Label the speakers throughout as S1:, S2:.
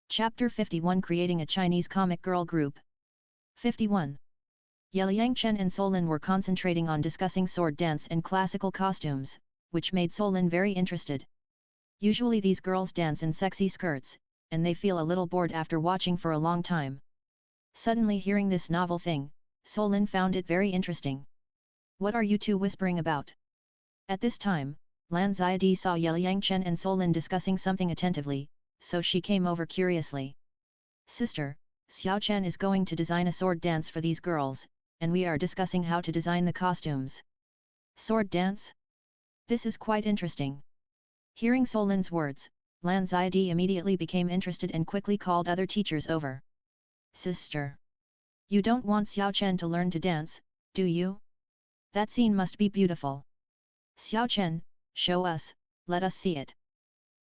S1: Chapter 51 Creating a Chinese Comic Girl Group. 51. Yeliang Chen and Solin were concentrating on discussing sword dance and classical costumes, which made Solin very interested. Usually these girls dance in sexy skirts, and they feel a little bored after watching for a long time. Suddenly hearing this novel thing, Solin found it very interesting. What are you two whispering about? At this time, Lan Ziadi saw Yeliang Chen and Solin discussing something attentively, so she came over curiously. Sister, Xiao Chen is going to design a sword dance for these girls, and we are discussing how to design the costumes. Sword dance? This is quite interesting. Hearing Solin's words, Lan Ziadi immediately became interested and quickly called other teachers over. Sister, you don't want Xiao Chen to learn to dance, do you? That scene must be beautiful. Xiao Chen, show us, let us see it.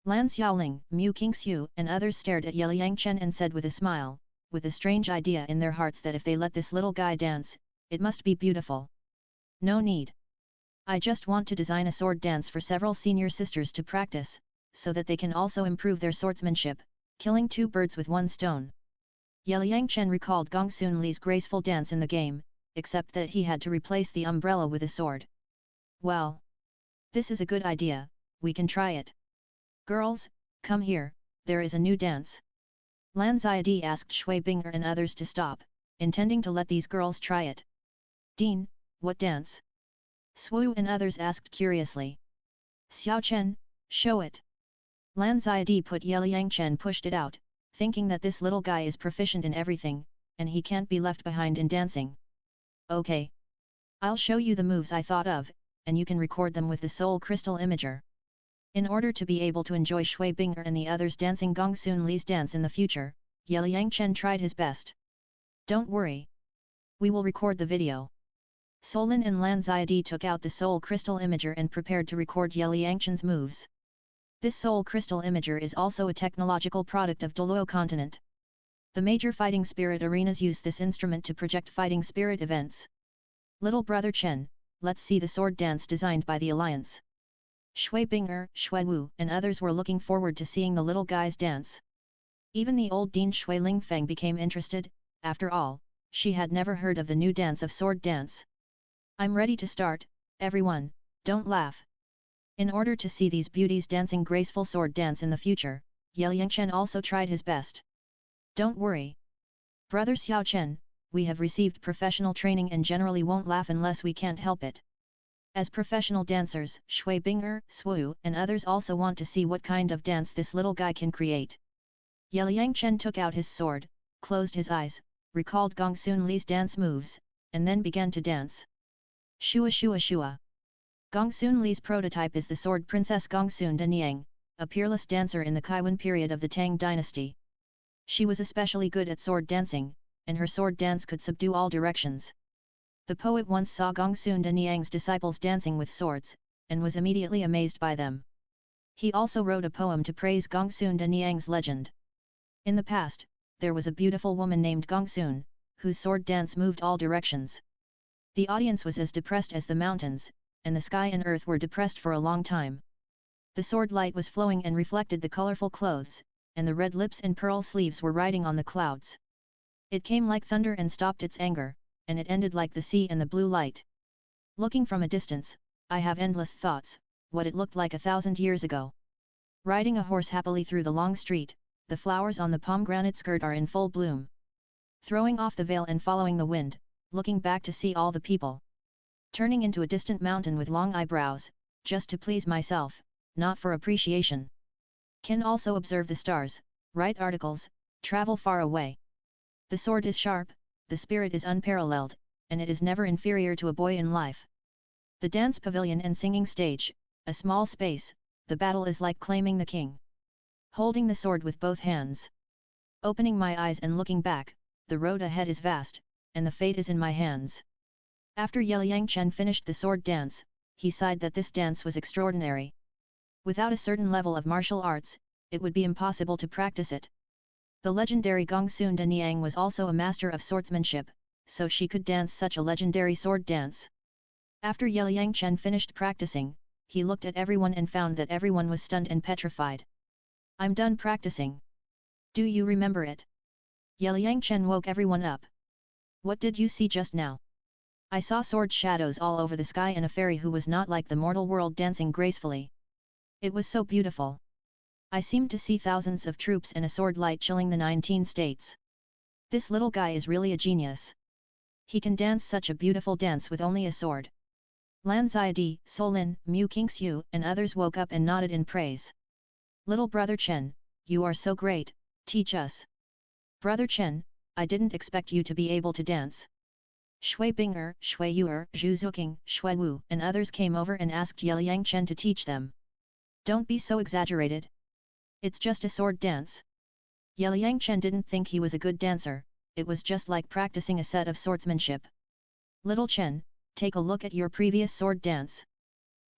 S1: Lan Xiaoling, Mu Qingxiu and others stared at Yeliang Chen and said with a smile, with a strange idea in their hearts that if they let this little guy dance, it must be beautiful. No need. I just want to design a sword dance for several senior sisters to practice, so that they can also improve their swordsmanship, killing two birds with one stone. Yeliang Chen recalled Gongsun Li's graceful dance in the game, except that he had to replace the umbrella with a sword. Well, this is a good idea, we can try it. Girls, come here, there is a new dance. Lan Ziadi asked Shui Binger and others to stop, intending to let these girls try it. Dean, what dance? Swu and others asked curiously. Xiao Chen, show it. Lan Ziadi put Yeliang Chen pushed it out, thinking that this little guy is proficient in everything, and he can't be left behind in dancing. Okay. I'll show you the moves I thought of, and you can record them with the Soul Crystal Imager. In order to be able to enjoy Shui Binger and the others dancing Gongsun Li's dance in the future, Yeliang Chen tried his best. Don't worry. We will record the video. Solin and Lan Ziadi took out the Soul Crystal Imager and prepared to record Yeliang Chen's moves. This Soul Crystal Imager is also a technological product of Douluo continent. The major fighting spirit arenas use this instrument to project fighting spirit events. Little brother Chen, let's see the sword dance designed by the Alliance. Shui Binger, Shui Wu and others were looking forward to seeing the little guy's dance. Even the old Dean Shui Lingfeng became interested, after all, she had never heard of the new dance of sword dance. I'm ready to start, everyone, don't laugh. In order to see these beauties dancing graceful sword dance in the future, Yeliang Chen also tried his best. Don't worry. Brother Xiao Chen, we have received professional training and generally won't laugh unless we can't help it. As professional dancers, Shui Binger, Swu and others also want to see what kind of dance this little guy can create. Yeliang Chen took out his sword, closed his eyes, recalled Gongsun Li's dance moves, and then began to dance. Shua Shua Shua. Gongsun Li's prototype is the sword princess Gongsun Danyang, a peerless dancer in the Kaiwan period of the Tang dynasty. She was especially good at sword dancing, and her sword dance could subdue all directions. The poet once saw Gongsun Danyang's disciples dancing with swords, and was immediately amazed by them. He also wrote a poem to praise Gongsun Danyang's legend. In the past, there was a beautiful woman named Gongsun, whose sword dance moved all directions. The audience was as depressed as the mountains, and the sky and earth were depressed for a long time. The sword light was flowing and reflected the colorful clothes, and the red lips and pearl sleeves were riding on the clouds. It came like thunder and stopped its anger, and it ended like the sea and the blue light. Looking from a distance, I have endless thoughts, what it looked like 1,000 years ago. Riding a horse happily through the long street, the flowers on the pomegranate skirt are in full bloom. Throwing off the veil and following the wind, looking back to see all the people. Turning into a distant mountain with long eyebrows, just to please myself, not for appreciation. Can also observe the stars, write articles, travel far away. The sword is sharp, the spirit is unparalleled, and it is never inferior to a boy in life. The dance pavilion and singing stage, a small space, the battle is like claiming the king. Holding the sword with both hands. Opening my eyes and looking back, the road ahead is vast, and the fate is in my hands. After Yeliang Chen finished the sword dance, he sighed that this dance was extraordinary. Without a certain level of martial arts, it would be impossible to practice it. The legendary Gongsun Danyang was also a master of swordsmanship, so she could dance such a legendary sword dance. After Yeliang Chen finished practicing, he looked at everyone and found that everyone was stunned and petrified. I'm done practicing. Do you remember it? Yeliang Chen woke everyone up. What did you see just now? I saw sword shadows all over the sky and a fairy who was not like the mortal world dancing gracefully. It was so beautiful. I seemed to see thousands of troops and a sword light chilling the 19 states. This little guy is really a genius. He can dance such a beautiful dance with only a sword. Lan Ziadi, Solin, Mu Qingxiu and others woke up and nodded in praise. Little brother Chen, you are so great, teach us. Brother Chen, I didn't expect you to be able to dance. Shui Bing'er, Shui Yu'er, Zhu Zuqing, Shui Wu and others came over and asked Yeliang Chen to teach them. Don't be so exaggerated. It's just a sword dance. Yeliang Chen didn't think he was a good dancer, it was just like practicing a set of swordsmanship. Little Chen, take a look at your previous sword dance.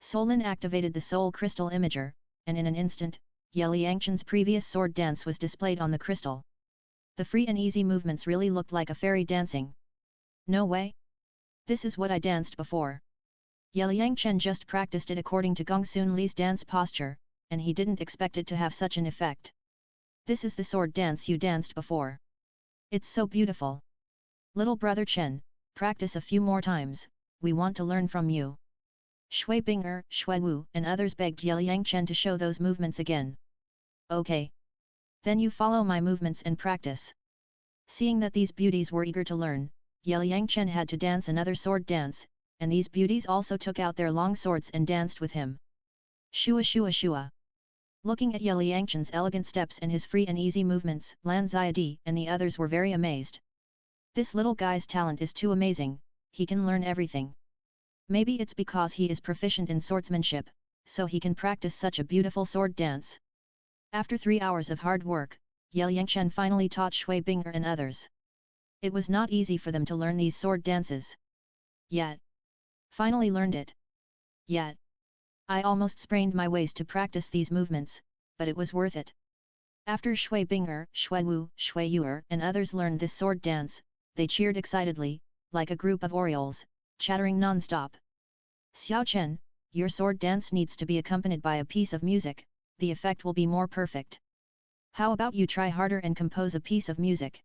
S1: Solin activated the soul crystal imager, and in an instant, Yeliang Chen's previous sword dance was displayed on the crystal. The free and easy movements really looked like a fairy dancing. No way. This is what I danced before. Yeliang Chen just practiced it according to Gongsun Li's dance posture, and he didn't expect it to have such an effect. This is the sword dance you danced before. It's so beautiful. Little brother Chen, practice a few more times, we want to learn from you. Shui Bing'er, Shui Wu and others begged Yeliang Chen to show those movements again. Okay. Then you follow my movements and practice. Seeing that these beauties were eager to learn, Yeliang Chen had to dance another sword dance, and these beauties also took out their long swords and danced with him. Shua shua shua. Looking at Yeliang Chen's elegant steps and his free and easy movements, Lan Ziadi and the others were very amazed. This little guy's talent is too amazing, he can learn everything. Maybe it's because he is proficient in swordsmanship, so he can practice such a beautiful sword dance. After 3 hours of hard work, Yeliang Chen finally taught Shui Bing'er and others. It was not easy for them to learn these sword dances. Yet. Finally learned it. Yet. I almost sprained my waist to practice these movements, but it was worth it. After Shui Bing'er, Shui Wu, Shui Yu'er and others learned this sword dance, they cheered excitedly, like a group of orioles, chattering non-stop. Xiao Chen, your sword dance needs to be accompanied by a piece of music, the effect will be more perfect. How about you try harder and compose a piece of music?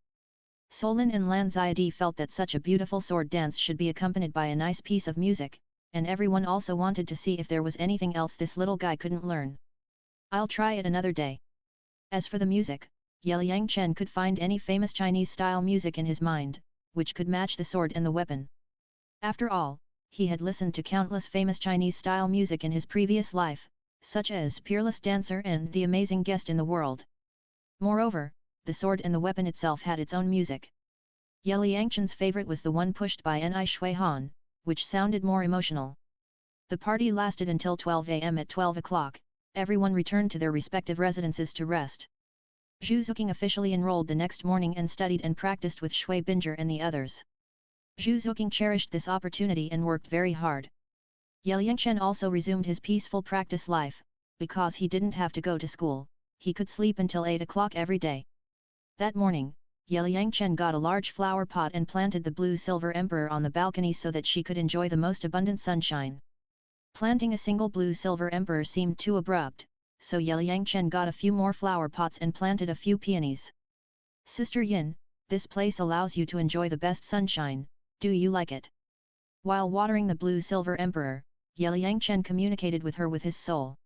S1: Solin and Lan Ziadi felt that such a beautiful sword dance should be accompanied by a nice piece of music, and everyone also wanted to see if there was anything else this little guy couldn't learn. I'll try it another day. As for the music, Yeliang Chen could find any famous Chinese-style music in his mind, which could match the sword and the weapon. After all, he had listened to countless famous Chinese-style music in his previous life, such as Peerless Dancer and The Amazing Guest in the World. Moreover, the sword and the weapon itself had its own music. Yeliang Chen's favorite was the one pushed by Ni Shui Han, which sounded more emotional. The party lasted until 12 am. At 12 o'clock, everyone returned to their respective residences to rest. Zhu Zuqing officially enrolled the next morning and studied and practiced with Shui Binger and the others. Zhu Zuqing cherished this opportunity and worked very hard. Yeliang Chen also resumed his peaceful practice life, because he didn't have to go to school, he could sleep until 8 o'clock every day. That morning, Yeliang Chen got a large flower pot and planted the blue-silver emperor on the balcony so that she could enjoy the most abundant sunshine. Planting a single blue-silver emperor seemed too abrupt, so Yeliang Chen got a few more flower pots and planted a few peonies. Sister Yin, this place allows you to enjoy the best sunshine, do you like it? While watering the blue-silver emperor, Yeliang Chen communicated with her with his soul.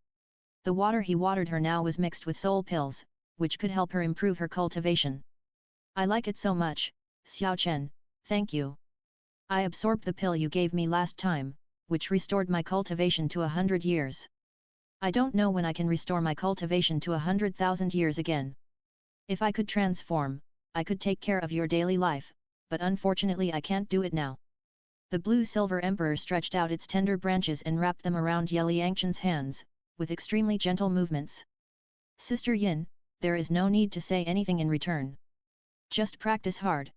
S1: The water he watered her now was mixed with soul pills, which could help her improve her cultivation. I like it so much, Xiao Chen, thank you. I absorbed the pill you gave me last time, which restored my cultivation to 100 years. I don't know when I can restore my cultivation to 100,000 years again. If I could transform, I could take care of your daily life, but unfortunately I can't do it now. The blue-silver emperor stretched out its tender branches and wrapped them around Yeliang Chen's hands, with extremely gentle movements. Sister Yin, there is no need to say anything in return. Just practice hard.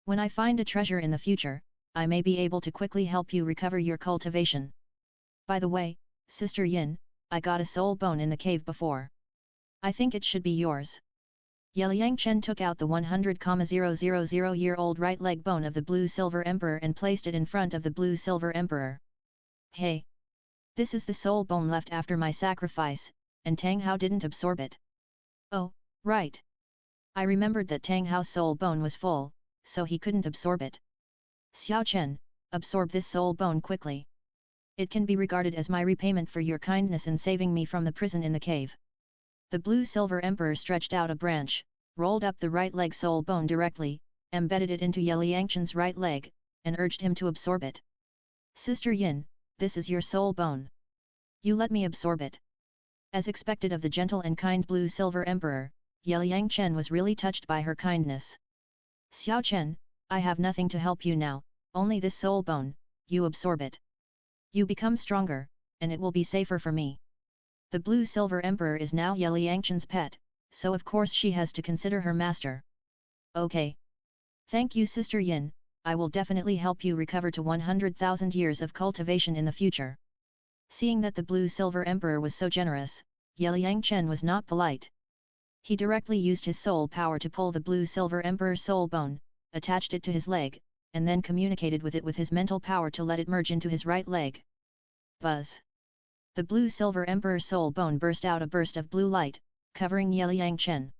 S1: When I find a treasure in the future, I may be able to quickly help you recover your cultivation. By the way, Sister Yin, I got a soul bone in the cave before. I think it should be yours. Yeliang Chen took out the 100,000-year-old right leg bone of the blue-silver emperor and placed it in front of the blue-silver emperor. Hey! This is the soul bone left after my sacrifice, and Tang Hao didn't absorb it. Oh, right. I remembered that Tang Hao's soul bone was full, so he couldn't absorb it. Xiao Chen, absorb this soul bone quickly. It can be regarded as my repayment for your kindness in saving me from the prison in the cave. The blue-silver emperor stretched out a branch, rolled up the right leg soul bone directly, embedded it into Yangchen's right leg, and urged him to absorb it. Sister Yin, this is your soul bone. You let me absorb it. As expected of the gentle and kind blue-silver emperor, Yangchen was really touched by her kindness. Xiao Chen, I have nothing to help you now, only this soul bone, you absorb it. You become stronger, and it will be safer for me. The blue-silver emperor is now Yangchen's pet, so of course she has to consider her master. Okay. Thank you Sister Yin, I will definitely help you recover to 100,000 years of cultivation in the future. Seeing that the blue-silver emperor was so generous, Yangchen was not polite. He directly used his soul power to pull the blue-silver emperor's soul bone, attached it to his leg, and then communicated with it with his mental power to let it merge into his right leg. Buzz! The blue-silver emperor's soul bone burst out a burst of blue light, covering Yangchen.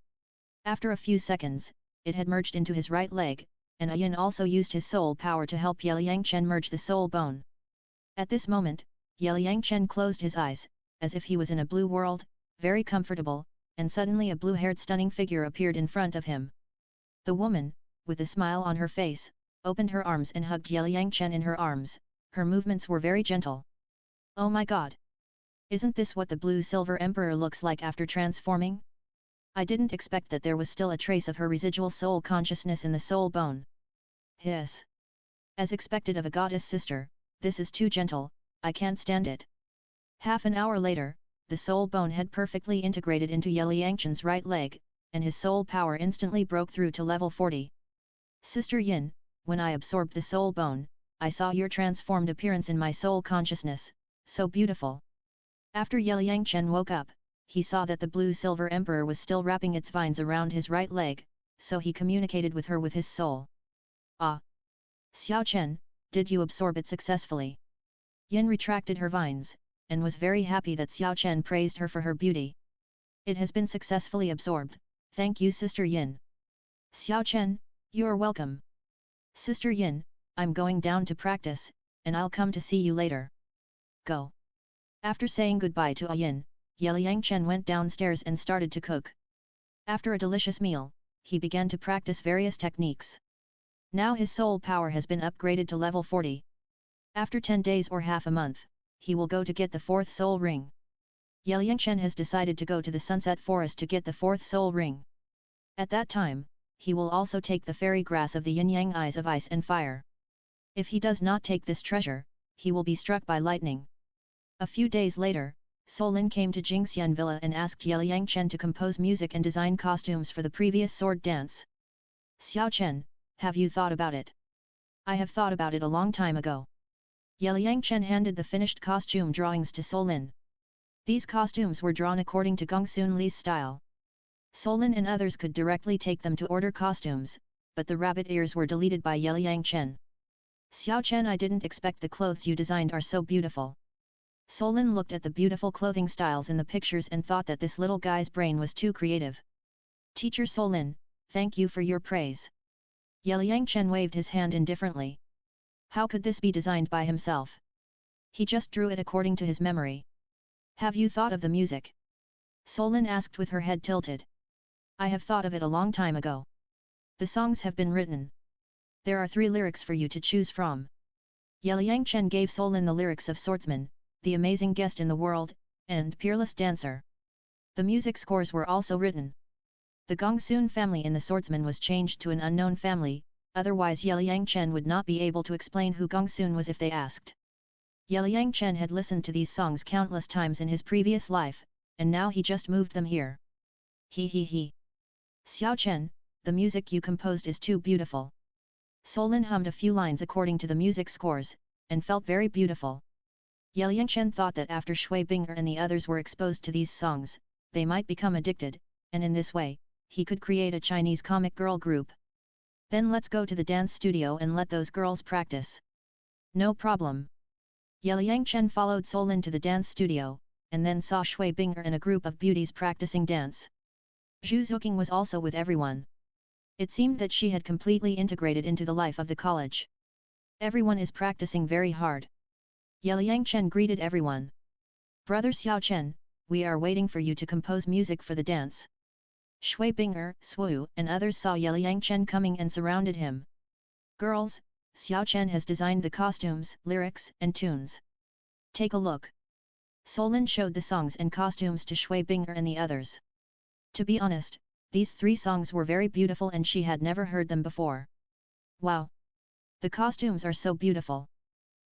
S1: After a few seconds, it had merged into his right leg, and Yin also used his soul power to help Yangchen merge the soul bone. At this moment, Yangchen closed his eyes, as if he was in a blue world, very comfortable, and suddenly a blue-haired stunning figure appeared in front of him. The woman, with a smile on her face, opened her arms and hugged Yangchen in her arms. Her movements were very gentle. Oh my god! Isn't this what the blue-silver emperor looks like after transforming? I didn't expect that there was still a trace of her residual soul consciousness in the soul bone. Hiss! As expected of a goddess sister, this is too gentle, I can't stand it. Half an hour later, the soul bone had perfectly integrated into Yangchen's right leg, and his soul power instantly broke through to level 40. Sister Yin, when I absorbed the soul bone, I saw your transformed appearance in my soul consciousness, so beautiful. After Yangchen woke up, he saw that the blue-silver emperor was still wrapping its vines around his right leg, so he communicated with her with his soul. Ah! Xiao Chen, did you absorb it successfully? Yin retracted her vines, and was very happy that Xiao Chen praised her for her beauty. It has been successfully absorbed, thank you Sister Yin. Xiao Chen, you're welcome. Sister Yin, I'm going down to practice, and I'll come to see you later. Go. After saying goodbye to Yin, Yangchen went downstairs and started to cook. After a delicious meal, he began to practice various techniques. Now his soul power has been upgraded to level 40. After 10 days or half a month, he will go to get the 4th soul ring. Yangchen has decided to go to the Sunset Forest to get the 4th soul ring. At that time, he will also take the fairy grass of the yin-yang eyes of ice and fire. If he does not take this treasure, he will be struck by lightning. A few days later, Solin came to Jingxian Villa and asked Yangchen to compose music and design costumes for the previous sword dance. Xiao Chen, have you thought about it? I have thought about it a long time ago. Yangchen handed the finished costume drawings to Solin. These costumes were drawn according to Gongsun Li's style. Solin and others could directly take them to order costumes, but the rabbit ears were deleted by Yangchen. Xiao Chen, I didn't expect the clothes you designed are so beautiful. Solin looked at the beautiful clothing styles in the pictures and thought that this little guy's brain was too creative. Teacher Solin, thank you for your praise. Yangchen waved his hand indifferently. How could this be designed by himself? He just drew it according to his memory. Have you thought of the music? Solin asked with her head tilted. I have thought of it a long time ago. The songs have been written. There are 3 lyrics for you to choose from. Yangchen gave Solin the lyrics of Swordsman, The Amazing Guest in the World, and Peerless Dancer. The music scores were also written. The Gongsun family in the Swordsman was changed to an unknown family, otherwise Yangchen would not be able to explain who Gongsun was if they asked. Yangchen had listened to these songs countless times in his previous life, and now he just moved them here. He. Xiao Chen, the music you composed is too beautiful. Solin hummed a few lines according to the music scores, and felt very beautiful. Yangchen thought that after Shui Binger and the others were exposed to these songs, they might become addicted, and in this way, he could create a Chinese comic girl group. Then let's go to the dance studio and let those girls practice. No problem. Yangchen followed Solin to the dance studio, and then saw Shui Binger and a group of beauties practicing dance. Zhu Zuqing was also with everyone. It seemed that she had completely integrated into the life of the college. Everyone is practicing very hard. Yeliang Chen greeted everyone. Brother Xiao Chen, we are waiting for you to compose music for the dance. Shui Bing'er, Swu, and others saw Yeliang Chen coming and surrounded him. Girls, Xiao Chen has designed the costumes, lyrics, and tunes. Take a look. Solin showed the songs and costumes to Shui Bing'er and the others. To be honest, these 3 songs were very beautiful and she had never heard them before. Wow! The costumes are so beautiful.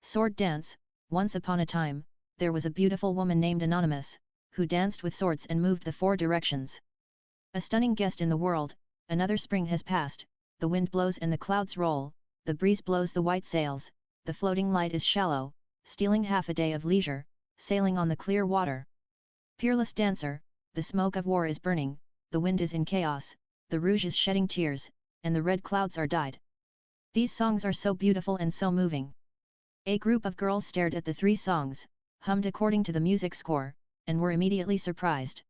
S1: Sword dance. Once upon a time, there was a beautiful woman named Anonymous, who danced with swords and moved the 4 directions. A stunning guest in the world. Another spring has passed, the wind blows and the clouds roll, the breeze blows the white sails, the floating light is shallow, stealing half a day of leisure, sailing on the clear water. Peerless dancer, the smoke of war is burning, the wind is in chaos, the rouge is shedding tears, and the red clouds are dyed. These songs are so beautiful and so moving. A group of girls stared at the 3 songs, hummed according to the music score, and were immediately surprised.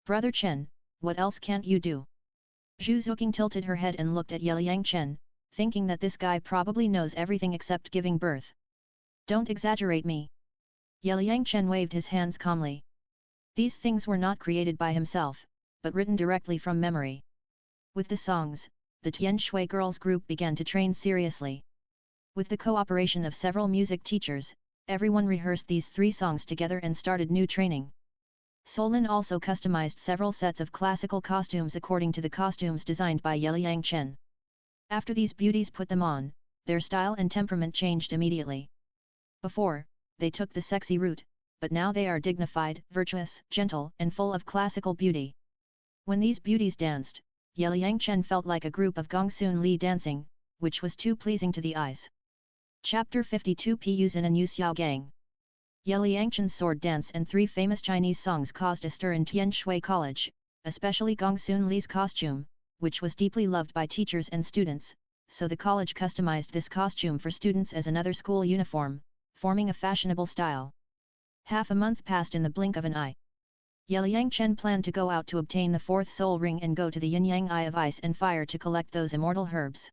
S1: Brother Chen, what else can't you do? Zhu Zuqing tilted her head and looked at Yeliang Chen, thinking that this guy probably knows everything except giving birth. Don't exaggerate me. Yeliang Chen waved his hands calmly. These things were not created by himself, but written directly from memory. With the songs, the Tianshui girls group began to train seriously. With the cooperation of several music teachers, everyone rehearsed these 3 songs together and started new training. Solin also customized several sets of classical costumes according to the costumes designed by Yeliang Chen. After these beauties put them on, their style and temperament changed immediately. Before, they took the sexy route, but now they are dignified, virtuous, gentle, and full of classical beauty. When these beauties danced, Yeliang Chen felt like a group of Gongsun Li dancing, which was too pleasing to the eyes. Chapter 52 Piyus in a New Xiao Gang. Yeliang Chen's sword dance and 3 famous Chinese songs caused a stir in Tianshui College, especially Gongsun Li's costume, which was deeply loved by teachers and students, so the college customized this costume for students as another school uniform, forming a fashionable style. Half a month passed in the blink of an eye. Yeliang Chen planned to go out to obtain the 4th soul ring and go to the Yin-Yang Eye of Ice and Fire to collect those immortal herbs.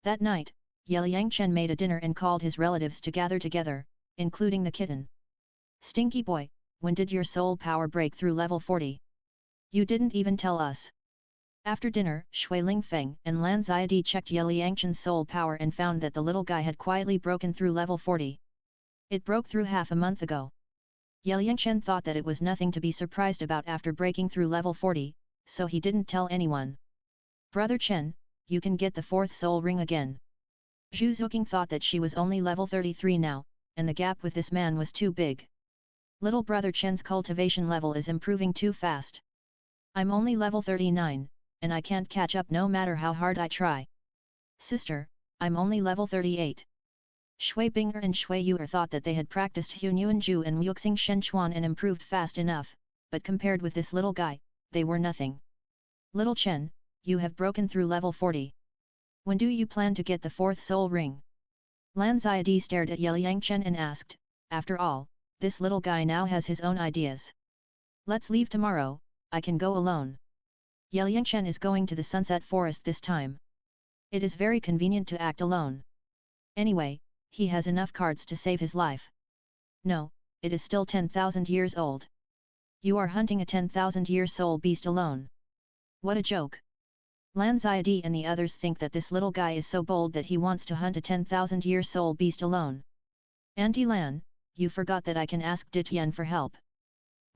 S1: That night, Yeliang Chen made a dinner and called his relatives to gather together, including the kitten. Stinky boy, when did your soul power break through level 40? You didn't even tell us. After dinner, Shui Lingfeng and Lan Ziadi checked Yeliang Chen's soul power and found that the little guy had quietly broken through level 40. It broke through half a month ago. Yeliang Chen thought that it was nothing to be surprised about after breaking through level 40, so he didn't tell anyone. Brother Chen, you can get the 4th soul ring again. Zhu Zuqing thought that she was only level 33 now, and the gap with this man was too big. Little brother Chen's cultivation level is improving too fast. I'm only level 39, and I can't catch up no matter how hard I try. Sister, I'm only level 38. Shui Bing'er and Shui Yu'er thought that they had practiced Hunyuanju and Muxing Shenchuan and improved fast enough, but compared with this little guy, they were nothing. Little Chen, you have broken through level 40. When do you plan to get the 4th soul ring? Lan Ziadi stared at Yeliang Chen and asked, after all, this little guy now has his own ideas. Let's leave tomorrow, I can go alone. Yeliang Chen is going to the Sunset Forest this time. It is very convenient to act alone. Anyway, he has enough cards to save his life. No, it is still 10,000 years old. You are hunting a 10,000-year soul beast alone. What a joke. Lan Ziadi and the others think that this little guy is so bold that he wants to hunt a 10,000-year soul beast alone. Auntie Lan, you forgot that I can ask Tien for help.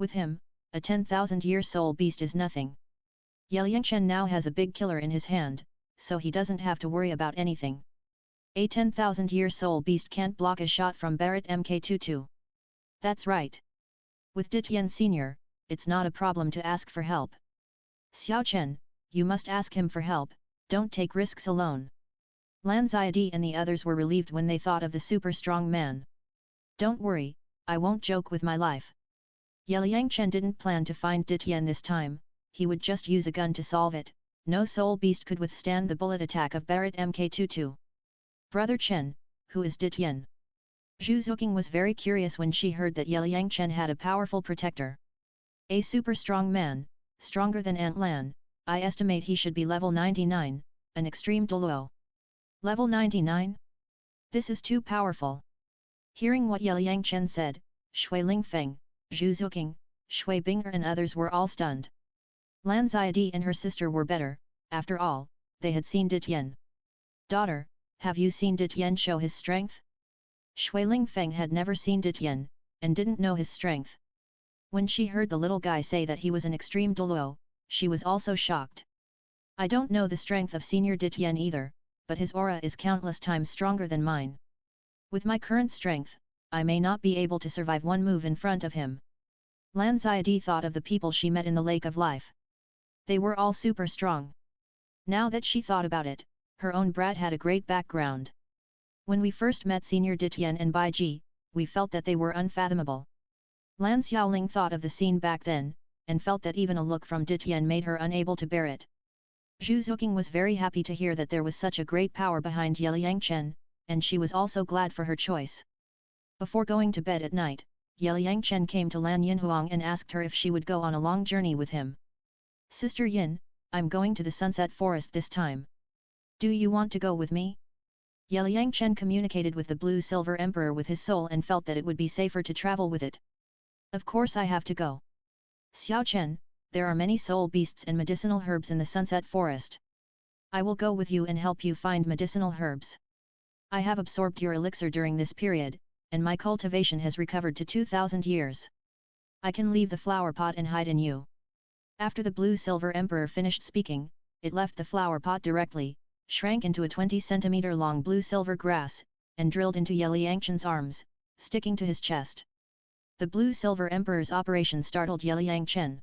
S1: With him, a 10,000-year soul beast is nothing. Yeliang Chen now has a big killer in his hand, so he doesn't have to worry about anything. A 10,000-year soul beast can't block a shot from Barrett Mk22. That's right. With Tien Sr., it's not a problem to ask for help. Xiao Chen, you must ask him for help, don't take risks alone. Lan Ziadi and the others were relieved when they thought of the super strong man. Don't worry, I won't joke with my life. Yeliang Chen didn't plan to find Tien this time, he would just use a gun to solve it, no soul beast could withstand the bullet attack of Barrett Mk22. Brother Chen, who is Tien? Zhu Zuqing was very curious when she heard that Yeliang Chen had a powerful protector. A super strong man, stronger than Ant Lan, I estimate he should be level 99, an extreme Douluo. Level 99? This is too powerful. Hearing what Ye Chen said, Shui Lingfeng, Zhu Zuqing, Shui Binger and others were all stunned. Lan Ziadi and her sister were better, after all, they had seen Tien. Daughter, have you seen Tien show his strength? Shui Lingfeng had never seen Tien, and didn't know his strength. When she heard the little guy say that he was an extreme Douluo, she was also shocked. I don't know the strength of Senior Tien either, but his aura is countless times stronger than mine. With my current strength, I may not be able to survive one move in front of him. Lan Ziadi thought of the people she met in the Lake of Life. They were all super strong. Now that she thought about it, her own brat had a great background. When we first met Senior Tien and Bai Ji, we felt that they were unfathomable. Lan Xiaoling thought of the scene back then, and felt that even a look from Tien made her unable to bear it. Zhu Zuqing was very happy to hear that there was such a great power behind Ye Chen, and she was also glad for her choice. Before going to bed at night, Ye Chen came to Lan Yinhuang and asked her if she would go on a long journey with him. Sister Yin, I'm going to the Sunset Forest this time. Do you want to go with me? Ye Chen communicated with the Blue Silver Emperor with his soul and felt that it would be safer to travel with it. Of course I have to go. Xiao Chen, there are many soul beasts and medicinal herbs in the Sunset Forest. I will go with you and help you find medicinal herbs. I have absorbed your elixir during this period, and my cultivation has recovered to 2000 years. I can leave the flower pot and hide in you. After the Blue Silver Emperor finished speaking, it left the flower pot directly, shrank into a 20 cm long blue silver grass, and drilled into Ye Yangchen's arms, sticking to his chest. The Blue Silver Emperor's operation startled Ye Yangchen.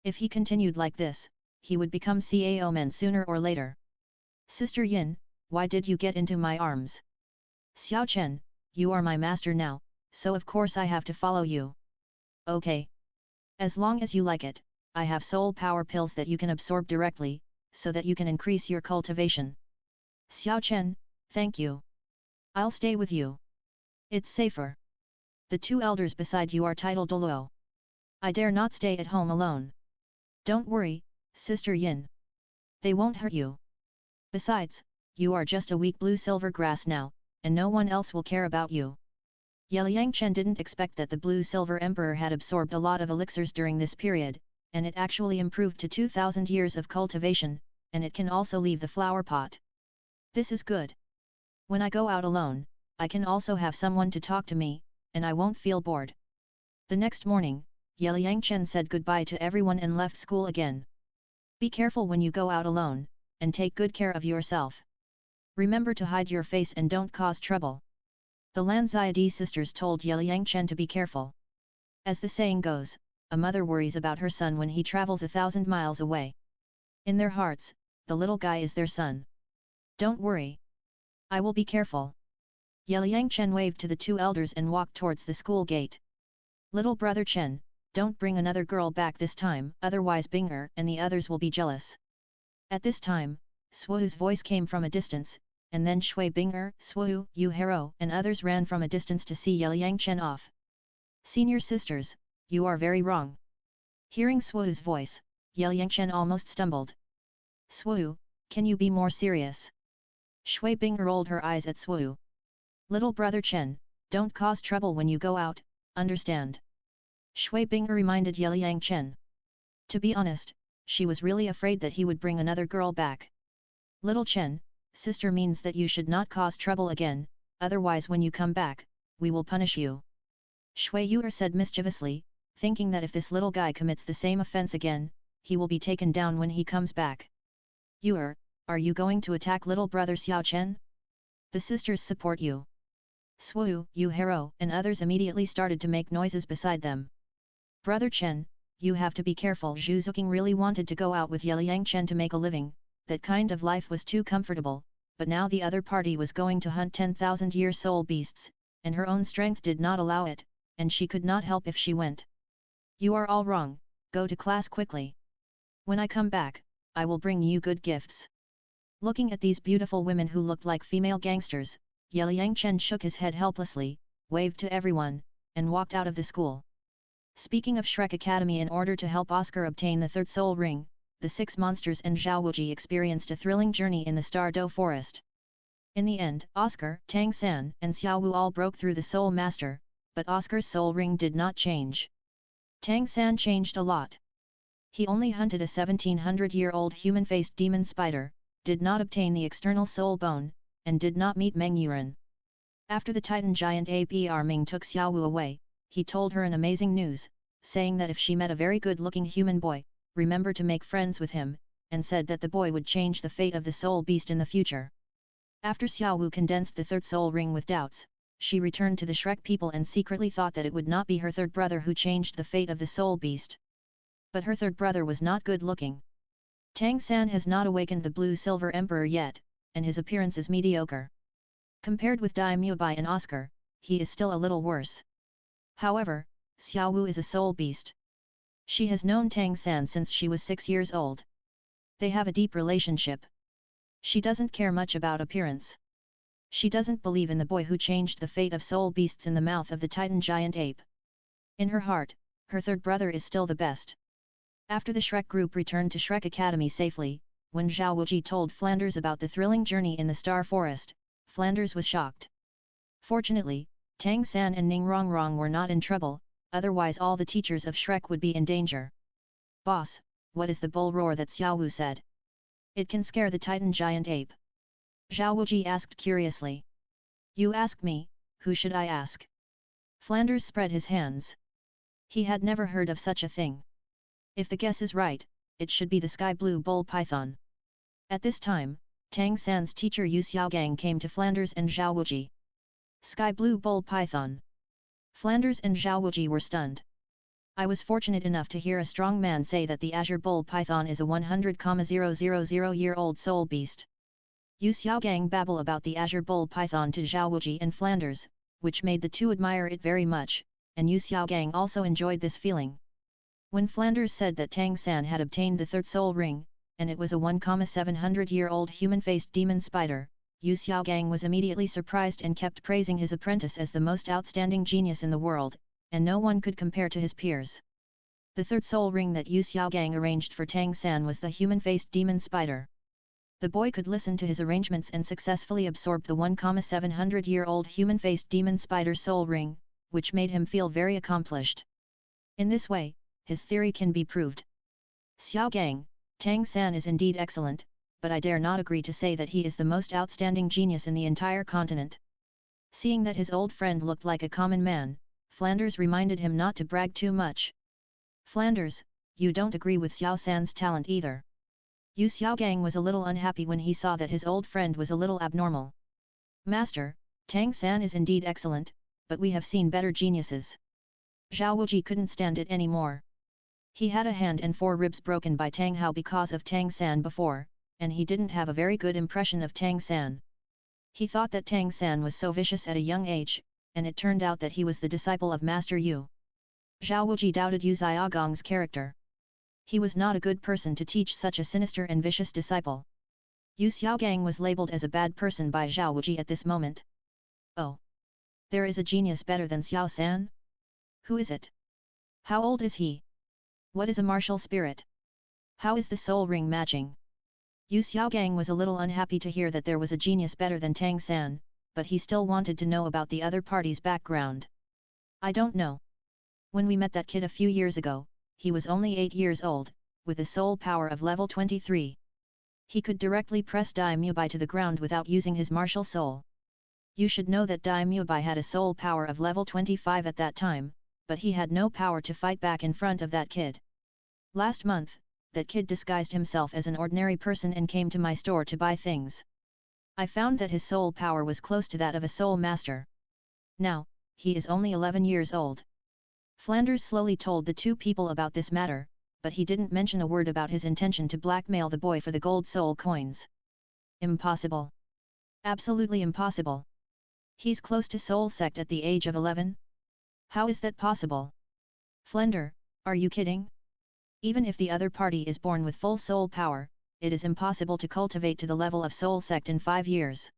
S1: If he continued like this, he would become Cao Men sooner or later. Sister Yin, why did you get into my arms? Xiao Chen, you are my master now, so of course I have to follow you. Okay. As long as you like it, I have soul power pills that you can absorb directly, so that you can increase your cultivation. Xiao Chen, thank you. I'll stay with you. It's safer. The two elders beside you are titled Douluo. I dare not stay at home alone. Don't worry, Sister Yin. They won't hurt you. Besides, you are just a weak blue-silver grass now, and no one else will care about you. Ye Yangchen didn't expect that the Blue-Silver Emperor had absorbed a lot of elixirs during this period, and it actually improved to 2000 years of cultivation, and it can also leave the flower pot. This is good. When I go out alone, I can also have someone to talk to me, and I won't feel bored. The next morning, Ye Yangchen said goodbye to everyone and left school again. Be careful when you go out alone, and take good care of yourself. Remember to hide your face and don't cause trouble. The Lan Ziadi sisters told Ye Yangchen to be careful. As the saying goes, a mother worries about her son when he travels 1,000 miles away. In their hearts, the little guy is their son. Don't worry. I will be careful. Ye Yangchen waved to the two elders and walked towards the school gate. Little brother Chen, don't bring another girl back this time, otherwise Binger and the others will be jealous. At this time, Shuo's voice came from a distance, and then Shui Binger, Shuo, Yu Hero and others ran from a distance to see Ye Yangchen off. Senior sisters, you are very wrong. Hearing Shuo's voice, Ye Yangchen almost stumbled. Shuo, can you be more serious? Shui Binger rolled her eyes at Shuo. Little brother Chen, don't cause trouble when you go out, understand? Shui Binger reminded Ye Yangchen. To be honest, she was really afraid that he would bring another girl back. Little Chen, sister means that you should not cause trouble again, otherwise when you come back, we will punish you. Shui Yuer said mischievously, thinking that if this little guy commits the same offense again, he will be taken down when he comes back. Yuer, are you going to attack little brother Xiao Chen? The sisters support you. Shuo, Yu Hero and others immediately started to make noises beside them. Brother Chen, you have to be careful. Zhu Zuqing really wanted to go out with Ye Yangchen to make a living, that kind of life was too comfortable, but now the other party was going to hunt 10,000-year soul beasts, and her own strength did not allow it, and she could not help if she went. You are all wrong, go to class quickly. When I come back, I will bring you good gifts. Looking at these beautiful women who looked like female gangsters, Ye Yangchen shook his head helplessly, waved to everyone, and walked out of the school. Speaking of Shrek Academy, in order to help Oscar obtain the third soul ring, the 6 monsters and Zhao Wuji experienced a thrilling journey in the Stardow Forest. In the end, Oscar, Tang San, and Xiao Wu all broke through the Soul Master, but Oscar's soul ring did not change. Tang San changed a lot. He only hunted a 1700-year-old human-faced demon spider, did not obtain the external soul bone, and did not meet Meng Yuran. After the Titan giant Apr Ming took Xiao Wu away, he told her an amazing news, saying that if she met a very good-looking human boy, remember to make friends with him, and said that the boy would change the fate of the soul beast in the future. After Xiao Wu condensed the third soul ring with doubts, she returned to the Shrek people and secretly thought that it would not be her third brother who changed the fate of the soul beast. But her third brother was not good-looking. Tang San has not awakened the Blue-Silver Emperor yet, and his appearance is mediocre. Compared with Dai Mubai and Oscar, he is still a little worse. However, Xiao Wu is a soul beast. She has known Tang San since she was 6 years old. They have a deep relationship. She doesn't care much about appearance. She doesn't believe in the boy who changed the fate of soul beasts in the mouth of the Titan giant ape. In her heart, her third brother is still the best. After the Shrek group returned to Shrek Academy safely, when Zhao Wuji told Flanders about the thrilling journey in the Star Forest, Flanders was shocked. Fortunately, Tang San and Ning Rongrong were not in trouble, otherwise all the teachers of Shrek would be in danger. "Boss, what is the bull roar that Xiao Wu said? It can scare the Titan giant ape." Zhao Wuji asked curiously. "You ask me, who should I ask?" Flanders spread his hands. He had never heard of such a thing. If the guess is right, it should be the sky blue bull python. At this time, Tang San's teacher Yu Xiaogang came to Flanders and Zhao Wuji. Sky blue bull python. Flanders and Zhao Wuji were stunned. I was fortunate enough to hear a strong man say that the azure bull python is a 100,000-year-old soul beast. Yu Xiaogang babble about the azure bull python to Zhao Wuji and Flanders, which made the two admire it very much, and Yu Xiaogang also enjoyed this feeling. When Flanders said that Tang San had obtained the third soul ring, and it was a 1,700-year-old human-faced demon spider, Yu Xiaogang was immediately surprised and kept praising his apprentice as the most outstanding genius in the world, and no one could compare to his peers. The third soul ring that Yu Xiaogang arranged for Tang San was the human-faced demon spider. The boy could listen to his arrangements and successfully absorbed the 1,700-year-old human-faced demon spider soul ring, which made him feel very accomplished. In this way, his theory can be proved. "Xiaogang, Tang San is indeed excellent, but I dare not agree to say that he is the most outstanding genius in the entire continent." Seeing that his old friend looked like a common man, Flanders reminded him not to brag too much. "Flanders, you don't agree with Xiao San's talent either." Yu Xiaogang was a little unhappy when he saw that his old friend was a little abnormal. "Master, Tang San is indeed excellent, but we have seen better geniuses." Zhao Wuji couldn't stand it anymore. He had a hand and 4 ribs broken by Tang Hao because of Tang San before, and he didn't have a very good impression of Tang San. He thought that Tang San was so vicious at a young age, and it turned out that he was the disciple of Master Yu. Zhao Wuji doubted Yu Xiaogang's character. He was not a good person to teach such a sinister and vicious disciple. Yu Xiaogang was labeled as a bad person by Zhao Wuji at this moment. "Oh! There is a genius better than Xiao San? Who is it? How old is he? What is a martial spirit? How is the soul ring matching?" Yu Xiaogang was a little unhappy to hear that there was a genius better than Tang San, but he still wanted to know about the other party's background. "I don't know. When we met that kid a few years ago, he was only 8 years old, with a soul power of level 23. He could directly press Dai Mubai to the ground without using his martial soul. You should know that Dai Mubai had a soul power of level 25 at that time, but he had no power to fight back in front of that kid. Last month, that kid disguised himself as an ordinary person and came to my store to buy things. I found that his soul power was close to that of a soul master. Now, he is only 11 years old." Flanders slowly told the two people about this matter, but he didn't mention a word about his intention to blackmail the boy for the gold soul coins. "Impossible. Absolutely impossible. He's close to soul sect at the age of 11? How is that possible? Flender, are you kidding? Even if the other party is born with full soul power, it is impossible to cultivate to the level of soul sect in 5 years."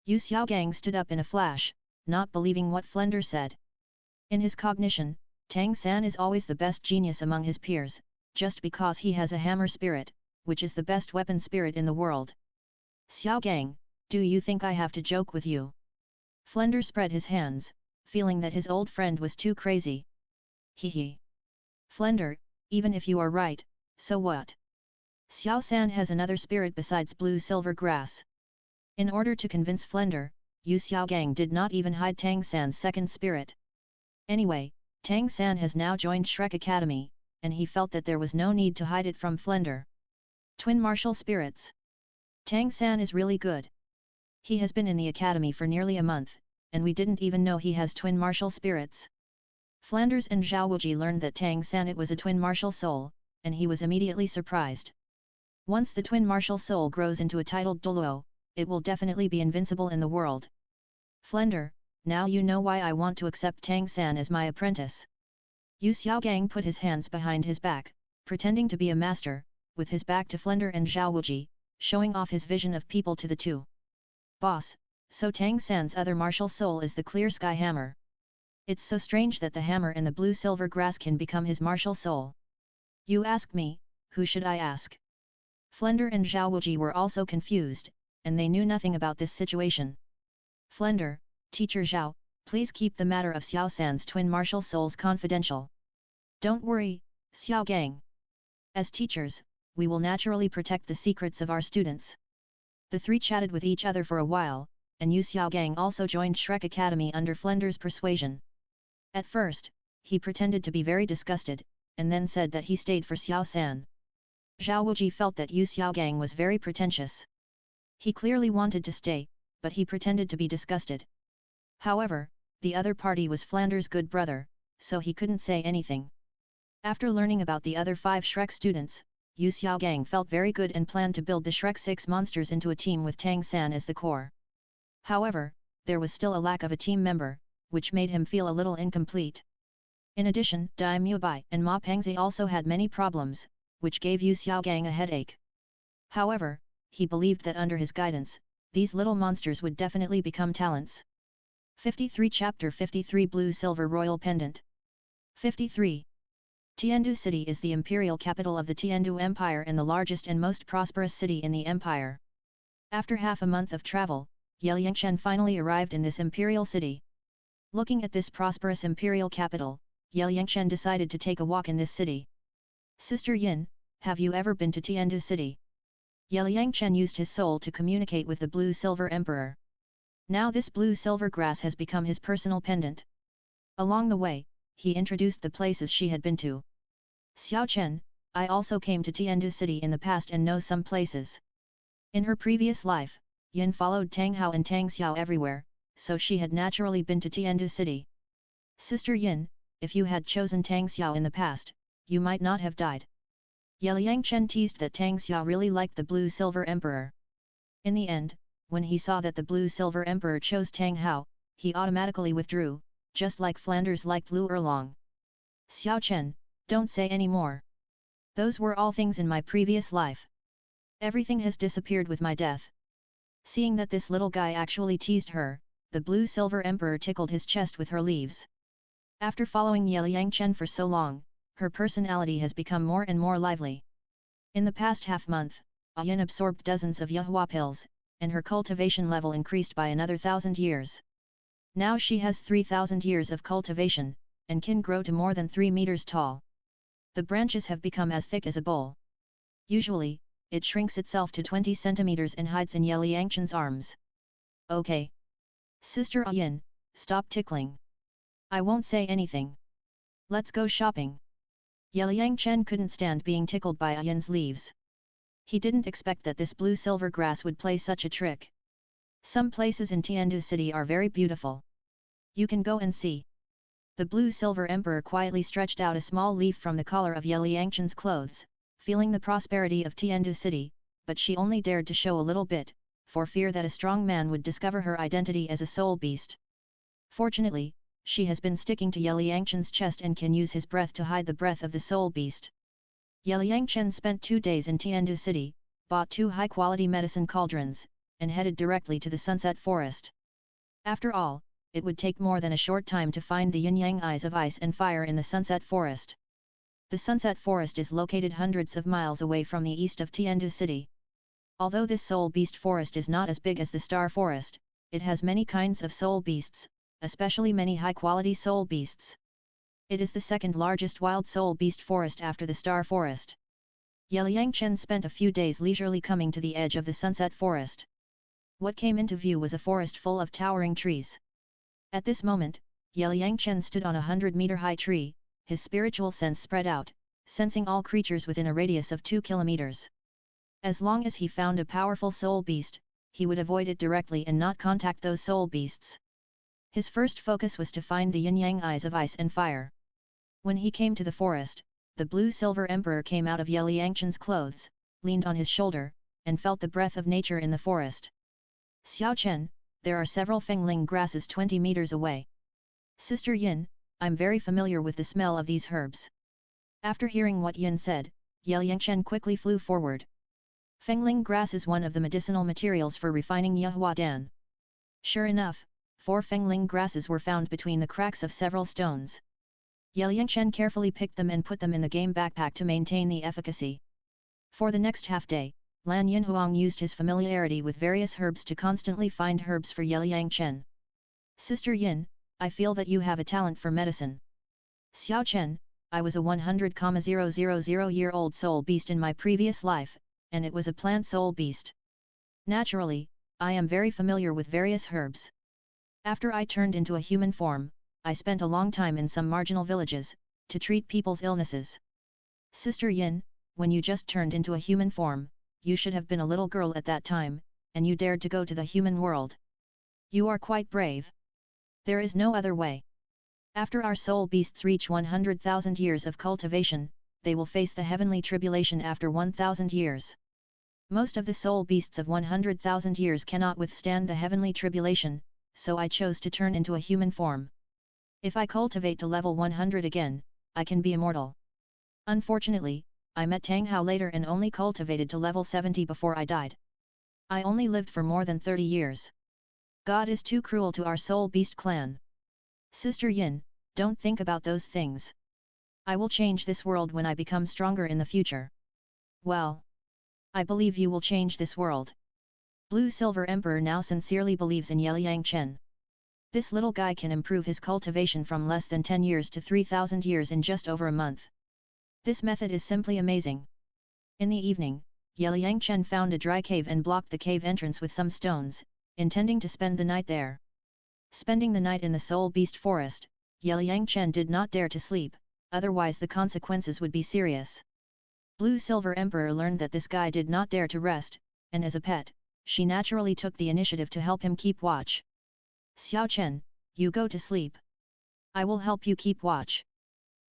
S1: Yu Xiaogang stood up in a flash, not believing what Flender said. In his cognition, Tang San is always the best genius among his peers, just because he has a hammer spirit, which is the best weapon spirit in the world. Xiao Gang, do you think I have to joke with you? Flender spread his hands, feeling that his old friend was too crazy. Hee. Flender, even if you are right, so what? Xiao San has another spirit besides blue silver grass. In order to convince Flender, Yu Xiaogang did not even hide Tang San's second spirit. Anyway, Tang San has now joined Shrek Academy, and he felt that there was no need to hide it from Flender. Twin martial spirits. Tang San is really good. He has been in the academy for nearly a month, and we didn't even know he has twin martial spirits. Flanders and Zhao Wuji learned that Tang San it was a twin martial soul, and he was immediately surprised. Once the twin martial soul grows into a titled Douluo, it will definitely be invincible in the world. Flender, now you know why I want to accept Tang San as my apprentice. Yu Xiaogang put his hands behind his back, pretending to be a master, with his back to Flender and Zhao Wuji, showing off his vision of people to the two. Boss, so Tang San's other martial soul is the clear sky hammer. It's so strange that the hammer and the blue silver grass can become his martial soul. You ask me, who should I ask? Flender and Zhao Wuji were also confused, and they knew nothing about this situation. Flender, Teacher Zhao, please keep the matter of Xiao San's twin martial souls confidential. Don't worry, Xiao Gang. As teachers, we will naturally protect the secrets of our students. The three chatted with each other for a while, and Yu Xiaogang also joined Shrek Academy under Flender's persuasion. At first, he pretended to be very disgusted, and then said that he stayed for Xiao San. Zhao Wuji felt that Yu Xiaogang was very pretentious. He clearly wanted to stay, but he pretended to be disgusted. However, the other party was Flanders' good brother, so he couldn't say anything. After learning about the other 5 Shrek students, Yu Xiaogang felt very good and planned to build the Shrek 6 monsters into a team with Tang San as the core. However, there was still a lack of a team member, which made him feel a little incomplete. In addition, Dai Mubai and Ma Pengzi also had many problems, which gave Yu Xiaogang a headache. However, he believed that under his guidance, these little monsters would definitely become talents. 53 Chapter 53 Blue Silver Royal Pendant. 53. Tiandu City is the imperial capital of the Tiandu Empire and the largest and most prosperous city in the empire. After half a month of travel, Yeliangchen finally arrived in this imperial city. Looking at this prosperous imperial capital, Yeliangchen decided to take a walk in this city. Sister Yin, have you ever been to Tiandu City? Yeliangchen used his soul to communicate with the Blue Silver Emperor. Now this blue silver grass has become his personal pendant. Along the way, he introduced the places she had been to. Xiao Chen, I also came to Tiandu City in the past and know some places. In her previous life, Yin followed Tang Hao and Tang Xiao everywhere, so she had naturally been to Tiandu City. Sister Yin, if you had chosen Tang Xiao in the past, you might not have died. Yeliangchen teased that Tang Xiao really liked the Blue Silver Emperor. In the end, when he saw that the Blue Silver Emperor chose Tang Hao, he automatically withdrew, just like Flanders liked Lu Erlong. Xiao Chen, don't say any more. Those were all things in my previous life. Everything has disappeared with my death. Seeing that this little guy actually teased her, the Blue Silver Emperor tickled his chest with her leaves. After following Yeliangchen for so long, her personality has become more and more lively. In the past half-month, Yin absorbed dozens of Yahua pills, and her cultivation level increased by another 1,000 years. Now she has 3,000 years of cultivation, and can grow to more than 3 meters tall. The branches have become as thick as a bowl. Usually, it shrinks itself to 20 centimeters and hides in Yeliangchen's arms. Okay. Sister Yin, stop tickling. I won't say anything. Let's go shopping. Yeliangchen couldn't stand being tickled by Yin's leaves. He didn't expect that this blue silver grass would play such a trick. Some places in Tiandu City are very beautiful. You can go and see. The Blue Silver Emperor quietly stretched out a small leaf from the collar of Yeliangchen's clothes, feeling the prosperity of Tiandu City, but she only dared to show a little bit, for fear that a strong man would discover her identity as a soul beast. Fortunately, she has been sticking to Yeliangchen's chest and can use his breath to hide the breath of the soul beast. Yeliangchen spent 2 days in Tiandu City, bought 2 high-quality medicine cauldrons, and headed directly to the Sunset Forest. After all, it would take more than a short time to find the yin-yang eyes of ice and fire in the Sunset Forest. The Sunset Forest is located hundreds of miles away from the east of Tiandu City. Although this soul beast forest is not as big as the Star Forest, it has many kinds of soul beasts, especially many high-quality soul beasts. It is the second largest wild soul beast forest after the Star Forest. Liang Chen spent a few days leisurely coming to the edge of the Sunset Forest. What came into view was a forest full of towering trees. At this moment, Liang Chen stood on a 100-meter-high tree, his spiritual sense spread out, sensing all creatures within a radius of 2 kilometers. As long as he found a powerful soul beast, he would avoid it directly and not contact those soul beasts. His first focus was to find the yin-yang eyes of ice and fire. When he came to the forest, the blue-silver emperor came out of Liang Chen's clothes, leaned on his shoulder, and felt the breath of nature in the forest. Xiao Chen, there are several fengling grasses 20 meters away. Sister Yin, I'm very familiar with the smell of these herbs. After hearing what Yin said, Liang Chen quickly flew forward. Fengling grass is one of the medicinal materials for refining Yehua Dan. Sure enough, 4 fengling grasses were found between the cracks of several stones. Liang Chen carefully picked them and put them in the game backpack to maintain the efficacy. For the next half-day, Lan Yinhuang used his familiarity with various herbs to constantly find herbs for Liang Chen. Sister Yin, I feel that you have a talent for medicine. Xiao Chen, I was a 100,000-year-old soul beast in my previous life, and it was a plant soul beast. Naturally, I am very familiar with various herbs. After I turned into a human form, I spent a long time in some marginal villages, to treat people's illnesses. Sister Yin, when you just turned into a human form, you should have been a little girl at that time, and you dared to go to the human world. You are quite brave. There is no other way. After our soul beasts reach 100,000 years of cultivation, they will face the heavenly tribulation after 1,000 years. Most of the soul beasts of 100,000 years cannot withstand the heavenly tribulation, so I chose to turn into a human form. If I cultivate to level 100 again, I can be immortal. Unfortunately, I met Tang Hao later and only cultivated to level 70 before I died. I only lived for more than 30 years. God is too cruel to our soul beast clan. Sister Yin, don't think about those things. I will change this world when I become stronger in the future. Well, I believe you will change this world. Blue Silver Emperor now sincerely believes in Liang Chen. This little guy can improve his cultivation from less than 10 years to 3,000 years in just over a month. This method is simply amazing. In the evening, Liang Chen found a dry cave and blocked the cave entrance with some stones, intending to spend the night there. Spending the night in the Soul Beast Forest, Liang Chen did not dare to sleep, otherwise the consequences would be serious. Blue Silver Emperor learned that this guy did not dare to rest, and as a pet, she naturally took the initiative to help him keep watch. Xiao Chen, you go to sleep. I will help you keep watch.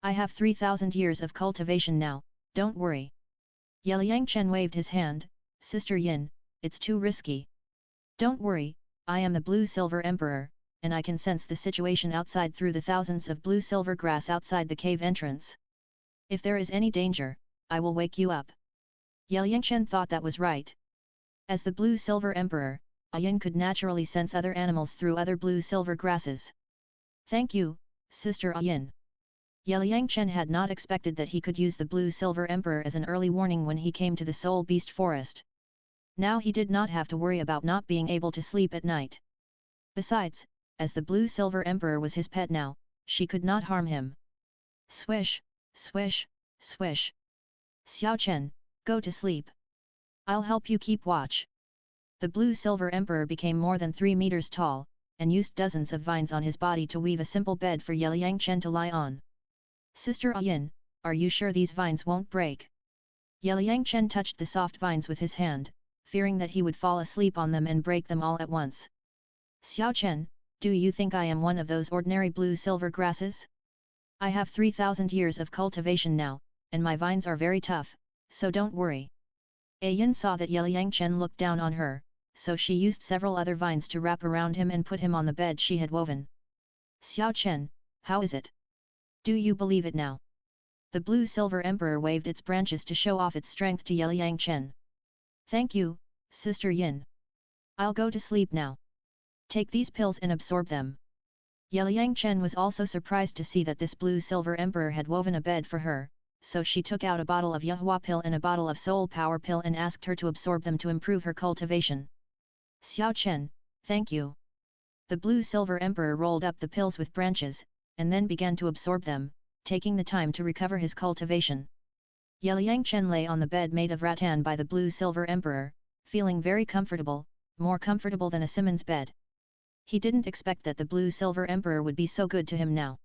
S1: I have 3,000 years of cultivation now, don't worry. Liang Chen waved his hand, Sister Yin, it's too risky. Don't worry, I am the Blue Silver Emperor, and I can sense the situation outside through the thousands of blue-silver grass outside the cave entrance. If there is any danger, I will wake you up. Liang Chen thought that was right. As the Blue-Silver Emperor, Yin could naturally sense other animals through other blue-silver grasses. Thank you, Sister Yin. Liang Chen had not expected that he could use the Blue-Silver Emperor as an early warning when he came to the Soul Beast Forest. Now he did not have to worry about not being able to sleep at night. Besides, as the Blue-Silver Emperor was his pet now, she could not harm him. Swish, swish, swish. Xiao Chen, go to sleep. I'll help you keep watch. The Blue-Silver Emperor became more than 3 meters tall, and used dozens of vines on his body to weave a simple bed for Liang Chen to lie on. Sister Yin, are you sure these vines won't break? Liang Chen touched the soft vines with his hand, fearing that he would fall asleep on them and break them all at once. Xiao Chen, do you think I am one of those ordinary blue-silver grasses? I have 3,000 years of cultivation now, and my vines are very tough, so don't worry. Yin saw that Liang Chen looked down on her, so she used several other vines to wrap around him and put him on the bed she had woven. Xiao Chen, how is it? Do you believe it now? The Blue-Silver Emperor waved its branches to show off its strength to Liang Chen. Thank you, Sister Yin. I'll go to sleep now. Take these pills and absorb them. Yeliang Chen was also surprised to see that this blue-silver emperor had woven a bed for her, so she took out a bottle of Yuhua pill and a bottle of soul power pill and asked her to absorb them to improve her cultivation. Xiao Chen, thank you. The blue-silver emperor rolled up the pills with branches, and then began to absorb them, taking the time to recover his cultivation. Yeliang Chen lay on the bed made of rattan by the blue-silver emperor, feeling very comfortable, more comfortable than a Simmons bed. He didn't expect that the blue-silver emperor would be so good to him now.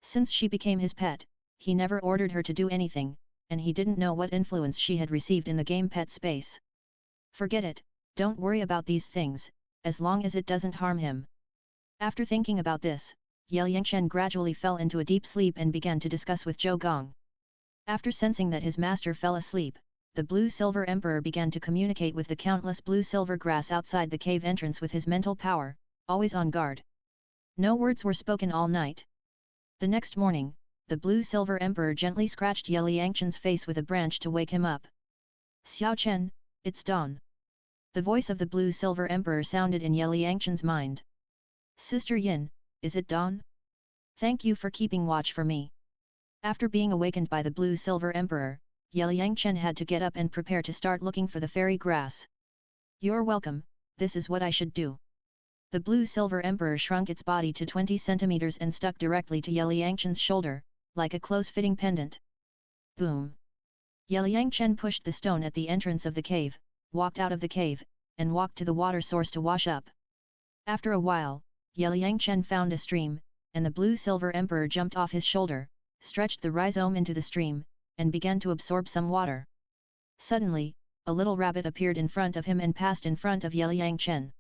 S1: Since she became his pet, he never ordered her to do anything, and he didn't know what influence she had received in the game pet space. Forget it, don't worry about these things, as long as it doesn't harm him. After thinking about this, Yeliang Chen gradually fell into a deep sleep and began to discuss with Zhou Gong. After sensing that his master fell asleep, the blue-silver emperor began to communicate with the countless blue-silver grass outside the cave entrance with his mental power, always on guard. No words were spoken all night. The next morning, the blue-silver emperor gently scratched Yeliang Chen's face with a branch to wake him up. Xiao Chen, it's dawn. The voice of the blue-silver emperor sounded in Yeliang Chen's mind. Sister Yin, is it dawn? Thank you for keeping watch for me. After being awakened by the blue-silver emperor, Yeliang Chen had to get up and prepare to start looking for the fairy grass. You're welcome, this is what I should do. The blue-silver emperor shrunk its body to 20 centimeters and stuck directly to Yeliang Chen's shoulder, like a close-fitting pendant. Boom! Yeliang Chen pushed the stone at the entrance of the cave, walked out of the cave, and walked to the water source to wash up. After a while, Yeliang Chen found a stream, and the blue-silver emperor jumped off his shoulder, stretched the rhizome into the stream, and began to absorb some water. Suddenly, a little rabbit appeared in front of him and passed in front of Yeliang Chen.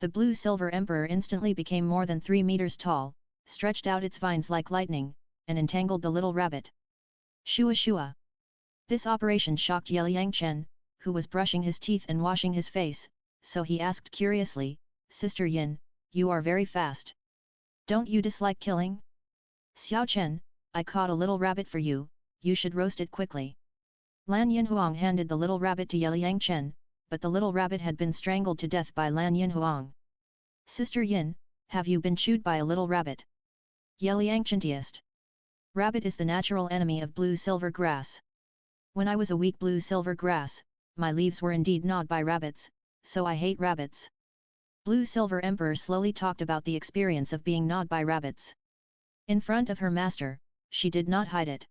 S1: The blue-silver emperor instantly became more than 3 meters tall, stretched out its vines like lightning, and entangled the little rabbit. Shua shua! This operation shocked Yeliang Chen, who was brushing his teeth and washing his face, so he asked curiously, Sister Yin, you are very fast. Don't you dislike killing? Xiao Chen, I caught a little rabbit for you, you should roast it quickly. Lan Yinhuang handed the little rabbit to Yeliang Chen, but the little rabbit had been strangled to death by Lan Yinhuang. Sister Yin, have you been chewed by a little rabbit? Yeliang Chen teased. Rabbit is the natural enemy of blue-silver grass. When I was a weak blue-silver grass, my leaves were indeed gnawed by rabbits, so I hate rabbits. Blue-silver emperor slowly talked about the experience of being gnawed by rabbits. In front of her master, she did not hide it.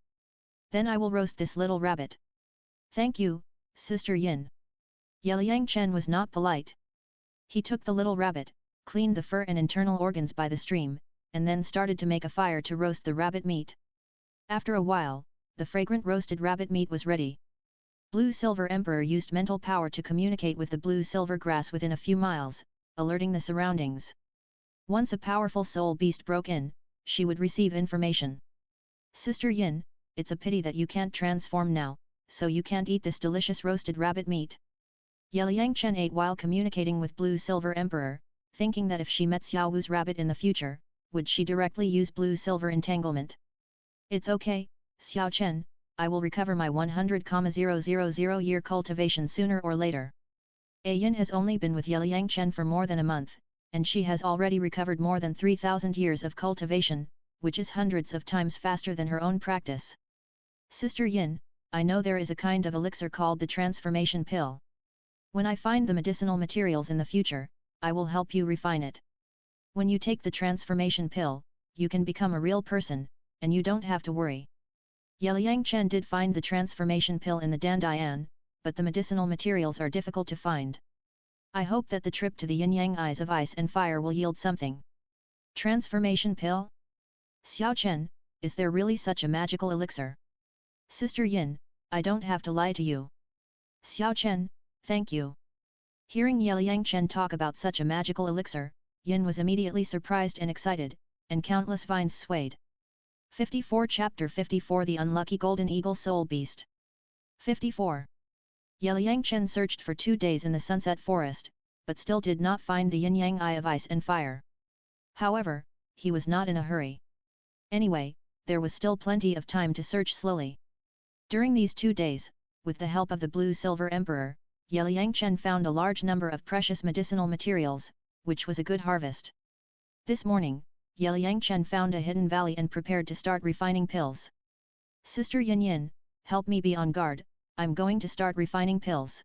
S1: Then I will roast this little rabbit. Thank you, Sister Yin. Yeliang Chen was not polite. He took the little rabbit, cleaned the fur and internal organs by the stream, and then started to make a fire to roast the rabbit meat. After a while, the fragrant roasted rabbit meat was ready. Blue-silver emperor used mental power to communicate with the blue-silver grass within a few miles, alerting the surroundings. Once a powerful soul beast broke in, she would receive information. Sister Yin, it's a pity that you can't transform now, so you can't eat this delicious roasted rabbit meat. Yeliang Chen ate while communicating with Blue-Silver Emperor, thinking that if she met Xiao Wu's rabbit in the future, would she directly use Blue-Silver entanglement. It's okay, Xiao Chen, I will recover my 100,000 year cultivation sooner or later. Yin has only been with Yeliang Chen for more than a month, and she has already recovered more than 3,000 years of cultivation, which is hundreds of times faster than her own practice. Sister Yin, I know there is a kind of elixir called the transformation pill. When I find the medicinal materials in the future, I will help you refine it. When you take the transformation pill, you can become a real person, and you don't have to worry. Yeliang Chen did find the transformation pill in the Dandian, but the medicinal materials are difficult to find. I hope that the trip to the Yin-Yang Eyes of Ice and Fire will yield something. Transformation pill? Xiao Chen, is there really such a magical elixir? Sister Yin, I don't have to lie to you. Xiao Chen, thank you. Hearing Yeliang Chen talk about such a magical elixir, Yin was immediately surprised and excited, and countless vines swayed. 54 Chapter 54 The Unlucky Golden Eagle Soul Beast. 54. Yeliang Chen searched for 2 days in the Sunset Forest, but still did not find the Yin-Yang Eye of Ice and Fire. However, he was not in a hurry. Anyway, there was still plenty of time to search slowly. During these 2 days, with the help of the Blue-Silver Emperor, Yeliang Chen found a large number of precious medicinal materials, which was a good harvest. This morning, Liang Chen found a hidden valley and prepared to start refining pills. Sister Yin Yin, help me be on guard, I'm going to start refining pills.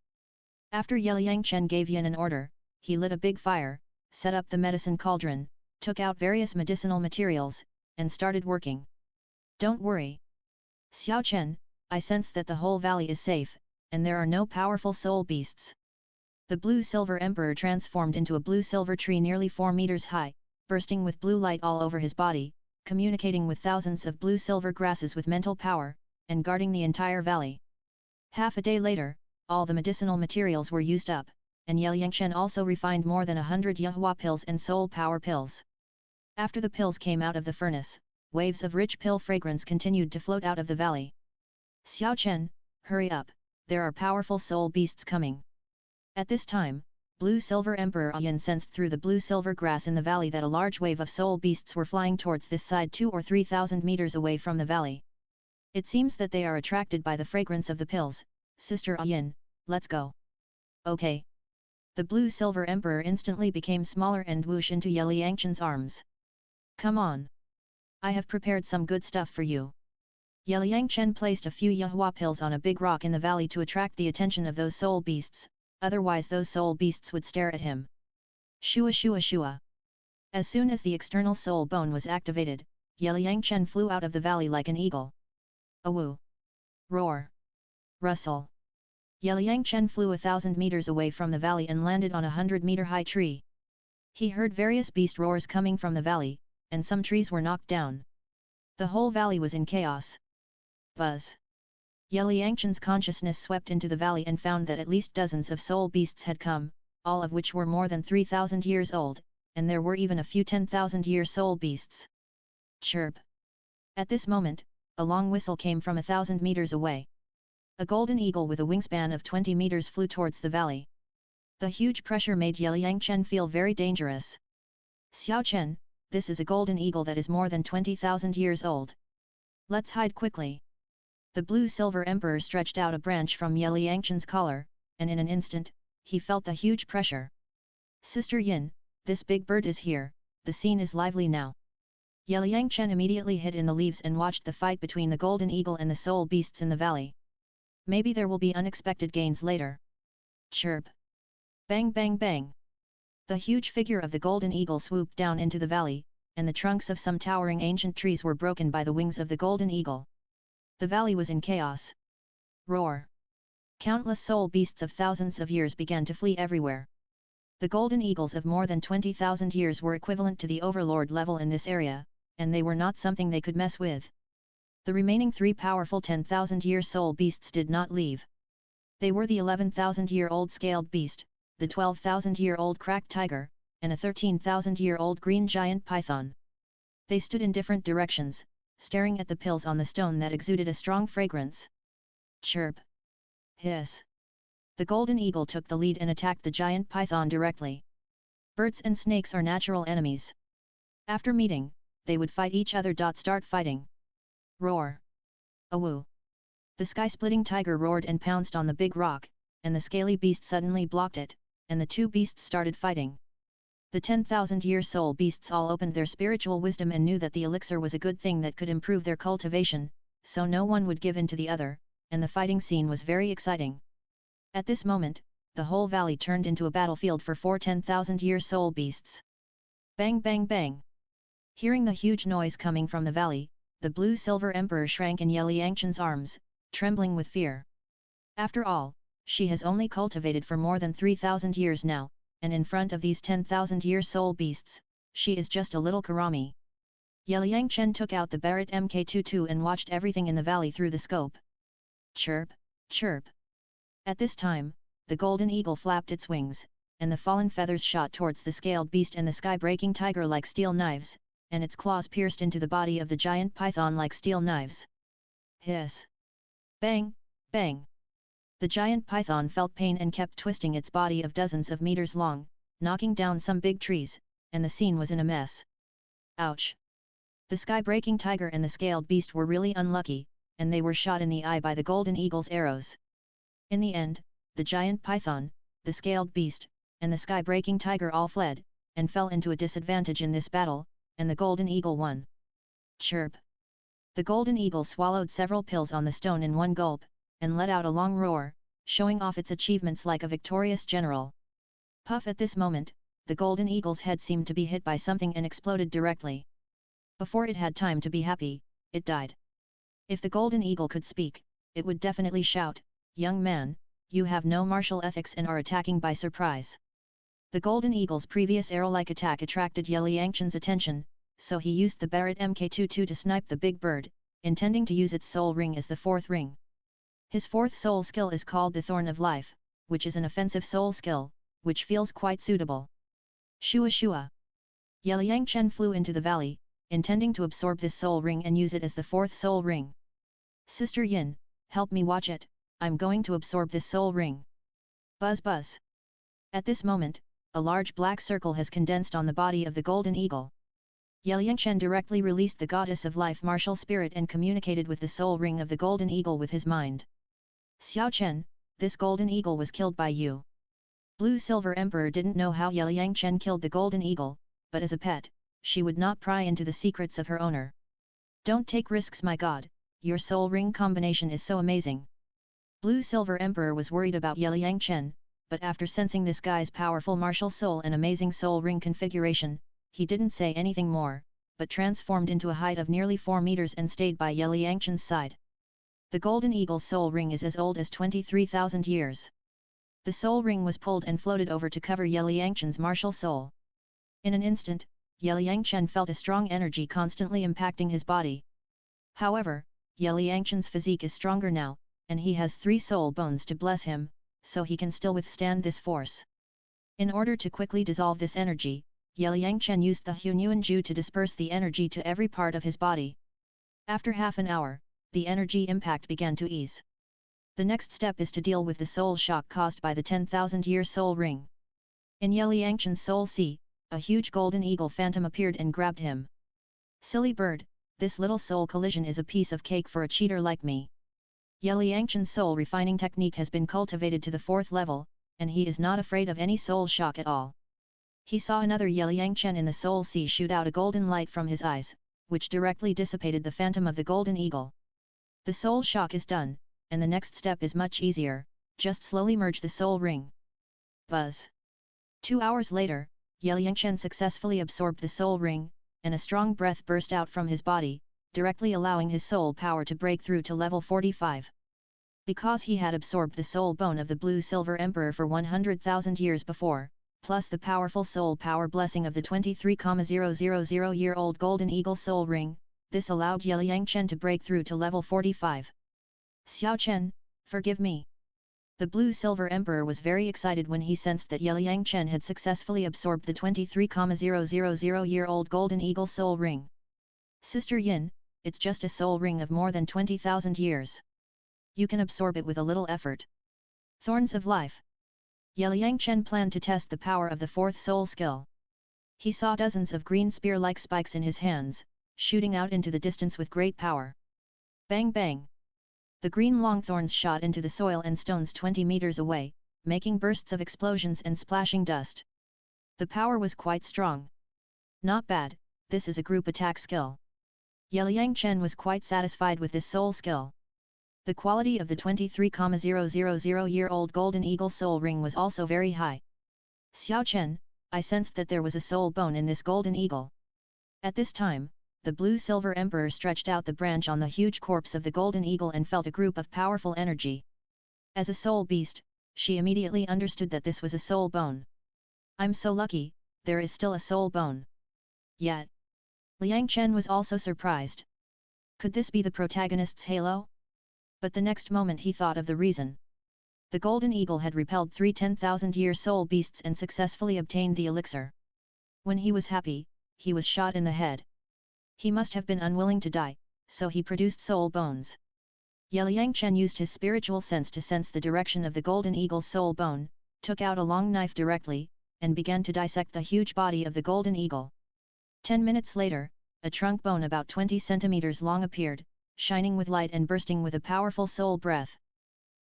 S1: After Liang Chen gave Yin an order, he lit a big fire, set up the medicine cauldron, took out various medicinal materials, and started working. Don't worry. Xiao Chen, I sense that the whole valley is safe, and there are no powerful soul beasts. The blue-silver emperor transformed into a blue-silver tree nearly 4 meters high, bursting with blue light all over his body, communicating with thousands of blue-silver grasses with mental power, and guarding the entire valley. Half a day later, all the medicinal materials were used up, and Liang Chen also refined more than 100 Yuhua pills and soul power pills. After the pills came out of the furnace, waves of rich pill fragrance continued to float out of the valley. Xiao Chen, hurry up, there are powerful soul beasts coming. At this time, Blue-Silver Emperor Yin sensed through the blue-silver grass in the valley that a large wave of soul beasts were flying towards this side 2 or 3,000 meters away from the valley. It seems that they are attracted by the fragrance of the pills. Sister Yin, let's go. Okay. The Blue-Silver Emperor instantly became smaller and whoosh into Liang Chen's arms. Come on. I have prepared some good stuff for you. Liang Chen placed a few Yuhua pills on a big rock in the valley to attract the attention of those soul beasts, otherwise those soul beasts would stare at him. Shua shua shua. As soon as the external soul bone was activated, Liang Chen flew out of the valley like an eagle. Awoo! Roar! Rustle! Liang Chen flew 1,000 meters away from the valley and landed on a 100-meter-high tree. He heard various beast roars coming from the valley, and some trees were knocked down. The whole valley was in chaos. Buzz! Liang Chen's consciousness swept into the valley and found that at least dozens of soul beasts had come, all of which were more than 3,000 years old, and there were even a few 10,000-year soul beasts. Chirp! At this moment, a long whistle came from 1,000 meters away. A golden eagle with a wingspan of 20 meters flew towards the valley. The huge pressure made Liang Chen feel very dangerous. Xiao Chen, this is a golden eagle that is more than 20,000 years old. Let's hide quickly. The Blue-Silver Emperor stretched out a branch from Liang Chen's collar, and in an instant, he felt the huge pressure. Sister Yin, this big bird is here, the scene is lively now. Liang Chen immediately hid in the leaves and watched the fight between the golden eagle and the soul beasts in the valley. Maybe there will be unexpected gains later. Chirp! Bang bang bang! The huge figure of the golden eagle swooped down into the valley, and the trunks of some towering ancient trees were broken by the wings of the golden eagle. The valley was in chaos. Roar! Countless soul beasts of thousands of years began to flee everywhere. The golden eagles of more than 20,000 years were equivalent to the overlord level in this area, and they were not something they could mess with. The remaining 3 powerful 10,000-year soul beasts did not leave. They were the 11,000-year-old scaled beast, the 12,000-year-old cracked tiger, and a 13,000-year-old green giant python. They stood in different directions, staring at the pills on the stone that exuded a strong fragrance. Chirp! Hiss! The golden eagle took the lead and attacked the giant python directly. Birds and snakes are natural enemies. After meeting, they would fight each other. Start fighting. Roar! Awoo! The sky-splitting tiger roared and pounced on the big rock, and the scaly beast suddenly blocked it, and the two beasts started fighting. The 10,000-year soul beasts all opened their spiritual wisdom and knew that the elixir was a good thing that could improve their cultivation, so no one would give in to the other, and the fighting scene was very exciting. At this moment, the whole valley turned into a battlefield for 4 10,000-year soul beasts. Bang bang bang! Hearing the huge noise coming from the valley, the Blue-Silver Emperor shrank in Liang Chen's arms, trembling with fear. After all, she has only cultivated for more than 3,000 years now, and in front of these 10,000-year soul beasts, she is just a little karami. Liang Chen took out the Barrett Mk22 and watched everything in the valley through the scope. Chirp, chirp. At this time, the golden eagle flapped its wings, and the fallen feathers shot towards the scaled beast and the sky-breaking tiger like steel knives, and its claws pierced into the body of the giant python like steel knives. Hiss! Bang, bang! The giant python felt pain and kept twisting its body of dozens of meters long, knocking down some big trees, and the scene was in a mess. Ouch! The sky-breaking tiger and the scaled beast were really unlucky, and they were shot in the eye by the golden eagle's arrows. In the end, the giant python, the scaled beast, and the sky-breaking tiger all fled, and fell into a disadvantage in this battle, and the golden eagle won. Chirp! The golden eagle swallowed several pills on the stone in one gulp, and let out a long roar, showing off its achievements like a victorious general. Puff! At this moment, the golden eagle's head seemed to be hit by something and exploded directly. Before it had time to be happy, it died. If the golden eagle could speak, it would definitely shout, "Young man, you have no martial ethics and are attacking by surprise." The golden eagle's previous arrow-like attack attracted Ye Liangchen's attention, so he used the Barrett Mk22 to snipe the big bird, intending to use its soul ring as the fourth ring. His fourth soul skill is called the Thorn of Life, which is an offensive soul skill, which feels quite suitable. Shua shua! Ye Liangchen flew into the valley, intending to absorb this soul ring and use it as the fourth soul ring. Sister Yin, help me watch it, I'm going to absorb this soul ring. Buzz buzz! At this moment, a large black circle has condensed on the body of the golden eagle. Ye Liangchen directly released the goddess of life martial spirit and communicated with the soul ring of the golden eagle with his mind. Xiao Chen, this golden eagle was killed by you. Blue Silver Emperor didn't know how Ye Liangchen killed the golden eagle, but as a pet, she would not pry into the secrets of her owner. Don't take risks, my god, your soul ring combination is so amazing. Blue Silver Emperor was worried about Ye Liangchen, but after sensing this guy's powerful martial soul and amazing soul ring configuration, he didn't say anything more, but transformed into a height of nearly 4 meters and stayed by Ye Liangchen's side. The golden eagle's soul ring is as old as 23,000 years. The soul ring was pulled and floated over to cover Ye Liangchen's martial soul. In an instant, Ye Liangchen felt a strong energy constantly impacting his body. However, Ye Liangchen's physique is stronger now, and he has 3 soul bones to bless him, so he can still withstand this force. In order to quickly dissolve this energy, Ye Liangchen used the Hunyuan Ju to disperse the energy to every part of his body. After half an hour, the energy impact began to ease. The next step is to deal with the soul shock caused by the 10,000-year soul ring. In Ye Liangchen's soul sea, a huge golden eagle phantom appeared and grabbed him. Silly bird, this little soul collision is a piece of cake for a cheater like me. Ye Liangchen's soul refining technique has been cultivated to the 4th level, and he is not afraid of any soul shock at all. He saw another Ye Liangchen in the soul sea shoot out a golden light from his eyes, which directly dissipated the phantom of the golden eagle. The soul shock is done, and the next step is much easier, just slowly merge the soul ring. Buzz! 2 hours later, Ye Liangchen successfully absorbed the soul ring, and a strong breath burst out from his body, directly allowing his soul power to break through to level 45. Because he had absorbed the soul bone of the Blue Silver Emperor for 100,000 years before, plus the powerful soul power blessing of the 23,000-year-old Golden Eagle soul ring, this allowed Ye Liangchen to break through to level 45. Xiao Chen, forgive me. The Blue Silver Emperor was very excited when he sensed that Ye Liangchen had successfully absorbed the 23,000-year-old Golden Eagle soul ring. Sister Yin, it's just a soul ring of more than 20,000 years. You can absorb it with a little effort. Thorns of Life. Ye Liangchen planned to test the power of the 4th soul skill. He saw dozens of green spear-like spikes in his hands, shooting out into the distance with great power. Bang bang! The green long thorns shot into the soil and stones 20 meters away, making bursts of explosions and splashing dust. The power was quite strong. Not bad, this is a group attack skill. Ye Liangchen was quite satisfied with this soul skill. The quality of the 23,000-year-old Golden Eagle soul ring was also very high. Xiao Chen, I sensed that there was a soul bone in this Golden Eagle. At this time, the Blue Silver Emperor stretched out the branch on the huge corpse of the Golden Eagle and felt a group of powerful energy. As a soul beast, she immediately understood that this was a soul bone. I'm so lucky, there is still a soul bone. Yet, Liangchen was also surprised. Could this be the protagonist's halo? But the next moment he thought of the reason. The Golden Eagle had repelled 3 10,000-year soul beasts and successfully obtained the elixir. When he was happy, he was shot in the head. He must have been unwilling to die, so he produced soul bones. Ye Liangchen used his spiritual sense to sense the direction of the Golden Eagle's soul bone, took out a long knife directly, and began to dissect the huge body of the Golden Eagle. 10 minutes later, a trunk bone about 20 centimeters long appeared, shining with light and bursting with a powerful soul breath.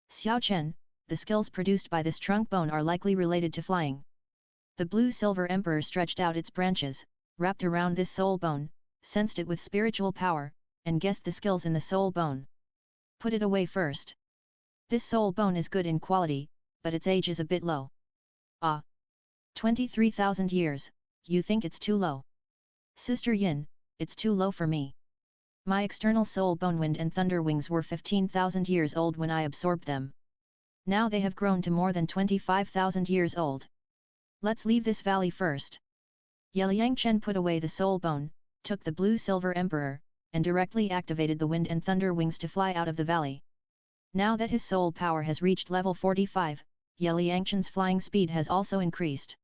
S1: Xiao Chen, the skills produced by this trunk bone are likely related to flying. The Blue Silver Emperor stretched out its branches, wrapped around this soul bone, sensed it with spiritual power, and guessed the skills in the soul bone. Put it away first. This soul bone is good in quality, but its age is a bit low. Ah! 23,000 years, you think it's too low? Sister Yin, it's too low for me. My external soul bone wind and thunder wings were 15,000 years old when I absorbed them. Now they have grown to more than 25,000 years old. Let's leave this valley first. Yeliang Chen put away the soul bone, took the blue silver emperor, and directly activated the wind and thunder wings to fly out of the valley. Now that his soul power has reached level 45, Yeliang Chen's flying speed has also increased.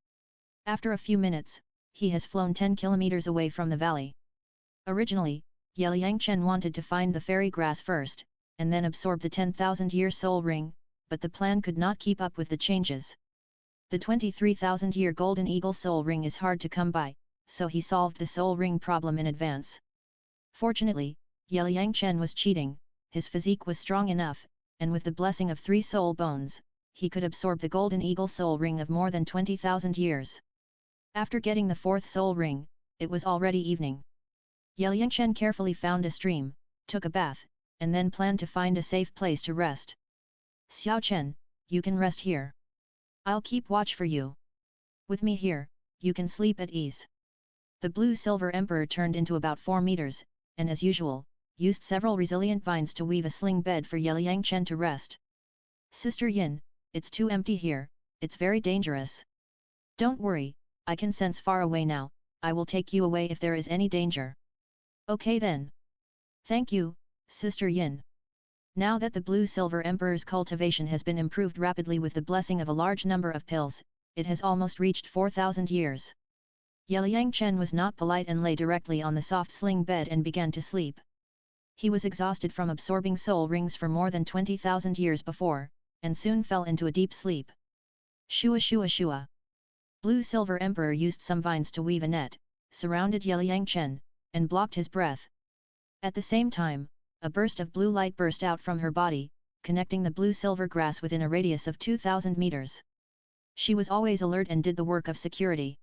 S1: After a few minutes, he has flown 10 kilometers away from the valley. Originally, Yeliang Chen wanted to find the fairy grass first, and then absorb the 10,000-year soul ring, but the plan could not keep up with the changes. The 23,000-year golden eagle soul ring is hard to come by, so he solved the soul ring problem in advance. Fortunately, Yeliang Chen was cheating, his physique was strong enough, and with the blessing of 3 soul bones, he could absorb the golden eagle soul ring of more than 20,000 years. After getting the 4th soul ring, it was already evening. Yeliang Chen carefully found a stream, took a bath, and then planned to find a safe place to rest. Xiao Chen, you can rest here. I'll keep watch for you. With me here, you can sleep at ease. The blue silver emperor turned into about 4 meters, and as usual, used several resilient vines to weave a sling bed for Yeliang Chen to rest. Sister Yin, it's too empty here, it's very dangerous. Don't worry, I can sense far away now, I will take you away if there is any danger. Okay then. Thank you, Sister Yin. Now that the blue silver emperor's cultivation has been improved rapidly with the blessing of a large number of pills, it has almost reached 4,000 years. Yeliang Chen was not polite and lay directly on the soft sling bed and began to sleep. He was exhausted from absorbing soul rings for more than 20,000 years before, and soon fell into a deep sleep. Shua shua shua. Blue silver emperor used some vines to weave a net, surrounded Yeliang Chen, and blocked his breath. At the same time, a burst of blue light burst out from her body, connecting the blue silver grass within a radius of 2,000 meters. She was always alert and did the work of security.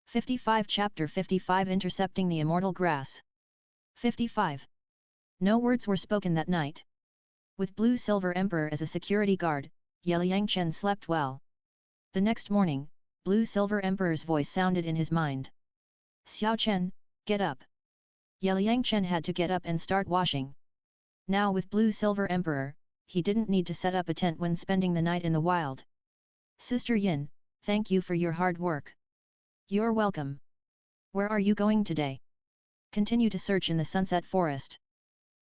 S1: 55 Chapter 55 Intercepting the Immortal Grass. 55. No words were spoken that night. With Blue Silver Emperor as a security guard, Yeliang Chen slept well. The next morning, Blue Silver Emperor's voice sounded in his mind. Xiao Chen, get up. Yeliang Chen had to get up and start washing. Now with Blue Silver Emperor, he didn't need to set up a tent when spending the night in the wild. Sister Yin, thank you for your hard work. You're welcome. Where are you going today? Continue to search in the Sunset Forest.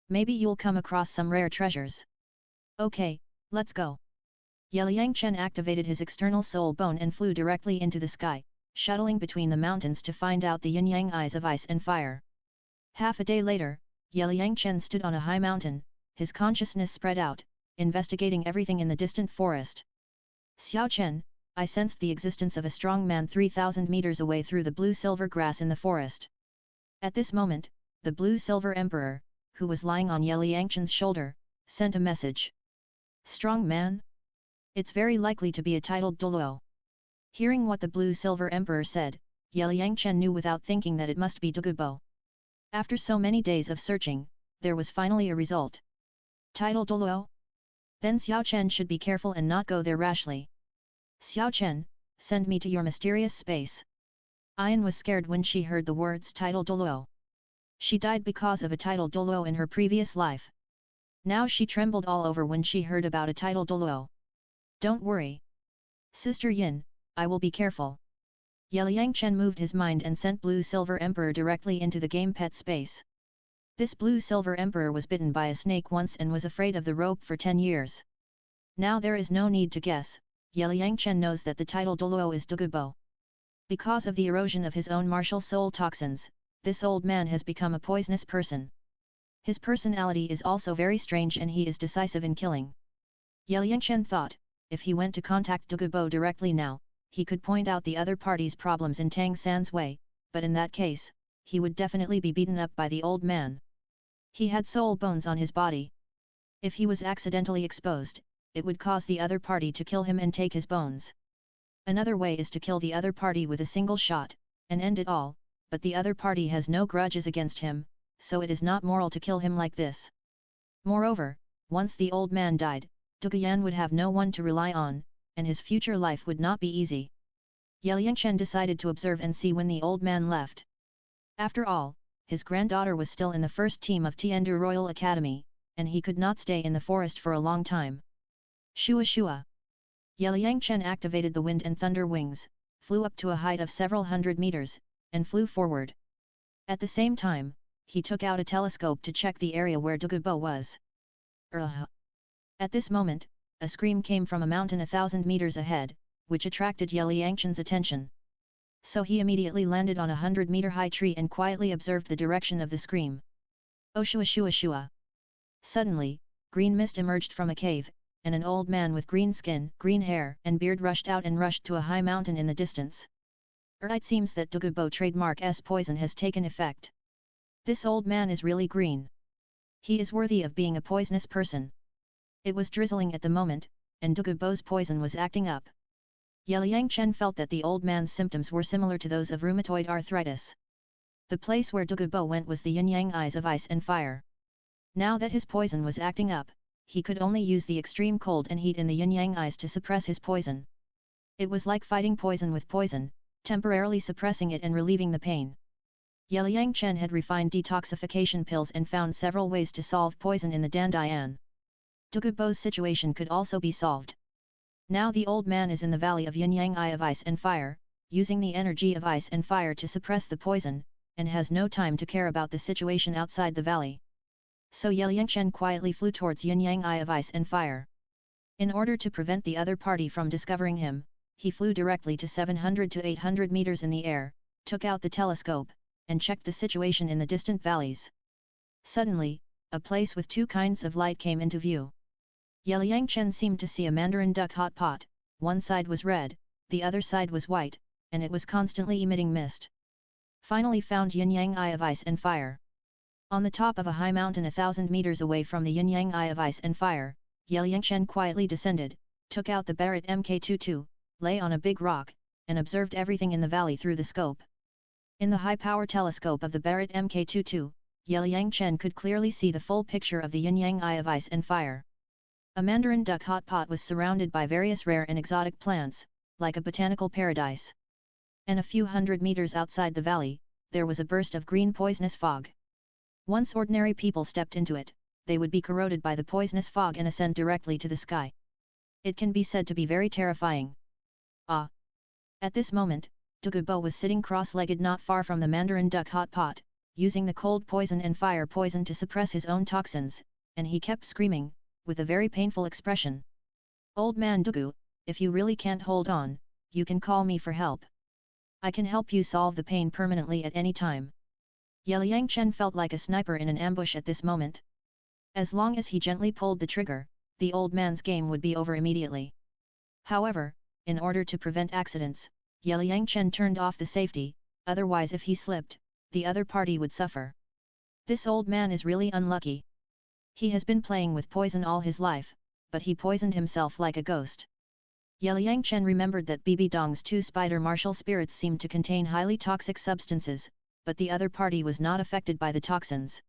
S1: Maybe you'll come across some rare treasures. Okay, let's go. Yeliang Chen activated his external soul bone and flew directly into the sky, shuttling between the mountains to find out the yin-yang eyes of ice and fire. Half a day later, Yeliang Chen stood on a high mountain, his consciousness spread out, investigating everything in the distant forest. Xiao Chen, I sensed the existence of a strong man 3,000 meters away through the blue-silver grass in the forest. At this moment, the blue-silver emperor, who was lying on Yeliang Chen's shoulder, sent a message. Strong man? It's very likely to be a titled Douluo. Hearing what the blue-silver emperor said, Yeliang Chen knew without thinking that it must be Douluo. After so many days of searching, there was finally a result. Title Douluo? Then Xiao Chen should be careful and not go there rashly. Xiao Chen, send me to your mysterious space. Ayan was scared when she heard the words title Douluo. She died because of a title Douluo in her previous life. Now she trembled all over when she heard about a title Douluo. Don't worry. Sister Yin, I will be careful. Yeliang Chen moved his mind and sent Blue Silver Emperor directly into the game pet space. This Blue Silver Emperor was bitten by a snake once and was afraid of the rope for 10 years. Now there is no need to guess, Yeliang Chen knows that the title Douluo is Douluo. Because of the erosion of his own martial soul toxins, this old man has become a poisonous person. His personality is also very strange and he is decisive in killing. Yeliang Chen thought, if he went to contact Douluo directly now, he could point out the other party's problems in Tang San's way, but in that case, he would definitely be beaten up by the old man. He had soul bones on his body. If he was accidentally exposed, it would cause the other party to kill him and take his bones. Another way is to kill the other party with a single shot, and end it all, but the other party has no grudges against him, so it is not moral to kill him like this. Moreover, once the old man died, Douluo would have no one to rely on, and his future life would not be easy. Yelingchen decided to observe and see when the old man left. After all, his granddaughter was still in the first team of Tiandu Royal Academy, and he could not stay in the forest for a long time. Shua shua! Yelingchen activated the wind and thunder wings, flew up to a height of several hundred meters, and flew forward. At the same time, he took out a telescope to check the area where Douluo was. At this moment, a scream came from a mountain 1,000 meters ahead, which attracted Yelingchen's attention. So he immediately landed on a 100-meter high tree and quietly observed the direction of the scream. Oh shua shua shua! Suddenly, green mist emerged from a cave, and an old man with green skin, green hair and beard rushed out and rushed to a high mountain in the distance. It seems that Douluo trademark's poison has taken effect. This old man is really green. He is worthy of being a poisonous person. It was drizzling at the moment, and Douluo's poison was acting up. Yelingchen felt that the old man's symptoms were similar to those of rheumatoid arthritis. The place where Douluo went was the yin-yang eyes of ice and fire. Now that his poison was acting up, he could only use the extreme cold and heat in the yin-yang eyes to suppress his poison. It was like fighting poison with poison, temporarily suppressing it and relieving the pain. Yelingchen had refined detoxification pills and found several ways to solve poison in the Dandian. Douluo's situation could also be solved. Now the old man is in the valley of yin-yang eye of ice and fire, using the energy of ice and fire to suppress the poison, and has no time to care about the situation outside the valley. So Yelingchen quietly flew towards yin-yang eye of ice and fire. In order to prevent the other party from discovering him, he flew directly to 700 to 800 meters in the air, took out the telescope, and checked the situation in the distant valleys. Suddenly, a place with two kinds of light came into view. Yelingchen seemed to see a mandarin duck hot pot, one side was red, the other side was white, and it was constantly emitting mist. Finally found yin-yang eye of ice and fire. On the top of a high mountain 1,000 meters away from the yin-yang eye of ice and fire, Yelingchen quietly descended, took out the Barrett Mk22, lay on a big rock, and observed everything in the valley through the scope. In the high-power telescope of the Barrett Mk22, Yelingchen could clearly see the full picture of the yin-yang eye of ice and fire. A mandarin duck hot pot was surrounded by various rare and exotic plants, like a botanical paradise. And a few hundred meters outside the valley, there was a burst of green poisonous fog. Once ordinary people stepped into it, they would be corroded by the poisonous fog and ascend directly to the sky. It can be said to be very terrifying. Ah! At this moment, Douluo was sitting cross-legged not far from the mandarin duck hot pot, using the cold poison and fire poison to suppress his own toxins, and he kept screaming, with a very painful expression. Old man Douluo, if you really can't hold on, you can call me for help. I can help you solve the pain permanently at any time. Yelingchen felt like a sniper in an ambush at this moment. As long as he gently pulled the trigger, the old man's game would be over immediately. However, in order to prevent accidents, Yelingchen turned off the safety, otherwise if he slipped, the other party would suffer. This old man is really unlucky. He has been playing with poison all his life, but he poisoned himself like a ghost. Yelingchen remembered that Bibi Dong's two spider martial spirits seemed to contain highly toxic substances, but the other party was not affected by the toxins.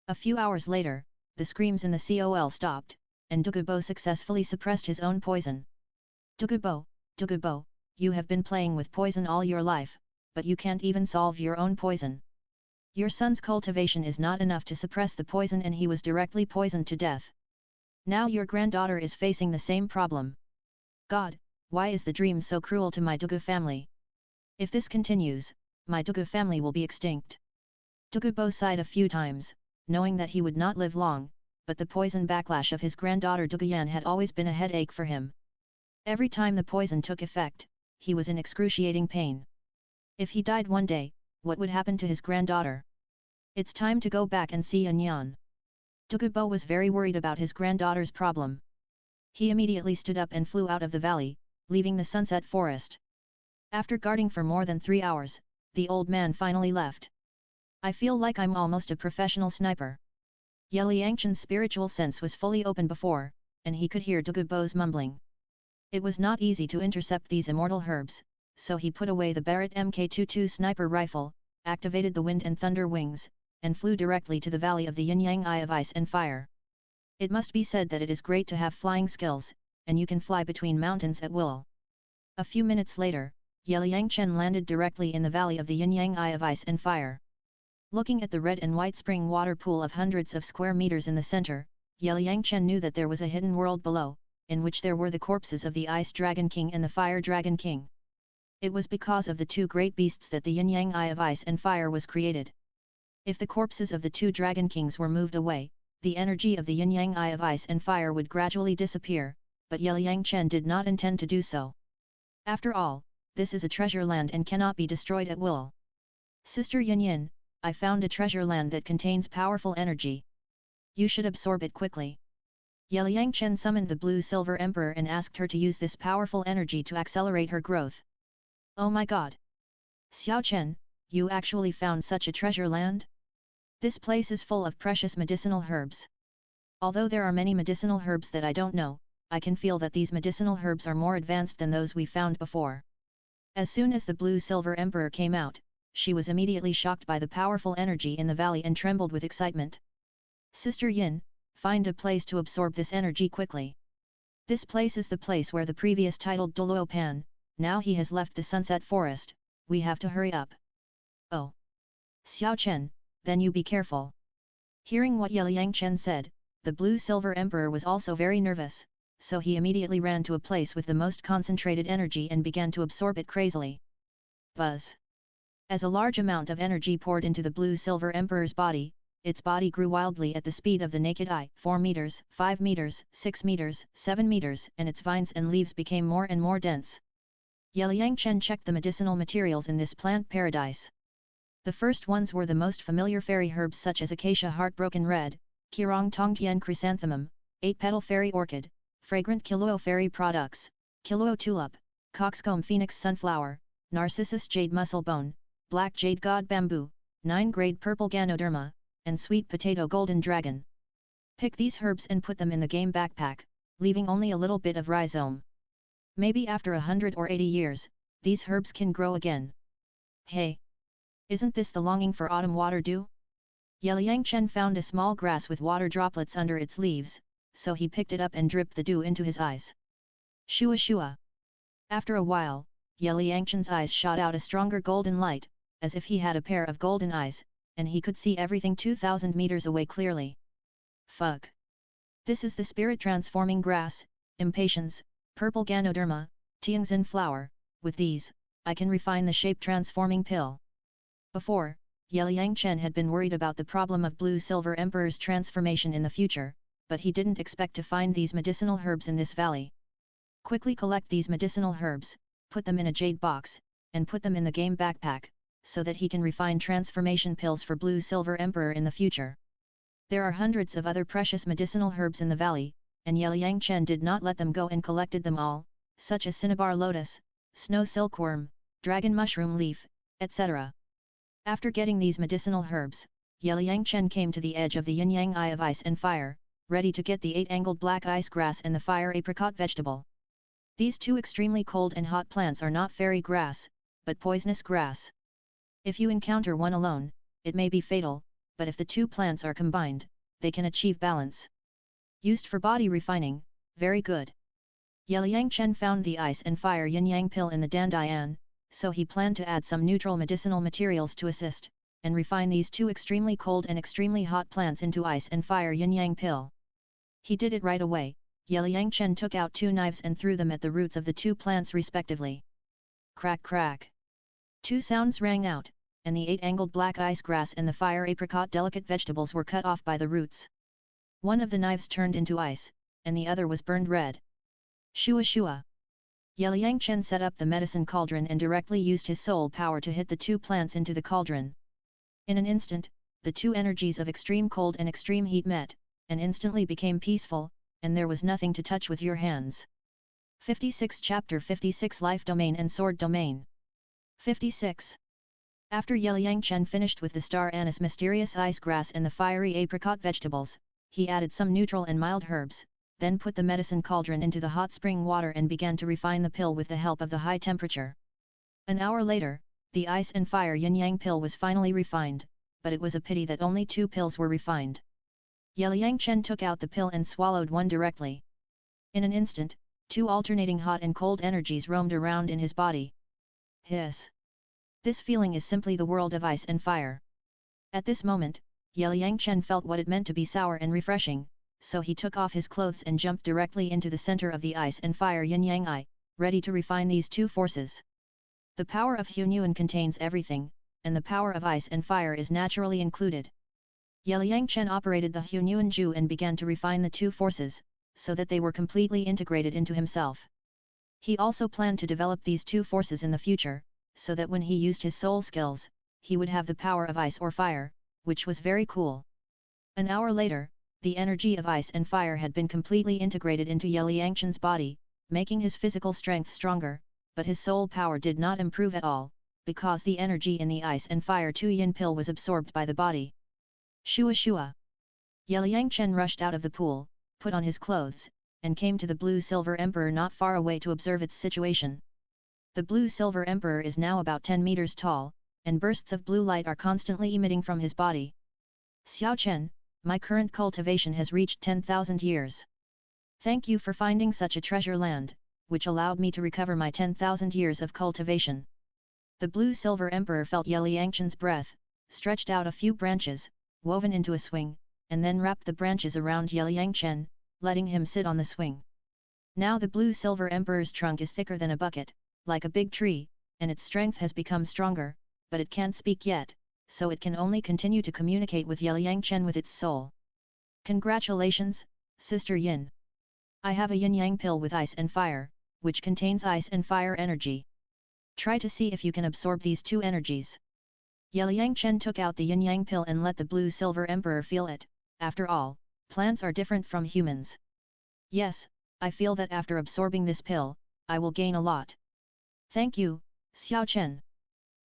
S1: A few hours later, the screams in the COL stopped, and Douluo successfully suppressed his own poison. Douluo, you have been playing with poison all your life, but you can't even solve your own poison. Your son's cultivation is not enough to suppress the poison and he was directly poisoned to death. Now your granddaughter is facing the same problem. God, why is the dream so cruel to my Douluo family? If this continues, my Douluo family will be extinct. Douluo sighed a few times, knowing that he would not live long, but the poison backlash of his granddaughter Douluo had always been a headache for him. Every time the poison took effect, he was in excruciating pain. If he died one day, what would happen to his granddaughter? It's time to go back and see Anyan. Douluo was very worried about his granddaughter's problem. He immediately stood up and flew out of the valley, leaving the sunset forest. After guarding for more than 3 hours, the old man finally left. I feel like I'm almost a professional sniper. Yelingchen's spiritual sense was fully open before, and he could hear Douluo's mumbling. It was not easy to intercept these immortal herbs, so he put away the Barrett Mk22 sniper rifle, activated the wind and thunder wings, and flew directly to the valley of the yin-yang eye of ice and fire. It must be said that it is great to have flying skills, and you can fly between mountains at will. A few minutes later, Yeliang Chen landed directly in the valley of the yin-yang eye of ice and fire. Looking at the red and white spring water pool of hundreds of square meters in the center, Yeliang Chen knew that there was a hidden world below, in which there were the corpses of the Ice Dragon King and the Fire Dragon King. It was because of the two great beasts that the yin-yang eye of ice and fire was created. If the corpses of the two Dragon Kings were moved away, the energy of the yin-yang eye of ice and fire would gradually disappear, but Yeliang Chen did not intend to do so. After all, this is a treasure land and cannot be destroyed at will. Sister Yin Yin, I found a treasure land that contains powerful energy. You should absorb it quickly. Yeliang Chen summoned the Blue Silver Emperor and asked her to use this powerful energy to accelerate her growth. Oh my god! Xiao Chen, you actually found such a treasure land? This place is full of precious medicinal herbs. Although there are many medicinal herbs that I don't know, I can feel that these medicinal herbs are more advanced than those we found before. As soon as the Blue Silver Emperor came out, she was immediately shocked by the powerful energy in the valley and trembled with excitement. Sister Yin, find a place to absorb this energy quickly. This place is the place where the previous titled Douluo Pan, now he has left the Sunset Forest, we have to hurry up. Oh! Xiao Chen, then you be careful. Hearing what Yeliang Chen said, the Blue Silver Emperor was also very nervous, so he immediately ran to a place with the most concentrated energy and began to absorb it crazily. Buzz! As a large amount of energy poured into the Blue Silver Emperor's body, its body grew wildly at the speed of the naked eye, 4 meters, 5 meters, 6 meters, 7 meters, and its vines and leaves became more and more dense. Yeliang Chen checked the medicinal materials in this plant paradise. The first ones were the most familiar fairy herbs such as acacia heartbroken red, Qirong Tongtian chrysanthemum, 8-petal fairy orchid, fragrant Kiluo fairy products, Kiluo tulip, coxcomb phoenix sunflower, narcissus jade musclebone, black jade god bamboo, 9-grade purple ganoderma, and sweet potato golden dragon. Pick these herbs and put them in the game backpack, leaving only a little bit of rhizome. Maybe after 100 or 80 years, these herbs can grow again. Hey! Isn't this the longing for autumn water dew? Yeliang Chen found a small grass with water droplets under its leaves, so he picked it up and dripped the dew into his eyes. Shua shua! After a while, Yeliang Chen's eyes shot out a stronger golden light, as if he had a pair of golden eyes, and he could see everything 2,000 meters away clearly. Fug! This is the spirit transforming grass, impatience, purple ganoderma, Tianxin flower, with these, I can refine the shape transforming pill. Before, Yeliang Chen had been worried about the problem of Blue Silver Emperor's transformation in the future, but he didn't expect to find these medicinal herbs in this valley. Quickly collect these medicinal herbs, put them in a jade box, and put them in the game backpack, so that he can refine transformation pills for Blue Silver Emperor in the future. There are hundreds of other precious medicinal herbs in the valley, and Yeliang Chen did not let them go and collected them all, such as cinnabar lotus, snow silkworm, dragon mushroom leaf, etc. After getting these medicinal herbs, Yeliang Chen came to the edge of the yin-yang eye of ice and fire, ready to get the 8-angled black ice grass and the fire apricot vegetable. These two extremely cold and hot plants are not fairy grass, but poisonous grass. If you encounter one alone, it may be fatal, but if the two plants are combined, they can achieve balance. Used for body refining, very good. Yeliang Chen found the ice and fire yin-yang pill in the dandian, so he planned to add some neutral medicinal materials to assist, and refine these two extremely cold and extremely hot plants into ice and fire yin-yang pill. He did it right away. Yeliang Chen took out 2 knives and threw them at the roots of the 2 plants respectively. Crack crack! 2 sounds rang out, and the 8-angled black ice grass and the fire apricot delicate vegetables were cut off by the roots. One of the knives turned into ice, and the other was burned red. Shua shua! Yeliang Chen set up the medicine cauldron and directly used his soul power to hit the 2 plants into the cauldron. In an instant, the 2 energies of extreme cold and extreme heat met, and instantly became peaceful, and there was nothing to touch with your hands. 56 Chapter 56 Life Domain and Sword Domain. 56. After Yeliang Chen finished with the star anise mysterious ice grass and the fiery apricot vegetables, he added some neutral and mild herbs, then put the medicine cauldron into the hot spring water and began to refine the pill with the help of the high temperature. An hour later, The ice and fire yin-yang pill was finally refined, but it was a pity that only 2 pills were refined. Yeliang Chen took out the pill and swallowed one directly. In an instant, 2 alternating hot and cold energies roamed around in his body. Hiss! This feeling is simply the world of ice and fire. At this moment, Yeliang Chen felt what it meant to be sour and refreshing, so he took off his clothes and jumped directly into the center of the ice and fire yin-yang eye, ready to refine these 2 forces. The power of Hunyuan contains everything, and the power of ice and fire is naturally included. Yeliang Chen operated the Hunyuan Ju and began to refine the 2 forces, so that they were completely integrated into himself. He also planned to develop these 2 forces in the future, so that when he used his soul skills, he would have the power of ice or fire, which was very cool. An hour later, the energy of ice and fire had been completely integrated into Yeliang Chen's body, making his physical strength stronger, but his soul power did not improve at all, because the energy in the ice and fire 2 yin pill was absorbed by the body. Shua shua! Yeliang Chen rushed out of the pool, put on his clothes, and came to the Blue-Silver Emperor not far away to observe its situation. The Blue-Silver Emperor is now about 10 meters tall, and bursts of blue light are constantly emitting from his body. Xiao Chen, my current cultivation has reached 10,000 years. Thank you for finding such a treasure land, which allowed me to recover my 10,000 years of cultivation. The Blue-Silver Emperor felt Yeliang Chen's breath, stretched out a few branches, woven into a swing, and then wrapped the branches around Yeliang Chen, letting him sit on the swing. Now the Blue-Silver Emperor's trunk is thicker than a bucket, like a big tree, and its strength has become stronger, but it can't speak yet, so it can only continue to communicate with Yeliang Chen with its soul. Congratulations, Sister Yin. I have a yin-yang pill with ice and fire, which contains ice and fire energy. Try to see if you can absorb these 2 energies. Yeliang Chen took out the yin-yang pill and let the Blue-Silver Emperor feel it. After all, plants are different from humans. Yes, I feel that after absorbing this pill, I will gain a lot. Thank you, Xiao Chen.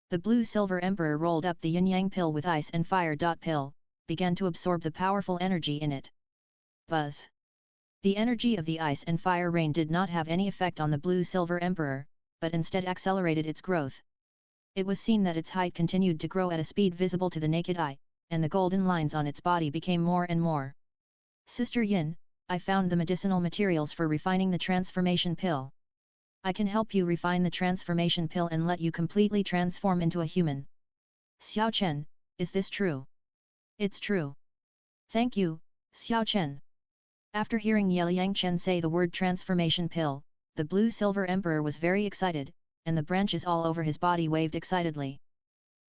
S1: The Blue-Silver Emperor rolled up the yin-yang pill with ice and fire. Pill, began to absorb the powerful energy in it. Buzz! The energy of the ice and fire rain did not have any effect on the Blue-Silver Emperor, but instead accelerated its growth. It was seen that its height continued to grow at a speed visible to the naked eye, and the golden lines on its body became more and more. Sister Yin, I found the medicinal materials for refining the transformation pill. I can help you refine the transformation pill and let you completely transform into a human. Xiao Chen, is this true? It's true. Thank you, Xiao Chen. After hearing Yeliang Chen say the word transformation pill, the Blue-Silver Emperor was very excited, and the branches all over his body waved excitedly.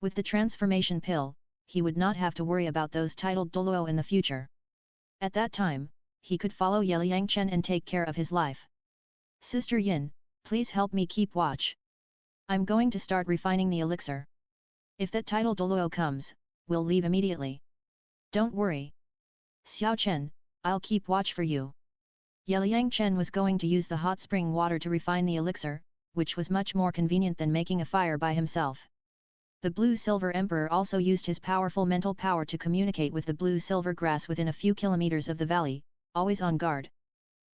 S1: With the transformation pill, he would not have to worry about those titled Douluo in the future. At that time, he could follow Yeliang Chen and take care of his life. Sister Yin, please help me keep watch. I'm going to start refining the elixir. If that title Douluo comes, we'll leave immediately. Don't worry. Xiao Chen, I'll keep watch for you. Yeliang Chen was going to use the hot spring water to refine the elixir, which was much more convenient than making a fire by himself. The Blue-Silver Emperor also used his powerful mental power to communicate with the blue-silver grass within a few kilometers of the valley, always on guard.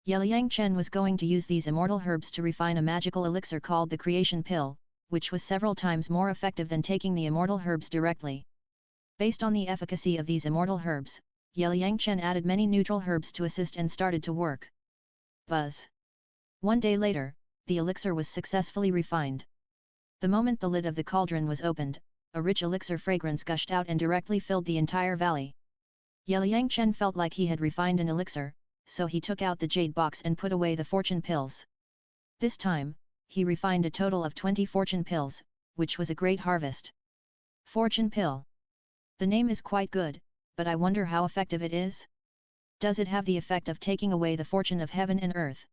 S1: Yeliang Chen was going to use these immortal herbs to refine a magical elixir called the Creation Pill, which was several times more effective than taking the immortal herbs directly. Based on the efficacy of these immortal herbs, Yeliang Chen added many neutral herbs to assist and started to work. Buzz! One day later, the elixir was successfully refined. The moment the lid of the cauldron was opened, a rich elixir fragrance gushed out and directly filled the entire valley. Yeliang Chen felt like he had refined an elixir, so he took out the jade box and put away the fortune pills. This time, he refined a total of 20 fortune pills, which was a great harvest. Fortune pill. The name is quite good, but I wonder how effective it is? Does it have the effect of taking away the fortune of heaven and earth?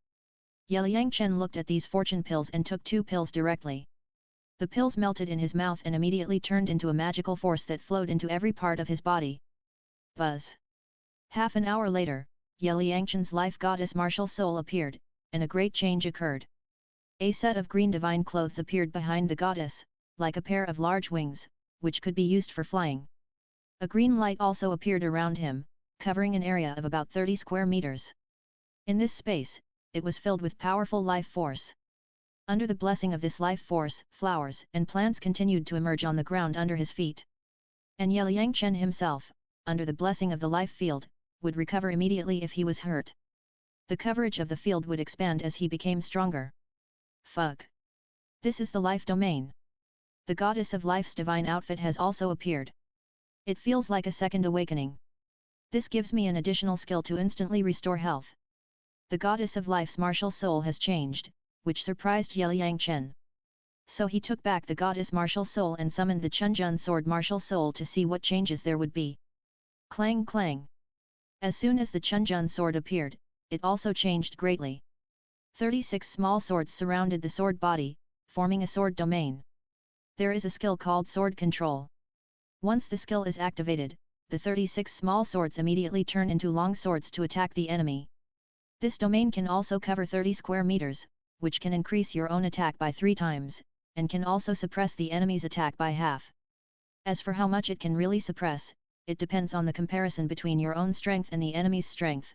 S1: Yeliang Chen looked at these fortune pills and took 2 pills directly. The pills melted in his mouth and immediately turned into a magical force that flowed into every part of his body. Buzz! Half an hour later, Yeliang Chen's life goddess martial soul appeared, and a great change occurred. A set of green divine clothes appeared behind the goddess, like a pair of large wings, which could be used for flying. A green light also appeared around him, covering an area of about 30 square meters. In this space, it was filled with powerful life force. Under the blessing of this life force, flowers and plants continued to emerge on the ground under his feet. And Yeliang Chen himself, under the blessing of the life field, would recover immediately if he was hurt. The coverage of the field would expand as he became stronger. Fuck. This is the life domain. The goddess of life's divine outfit has also appeared. It feels like a second awakening. This gives me an additional skill to instantly restore health. The goddess of life's martial soul has changed, which surprised Yeliang Chen. So he took back the goddess martial soul and summoned the Chunjun sword martial soul to see what changes there would be. Clang clang. As soon as the Chunjun sword appeared, it also changed greatly. 36 small swords surrounded the sword body, forming a sword domain. There is a skill called sword control. Once the skill is activated, the 36 small swords immediately turn into long swords to attack the enemy. This domain can also cover 30 square meters, which can increase your own attack by 3 times, and can also suppress the enemy's attack by half. As for how much it can really suppress, it depends on the comparison between your own strength and the enemy's strength.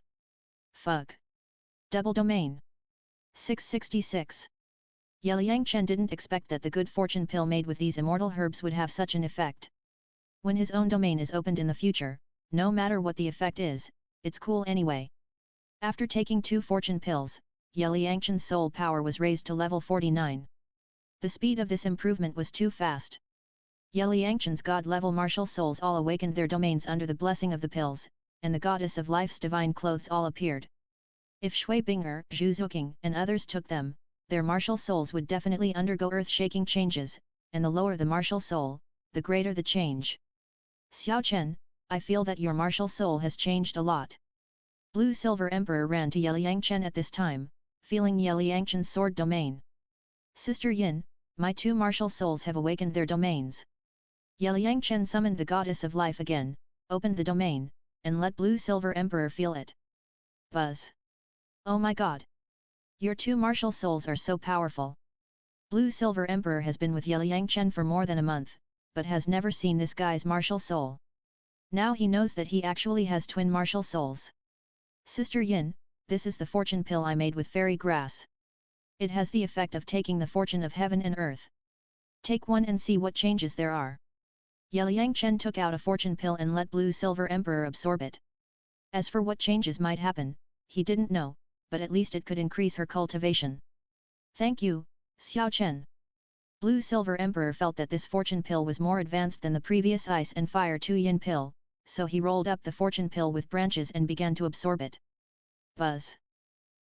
S1: Fuck. Double domain. 666. Yeliang Chen didn't expect that the good fortune pill made with these immortal herbs would have such an effect. When his own domain is opened in the future, no matter what the effect is, it's cool anyway. After taking 2 fortune pills, Yeliang Chen's soul power was raised to level 49. The speed of this improvement was too fast. Yeliang Chen's god-level martial souls all awakened their domains under the blessing of the pills, and the goddess of life's divine clothes all appeared. If Shui Binger, Zhu Zuqing and others took them, their martial souls would definitely undergo earth-shaking changes, and the lower the martial soul, the greater the change. Xiao Chen, I feel that your martial soul has changed a lot. Blue Silver Emperor ran to Yeliang Chen at this time, feeling Yeliang Chen's sword domain. Sister Yin, my 2 martial souls have awakened their domains. Yeliang Chen summoned the goddess of life again, opened the domain, and let Blue Silver Emperor feel it. Buzz. Oh my god! Your 2 martial souls are so powerful. Blue Silver Emperor has been with Yeliang Chen for more than a month, but has never seen this guy's martial soul. Now he knows that he actually has twin martial souls. Sister Yin, this is the fortune pill I made with fairy grass. It has the effect of taking the fortune of heaven and earth. Take one and see what changes there are. Yeliang Chen took out a fortune pill and let Blue Silver Emperor absorb it. As for what changes might happen, he didn't know, but at least it could increase her cultivation. Thank you, Xiao Chen. Blue Silver Emperor felt that this fortune pill was more advanced than the previous Ice and Fire 2 Yin pill, so he rolled up the fortune pill with branches and began to absorb it. Buzz.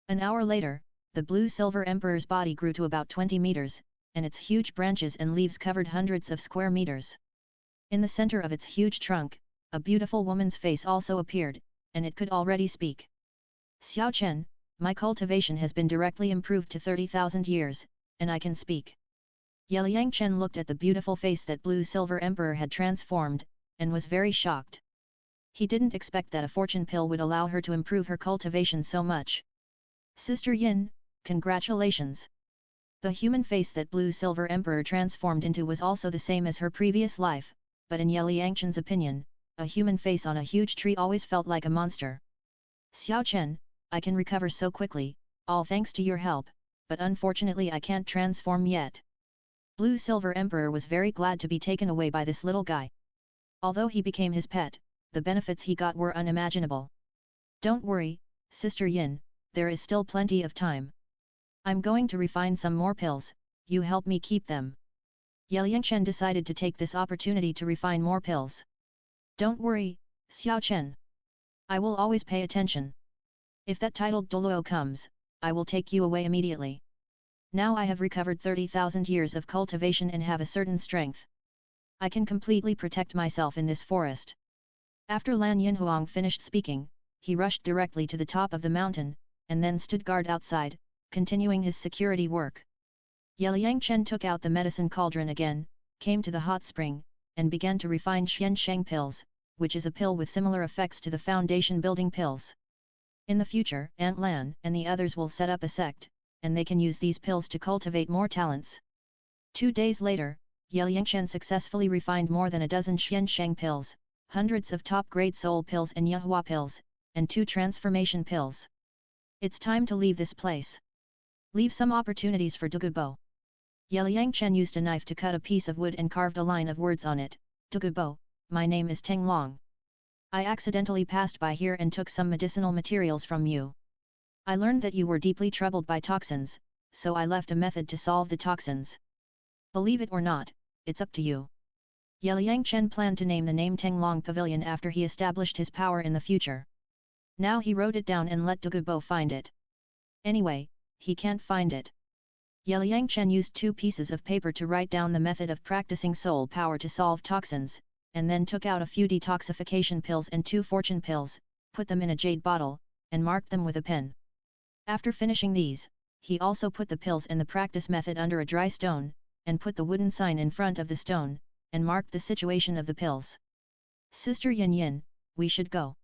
S1: An hour later, the Blue Silver Emperor's body grew to about 20 meters, and its huge branches and leaves covered hundreds of square meters. In the center of its huge trunk, a beautiful woman's face also appeared, and it could already speak. Xiao Chen, my cultivation has been directly improved to 30,000 years, and I can speak. Yeliang Chen looked at the beautiful face that Blue Silver Emperor had transformed, and was very shocked. He didn't expect that a fortune pill would allow her to improve her cultivation so much. Sister Yin, congratulations! The human face that Blue Silver Emperor transformed into was also the same as her previous life, but in Yeliang Chen's opinion, a human face on a huge tree always felt like a monster. Xiao Chen, I can recover so quickly, all thanks to your help, but unfortunately I can't transform yet. Blue Silver Emperor was very glad to be taken away by this little guy. Although he became his pet, the benefits he got were unimaginable. Don't worry, Sister Yin, there is still plenty of time. I'm going to refine some more pills, you help me keep them. Yeliang Chen decided to take this opportunity to refine more pills. Don't worry, Xiao Chen. I will always pay attention. If that titled Douluo comes, I will take you away immediately. Now I have recovered 30,000 years of cultivation and have a certain strength. I can completely protect myself in this forest. After Lan Yinhuang finished speaking, he rushed directly to the top of the mountain, and then stood guard outside, continuing his security work. Yeliang Chen took out the medicine cauldron again, came to the hot spring, and began to refine Xian Sheng pills, which is a pill with similar effects to the foundation building pills. In the future, Aunt Lan and the others will set up a sect, and they can use these pills to cultivate more talents. 2 days later, Yeliang Chen successfully refined more than a dozen Xian Sheng pills, hundreds of top-grade soul pills and Yahua pills, and 2 transformation pills. It's time to leave this place. Leave some opportunities for Douluo. Yeliang Chen used a knife to cut a piece of wood and carved a line of words on it. Douluo, my name is Teng Long. I accidentally passed by here and took some medicinal materials from you. I learned that you were deeply troubled by toxins, so I left a method to solve the toxins. Believe it or not, it's up to you. Yeliang Chen planned to name the name Teng Long Pavilion after he established his power in the future. Now he wrote it down and let Douluo find it. Anyway, he can't find it. Yeliang Chen used 2 pieces of paper to write down the method of practicing soul power to solve toxins, and then took out a few detoxification pills and 2 fortune pills, put them in a jade bottle, and marked them with a pen. After finishing these, he also put the pills and the practice method under a dry stone, and put the wooden sign in front of the stone, and marked the situation of the pills. Sister Yin Yin, we should go.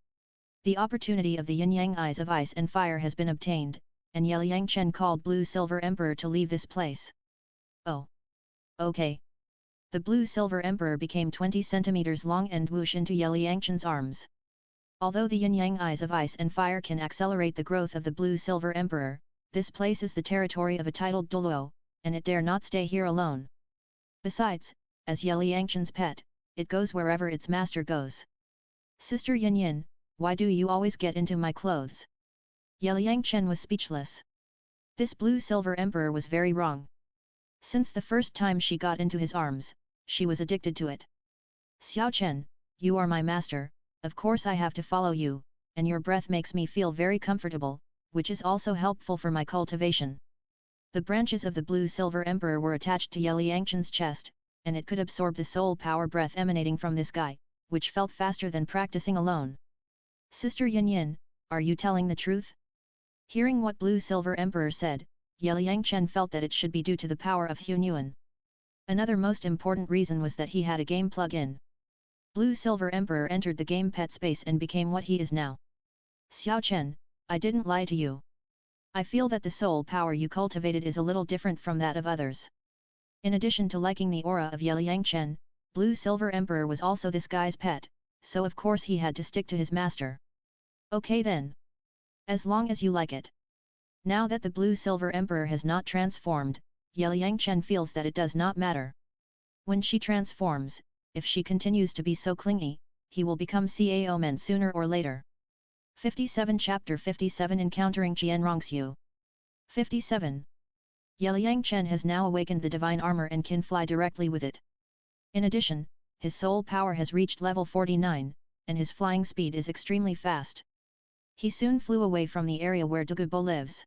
S1: The opportunity of the yin-yang eyes of ice and fire has been obtained, and Yeliang Chen called Blue Silver Emperor to leave this place. Oh. Okay. The Blue Silver Emperor became 20 centimeters long and whoosh into Yeliang Chen's arms. Although the yin-yang eyes of ice and fire can accelerate the growth of the Blue Silver Emperor, this place is the territory of a titled Douluo, and it dare not stay here alone. Besides, as Yeliang Chen's pet, it goes wherever its master goes. Sister Yin Yin, why do you always get into my clothes? Yeliang Chen was speechless. This Blue Silver Emperor was very wrong. Since the first time she got into his arms, she was addicted to it. Xiao Chen, you are my master, of course I have to follow you, and your breath makes me feel very comfortable, which is also helpful for my cultivation. The branches of the Blue Silver Emperor were attached to Yeliang Chen's chest, and it could absorb the soul power breath emanating from this guy, which felt faster than practicing alone. Sister Yin Yin, are you telling the truth? Hearing what Blue Silver Emperor said, Yeliang Chen felt that it should be due to the power of Hunyuan. Another most important reason was that he had a game plug-in. Blue Silver Emperor entered the game pet space and became what he is now. Xiao Chen, I didn't lie to you. I feel that the soul power you cultivated is a little different from that of others. In addition to liking the aura of Yeliang Chen, Blue Silver Emperor was also this guy's pet, so of course he had to stick to his master. Okay then. As long as you like it. Now that the Blue Silver Emperor has not transformed, Yeliang Chen feels that it does not matter. When she transforms, if she continues to be so clingy, he will become Cao Men sooner or later. 57 Chapter 57 Encountering Qianrongxiu. 57. Yeliang Chen has now awakened the divine armor and can fly directly with it. In addition, his soul power has reached level 49, and his flying speed is extremely fast. He soon flew away from the area where Douluo lives.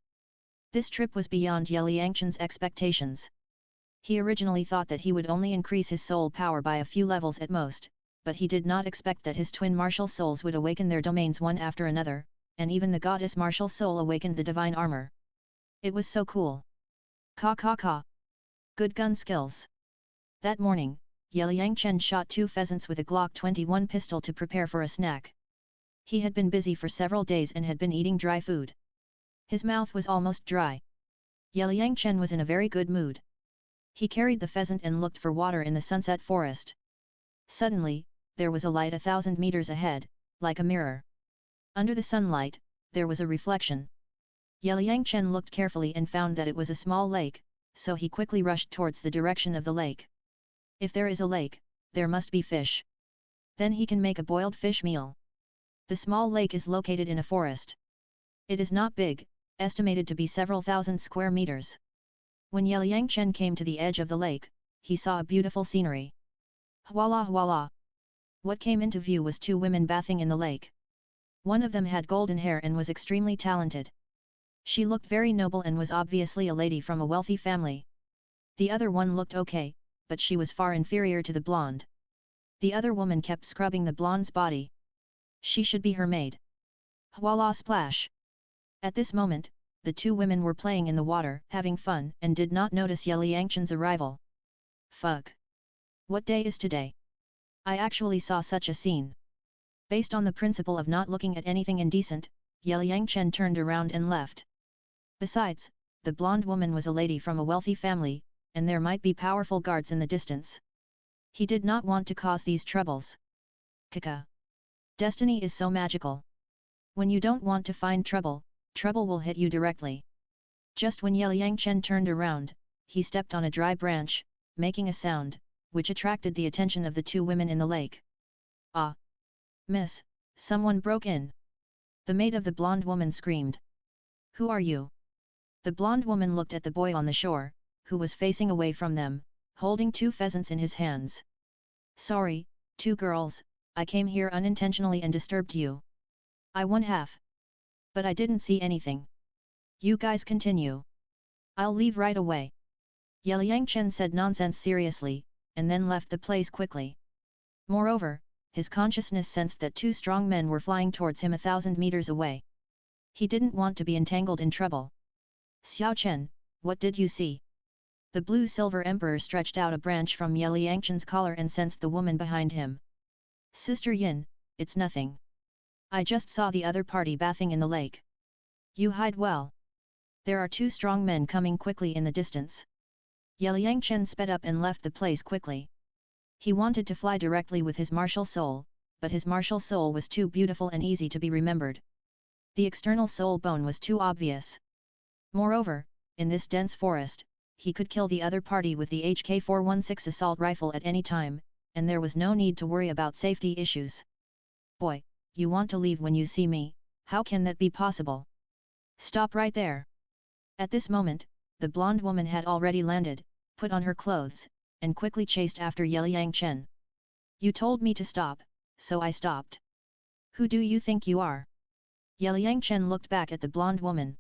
S1: This trip was beyond Yeliang Chen's expectations. He originally thought that he would only increase his soul power by a few levels at most, but he did not expect that his twin martial souls would awaken their domains one after another, and even the goddess martial soul awakened the divine armor. It was so cool. Ka ka ka. Good gun skills. That morning, Yeliang Chen shot 2 pheasants with a Glock 21 pistol to prepare for a snack. He had been busy for several days and had been eating dry food. His mouth was almost dry. Yeliang Chen was in a very good mood. He carried the pheasant and looked for water in the sunset forest. Suddenly, there was a light 1,000 meters ahead, like a mirror. Under the sunlight, there was a reflection. Yeliang Chen looked carefully and found that it was a small lake, so he quickly rushed towards the direction of the lake. If there is a lake, there must be fish. Then he can make a boiled fish meal. The small lake is located in a forest. It is not big, estimated to be several thousand square meters. When Yeliang Chen came to the edge of the lake, he saw a beautiful scenery. Voila voila! What came into view was 2 women bathing in the lake. One of them had golden hair and was extremely talented. She looked very noble and was obviously a lady from a wealthy family. The other one looked okay, but she was far inferior to the blonde. The other woman kept scrubbing the blonde's body. She should be her maid. Voila splash! At this moment, the 2 women were playing in the water, having fun, and did not notice Yeliang Chen's arrival. Fuck! What day is today? I actually saw such a scene. Based on the principle of not looking at anything indecent, Yeliang Chen turned around and left. Besides, the blonde woman was a lady from a wealthy family, and there might be powerful guards in the distance. He did not want to cause these troubles. Kaka. Destiny is so magical. When you don't want to find trouble, trouble will hit you directly. Just when Liang Chen turned around, he stepped on a dry branch, making a sound, which attracted the attention of the two women in the lake. "Ah! Miss, someone broke in!" The maid of the blonde woman screamed. "Who are you?" The blonde woman looked at the boy on the shore, who was facing away from them, holding 2 pheasants in his hands. "Sorry, 2 girls, I came here unintentionally and disturbed you. I won half. But I didn't see anything. You guys continue. I'll leave right away." Liang Chen said nonsense seriously, and then left the place quickly. Moreover, his consciousness sensed that 2 strong men were flying towards him 1,000 meters away. He didn't want to be entangled in trouble. "Xiao Chen, what did you see?" The blue-silver emperor stretched out a branch from Liang Chen's collar and sensed the woman behind him. "Sister Yin, it's nothing. I just saw the other party bathing in the lake." "You hide well. There are 2 strong men coming quickly in the distance." Liang Chen sped up and left the place quickly. He wanted to fly directly with his martial soul, but his martial soul was too beautiful and easy to be remembered. The external soul bone was too obvious. Moreover, in this dense forest, he could kill the other party with the HK-416 assault rifle at any time, and there was no need to worry about safety issues. "Boy, you want to leave when you see me, how can that be possible? Stop right there." At this moment, the blonde woman had already landed, put on her clothes, and quickly chased after Liang Chen. "You told me to stop, so I stopped. Who do you think you are?" Liang Chen looked back at the blonde woman.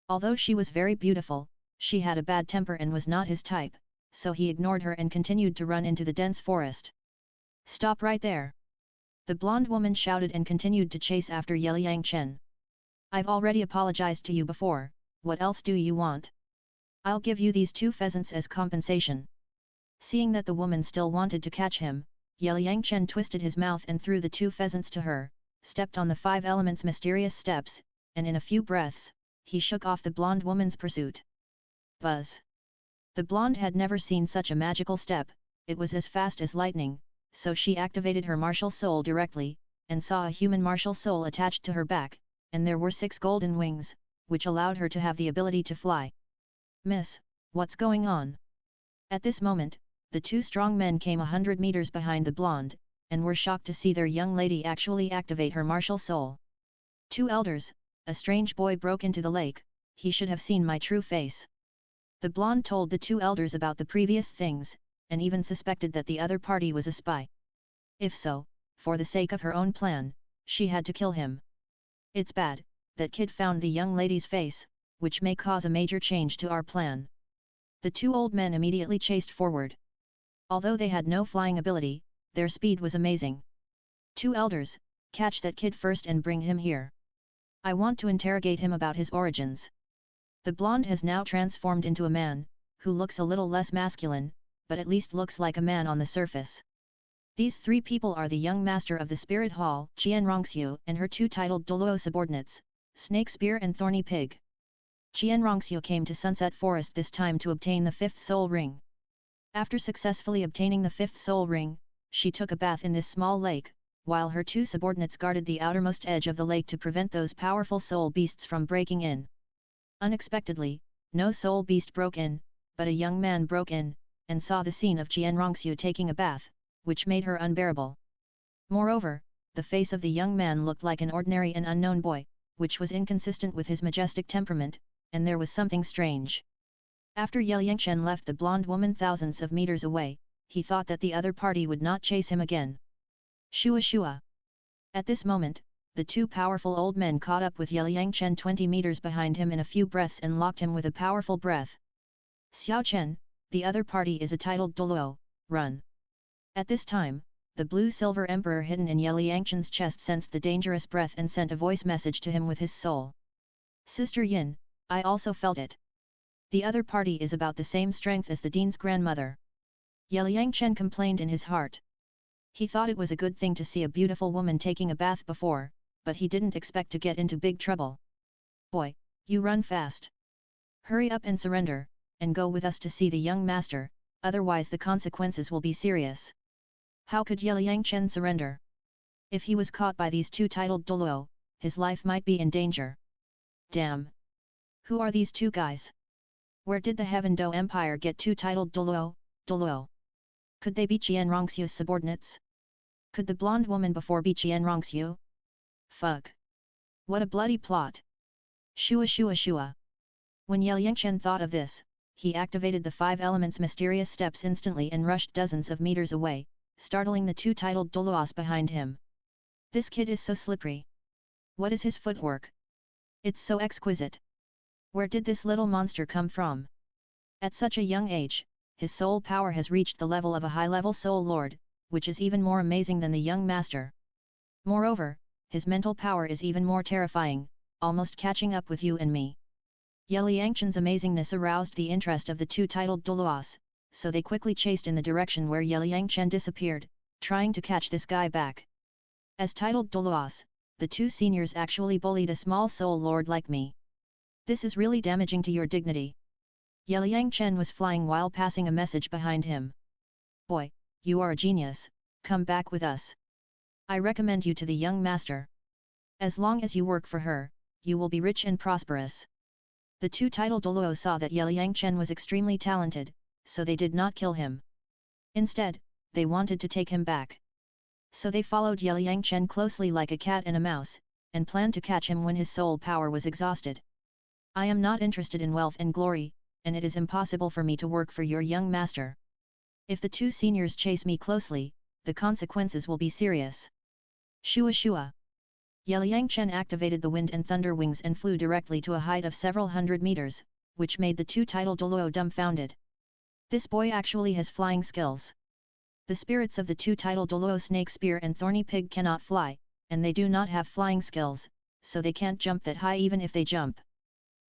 S1: Although she was very beautiful, she had a bad temper and was not his type, so he ignored her and continued to run into the dense forest. "Stop right there!" The blonde woman shouted and continued to chase after Liang Chen. "I've already apologized to you before, what else do you want? I'll give you these 2 pheasants as compensation." Seeing that the woman still wanted to catch him, Liang Chen twisted his mouth and threw the 2 pheasants to her, stepped on the 5 elements mysterious steps, and in a few breaths, he shook off the blonde woman's pursuit. Buzz! The blonde had never seen such a magical step, it was as fast as lightning, so she activated her martial soul directly, and saw a human martial soul attached to her back, and there were 6 golden wings, which allowed her to have the ability to fly. "Miss, what's going on?" At this moment, the 2 strong men came 100 meters behind the blonde, and were shocked to see their young lady actually activate her martial soul. "2 elders, a strange boy broke into the lake, he should have seen my true face." The blonde told the 2 elders about the previous things, and even suspected that the other party was a spy. If so, for the sake of her own plan, she had to kill him. "It's bad, that kid found the young lady's face, which may cause a major change to our plan." The 2 old men immediately chased forward. Although they had no flying ability, their speed was amazing. "2 elders, catch that kid first and bring him here. I want to interrogate him about his origins." The blonde has now transformed into a man, who looks a little less masculine, but at least looks like a man on the surface. These 3 people are the young master of the Spirit Hall, Qian Rongxiu, and her 2 titled Douluo subordinates, Snake Spear and Thorny Pig. Qian Rongxiu came to Sunset Forest this time to obtain the 5th soul ring. After successfully obtaining the 5th soul ring, she took a bath in this small lake, while her 2 subordinates guarded the outermost edge of the lake to prevent those powerful soul beasts from breaking in. Unexpectedly, no soul beast broke in, but a young man broke in, and saw the scene of Qian Rongxiu taking a bath, which made her unbearable. Moreover, the face of the young man looked like an ordinary and unknown boy, which was inconsistent with his majestic temperament, and there was something strange. After Liang Chen left the blonde woman thousands of meters away, he thought that the other party would not chase him again. Shua shua! At this moment, the 2 powerful old men caught up with Liang Chen 20 meters behind him in a few breaths and locked him with a powerful breath. "Xiao Chen, the other party is a titled Douluo, run!" At this time, the blue-silver emperor hidden in Liang Chen's chest sensed the dangerous breath and sent a voice message to him with his soul. "Sister Yin, I also felt it. The other party is about the same strength as the dean's grandmother." Liang Chen complained in his heart. He thought it was a good thing to see a beautiful woman taking a bath before, but he didn't expect to get into big trouble. "Boy, you run fast. Hurry up and surrender, and go with us to see the young master, otherwise the consequences will be serious." How could Liang Chen surrender? If he was caught by these 2 titled Douluo, his life might be in danger. Damn! Who are these two guys? Where did the Heaven Do Empire get two titled Douluo, Douluo? Could they be Qian Rongxiu's subordinates? Could the blonde woman before be Qian Rongxiu? Fuck. What a bloody plot. Shua shua shua. When Yangchen thought of this, he activated the 5 elements mysterious steps instantly and rushed dozens of meters away, startling the two titled Douluos behind him. This kid is so slippery. What is his footwork? It's so exquisite. Where did this little monster come from? At such a young age, his soul power has reached the level of a high-level soul lord, which is even more amazing than the young master. Moreover, his mental power is even more terrifying, almost catching up with you and me. Yangchen's amazingness aroused the interest of the two titled Douluos, so they quickly chased in the direction where Yangchen disappeared, trying to catch this guy back. As titled Douluos, the two seniors actually bullied a small soul lord like me. This is really damaging to your dignity. Yangchen was flying while passing a message behind him. Boy, you are a genius, come back with us. I recommend you to the young master. As long as you work for her, you will be rich and prosperous. The two titled Douluo saw that Yangchen was extremely talented, so they did not kill him. Instead, they wanted to take him back. So they followed Yangchen closely like a cat and a mouse, and planned to catch him when his soul power was exhausted. I am not interested in wealth and glory, and it is impossible for me to work for your young master. If the two seniors chase me closely, the consequences will be serious. Shua shua. Yangchen activated the wind and thunder wings and flew directly to a height of several hundred meters, which made the two titled Douluo dumbfounded. This boy actually has flying skills. The spirits of the two titled Douluo Snake Spear and Thorny Pig cannot fly, and they do not have flying skills, so they can't jump that high even if they jump.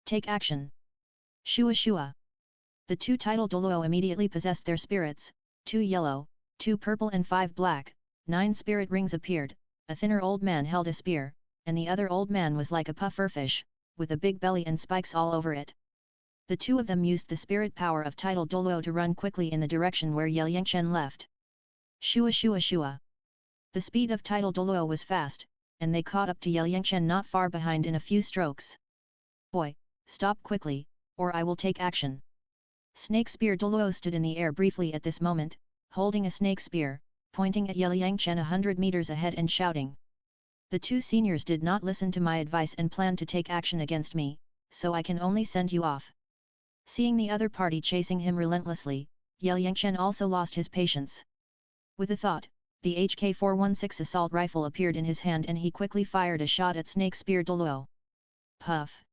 S1: Take action. Shua shua. The two titled Douluo immediately possessed their spirits, 2 yellow, 2 purple and 5 black, 9 spirit rings appeared. A thinner old man held a spear, and the other old man was like a pufferfish, with a big belly and spikes all over it. The two of them used the spirit power of titled Douluo to run quickly in the direction where Yangchen left. Shua shua shua. The speed of titled Douluo was fast, and they caught up to Yangchen not far behind in a few strokes. Boy, stop quickly, or I will take action. Snake Spear Douluo stood in the air briefly at this moment, holding a snake spear, pointing at Yangchen 100 meters ahead and shouting. The two seniors did not listen to my advice and planned to take action against me, so I can only send you off. Seeing the other party chasing him relentlessly, Yangchen also lost his patience. With a thought, the HK-416 assault rifle appeared in his hand and he quickly fired a shot at Snake Spear Douluo. Puff!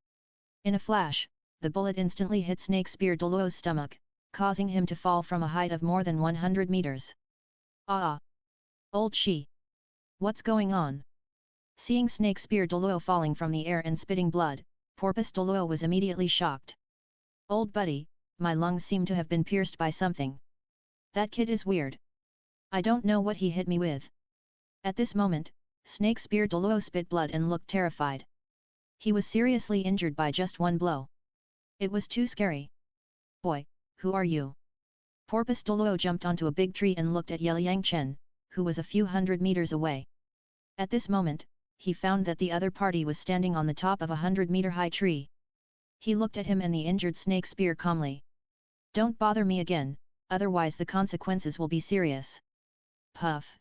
S1: In a flash, the bullet instantly hit Snake Spear Douluo's stomach, causing him to fall from a height of more than 100 meters. Ah! Old she! What's going on? Seeing Snake Spear Douluo falling from the air and spitting blood, Porpoise Douluo was immediately shocked. Old buddy, my lungs seem to have been pierced by something. That kid is weird. I don't know what he hit me with. At this moment, Snake Spear Douluo spit blood and looked terrified. He was seriously injured by just one blow. It was too scary. Boy, who are you? Porpoise Douluo jumped onto a big tree and looked at Yangchen, who was a few hundred meters away. At this moment, he found that the other party was standing on the top of a 100-meter-high tree. He looked at him and the injured snake spear calmly. Don't bother me again, otherwise the consequences will be serious. Puff!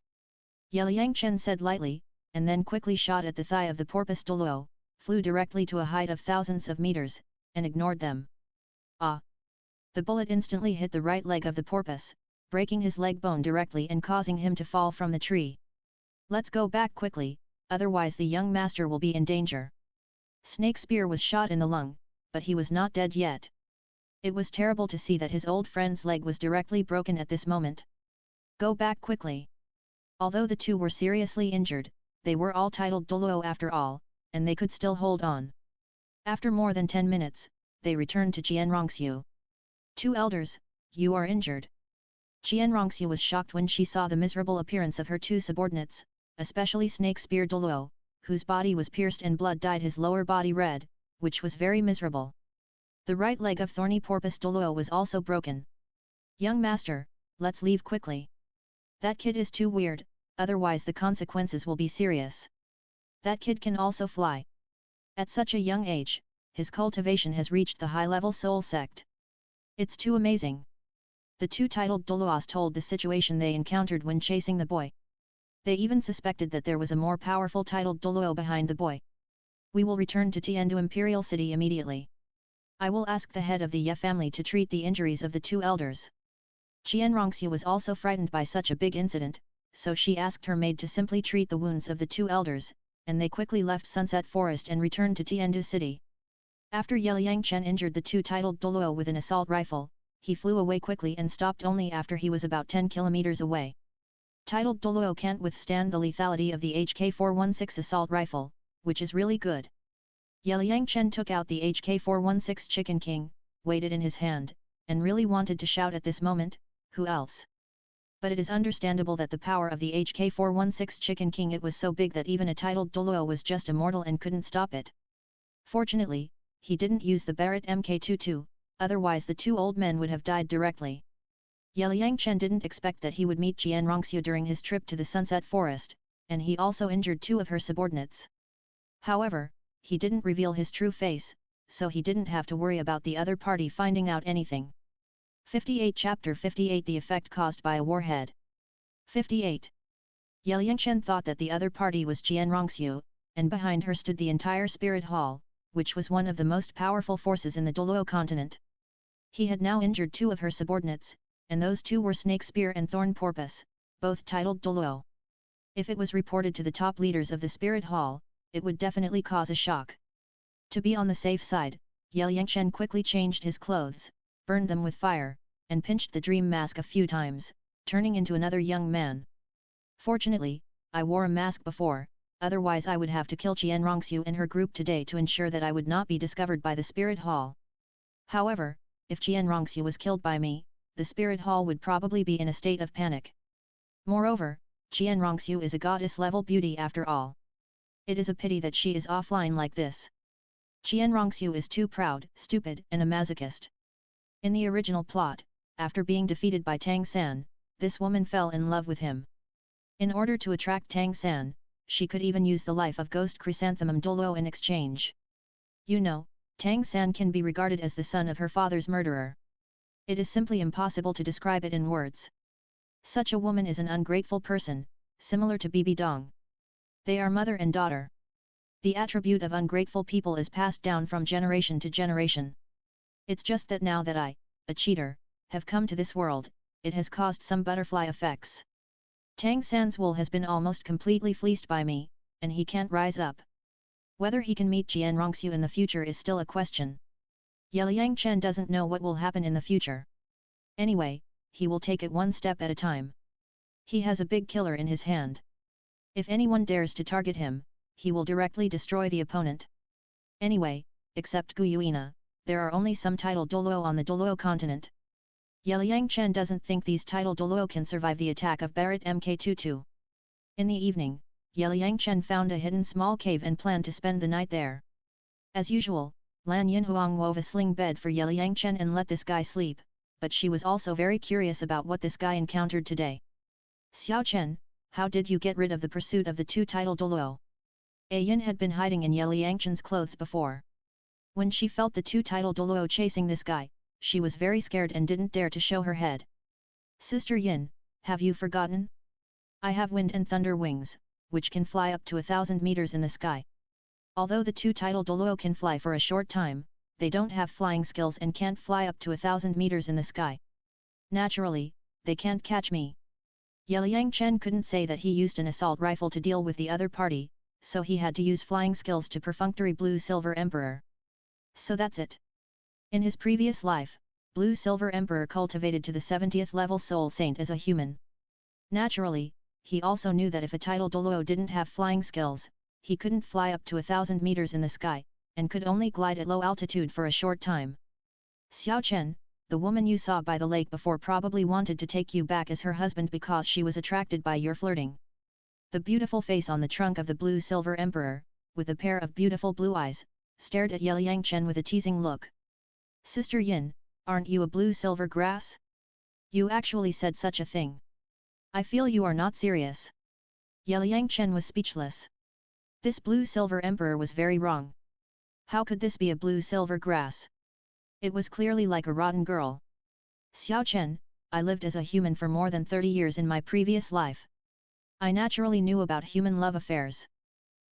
S1: Yangchen said lightly, and then quickly shot at the thigh of the Porpoise Douluo, flew directly to a height of thousands of meters, and ignored them. Ah! The bullet instantly hit the right leg of the porpoise, breaking his leg bone directly and causing him to fall from the tree. Let's go back quickly, otherwise the young master will be in danger. Snake Spear was shot in the lung, but he was not dead yet. It was terrible to see that his old friend's leg was directly broken at this moment. Go back quickly. Although the two were seriously injured, they were all titled Douluo after all, and they could still hold on. After more than 10 minutes, they returned to Qian Rongxiu. Two elders, you are injured. Qian Rongxiu was shocked when she saw the miserable appearance of her two subordinates, especially Snake Spear Douluo, whose body was pierced and blood dyed his lower body red, which was very miserable. The right leg of Thorny Porpoise Douluo was also broken. Young master, let's leave quickly. That kid is too weird, otherwise the consequences will be serious. That kid can also fly. At such a young age, his cultivation has reached the high-level soul sect. It's too amazing. The two titled Douluos told the situation they encountered when chasing the boy. They even suspected that there was a more powerful titled Douluo behind the boy. We will return to Tiandu Imperial City immediately. I will ask the head of the Ye family to treat the injuries of the two elders. Qianrongxue was also frightened by such a big incident, so she asked her maid to simply treat the wounds of the two elders, and they quickly left Sunset Forest and returned to Tiandu City. After Yeliang Chen injured the two titled Douluo with an assault rifle, he flew away quickly and stopped only after he was about 10 kilometers away. Titled Douluo can't withstand the lethality of the HK-416 assault rifle, which is really good. Yeliang Chen took out the HK-416 Chicken King, weighed it in his hand, and really wanted to shout at this moment, who else? But it is understandable that the power of the HK-416 Chicken King it was so big that even a titled Douluo was just a mortal and couldn't stop it. Fortunately, he didn't use the Barrett Mk22, otherwise the two old men would have died directly. Yeliang Chen didn't expect that he would meet Qianrongxue during his trip to the Sunset Forest, and he also injured two of her subordinates. However, he didn't reveal his true face, so he didn't have to worry about the other party finding out anything. 58 Chapter 58 The Effect Caused by a Warhead. 58. Yeliang Chen thought that the other party was Qianrongxue, and behind her stood the entire Spirit Hall, which was one of the most powerful forces in the Douluo continent. He had now injured two of her subordinates, and those two were Snake Spear and Thorn Porpoise, both titled Douluo. If it was reported to the top leaders of the Spirit Hall, it would definitely cause a shock. To be on the safe side, Yeliang Chen quickly changed his clothes, burned them with fire, and pinched the dream mask a few times, turning into another young man. Fortunately, I wore a mask before, otherwise I would have to kill Qianrongxue and her group today to ensure that I would not be discovered by the Spirit Hall. However, if Qianrongxue was killed by me, the Spirit Hall would probably be in a state of panic. Moreover, Qianrongxue is a goddess-level beauty after all. It is a pity that she is offline like this. Qianrongxue is too proud, stupid, and a masochist. In the original plot, after being defeated by Tang San, this woman fell in love with him. In order to attract Tang San, she could even use the life of Ghost Chrysanthemum Douluo in exchange. You know, Tang San can be regarded as the son of her father's murderer. It is simply impossible to describe it in words. Such a woman is an ungrateful person, similar to Bibi Dong. They are mother and daughter. The attribute of ungrateful people is passed down from generation to generation. It's just that now that I, a cheater, have come to this world, it has caused some butterfly effects. Tang San's wool has been almost completely fleeced by me, and he can't rise up. Whether he can meet Qianrongxue in the future is still a question. Yeliang Chen doesn't know what will happen in the future. Anyway, he will take it one step at a time. He has a big killer in his hand. If anyone dares to target him, he will directly destroy the opponent. Anyway, except Guyuina, there are only some titled Douluo on the Douluo continent. Yeliang Chen doesn't think these titled Douluo can survive the attack of Barrett Mk22. In the evening, Yeliang Chen found a hidden small cave and planned to spend the night there. As usual, Lan Yinhuang wove a sling bed for Yeliang Chen and let this guy sleep, but she was also very curious about what this guy encountered today. Xiao Chen, how did you get rid of the pursuit of the two titled Douluo? Yin had been hiding in Yeliang Chen's clothes before. When she felt the two titled Douluo chasing this guy, she was very scared and didn't dare to show her head. Sister Yin, have you forgotten? I have wind and thunder wings, which can fly up to 1,000 meters in the sky. Although the two titled Douluo can fly for a short time, they don't have flying skills and can't fly up to 1,000 meters in the sky. Naturally, they can't catch me. Yeliang Chen couldn't say that he used an assault rifle to deal with the other party, so he had to use flying skills to perfunctory Blue Silver Emperor. So that's it. In his previous life, Blue Silver Emperor cultivated to the 70th level Soul Saint as a human. Naturally, he also knew that if a titled Douluo didn't have flying skills, he couldn't fly up to 1,000 meters in the sky, and could only glide at low altitude for a short time. Xiao Chen, the woman you saw by the lake before probably wanted to take you back as her husband because she was attracted by your flirting. The beautiful face on the trunk of the Blue Silver Emperor, with a pair of beautiful blue eyes, stared at Yeliang Chen with a teasing look. Sister Yin, aren't you a blue silver grass? You actually said such a thing. I feel you are not serious. Yeliang Chen was speechless. This Blue Silver Emperor was very wrong. How could this be a blue-silver grass? It was clearly like a rotten girl. Xiao Chen, I lived as a human for more than 30 years in my previous life. I naturally knew about human love affairs.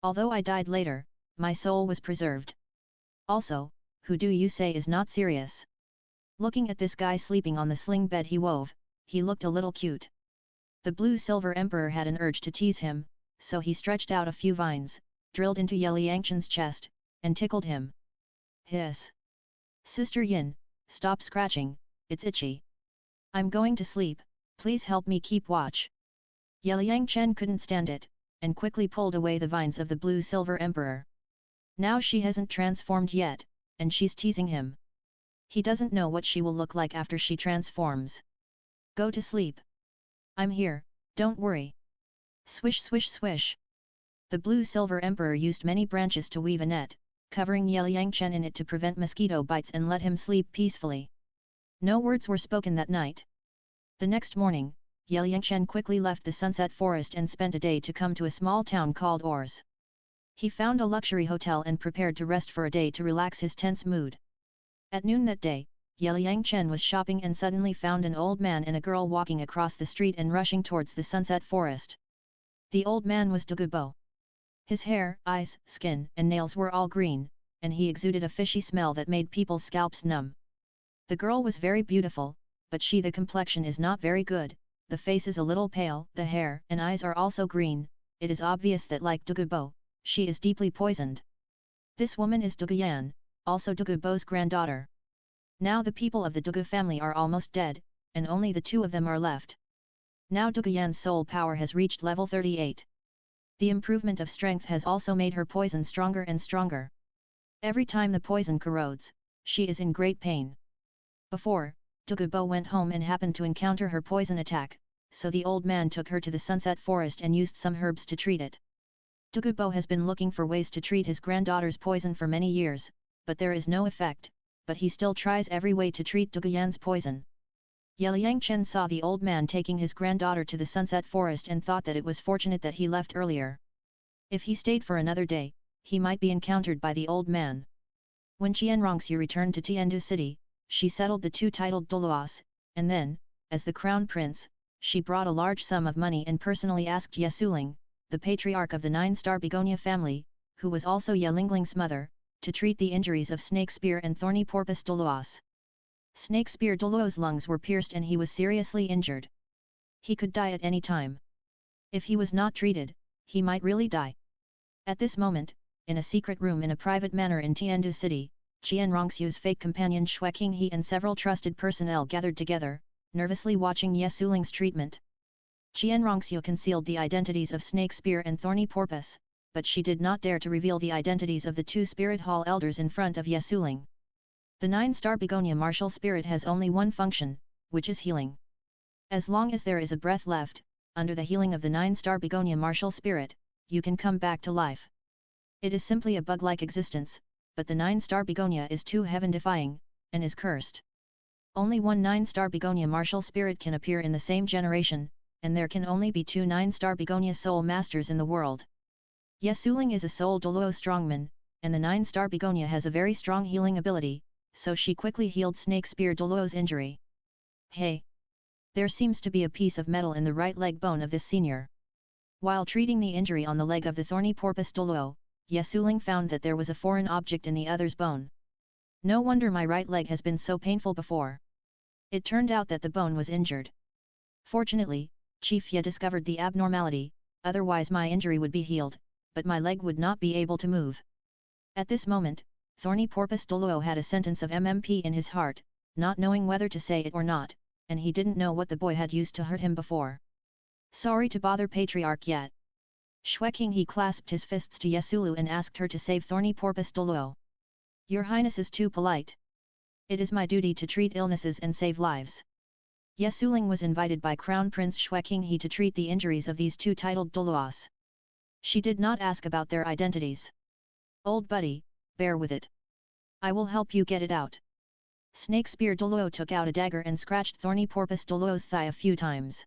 S1: Although I died later, my soul was preserved. Also, who do you say is not serious? Looking at this guy sleeping on the sling bed he wove, he looked a little cute. The blue-silver emperor had an urge to tease him, so he stretched out a few vines, drilled into Yangchen's chest, and tickled him. Hiss! Sister Yin, stop scratching, it's itchy. I'm going to sleep, please help me keep watch. Yangchen couldn't stand it, and quickly pulled away the vines of the blue-silver emperor. Now she hasn't transformed yet, and she's teasing him. He doesn't know what she will look like after she transforms. Go to sleep. I'm here, don't worry. Swish swish swish. The blue-silver emperor used many branches to weave a net, covering Yangchen in it to prevent mosquito bites and let him sleep peacefully. No words were spoken that night. The next morning, Yangchen quickly left the sunset forest and spent a day to come to a small town called Ors. He found a luxury hotel and prepared to rest for a day to relax his tense mood. At noon that day, Yangchen was shopping and suddenly found an old man and a girl walking across the street and rushing towards the sunset forest. The old man was Douluo. His hair, eyes, skin, and nails were all green, and he exuded a fishy smell that made people's scalps numb. The girl was very beautiful, but the complexion is not very good, the face is a little pale, the hair and eyes are also green, it is obvious that like Douluo, she is deeply poisoned. This woman is Douluo, also Douluo's granddaughter. Now the people of the Douluo family are almost dead, and only the two of them are left. Now Douluo's soul power has reached level 38. The improvement of strength has also made her poison stronger and stronger. Every time the poison corrodes, she is in great pain. Before, Douluo went home and happened to encounter her poison attack, so the old man took her to the sunset forest and used some herbs to treat it. Douluo has been looking for ways to treat his granddaughter's poison for many years, but there is no effect, but he still tries every way to treat Douluo's poison. Yangchen saw the old man taking his granddaughter to the sunset forest and thought that it was fortunate that he left earlier. If he stayed for another day, he might be encountered by the old man. When Tianrongxu returned to Tiandu city, she settled the two titled Douluos, and then, as the crown prince, she brought a large sum of money and personally asked Yesuling, the patriarch of the 9-star Begonia family, who was also Yelingling's mother, to treat the injuries of Snake Spear and Thorny Porpoise Douluos. Snake Spear Douluo's lungs were pierced and he was seriously injured. He could die at any time. If he was not treated, he might really die. At this moment, in a secret room in a private manor in Tiandu city, Tianrongxu's fake companion Shrek Academy and several trusted personnel gathered together, nervously watching Yesuling's treatment. Tianrongxu concealed the identities of Snake Spear and Thorny Porpoise, but she did not dare to reveal the identities of the two Spirit Hall elders in front of Yesuling. The 9-star Begonia martial spirit has only one function, which is healing. As long as there is a breath left, under the healing of the 9-star Begonia martial spirit, you can come back to life. It is simply a bug-like existence, but the 9-star Begonia is too heaven-defying, and is cursed. Only one 9-star Begonia martial spirit can appear in the same generation, and there can only be two 9-star Begonia soul masters in the world. Yesuling is a soul Douluo strongman, and the 9-star Begonia has a very strong healing ability, so she quickly healed Snake Spear Douluo's injury. Hey! There seems to be a piece of metal in the right leg bone of this senior. While treating the injury on the leg of the Thorny Porpoise Douluo, Yesuling found that there was a foreign object in the other's bone. No wonder my right leg has been so painful before. It turned out that the bone was injured. Fortunately, Chief Ye discovered the abnormality, otherwise my injury would be healed, but my leg would not be able to move. At this moment, Thorny Porpoise Douluo had a sentence of MMP in his heart, not knowing whether to say it or not, and he didn't know what the boy had used to hurt him before. Sorry to bother Patriarch yet. Shrek he clasped his fists to Yesulu and asked her to save Thorny Porpoise Douluo. Your Highness is too polite. It is my duty to treat illnesses and save lives. Yesuling was invited by Crown Prince Shrek he to treat the injuries of these two titled Douluos. She did not ask about their identities. Old buddy, bear with it. I will help you get it out. Snake Spear Douluo took out a dagger and scratched Thorny Porpoise Douluo's thigh a few times.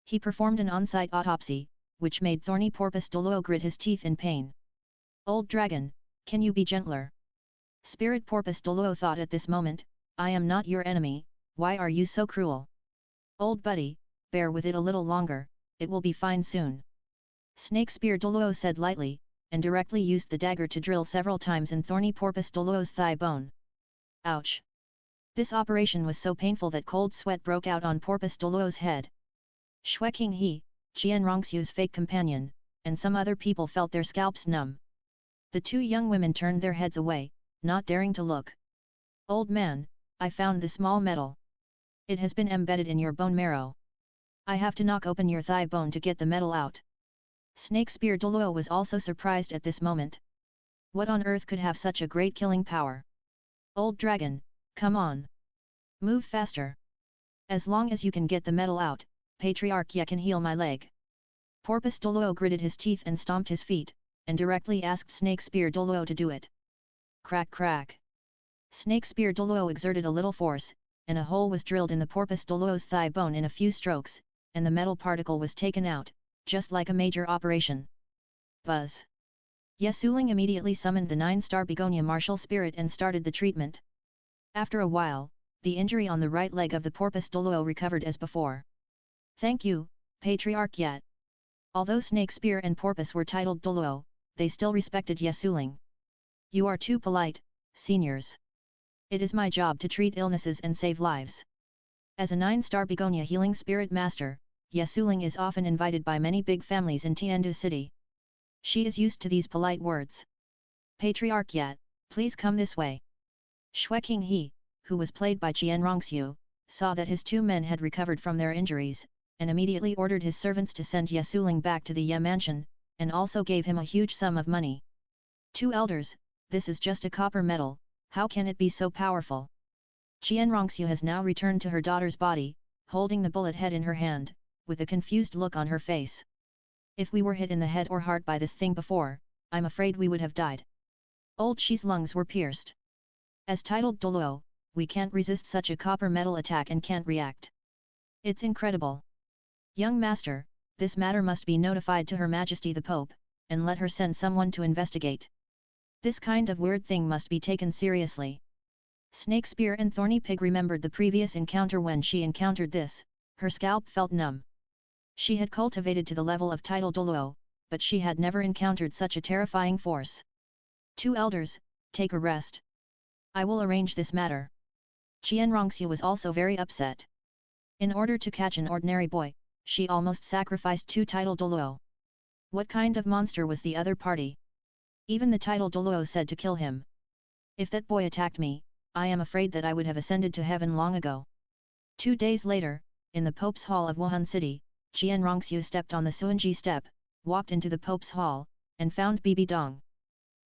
S1: He performed an on-site autopsy, which made Thorny Porpoise Douluo grit his teeth in pain. Old dragon, can you be gentler? Spirit Porpoise Douluo thought at this moment, I am not your enemy, why are you so cruel? Old buddy, bear with it a little longer, it will be fine soon. Snake Spear Douluo said lightly, and directly used the dagger to drill several times in thorny Porpoise Douluo's thigh bone. Ouch! This operation was so painful that cold sweat broke out on Porpoise Douluo's head. Shrek Academy, Jian Rongxiu's fake companion, and some other people felt their scalps numb. The two young women turned their heads away, not daring to look. Old man, I found the small metal. It has been embedded in your bone marrow. I have to knock open your thigh bone to get the metal out. Snake Spear Douluo was also surprised at this moment. What on earth could have such a great killing power? Old dragon, come on. Move faster. As long as you can get the metal out, Patriarchia can heal my leg. Porpoise Douluo gritted his teeth and stomped his feet, and directly asked Snake Spear Douluo to do it. Crack crack. Snake Spear Douluo exerted a little force, and a hole was drilled in the Porpoise Douluo's thigh bone in a few strokes, and the metal particle was taken out, just like a major operation. Buzz. Yesuling immediately summoned the 9-star begonia martial spirit and started the treatment. After a while, the injury on the right leg of the Porpoise Douluo recovered as before. Thank you, Patriarch Yat. Although Snake Spear and Porpoise were titled Douluo, they still respected Yesuling. You are too polite, seniors. It is my job to treat illnesses and save lives. As a 9-star begonia healing spirit master, Yesuling is often invited by many big families in Tiandu city. She is used to these polite words. Patriarch Yat, please come this way. Shrek Academy, who was played by Jian Rongxiu, saw that his two men had recovered from their injuries, and immediately ordered his servants to send Yesuling back to the Ye mansion, and also gave him a huge sum of money. Two elders, this is just a copper metal, how can it be so powerful? Jian Rongxiu has now returned to her daughter's body, holding the bullet head in her hand, with a confused look on her face. If we were hit in the head or heart by this thing before, I'm afraid we would have died. Old Shi's lungs were pierced. As titled Douluo, we can't resist such a copper metal attack and can't react. It's incredible. Young master, this matter must be notified to Her Majesty the Pope, and let her send someone to investigate. This kind of weird thing must be taken seriously. Snake Spear and Thorny Pig remembered the previous encounter when she encountered this, her scalp felt numb. She had cultivated to the level of title Douluo, but she had never encountered such a terrifying force. Two elders, take a rest. I will arrange this matter. Jian Rongxiu was also very upset. In order to catch an ordinary boy, she almost sacrificed two title Douluo. What kind of monster was the other party? Even the title Douluo said to kill him. If that boy attacked me, I am afraid that I would have ascended to heaven long ago. 2 days later, in the Pope's Hall of Wuhan City, Jian Rongxiu stepped on the Suanji step, walked into the Pope's Hall, and found Bibi Dong.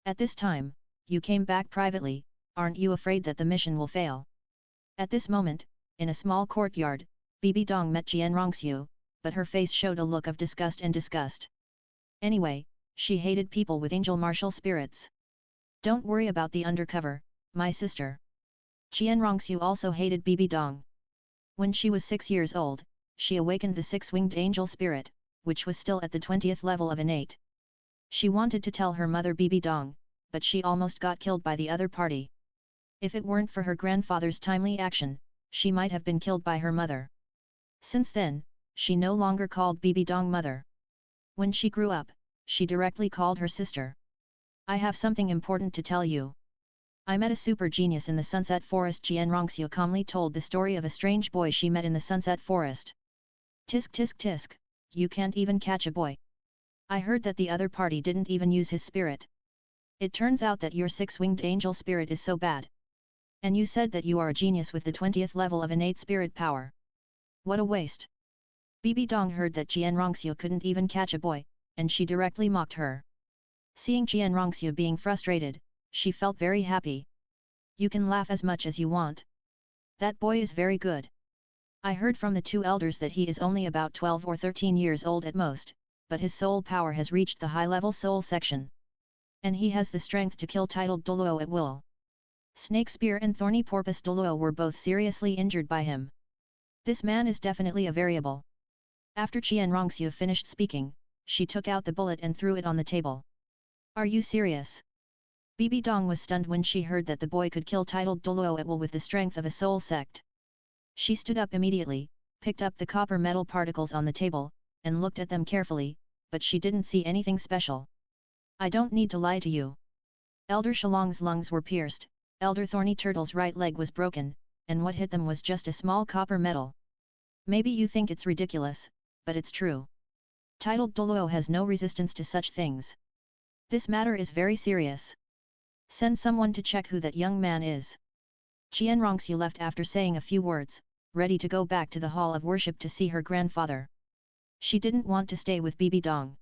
S1: At this time, you came back privately, aren't you afraid that the mission will fail? At this moment, in a small courtyard, Bibi Dong met Jian Rongxiu, but her face showed a look of disgust and disgust. Anyway, she hated people with angel martial spirits. Don't worry about the undercover, my sister. Jian Rongxiu also hated Bibi Dong. When she was 6 years old, she awakened the 6-winged angel spirit, which was still at the 20th level of innate. She wanted to tell her mother Bibi Dong, but she almost got killed by the other party. If it weren't for her grandfather's timely action, she might have been killed by her mother. Since then, she no longer called Bibi Dong mother. When she grew up, she directly called her sister. I have something important to tell you. I met a super genius in the Sunset Forest. Jian Rongxiu calmly told the story of a strange boy she met in the Sunset Forest. Tisk tisk tisk, you can't even catch a boy. I heard that the other party didn't even use his spirit. It turns out that your 6-winged angel spirit is so bad. And you said that you are a genius with the 20th level of innate spirit power. What a waste. Bibi Dong heard that Jian Rongxiu couldn't even catch a boy, and she directly mocked her. Seeing Jian Rongxiu being frustrated, she felt very happy. You can laugh as much as you want. That boy is very good. I heard from the two elders that he is only about 12 or 13 years old at most, but his soul power has reached the high-level soul section. And he has the strength to kill titled Douluo at will. Snake Spear and Thorny Porpoise Douluo were both seriously injured by him. This man is definitely a variable. After Jian Rongxiu finished speaking, she took out the bullet and threw it on the table. Are you serious? Bibi Dong was stunned when she heard that the boy could kill titled Douluo at will with the strength of a soul sect. She stood up immediately, picked up the copper metal particles on the table, and looked at them carefully, but she didn't see anything special. I don't need to lie to you. Elder Shalong's lungs were pierced, Elder Thorny Turtle's right leg was broken, and what hit them was just a small copper medal. Maybe you think it's ridiculous, but it's true. Titled Douluo has no resistance to such things. This matter is very serious. Send someone to check who that young man is. Qian Rongxiu left after saying a few words, ready to go back to the hall of worship to see her grandfather. She didn't want to stay with Bibi Dong.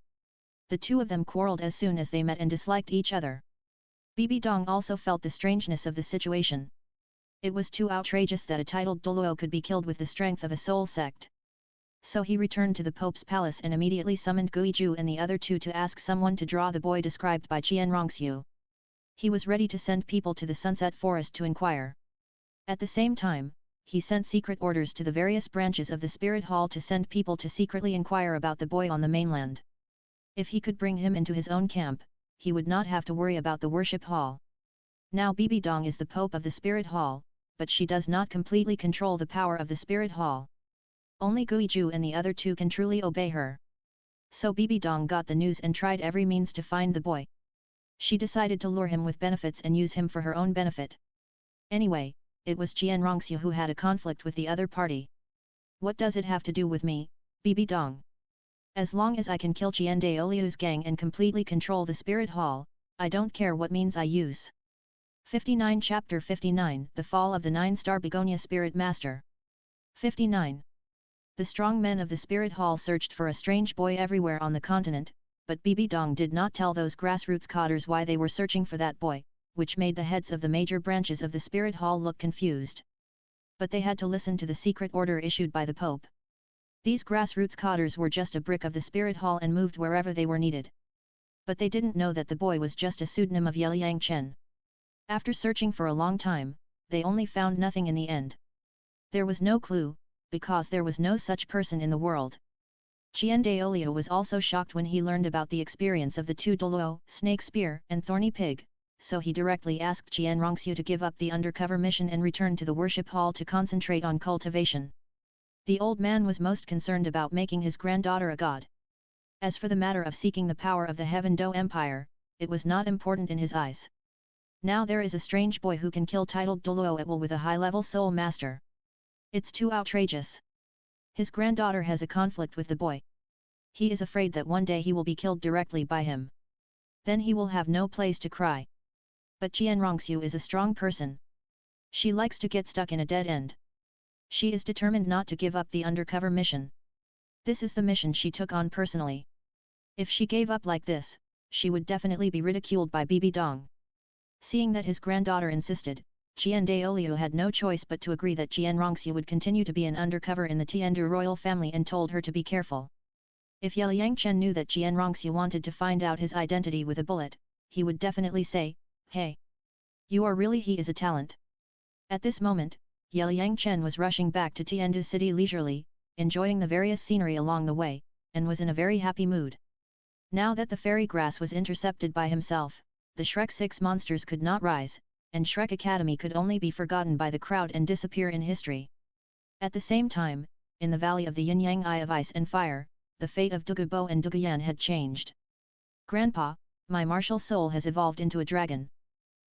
S1: The two of them quarreled as soon as they met and disliked each other. Bibi Dong also felt the strangeness of the situation. It was too outrageous that a titled Douluo could be killed with the strength of a soul sect. So he returned to the Pope's palace and immediately summoned Guizhu and the other two to ask someone to draw the boy described by Qian Rongxiu. He was ready to send people to the Sunset Forest to inquire. At the same time, he sent secret orders to the various branches of the Spirit Hall to send people to secretly inquire about the boy on the mainland. If he could bring him into his own camp, he would not have to worry about the worship hall. Now Bibi Dong is the Pope of the Spirit Hall, but she does not completely control the power of the Spirit Hall. Only Guizhu and the other two can truly obey her. So Bibi Dong got the news and tried every means to find the boy. She decided to lure him with benefits and use him for her own benefit. Anyway, it was Qian Rongxiu who had a conflict with the other party. What does it have to do with me, Bibi Dong? As long as I can kill Qian Daoliu's gang and completely control the Spirit Hall, I don't care what means I use. 59 Chapter 59 The Fall of the 9-Star Begonia Spirit Master. 59. The strong men of the Spirit Hall searched for a strange boy everywhere on the continent, but Bibi Dong did not tell those grassroots cotters why they were searching for that boy, which made the heads of the major branches of the Spirit Hall look confused. But they had to listen to the secret order issued by the Pope. These grassroots cotters were just a brick of the Spirit Hall and moved wherever they were needed. But they didn't know that the boy was just a pseudonym of Yeliang Chen. After searching for a long time, they only found nothing in the end. There was no clue, because there was no such person in the world. Qian Daoliu was also shocked when he learned about the experience of the two Douluo, Snake Spear and Thorny Pig, so he directly asked Qian Rongxiu to give up the undercover mission and return to the worship hall to concentrate on cultivation. The old man was most concerned about making his granddaughter a god. As for the matter of seeking the power of the Heaven Do Empire, it was not important in his eyes. Now there is a strange boy who can kill titled Douluo at will with a high-level soul master. It's too outrageous. His granddaughter has a conflict with the boy. He is afraid that one day he will be killed directly by him. Then he will have no place to cry. But Qian Rongxiu is a strong person. She likes to get stuck in a dead end. She is determined not to give up the undercover mission. This is the mission she took on personally. If she gave up like this, she would definitely be ridiculed by Bibi Dong. Seeing that his granddaughter insisted, Qian Daoliu had no choice but to agree that Qian Rongxiu would continue to be an undercover in the Tiandu royal family and told her to be careful. If Yeliang Chen knew that Qian Rongxiu wanted to find out his identity with a bullet, he would definitely say, "Hey! You are really he is a talent." At this moment, Yeliang Chen was rushing back to Tiandu city leisurely, enjoying the various scenery along the way, and was in a very happy mood. Now that the fairy grass was intercepted by himself, the Shrek 6 monsters could not rise, and Shrek Academy could only be forgotten by the crowd and disappear in history. At the same time, in the valley of the Yin-Yang Eye of Ice and Fire, the fate of Dugubo and Duguyan had changed. "Grandpa, my martial soul has evolved into a dragon."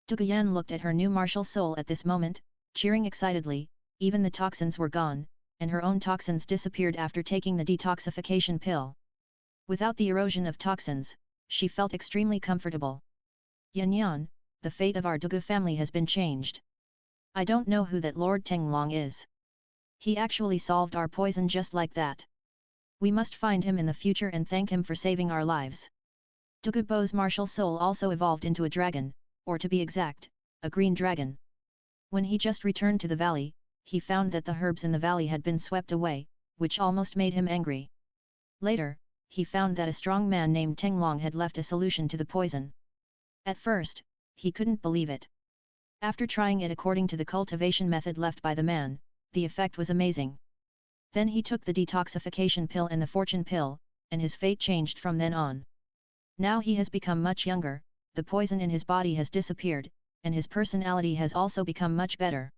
S1: Duguyan looked at her new martial soul at this moment, cheering excitedly. Even the toxins were gone, and her own toxins disappeared after taking the detoxification pill. Without the erosion of toxins, she felt extremely comfortable. "Yan Yan, the fate of our Dugu family has been changed. I don't know who that Lord Tenglong is. He actually solved our poison just like that. We must find him in the future and thank him for saving our lives." Dugubo's martial soul also evolved into a dragon, or to be exact, a green dragon. When he just returned to the valley, he found that the herbs in the valley had been swept away, which almost made him angry. Later, he found that a strong man named Tenglong had left a solution to the poison. At first, he couldn't believe it. After trying it according to the cultivation method left by the man, the effect was amazing. Then he took the detoxification pill and the fortune pill, and his fate changed from then on. Now he has become much younger, the poison in his body has disappeared, and his personality has also become much better.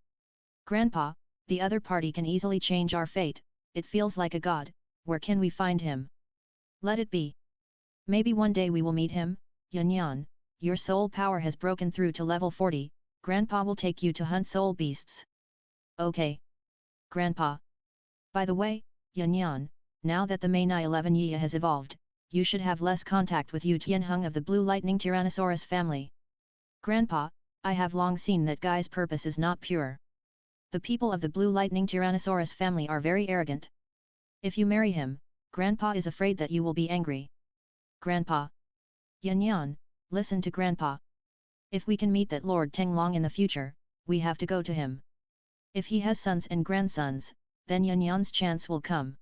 S1: Grandpa, the other party can easily change our fate, it feels like a god, where can we find him? Let it be. Maybe one day we will meet him. Yan, your soul power has broken through to level 40, Grandpa will take you to hunt soul beasts. Okay. Grandpa. By the way, Yan, now that the Maini 11 Yi has evolved, you should have less contact with Yu Tianheng of the Blue Lightning Tyrannosaurus family. Grandpa, I have long seen that guy's purpose is not pure. The people of the Blue Lightning Tyrannosaurus family are very arrogant. If you marry him, Grandpa is afraid that you will be angry. Grandpa. Yan, listen to Grandpa. If we can meet that Lord Tenglong in the future, we have to go to him. If he has sons and grandsons, then Yan's chance will come.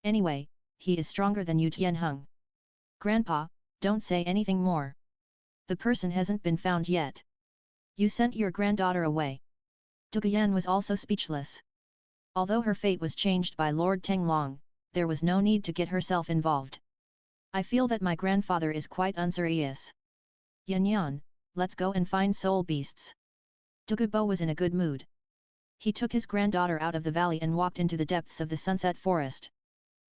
S1: Anyway, he is stronger than Yu Tianheng. Grandpa, don't say anything more. The person hasn't been found yet. You sent your granddaughter away. Duguyan was also speechless. Although her fate was changed by Lord Tenglong, there was no need to get herself involved. I feel that my grandfather is quite unserious. Yan, let's go and find soul beasts. Dugubo was in a good mood. He took his granddaughter out of the valley and walked into the depths of the sunset forest.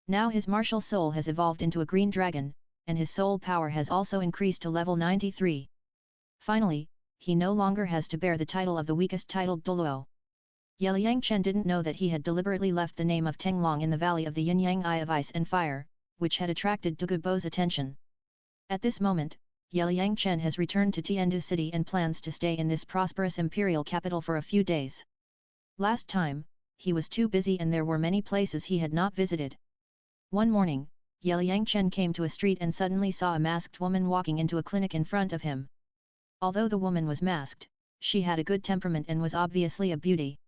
S1: Now his martial soul has evolved into a green dragon, and his soul power has also increased to level 93. Finally, he no longer has to bear the title of the weakest titled Douluo. Liang Chen didn't know that he had deliberately left the name of Tenglong in the valley of the Yin-Yang Eye of Ice and Fire, which had attracted Dugubo's attention. At this moment, Liang Chen has returned to Tiandu city and plans to stay in this prosperous imperial capital for a few days. Last time, he was too busy and there were many places he had not visited. One morning, Liang Chen came to a street and suddenly saw a masked woman walking into a clinic in front of him. Although the woman was masked, she had a good temperament and was obviously a beauty.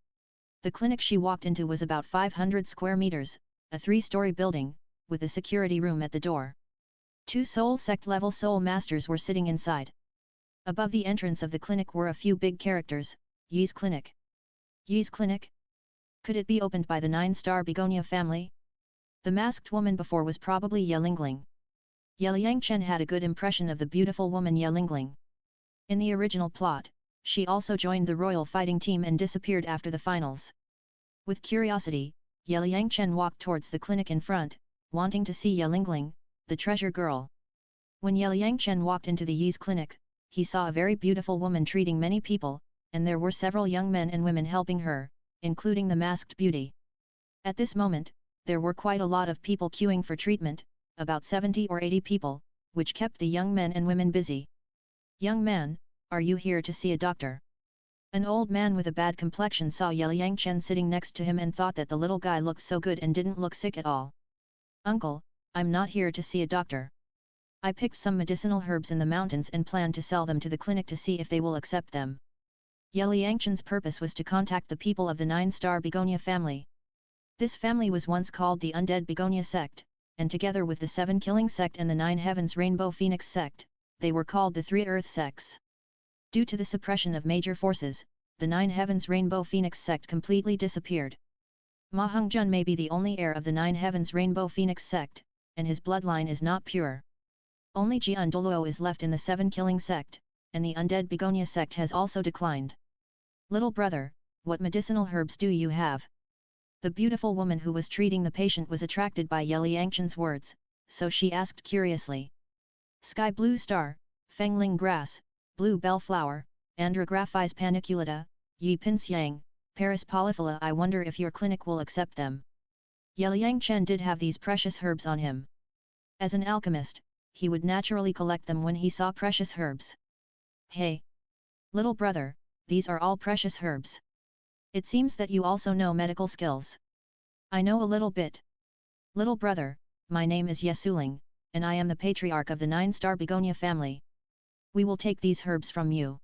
S1: The clinic she walked into was about 500 square meters, a 3-story building, with a security room at the door. 2 soul sect level soul masters were sitting inside. Above the entrance of the clinic were a few big characters, Yi's Clinic. Yi's Clinic? Could it be opened by the 9-star begonia family? The masked woman before was probably Ye Lingling. Liang Chen had a good impression of the beautiful woman Ye Lingling. In the original plot, she also joined the royal fighting team and disappeared after the finals. With curiosity, Liang Chen walked towards the clinic in front, wanting to see Ye Lingling, the treasure girl. When Liang Chen walked into the Yi's Clinic, he saw a very beautiful woman treating many people, and there were several young men and women helping her, including the masked beauty. At this moment, there were quite a lot of people queuing for treatment, about 70 or 80 people, which kept the young men and women busy. Young man, are you here to see a doctor? An old man with a bad complexion saw Liang Chen sitting next to him and thought that the little guy looked so good and didn't look sick at all. Uncle, I'm not here to see a doctor. I picked some medicinal herbs in the mountains and plan to sell them to the clinic to see if they will accept them. Liang Chen's purpose was to contact the people of the 9-star begonia family. This family was once called the Undead Begonia sect, and together with the 7 Killing sect and the 9 Heavens Rainbow Phoenix sect, they were called the 3 Earth sects. Due to the suppression of major forces, the 9 Heavens Rainbow Phoenix sect completely disappeared. Ma Hongjun may be the only heir of the 9 Heavens Rainbow Phoenix sect, and his bloodline is not pure. Only Jian Douluo is left in the 7 Killing sect, and the Undead Begonia sect has also declined. Little brother, what medicinal herbs do you have? The beautiful woman who was treating the patient was attracted by Liang Chen's words, so she asked curiously. Sky blue star, fengling grass, blue bellflower, Andrographis paniculata, Yi pinsyang, Paris polyphylla. I wonder if your clinic will accept them. Liang Chen did have these precious herbs on him. As an alchemist, he would naturally collect them when he saw precious herbs. Hey! Little brother, these are all precious herbs. It seems that you also know medical skills. I know a little bit. Little brother, my name is Yesuling, and I am the patriarch of the 9-star begonia family. We will take these herbs from you.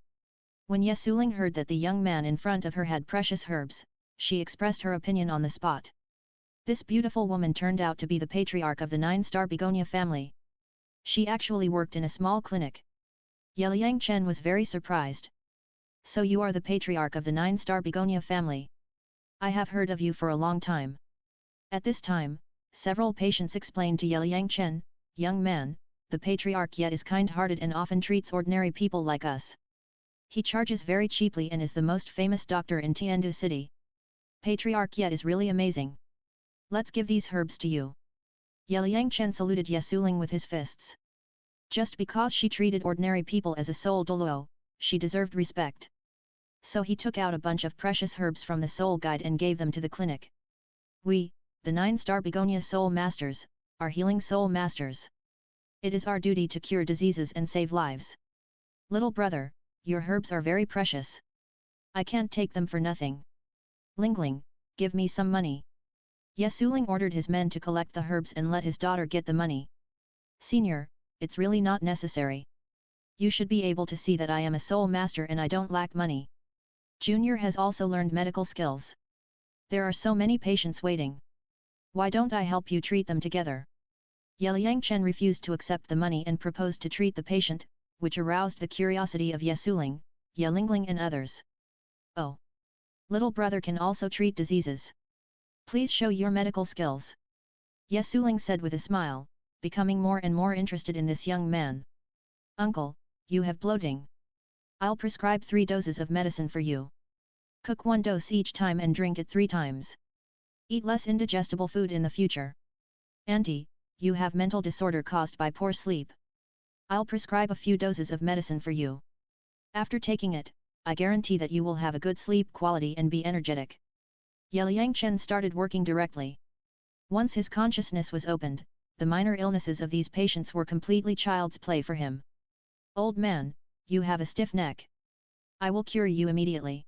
S1: When Yesuling heard that the young man in front of her had precious herbs, she expressed her opinion on the spot. This beautiful woman turned out to be the patriarch of the 9-star begonia family. She actually worked in a small clinic. Liang Chen was very surprised. So you are the patriarch of the 9-star begonia family. I have heard of you for a long time. At this time, several patients explained to Liang Chen, young man, the patriarch Ye is kind-hearted and often treats ordinary people like us. He charges very cheaply and is the most famous doctor in Tiandu city. Patriarch Ye is really amazing. Let's give these herbs to you. Ye Liangchen saluted Ye Suling with his fists. Just because she treated ordinary people as a soul Douluo, she deserved respect. So he took out a bunch of precious herbs from the soul guide and gave them to the clinic. We, the 9-star begonia soul masters, are healing soul masters. It is our duty to cure diseases and save lives. Little brother, your herbs are very precious. I can't take them for nothing. Lingling, give me some money. Ye Suling ordered his men to collect the herbs and let his daughter get the money. Senior, it's really not necessary. You should be able to see that I am a soul master and I don't lack money. Junior has also learned medical skills. There are so many patients waiting. Why don't I help you treat them together? Ye Liangchen refused to accept the money and proposed to treat the patient, which aroused the curiosity of Ye Suling, Ye Lingling and others. Oh! Little brother can also treat diseases. Please show your medical skills. Ye Suling said with a smile, becoming more and more interested in this young man. Uncle, you have bloating. I'll prescribe 3 doses of medicine for you. Cook 1 dose each time and drink it 3 times. Eat less indigestible food in the future. Auntie, you have mental disorder caused by poor sleep. I'll prescribe a few doses of medicine for you. After taking it, I guarantee that you will have a good sleep quality and be energetic. Ye Liangchen started working directly. Once his consciousness was opened, the minor illnesses of these patients were completely child's play for him. Old man, you have a stiff neck. I will cure you immediately.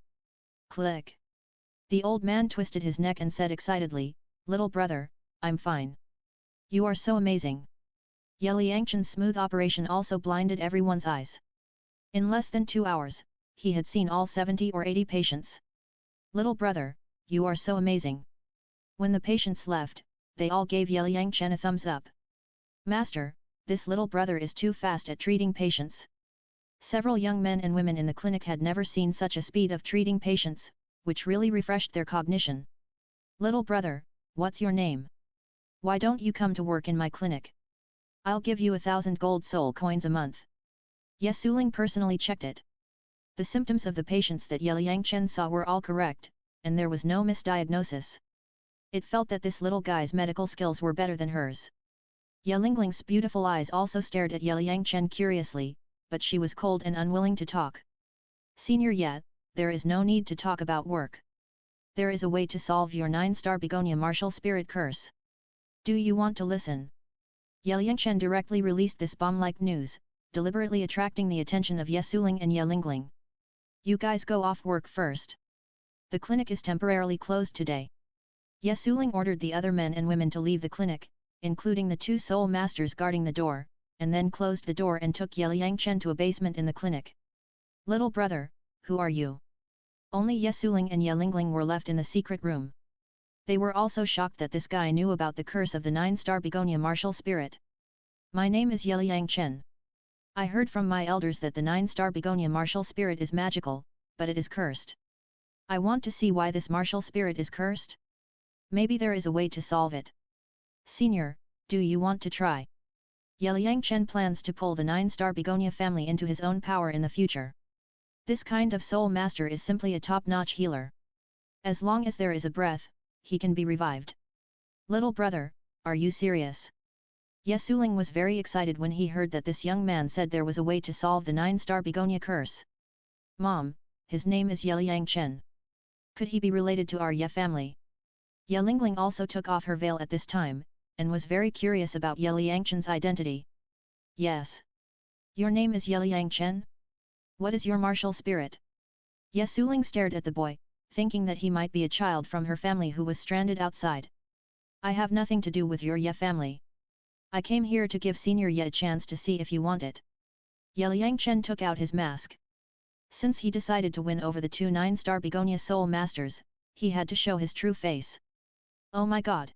S1: Click. The old man twisted his neck and said excitedly, little brother, I'm fine. You are so amazing. Ye Liangchen's smooth operation also blinded everyone's eyes. In less than 2 hours, he had seen all 70 or 80 patients. Little brother, you are so amazing. When the patients left, they all gave Ye Liangchen a thumbs up. Master, this little brother is too fast at treating patients. Several young men and women in the clinic had never seen such a speed of treating patients, which really refreshed their cognition. Little brother, what's your name? Why don't you come to work in my clinic? I'll give you 1,000 gold soul coins a month. Ye Suling personally checked it. The symptoms of the patients that Ye Liangchen saw were all correct, and there was no misdiagnosis. It felt that this little guy's medical skills were better than hers. Ye Lingling's beautiful eyes also stared at Ye Liangchen curiously, but she was cold and unwilling to talk. Senior Ye, there is no need to talk about work. There is a way to solve your 9-star begonia martial spirit curse. Do you want to listen? Ye Liangchen directly released this bomb-like news, deliberately attracting the attention of Ye Suling and Ye Lingling. You guys go off work first. The clinic is temporarily closed today. Ye Suling ordered the other men and women to leave the clinic, including the 2 soul masters guarding the door, and then closed the door and took Ye Liangchen to a basement in the clinic. Little brother, who are you? Only Ye Suling and Ye Lingling were left in the secret room. They were also shocked that this guy knew about the curse of the 9-star begonia martial spirit. My name is Ye Liangchen. I heard from my elders that the 9-star begonia martial spirit is magical, but it is cursed. I want to see why this martial spirit is cursed. Maybe there is a way to solve it. Senior, do you want to try? Ye Liangchen plans to pull the 9-star begonia family into his own power in the future. This kind of soul master is simply a top-notch healer. As long as there is a breath, he can be revived. Little brother, are you serious? Ye Suling was very excited when he heard that this young man said there was a way to solve the 9-star begonia curse. Mom, his name is Ye Liangchen. Could he be related to our Ye family? Ye Lingling also took off her veil at this time, and was very curious about Ye Liangchen's identity. Yes. Your name is Ye Liangchen? What is your martial spirit? Ye Suling stared at the boy, thinking that he might be a child from her family who was stranded outside. I have nothing to do with your Ye family. I came here to give Senior Ye a chance to see if you want it. Ye Liangchen took out his mask. Since he decided to win over the 2 9-star begonia soul masters, he had to show his true face. Oh my god!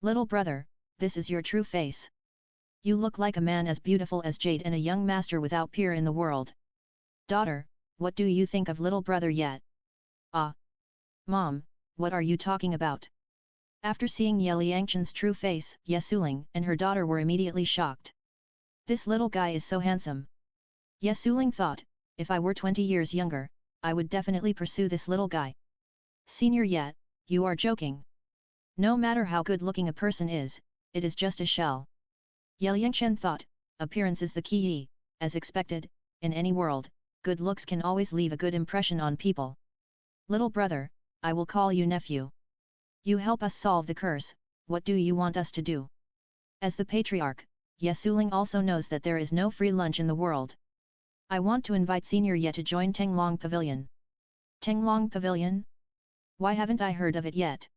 S1: Little brother, this is your true face. You look like a man as beautiful as jade and a young master without peer in the world. Daughter, what do you think of little brother yet? Ah! Mom, what are you talking about? After seeing Ye Liangchen's true face, Ye Suling and her daughter were immediately shocked. This little guy is so handsome. Ye Suling thought, if I were 20 years younger, I would definitely pursue this little guy. Senior Ye, you are joking. No matter how good looking a person is, it is just a shell. Ye Yangchen thought, appearance is the key. As expected, in any world, good looks can always leave a good impression on people. Little brother, I will call you nephew. You help us solve the curse, what do you want us to do? As the patriarch, Ye Suling also knows that there is no free lunch in the world. I want to invite Senior Ye to join Tenglong Pavilion. Tenglong Pavilion? Why haven't I heard of it yet?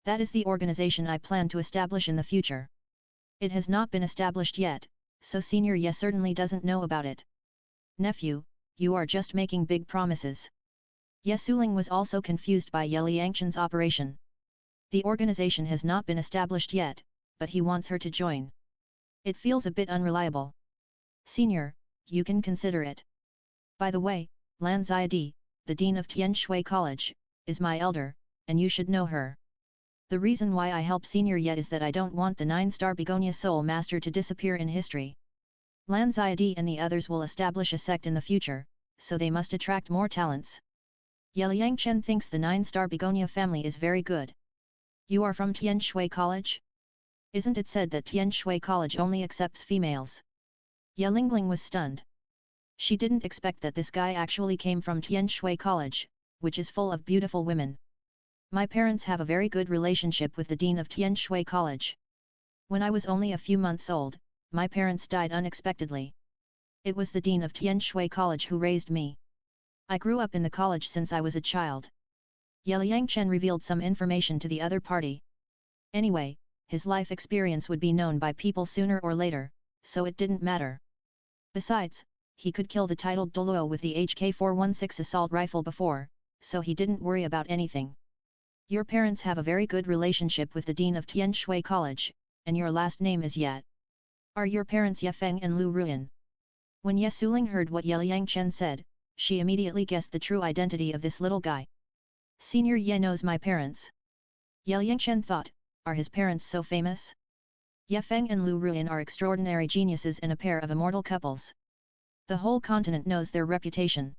S1: That is the organization I plan to establish in the future. It has not been established yet, so Senior Ye certainly doesn't know about it. Nephew, you are just making big promises. Ye Suling was also confused by Ye Liangchen's operation. The organization has not been established yet, but he wants her to join. It feels a bit unreliable. Senior, you can consider it. By the way, Lan Ziadi, the dean of Tianshui College, is my elder, and you should know her. The reason why I help Senior Ye is that I don't want the 9-star begonia soul master to disappear in history. Lan Ziadi and the others will establish a sect in the future, so they must attract more talents. Ye Liangchen thinks the 9-star begonia family is very good. You are from Tianshui College? Isn't it said that Tianshui College only accepts females? Ye Lingling was stunned. She didn't expect that this guy actually came from Tianshui College, which is full of beautiful women. My parents have a very good relationship with the dean of Tianshui College. When I was only a few months old, my parents died unexpectedly. It was the dean of Tianshui College who raised me. I grew up in the college since I was a child. Ye Liangchen revealed some information to the other party. Anyway, his life experience would be known by people sooner or later, so it didn't matter. Besides, he could kill the titled Douluo with the HK-416 assault rifle before, so he didn't worry about anything. Your parents have a very good relationship with the dean of Tianshui College, and your last name is Ye. Are your parents Ye Feng and Lu Ruyan? When Ye Suling heard what Ye Liangchen said, she immediately guessed the true identity of this little guy. Senior Ye knows my parents. Ye Liangchen thought, are his parents so famous? Ye Feng and Lu Ruyan are extraordinary geniuses and a pair of immortal couples. The whole continent knows their reputation.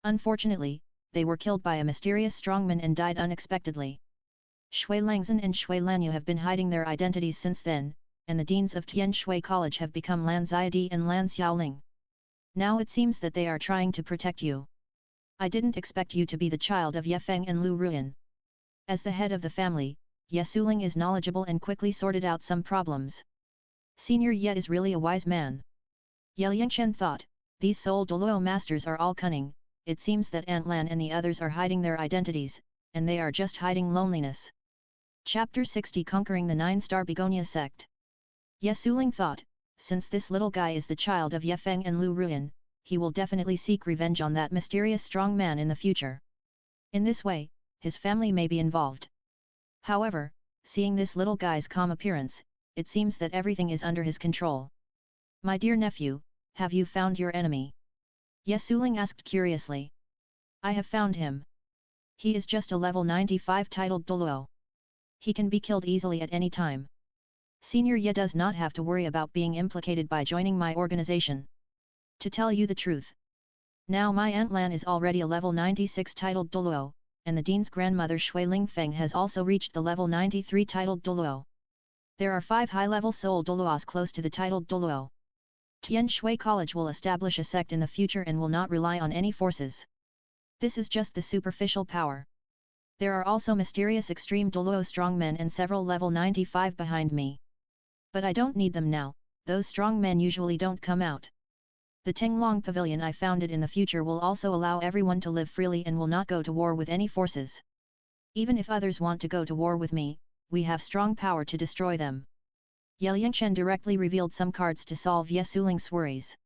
S1: Unfortunately, they were killed by a mysterious strongman and died unexpectedly. Shui Langzhen and Shui Lanyu have been hiding their identities since then, and the deans of Tianshui College have become Lan Ziadi and Lan Xiaoling. Now it seems that they are trying to protect you. I didn't expect you to be the child of Ye Feng and Lu Ruyan. As the head of the family, Ye Suling is knowledgeable and quickly sorted out some problems. Senior Ye is really a wise man. Ye Liangchen thought, these Soul Douluo masters are all cunning. It seems that Aunt Lan and the others are hiding their identities, and they are just hiding loneliness. Chapter 60 Conquering the 9-star begonia sect. Ye Suling thought, since this little guy is the child of Ye Feng and Lu Ruyan, he will definitely seek revenge on that mysterious strong man in the future. In this way, his family may be involved. However, seeing this little guy's calm appearance, it seems that everything is under his control. My dear nephew, have you found your enemy? Ye Suling asked curiously. I have found him. He is just a level 95 titled Douluo. He can be killed easily at any time. Senior Ye does not have to worry about being implicated by joining my organization. To tell you the truth. Now my Aunt Lan is already a level 96 titled Douluo, and the dean's grandmother Shui Lingfeng has also reached the level 93 titled Douluo. There are 5 high-level soul Douluos close to the titled Douluo. Tianshui College will establish a sect in the future and will not rely on any forces. This is just the superficial power. There are also mysterious extreme Douluo strongmen and several level 95 behind me. But I don't need them now, those strongmen usually don't come out. The Tenglong Pavilion I founded in the future will also allow everyone to live freely and will not go to war with any forces. Even if others want to go to war with me, we have strong power to destroy them. Ye Liangchen directly revealed some cards to solve Ye Suling's worries.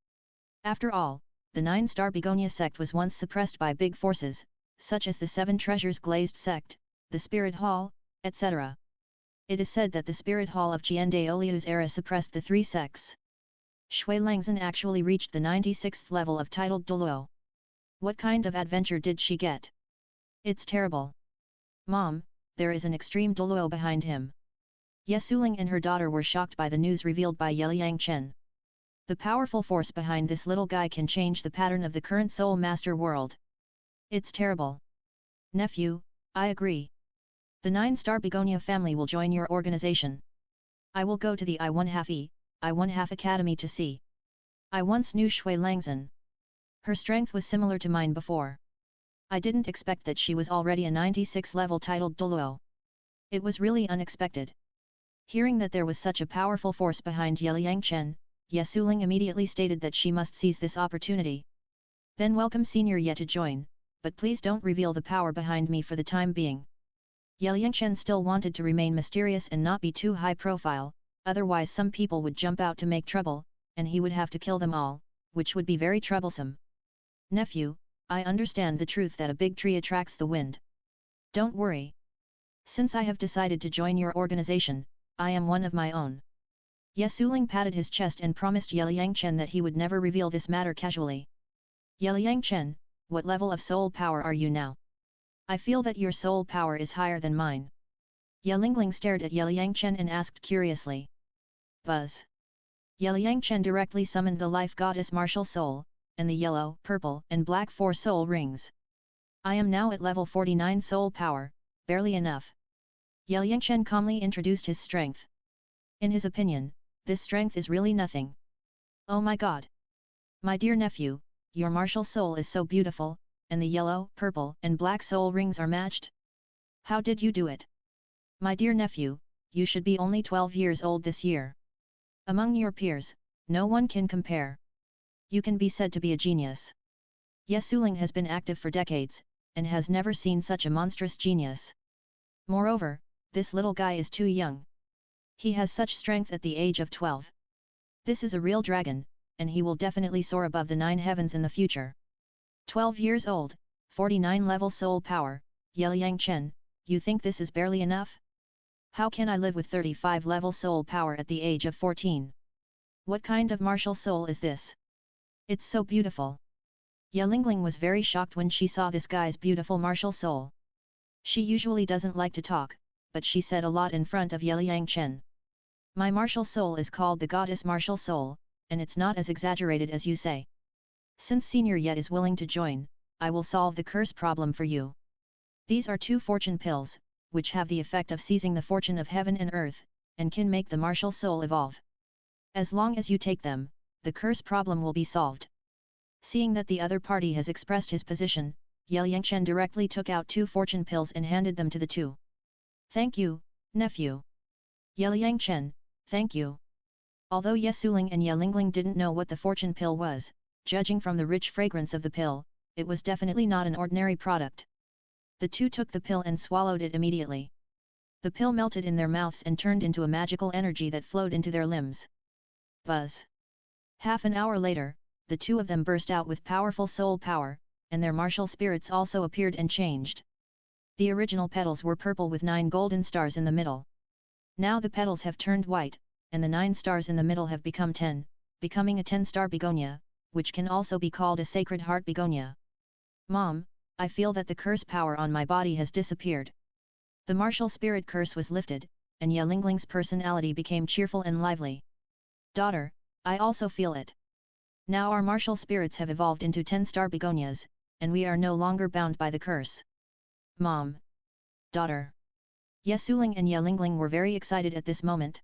S1: After all, the 9-star begonia sect was once suppressed by big forces, such as the 7 treasures glazed sect, the Spirit Hall, etc. It is said that the Spirit Hall of Jiande Oliu's era suppressed the 3 sects. Shui Langzhen actually reached the 96th level of titled Douluo. What kind of adventure did she get? It's terrible. Mom, there is an extreme Douluo behind him. Ye Suling and her daughter were shocked by the news revealed by Ye Liangchen. The powerful force behind this little guy can change the pattern of the current Soul Master world. It's terrible. Nephew, I agree. The 9-star Begonia family will join your organization. I will go to the I1/2 Academy to see. I once knew Shui Langzhen. Her strength was similar to mine before. I didn't expect that she was already a 96 level titled Douluo. It was really unexpected. Hearing that there was such a powerful force behind Yeliang Chen, Ye Suling immediately stated that she must seize this opportunity. Then welcome Senior Ye to join, but please don't reveal the power behind me for the time being. Yeliang Chen still wanted to remain mysterious and not be too high profile, otherwise some people would jump out to make trouble, and he would have to kill them all, which would be very troublesome. Nephew, I understand the truth that a big tree attracts the wind. Don't worry. Since I have decided to join your organization, I am one of my own. Ye Suling patted his chest and promised Yeliang Chen that he would never reveal this matter casually. Yeliang Chen, what level of soul power are you now? I feel that your soul power is higher than mine. Ye Lingling stared at Yeliang Chen and asked curiously. Buzz. Yeliang Chen directly summoned the life goddess Martial Soul, and the yellow, purple, and black 4 soul rings. I am now at level 49 soul power, barely enough. Yeliang Chen calmly introduced his strength. In his opinion, this strength is really nothing. Oh my god! My dear nephew, your martial soul is so beautiful, and the yellow, purple, and black soul rings are matched? How did you do it? My dear nephew, you should be only 12 years old this year. Among your peers, no one can compare. You can be said to be a genius. Ye Suling has been active for decades, and has never seen such a monstrous genius. Moreover, this little guy is too young. He has such strength at the age of 12. This is a real dragon, and he will definitely soar above the 9 heavens in the future. 12 years old, 49 level soul power, Yeliang Chen, you think this is barely enough? How can I live with 35 level soul power at the age of 14? What kind of martial soul is this? It's so beautiful. Ye Lingling was very shocked when she saw this guy's beautiful martial soul. She usually doesn't like to talk, but she said a lot in front of Yeliang Chen. My martial soul is called the goddess martial soul, and it's not as exaggerated as you say. Since Senior Ye is willing to join, I will solve the curse problem for you. These are 2 fortune pills, which have the effect of seizing the fortune of heaven and earth, and can make the martial soul evolve. As long as you take them, the curse problem will be solved. Seeing that the other party has expressed his position, Yeliang Chen directly took out 2 fortune pills and handed them to the 2. Thank you, nephew. Yeliang Chen, thank you. Although Ye Suling and Ye Lingling didn't know what the fortune pill was, judging from the rich fragrance of the pill, it was definitely not an ordinary product. The 2 took the pill and swallowed it immediately. The pill melted in their mouths and turned into a magical energy that flowed into their limbs. Buzz. Half an hour later, the 2 of them burst out with powerful soul power, and their martial spirits also appeared and changed. The original petals were purple with 9 golden stars in the middle. Now the petals have turned white, and the 9 stars in the middle have become 10, becoming a 10-star begonia, which can also be called a sacred heart begonia. Mom, I feel that the curse power on my body has disappeared. The martial spirit curse was lifted, and Ye Lingling's personality became cheerful and lively. Daughter, I also feel it. Now our martial spirits have evolved into 10-star begonias, and we are no longer bound by the curse. Mom. Daughter. Ye Suling and Ye Lingling were very excited at this moment.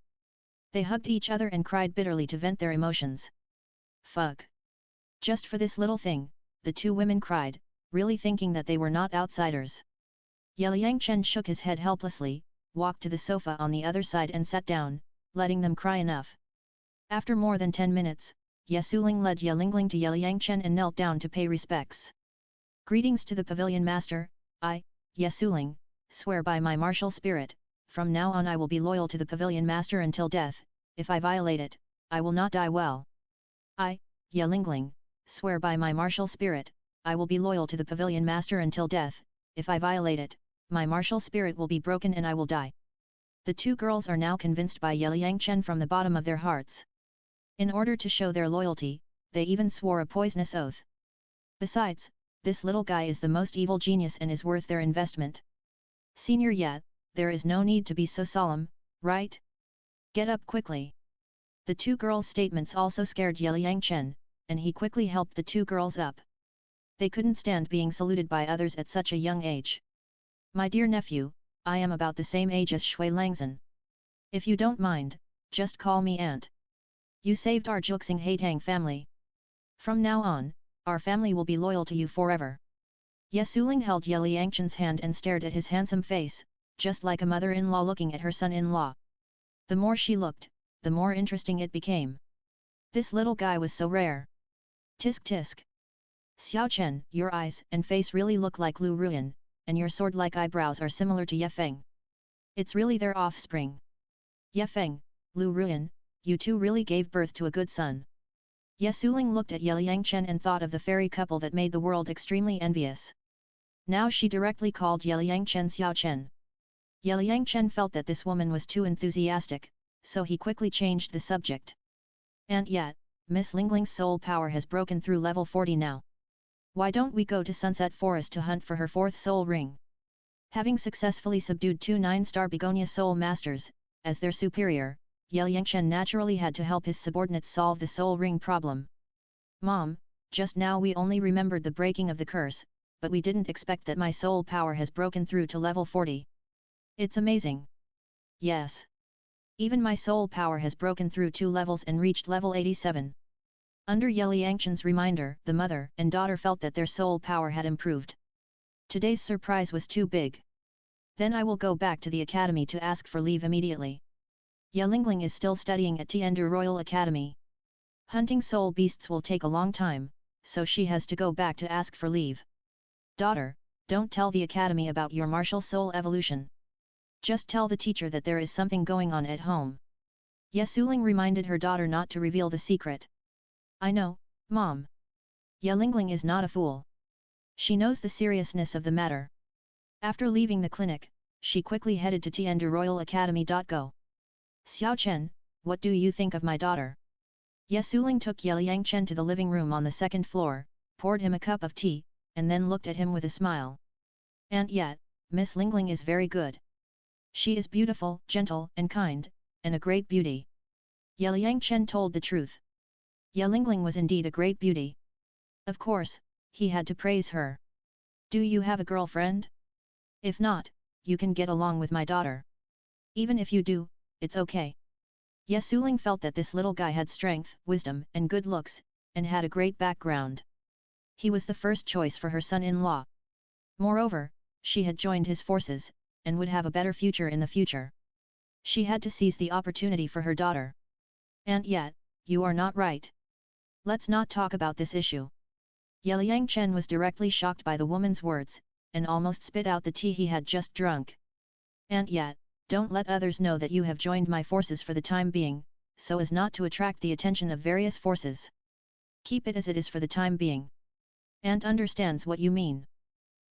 S1: They hugged each other and cried bitterly to vent their emotions. Fuck. Just for this little thing, the 2 women cried, really thinking that they were not outsiders. Yeliang Chen shook his head helplessly, walked to the sofa on the other side and sat down, letting them cry enough. After more than 10 minutes, Ye Suling led Ye Lingling to Yeliang Chen and knelt down to pay respects. Greetings to the pavilion master. I, Ye Suling, swear by my martial spirit, from now on I will be loyal to the pavilion master until death. If I violate it, I will not die well. I, Ye Lingling, swear by my martial spirit, I will be loyal to the pavilion master until death. If I violate it, my martial spirit will be broken and I will die. The 2 girls are now convinced by Yeliang Chen from the bottom of their hearts. In order to show their loyalty, they even swore a poisonous oath. Besides, this little guy is the most evil genius and is worth their investment. Senior Ye, there is no need to be so solemn, right? Get up quickly. The two girls' statements also scared Ye Liangchen, and he quickly helped the two girls up. They couldn't stand being saluted by others at such a young age. My dear nephew, I am about the same age as Shui Langzhen. If you don't mind, just call me aunt. You saved our Juxing Haitang family. From now on, our family will be loyal to you forever. Ye Suling held Ye Liangchen's hand and stared at his handsome face, just like a mother-in-law looking at her son-in-law. The more she looked, the more interesting it became. This little guy was so rare. Tisk tisk. Xiao Chen, your eyes and face really look like Lu Ruyan, and your sword-like eyebrows are similar to Ye Feng. It's really their offspring. Ye Feng, Lu Ruyan, you two really gave birth to a good son. Ye Suling looked at Ye Liangchen and thought of the fairy couple that made the world extremely envious. Now she directly called Ye Liangchen Xiao Chen. Ye Liangchen felt that this woman was too enthusiastic, so he quickly changed the subject. And yet, Miss Lingling's soul power has broken through level 40 now. Why don't we go to Sunset Forest to hunt for her fourth soul ring? Having successfully subdued two 9-star begonia soul masters, as their superior, Ye Liangchen naturally had to help his subordinates solve the soul ring problem. Mom, just now we only remembered the breaking of the curse, but we didn't expect that my soul power has broken through to level 40. It's amazing. Yes. Even my soul power has broken through 2 levels and reached level 87. Under Ye Liangchen's reminder, the mother and daughter felt that their soul power had improved. Today's surprise was too big. Then I will go back to the academy to ask for leave immediately. Ye Lingling is still studying at Tiandu Royal Academy. Hunting soul beasts will take a long time, so she has to go back to ask for leave. Daughter, don't tell the academy about your martial soul evolution. Just tell the teacher that there is something going on at home. Ye Suling reminded her daughter not to reveal the secret. I know, Mom. Ye Lingling is not a fool. She knows the seriousness of the matter. After leaving the clinic, she quickly headed to Tiandu Royal Academy. Go. Xiao Chen, what do you think of my daughter? Ye Suling took Ye Liangchen to the living room on the second floor, poured him a cup of tea, and then looked at him with a smile. And yet, Miss Lingling is very good. She is beautiful, gentle, and kind, and a great beauty. Ye Liangchen told the truth. Ye Lingling was indeed a great beauty. Of course, he had to praise her. Do you have a girlfriend? If not, you can get along with my daughter. Even if you do, it's okay. Ye Suling felt that this little guy had strength, wisdom, and good looks, and had a great background. He was the first choice for her son-in-law. Moreover, she had joined his forces, and would have a better future in the future. She had to seize the opportunity for her daughter. And yet, you are not right. Let's not talk about this issue. Ye Liangchen was directly shocked by the woman's words, and almost spit out the tea he had just drunk. And yet, don't let others know that you have joined my forces for the time being, so as not to attract the attention of various forces. Keep it as it is for the time being. Ant understands what you mean.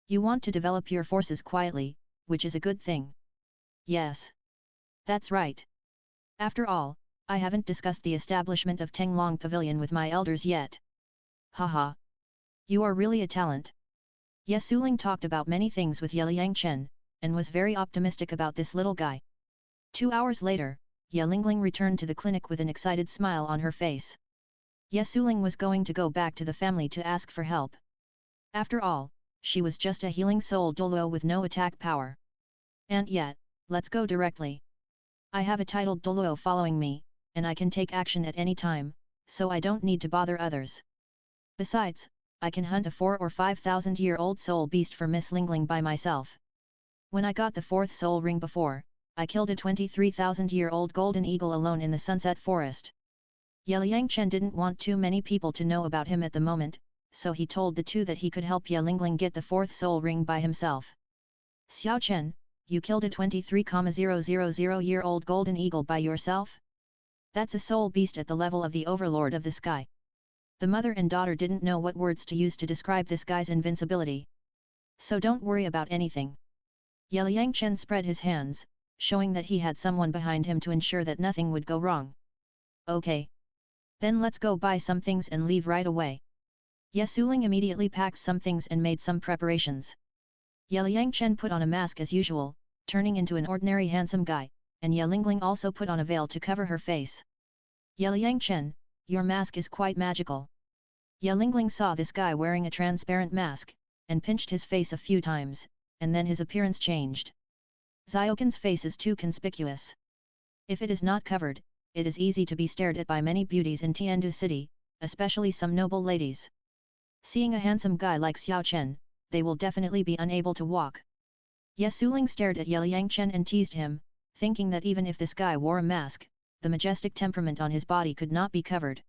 S1: You want to develop your forces quietly, which is a good thing. Yes. That's right. After all, I haven't discussed the establishment of Tenglong Pavilion with my elders yet. Haha. You are really a talent. Ye Suling talked about many things with Ye Liangchen, and was very optimistic about this little guy. 2 hours later, Ye Lingling returned to the clinic with an excited smile on her face. Ye Suling was going to go back to the family to ask for help. After all, she was just a healing soul Douluo with no attack power. And yet, let's go directly. I have a titled Douluo following me, and I can take action at any time, so I don't need to bother others. Besides, I can hunt a 4 or 5,000-year-old soul beast for Miss Lingling by myself. When I got the 4th soul ring before, I killed a 23,000-year-old golden eagle alone in the Sunset Forest. Ye Liangchen didn't want too many people to know about him at the moment, so he told the two that he could help Ye Lingling get the 4th soul ring by himself. Xiao Chen, you killed a 23,000-year-old golden eagle by yourself? That's a soul beast at the level of the overlord of the sky. The mother and daughter didn't know what words to use to describe this guy's invincibility. So don't worry about anything. Ye Liangchen spread his hands, showing that he had someone behind him to ensure that nothing would go wrong. Okay. Then let's go buy some things and leave right away. Ye Suling immediately packed some things and made some preparations. Ye Liangchen put on a mask as usual, turning into an ordinary handsome guy, and Ye Lingling also put on a veil to cover her face. Ye Liangchen, your mask is quite magical. Ye Lingling saw this guy wearing a transparent mask, and pinched his face a few times, and then his appearance changed. Xiaoqin's face is too conspicuous. If it is not covered, it is easy to be stared at by many beauties in Tiandu city, especially some noble ladies. Seeing a handsome guy like Xiao Chen, they will definitely be unable to walk. Ye Suling stared at Ye Liangchen and teased him, thinking that even if this guy wore a mask, the majestic temperament on his body could not be covered.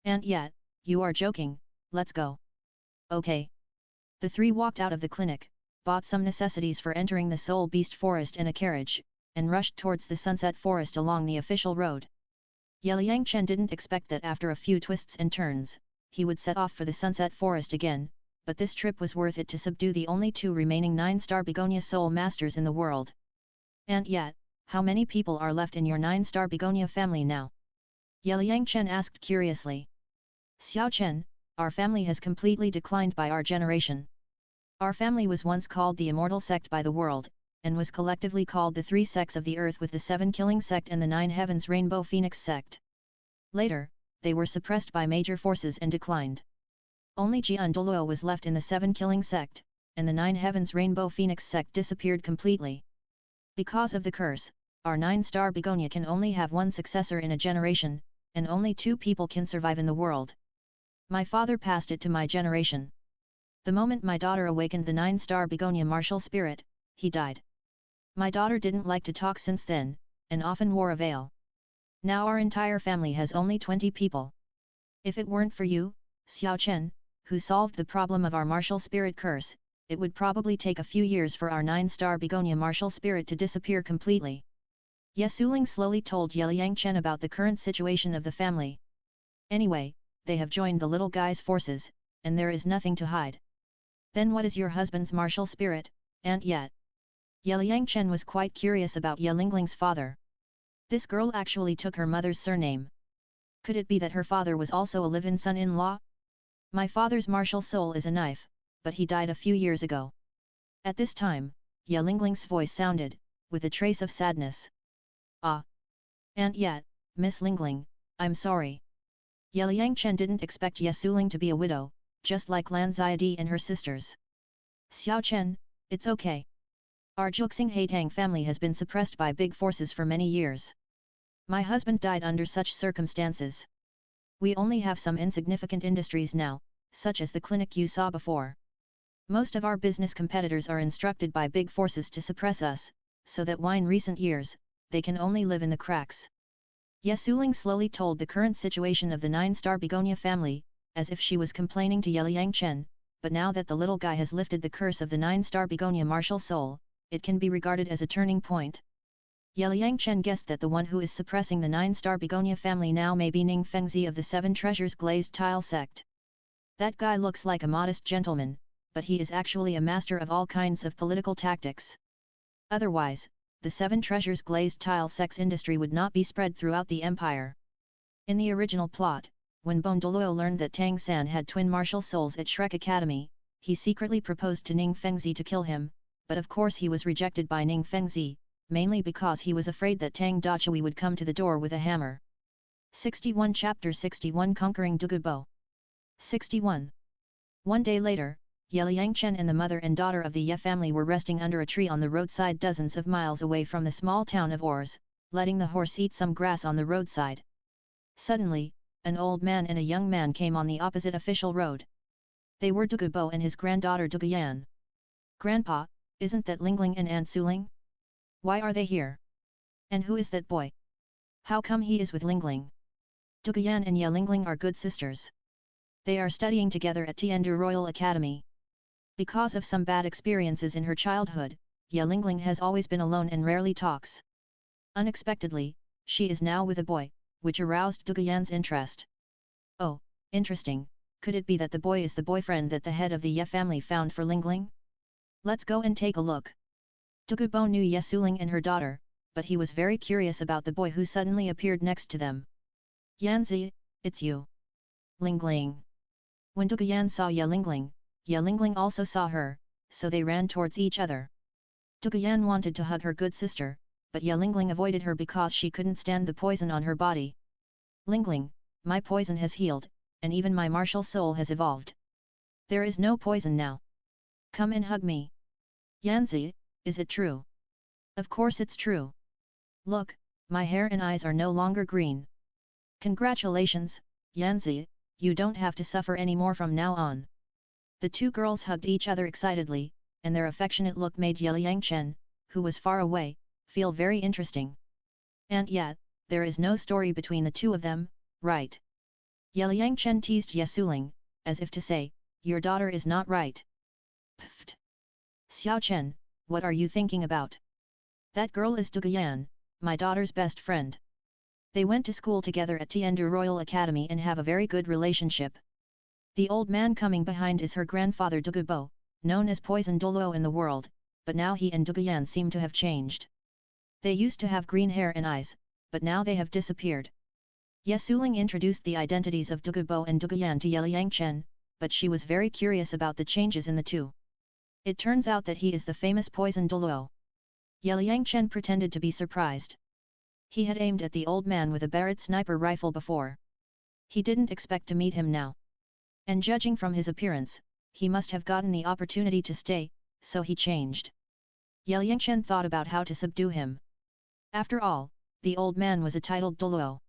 S1: And yet, you are joking, let's go. Okay. The three walked out of the clinic, bought some necessities for entering the Soul Beast Forest and a carriage, and rushed towards the Sunset Forest along the official road. Ye Liangchen didn't expect that after a few twists and turns, he would set off for the Sunset Forest again, but this trip was worth it to subdue the only two remaining 9-star begonia soul masters in the world. And yet, how many people are left in your 9-star begonia family now? Ye Liangchen asked curiously. Xiao Chen, our family has completely declined by our generation. Our family was once called the Immortal Sect by the world, and was collectively called the 3 sects of the earth with the 7 Killing Sect and the 9 Heavens Rainbow Phoenix Sect. Later, they were suppressed by major forces and declined. Only Jian Douluo was left in the 7 Killing Sect, and the 9 Heavens Rainbow Phoenix Sect disappeared completely. Because of the curse, our 9-star begonia can only have one successor in a generation, and only 2 people can survive in the world. My father passed it to my generation. The moment my daughter awakened the 9-star begonia martial spirit, he died. My daughter didn't like to talk since then, and often wore a veil. Now our entire family has only 20 people. If it weren't for you, Xiao Chen, who solved the problem of our martial spirit curse, it would probably take a few years for our 9-star begonia martial spirit to disappear completely. Ye Suling slowly told Ye Liangchen about the current situation of the family. Anyway, they have joined the little guy's forces, and there is nothing to hide. Then what is your husband's martial spirit, and yet? Ye Liangchen was quite curious about Ye Lingling's father. This girl actually took her mother's surname. Could it be that her father was also a live-in son-in-law? My father's martial soul is a knife, but he died a few years ago. At this time, Ye Lingling's voice sounded, with a trace of sadness. Ah. And yet, Miss Lingling, I'm sorry. Ye Liangchen didn't expect Ye Suling to be a widow, just like Lan Xiadi and her sisters. Xiao Chen, it's okay. Our Juxing Haitang family has been suppressed by big forces for many years. My husband died under such circumstances. We only have some insignificant industries now, such as the clinic you saw before. Most of our business competitors are instructed by big forces to suppress us, so that in recent years, they can only live in the cracks. Ye Suling slowly told the current situation of the 9-star begonia family, as if she was complaining to Ye Liangchen, but now that the little guy has lifted the curse of the 9-star begonia martial soul, it can be regarded as a turning point. Ye Liangchen guessed that the one who is suppressing the 9-star begonia family now may be Ning Fengzi of the 7 Treasures Glazed Tile sect. That guy looks like a modest gentleman, but he is actually a master of all kinds of political tactics. Otherwise, the 7 Treasures Glazed Tile sect's industry would not be spread throughout the empire. In the original plot, when Douluo learned that Tang San had twin martial souls at Shrek Academy, he secretly proposed to Ning Fengzi to kill him, but of course he was rejected by Ning Fengzi, mainly because he was afraid that Tang Dachui would come to the door with a hammer. 61 Chapter 61 Conquering Douluo. 61. One day later, Ye Liangchen and the mother and daughter of the Ye family were resting under a tree on the roadside dozens of miles away from the small town of Ors, letting the horse eat some grass on the roadside. Suddenly, an old man and a young man came on the opposite official road. They were Douluo and his granddaughter Douguyan. Grandpa, isn't that Lingling and Aunt Suling? Why are they here? And who is that boy? How come he is with Lingling? Douguyan and Ye Lingling are good sisters. They are studying together at Tiandu Royal Academy. Because of some bad experiences in her childhood, Ye Lingling has always been alone and rarely talks. Unexpectedly, she is now with a boy, which aroused Douguyan's interest. Oh, interesting, could it be that the boy is the boyfriend that the head of the Ye family found for Lingling? Let's go and take a look. Douluo knew Ye Suling and her daughter, but he was very curious about the boy who suddenly appeared next to them. Yanzi, it's you. Lingling. When Douguyan saw Ye Lingling, Ye Lingling also saw her, so they ran towards each other. Douguyan wanted to hug her good sister, but Ye Lingling avoided her because she couldn't stand the poison on her body. Lingling, my poison has healed, and even my martial soul has evolved. There is no poison now. Come and hug me. Yanzi, is it true? Of course it's true. Look, my hair and eyes are no longer green. Congratulations, Yanzi, you don't have to suffer anymore from now on. The two girls hugged each other excitedly, and their affectionate look made Yeliyangchen, who was far away, feel very interesting. And yet, there is no story between the two of them, right? Yeliyangchen teased Yesuling, as if to say, your daughter is not right. Pfft! Xiao Chen, what are you thinking about? That girl is Duguyan, my daughter's best friend. They went to school together at Tiandu Royal Academy and have a very good relationship. The old man coming behind is her grandfather Dugubo, known as Poison Douluo in the world, but now he and Duguyan seem to have changed. They used to have green hair and eyes, but now they have disappeared. Yesuling introduced the identities of Dugubo and Duguyan to Yeliyangchen, but she was very curious about the changes in the two. It turns out that he is the famous Poison Douluo. Yeliyangchen pretended to be surprised. He had aimed at the old man with a Barrett sniper rifle before. He didn't expect to meet him now. And judging from his appearance, he must have gotten the opportunity to stay, so he changed. Yeliyangchen thought about how to subdue him. After all, the old man was a titled Douluo.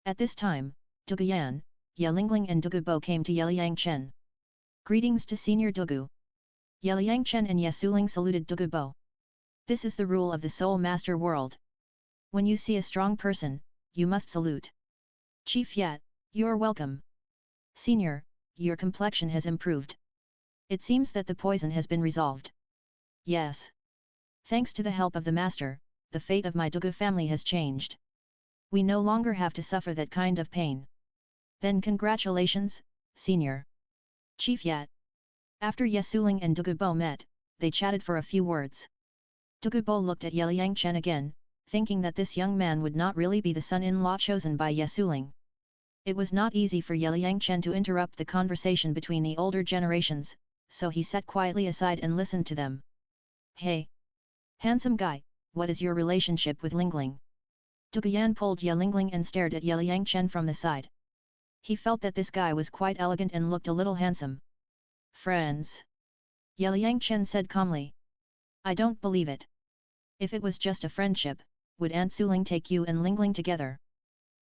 S1: At this time, Duguyan, Yelingling and Dugubo came to Yeliyangchen. Greetings to Senior Dugu. Yeliyangchen and Yesuling saluted Dugubo. This is the rule of the Soul Master world. When you see a strong person, you must salute. Chief Yat, you're welcome. Senior, your complexion has improved. It seems that the poison has been resolved. Yes. Thanks to the help of the master, the fate of my Dugu family has changed. We no longer have to suffer that kind of pain. Then congratulations, Senior. Chief Yat. After Yesuling and Dugubo met, they chatted for a few words. Dugubo looked at Yeliyangchen again, thinking that this young man would not really be the son-in-law chosen by Yesuling. It was not easy for Yeliyangchen to interrupt the conversation between the older generations, so he sat quietly aside and listened to them. Hey! Handsome guy, what is your relationship with Lingling? Duguyan pulled Yelingling and stared at Yeliyangchen from the side. He felt that this guy was quite elegant and looked a little handsome. Friends. Yeliyangchen said calmly. I don't believe it. If it was just a friendship, would Aunt Suling take you and Lingling together?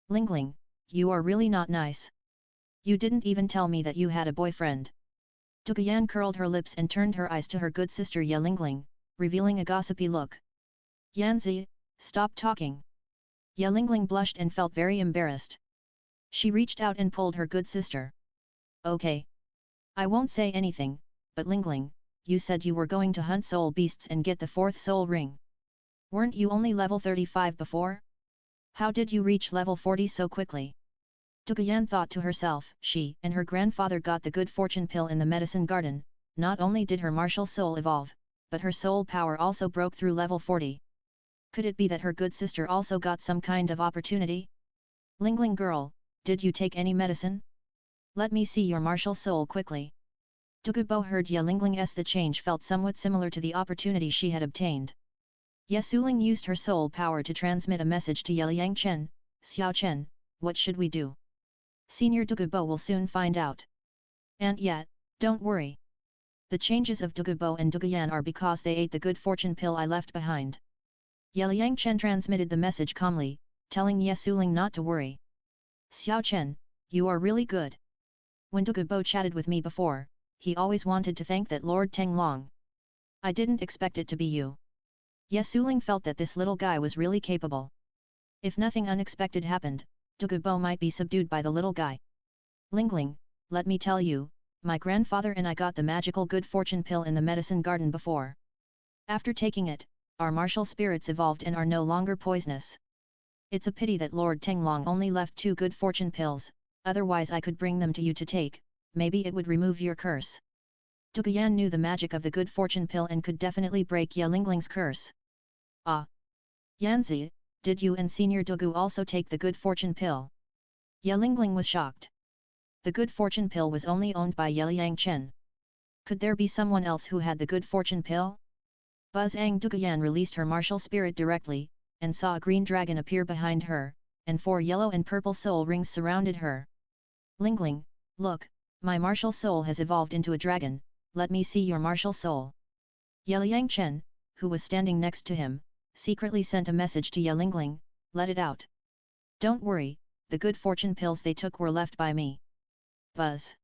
S1: Lingling, you are really not nice. You didn't even tell me that you had a boyfriend. Duguyan curled her lips and turned her eyes to her good sister Yelingling, revealing a gossipy look. Yanzi, stop talking. Yelingling blushed and felt very embarrassed. She reached out and pulled her good sister. Okay. I won't say anything, but Lingling, you said you were going to hunt soul beasts and get the 4th soul ring. Weren't you only level 35 before? How did you reach level 40 so quickly? Duguyan thought to herself, she and her grandfather got the good fortune pill in the medicine garden, not only did her martial soul evolve, but her soul power also broke through level 40. Could it be that her good sister also got some kind of opportunity? Lingling girl, did you take any medicine? Let me see your martial soul quickly. Dugubo heard Yelingling's the change felt somewhat similar to the opportunity she had obtained. Yesuling used her soul power to transmit a message to Yeliyangchen, Xiao Chen, what should we do? Senior Dugubo will soon find out. And yet, don't worry. The changes of Dugubo and Duguyan are because they ate the good fortune pill I left behind. Yeliyangchen transmitted the message calmly, telling Yesuling not to worry. Xiao Chen, you are really good. When Dugubo chatted with me before, he always wanted to thank that Lord Tenglong. I didn't expect it to be you. Yesuling felt that this little guy was really capable. If nothing unexpected happened, Dugubo might be subdued by the little guy. Lingling, let me tell you, my grandfather and I got the magical good fortune pill in the medicine garden before. After taking it, our martial spirits evolved and are no longer poisonous. It's a pity that Lord Tenglong only left 2 good fortune pills, otherwise I could bring them to you to take, maybe it would remove your curse. Duguyan knew the magic of the good fortune pill and could definitely break Yelingling's curse. Ah! Yanzi, did you and Senior Dugu also take the good fortune pill? Yelingling was shocked. The good fortune pill was only owned by Yeliyangchen. Could there be someone else who had the good fortune pill? Buzang Duguyan released her martial spirit directly, and saw a green dragon appear behind her, and 4 yellow and purple soul rings surrounded her. Lingling, look, my martial soul has evolved into a dragon, let me see your martial soul. Ye Liangchen, who was standing next to him, secretly sent a message to Ye Lingling, let it out. Don't worry, the good fortune pills they took were left by me. Buzz.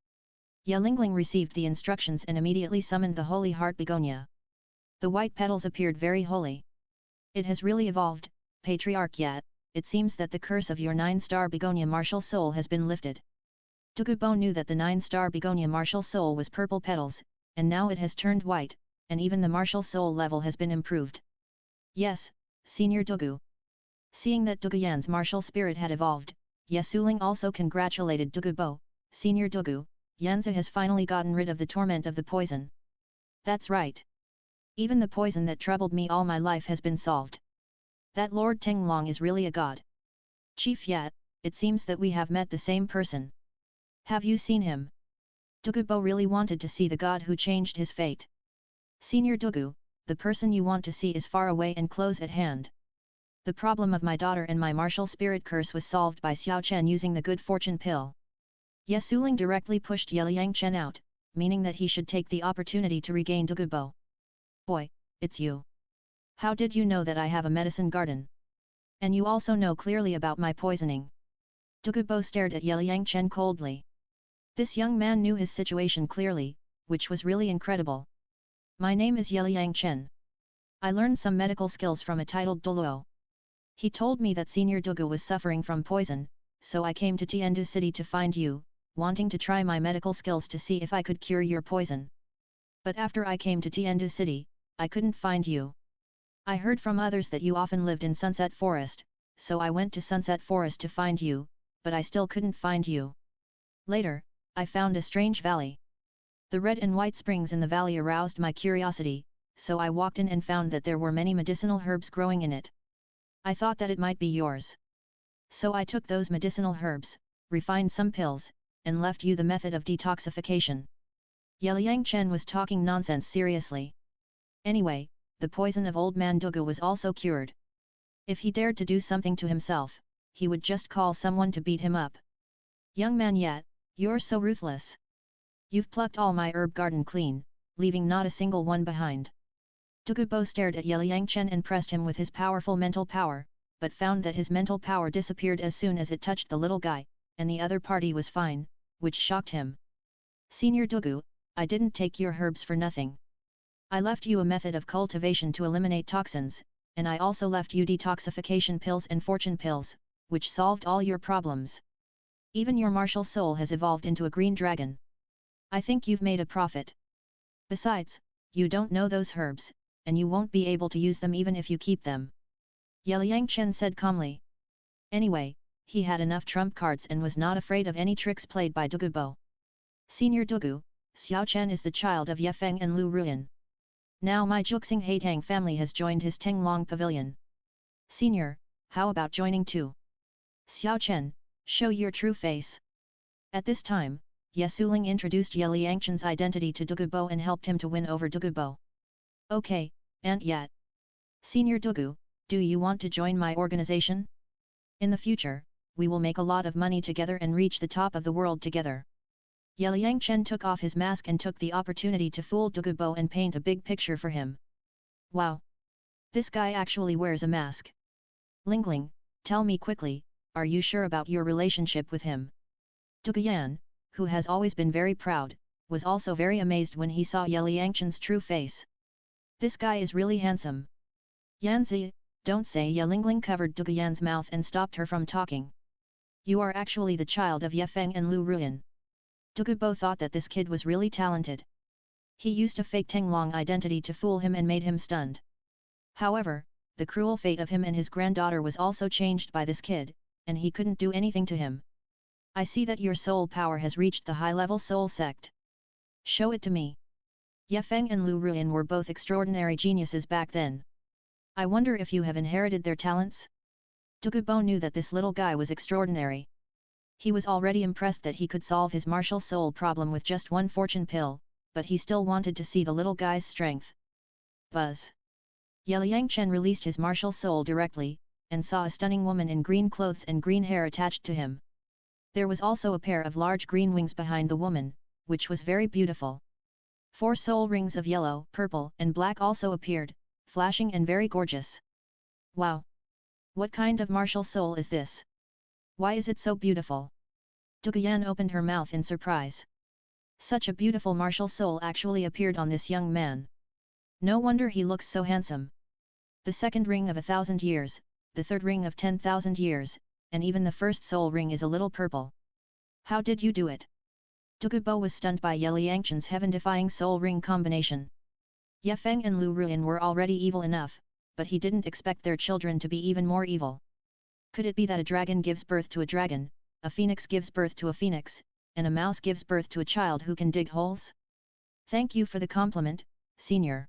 S1: Ye Lingling received the instructions and immediately summoned the holy heart begonia. The white petals appeared very holy. It has really evolved, Patriarch Yat, it seems that the curse of your 9-star begonia martial soul has been lifted. Douluo knew that the 9-star begonia martial soul was purple petals, and now it has turned white, and even the martial soul level has been improved. Yes, Senior Douluo. Seeing that Douluo's martial spirit had evolved, Ye Suling also congratulated Douluo, Senior Douluo, Yanzi has finally gotten rid of the torment of the poison. That's right. Even the poison that troubled me all my life has been solved. That Lord Tenglong is really a god. Chief Yat, it seems that we have met the same person. Have you seen him? Douluo really wanted to see the god who changed his fate. Senior Douluo, the person you want to see is far away and close at hand. The problem of my daughter and my martial spirit curse was solved by Xiao Chen using the good fortune pill. Ye Suling directly pushed Ye Liangchen out, meaning that he should take the opportunity to regain Douluo. Boy, it's you. How did you know that I have a medicine garden? And you also know clearly about my poisoning. Douluo stared at Ye Liangchen coldly. This young man knew his situation clearly, which was really incredible. My name is Ye Liangchen. I learned some medical skills from a titled Douluo. He told me that Senior Douluo was suffering from poison, so I came to Tiandu City to find you, wanting to try my medical skills to see if I could cure your poison. But after I came to Tiandu City, I couldn't find you. I heard from others that you often lived in Sunset Forest, so I went to Sunset Forest to find you, but I still couldn't find you. Later, I found a strange valley. The red and white springs in the valley aroused my curiosity, so I walked in and found that there were many medicinal herbs growing in it. I thought that it might be yours. So I took those medicinal herbs, refined some pills, and left you the method of detoxification. Ye Liangchen was talking nonsense seriously. Anyway, the poison of old man Douluo was also cured. If he dared to do something to himself, he would just call someone to beat him up. Young man Yat, you're so ruthless. You've plucked all my herb garden clean, leaving not a single one behind. Douluo stared at Ye Liangchen and pressed him with his powerful mental power, but found that his mental power disappeared as soon as it touched the little guy, and the other party was fine, which shocked him. Senior Douluo, I didn't take your herbs for nothing. I left you a method of cultivation to eliminate toxins, and I also left you detoxification pills and fortune pills, which solved all your problems. Even your martial soul has evolved into a green dragon. I think you've made a profit. Besides, you don't know those herbs, and you won't be able to use them even if you keep them. Ye Liangchen said calmly. Anyway, he had enough trump cards and was not afraid of any tricks played by Douluo. Senior Douluo, Xiao Chen is the child of Ye Feng and Lu Ruyan. Now my Juxing Haitang family has joined his Tenglong pavilion. Senior, how about joining too? Xiao Chen, show your true face. At this time, Ye Suling introduced Ye Liangchen's identity to Douluo and helped him to win over Douluo. Okay, Aunt Yat. Senior Douluo, do you want to join my organization? In the future, we will make a lot of money together and reach the top of the world together. Ye Liangchen took off his mask and took the opportunity to fool Douluo and paint a big picture for him. Wow! This guy actually wears a mask. Lingling, tell me quickly, are you sure about your relationship with him? Douluo, who has always been very proud, was also very amazed when he saw Ye Liangchen's true face. This guy is really handsome. Yanzi, don't say. Ye Lingling covered Douluo's mouth and stopped her from talking. You are actually the child of Ye Feng and Lu Ruyan. Douluo thought that this kid was really talented. He used a fake Tenglong identity to fool him and made him stunned. However, the cruel fate of him and his granddaughter was also changed by this kid, and he couldn't do anything to him. I see that your soul power has reached the high-level soul sect. Show it to me. Ye Feng and Lu Ruyan were both extraordinary geniuses back then. I wonder if you have inherited their talents? Douluo knew that this little guy was extraordinary. He was already impressed that he could solve his martial soul problem with just one fortune pill, but he still wanted to see the little guy's strength. Buzz. Ye Liangchen released his martial soul directly, and saw a stunning woman in green clothes and green hair attached to him. There was also a pair of large green wings behind the woman, which was very beautiful. 4 soul rings of yellow, purple, and black also appeared, flashing and very gorgeous. Wow! What kind of martial soul is this? Why is it so beautiful? Duguyan opened her mouth in surprise. Such a beautiful martial soul actually appeared on this young man. No wonder he looks so handsome. The second ring of 1,000 years, the third ring of 10,000 years, and even the first soul ring is a little purple. How did you do it? Dugubo was stunned by Ye Liangchen's heaven-defying soul ring combination. Ye Feng and Lu Ruyan were already evil enough, but he didn't expect their children to be even more evil. Could it be that a dragon gives birth to a dragon, a phoenix gives birth to a phoenix, and a mouse gives birth to a child who can dig holes? Thank you for the compliment, senior.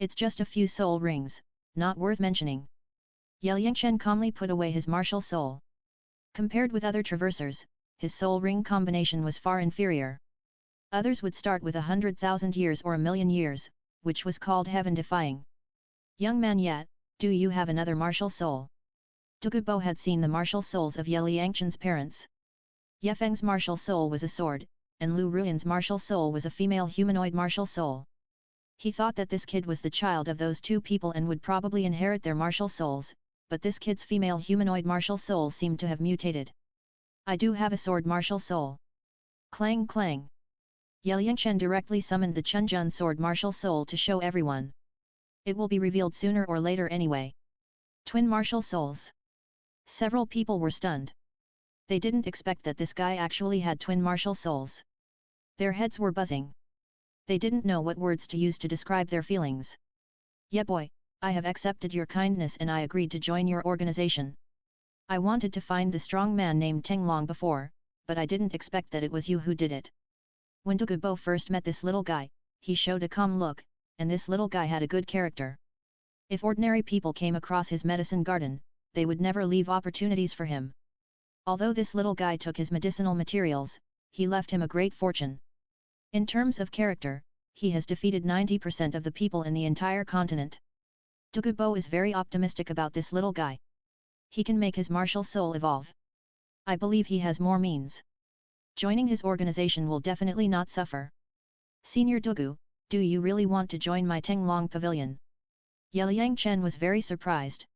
S1: It's just a few soul rings, not worth mentioning. Ye Liangchen calmly put away his martial soul. Compared with other traversers, his soul ring combination was far inferior. Others would start with 100,000 years or 1,000,000 years, which was called heaven-defying. Young man Yat, do you have another martial soul? Dugubo had seen the martial souls of Ye Liangchen's parents. Ye Feng's martial soul was a sword, and Lu Ruyan's martial soul was a female humanoid martial soul. He thought that this kid was the child of those two people and would probably inherit their martial souls, but this kid's female humanoid martial soul seemed to have mutated. I do have a sword martial soul. Clang clang. Ye Liangchen directly summoned the Chunjun sword martial soul to show everyone. It will be revealed sooner or later anyway. Twin martial souls. Several people were stunned. They didn't expect that this guy actually had twin martial souls. Their heads were buzzing. They didn't know what words to use to describe their feelings. Yeah boy, I have accepted your kindness and I agreed to join your organization. I wanted to find the strong man named Teng long before, but I didn't expect that it was you who did it. When Dugubo first met this little guy, he showed a calm look, and this little guy had a good character. If ordinary people came across his medicine garden, they would never leave opportunities for him. Although this little guy took his medicinal materials, he left him a great fortune. In terms of character, he has defeated 90% of the people in the entire continent. Dugubo is very optimistic about this little guy. He can make his martial soul evolve. I believe he has more means. Joining his organization will definitely not suffer. Senior Dugu, do you really want to join my Tenglong pavilion? Ye Liangchen was very surprised.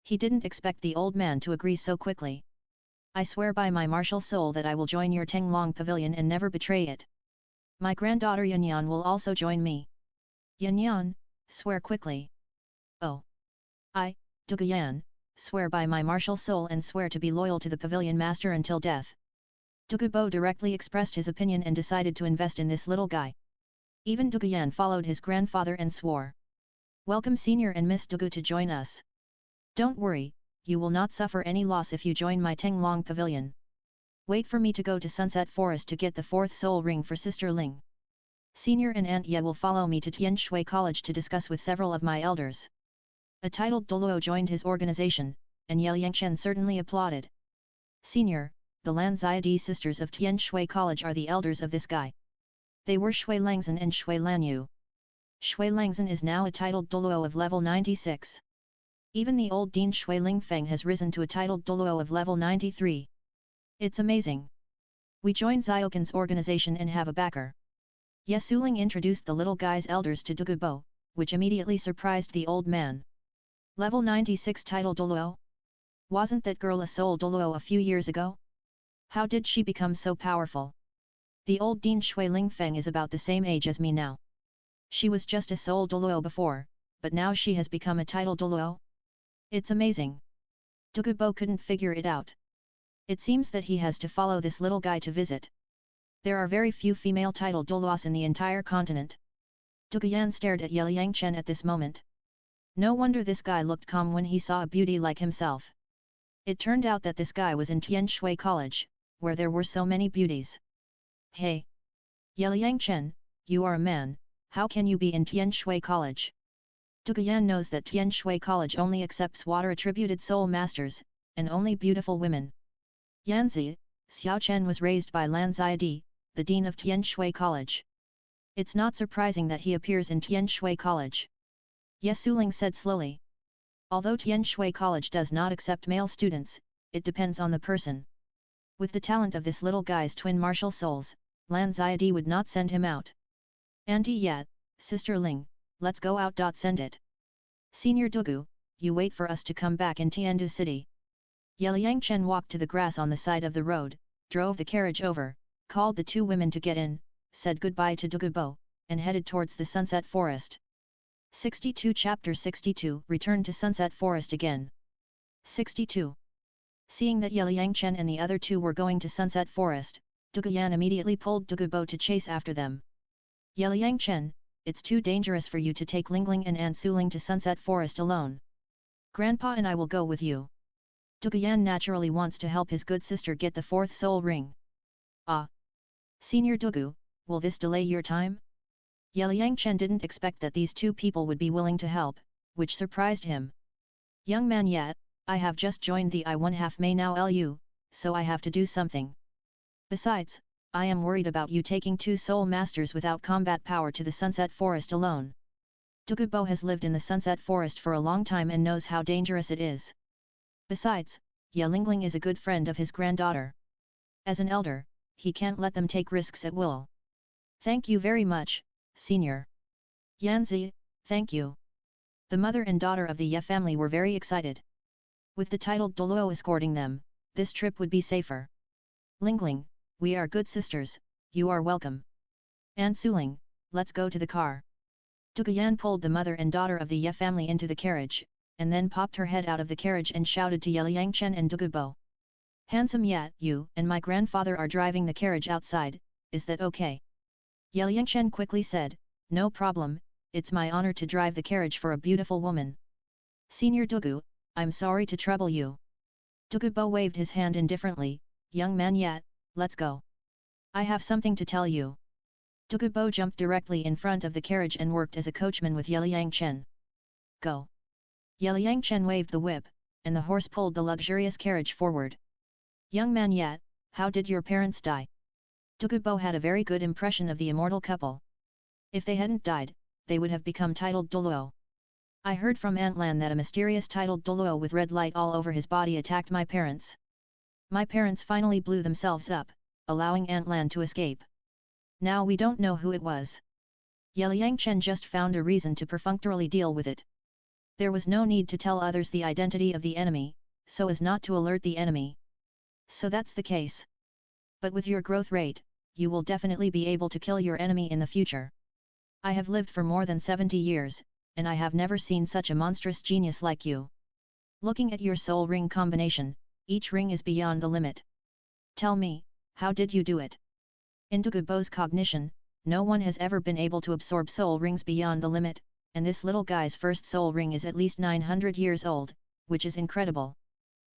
S1: He didn't expect the old man to agree so quickly. I swear by my martial soul that I will join your Tenglong pavilion and never betray it. My granddaughter Yanyan will also join me. Yanyan, swear quickly. Oh. I, Duguyan, swear by my martial soul and swear to be loyal to the pavilion master until death. Dugubo directly expressed his opinion and decided to invest in this little guy. Even Duguyan followed his grandfather and swore. Welcome Senior and Miss Dugu to join us. Don't worry, you will not suffer any loss if you join my Tenglong pavilion. Wait for me to go to Sunset Forest to get the 4th soul ring for Sister Ling. Senior and Aunt Ye will follow me to Tianshui College to discuss with several of my elders. A titled Douluo joined his organization, and Ye Liangchen certainly applauded. Senior, the Lanzai sisters of Tianshui College are the elders of this guy. They were Shui Langzhen and Shui Lanyu. Shui Langzhen is now a titled Douluo of level 96. Even the old Dean Shui Lingfeng has risen to a titled Douluo of level 93. It's amazing. We joined Ziokin's organization and have a backer. Ye Suling introduced the little guy's elders to Dugubo, which immediately surprised the old man. Level 96 title Douluo? Wasn't that girl a soul Douluo a few years ago? How did she become so powerful? The old Dean Shui Lingfeng is about the same age as me now. She was just a soul Douluo before, but now she has become a title Douluo? It's amazing. Dugubo couldn't figure it out. It seems that he has to follow this little guy to visit. There are very few female title Douluos in the entire continent. Duguyan stared at Ye Liangchen at this moment. No wonder this guy looked calm when he saw a beauty like himself. It turned out that this guy was in Tianshui College, where there were so many beauties. Hey! Ye Liangchen, you are a man, how can you be in Tianshui College? Duguyan knows that Tianshui College only accepts water-attributed soul masters, and only beautiful women. Yanzi, Xiao Chen was raised by Lan Ziadi, the dean of Tianshui College. It's not surprising that he appears in Tianshui College. Ye Suling said slowly. Although Tianshui College does not accept male students, it depends on the person. With the talent of this little guy's twin martial souls, Lan Xiadi would not send him out. Auntie Yat, Sister Ling, let's go out. Send it. Senior Dugu, you wait for us to come back in Tiandu City. Yeliang Chen walked to the grass on the side of the road, drove the carriage over, called the two women to get in, said goodbye to Dugubo, and headed towards the Sunset Forest. 62 Chapter 62 Return to Sunset Forest again. 62. Seeing that Yeliang Chen and the other two were going to Sunset Forest, Duguyan immediately pulled Dugubo to chase after them. Yeliang Chen, it's too dangerous for you to take Lingling and Ansuling to Sunset Forest alone. Grandpa and I will go with you. Duguyan naturally wants to help his good sister get the fourth soul ring. Ah! Senior Dugu, will this delay your time? Yeliang Chen didn't expect that these two people would be willing to help, which surprised him. Young man Yat, I have just joined the I1/2 May now Lu, so I have to do something. Besides, I am worried about you taking two soul masters without combat power to the Sunset Forest alone. Dugubo has lived in the Sunset Forest for a long time and knows how dangerous it is. Besides, Ye Lingling is a good friend of his granddaughter. As an elder, he can't let them take risks at will. Thank you very much, Senior. Yanzi, thank you. The mother and daughter of the Ye family were very excited. With the titled Douluo escorting them, this trip would be safer. Lingling, we are good sisters, you are welcome. Ansuling, let's go to the car. Duguyan pulled the mother and daughter of the Ye family into the carriage, and then popped her head out of the carriage and shouted to Yeliang Chen and Dugubo. Handsome Yat, you and my grandfather are driving the carriage outside, is that okay? Yeliang Chen quickly said, no problem, it's my honor to drive the carriage for a beautiful woman. Senior Dugu, I'm sorry to trouble you. Dugubo waved his hand indifferently, young man Yat, let's go. I have something to tell you. Dugubo jumped directly in front of the carriage and worked as a coachman with Yeliang Chen. Go. Yeliang Chen waved the whip, and the horse pulled the luxurious carriage forward. Young man Yat, how did your parents die? Dugubo had a very good impression of the immortal couple. If they hadn't died, they would have become titled Douluo. I heard from Aunt Lan that a mysterious titled Douluo with red light all over his body attacked my parents. My parents finally blew themselves up, allowing Aunt Lan to escape. Now we don't know who it was. Yeliang Chen just found a reason to perfunctorily deal with it. There was no need to tell others the identity of the enemy, so as not to alert the enemy. So that's the case. But with your growth rate, you will definitely be able to kill your enemy in the future. I have lived for more than 70 years, and I have never seen such a monstrous genius like you. Looking at your soul ring combination, each ring is beyond the limit. Tell me, how did you do it? In Dugubo's cognition, no one has ever been able to absorb soul rings beyond the limit, and this little guy's first soul ring is at least 900 years old, which is incredible.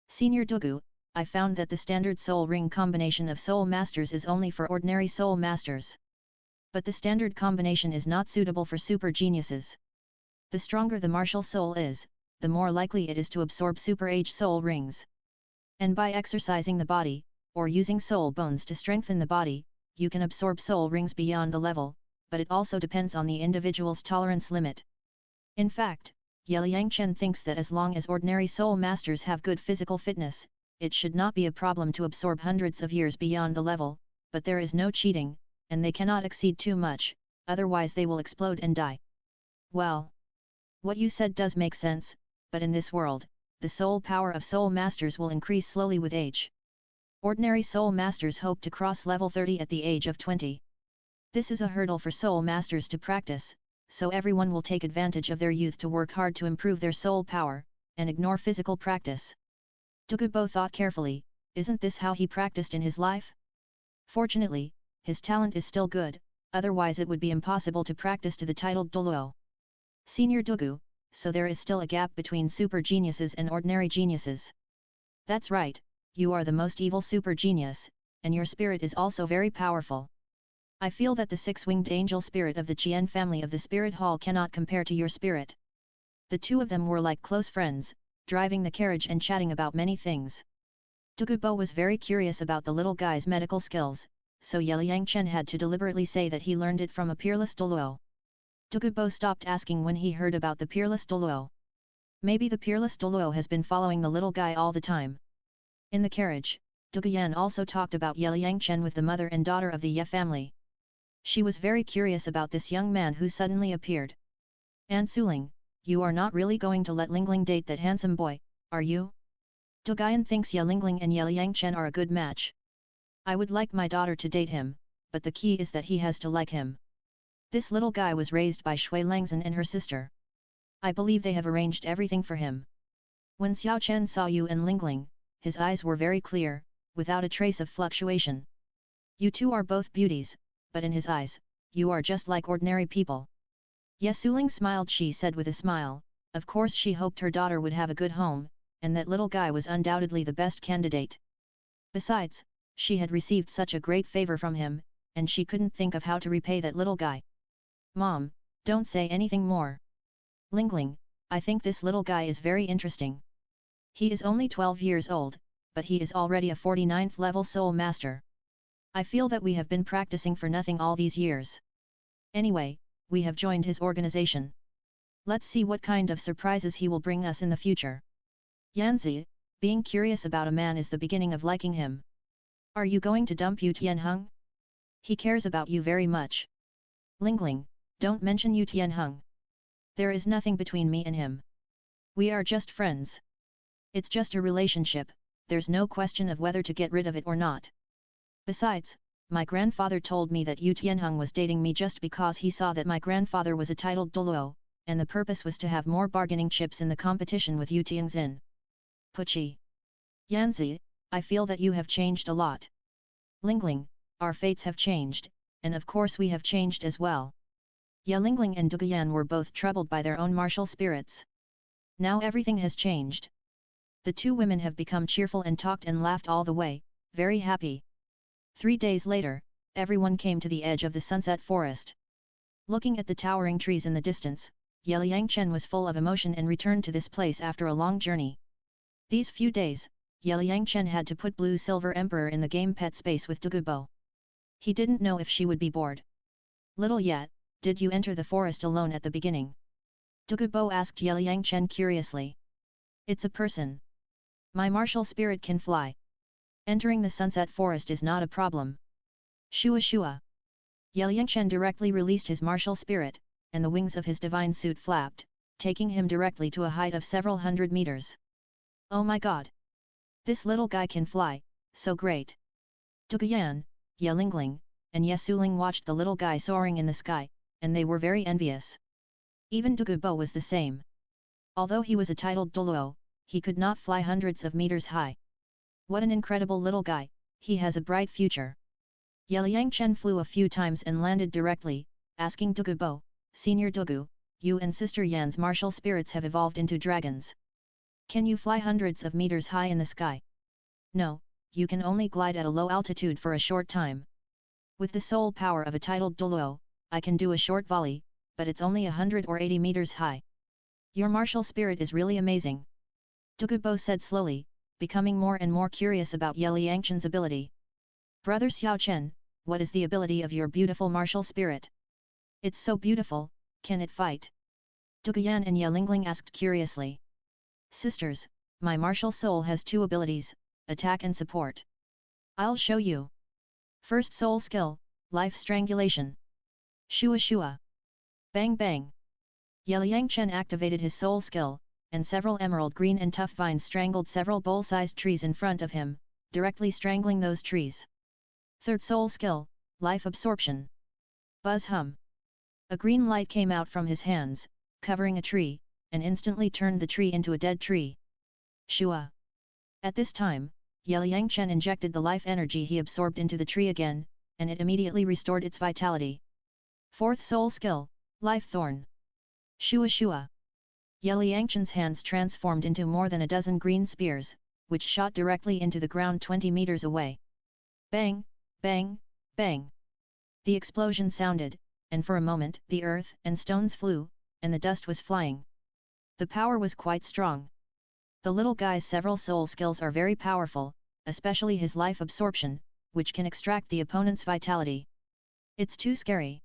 S1: Senior Dugu, I found that the standard soul ring combination of soul masters is only for ordinary soul masters. But the standard combination is not suitable for super geniuses. The stronger the martial soul is, the more likely it is to absorb super age soul rings. And by exercising the body, or using soul bones to strengthen the body, you can absorb soul rings beyond the level, but it also depends on the individual's tolerance limit. In fact, Yeliang Chen thinks that as long as ordinary soul masters have good physical fitness, it should not be a problem to absorb hundreds of years beyond the level, but there is no cheating, and they cannot exceed too much, otherwise they will explode and die. Well, what you said does make sense, but in this world, the soul power of soul masters will increase slowly with age. Ordinary soul masters hope to cross level 30 at the age of 20. This is a hurdle for soul masters to practice, so everyone will take advantage of their youth to work hard to improve their soul power, and ignore physical practice. Dugubo thought carefully, isn't this how he practiced in his life? Fortunately, his talent is still good, otherwise it would be impossible to practice to the titled Douluo. Senior Dugu, so there is still a gap between super geniuses and ordinary geniuses. That's right, you are the most evil super genius, and your spirit is also very powerful. I feel that the six-winged angel spirit of the Tien family of the spirit hall cannot compare to your spirit. The two of them were like close friends, driving the carriage and chatting about many things. Dugubo was very curious about the little guy's medical skills, so Yeliang Chen had to deliberately say that he learned it from a peerless Douluo. Dugubo stopped asking when he heard about the peerless Douluo. Maybe the peerless Douluo has been following the little guy all the time. In the carriage, Duguyan also talked about Ye Liangchen with the mother and daughter of the Ye family. She was very curious about this young man who suddenly appeared. Aunt Suling, you are not really going to let Lingling date that handsome boy, are you? Duguyan thinks Ye Lingling and Ye Liangchen are a good match. I would like my daughter to date him, but the key is that he has to like him. This little guy was raised by Shui Langzhen and her sister. I believe they have arranged everything for him. When Xiao Chen saw you and Lingling, his eyes were very clear, without a trace of fluctuation. You two are both beauties, but in his eyes, you are just like ordinary people. Ye Suling smiled. She said with a smile, of course she hoped her daughter would have a good home, and that little guy was undoubtedly the best candidate. Besides, she had received such a great favor from him, and she couldn't think of how to repay that little guy. Mom, don't say anything more. Lingling, I think this little guy is very interesting. He is only 12 years old, but he is already a 49th level soul master. I feel that we have been practicing for nothing all these years. Anyway, we have joined his organization. Let's see what kind of surprises he will bring us in the future. Yanzi, being curious about a man is the beginning of liking him. Are you going to dump Yu Tianheng? He cares about you very much. Lingling, don't mention Yu Tianheng. There is nothing between me and him. We are just friends. It's just a relationship, there's no question of whether to get rid of it or not. Besides, my grandfather told me that Yu Tianheng was dating me just because he saw that my grandfather was a titled Douluo, and the purpose was to have more bargaining chips in the competition with Yu Tianxin. Puchi. Yanzi, I feel that you have changed a lot. Lingling, our fates have changed, and of course we have changed as well. Ye Lingling and Duguyan were both troubled by their own martial spirits. Now everything has changed. The two women have become cheerful and talked and laughed all the way, very happy. 3 days later, everyone came to the edge of the sunset forest. Looking at the towering trees in the distance, Ye Liangchen was full of emotion and returned to this place after a long journey. These few days, Ye Liangchen had to put Blue Silver Emperor in the game pet space with Dugubo. He didn't know if she would be bored. Little yet, did you enter the forest alone at the beginning? Dugubo asked Ye Liangchen curiously. It's a person. My martial spirit can fly. Entering the sunset forest is not a problem. Shua shua. Ye Liangchen directly released his martial spirit, and the wings of his divine suit flapped, taking him directly to a height of several hundred meters. Oh my god! This little guy can fly, so great! Duguyan, Ye Lingling, and Ye Suling watched the little guy soaring in the sky, and they were very envious. Even Dugubo was the same. Although he was a titled Douluo, he could not fly hundreds of meters high. What an incredible little guy, he has a bright future. Ye Liangchen flew a few times and landed directly, asking Dugubo, Senior Dugu, you and Sister Yan's martial spirits have evolved into dragons. Can you fly hundreds of meters high in the sky? No, you can only glide at a low altitude for a short time. With the soul power of a titled Douluo, I can do a short volley, but it's only 100 or 80 meters high. Your martial spirit is really amazing. Dugubo said slowly, becoming more and more curious about Ye Liangchen's ability. Brother Xiao Chen, what is the ability of your beautiful martial spirit? It's so beautiful, can it fight? Duguyan and Ye Lingling asked curiously. Sisters, my martial soul has 2 abilities, attack and support. I'll show you. First soul skill, life strangulation. Shua shua. Bang bang. Ye Liangchen activated his soul skill, and several emerald green and tough vines strangled several bowl-sized trees in front of him, directly strangling those trees. Third soul skill, life absorption. Buzz hum. A green light came out from his hands, covering a tree, and instantly turned the tree into a dead tree. Shua. At this time, Ye Liangchen injected the life energy he absorbed into the tree again, and it immediately restored its vitality. Fourth soul skill, life thorn. Shua shua. Ye Liangchen's hands transformed into more than a dozen green spears, which shot directly into the ground 20 meters away. Bang, bang, bang. The explosion sounded, and for a moment the earth and stones flew, and the dust was flying. The power was quite strong. The little guy's several soul skills are very powerful, especially his life absorption, which can extract the opponent's vitality. It's too scary.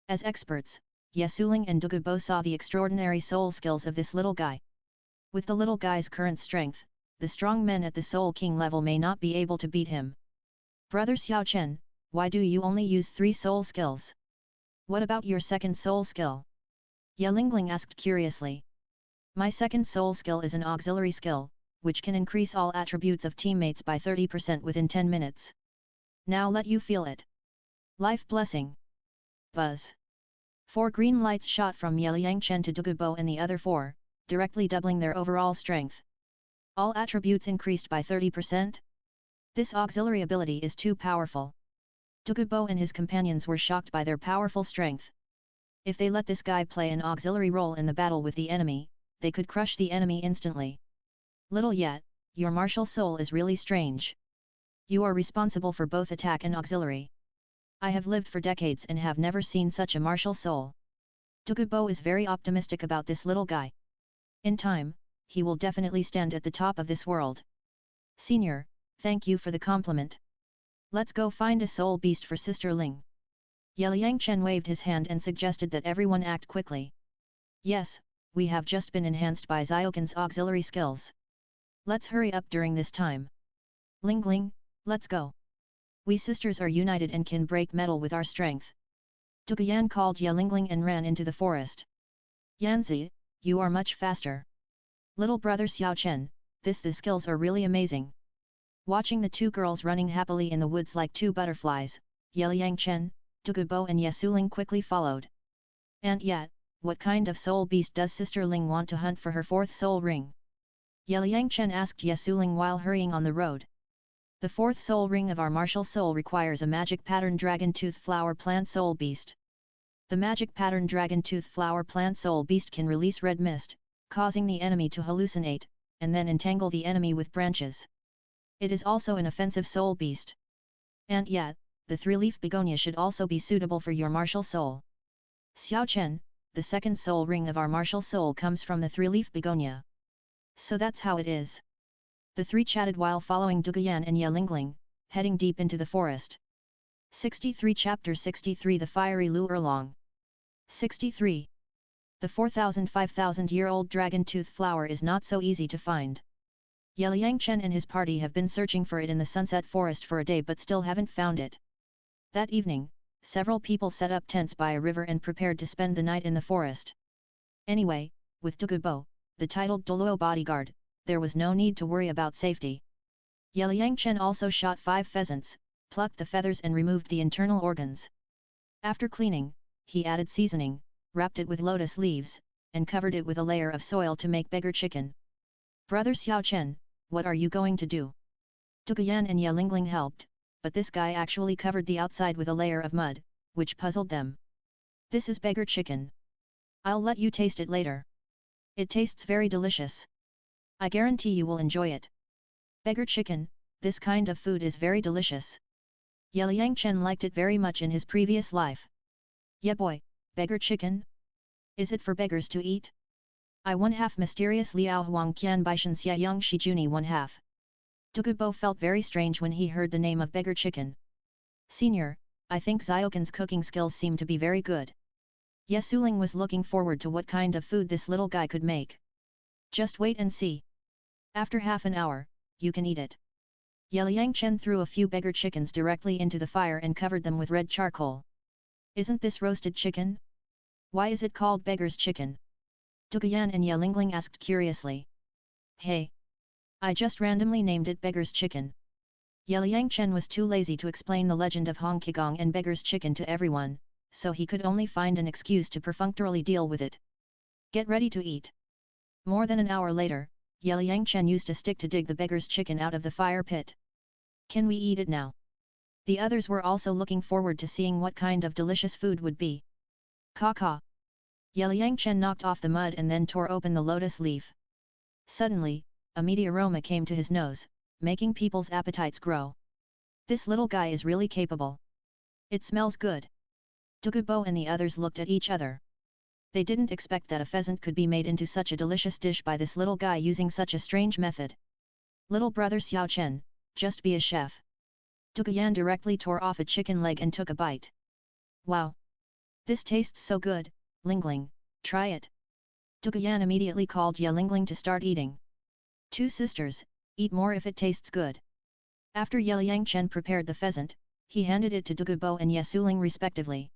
S1: As experts, Ye Suling and Dugubo saw the extraordinary soul skills of this little guy. With the little guy's current strength, the strong men at the Soul King level may not be able to beat him. Brother Xiao Chen, why do you only use 3 soul skills? What about your second soul skill? Ye Lingling asked curiously. My second soul skill is an auxiliary skill, which can increase all attributes of teammates by 30% within 10 minutes. Now let you feel it. Life blessing. Buzz. 4 green lights shot from Ye Chen to Douluo and the other 4, directly doubling their overall strength. All attributes increased by 30%? This auxiliary ability is too powerful. Douluo and his companions were shocked by their powerful strength. If they let this guy play an auxiliary role in the battle with the enemy, they could crush the enemy instantly. Little yet, your martial soul is really strange. You are responsible for both attack and auxiliary. I have lived for decades and have never seen such a martial soul. Douluo is very optimistic about this little guy. In time, he will definitely stand at the top of this world. Senior, thank you for the compliment. Let's go find a soul beast for Sister Ling. Ye Chen waved his hand and suggested that everyone act quickly. Yes, we have just been enhanced by Xiaoqin's auxiliary skills. Let's hurry up during this time. Ling, let's go. We sisters are united and can break metal with our strength. Duguyan called Ye Lingling and ran into the forest. Yanzi, you are much faster. Little brother Xiao Chen, the skills are really amazing. Watching the 2 girls running happily in the woods like 2 butterflies, Ye Chen, Douluo and Yesuling quickly followed. And yet, what kind of soul beast does Sister Ling want to hunt for her 4th soul ring? Ye Chen asked Yesuling while hurrying on the road. The 4th soul ring of our martial soul requires a magic pattern dragon tooth flower plant soul beast. The magic pattern dragon tooth flower plant soul beast can release red mist, causing the enemy to hallucinate, and then entangle the enemy with branches. It is also an offensive soul beast. And yet, the 3-leaf begonia should also be suitable for your martial soul. Xiao Chen, the 2nd soul ring of our martial soul comes from the 3-leaf begonia. So that's how it is. The 3 chatted while following Duguyan and Ye Lingling, heading deep into the forest. 63 Chapter 63 The Fiery Lu Erlong. 63. The 4,000-5,000-year-old dragon tooth flower is not so easy to find. Ye Chen and his party have been searching for it in the sunset forest for a day but still haven't found it. That evening, several people set up tents by a river and prepared to spend the night in the forest. Anyway, with Douluo, the titled Douluo bodyguard, there was no need to worry about safety. Ye Chen also shot 5 pheasants, plucked the feathers and removed the internal organs. After cleaning, he added seasoning, wrapped it with lotus leaves, and covered it with a layer of soil to make beggar chicken. Brother Xiao Chen, what are you going to do? Duguyan and Ye Lingling helped, but this guy actually covered the outside with a layer of mud, which puzzled them. This is beggar chicken. I'll let you taste it later. It tastes very delicious. I guarantee you will enjoy it. Beggar chicken, this kind of food is very delicious. Ye Chen liked it very much in his previous life. Yeah boy, beggar chicken? Is it for beggars to eat? I 1/2 mysterious Liao Huang Qian Baishan Xia Yang Shijuni 1/2. Douluo felt very strange when he heard the name of beggar chicken. Senior, I think Xiaoqin's cooking skills seem to be very good. Yesuling was looking forward to what kind of food this little guy could make. Just wait and see. After half an hour, you can eat it. Ye Chen threw a few beggar chickens directly into the fire and covered them with red charcoal. Isn't this roasted chicken? Why is it called beggar's chicken? Duguyan and Ye Lingling asked curiously. Hey! I just randomly named it beggar's chicken. Ye Chen was too lazy to explain the legend of Hong Qigong and beggar's chicken to everyone, so he could only find an excuse to perfunctorily deal with it. Get ready to eat. More than an hour later, Ye Chen used a stick to dig the beggar's chicken out of the fire pit. Can we eat it now? The others were also looking forward to seeing what kind of delicious food would be. Caw. Ye Chen knocked off the mud and then tore open the lotus leaf. Suddenly, a meaty aroma came to his nose, making people's appetites grow. This little guy is really capable. It smells good. Douluo and the others looked at each other. They didn't expect that a pheasant could be made into such a delicious dish by this little guy using such a strange method. Little brother Xiao Chen, just be a chef. Duguyan directly tore off a chicken leg and took a bite. Wow! This tastes so good, Lingling, try it. Duguyan immediately called Ye Lingling to start eating. Two sisters, eat more if it tastes good. After Ye Yangchen prepared the pheasant, he handed it to Dugubo and Ye Suling respectively.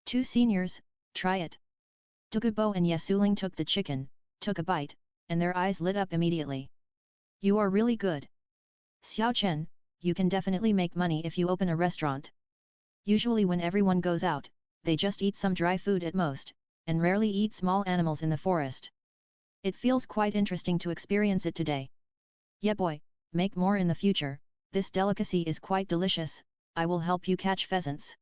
S1: Two seniors, try it. Dugubo and Ye Suling took the chicken, took a bite, and their eyes lit up immediately. You are really good. Xiao Chen, you can definitely make money if you open a restaurant. Usually when everyone goes out, they just eat some dry food at most, and rarely eat small animals in the forest. It feels quite interesting to experience it today. Yeah boy, make more in the future, this delicacy is quite delicious, I will help you catch pheasants.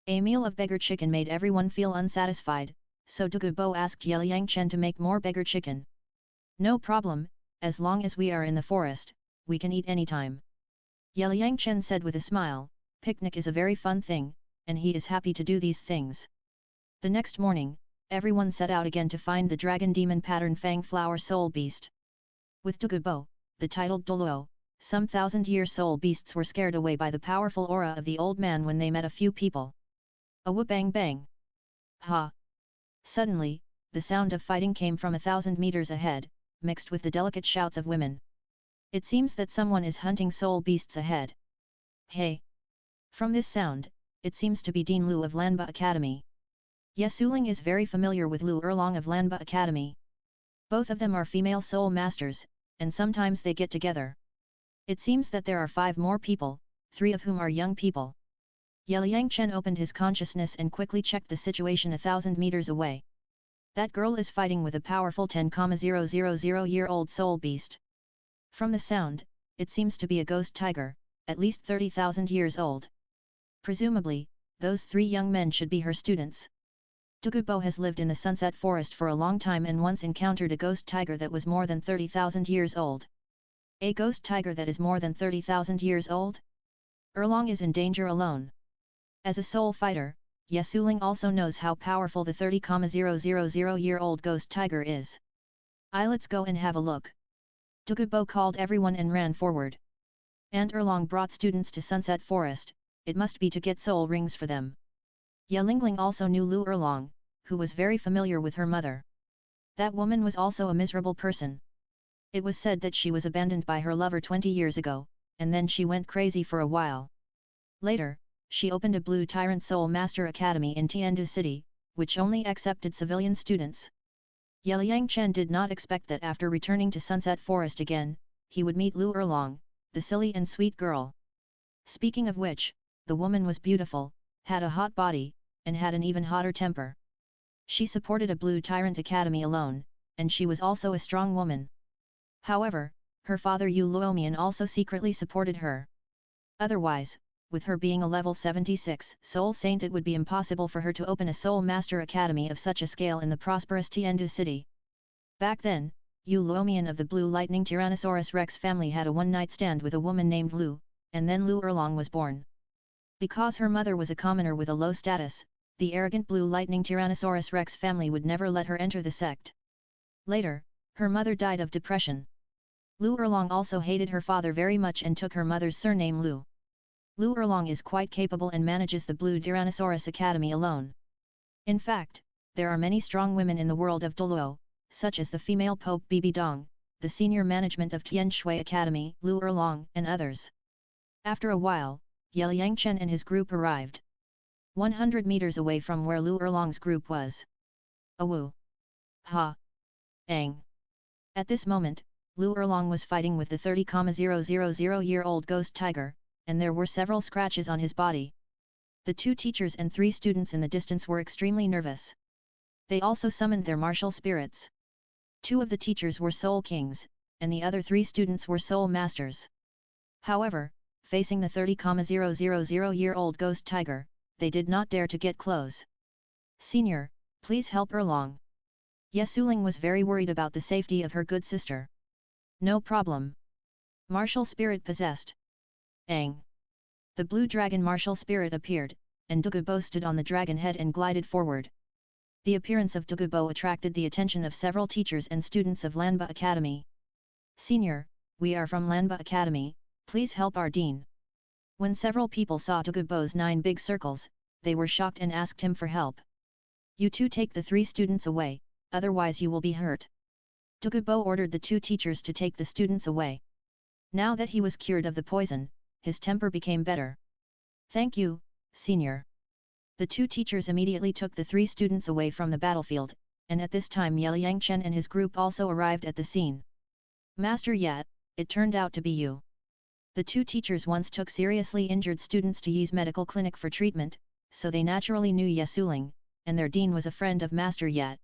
S1: A meal of beggar chicken made everyone feel unsatisfied, so Dugubo asked Ye Yangchen to make more beggar chicken. No problem, as long as we are in the forest, we can eat anytime. Ye Yangchen said with a smile, picnic is a very fun thing, and he is happy to do these things. The next morning, everyone set out again to find the dragon demon pattern Fang Flower Soul Beast. With Dugubo, the titled Douluo, some 1,000-year soul beasts were scared away by the powerful aura of the old man when they met a few people. A whoop bang bang! Ha! Suddenly, the sound of fighting came from 1,000 meters ahead, mixed with the delicate shouts of women. It seems that someone is hunting soul beasts ahead. Hey! From this sound, it seems to be Dean Lu of Lanba Academy. Ye Suling is very familiar with Lu Erlong of Lanba Academy. Both of them are female soul masters, and sometimes they get together. It seems that there are 5 more people, 3 of whom are young people. Ye Yangchen opened his consciousness and quickly checked the situation 1,000 meters away. That girl is fighting with a powerful 10,000-year-old soul beast. From the sound, it seems to be a ghost tiger, at least 30,000 years old. Presumably, those 3 young men should be her students. Dugubo has lived in the Sunset Forest for a long time and once encountered a ghost tiger that was more than 30,000 years old. A ghost tiger that is more than 30,000 years old? Erlong is in danger alone. As a soul fighter, Ye Suling also knows how powerful the 30,000-year-old ghost tiger is. Let's go and have a look. Dugubo called everyone and ran forward. And Erlong brought students to Sunset Forest, it must be to get soul rings for them. Ye Lingling also knew Lu Erlong, who was very familiar with her mother. That woman was also a miserable person. It was said that she was abandoned by her lover 20 years ago, and then she went crazy for a while. Later, she opened a Blue Tyrant Soul Master Academy in Tiandu City, which only accepted civilian students. Ye Yangchen did not expect that after returning to Sunset Forest again, he would meet Lu Erlong, the silly and sweet girl. Speaking of which, the woman was beautiful, had a hot body, and had an even hotter temper. She supported a Blue Tyrant Academy alone, and she was also a strong woman. However, her father Yu Luomian also secretly supported her. Otherwise, with her being a level 76 Soul Saint, it would be impossible for her to open a Soul Master Academy of such a scale in the prosperous Tiandu city. Back then, Yu Luomian of the Blue Lightning Tyrannosaurus Rex family had a one-night stand with a woman named Lu, and then Lu Erlong was born. Because her mother was a commoner with a low status, the arrogant Blue Lightning Tyrannosaurus Rex family would never let her enter the sect. Later, her mother died of depression. Lu Erlong also hated her father very much and took her mother's surname Lu. Lu Erlong is quite capable and manages the Blue Tyrannosaurus Academy alone. In fact, there are many strong women in the world of Douluo, such as the female Pope Bibi Dong, the senior management of Tianshui Academy, Lu Erlong, and others. After a while, Ye Yangchen and his group arrived. 100 meters away from where Lu Erlong's group was. Awu! Ha! Ang! At this moment, Lu Erlong was fighting with the 30,000-year-old ghost tiger, and there were several scratches on his body. The 2 teachers and 3 students in the distance were extremely nervous. They also summoned their martial spirits. 2 of the teachers were soul kings, and the other 3 students were soul masters. However, facing the 30,000-year-old ghost tiger, they did not dare to get close. Senior, please help Erlong. Ye Suling was very worried about the safety of her good sister. No problem. Martial spirit possessed. Ang! The blue dragon martial spirit appeared, and Dugubo stood on the dragon head and glided forward. The appearance of Dugubo attracted the attention of several teachers and students of Lanba Academy. Senior, we are from Lanba Academy, please help our dean. When several people saw Dugubo's 9 big circles, they were shocked and asked him for help. You 2 take the 3 students away, otherwise you will be hurt. Douluo ordered the two teachers to take the students away. Now that he was cured of the poison, his temper became better. Thank you, senior. The two teachers immediately took the three students away from the battlefield, and at this time Liang Chen and his group also arrived at the scene. Master Yat, it turned out to be you. The two teachers once took seriously injured students to Yi's medical clinic for treatment, so they naturally knew Yesuling, and their dean was a friend of Master Yat.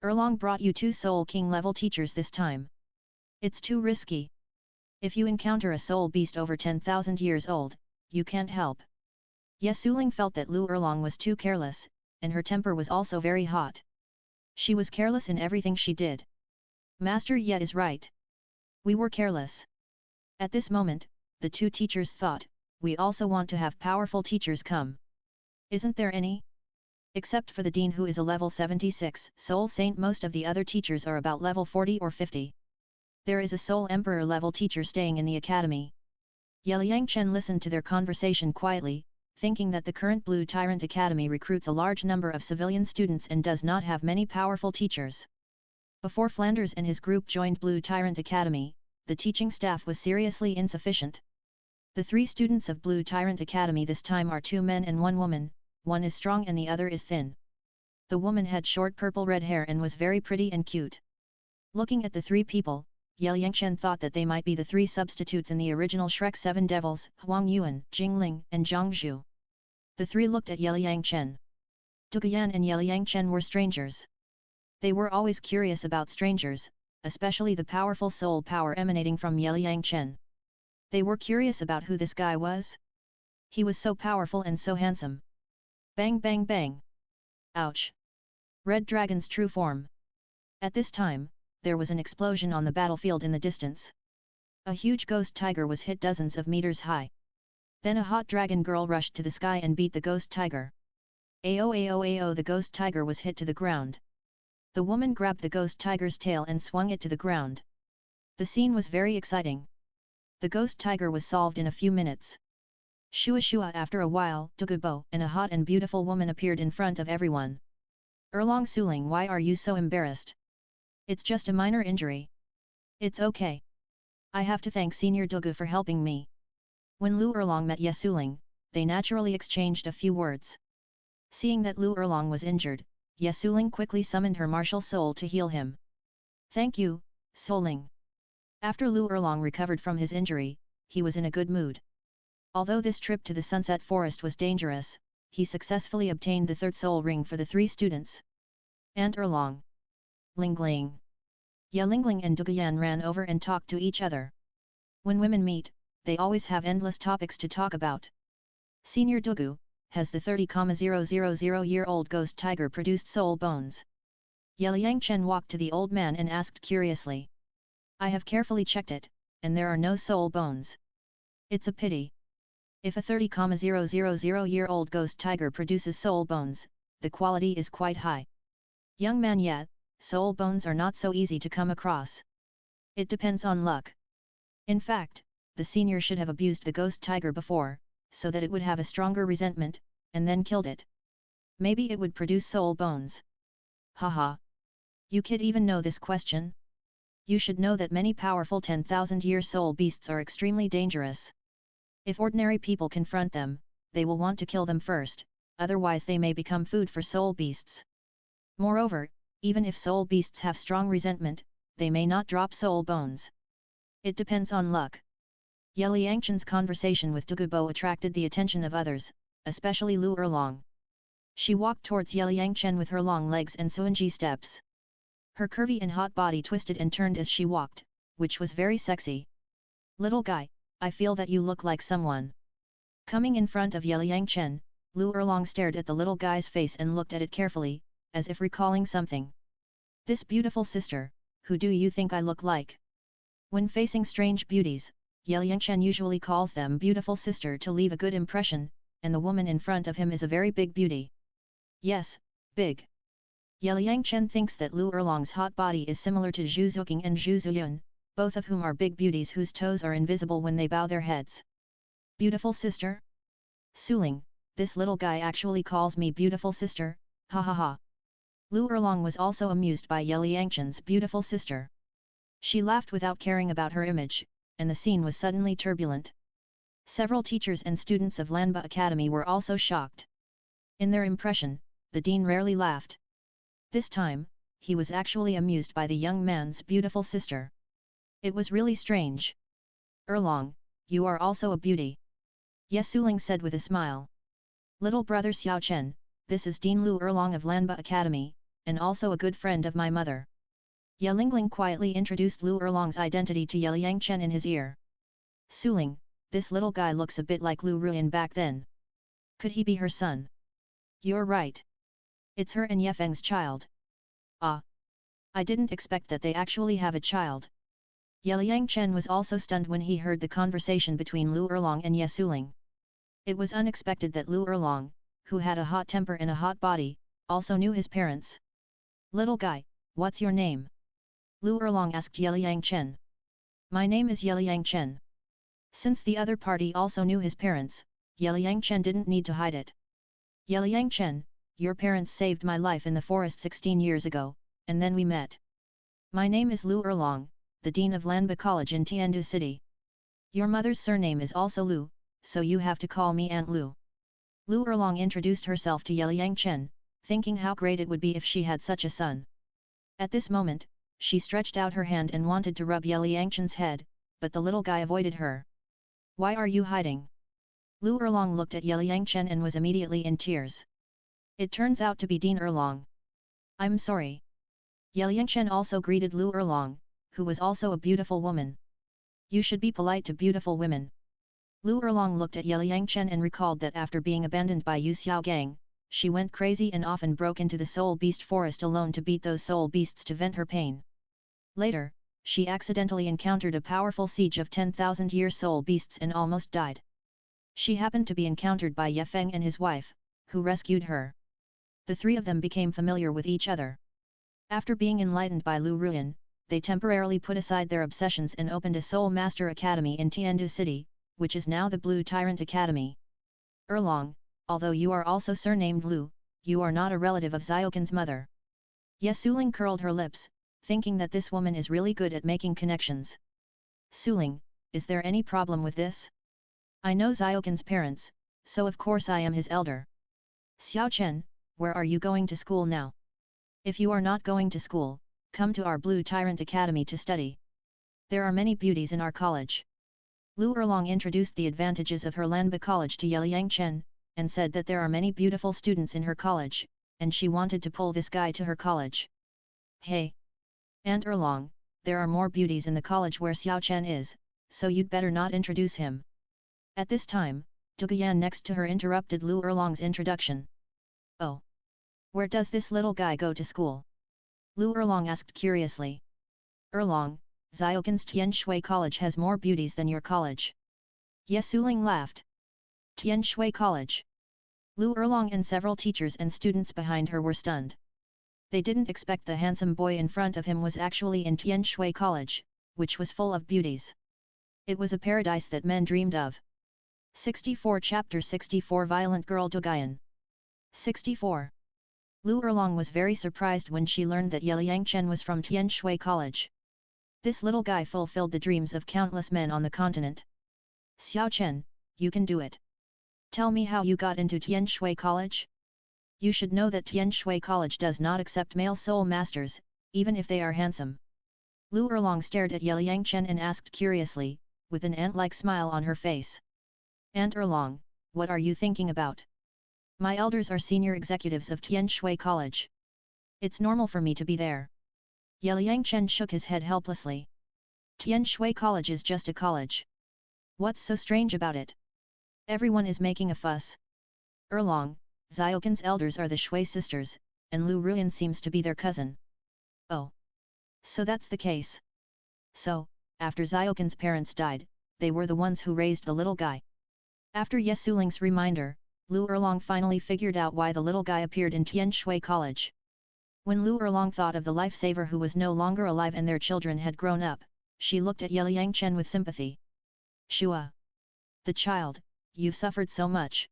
S1: Erlong brought you two Soul King level teachers this time. It's too risky. If you encounter a soul beast over 10,000 years old, you can't help. Yesuling felt that Lu Erlong was too careless, and her temper was also very hot. She was careless in everything she did. Master Yet is right. We were careless. At this moment, the two teachers thought, we also want to have powerful teachers come. Isn't there any? Except for the dean who is a level 76 soul saint, most of the other teachers are about level 40 or 50. There is a soul emperor level teacher staying in the academy. Liang Chen listened to their conversation quietly, thinking that the current Blue Tyrant Academy recruits a large number of civilian students and does not have many powerful teachers. Before Flanders and his group joined Blue Tyrant Academy, the teaching staff was seriously insufficient. The three students of Blue Tyrant Academy this time are two men and one woman, one is strong and the other is thin. The woman had short purple-red hair and was very pretty and cute. Looking at the three people, Liang Chen thought that they might be the three substitutes in the original Shrek 7 Devils, Huang Yuan, Jingling, and Zhang Zhu. The three looked at Liang Chen. Duguyan and Liang Chen were strangers. They were always curious about strangers, especially the powerful soul power emanating from Liang Chen. They were curious about who this guy was. He was so powerful and so handsome. Bang bang bang. Ouch. Red Dragon's true form. At this time, there was an explosion on the battlefield in the distance. A huge ghost tiger was hit dozens of meters high. Then a hot dragon girl rushed to the sky and beat the ghost tiger. Ao, the ghost tiger was hit to the ground. The woman grabbed the ghost tiger's tail and swung it to the ground. The scene was very exciting. The ghost tiger was solved in a few minutes. Shua after a while, Douluo and a hot and beautiful woman appeared in front of everyone. Erlong Suling, why are you so embarrassed? It's just a minor injury. It's okay. I have to thank Senior Douluo for helping me. When Lu Erlong met Yesuling, they naturally exchanged a few words. Seeing that Lu Erlong was injured, Yesuling quickly summoned her martial soul to heal him. Thank you, Souling. After Lu Erlong recovered from his injury, he was in a good mood. Although this trip to the Sunset Forest was dangerous, he successfully obtained the third soul ring for the three students. And Erlong. Lingling. Lingling and Duguyan ran over and talked to each other. When women meet, they always have endless topics to talk about. Senior Douluo, has the 30,000-year-old ghost tiger produced soul bones? Liang Chen walked to the old man and asked curiously. I have carefully checked it, and there are no soul bones. It's a pity. If a 30,000-year-old ghost tiger produces soul bones, the quality is quite high. Young man Yat, soul bones are not so easy to come across. It depends on luck. In fact, the senior should have abused the ghost tiger before, so that it would have a stronger resentment, and then killed it. Maybe it would produce soul bones. Haha. You kid even know this question? You should know that many powerful 10,000-year soul beasts are extremely dangerous. If ordinary people confront them, they will want to kill them first, otherwise they may become food for soul beasts. Moreover, even if soul beasts have strong resentment, they may not drop soul bones. It depends on luck. Liang Chen's conversation with Douluo attracted the attention of others, especially Lu Erlong. She walked towards Liang Chen with her long legs and Suanji steps. Her curvy and hot body twisted and turned as she walked, which was very sexy. Little guy, I feel that you look like someone. Coming in front of Liang Chen, Lu Erlong stared at the little guy's face and looked at it carefully, as if recalling something. This beautiful sister, who do you think I look like? When facing strange beauties, Liang Chen usually calls them beautiful sister to leave a good impression, and the woman in front of him is a very big beauty. Yes, big. Liang Chen thinks that Lu Erlong's hot body is similar to Zhu Zuqing and Zhu Zuyun, both of whom are big beauties whose toes are invisible when they bow their heads. Beautiful sister? Suling, this little guy actually calls me beautiful sister, ha ha ha. Lu Erlong was also amused by Ye Liangchen's beautiful sister. She laughed without caring about her image, and the scene was suddenly turbulent. Several teachers and students of Lanba Academy were also shocked. In their impression, the dean rarely laughed. This time, he was actually amused by the young man's beautiful sister. It was really strange. Erlong, you are also a beauty. Ye Suling said with a smile. Little brother Xiao Chen, this is Dean Lu Erlong of Lanba Academy, and also a good friend of my mother. Ye Lingling quietly introduced Lu Erlong's identity to Ye Liangchen in his ear. Suling, this little guy looks a bit like Lu Ruyan back then. Could he be her son? You're right. It's her and Ye Feng's child. Ah. I didn't expect that they actually have a child. Ye Liangchen was also stunned when he heard the conversation between Lu Erlong and Ye Suling. It was unexpected that Lu Erlong, who had a hot temper and a hot body, also knew his parents. Little guy, what's your name? Lu Erlong asked Ye Liangchen. My name is Ye Liangchen. Since the other party also knew his parents, Ye Liangchen didn't need to hide it. Ye Liangchen, your parents saved my life in the forest 16 years ago, and then we met. My name is Lu Erlong, the Dean of Lanba College in Tiandu City. Your mother's surname is also Lu, so you have to call me Aunt Lu. Lu Erlong introduced herself to Ye Liangchen, thinking how great it would be if she had such a son. At this moment, she stretched out her hand and wanted to rub Ye Liangchen's head, but the little guy avoided her. Why are you hiding? Lu Erlong looked at Ye Liangchen and was immediately in tears. It turns out to be Dean Erlong. I'm sorry. Ye Liangchen also greeted Lu Erlong, who was also a beautiful woman. You should be polite to beautiful women. Lu Erlong looked at Ye Liangchen and recalled that after being abandoned by Yu Xiaogang, she went crazy and often broke into the soul beast forest alone to beat those soul beasts to vent her pain. Later, she accidentally encountered a powerful siege of 10,000-year soul beasts and almost died. She happened to be encountered by Ye Feng and his wife, who rescued her. The three of them became familiar with each other. After being enlightened by Lu Ruyan, they temporarily put aside their obsessions and opened a Soul Master Academy in Tiandu City, which is now the Blue Tyrant Academy. Erlong, although you are also surnamed Lu, you are not a relative of Xiaoqin's mother. Ye Suling curled her lips, thinking that this woman is really good at making connections. Suling, is there any problem with this? I know Xiaoqin's parents, so of course I am his elder. Xiao Chen, where are you going to school now? If you are not going to school, come to our Blue Tyrant Academy to study. There are many beauties in our college. Lu Erlong introduced the advantages of her Lanba College to Ye Liangchen, and said that there are many beautiful students in her college, and she wanted to pull this guy to her college. Hey! Aunt Erlong, there are more beauties in the college where Xiao Chen is, so you'd better not introduce him. At this time, Duguyan next to her interrupted Lu Erlong's introduction. Oh! Where does this little guy go to school? Lu Erlong asked curiously. Erlong, Xiaoqin's Tianshui College has more beauties than your college. Ye Suling laughed. Tianshui College. Lu Erlong and several teachers and students behind her were stunned. They didn't expect the handsome boy in front of him was actually in Tianshui College, which was full of beauties. It was a paradise that men dreamed of. 64 Chapter 64 Violent Girl Duguyan. 64. Lu Erlong was very surprised when she learned that Ye Liangchen was from Tianshui College. This little guy fulfilled the dreams of countless men on the continent. Xiao Chen, you can do it. Tell me how you got into Tianshui College? You should know that Tianshui College does not accept male soul masters, even if they are handsome. Lu Erlong stared at Ye Liangchen and asked curiously, with an ant-like smile on her face. Aunt Erlong, what are you thinking about? My elders are senior executives of Tianshui College. It's normal for me to be there. Ye Liangchen shook his head helplessly. Tianshui College is just a college. What's so strange about it? Everyone is making a fuss. Erlong, Xiaoqin's elders are the Shui sisters, and Lu Ruyan seems to be their cousin. Oh. So that's the case. So, after Xiaoqin's parents died, they were the ones who raised the little guy. After Ye Suling's reminder, Lu Erlong finally figured out why the little guy appeared in Tianshui College. When Lu Erlong thought of the lifesaver who was no longer alive and their children had grown up, she looked at Ye Liangchen with sympathy. Shua! The child, you've suffered so much.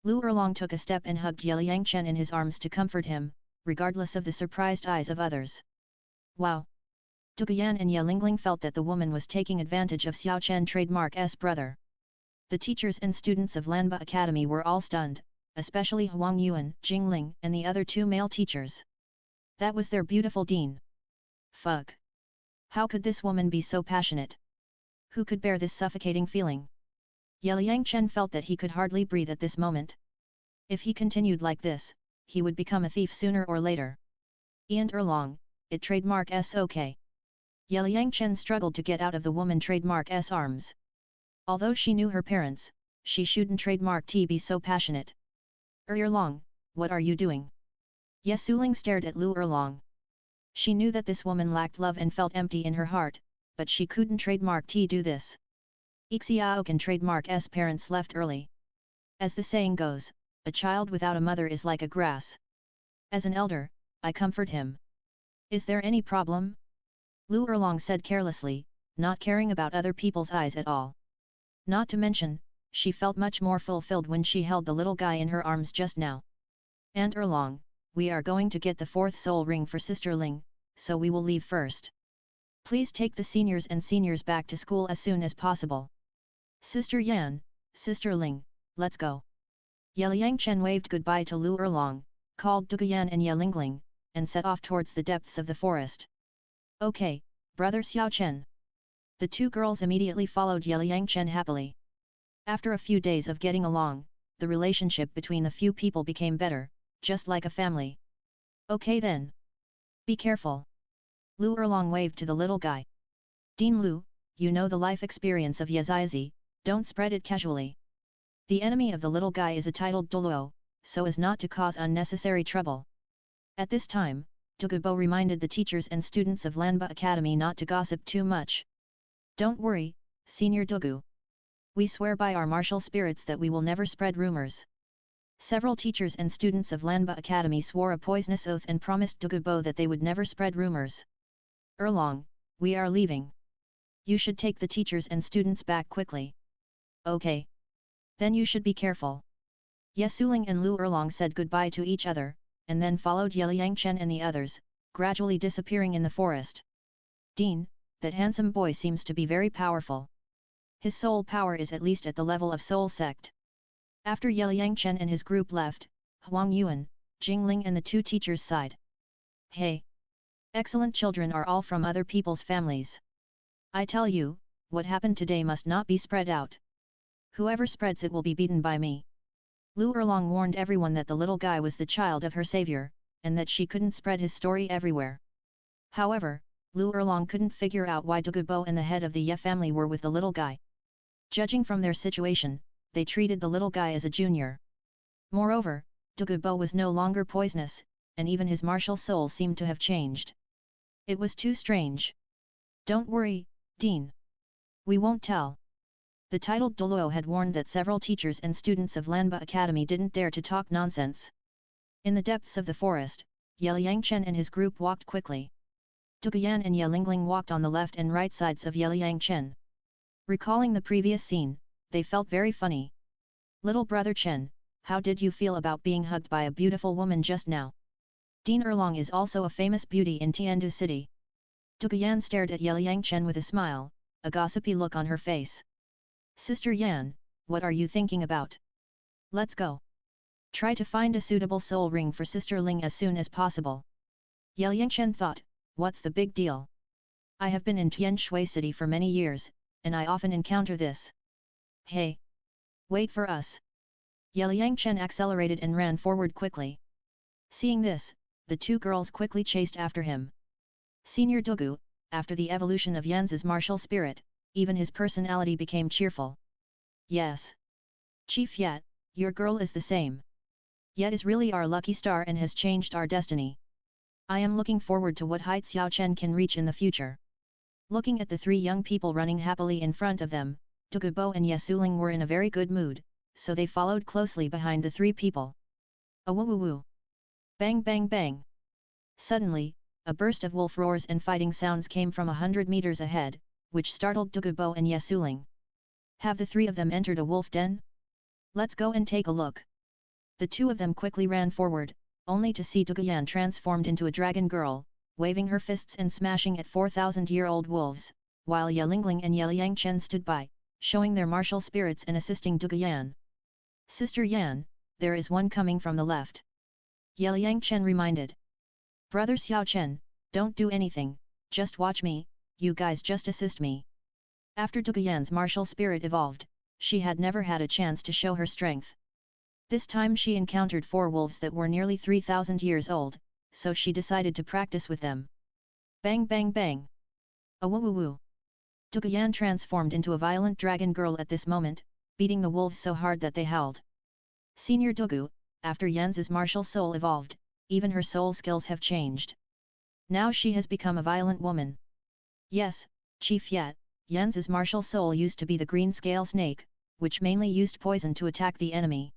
S1: Lu Erlong took a step and hugged Ye Liangchen in his arms to comfort him, regardless of the surprised eyes of others. Wow! Duguyan and Ye Lingling felt that the woman was taking advantage of Xiao Chen trademark's brother. The teachers and students of Lanba Academy were all stunned, especially Huang Yuan, Jingling, and the other two male teachers. That was their beautiful dean. Fuck! How could this woman be so passionate? Who could bear this suffocating feeling? Ye Liangchen felt that he could hardly breathe at this moment. If he continued like this, he would become a thief sooner or later. And Erlong, it trademark S.O.K. Ye Liangchen struggled to get out of the woman trademark's arms. Although she knew her parents, she shouldn't trademark T be so passionate. Erlong, what are you doing? Ye Suling stared at Lu Erlong. She knew that this woman lacked love and felt empty in her heart, but she couldn't trademark T do this. Ixiaokan trademark's parents left early. As the saying goes, a child without a mother is like a grass. As an elder, I comfort him. Is there any problem? Lu Erlong said carelessly, not caring about other people's eyes at all. Not to mention, she felt much more fulfilled when she held the little guy in her arms just now. And Erlong, we are going to get the 4th soul ring for Sister Ling, so we will leave first. Please take the seniors and seniors back to school as soon as possible. Sister Yan, Sister Ling, let's go. Ye Liangchen waved goodbye to Lu Erlong, called Duguyan and Ye Lingling, and set off towards the depths of the forest. Okay, brother Xiao Chen. The two girls immediately followed Ye Liangchen happily. After a few days of getting along, the relationship between the few people became better, just like a family. Okay then. Be careful. Lu Erlong waved to the little guy. Dean Lu, you know the life experience of Ye Zizi, don't spread it casually. The enemy of the little guy is a titled Douluo, so as not to cause unnecessary trouble. At this time, Dugubo reminded the teachers and students of Lanba Academy not to gossip too much. Don't worry, Senior Dugu. We swear by our martial spirits that we will never spread rumors. Several teachers and students of Lanba Academy swore a poisonous oath and promised Dugubo that they would never spread rumors. Erlong, we are leaving. You should take the teachers and students back quickly. Okay. Then you should be careful. Ye Suling and Lu Erlong said goodbye to each other, and then followed Ye Liangchen and the others, gradually disappearing in the forest. Dean, that handsome boy seems to be very powerful. His soul power is at least at the level of soul sect. After Ye Liangchen and his group left, Huang Yuan, Jingling and the two teachers sighed. Hey! Excellent children are all from other people's families. I tell you, what happened today must not be spread out. Whoever spreads it will be beaten by me. Lu Erlong warned everyone that the little guy was the child of her savior, and that she couldn't spread his story everywhere. However, Lu Erlong couldn't figure out why Dugubo and the head of the Ye family were with the little guy. Judging from their situation, they treated the little guy as a junior. Moreover, Dugubo was no longer poisonous, and even his martial soul seemed to have changed. It was too strange. Don't worry, Dean. We won't tell. The titled Douluo had warned that several teachers and students of Lanba Academy didn't dare to talk nonsense. In the depths of the forest, Ye Liangchen and his group walked quickly. Duguyan and Ye Lingling walked on the left and right sides of Ye Liangchen. Recalling the previous scene, they felt very funny. Little brother Chen, how did you feel about being hugged by a beautiful woman just now? Dean Erlong is also a famous beauty in Tiandu city. Duguyan stared at Ye Liangchen with a smile, a gossipy look on her face. Sister Yan, what are you thinking about? Let's go. Try to find a suitable soul ring for Sister Ling as soon as possible. Ye Liangchen thought, what's the big deal? I have been in Tianshui city for many years, and I often encounter this. Hey! Wait for us. Ye Liangchen accelerated and ran forward quickly. Seeing this, the two girls quickly chased after him. Senior Dugu, after the evolution of Yan's martial spirit, even his personality became cheerful. Yes. Chief Yat, your girl is the same. Yat is really our lucky star and has changed our destiny. I am looking forward to what heights Xiao Chen can reach in the future. Looking at the three young people running happily in front of them, Dugubo and Ye Suling were in a very good mood, so they followed closely behind the three people. Awoo-woo-woo! Bang bang bang! Suddenly, a burst of wolf roars and fighting sounds came from 100 meters ahead, which startled Dugubo and Ye Suling. Have the three of them entered a wolf den? Let's go and take a look. The two of them quickly ran forward, only to see Duguyan transformed into a dragon girl, waving her fists and smashing at 4,000-year-old wolves, while Ye Lingling and Ye Liangchen stood by, showing their martial spirits and assisting Duguyan. Sister Yan, there is one coming from the left. Ye Liangchen reminded. Brother Xiao Chen, don't do anything, just watch me, you guys just assist me. After Duguyan's martial spirit evolved, she had never had a chance to show her strength. This time she encountered 4 wolves that were nearly 3,000 years old, so she decided to practice with them. Bang bang bang! Awoo-woo-woo! Duguyan transformed into a violent dragon girl at this moment, beating the wolves so hard that they howled. Senior Dugu, after Yan's martial soul evolved, even her soul skills have changed. Now she has become a violent woman. Yes, Chief Yat, Yan's martial soul used to be the green scale snake, which mainly used poison to attack the enemy.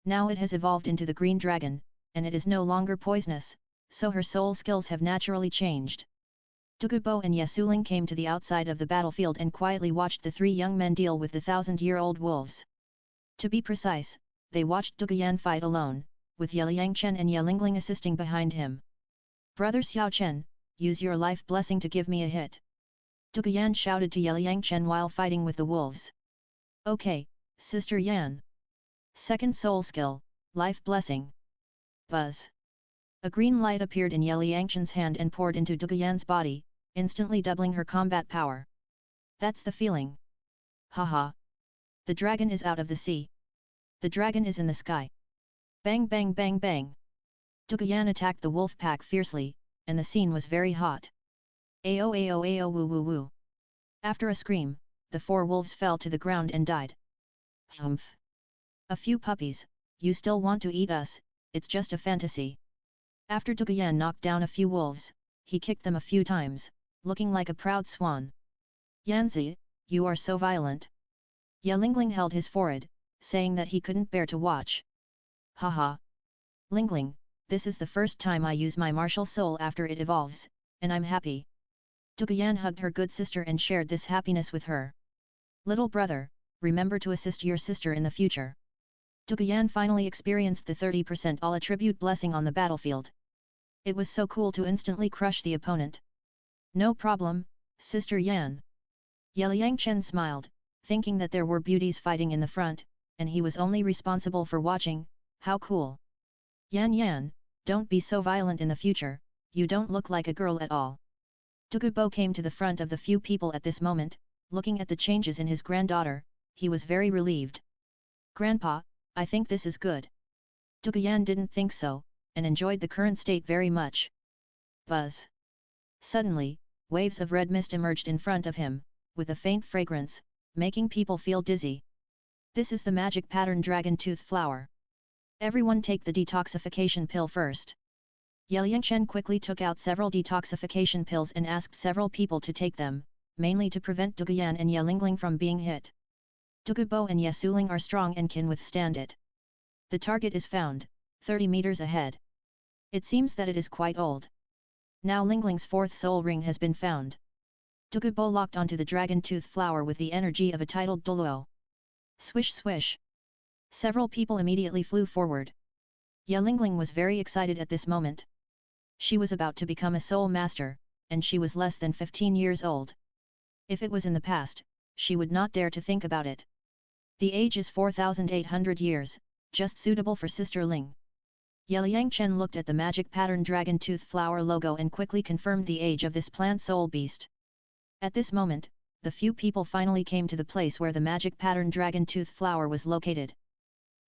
S1: Now it has evolved into the green dragon, and it is no longer poisonous, so her soul skills have naturally changed. Dugubo and Yesuling came to the outside of the battlefield and quietly watched the 3 young men deal with the 1,000-year-old wolves. To be precise, they watched Duguyan fight alone, with Ye Liangchen and Ye Lingling assisting behind him. Brother Xiao Chen, use your life blessing to give me a hit. Duguyan shouted to Ye Liangchen while fighting with the wolves. Okay, Sister Yan. Second soul skill, life blessing. Buzz. A green light appeared in Ye Liangchen's hand and poured into Duguyan's body, instantly doubling her combat power. That's the feeling. Haha. The dragon is out of the sea. The dragon is in the sky. Bang bang bang bang. Duguyan attacked the wolf pack fiercely, and the scene was very hot. Ayo ayo ayo woo woo woo. After a scream, the 4 wolves fell to the ground and died. Humph. A few puppies, you still want to eat us, it's just a fantasy. After Duguyan knocked down a few wolves, he kicked them a few times, looking like a proud swan. Yanzi, you are so violent. Ye Lingling held his forehead, saying that he couldn't bear to watch. Haha. Lingling, this is the first time I use my martial soul after it evolves, and I'm happy. Duguyan hugged her good sister and shared this happiness with her. Little brother, remember to assist your sister in the future. Duguyan finally experienced the 30% all attribute blessing on the battlefield. It was so cool to instantly crush the opponent. No problem, Sister Yan. Ye Liangchen smiled, thinking that there were beauties fighting in the front, and he was only responsible for watching. How cool. Yan, don't be so violent in the future, you don't look like a girl at all. Dugubo came to the front of the few people at this moment, looking at the changes in his granddaughter, he was very relieved. Grandpa, I think this is good. Duguyan didn't think so, and enjoyed the current state very much. Buzz. Suddenly, waves of red mist emerged in front of him, with a faint fragrance, making people feel dizzy. This is the magic pattern dragon tooth flower. Everyone take the detoxification pill first. Ye Liangchen quickly took out several detoxification pills and asked several people to take them, mainly to prevent Duguyan and Ye Lingling from being hit. Dugubo and Ye Suling are strong and can withstand it. The target is found, 30 meters ahead. It seems that it is quite old. Now Lingling's 4th soul ring has been found. Dugubo locked onto the dragon tooth flower with the energy of a titled Douluo. Swish swish. Several people immediately flew forward. Ye Lingling was very excited at this moment. She was about to become a soul master, and she was less than 15 years old. If it was in the past, she would not dare to think about it. The age is 4,800 years, just suitable for Sister Ling. Ye Liangchen looked at the magic pattern dragon tooth flower logo and quickly confirmed the age of this plant soul beast. At this moment, the few people finally came to the place where the magic pattern dragon tooth flower was located.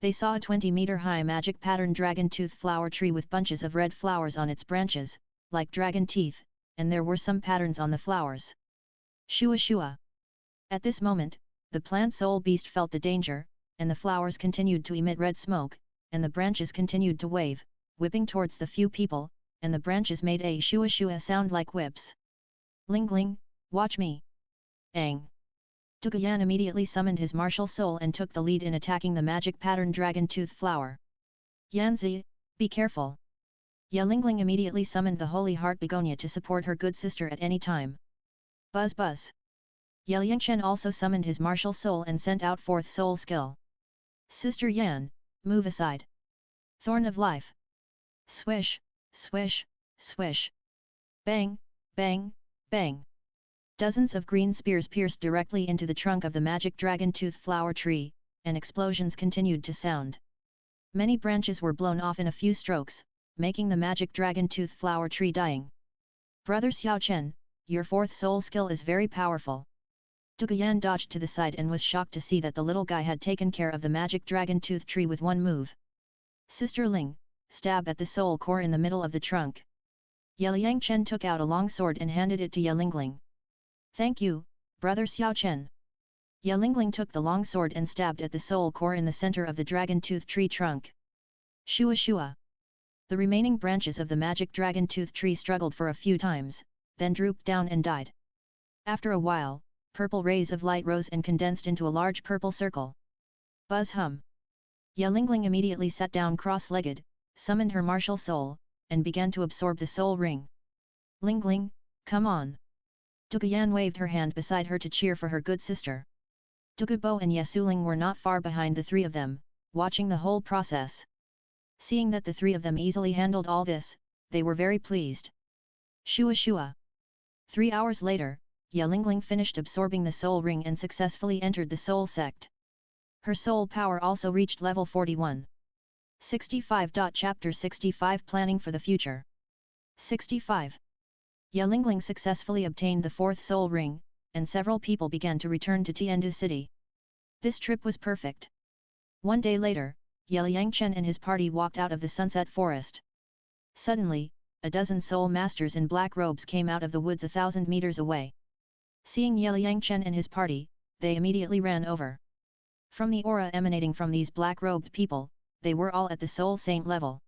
S1: They saw a 20-meter-high magic pattern dragon tooth flower tree with bunches of red flowers on its branches, like dragon teeth, and there were some patterns on the flowers. Shua shua. At this moment, the plant soul beast felt the danger, and the flowers continued to emit red smoke, and the branches continued to wave, whipping towards the few people, and the branches made a shua shua sound like whips. Lingling, watch me. Ang. Duguyan immediately summoned his martial soul and took the lead in attacking the magic pattern dragon tooth flower. Yanzi, be careful. Ye Lingling immediately summoned the holy heart begonia to support her good sister at any time. Buzz buzz. Ye Liangchen also summoned his martial soul and sent out 4th soul skill. Sister Yan, move aside. Thorn of life. Swish, swish, swish. Bang, bang, bang. Dozens of green spears pierced directly into the trunk of the magic dragon tooth flower tree, and explosions continued to sound. Many branches were blown off in a few strokes, making the magic dragon tooth flower tree dying. Brother Xiao Chen, your fourth soul skill is very powerful. Duguyan dodged to the side and was shocked to see that the little guy had taken care of the magic dragon tooth tree with one move. Sister Ling, stab at the soul core in the middle of the trunk. Yeliang Chen took out a long sword and handed it to Yelingling. Thank you, Brother Xiao Chen. Yelingling took the long sword and stabbed at the soul core in the center of the dragon tooth tree trunk. Shua shua. The remaining branches of the magic dragon tooth tree struggled for a few times, then drooped down and died. After a while, purple rays of light rose and condensed into a large purple circle. Buzz hum. Yelingling immediately sat down cross-legged, summoned her martial soul, and began to absorb the soul ring. Lingling, come on. Duguyan waved her hand beside her to cheer for her good sister. Dugubo and Yesuling were not far behind the three of them, watching the whole process. Seeing that the three of them easily handled all this, they were very pleased. Shua shua. 3 hours later, Yelingling finished absorbing the soul ring and successfully entered the soul sect. Her soul power also reached level 41. 65. Chapter 65 Planning for the Future. 65. Yelingling successfully obtained the fourth soul ring, and several people began to return to Tiandu city. This trip was perfect. One day later, Yeliang Chen and his party walked out of the sunset forest. Suddenly, a dozen soul masters in black robes came out of the woods 1,000 meters away. Seeing Yeliang Chen and his party, they immediately ran over. From the aura emanating from these black-robed people, they were all at the soul saint level.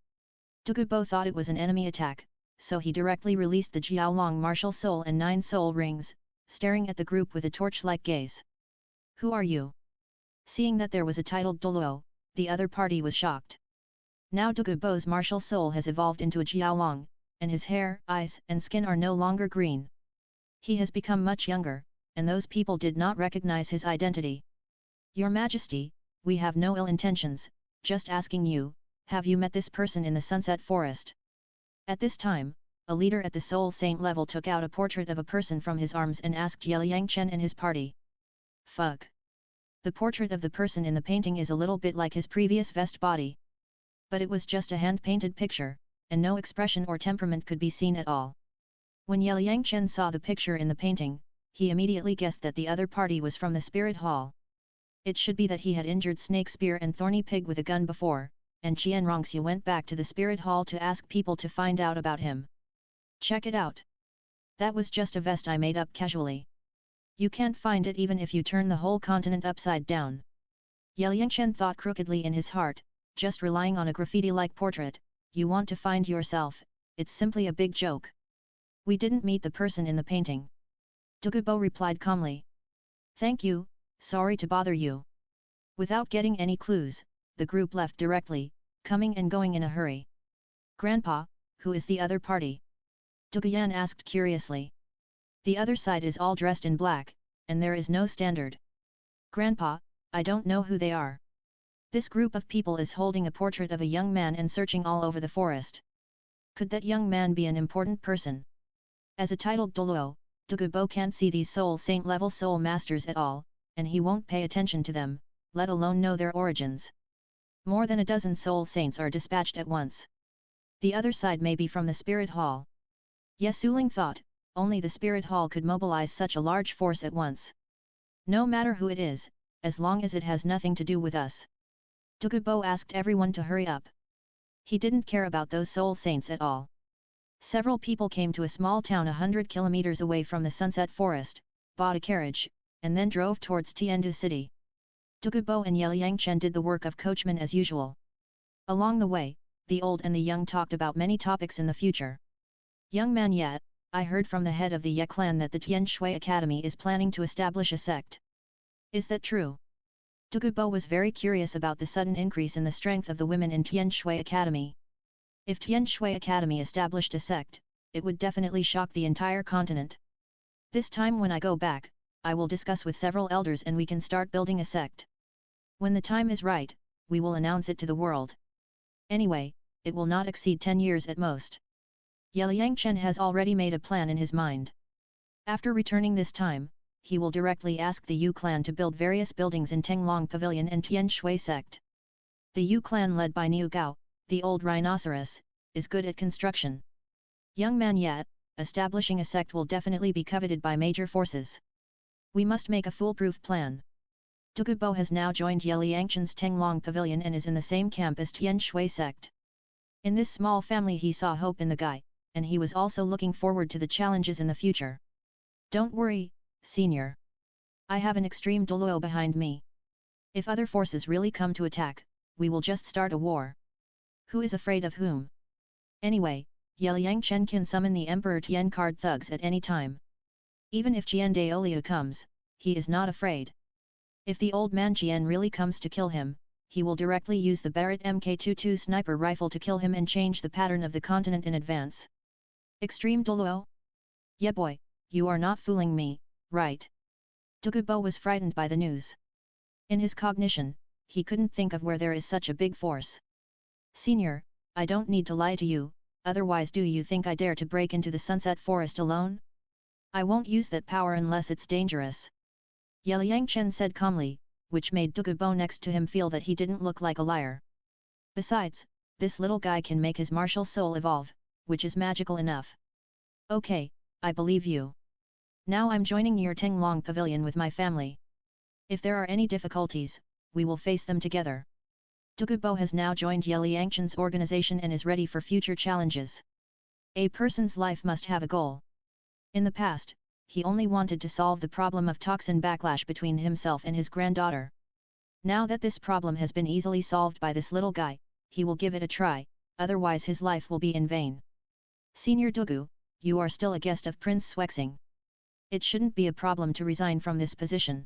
S1: Dugubo thought it was an enemy attack, so he directly released the Jiaolong martial soul and 9 soul rings, staring at the group with a torch-like gaze. Who are you? Seeing that there was a titled Douluo, the other party was shocked. Now Dugubo's martial soul has evolved into a Jiaolong, and his hair, eyes and skin are no longer green. He has become much younger, and those people did not recognize his identity. Your Majesty, we have no ill intentions, just asking you, have you met this person in the sunset forest? At this time, a leader at the soul saint level took out a portrait of a person from his arms and asked Yeliang Chen and his party. Fuck. The portrait of the person in the painting is a little bit like his previous vest body. But it was just a hand-painted picture, and no expression or temperament could be seen at all. When Yeliang Chen saw the picture in the painting, he immediately guessed that the other party was from the spirit hall. It should be that he had injured Snake Spear and Thorny Pig with a gun before, and Qian Rongxue went back to the spirit hall to ask people to find out about him. Check it out. That was just a vest I made up casually. You can't find it even if you turn the whole continent upside down. Yeliang Chen thought crookedly in his heart, just relying on a graffiti-like portrait, you want to find yourself, it's simply a big joke. We didn't meet the person in the painting. Dugubo replied calmly. Thank you, sorry to bother you. Without getting any clues, the group left directly, coming and going in a hurry. Grandpa, who is the other party? Duguyan asked curiously. The other side is all dressed in black, and there is no standard. Grandpa, I don't know who they are. This group of people is holding a portrait of a young man and searching all over the forest. Could that young man be an important person? As a titled Douluo, Dugubo can't see these soul saint level soul masters at all, and he won't pay attention to them, let alone know their origins. More than a dozen soul saints are dispatched at once. The other side may be from the spirit hall. Yesuling thought, only the spirit hall could mobilize such a large force at once. No matter who it is, as long as it has nothing to do with us. Dugubo asked everyone to hurry up. He didn't care about those soul saints at all. Several people came to a small town 100 kilometers away from the sunset forest, bought a carriage, and then drove towards Tiandu city. Dugubo and Yeliang Chen did the work of coachman as usual. Along the way, the old and the young talked about many topics in the future. Young man Yat, I heard from the head of the Ye clan that the Tianshui Academy is planning to establish a sect. Is that true? Dugubo was very curious about the sudden increase in the strength of the women in Tianshui Academy. If Tianshui Academy established a sect, it would definitely shock the entire continent. This time when I go back, I will discuss with several elders and we can start building a sect. When the time is right, we will announce it to the world. Anyway, it will not exceed 10 years at most. Liang Chen has already made a plan in his mind. After returning this time, he will directly ask the Yu clan to build various buildings in Tenglong Pavilion and Tianshui sect. The Yu clan led by Niu Gao, the old rhinoceros, is good at construction. Young man Yat, establishing a sect will definitely be coveted by major forces. We must make a foolproof plan. Douluo has now joined Liangchen's Tenglong Pavilion and is in the same camp as Tianshui sect. In this small family he saw hope in the guy, and he was also looking forward to the challenges in the future. Don't worry, senior. I have an extreme Douluo behind me. If other forces really come to attack, we will just start a war. Who is afraid of whom? Anyway, Liangchen can summon the Emperor Tien card thugs at any time. Even if Jian Daoliu comes, he is not afraid. If the old man Jian really comes to kill him, he will directly use the Barrett Mk22 sniper rifle to kill him and change the pattern of the continent in advance. Extreme Douluo? Yeah boy, you are not fooling me, right? Douluo was frightened by the news. In his cognition, he couldn't think of where there is such a big force. Senior, I don't need to lie to you, otherwise do you think I dare to break into the Sunset Forest alone? I won't use that power unless it's dangerous. Liangchen said calmly, which made Douluo next to him feel that he didn't look like a liar. Besides, this little guy can make his martial soul evolve, which is magical enough. Okay, I believe you. Now I'm joining your Tenglong Pavilion with my family. If there are any difficulties, we will face them together. Douluo has now joined Liangchen's organization and is ready for future challenges. A person's life must have a goal. In the past, he only wanted to solve the problem of toxin backlash between himself and his granddaughter. Now that this problem has been easily solved by this little guy, he will give it a try, otherwise his life will be in vain. Senior Douluo, you are still a guest of Prince Swexing. It shouldn't be a problem to resign from this position.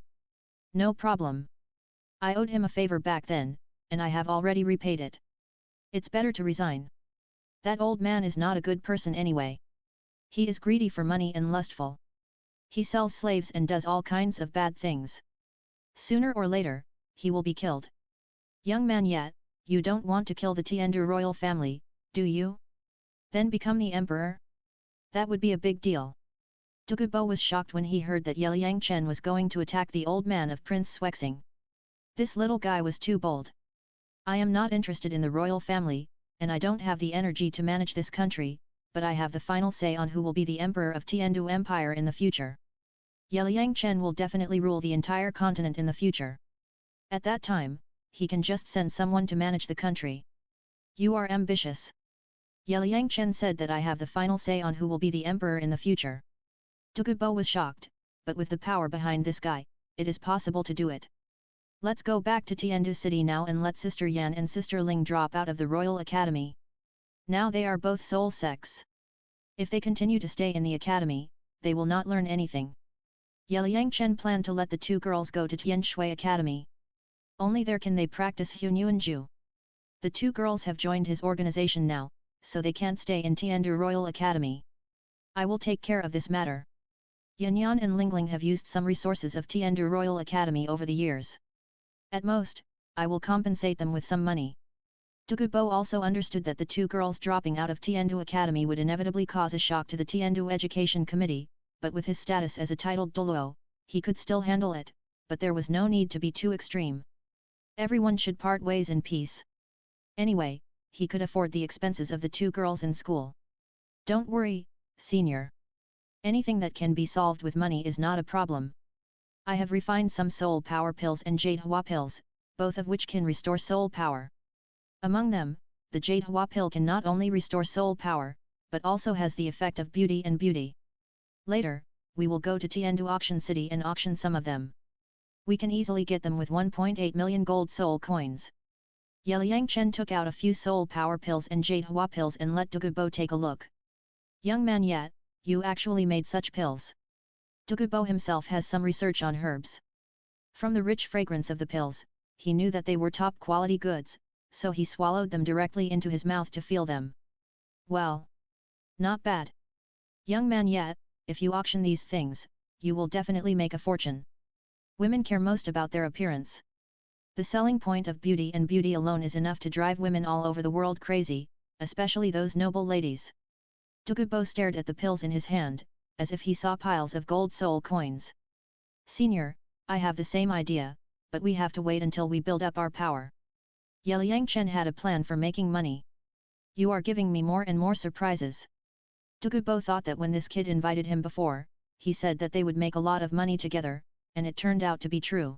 S1: No problem. I owed him a favor back then, and I have already repaid it. It's better to resign. That old man is not a good person anyway. He is greedy for money and lustful. He sells slaves and does all kinds of bad things. Sooner or later, he will be killed. Young man Yat, you don't want to kill the Tiandu royal family, do you? Then become the emperor? That would be a big deal. Douluo was shocked when he heard that Liangchen was going to attack the old man of Prince Swexing. This little guy was too bold. I am not interested in the royal family, and I don't have the energy to manage this country, but I have the final say on who will be the emperor of Tiandu Empire in the future. Liangchen will definitely rule the entire continent in the future. At that time, he can just send someone to manage the country. You are ambitious. Liangchen said that I have the final say on who will be the emperor in the future. Douluo was shocked, but with the power behind this guy, it is possible to do it. Let's go back to Tiandu city now and let Sister Yan and Sister Ling drop out of the Royal Academy. Now they are both soul sects. If they continue to stay in the academy, they will not learn anything. Liangchen planned to let the two girls go to Tianshui Academy. Only there can they practice Hunyuanju. The two girls have joined his organization now, so they can't stay in Tiandu Royal Academy. I will take care of this matter. Yanyan and Lingling have used some resources of Tiandu Royal Academy over the years. At most, I will compensate them with some money. Douluo also understood that the two girls dropping out of Tiandu Academy would inevitably cause a shock to the Tiandu Education Committee, but with his status as a titled Douluo, he could still handle it, but there was no need to be too extreme. Everyone should part ways in peace. Anyway, he could afford the expenses of the two girls in school. Don't worry, senior. Anything that can be solved with money is not a problem. I have refined some soul power pills and jade hua pills, both of which can restore soul power. Among them, the jade hua pill can not only restore soul power, but also has the effect of beauty and beauty. Later, we will go to Tiandu Auction City and auction some of them. We can easily get them with 1.8 million gold soul coins. Liangchen took out a few soul power pills and jade hua pills and let Douluo take a look. Young man Yat, you actually made such pills. Douluo himself has some research on herbs. From the rich fragrance of the pills, he knew that they were top quality goods, so he swallowed them directly into his mouth to feel them. Well, not bad. Young man Yat, if you auction these things, you will definitely make a fortune. Women care most about their appearance. The selling point of beauty and beauty alone is enough to drive women all over the world crazy, especially those noble ladies. Douluo stared at the pills in his hand, as if he saw piles of gold soul coins. Senior, I have the same idea, but we have to wait until we build up our power. Liang Chen had a plan for making money. You are giving me more and more surprises. Douluo thought that when this kid invited him before, he said that they would make a lot of money together, and it turned out to be true.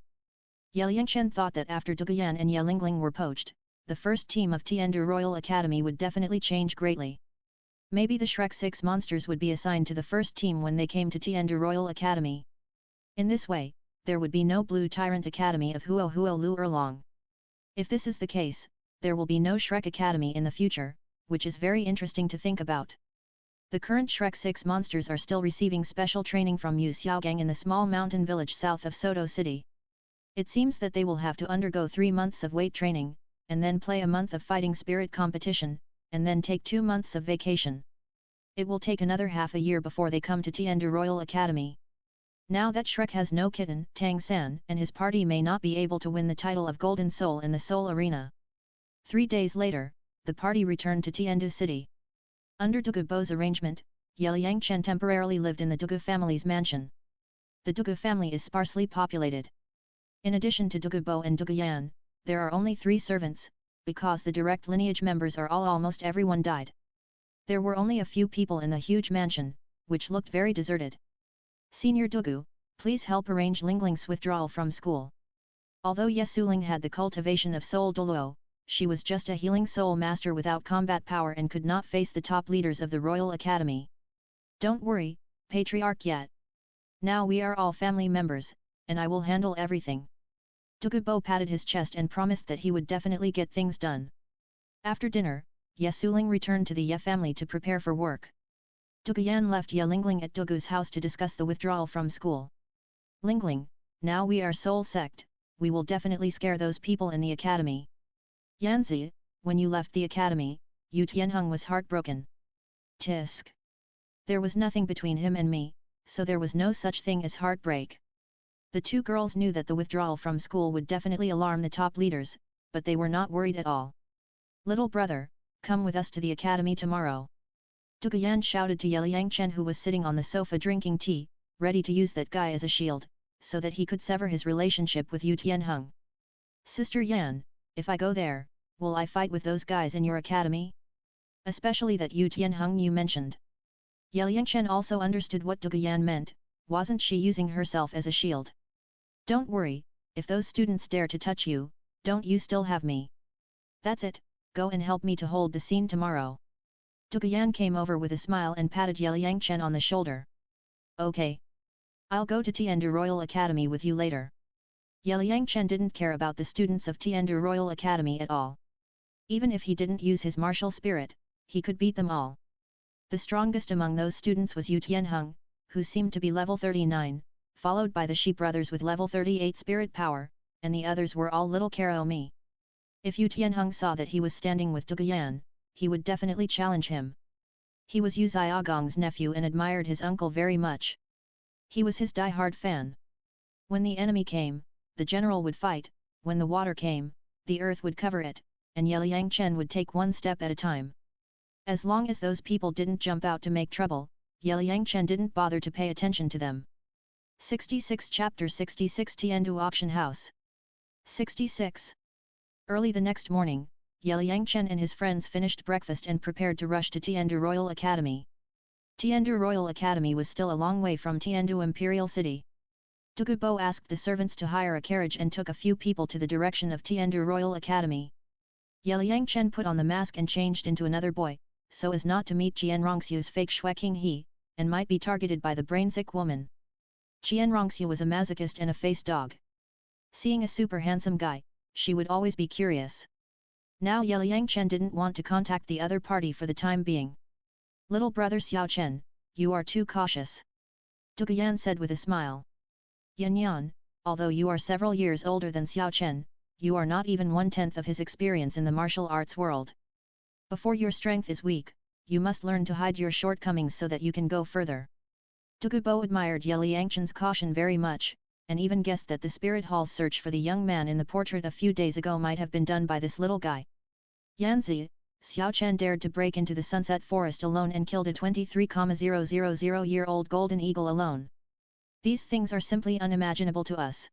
S1: Liang Chen thought that after Duguyan and Ye Lingling were poached, the first team of Tiandu Royal Academy would definitely change greatly. Maybe the Shrek 6 monsters would be assigned to the first team when they came to Tiandu Royal Academy. In this way, there would be no Blue Tyrant Academy of Huo Huo Lu Erlong. If this is the case, there will be no Shrek Academy in the future, which is very interesting to think about. The current Shrek 6 monsters are still receiving special training from Yu Xiaogang in the small mountain village south of Soto City. It seems that they will have to undergo 3 months of weight training, and then play a month of fighting spirit competition, and then take 2 months of vacation. It will take another half a year before they come to Tiandu Royal Academy. Now that Shrek has no kitten, Tang San and his party may not be able to win the title of Golden Soul in the Soul Arena. 3 days later, the party returned to Tiandu City. Under Douluo's arrangement, Liang Chen temporarily lived in the Douluo family's mansion. The Douluo family is sparsely populated. In addition to Douluo and Duguyan, there are only 3 servants, because the direct lineage members are almost everyone died. There were only a few people in the huge mansion, which looked very deserted. Senior Douluo, please help arrange Lingling's withdrawal from school. Although Ye Suling had the cultivation of Soul Douluo, she was just a healing soul master without combat power and could not face the top leaders of the Royal Academy. Don't worry, Patriarch yet. Now we are all family members, and I will handle everything. Douluo patted his chest and promised that he would definitely get things done. After dinner, Ye Suling returned to the Ye family to prepare for work. Duguyan left Ye Lingling at Douluo's house to discuss the withdrawal from school. Lingling, now we are Soul Sect, we will definitely scare those people in the academy. Yanzi, when you left the academy, Yu Tianheng was heartbroken. Tisk. There was nothing between him and me, so there was no such thing as heartbreak. The 2 girls knew that the withdrawal from school would definitely alarm the top leaders, but they were not worried at all. Little brother, come with us to the academy tomorrow. Duguyan shouted to Liang Chen who was sitting on the sofa drinking tea, ready to use that guy as a shield, so that he could sever his relationship with Yu Tianheng. Sister Yan, if I go there, will I fight with those guys in your academy? Especially that Yu Tianheng you mentioned. Liang Chen also understood what Duguyan meant, wasn't she using herself as a shield? Don't worry, if those students dare to touch you, don't you still have me? That's it, go and help me to hold the scene tomorrow. Duguyan came over with a smile and patted Liang Chen on the shoulder. Okay. I'll go to Tiandu Royal Academy with you later. Liang Chen didn't care about the students of Tiandu Royal Academy at all. Even if he didn't use his martial spirit, he could beat them all. The strongest among those students was Yu Tianheng, who seemed to be level 39, followed by the Shi brothers with level 38 spirit power, and the others were all little Karo Mi. If Yu Tianheng saw that he was standing with Duguyan, he would definitely challenge him. He was Yu Xiaogong's nephew and admired his uncle very much. He was his die-hard fan. When the enemy came, the general would fight, when the water came, the earth would cover it, and Liang Chen would take 1 step at a time. As long as those people didn't jump out to make trouble, Liang Chen didn't bother to pay attention to them. 66 Chapter 66 Tiandu Auction House 66. Early the next morning, Liang Chen and his friends finished breakfast and prepared to rush to Tiandu Royal Academy. Tiandu Royal Academy was still a long way from Tiandu Imperial City. Douluo asked the servants to hire a carriage and took a few people to the direction of Tiandu Royal Academy. Liang Chen put on the mask and changed into another boy, so as not to meet Qianrongxiu's fake Shueqing He, and might be targeted by the brain-sick woman. Qianrongxiu was a masochist and a face dog. Seeing a super handsome guy, she would always be curious. Now Liang Chen didn't want to contact the other party for the time being. Little brother Xiao Chen, you are too cautious. Duguyan said with a smile. Yan Yan, although you are several years older than Xiao Chen, you are not even 1/10 of his experience in the martial arts world. Before your strength is weak, you must learn to hide your shortcomings so that you can go further. Douluo admired Liang Chen's caution very much, and even guessed that the spirit hall's search for the young man in the portrait a few days ago might have been done by this little guy. Yanzi, Xiao Chen dared to break into the sunset forest alone and killed a 23,000-year-old golden eagle alone. These things are simply unimaginable to us.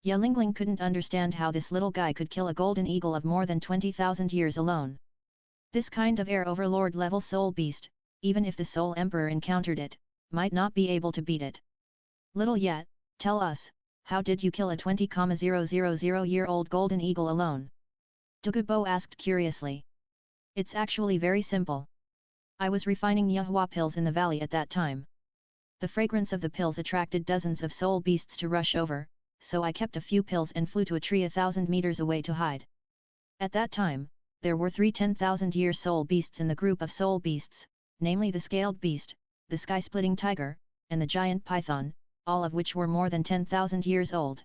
S1: Ye Lingling couldn't understand how this little guy could kill a golden eagle of more than 20,000 years alone. This kind of air overlord level soul beast, even if the Soul Emperor encountered it, might not be able to beat it. Little yet, tell us, how did you kill a 20,000-year-old golden eagle alone? Douluo asked curiously. It's actually very simple. I was refining Yehua pills in the valley at that time. The fragrance of the pills attracted dozens of soul beasts to rush over, so I kept a few pills and flew to a tree 1,000 meters away to hide. At that time, there were 3 10,000-year soul beasts in the group of soul beasts, namely the scaled beast, the sky-splitting tiger, and the giant python, all of which were more than 10,000 years old.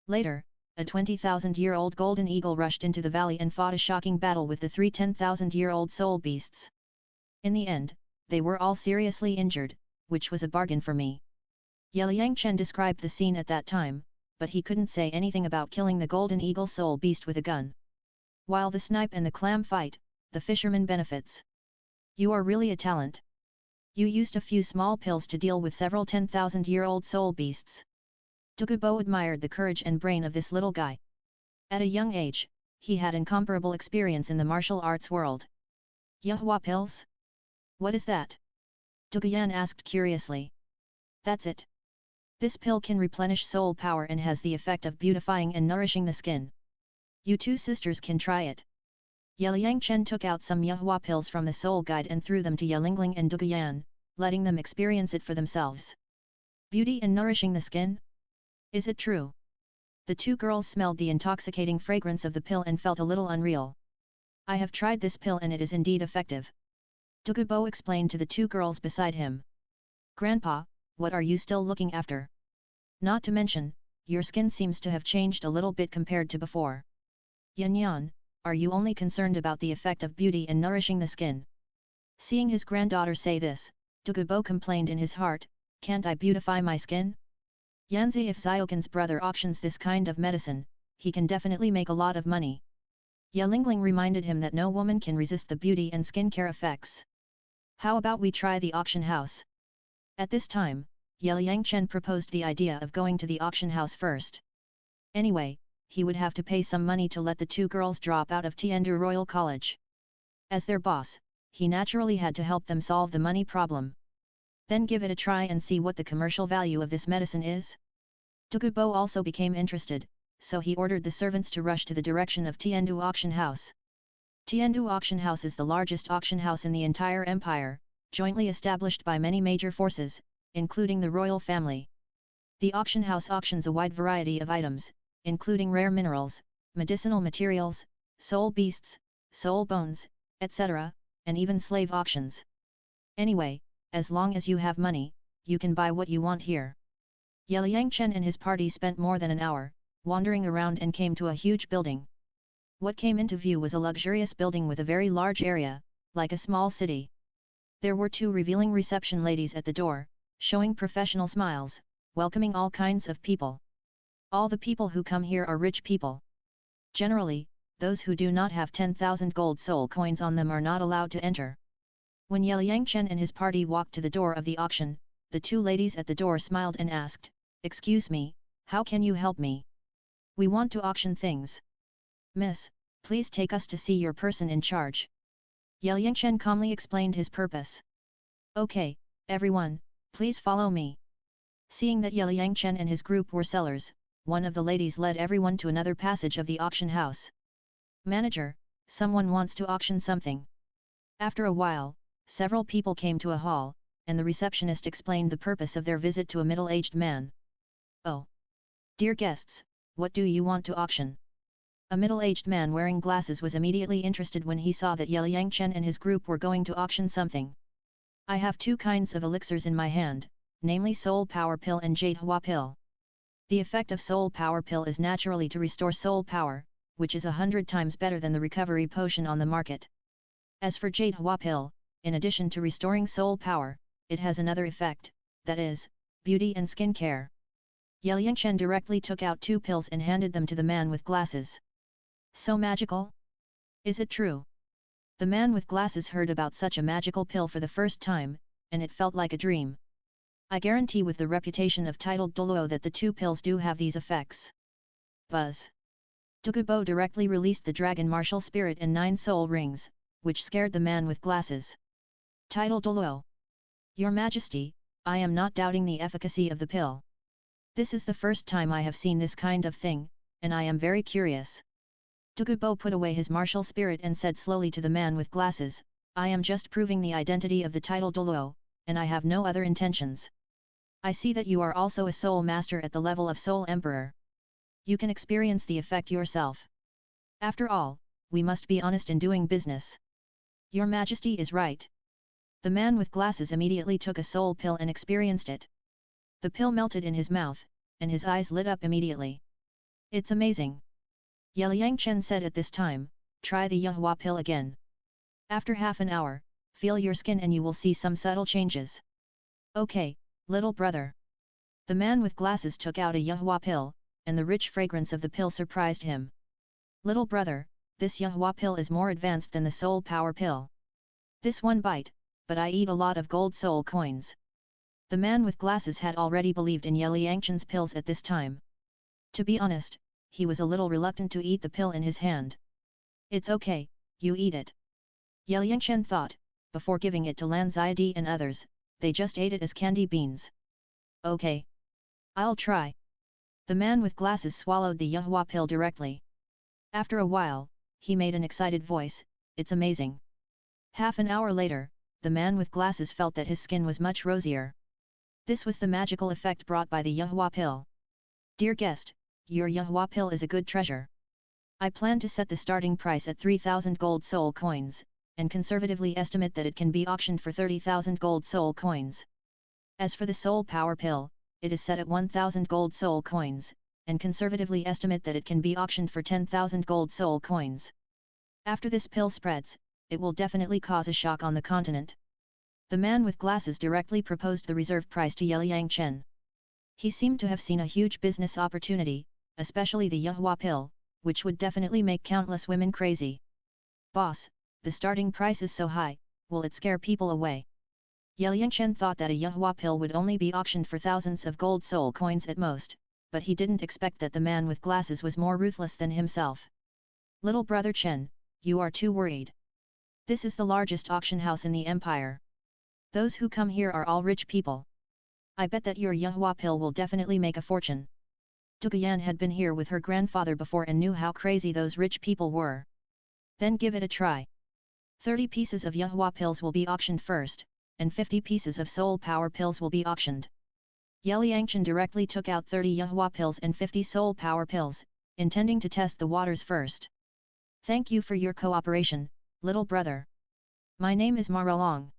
S1: Later, a 20,000-year-old golden eagle rushed into the valley and fought a shocking battle with the 3 10,000-year-old soul beasts. In the end, they were all seriously injured, which was a bargain for me. Ye Chen described the scene at that time, but he couldn't say anything about killing the golden eagle soul beast with a gun. While the snipe and the clam fight, the fisherman benefits. You are really a talent. You used a few small pills to deal with several 10,000-year-old soul beasts. Douluo admired the courage and brain of this little guy. At a young age, he had incomparable experience in the martial arts world. Yehua pills? What is that? Douluo asked curiously. That's it. This pill can replenish soul power and has the effect of beautifying and nourishing the skin. You two sisters can try it. Ye Chen took out some Yehua pills from the soul guide and threw them to Ye Lingling and Douluo, letting them experience it for themselves. Beauty and nourishing the skin? Is it true? The two girls smelled the intoxicating fragrance of the pill and felt a little unreal. I have tried this pill and it is indeed effective. Douluo explained to the two girls beside him. Grandpa, what are you still looking after? Not to mention, your skin seems to have changed a little bit compared to before. Yan, are you only concerned about the effect of beauty and nourishing the skin? Seeing his granddaughter say this, Douluo complained in his heart, can't I beautify my skin? Yanzi, if Xiaogan's brother auctions this kind of medicine, he can definitely make a lot of money. Ye Lingling reminded him that no woman can resist the beauty and skincare effects. How about we try the auction house? At this time, Ye Chen proposed the idea of going to the auction house first. Anyway, he would have to pay some money to let the two girls drop out of Tiandu Royal College. As their boss, he naturally had to help them solve the money problem. Then give it a try and see what the commercial value of this medicine is? Douluo also became interested, so he ordered the servants to rush to the direction of Tiandu Auction House. Tiandu Auction House is the largest auction house in the entire empire, jointly established by many major forces, including the royal family. The auction house auctions a wide variety of items, including rare minerals, medicinal materials, soul beasts, soul bones, etc., and even slave auctions. Anyway, as long as you have money, you can buy what you want here. Ye Chen and his party spent more than an hour, wandering around and came to a huge building. What came into view was a luxurious building with a very large area, like a small city. There were two revealing reception ladies at the door, showing professional smiles, welcoming all kinds of people. All the people who come here are rich people. Generally, those who do not have 10,000 gold soul coins on them are not allowed to enter. When Ye Chen and his party walked to the door of the auction, the two ladies at the door smiled and asked, "Excuse me, how can you help me? We want to auction things. Miss, please take us to see your person in charge." Ye Chen calmly explained his purpose. "Okay, everyone, please follow me." Seeing that Ye Chen and his group were sellers, one of the ladies led everyone to another passage of the auction house. "Manager, someone wants to auction something." After a while, several people came to a hall, and the receptionist explained the purpose of their visit to a middle-aged man. "Oh! Dear guests, what do you want to auction?" A middle-aged man wearing glasses was immediately interested when he saw that Ye Chen and his group were going to auction something. "I have two kinds of elixirs in my hand, namely Soul Power Pill and Jade Hua Pill. The effect of Soul Power Pill is naturally to restore soul power, which is 100 times better than the recovery potion on the market. As for Jade Hua Pill, in addition to restoring soul power, it has another effect, that is, beauty and skin care." Ye Chen directly took out 2 pills and handed them to the man with glasses. "So magical? Is it true?" The man with glasses heard about such a magical pill for the first time, and it felt like a dream. I guarantee with the reputation of titled Douluo that the two pills do have these effects. Buzz. Douluo directly released the dragon martial spirit and 9 soul rings, which scared the man with glasses. Title Douluo. Your Majesty, I am not doubting the efficacy of the pill. This is the first time I have seen this kind of thing, and I am very curious. Douluo put away his martial spirit and said slowly to the man with glasses, I am just proving the identity of the title Douluo, and I have no other intentions. I see that you are also a soul master at the level of Soul Emperor. You can experience the effect yourself. After all, we must be honest in doing business. Your Majesty is right. The man with glasses immediately took a soul pill and experienced it. The pill melted in his mouth, and his eyes lit up immediately. It's amazing. Liang Chen said at this time, try the Yahua pill again. After half an hour, feel your skin and you will see some subtle changes. Okay, little brother. The man with glasses took out a Yahua pill, and the rich fragrance of the pill surprised him. Little brother, this Yahua pill is more advanced than the soul power pill. This one bite, but I eat a lot of gold soul coins. The man with glasses had already believed in Liang Chen's pills at this time. To be honest, he was a little reluctant to eat the pill in his hand. It's okay, you eat it. Liang Chen thought, before giving it to Lan Ziadi and others, they just ate it as candy beans. Okay. I'll try. The man with glasses swallowed the Yahua pill directly. After a while, he made an excited voice, it's amazing. Half an hour later, the man with glasses felt that his skin was much rosier. This was the magical effect brought by the Yahua pill. Dear guest, your Yahua pill is a good treasure. I plan to set the starting price at 3,000 gold soul coins, and conservatively estimate that it can be auctioned for 30,000 gold soul coins. As for the soul power pill, it is set at 1,000 gold soul coins, and conservatively estimate that it can be auctioned for 10,000 gold soul coins. After this pill spreads, it will definitely cause a shock on the continent. The man with glasses directly proposed the reserve price to Liang Chen. He seemed to have seen a huge business opportunity, especially the Yahua pill, which would definitely make countless women crazy. Boss, the starting price is so high, will it scare people away? Liang Chen thought that a Yahua pill would only be auctioned for thousands of gold soul coins at most, but he didn't expect that the man with glasses was more ruthless than himself. Little brother Chen, you are too worried. This is the largest auction house in the empire. Those who come here are all rich people. I bet that your Yahua pill will definitely make a fortune. Duguyan had been here with her grandfather before and knew how crazy those rich people were. Then give it a try. 30 pieces of Yahua pills will be auctioned first, and 50 pieces of soul power pills will be auctioned. Liang Chen directly took out 30 Yahua pills and 50 soul power pills, intending to test the waters first. Thank you for your cooperation, little brother. My name is Maralong.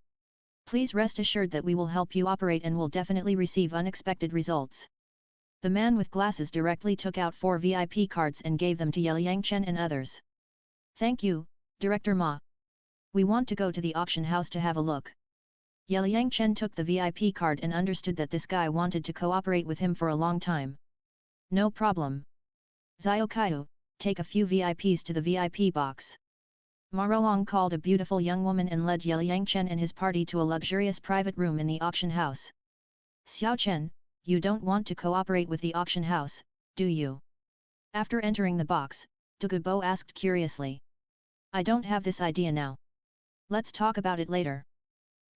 S1: Please rest assured that we will help you operate and will definitely receive unexpected results. The man with glasses directly took out 4 VIP cards and gave them to Liang Chen and others. Thank you, Director Ma. We want to go to the auction house to have a look. Liang Chen took the VIP card and understood that this guy wanted to cooperate with him for a long time. No problem. Xiao Kaiu, take a few VIPs to the VIP box. Maralong called a beautiful young woman and led Liang Chen and his party to a luxurious private room in the auction house. Xiao Chen, you don't want to cooperate with the auction house, do you? After entering the box, Dugubo asked curiously. I don't have this idea now. Let's talk about it later.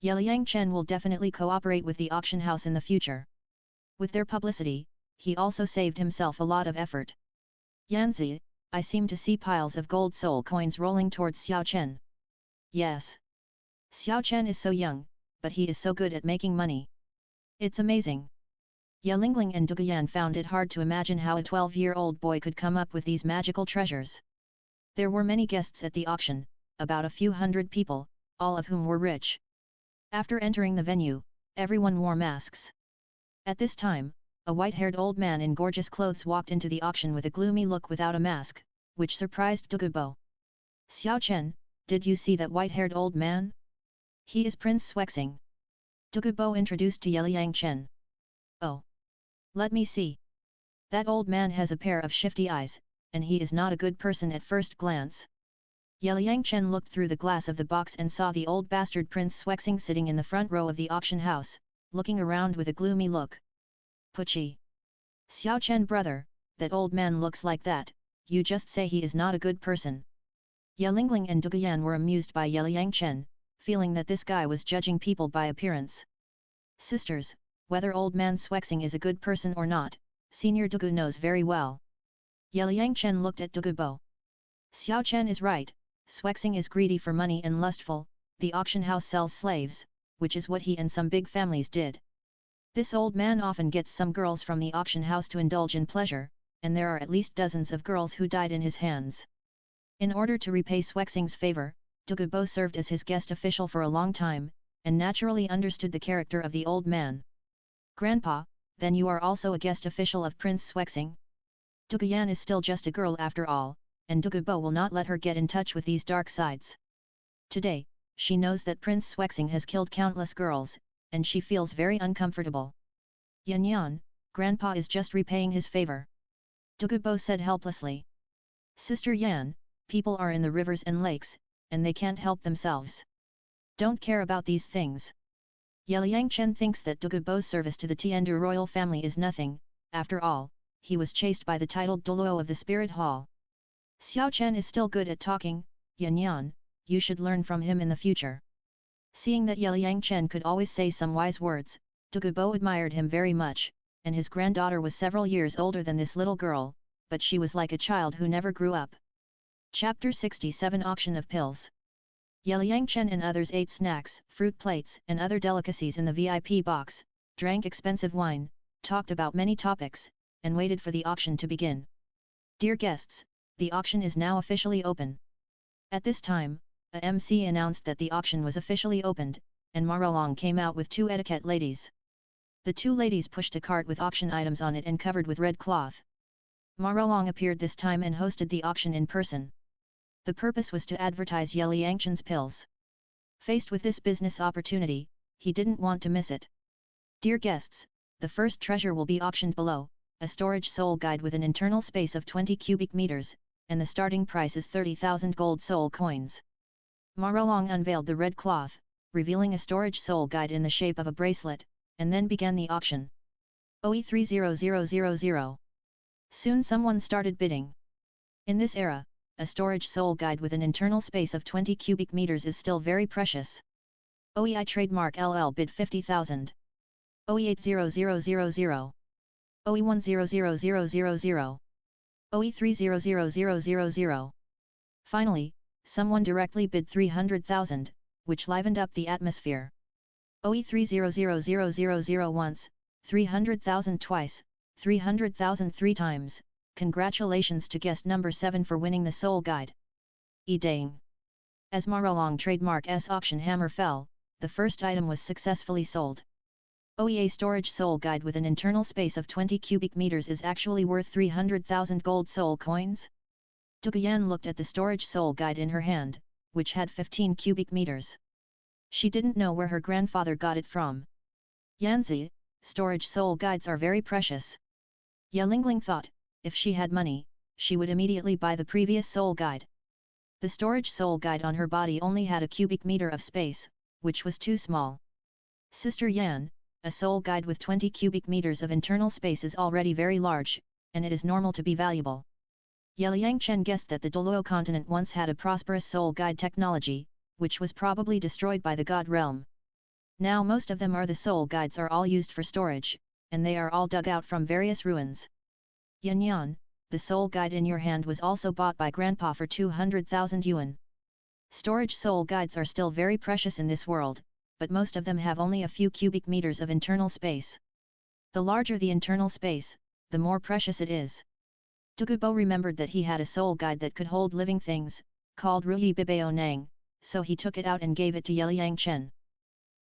S1: Liang Chen will definitely cooperate with the auction house in the future. With their publicity, he also saved himself a lot of effort. Yanzi, I seem to see piles of gold soul coins rolling towards Xiao Chen. Yes. Xiao Chen is so young, but he is so good at making money. It's amazing. Lingling and Duguyan found it hard to imagine how a 12-year-old boy could come up with these magical treasures. There were many guests at the auction, about a few hundred people, all of whom were rich. After entering the venue, everyone wore masks. At this time, a white-haired old man in gorgeous clothes walked into the auction with a gloomy look without a mask, which surprised Dugubo. Xiao Chen, did you see that white-haired old man? He is Prince Swexing. Dugubo introduced to Liang Chen. Oh. Let me see. That old man has a pair of shifty eyes, and he is not a good person at first glance. Yeliang Chen looked through the glass of the box and saw the old bastard Prince Swexing sitting in the front row of the auction house, looking around with a gloomy look. Puchi. Xiao Chen brother, that old man looks like that, you just say he is not a good person. Yelingling and Duguyan were amused by Yeliang Chen, feeling that this guy was judging people by appearance. Sisters, whether old man Swexing is a good person or not, Senior Dugu knows very well. Yeliang Chen looked at Dugubo. Xiao Chen is right, Swexing is greedy for money and lustful, the auction house sells slaves, which is what he and some big families did. This old man often gets some girls from the auction house to indulge in pleasure, and there are at least dozens of girls who died in his hands. In order to repay Swexing's favor, Dugubo served as his guest official for a long time, and naturally understood the character of the old man. Grandpa, then you are also a guest official of Prince Swexing? Duguyan is still just a girl after all, and Dugubo will not let her get in touch with these dark sides. Today, she knows that Prince Swexing has killed countless girls, and she feels very uncomfortable. Yan Yan, Grandpa is just repaying his favor. Dugubo said helplessly. Sister Yan, people are in the rivers and lakes, and they can't help themselves. Don't care about these things. Yeliang Chen thinks that Dugubo's service to the Tiandu royal family is nothing, after all, he was chased by the titled Douluo of the Spirit Hall. Xiao Chen is still good at talking, Yan Yan, you should learn from him in the future. Seeing that Yeliang Chen could always say some wise words, Dugubo admired him very much, and his granddaughter was several years older than this little girl, but she was like a child who never grew up. Chapter 67 Auction of Pills. Yeliang Chen and others ate snacks, fruit plates, and other delicacies in the VIP box, drank expensive wine, talked about many topics, and waited for the auction to begin. Dear guests, the auction is now officially open. At this time, a MC announced that the auction was officially opened, and Marolong came out with two etiquette ladies. The two ladies pushed a cart with auction items on it and covered with red cloth. Marolong appeared this time and hosted the auction in person. The purpose was to advertise Yeliang Chen's pills. Faced with this business opportunity, he didn't want to miss it. Dear guests, the first treasure will be auctioned below, a storage soul guide with an internal space of 20 cubic meters, and the starting price is 30,000 gold soul coins. Marolong unveiled the red cloth, revealing a storage soul guide in the shape of a bracelet, and then began the auction. OE30000. Soon someone started bidding. In this era, a storage soul guide with an internal space of 20 cubic meters is still very precious. OEI trademark LL bid 50,000. OE80000. OE1000000. OE3000000. Finally, someone directly bid 300,000, which livened up the atmosphere. OE3000000 once, 300,000 twice, 300,000 three times. Congratulations to guest number 7 for winning the soul guide. Dang. As Marolong trademark S auction hammer fell, the first item was successfully sold. OEA storage soul guide with an internal space of 20 cubic meters is actually worth 300,000 gold soul coins? Duguyan looked at the storage soul guide in her hand, which had 15 cubic meters. She didn't know where her grandfather got it from. Yanzi, storage soul guides are very precious. Yelingling thought, if she had money, she would immediately buy the previous soul guide. The storage soul guide on her body only had a cubic meter of space, which was too small. Sister Yan, a soul guide with 20 cubic meters of internal space is already very large, and it is normal to be valuable. Yeliang Chen guessed that the Douluo continent once had a prosperous soul guide technology, which was probably destroyed by the God realm. Now most of them are the soul guides are all used for storage, and they are all dug out from various ruins. Yan Yan, the soul guide in your hand was also bought by Grandpa for 200,000 yuan. Storage soul guides are still very precious in this world, but most of them have only a few cubic meters of internal space. The larger the internal space, the more precious it is. Dugubo remembered that he had a soul guide that could hold living things, called Ruyi Bibeo Nang, so he took it out and gave it to Yeliang Chen.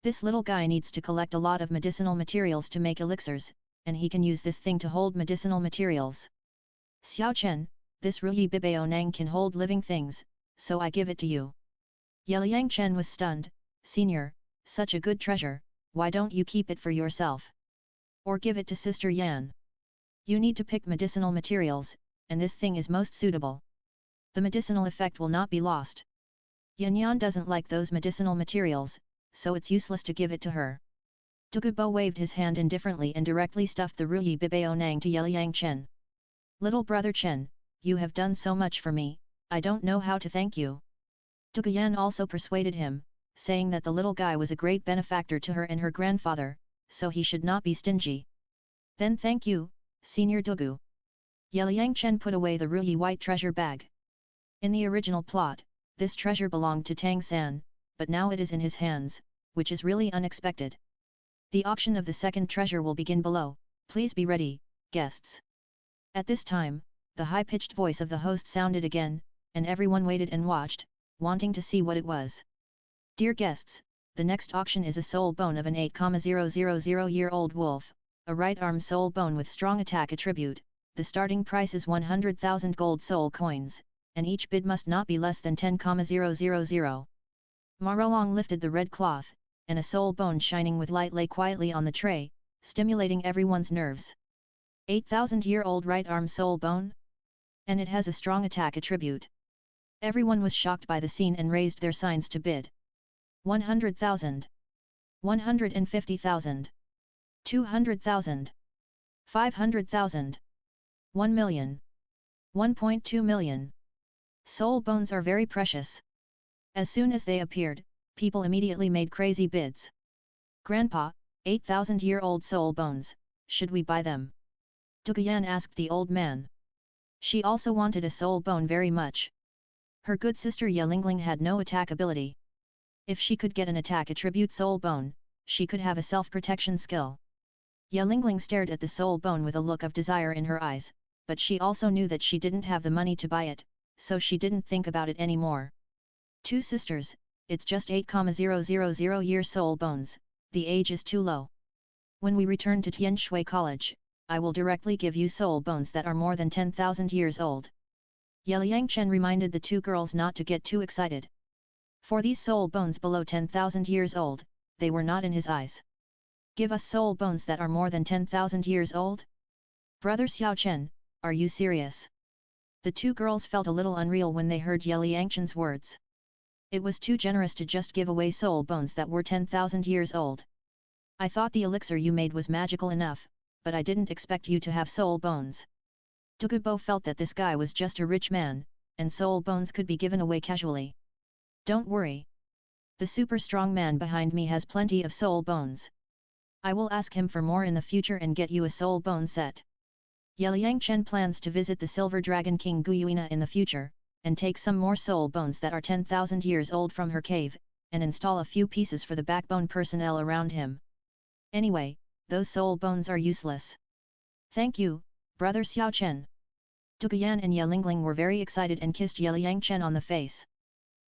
S1: This little guy needs to collect a lot of medicinal materials to make elixirs, and he can use this thing to hold medicinal materials. Xiao Chen, this Ruyi Bibeo Nang can hold living things, so I give it to you. Yeliang Chen was stunned. Senior, such a good treasure, why don't you keep it for yourself? Or give it to Sister Yan? You need to pick medicinal materials, and this thing is most suitable. The medicinal effect will not be lost. Yan doesn't like those medicinal materials, so it's useless to give it to her. Douluo waved his hand indifferently and directly stuffed the Ruyi Bibao Nang to Yeliyang Chen. Little brother Chen, you have done so much for me, I don't know how to thank you. Douluo also persuaded him, saying that the little guy was a great benefactor to her and her grandfather, so he should not be stingy. Then thank you, Senior Douluo. Yeliyang Chen put away the Ruyi white treasure bag. In the original plot, this treasure belonged to Tang San, but now it is in his hands, which is really unexpected. The auction of the second treasure will begin below, please be ready, guests. At this time, the high-pitched voice of the host sounded again, and everyone waited and watched, wanting to see what it was. Dear guests, the next auction is a soul bone of an 8,000-year-old wolf, a right-arm soul bone with strong attack attribute. The starting price is 100,000 gold soul coins, and each bid must not be less than 10,000. Marolong lifted the red cloth, and a soul bone shining with light lay quietly on the tray, stimulating everyone's nerves. 8,000-year-old right-arm soul bone? And it has a strong attack attribute. Everyone was shocked by the scene and raised their signs to bid. 100,000. 150,000. 200,000. 500,000. 1 million. 1.2 million. Soul bones are very precious. As soon as they appeared, people immediately made crazy bids. Grandpa, 8,000-year-old soul bones, should we buy them? Douluo asked the old man. She also wanted a soul bone very much. Her good sister Yelingling had no attack ability. If she could get an attack attribute soul bone, she could have a self-protection skill. Yelingling stared at the soul bone with a look of desire in her eyes, but she also knew that she didn't have the money to buy it, so she didn't think about it anymore. Two sisters, it's just 8,000 year soul bones, the age is too low. When we return to Tianshui College, I will directly give you soul bones that are more than 10,000 years old. Yeliyang Chen reminded the two girls not to get too excited. For these soul bones below 10,000 years old, they were not in his eyes. Give us soul bones that are more than 10,000 years old? Brother Xiao Chen, are you serious? The two girls felt a little unreal when they heard Yeliyang Chen's words. It was too generous to just give away soul bones that were 10,000 years old. I thought the elixir you made was magical enough, but I didn't expect you to have soul bones. Douluo felt that this guy was just a rich man, and soul bones could be given away casually. Don't worry. The super strong man behind me has plenty of soul bones. I will ask him for more in the future and get you a soul bone set. Yeliyang Chen plans to visit the Silver Dragon King Guyuina in the future, and take some more soul bones that are 10,000 years old from her cave, and install a few pieces for the backbone personnel around him. Anyway, those soul bones are useless. Thank you, Brother Xiao Chen. Douluo and Yelingling were very excited and kissed Yeliyang Chen on the face.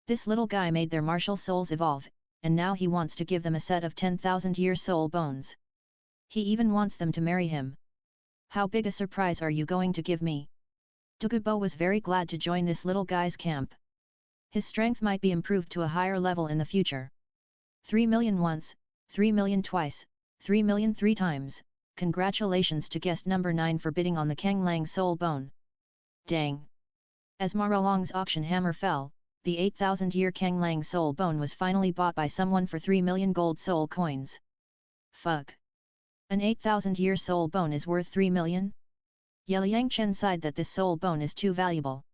S1: This little guy made their martial souls evolve, and now he wants to give them a set of 10,000-year soul bones. He even wants them to marry him. How big a surprise are you going to give me? Douluo was very glad to join this little guy's camp. His strength might be improved to a higher level in the future. 3 million once, 3 million twice, 3 million 3 times. Congratulations to guest number 9 for bidding on the Kang Lang soul bone. Dang! As Marolong's auction hammer fell, the 8,000-year Kang Lang soul bone was finally bought by someone for 3 million gold soul coins. Fuck! An 8,000-year soul bone is worth 3 million? Yeliyang Chen sighed that this soul bone is too valuable.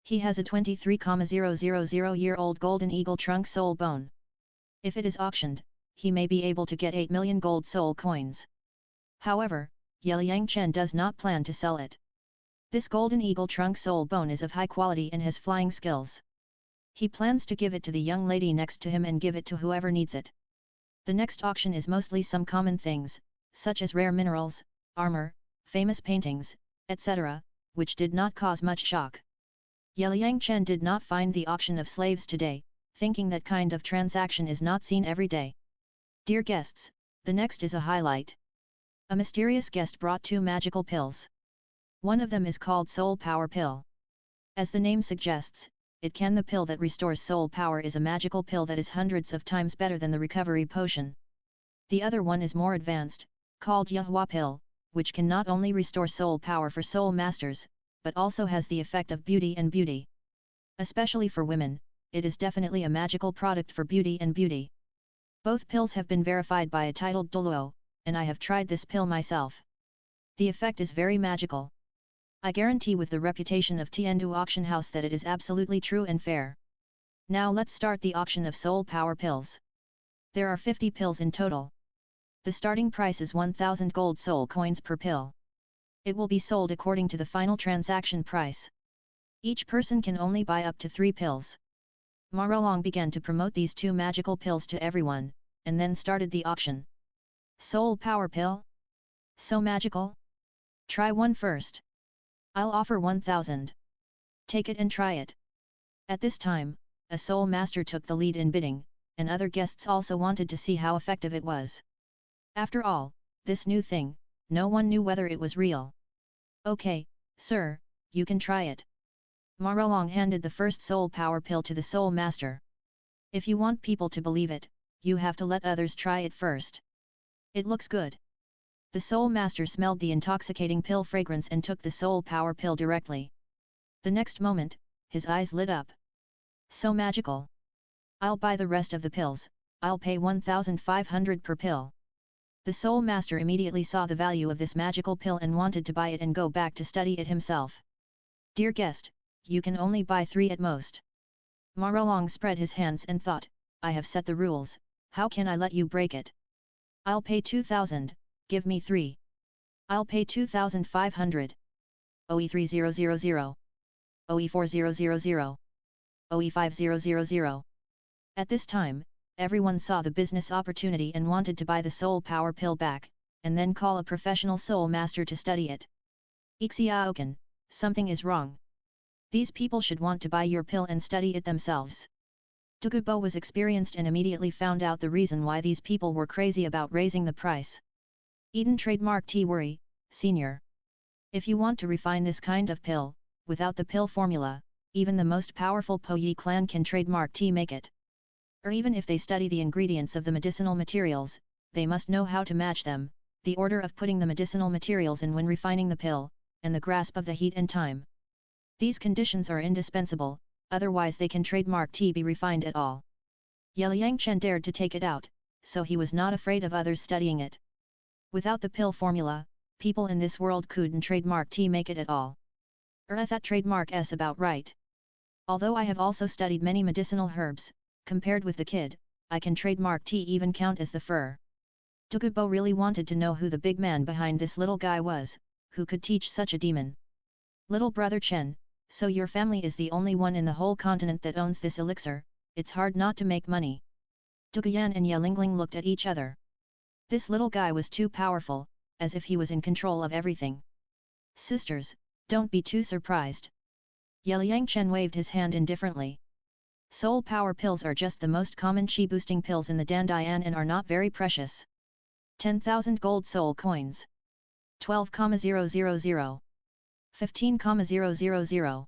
S1: He has a 23,000-year-old golden eagle trunk soul bone. If it is auctioned, he may be able to get 8 million gold soul coins. However, Yeliyang Chen does not plan to sell it. This golden eagle trunk soul bone is of high quality and has flying skills. He plans to give it to the young lady next to him and give it to whoever needs it. The next auction is mostly some common things, such as rare minerals, armor, famous paintings, etc., which did not cause much shock. Yeliyang Chen did not find the auction of slaves today, thinking that kind of transaction is not seen every day. Dear guests, the next is a highlight. A mysterious guest brought 2 magical pills. One of them is called Soul Power Pill. As the name suggests, the pill that restores soul power is a magical pill that is hundreds of times better than the recovery potion. The other one is more advanced, called Yahua Pill, which can not only restore soul power for soul masters, but also has the effect of beauty. Especially for women, it is definitely a magical product for beauty and beauty. Both pills have been verified by a titled Douluo, and I have tried this pill myself. The effect is very magical. I guarantee with the reputation of Tiandu auction house that it is absolutely true and fair. Now let's start the auction of soul power pills. There are 50 pills in total. The starting price is 1000 gold soul coins per pill. It will be sold according to the final transaction price. Each person can only buy up to 3 pills. Marolong began to promote these 2 magical pills to everyone, and then started the auction. Soul power pill? So magical? Try one first. I'll offer 1000. Take it and try it. At this time, a soul master took the lead in bidding, and other guests also wanted to see how effective it was. After all, this new thing, no one knew whether it was real. Okay, sir, you can try it. Marolong handed the first soul power pill to the soul master. If you want people to believe it, you have to let others try it first. It looks good. The soul master smelled the intoxicating pill fragrance and took the soul power pill directly. The next moment, his eyes lit up. So magical. I'll buy the rest of the pills, I'll pay 1500 per pill. The soul master immediately saw the value of this magical pill and wanted to buy it and go back to study it himself. Dear guest, you can only buy 3 at most. Marolong spread his hands and thought, I have set the rules, how can I let you break it? I'll pay 2000, give me 3. I'll pay 2500. OE 3000. OE 4000. OE 5000. At this time, everyone saw the business opportunity and wanted to buy the soul power pill back, and then call a professional soul master to study it. Ixiaokan, something is wrong. These people should want to buy your pill and study it themselves. Douluo was experienced and immediately found out the reason why these people were crazy about raising the price. Eden trademark T Worry, Senior. If you want to refine this kind of pill, without the pill formula, even the most powerful Po Yi clan can trademark T make it. Or even if they study the ingredients of the medicinal materials, they must know how to match them, the order of putting the medicinal materials in when refining the pill, and the grasp of the heat and time. These conditions are indispensable, otherwise they can trademark T be refined at all. Yeliang Chen dared to take it out, so he was not afraid of others studying it. Without the pill formula, people in this world couldn't trademark T make it at all. That trademark S about right. Although I have also studied many medicinal herbs, compared with the kid, I can trademark T even count as the fur. Douluo really wanted to know who the big man behind this little guy was, who could teach such a demon. Little brother Chen, so your family is the only one in the whole continent that owns this elixir, it's hard not to make money. Duguyan and Yelingling looked at each other. This little guy was too powerful, as if he was in control of everything. Sisters, don't be too surprised. Yeliang Chen waved his hand indifferently. Soul power pills are just the most common chi boosting pills in the Dandayan and are not very precious. 10,000 gold soul coins. 12,000. 15,000.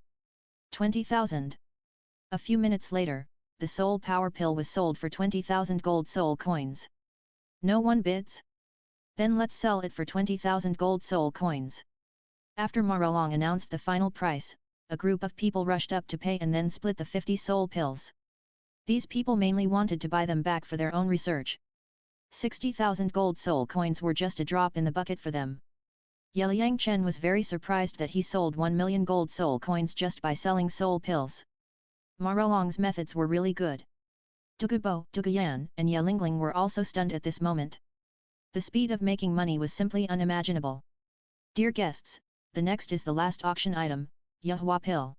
S1: 20,000. A few minutes later, the soul power pill was sold for 20,000 gold soul coins. No one bids? Then let's sell it for 20,000 gold soul coins. After Marolong announced the final price, a group of people rushed up to pay and then split the 50 soul pills. These people mainly wanted to buy them back for their own research. 60,000 gold soul coins were just a drop in the bucket for them. Yeliang Chen was very surprised that he sold 1 million gold soul coins just by selling soul pills. Marolong's methods were really good. Douluo, Duguyan, and Yelingling were also stunned at this moment. The speed of making money was simply unimaginable. Dear guests, the next is the last auction item, Yahua pill.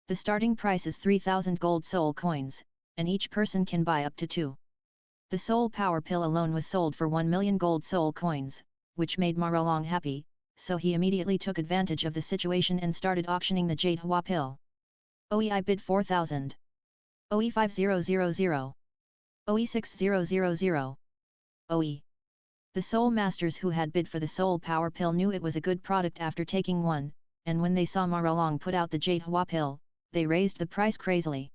S1: The starting price is 3,000 gold soul coins, and each person can buy up to 2. The soul power pill alone was sold for 1 million gold soul coins, which made Marolong happy, so he immediately took advantage of the situation and started auctioning the Jade Hua pill. OE I bid 4,000. OE 5000. OE 6000. OE. The soul masters who had bid for the soul power pill knew it was a good product after taking one, and when they saw Marolong put out the Jade Hua pill, they raised the price crazily.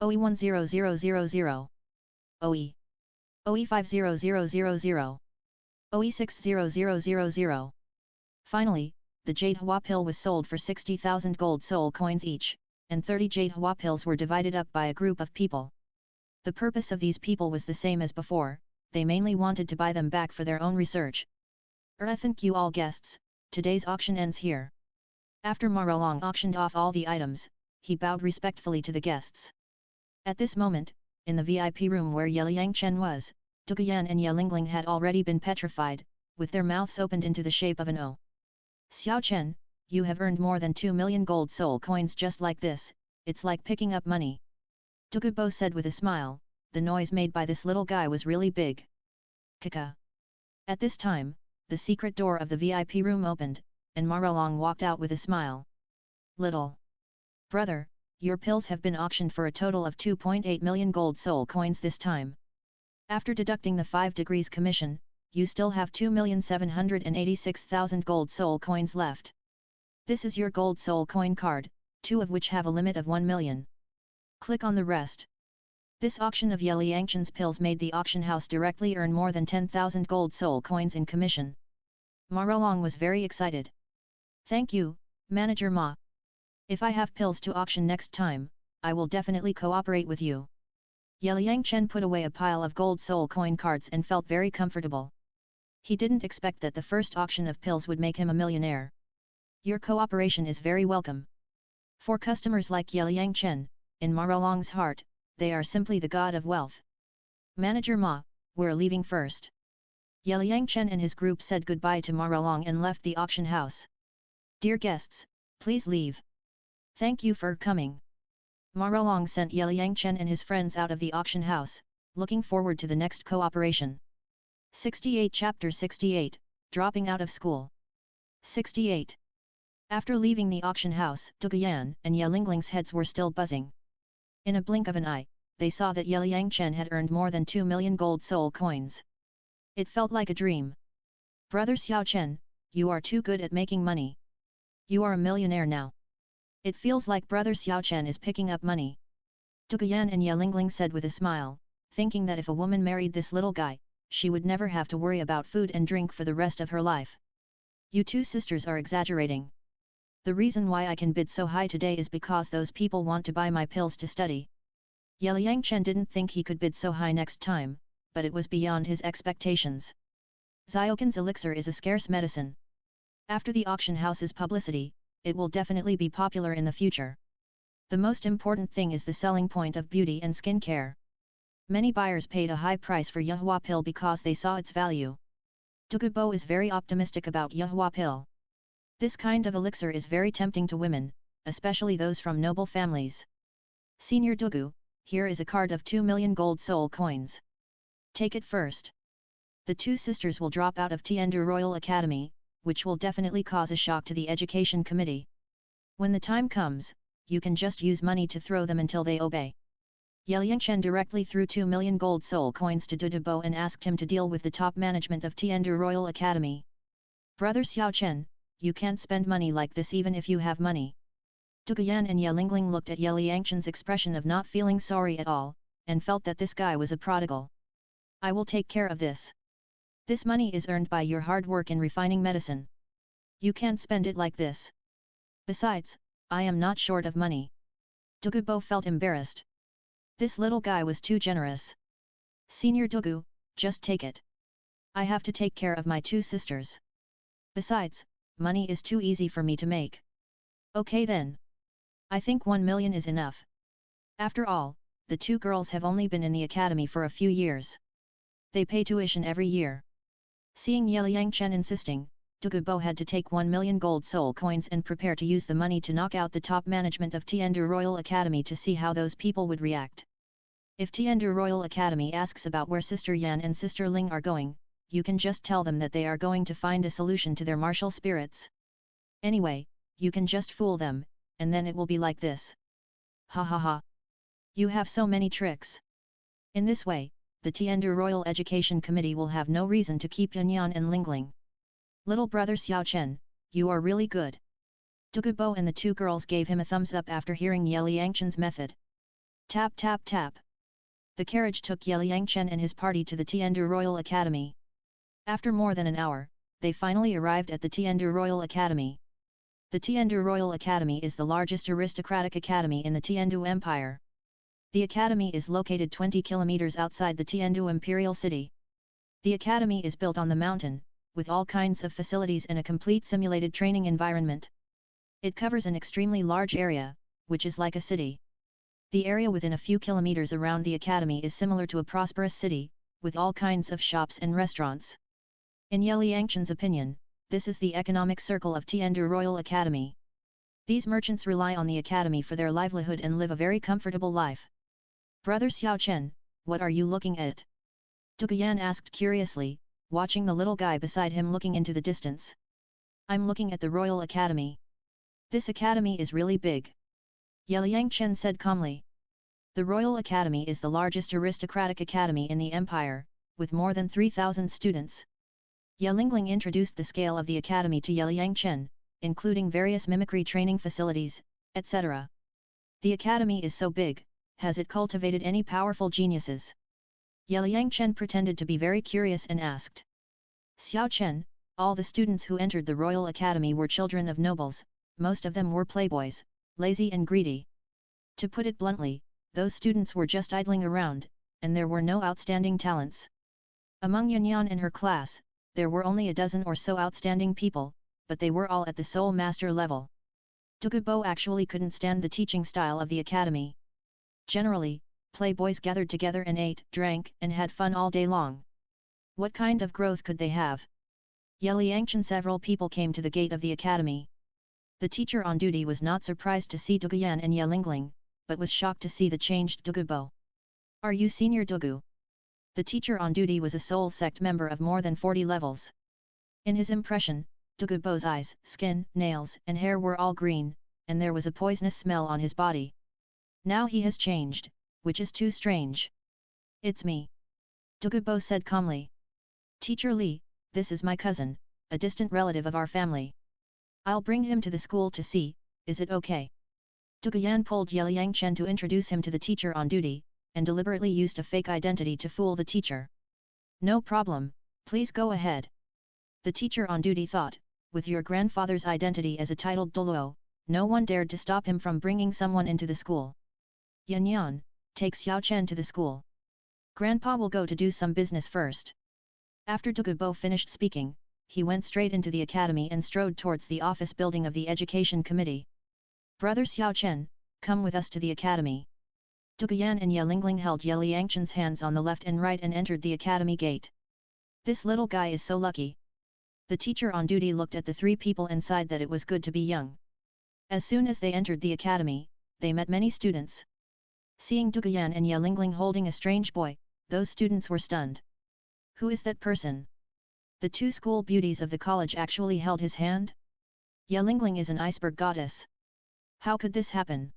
S1: OE 10000. OE. OE 50000. OE 60000. Finally, the Jade Hua pill was sold for 60,000 gold soul coins each, and 30 jade hua pills were divided up by a group of people. The purpose of these people was the same as before, they mainly wanted to buy them back for their own research. Thank you all guests, today's auction ends here. After Marolong auctioned off all the items, he bowed respectfully to the guests. At this moment, in the VIP room where Ye Liangchen was, Duguyan and Ye Lingling had already been petrified, with their mouths opened into the shape of an O. Xiao Chen, you have earned more than 2 million gold soul coins just like this, it's like picking up money. Dugubo said with a smile, the noise made by this little guy was really big. Kaka. At this time, the secret door of the VIP room opened, and Marolong walked out with a smile. Little brother, your pills have been auctioned for a total of 2.8 million gold soul coins this time. After deducting the 5 degrees commission, you still have 2,786,000 gold soul coins left. This is your gold soul coin card, 2 of which have a limit of 1 million. Click on the rest. This auction of Ye Liangchen's pills made the auction house directly earn more than 10,000 gold soul coins in commission. Marolong was very excited. Thank you, Manager Ma. If I have pills to auction next time, I will definitely cooperate with you. Ye Liangchen put away a pile of gold soul coin cards and felt very comfortable. He didn't expect that the first auction of pills would make him a millionaire. Your cooperation is very welcome. For customers like Ye Liangchen, in Marolong's heart, they are simply the god of wealth. Manager Ma, we're leaving first. Ye Liangchen and his group said goodbye to Marolong and left the auction house. Dear guests, please leave. Thank you for coming. Marolong sent Ye Liangchen and his friends out of the auction house, looking forward to the next cooperation. 68 Chapter 68, Dropping Out of School. 68. After leaving the auction house, Duguyan and Ye Lingling's heads were still buzzing. In a blink of an eye, they saw that Ye Liangchen had earned more than 2 million gold soul coins. It felt like a dream. Brother Xiao Chen, you are too good at making money. You are a millionaire now. It feels like Brother Xiao Chen is picking up money. Duguyan and Ye Lingling said with a smile, thinking that if a woman married this little guy, she would never have to worry about food and drink for the rest of her life. You two sisters are exaggerating. The reason why I can bid so high today is because those people want to buy my pills to study. Ye Liangchen didn't think he could bid so high next time, but it was beyond his expectations. Ziokin's elixir is a scarce medicine. After the auction house's publicity, it will definitely be popular in the future. The most important thing is the selling point of beauty and skincare. Many buyers paid a high price for Yehua pill because they saw its value. Dugubo is very optimistic about Yehua pill. This kind of elixir is very tempting to women, especially those from noble families. Senior Dugu, here is a card of 2 million gold soul coins. Take it first. The two sisters will drop out of Tiandu Royal Academy, which will definitely cause a shock to the education committee. When the time comes, you can just use money to throw them until they obey. Ye Liangchen directly threw 2 million gold soul coins to Dudubo and asked him to deal with the top management of Tiandu Royal Academy. Brother Xiao Chen, you can't spend money like this even if you have money. Duguyan and Ye Lingling looked at Ye Liangchen's expression of not feeling sorry at all, and felt that this guy was a prodigal. I will take care of this. This money is earned by your hard work in refining medicine. You can't spend it like this. Besides, I am not short of money. Dugubo felt embarrassed. This little guy was too generous. Senior Dugu, just take it. I have to take care of my two sisters. Besides, money is too easy for me to make. Okay then. I think 1 million is enough. After all, the two girls have only been in the academy for a few years. They pay tuition every year. Seeing Ye Liangchen insisting, Dugubo had to take 1 million gold soul coins and prepare to use the money to knock out the top management of Tiandu Royal Academy to see how those people would react. If Tiandu Royal Academy asks about where Sister Yan and Sister Ling are going, you can just tell them that they are going to find a solution to their martial spirits. Anyway, you can just fool them, and then it will be like this. Ha ha ha. You have so many tricks. In this way, the Tiandu Royal Education Committee will have no reason to keep Yanyan and Lingling. Little brother Xiao Chen, you are really good. Dugubo and the two girls gave him a thumbs up after hearing Ye Liangchen's method. Tap tap tap. The carriage took Ye Liangchen and his party to the Tiandu Royal Academy. After more than an hour, they finally arrived at the Tiandu Royal Academy. The Tiandu Royal Academy is the largest aristocratic academy in the Tiandu Empire. The academy is located 20 kilometers outside the Tiandu Imperial City. The academy is built on the mountain, with all kinds of facilities and a complete simulated training environment. It covers an extremely large area, which is like a city. The area within a few kilometers around the academy is similar to a prosperous city, with all kinds of shops and restaurants. In Ye Liangchen's opinion, this is the economic circle of Tiandu Royal Academy. These merchants rely on the academy for their livelihood and live a very comfortable life. Brother Xiao Chen, what are you looking at? Duguyan asked curiously, watching the little guy beside him looking into the distance. I'm looking at the Royal Academy. This academy is really big. Ye Liangchen said calmly. The Royal Academy is the largest aristocratic academy in the empire, with more than 3,000 students. Ye Lingling introduced the scale of the academy to Ye Liangchen, including various mimicry training facilities, etc. The academy is so big, has it cultivated any powerful geniuses? Ye Liangchen pretended to be very curious and asked. Xiao Chen, all the students who entered the Royal Academy were children of nobles, most of them were playboys, lazy and greedy. To put it bluntly, those students were just idling around, and there were no outstanding talents. Among Yanyan and her class, there were only a dozen or so outstanding people, but they were all at the Soul Master level. Dugubo actually couldn't stand the teaching style of the academy. Generally, playboys gathered together and ate, drank, and had fun all day long. What kind of growth could they have? Ye Liangchen several people came to the gate of the academy. The teacher on duty was not surprised to see Duguyan and Ye Lingling, but was shocked to see the changed Dugubo. Are you Senior Dugu? The teacher on duty was a soul sect member of more than 40 levels. In his impression, Dugubo's eyes, skin, nails, and hair were all green, and there was a poisonous smell on his body. Now he has changed, which is too strange. It's me. Dugubo said calmly. Teacher Li, this is my cousin, a distant relative of our family. I'll bring him to the school to see, is it okay? Duguyan pulled Ye Liangchen to introduce him to the teacher on duty, and deliberately used a fake identity to fool the teacher. No problem, please go ahead. The teacher on duty thought, with your grandfather's identity as a titled Douluo, no one dared to stop him from bringing someone into the school. Yanyan, take Xiao Chen to the school. Grandpa will go to do some business first. After Dugubo finished speaking, he went straight into the academy and strode towards the office building of the education committee. Brother Xiao Chen, come with us to the academy. Duguyan and Ye Lingling held Ye Liangchen's hands on the left and right and entered the academy gate. This little guy is so lucky. The teacher on duty looked at the three people and sighed that it was good to be young. As soon as they entered the academy, they met many students. Seeing Duguyan and Ye Lingling holding a strange boy, those students were stunned. Who is that person? The two school beauties of the college actually held his hand? Ye Lingling is an iceberg goddess. How could this happen?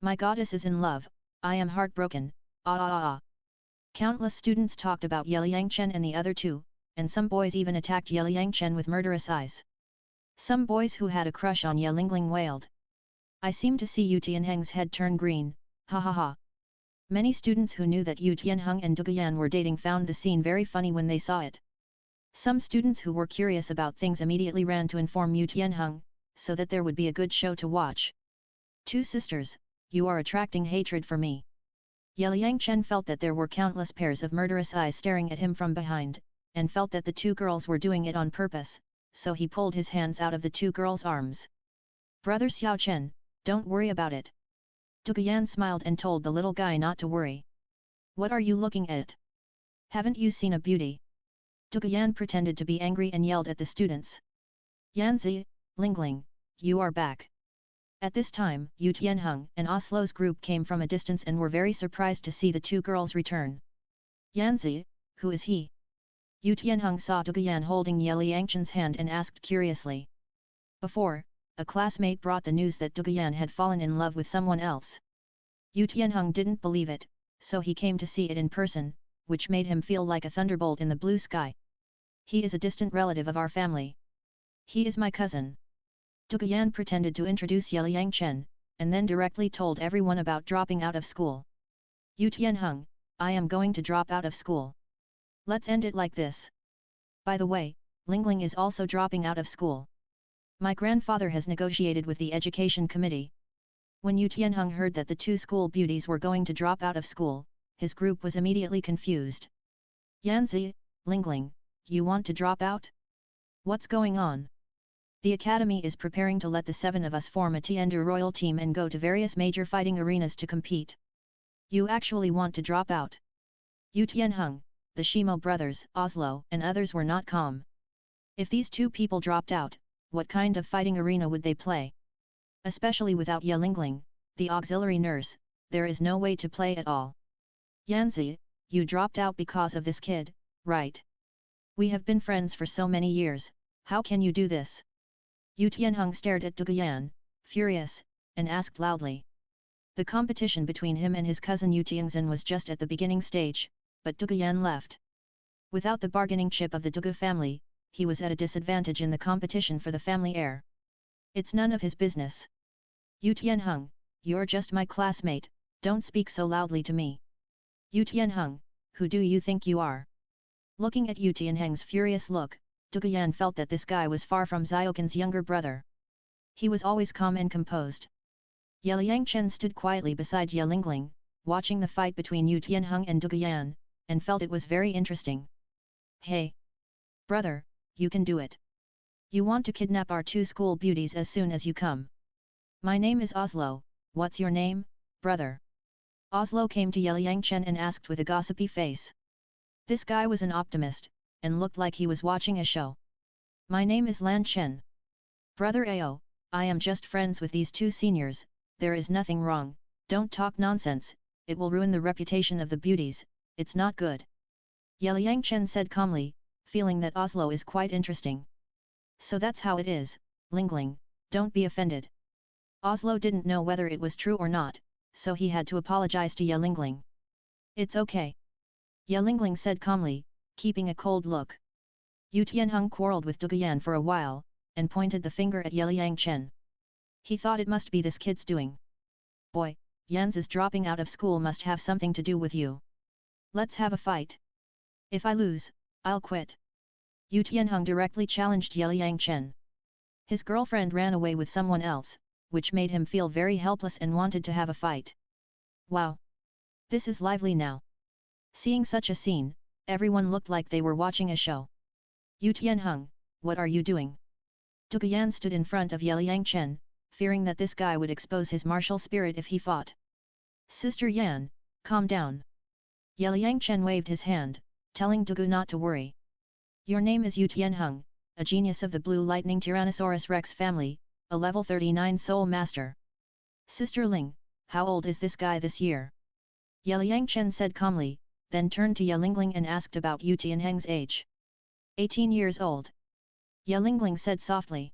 S1: My goddess is in love, I am heartbroken, ah ah ah ah. Countless students talked about Ye Liangchen and the other two, and some boys even attacked Ye Liangchen with murderous eyes. Some boys who had a crush on Ye Lingling wailed. I seem to see Yu Tianheng's head turn green, ha ha ha. Many students who knew that Yu Tianheng and Duguyan were dating found the scene very funny when they saw it. Some students who were curious about things immediately ran to inform Yu Tianheng, so that there would be a good show to watch. Two sisters, you are attracting hatred for me. Ye Liangchen felt that there were countless pairs of murderous eyes staring at him from behind, and felt that the two girls were doing it on purpose, so he pulled his hands out of the two girls' arms. Brother Xiao Chen, don't worry about it. Duguyan smiled and told the little guy not to worry. What are you looking at? Haven't you seen a beauty? Duguyan pretended to be angry and yelled at the students. Yanzi, Lingling, you are back. At this time, Yu Tianheng and Oslo's group came from a distance and were very surprised to see the two girls return. Yanzi, who is he? Yu Tianheng saw Duguyan holding Ye Liangchen's hand and asked curiously. Before, a classmate brought the news that Duguyan had fallen in love with someone else. Yu Tianheng didn't believe it, so he came to see it in person, which made him feel like a thunderbolt in the blue sky. He is a distant relative of our family. He is my cousin. Duguyan pretended to introduce Ye Liangchen, and then directly told everyone about dropping out of school. Yu Tianheng, I am going to drop out of school. Let's end it like this. By the way, Lingling is also dropping out of school. My grandfather has negotiated with the education committee. When Yu Tianheng heard that the two school beauties were going to drop out of school, his group was immediately confused. Yanzi, Lingling, you want to drop out? What's going on? The academy is preparing to let the 7 of us form a Tiandu royal team and go to various major fighting arenas to compete. You actually want to drop out? Yu Tianheng, the Shimo brothers, Oslo, and others were not calm. If these two people dropped out, what kind of fighting arena would they play? Especially without Ye Lingling, the auxiliary nurse, there is no way to play at all. Yanzi, you dropped out because of this kid, right? We have been friends for so many years, how can you do this? Yu Tianheng stared at Duguyan, furious, and asked loudly. The competition between him and his cousin Yu Tianxin was just at the beginning stage, but Duguyan left. Without the bargaining chip of the Dugu family, he was at a disadvantage in the competition for the family heir. It's none of his business. Yu Tianheng, you're just my classmate, don't speak so loudly to me. Yu Tianheng, who do you think you are? Looking at Yu Tianheng's furious look, Duguyan felt that this guy was far from Xiaoqin's younger brother. He was always calm and composed. Ye Liangchen stood quietly beside Ye Lingling, watching the fight between Yu Tianheng and Duguyan, and felt it was very interesting. Hey! Brother, you can do it. You want to kidnap our 2 school beauties as soon as you come. My name is Oslo, what's your name, brother? Oslo came to Ye Liangchen and asked with a gossipy face. This guy was an optimist, and looked like he was watching a show. My name is Lan Chen. Brother Ao, I am just friends with these 2 seniors, there is nothing wrong, don't talk nonsense, it will ruin the reputation of the beauties, it's not good. Ye Liangchen said calmly, feeling that Oslo is quite interesting. So that's how it is, Lingling, don't be offended. Oslo didn't know whether it was true or not, so he had to apologize to Ye Lingling. It's okay. Ye Lingling said calmly, keeping a cold look. Yu Tianheng quarreled with Duguyan for a while, and pointed the finger at Ye Liangchen. He thought it must be this kid's doing. Boy, Yan's dropping out of school must have something to do with you. Let's have a fight. If I lose, I'll quit. Yu Tianheng directly challenged Ye Liangchen. His girlfriend ran away with someone else, which made him feel very helpless and wanted to have a fight. Wow! This is lively now. Seeing such a scene, everyone looked like they were watching a show. Yu Tianheng, what are you doing? Duguyan stood in front of Ye Liangchen, fearing that this guy would expose his martial spirit if he fought. Sister Yan, calm down. Ye Liangchen waved his hand, telling Dugu not to worry. Your name is Yu Tianheng, a genius of the Blue Lightning Tyrannosaurus Rex family, a level 39 soul master. Sister Ling, how old is this guy this year? Ye Liangchen said calmly, then turned to Ye Lingling and asked about Yu Tianheng's age. 18 years old. Ye Lingling said softly.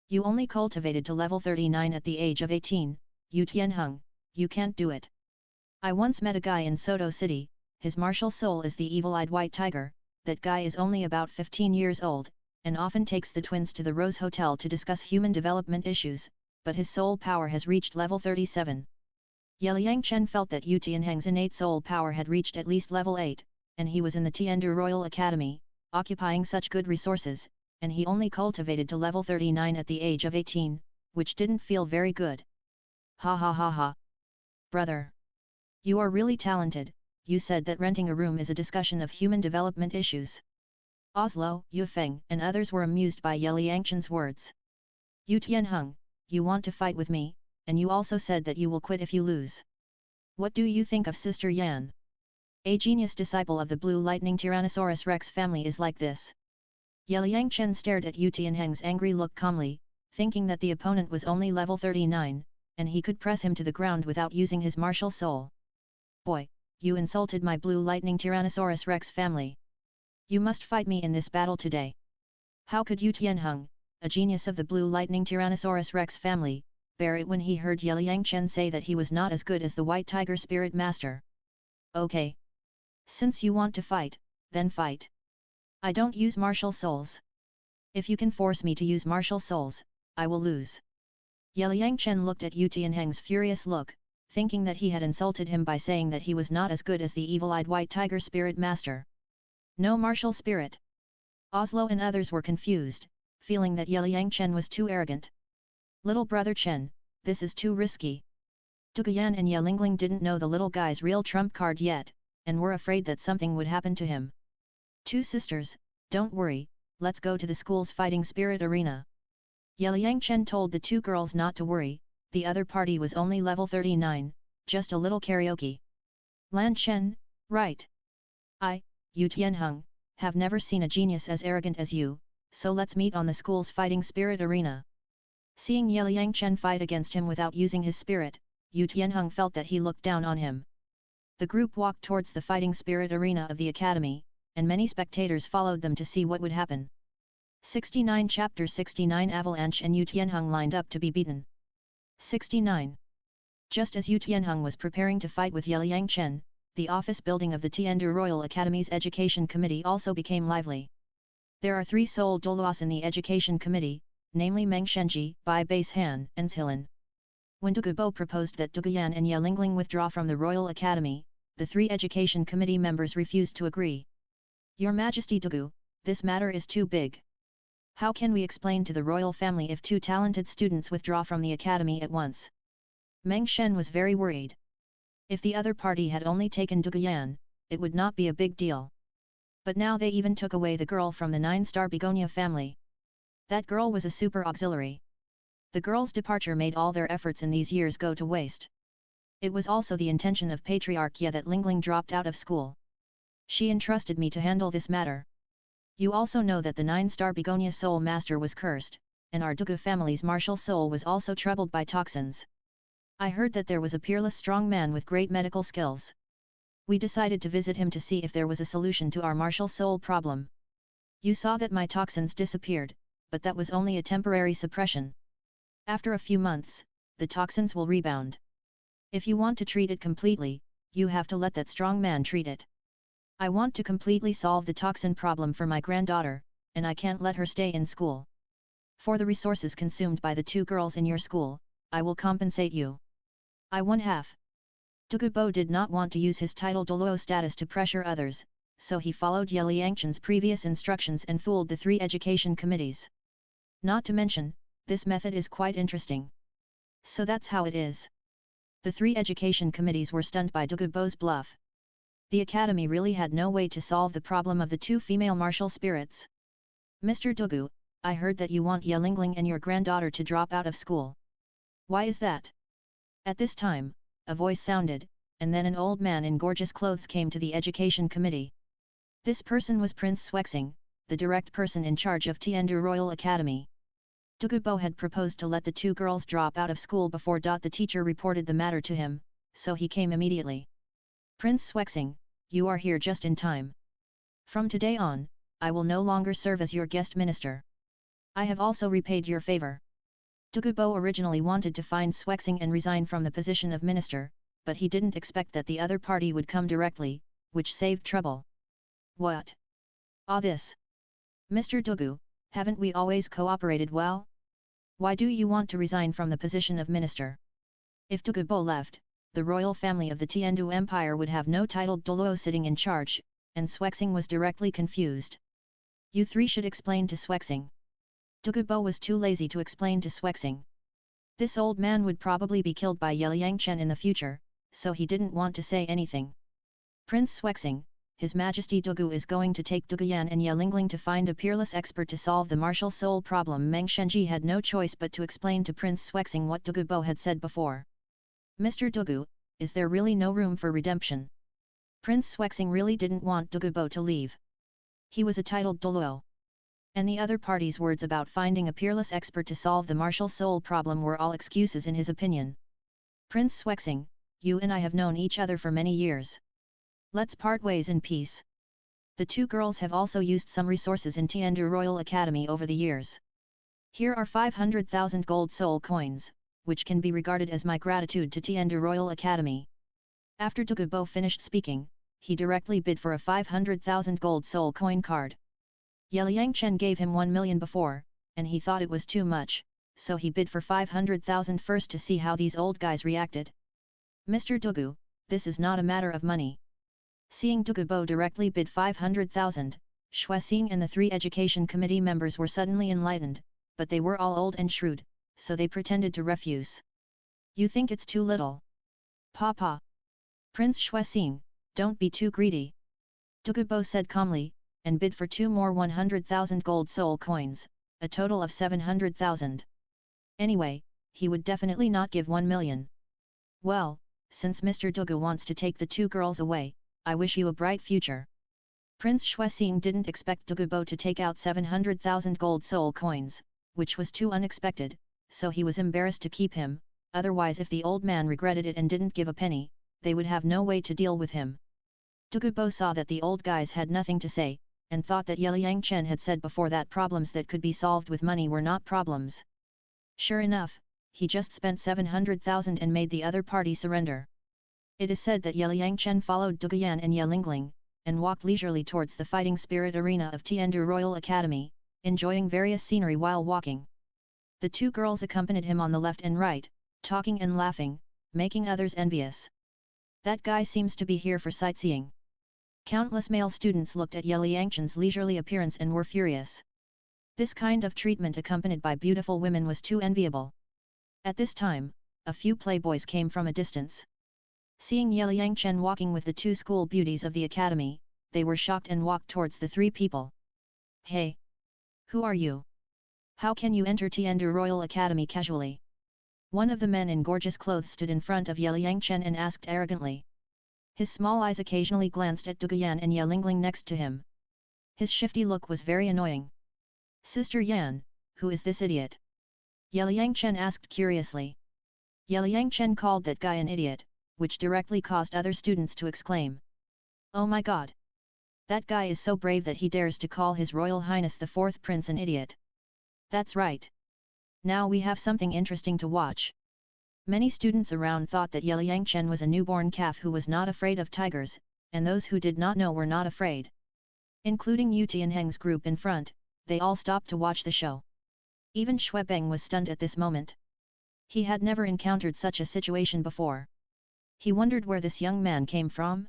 S1: You only cultivated to level 39 at the age of 18, Yu Tianheng, you can't do it. I once met a guy in Soto City, his martial soul is the evil-eyed white tiger, that guy is only about 15 years old, and often takes the twins to the Rose Hotel to discuss human development issues, but his soul power has reached level 37. Ye Liangchen felt that Yu Tianheng's innate soul power had reached at least level 8, and he was in the Tiandu Royal Academy, occupying such good resources, and he only cultivated to level 39 at the age of 18, which didn't feel very good. Ha ha ha ha. Brother! You are really talented, you said that renting a room is a discussion of human development issues. Oslo, Yufeng, and others were amused by Ye Liangchen's words. Yu Tianheng, you want to fight with me, and you also said that you will quit if you lose. What do you think of Sister Yan? A genius disciple of the Blue Lightning Tyrannosaurus Rex family is like this. Ye Liangchen stared at Yu Tianheng's angry look calmly, thinking that the opponent was only level 39, and he could press him to the ground without using his martial soul. Boy, you insulted my Blue Lightning Tyrannosaurus Rex family. You must fight me in this battle today. How could Yu Tianheng, a genius of the Blue Lightning Tyrannosaurus Rex family, bear it when he heard Ye Liangchen say that he was not as good as the White Tiger Spirit Master? Okay. Since you want to fight, then fight. I don't use martial souls. If you can force me to use martial souls, I will lose. Ye Liangchen looked at Yu Tianheng's furious look, thinking that he had insulted him by saying that he was not as good as the evil-eyed White Tiger Spirit Master. No martial spirit. Oslo and others were confused, feeling that Yeliang Chen was too arrogant. Little brother Chen, this is too risky. Duguyan and Yelingling didn't know the little guy's real trump card yet, and were afraid that something would happen to him. Two sisters, don't worry, let's go to the school's fighting spirit arena. Yeliang Chen told the two girls not to worry, the other party was only level 39, just a little karaoke. Lan Chen, right. You Tianheng, have never seen a genius as arrogant as you, so let's meet on the school's fighting spirit arena. Seeing Yeliang Chen fight against him without using his spirit, Yu Tianheng felt that he looked down on him. The group walked towards the fighting spirit arena of the academy, and many spectators followed them to see what would happen. 69 Chapter 69 Avalanche and Yu Tianheng lined up to be beaten. 69. Just as Yu Tianheng was preparing to fight with Yeliang Chen, the office building of the Tiandu Royal Academy's Education Committee also became lively. There are 3 sole Douluos in the Education Committee, namely Meng Shenji, Bai Base Han, and Zhilan. When Dugubo proposed that Duguyan and Yelingling withdraw from the Royal Academy, the 3 Education Committee members refused to agree. Your Majesty Dugu, this matter is too big. How can we explain to the royal family if 2 talented students withdraw from the academy at once? Meng Shen was very worried. If the other party had only taken Duguyan, it would not be a big deal. But now they even took away the girl from the 9-star begonia family. That girl was a super auxiliary. The girl's departure made all their efforts in these years go to waste. It was also the intention of Patriarch Ye that Lingling dropped out of school. She entrusted me to handle this matter. You also know that the 9-star begonia soul master was cursed, and our Dugu family's martial soul was also troubled by toxins. I heard that there was a peerless strong man with great medical skills. We decided to visit him to see if there was a solution to our martial soul problem. You saw that my toxins disappeared, but that was only a temporary suppression. After a few months, the toxins will rebound. If you want to treat it completely, you have to let that strong man treat it. I want to completely solve the toxin problem for my granddaughter, and I can't let her stay in school. For the resources consumed by the 2 girls in your school, I will compensate you. I won half. Dugubo did not want to use his title Douluo status to pressure others, so he followed Yeliang Chen's previous instructions and fooled the 3 education committees. Not to mention, this method is quite interesting. So that's how it is. The 3 education committees were stunned by Dugubo's bluff. The academy really had no way to solve the problem of the 2 female martial spirits. Mr. Dugu, I heard that you want Yelingling and your granddaughter to drop out of school. Why is that? At this time, a voice sounded, and then an old man in gorgeous clothes came to the education committee. This person was Prince Swexing, the direct person in charge of Tiandu Royal Academy. Dugubo had proposed to let the 2 girls drop out of school before the teacher reported the matter to him, so he came immediately. Prince Swexing, you are here just in time. From today on, I will no longer serve as your guest minister. I have also repaid your favor. Dugubo originally wanted to find Swexing and resign from the position of minister, but he didn't expect that the other party would come directly, which saved trouble. What? This. Mr. Dugu, haven't we always cooperated well? Why do you want to resign from the position of minister? If Dugubo left, the royal family of the Tiandu Empire would have no titled Douluo sitting in charge, and Swexing was directly confused. You 3 should explain to Swexing. Dugubo was too lazy to explain to Swexing. This old man would probably be killed by Yeliang Chen in the future, so he didn't want to say anything. Prince Swexing, His Majesty Dugu is going to take Duguyan and Yelingling to find a peerless expert to solve the martial soul problem. Meng Shenji had no choice but to explain to Prince Swexing what Dugubo had said before. Mr. Dugu, is there really no room for redemption? Prince Swexing really didn't want Dugubo to leave. He was a titled Douluo. And the other party's words about finding a peerless expert to solve the martial soul problem were all excuses in his opinion. Prince Swexing, you and I have known each other for many years. Let's part ways in peace. The 2 girls have also used some resources in Tiandu Royal Academy over the years. Here are 500,000 gold soul coins, which can be regarded as my gratitude to Tiandu Royal Academy. After Dugubo finished speaking, he directly bid for a 500,000 gold soul coin card. Yeliang Chen gave him 1 million before, and he thought it was too much, so he bid for 500,000 first to see how these old guys reacted. Mr. Dugu, this is not a matter of money. Seeing Dugubo directly bid 500,000, Xuexing and the 3 education committee members were suddenly enlightened, but they were all old and shrewd, so they pretended to refuse. You think it's too little? Papa. Prince Xuexing, don't be too greedy. Douluo said calmly, and bid for 2 more 100,000 gold soul coins, a total of 700,000. Anyway, he would definitely not give 1 million. Well, since Mr. Douluo wants to take the 2 girls away, I wish you a bright future. Prince Xuexing didn't expect Douluo to take out 700,000 gold soul coins, which was too unexpected, so he was embarrassed to keep him, otherwise if the old man regretted it and didn't give a penny, they would have no way to deal with him. Douluo saw that the old guys had nothing to say, and thought that Yeliang Chen had said before that problems that could be solved with money were not problems. Sure enough, he just spent 700,000 and made the other party surrender. It is said that Yeliang Chen followed Douluo and Yelingling, and walked leisurely towards the fighting spirit arena of Tiandu Royal Academy, enjoying various scenery while walking. The 2 girls accompanied him on the left and right, talking and laughing, making others envious. That guy seems to be here for sightseeing. Countless male students looked at Yeliang Chen's leisurely appearance and were furious. This kind of treatment accompanied by beautiful women was too enviable. At this time, a few playboys came from a distance. Seeing Yeliang Chen walking with the 2 school beauties of the academy, they were shocked and walked towards the 3 people. Hey! Who are you? How can you enter Tiandu Royal Academy casually? One of the men in gorgeous clothes stood in front of Yeliang Chen and asked arrogantly. His small eyes occasionally glanced at Douluo and Yelingling next to him. His shifty look was very annoying. Sister Yan, who is this idiot? Yeliang Chen asked curiously. Yeliang Chen called that guy an idiot, which directly caused other students to exclaim. Oh my god! That guy is so brave that he dares to call His Royal Highness the 4th Prince an idiot. That's right. Now we have something interesting to watch. Many students around thought that Yeliang Chen was a newborn calf who was not afraid of tigers, and those who did not know were not afraid. Including Yu Tianheng's group in front, they all stopped to watch the show. Even Xuebeng was stunned at this moment. He had never encountered such a situation before. He wondered where this young man came from.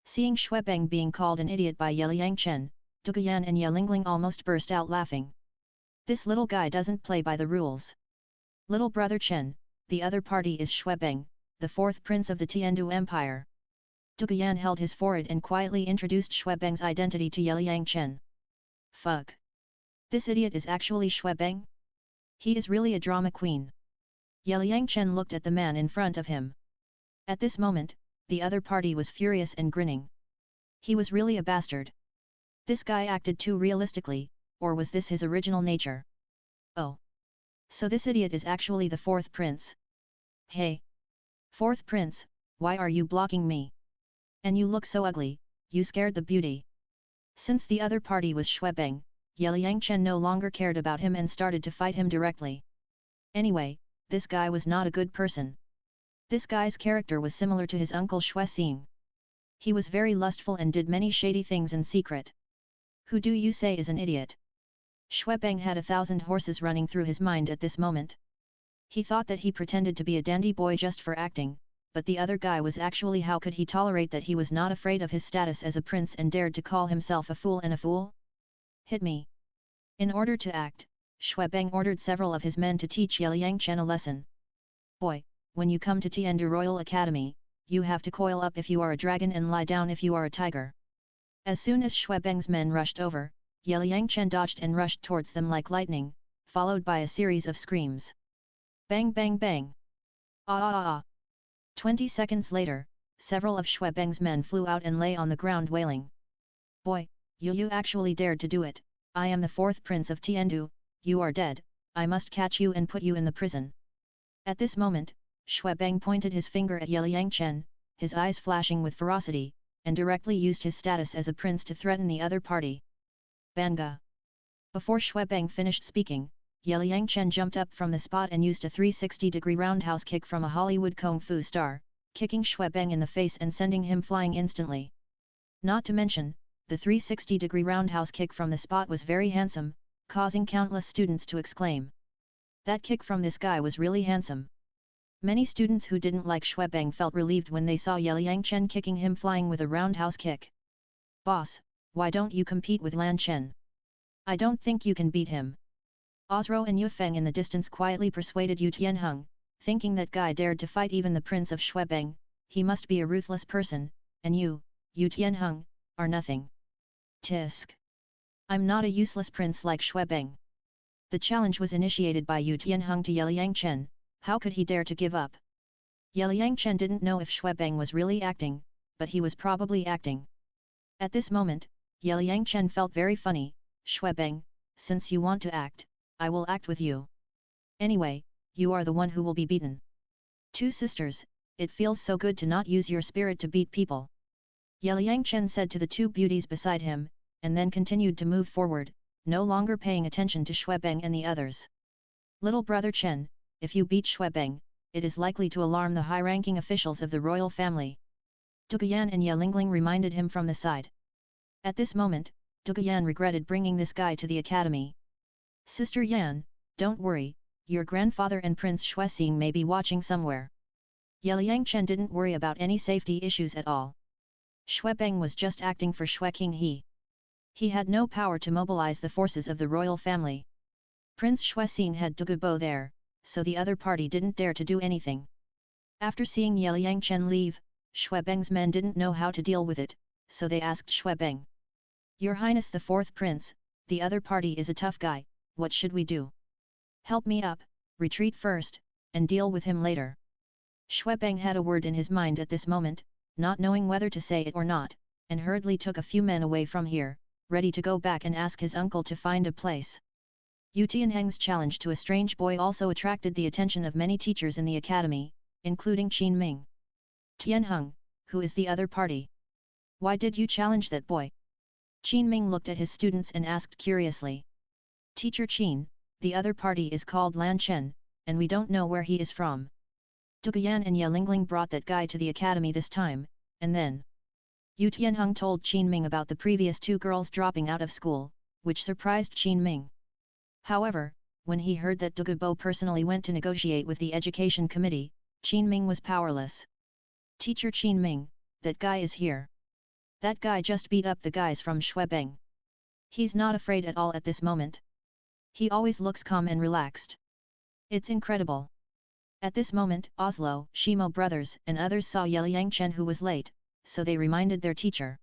S1: Seeing Xuebeng being called an idiot by Yeliang Chen, Douluo and Yelingling almost burst out laughing. This little guy doesn't play by the rules. Little brother Chen, the other party is Xuebeng, the 4th prince of the Tiandu Empire. Douluo held his forehead and quietly introduced Xuebeng's identity to Yeliang Chen. Fuck! This idiot is actually Xuebeng? He is really a drama queen. Yeliang Chen looked at the man in front of him. At this moment, the other party was furious and grinning. He was really a bastard. This guy acted too realistically, or was this his original nature? Oh! So this idiot is actually the 4th prince. Hey! 4th prince, why are you blocking me? And you look so ugly, you scared the beauty. Since the other party was Xuebeng, Yeliang Chen no longer cared about him and started to fight him directly. Anyway, this guy was not a good person. This guy's character was similar to his uncle Xuexing. He was very lustful and did many shady things in secret. Who do you say is an idiot? Xuebeng had 1,000 horses running through his mind at this moment. He thought that he pretended to be a dandy boy just for acting, but the other guy was actually, how could he tolerate that he was not afraid of his status as a prince and dared to call himself a fool and a fool? Hit me! In order to act, Xuebeng ordered several of his men to teach Yeliang Chen a lesson. Boy, when you come to Tiandu Royal Academy, you have to coil up if you are a dragon and lie down if you are a tiger. As soon as Xuebeng's men rushed over, Yeliang Chen dodged and rushed towards them like lightning, followed by a series of screams. Bang bang bang! Ah ah ah ah! 20 seconds later, several of Xuebeng's men flew out and lay on the ground wailing. Boy, you actually dared to do it. I am the 4th prince of Tiandu, you are dead, I must catch you and put you in the prison. At this moment, Xuebeng pointed his finger at Yeliang Chen, his eyes flashing with ferocity, and directly used his status as a prince to threaten the other party. Banga! Before Xuebeng finished speaking, Yeliang Chen jumped up from the spot and used a 360-degree roundhouse kick from a Hollywood kung fu star, kicking Xuebeng in the face and sending him flying instantly. Not to mention, the 360-degree roundhouse kick from the spot was very handsome, causing countless students to exclaim. That kick from this guy was really handsome. Many students who didn't like Xuebeng felt relieved when they saw Yeliang Chen kicking him flying with a roundhouse kick. Boss, why don't you compete with Lan Chen? I don't think you can beat him. Ozro and Yu Feng in the distance quietly persuaded Yu Tianheng, thinking that guy dared to fight even the prince of Shuebeng, he must be a ruthless person, and Yu Tianheng, are nothing. Tisk. I'm not a useless prince like Shuebeng. The challenge was initiated by Yu Tianheng to Yeliang Chen, how could he dare to give up? Yeliang Chen didn't know if Shuebeng was really acting, but he was probably acting. At this moment, Yeliang Chen felt very funny. Shuebeng, since you want to act, I will act with you. Anyway, you are the one who will be beaten. Two sisters, it feels so good to not use your spirit to beat people. Yeliang Chen said to the two beauties beside him, and then continued to move forward, no longer paying attention to Shuebeng and the others. Little brother Chen, if you beat Shuebeng, it is likely to alarm the high-ranking officials of the royal family. Duguyan and Ye Lingling reminded him from the side. At this moment, Duguyan regretted bringing this guy to the academy. Sister Yan, don't worry, your grandfather and Prince Shuexing may be watching somewhere. Yeliang Chen didn't worry about any safety issues at all. Shuebeng was just acting for Shueqing he. He had no power to mobilize the forces of the royal family. Prince Shuexing had Dugubo there, so the other party didn't dare to do anything. After seeing Yeliang Chen leave, Shuebeng's men didn't know how to deal with it, so they asked Shuebeng. Your Highness the fourth prince, the other party is a tough guy, what should we do? Help me up, retreat first, and deal with him later. Shuebeng had a word in his mind at this moment, not knowing whether to say it or not, and hurriedly took a few men away from here, ready to go back and ask his uncle to find a place. Yu Tianheng's challenge to a strange boy also attracted the attention of many teachers in the academy, including Qin Ming. Tianheng, who is the other party? Why did you challenge that boy? Qin Ming looked at his students and asked curiously. Teacher Qin, the other party is called Lan Chen, and we don't know where he is from. Duguyan and Ye Lingling brought that guy to the academy this time, and then Yu Tianheng told Qin Ming about the previous two girls dropping out of school, which surprised Qin Ming. However, when he heard that Dugubo personally went to negotiate with the education committee, Qin Ming was powerless. Teacher Qin Ming, that guy is here. That guy just beat up the guys from Shuebeng. He's not afraid at all at this moment. He always looks calm and relaxed. It's incredible. At this moment, Oslo, Shimo brothers and others saw Yeliang Chen who was late, so they reminded their teacher.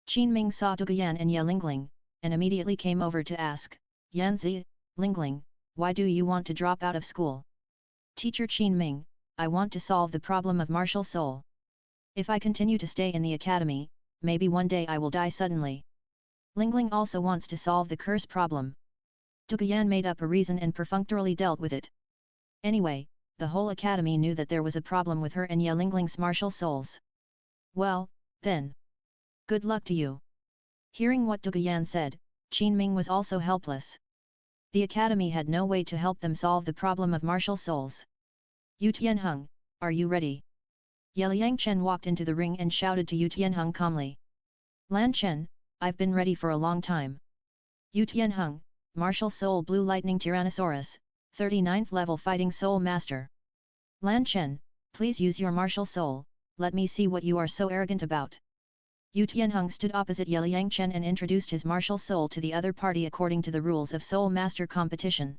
S1: Qin Ming saw Duguyan and Ye Lingling, and immediately came over to ask, Yanzi, Lingling, why do you want to drop out of school? Teacher Qin Ming, I want to solve the problem of martial soul. If I continue to stay in the academy, maybe one day I will die suddenly. Lingling also wants to solve the curse problem. Duguyan made up a reason and perfunctorily dealt with it. Anyway, the whole academy knew that there was a problem with her and Ye Lingling's martial souls. Well, then. Good luck to you. Hearing what Duguyan said, Qin Ming was also helpless. The academy had no way to help them solve the problem of martial souls. Yu Tianheng, are you ready? Yeliang Chen walked into the ring and shouted to Yu Tianheng calmly. Lan Chen, I've been ready for a long time. Yu Tianheng, Martial Soul Blue Lightning Tyrannosaurus, 39th level Fighting Soul Master. Lan Chen, please use your martial soul, let me see what you are so arrogant about. Yu Tianheng stood opposite Yeliang Chen and introduced his martial soul to the other party according to the rules of Soul Master competition.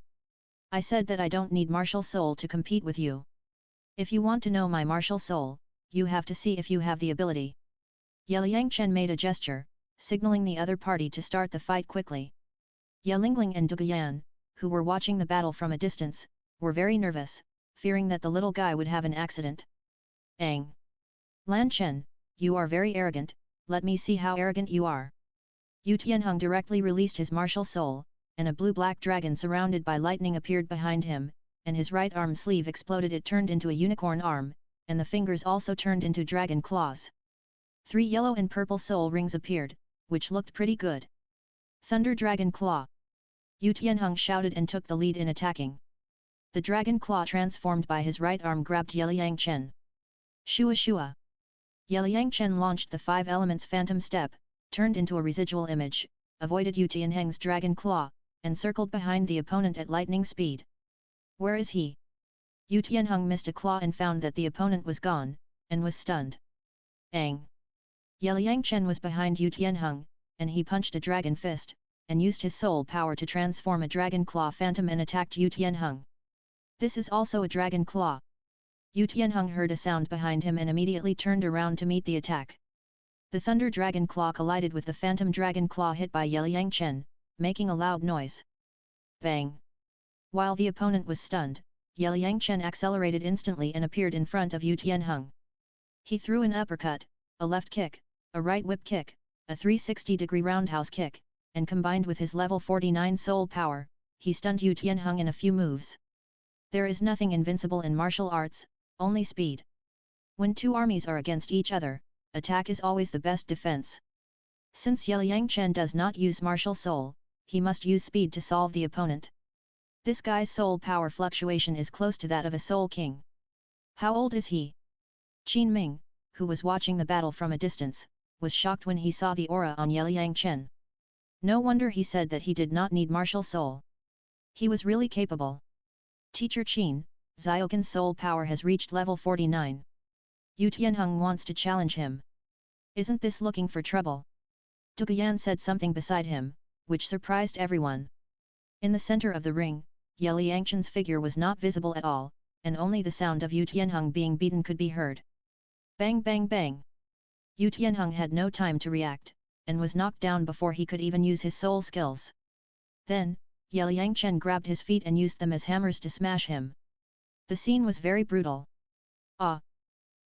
S1: I said that I don't need martial soul to compete with you. If you want to know my martial soul, you have to see if you have the ability. Yeliang Chen made a gesture, signaling the other party to start the fight quickly. Ye Lingling and Duguyan, who were watching the battle from a distance, were very nervous, fearing that the little guy would have an accident. Ang! Lan Chen, you are very arrogant, let me see how arrogant you are. Yu Tianheng directly released his martial soul, and a blue-black dragon surrounded by lightning appeared behind him, and his right arm sleeve exploded. It turned into a unicorn arm, and the fingers also turned into dragon claws. 3 yellow and purple soul rings appeared, which looked pretty good. Thunder Dragon Claw! Yu Tianheng shouted and took the lead in attacking. The dragon claw transformed by his right arm grabbed Yeliang Chen. Shua Shua! Yeliang Chen launched the 5 elements phantom step, turned into a residual image, avoided Yu Tianheng's dragon claw, and circled behind the opponent at lightning speed. Where is he? Yu Tianheng missed a claw and found that the opponent was gone, and was stunned. Ang! Yeliang Chen was behind Yu Tianheng, and he punched a dragon fist, and used his soul power to transform a dragon claw phantom and attacked Yu Tianheng. This is also a dragon claw. Yu Tianheng heard a sound behind him and immediately turned around to meet the attack. The thunder dragon claw collided with the phantom dragon claw hit by Yeliang Chen, making a loud noise. Bang! While the opponent was stunned, Yeliang Chen accelerated instantly and appeared in front of Yu Tianheng. He threw an uppercut, a left kick, a right whip kick, a 360-degree roundhouse kick, and combined with his level 49 soul power, he stunned Yu Tianheng in a few moves. There is nothing invincible in martial arts, only speed. When two armies are against each other, attack is always the best defense. Since Yeliang Chen does not use martial soul, he must use speed to solve the opponent. This guy's soul power fluctuation is close to that of a soul king. How old is he? Qin Ming, who was watching the battle from a distance, was shocked when he saw the aura on Yeliang Chen. No wonder he said that he did not need martial soul. He was really capable. Teacher Qin, Ziokin's soul power has reached level 49. Yu Tianheng wants to challenge him. Isn't this looking for trouble? Duguyan said something beside him, which surprised everyone. In the center of the ring, Yeliang Chen's figure was not visible at all, and only the sound of Yu Tianheng being beaten could be heard. Bang bang bang! Yu Tianheng had no time to react, and was knocked down before he could even use his soul skills. Then, Yeliang Chen grabbed his feet and used them as hammers to smash him. The scene was very brutal. Ah!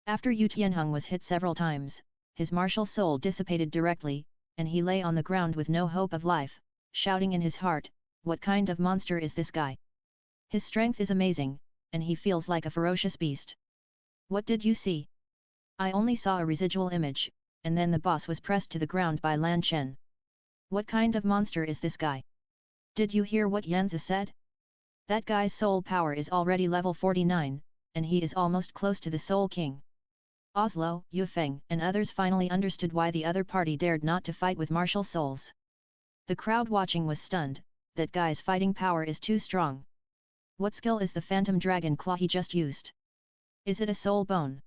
S1: After Yu Tianheng was hit several times, his martial soul dissipated directly, and he lay on the ground with no hope of life, shouting in his heart, "What kind of monster is this guy? His strength is amazing, and he feels like a ferocious beast." What did you see? I only saw a residual image, and then the boss was pressed to the ground by Lan Chen. What kind of monster is this guy? Did you hear what Yanzi said? That guy's soul power is already level 49, and he is almost close to the Soul King. Oslo, Yufeng and others finally understood why the other party dared not to fight with martial souls. The crowd watching was stunned, that guy's fighting power is too strong. What skill is the Phantom Dragon Claw he just used? Is it a soul bone?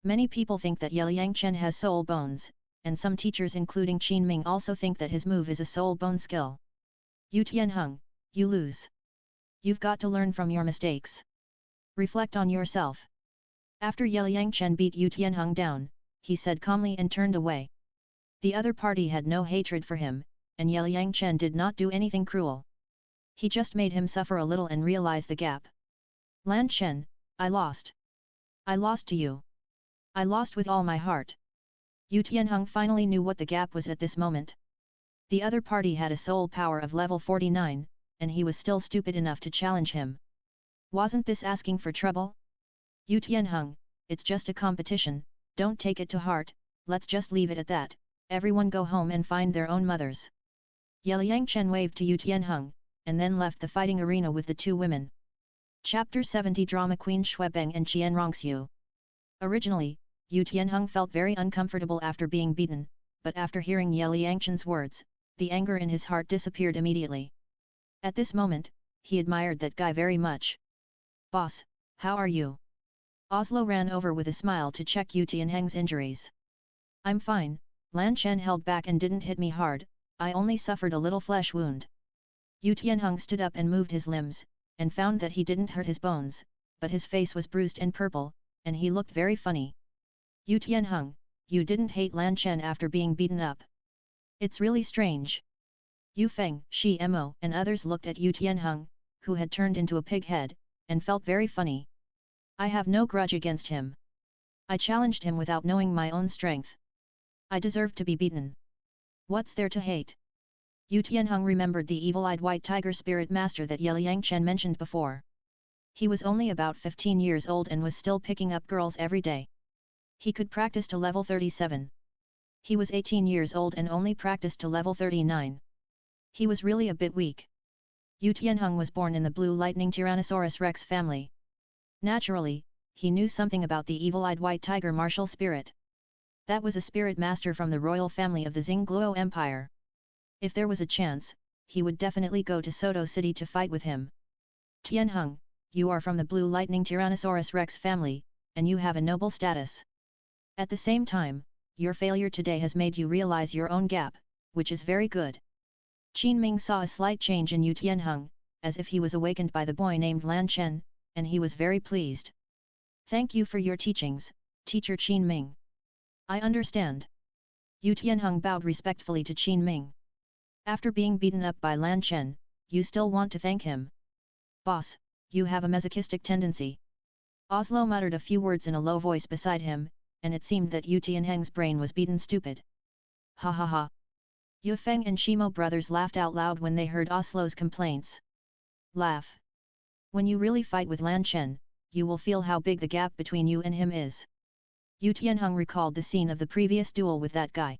S1: Many people think that Yeliang Chen has soul bones, and some teachers including Qin Ming also think that his move is a soul bone skill. Yu Tianheng, you lose. You've got to learn from your mistakes. Reflect on yourself. After Yeliang Chen beat Yu Tianheng down, he said calmly and turned away. The other party had no hatred for him, and Yeliang Chen did not do anything cruel. He just made him suffer a little and realize the gap. Lan Chen, I lost. I lost to you. I lost with all my heart. Yu Tianheng finally knew what the gap was at this moment. The other party had a soul power of level 49, and he was still stupid enough to challenge him. Wasn't this asking for trouble? Yu Tianheng, it's just a competition, don't take it to heart, let's just leave it at that, everyone go home and find their own mothers. Yeliang Chen waved to Yu Tianheng, and then left the fighting arena with the two women. Chapter 70 Drama Queen Xuebeng and Qian Rongxiu. Originally, Yu Tianheng felt very uncomfortable after being beaten, but after hearing Yeliang Chen's words, the anger in his heart disappeared immediately. At this moment, he admired that guy very much. Boss, how are you? Oslo ran over with a smile to check Yu Tianheng's injuries. I'm fine, Lan Chen held back and didn't hit me hard, I only suffered a little flesh wound. Yu Tianheng stood up and moved his limbs, and found that he didn't hurt his bones, but his face was bruised and purple, and he looked very funny. Yu Tianheng, you didn't hate Lan Chen after being beaten up. It's really strange. Yu Feng, Shi Mo and others looked at Yu Tianheng, who had turned into a pig head, and felt very funny. I have no grudge against him. I challenged him without knowing my own strength. I deserve to be beaten. What's there to hate? Yu Tianheng remembered the evil-eyed white tiger spirit master that Yeliang Chen mentioned before. He was only about 15 years old and was still picking up girls every day. He could practice to level 37. He was 18 years old and only practiced to level 39. He was really a bit weak. Yu Tianheng was born in the Blue Lightning Tyrannosaurus Rex family. Naturally, he knew something about the evil-eyed white tiger martial spirit. That was a spirit master from the royal family of the Xingluo Empire. If there was a chance, he would definitely go to Soto City to fight with him. Tianheng, you are from the Blue Lightning Tyrannosaurus Rex family, and you have a noble status. At the same time, your failure today has made you realize your own gap, which is very good. Qin Ming saw a slight change in Yu Tianheng, as if he was awakened by the boy named Lan Chen, and he was very pleased. Thank you for your teachings, teacher Qin Ming. I understand. Yu Tianheng bowed respectfully to Qin Ming. After being beaten up by Lan Chen, you still want to thank him? Boss, you have a masochistic tendency. Oslo muttered a few words in a low voice beside him, and it seemed that Yu Tianheng's brain was beaten stupid. Ha ha ha. Yu Feng and Shimo brothers laughed out loud when they heard Oslo's complaints. Laugh. When you really fight with Lan Chen, you will feel how big the gap between you and him is. Yu Tianheng recalled the scene of the previous duel with that guy.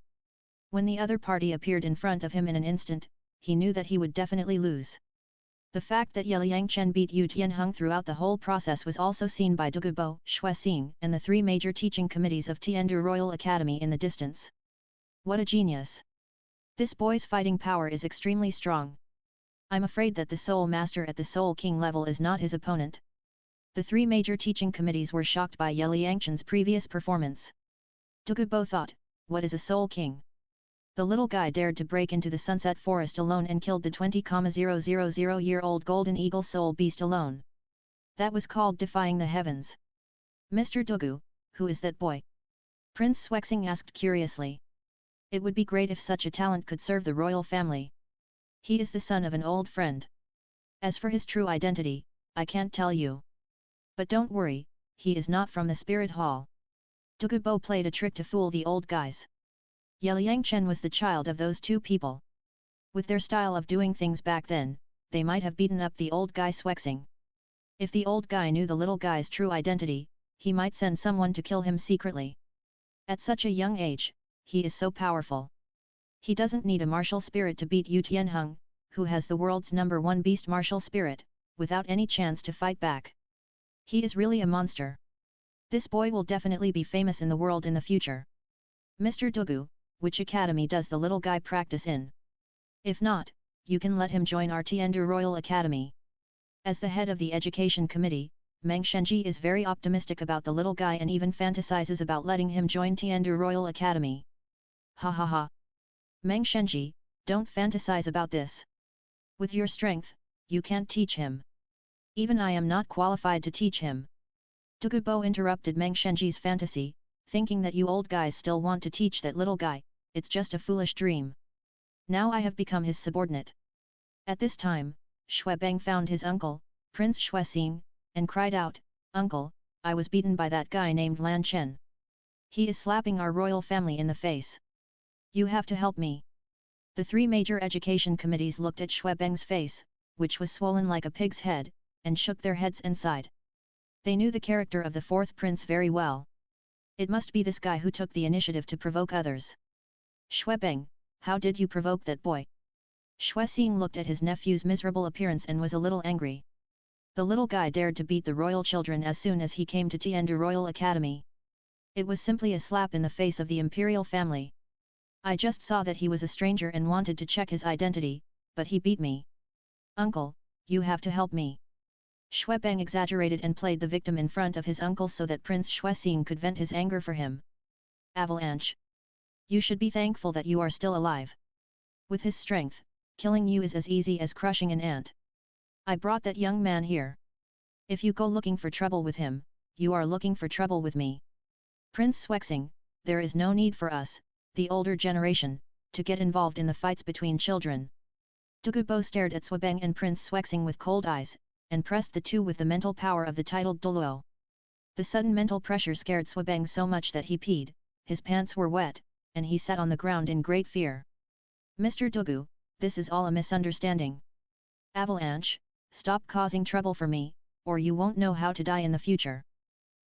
S1: When the other party appeared in front of him in an instant, he knew that he would definitely lose. The fact that Liang Chen beat Yu Tianheng throughout the whole process was also seen by Douluo, Xuexing, and the three major teaching committees of Tiandu Royal Academy in the distance. What a genius! This boy's fighting power is extremely strong. I'm afraid that the Soul Master at the Soul King level is not his opponent. The three major teaching committees were shocked by Liang Chen's previous performance. Douluo thought, what is a Soul King? The little guy dared to break into the Sunset Forest alone and killed the 20,000-year-old Golden Eagle Soul Beast alone. That was called defying the heavens. Mr. Douluo, who is that boy? Prince Xuexing asked curiously. It would be great if such a talent could serve the royal family. He is the son of an old friend. As for his true identity, I can't tell you. But don't worry, he is not from the Spirit Hall. Douluo played a trick to fool the old guys. Liang Chen was the child of those two people. With their style of doing things back then, they might have beaten up the old guy Xuexing. If the old guy knew the little guy's true identity, he might send someone to kill him secretly. At such a young age, he is so powerful. He doesn't need a martial spirit to beat Yu Tianheng, who has the world's #1 beast martial spirit, without any chance to fight back. He is really a monster. This boy will definitely be famous in the world in the future. Mr. Douluo, which academy does the little guy practice in? If not, you can let him join our Tiandu Royal Academy. As the head of the education committee, Meng Shenji is very optimistic about the little guy and even fantasizes about letting him join Tiandu Royal Academy. Ha ha ha. Meng Shenji, don't fantasize about this. With your strength, you can't teach him. Even I am not qualified to teach him. Douluo interrupted Meng Shenji's fantasy, thinking that you old guys still want to teach that little guy. It's just a foolish dream. Now I have become his subordinate. At this time, Xuebeng found his uncle, Prince Xuexing, and cried out, Uncle, I was beaten by that guy named Lan Chen. He is slapping our royal family in the face. You have to help me. The three major education committees looked at Xuebeng's face, which was swollen like a pig's head, and shook their heads and sighed. They knew the character of the fourth prince very well. It must be this guy who took the initiative to provoke others. Xuebeng, how did you provoke that boy? Xuexing looked at his nephew's miserable appearance and was a little angry. The little guy dared to beat the royal children as soon as he came to Tiandu Royal Academy. It was simply a slap in the face of the imperial family. I just saw that he was a stranger and wanted to check his identity, but he beat me. Uncle, you have to help me. Xuebeng exaggerated and played the victim in front of his uncle so that Prince Xuexing could vent his anger for him. Avalanche. You should be thankful that you are still alive. With his strength, killing you is as easy as crushing an ant. I brought that young man here. If you go looking for trouble with him, you are looking for trouble with me. Prince Xuexing, there is no need for us, the older generation, to get involved in the fights between children. Douluo stared at Xuebeng and Prince Xuexing with cold eyes, and pressed the two with the mental power of the titled Douluo. The sudden mental pressure scared Xuebeng so much that he peed, his pants were wet, and he sat on the ground in great fear. Mr. Douluo, this is all a misunderstanding. Avalanche, stop causing trouble for me, or you won't know how to die in the future.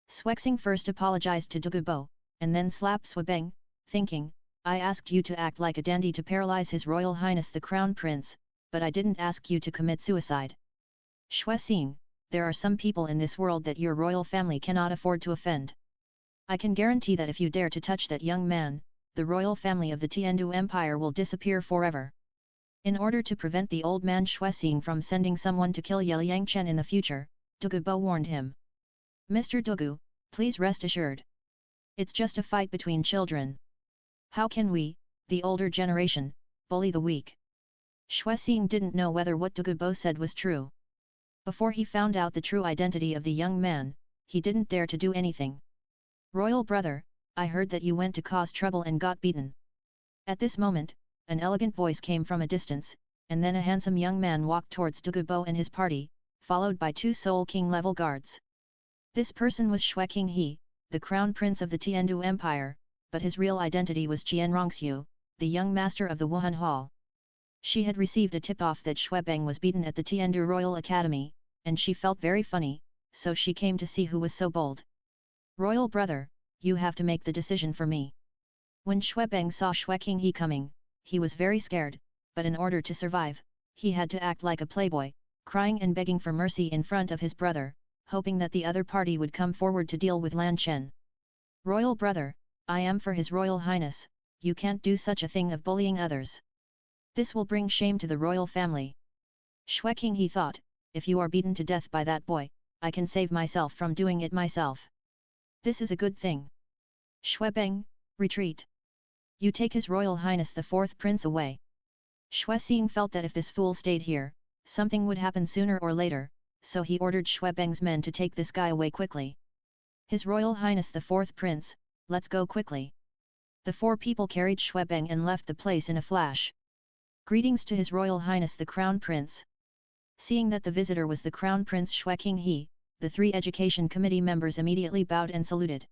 S1: Xuexing first apologized to Douluo, and then slapped Xuebeng, thinking, I asked you to act like a dandy to paralyze His Royal Highness the Crown Prince, but I didn't ask you to commit suicide. Xuexing, there are some people in this world that your royal family cannot afford to offend. I can guarantee that if you dare to touch that young man, the royal family of the Tiandu Empire will disappear forever. In order to prevent the old man Xuexing from sending someone to kill Liang Chen in the future, Douluo warned him. Mr. Douluo, please rest assured. It's just a fight between children. How can we, the older generation, bully the weak. Shui Xing didn't know whether what Douluo said was true. Before he found out the true identity of the young man, he didn't dare to do anything. Royal brother, I heard that you went to cause trouble and got beaten. At this moment, an elegant voice came from a distance, and then a handsome young man walked towards Douluo and his party, followed by 2 Soul King level guards. This person was Shrek Academy, the crown prince of the Tiandu Empire, but his real identity was Jian Rongxiu, the young master of the Wuhan Hall. She had received a tip-off that Shuebeng was beaten at the Tiandu Royal Academy, and she felt very funny, so she came to see who was so bold. Royal brother, you have to make the decision for me. When Shuebeng saw Shrek Academy coming, he was very scared, but in order to survive, he had to act like a playboy, crying and begging for mercy in front of his brother, hoping that the other party would come forward to deal with Lan Chen. Royal brother, I am for His Royal Highness, you can't do such a thing of bullying others. This will bring shame to the royal family. Shrek Academy thought, if you are beaten to death by that boy, I can save myself from doing it myself. This is a good thing. Shuebeng, retreat. You take His Royal Highness the 4th Prince away. Shui Xing felt that if this fool stayed here, something would happen sooner or later, so he ordered Shuebeng's men to take this guy away quickly. His Royal Highness the 4th Prince, let's go quickly. The 4 people carried Shuebeng and left the place in a flash. Greetings to His Royal Highness the Crown Prince. Seeing that the visitor was the Crown Prince Shrek Academy, the 3 Education Committee members immediately bowed and saluted.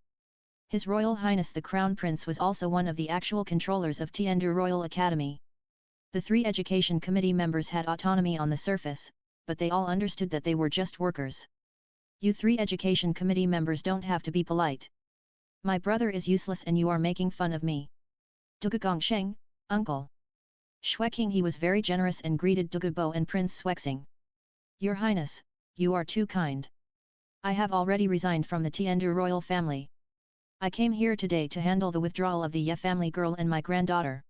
S1: His Royal Highness the Crown Prince was also one of the actual controllers of Tiandu Royal Academy. The 3 Education Committee members had autonomy on the surface, but they all understood that they were just workers. You 3 Education Committee members don't have to be polite. My brother is useless and you are making fun of me. Douluo, uncle. Shrek Academy was very generous and greeted Douluo and Prince Xuexing. Your Highness, you are too kind. I have already resigned from the Tiandu royal family. I came here today to handle the withdrawal of the Ye family girl and my granddaughter.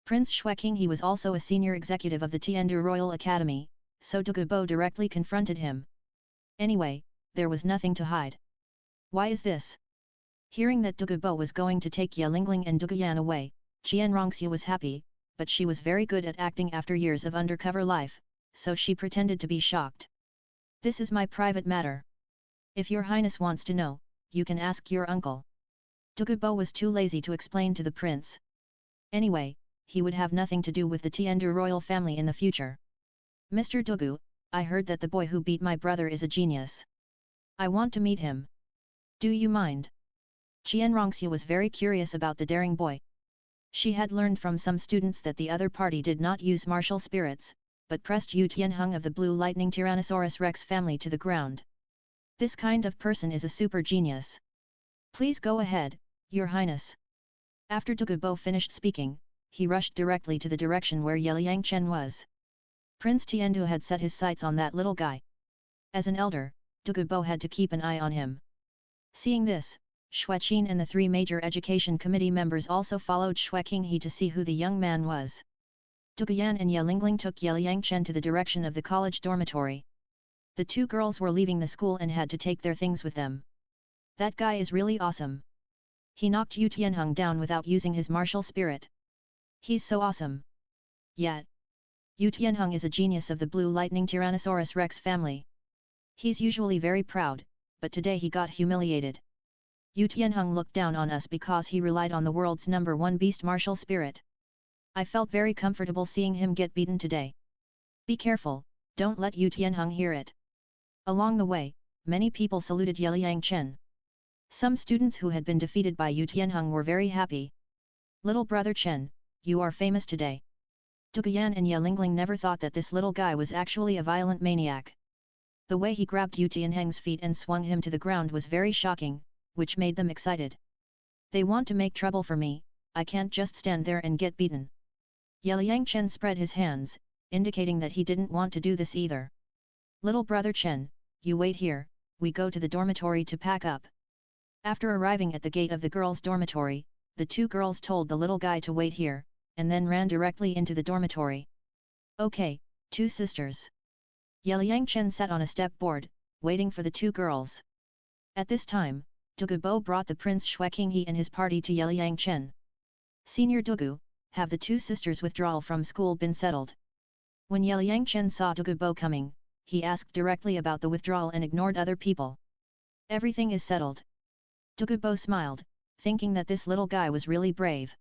S1: Prince Shrek Academy was also a senior executive of the Tiandu Royal Academy, so Douluo directly confronted him. Anyway, there was nothing to hide. Why is this? Hearing that Douluo was going to take Ye Lingling and Douguyan away, Jian Rongxiu was happy, but she was very good at acting after years of undercover life, so she pretended to be shocked. This is my private matter. If your highness wants to know, you can ask your uncle. Douluo was too lazy to explain to the prince. Anyway, he would have nothing to do with the Tiandu royal family in the future. Mr. Douluo, I heard that the boy who beat my brother is a genius. I want to meet him. Do you mind? Jian Rongxiu was very curious about the daring boy. She had learned from some students that the other party did not use martial spirits, but pressed Yu Tianheng of the Blue Lightning Tyrannosaurus Rex family to the ground. This kind of person is a super genius. Please go ahead, Your Highness. After Douluo finished speaking, he rushed directly to the direction where Ye Liangchen was. Prince Tiandu had set his sights on that little guy. As an elder, Douluo had to keep an eye on him. Seeing this, Xueqin and the 3 major education committee members also followed Shrek Academy to see who the young man was. Douguyan and Ye Lingling took Ye Liangchen to the direction of the college dormitory. The 2 girls were leaving the school and had to take their things with them. That guy is really awesome. He knocked Yu Tianheng down without using his martial spirit. He's so awesome. Yet, Yu Tianheng is a genius of the Blue Lightning Tyrannosaurus Rex family. He's usually very proud, but today he got humiliated. Yu Tianheng looked down on us because he relied on the world's #1 beast martial spirit. I felt very comfortable seeing him get beaten today. Be careful, don't let Yu Tianheng hear it. Along the way, many people saluted Ye Liangchen. Some students who had been defeated by Yu Tianheng were very happy. Little brother Chen, you are famous today. Douguyan and Ye Lingling never thought that this little guy was actually a violent maniac. The way he grabbed Yu Tianheng's feet and swung him to the ground was very shocking, which made them excited. They want to make trouble for me, I can't just stand there and get beaten. Ye Liangchen spread his hands, indicating that he didn't want to do this either. Little brother Chen, you wait here, we go to the dormitory to pack up. After arriving at the gate of the girls' dormitory, the 2 girls told the little guy to wait here, and then ran directly into the dormitory. Okay, 2 sisters. Ye Liangchen sat on a step board, waiting for the 2 girls. At this time, Douluo brought the Prince Shrek Academy and his party to Ye Liangchen. Senior Douluo, have the two sisters' withdrawal from school been settled? When Yeliang Chen saw Douluo coming, he asked directly about the withdrawal and ignored other people. Everything is settled. Douluo smiled, thinking that this little guy was really brave.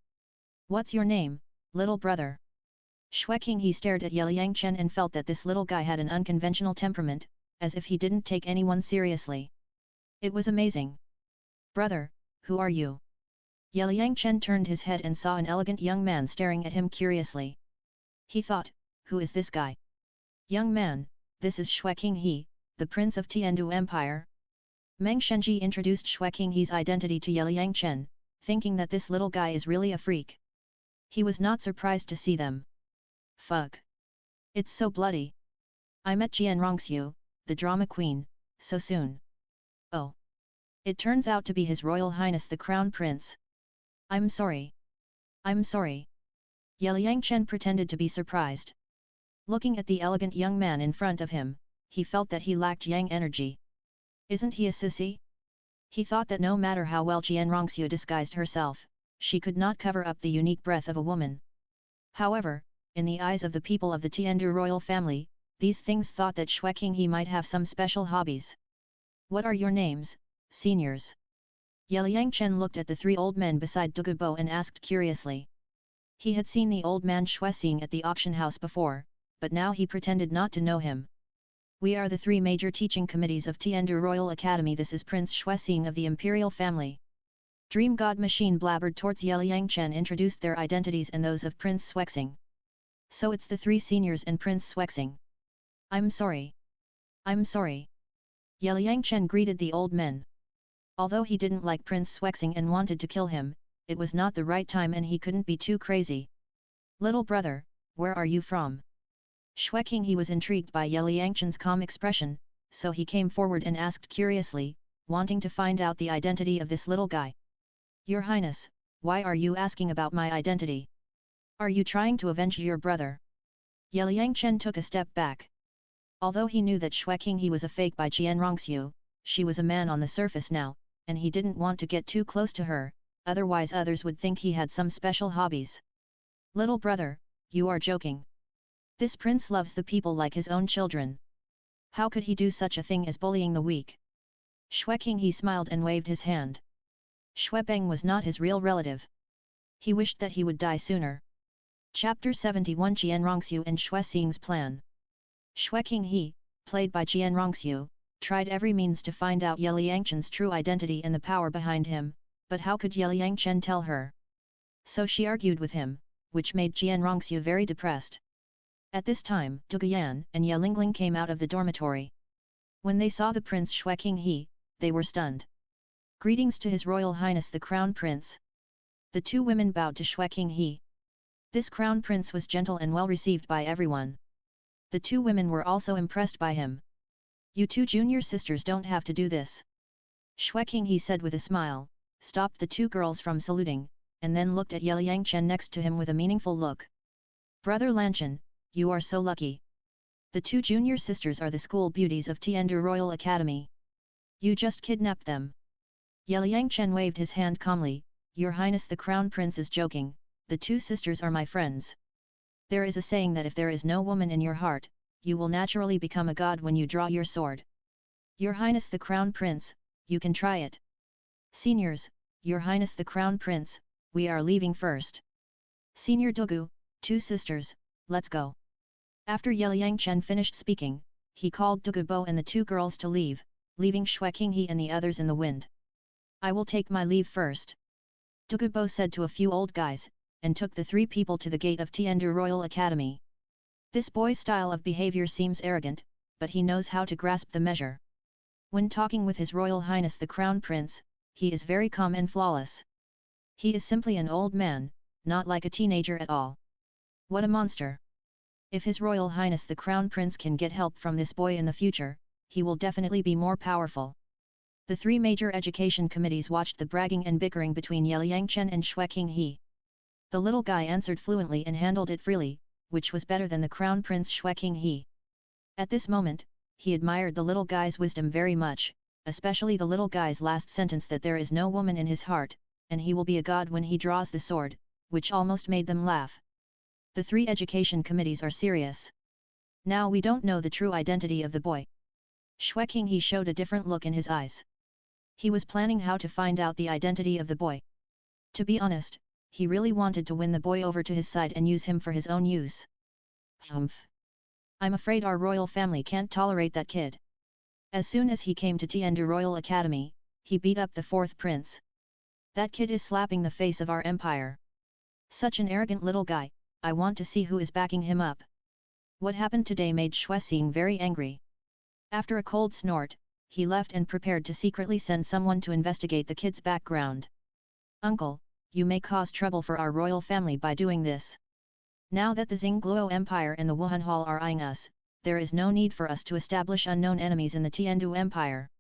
S1: What's your name, little brother? He stared at Yeliang Chen and felt that this little guy had an unconventional temperament, as if he didn't take anyone seriously. It was amazing. Brother, who are you? Yeliang Chen turned his head and saw an elegant young man staring at him curiously. He thought, who is this guy? Young man, this is He, the prince of Tiandu Empire. Meng Shenji introduced He's identity to Yeliang Chen, thinking that this little guy is really a freak. He was not surprised to see them. Fuck. It's so bloody. I met Jianrongxiu, the drama queen, so soon. Oh. It turns out to be His Royal Highness the Crown Prince. I'm sorry. I'm sorry. Yeliang Chen pretended to be surprised. Looking at the elegant young man in front of him, he felt that he lacked yang energy. Isn't he a sissy? He thought that no matter how well Jianrongxiu disguised herself, she could not cover up the unique breath of a woman. However, in the eyes of the people of the Tiandu royal family, these things thought that He might have some special hobbies. What are your names, seniors? Yeliang Chen looked at the three old men beside Douluo and asked curiously. He had seen the old man Xing at the auction house before, but now he pretended not to know him. We are the three major teaching committees of Tiandu Royal Academy. This is Prince Xing of the Imperial Family. Dream God Machine blabbered towards Yeliang Chen, introduced their identities and those of Prince Xing. So it's the three seniors and Prince Xing. I'm sorry. I'm sorry. Yeliang Chen greeted the old men. Although he didn't like Prince Xing and wanted to kill him, it was not the right time and he couldn't be too crazy. Little brother, where are you from? He was intrigued by Yeliang Chen's calm expression, so he came forward and asked curiously, wanting to find out the identity of this little guy. Your Highness, why are you asking about my identity? Are you trying to avenge your brother? Yeliang Chen took a step back. Although he knew that he was a fake by Jianrongxiu, she was a man on the surface now, and he didn't want to get too close to her, otherwise others would think he had some special hobbies. Little brother, you are joking. This prince loves the people like his own children. How could he do such a thing as bullying the weak? He smiled and waved his hand. Beng was not his real relative. He wished that he would die sooner. Chapter 71 Jianrongxiu and Xing's plan. He, played by Jianrongxiu, tried every means to find out Yeliang Chen's true identity and the power behind him, but how could Yeliang Chen tell her? So she argued with him, which made Jianrongxiu very depressed. At this time, Duguyan and Yelingling came out of the dormitory. When they saw the Prince He, they were stunned. Greetings to His Royal Highness the Crown Prince. The two women bowed to He. This Crown Prince was gentle and well received by everyone. The two women were also impressed by him. You two junior sisters don't have to do this. He said with a smile, stopped the two girls from saluting, and then looked at Yeliang Chen next to him with a meaningful look. Brother Lanchen, you are so lucky. The two junior sisters are the school beauties of Tiandu Royal Academy. You just kidnapped them. Yeliang Chen waved his hand calmly, Your Highness the Crown Prince is joking, the two sisters are my friends. There is a saying that if there is no woman in your heart, you will naturally become a god when you draw your sword. Your Highness the Crown Prince, you can try it. Seniors, Your Highness the Crown Prince, we are leaving first. Senior Douluo, two sisters, let's go. After Yeliang Chen finished speaking, he called Douluo and the two girls to leave, leaving He and the others in the wind. I will take my leave first. Douluo said to a few old guys, and took the three people to the gate of Tiandu Royal Academy. This boy's style of behavior seems arrogant, but he knows how to grasp the measure. When talking with His Royal Highness the Crown Prince, he is very calm and flawless. He is simply an old man, not like a teenager at all. What a monster! If His Royal Highness the Crown Prince can get help from this boy in the future, he will definitely be more powerful. The three major education committees watched the bragging and bickering between Yeliang Chen and He. The little guy answered fluently and handled it freely, which was better than the Crown Prince He. At this moment, he admired the little guy's wisdom very much, especially the little guy's last sentence that there is no woman in his heart, and he will be a god when he draws the sword. which almost made them laugh. The 3 education committees are serious. Now we don't know the true identity of the boy. Shrek Academy showed a different look in his eyes. He was planning how to find out the identity of the boy. To be honest, he really wanted to win the boy over to his side and use him for his own use. Humph. I'm afraid our royal family can't tolerate that kid. As soon as he came to Tiandu Royal Academy, he beat up the 4th prince. That kid is slapping the face of our empire. Such an arrogant little guy, I want to see who is backing him up. What happened today made Shuexing very angry. After a cold snort, he left and prepared to secretly send someone to investigate the kid's background. Uncle, you may cause trouble for our royal family by doing this. Now that the Xingluo Empire and the Wuhan Hall are eyeing us, there is no need for us to establish unknown enemies in the Tiandu Empire.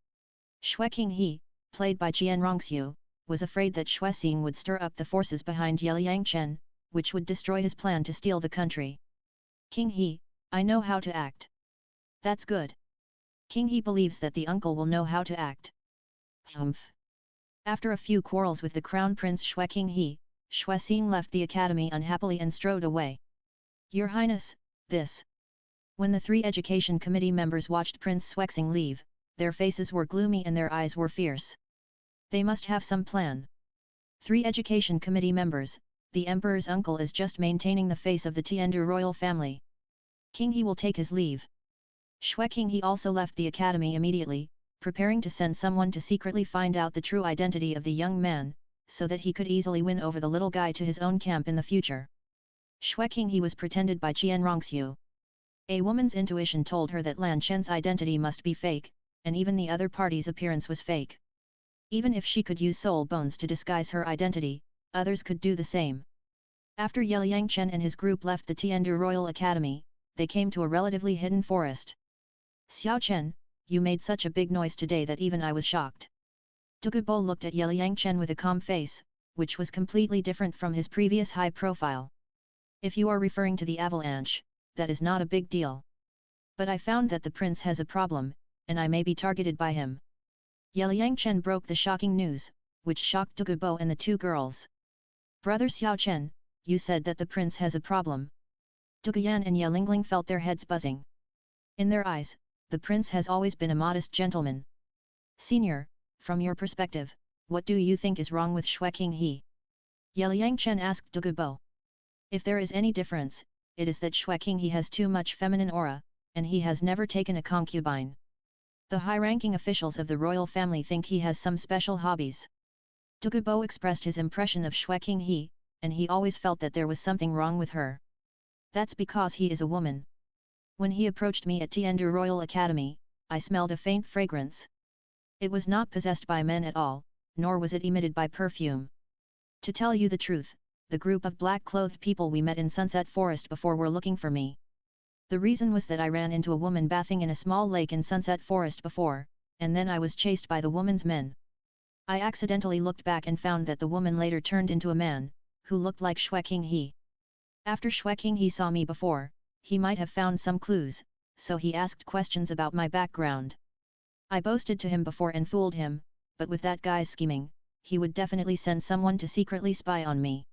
S1: Shrek Academy, played by Qian Rongxiu, was afraid that Shuexing would stir up the forces behind Yeliang Chen, which would destroy his plan to steal the country. King He, I know how to act. That's good. King He believes that the uncle will know how to act. Humph. After a few quarrels with the Crown Prince Shrek Academy, Shuexing left the academy unhappily and strode away. Your Highness, this. When the 3 education committee members watched Prince Shuexing leave, their faces were gloomy and their eyes were fierce. They must have some plan. 3 education committee members, the emperor's uncle is just maintaining the face of the Tiandu royal family. King He will take his leave. Shrek Academy also left the academy immediately, preparing to send someone to secretly find out the true identity of the young man, so that he could easily win over the little guy to his own camp in the future. Shrek Academy was pretended by Qian Rongxiu. A woman's intuition told her that Lan Chen's identity must be fake, and even the other party's appearance was fake. Even if she could use soul bones to disguise her identity, others could do the same. After Yeliang Chen and his group left the Tiandu Royal Academy, they came to a relatively hidden forest. Xiao Chen, you made such a big noise today that even I was shocked. Douluo looked at Yeliang Chen with a calm face, which was completely different from his previous high profile. If you are referring to the avalanche, that is not a big deal. But I found that the prince has a problem, and I may be targeted by him. Yeliang Chen broke the shocking news, which shocked Douluo and the 2 girls. Brother Xiao Chen, you said that the prince has a problem. Duguyan and Yelingling felt their heads buzzing. In their eyes, the prince has always been a modest gentleman. Senior, from your perspective, what do you think is wrong with Shrek Academy? Yeliang Chen asked Douluo. If there is any difference, it is that Shrek Academy has too much feminine aura, and he has never taken a concubine. The high-ranking officials of the royal family think he has some special hobbies. Douluo expressed his impression of Shrek Academy, and he always felt that there was something wrong with her. That's because he is a woman. When he approached me at Tiandu Royal Academy, I smelled a faint fragrance. It was not possessed by men at all, nor was it emitted by perfume. To tell you the truth, the group of black-clothed people we met in Sunset Forest before were looking for me. The reason was that I ran into a woman bathing in a small lake in Sunset Forest before, and then I was chased by the woman's men. I accidentally looked back and found that the woman later turned into a man, who looked like Shrek Academy. After Shrek Academy saw me before, he might have found some clues, so he asked questions about my background. I boasted to him before and fooled him, but with that guy's scheming, he would definitely send someone to secretly spy on me.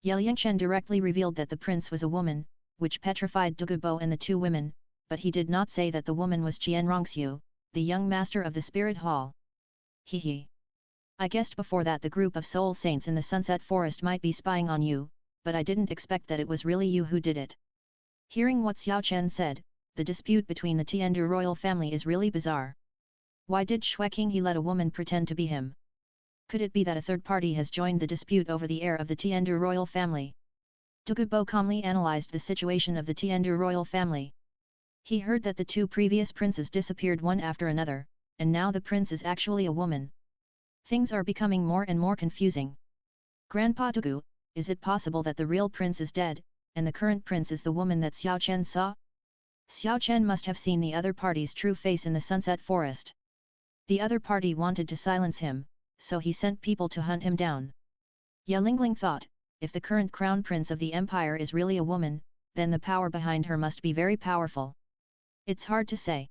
S1: Yeliang Chen directly revealed that the prince was a woman, which petrified Douluo and the 2 women, but he did not say that the woman was Qian Rongxiu, the young master of the Spirit Hall. He. I guessed before that the group of soul saints in the Sunset Forest might be spying on you, but I didn't expect that it was really you who did it. Hearing what Xiao Chen said, the dispute between the Tiandu royal family is really bizarre. Why did Shrek Academy let a woman pretend to be him? Could it be that a third party has joined the dispute over the heir of the Tiandu royal family? Douluo calmly analyzed the situation of the Tiandu royal family. He heard that the 2 previous princes disappeared one after another, and now the prince is actually a woman. Things are becoming more and more confusing. Grandpa Douluo, is it possible that the real prince is dead, and the current prince is the woman that Xiao Chen saw? Xiao Chen must have seen the other party's true face in the Sunset Forest. The other party wanted to silence him, so he sent people to hunt him down. Yelingling thought, if the current crown prince of the empire is really a woman, then the power behind her must be very powerful. It's hard to say.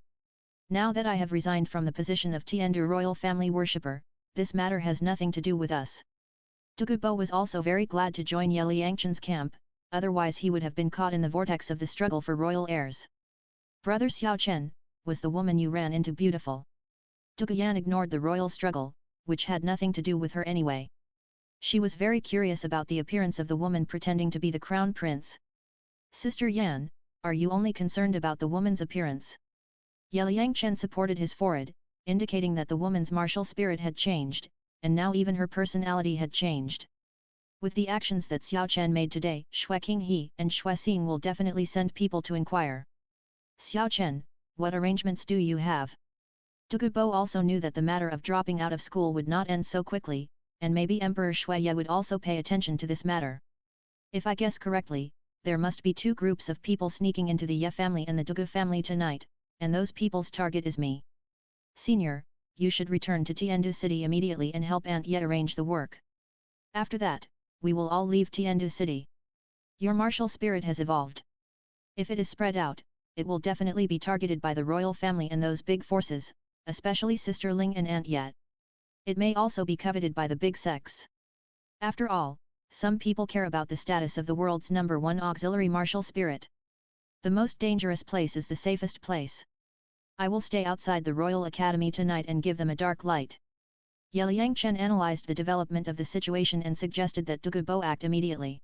S1: Now that I have resigned from the position of Tiandu royal family worshipper, this matter has nothing to do with us. Douluo was also very glad to join Ye Liangchen's camp, otherwise he would have been caught in the vortex of the struggle for royal heirs. Brother Xiao Chen, was the woman you ran into beautiful? Douluo ignored the royal struggle, which had nothing to do with her anyway. She was very curious about the appearance of the woman pretending to be the crown prince. Sister Yan, are you only concerned about the woman's appearance? Ye Liangchen supported his forehead, indicating that the woman's martial spirit had changed, and now even her personality had changed. With the actions that Xiao Chen made today, Shui Qinghe and Shui Xing will definitely send people to inquire. Xiao Chen, what arrangements do you have? Douluo also knew that the matter of dropping out of school would not end so quickly, and maybe Emperor Shuiye would also pay attention to this matter. If I guess correctly, there must be two groups of people sneaking into the Ye family and the Douluo family tonight, and those people's target is me. Senior, you should return to Tiandu City immediately and help Aunt Ye arrange the work. After that, we will all leave Tiandu City. Your martial spirit has evolved. If it is spread out, it will definitely be targeted by the royal family and those big forces, especially Sister Ling and Aunt Ye. It may also be coveted by the big sects. After all, some people care about the status of the world's #1 auxiliary martial spirit. The most dangerous place is the safest place. I will stay outside the Royal Academy tonight and give them a dark light. Ye Liangchen analyzed the development of the situation and suggested that Douluo act immediately.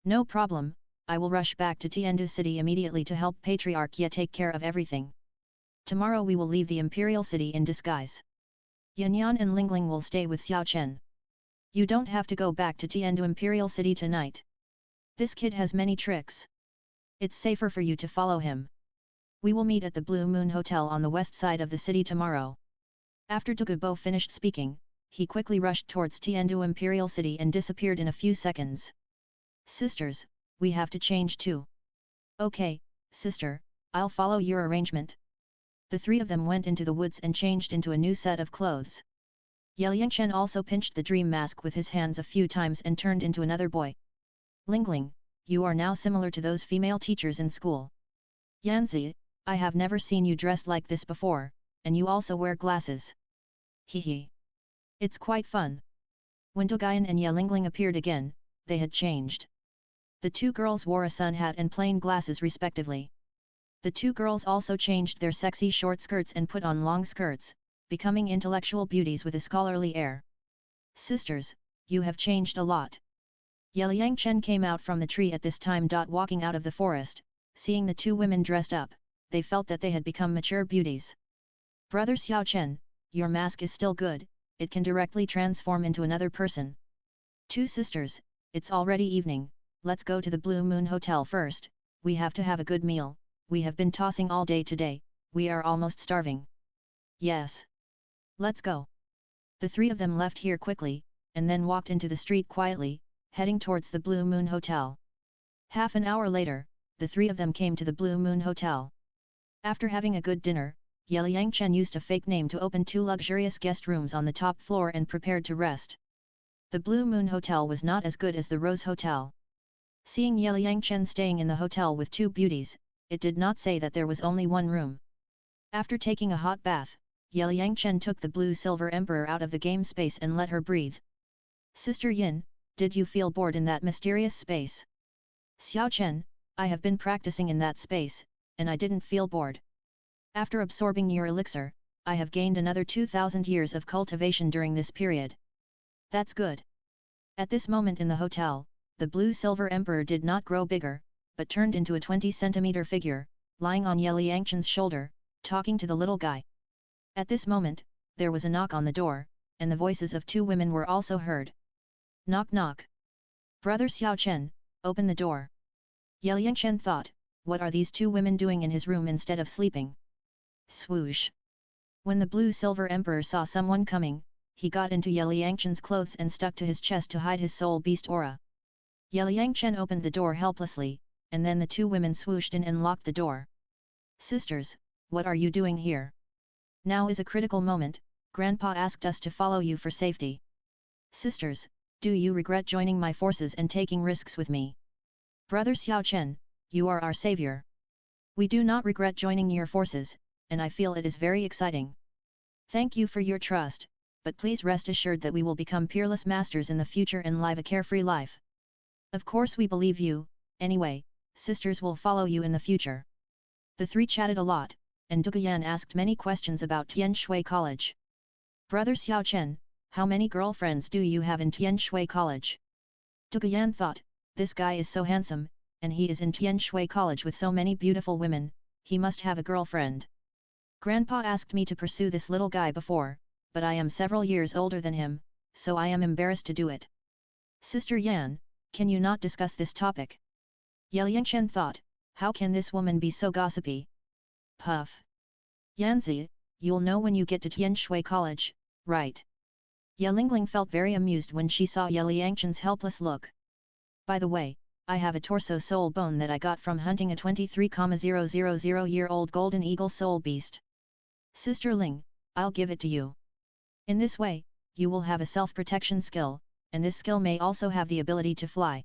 S1: No problem, I will rush back to Tiandu City immediately to help Patriarch Ye take care of everything. Tomorrow we will leave the Imperial City in disguise. Yanyan and Lingling will stay with Xiao Chen. You don't have to go back to Tiandu Imperial City tonight. This kid has many tricks. It's safer for you to follow him. We will meet at the Blue Moon Hotel on the west side of the city tomorrow. After Douluo finished speaking, he quickly rushed towards Tiandu Imperial City and disappeared in a few seconds. Sisters, we have to change too. Okay, sister, I'll follow your arrangement. The three of them went into the woods and changed into a new set of clothes. Ye Liangchen also pinched the dream mask with his hands a few times and turned into another boy. Lingling, you are now similar to those female teachers in school. Yanzi, I have never seen you dressed like this before, and you also wear glasses. Hehe. It's quite fun. When Doguyan and Ye Lingling appeared again, they had changed. The two girls wore a sun hat and plain glasses respectively. The two girls also changed their sexy short skirts and put on long skirts, becoming intellectual beauties with a scholarly air. Sisters, you have changed a lot. Ye Liangchen came out from the tree at this time. Walking out of the forest, seeing the two women dressed up, they felt that they had become mature beauties. Brother Xiao Chen, your mask is still good, it can directly transform into another person. Two sisters, it's already evening, let's go to the Blue Moon Hotel first, we have to have a good meal. We have been tossing all day today, we are almost starving. Yes. Let's go. The three of them left here quickly, and then walked into the street quietly, heading towards the Blue Moon Hotel. Half an hour later, the three of them came to the Blue Moon Hotel. After having a good dinner, Ye Liangchen used a fake name to open two luxurious guest rooms on the top floor and prepared to rest. The Blue Moon Hotel was not as good as the Rose Hotel. Seeing Ye Liangchen staying in the hotel with two beauties, it did not say that there was only one room. After taking a hot bath, Ye Liangchen took the Blue-Silver Emperor out of the game space and let her breathe. Sister Yin, did you feel bored in that mysterious space? Xiao Chen, I have been practicing in that space, and I didn't feel bored. After absorbing your elixir, I have gained another 2,000 years of cultivation during this period. That's good. At this moment in the hotel, the Blue-Silver Emperor did not grow bigger, but turned into a 20-centimeter figure, lying on Ye Liangchen's shoulder, talking to the little guy. At this moment, there was a knock on the door, and the voices of two women were also heard. Knock knock. Brother Xiao Chen, open the door. Ye Liangchen thought, what are these two women doing in his room instead of sleeping? Swoosh. When the Blue-Silver Emperor saw someone coming, he got into Ye Liangchen's clothes and stuck to his chest to hide his soul beast aura. Ye Liangchen opened the door helplessly, and then the two women swooshed in and locked the door. Sisters, what are you doing here? Now is a critical moment, Grandpa asked us to follow you for safety. Sisters, do you regret joining my forces and taking risks with me? Brother Xiao Chen, you are our savior. We do not regret joining your forces, and I feel it is very exciting. Thank you for your trust, but please rest assured that we will become peerless masters in the future and live a carefree life. Of course we believe you, anyway, sisters will follow you in the future. The three chatted a lot, and Duguyan asked many questions about Tianshui College. Brother Xiao Chen, how many girlfriends do you have in Tianshui College? Duguyan thought, this guy is so handsome, and he is in Tianshui College with so many beautiful women, he must have a girlfriend. Grandpa asked me to pursue this little guy before, but I am several years older than him, so I am embarrassed to do it. Sister Yan, can you not discuss this topic? Yelingchen thought, how can this woman be so gossipy? Puff. Yanzi, you'll know when you get to Tianshui College, right? Yelingling felt very amused when she saw Yelingchen's helpless look. By the way, I have a torso soul bone that I got from hunting a 23,000-year-old golden eagle soul beast. Sister Ling, I'll give it to you. In this way, you will have a self-protection skill, and this skill may also have the ability to fly.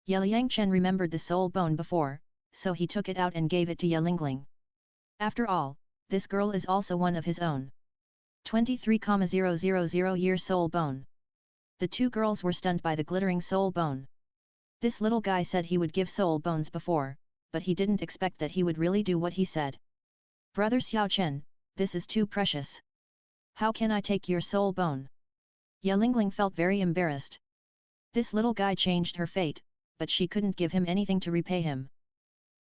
S1: Yelingchen remembered the soul bone before, so he took it out and gave it to Yelingling. After all, this girl is also one of his own. 23,000-year soul bone. The two girls were stunned by the glittering soul bone. This little guy said he would give soul bones before, but he didn't expect that he would really do what he said. Brother Xiao Chen, this is too precious. How can I take your soul bone? Yelingling felt very embarrassed. This little guy changed her fate, but she couldn't give him anything to repay him.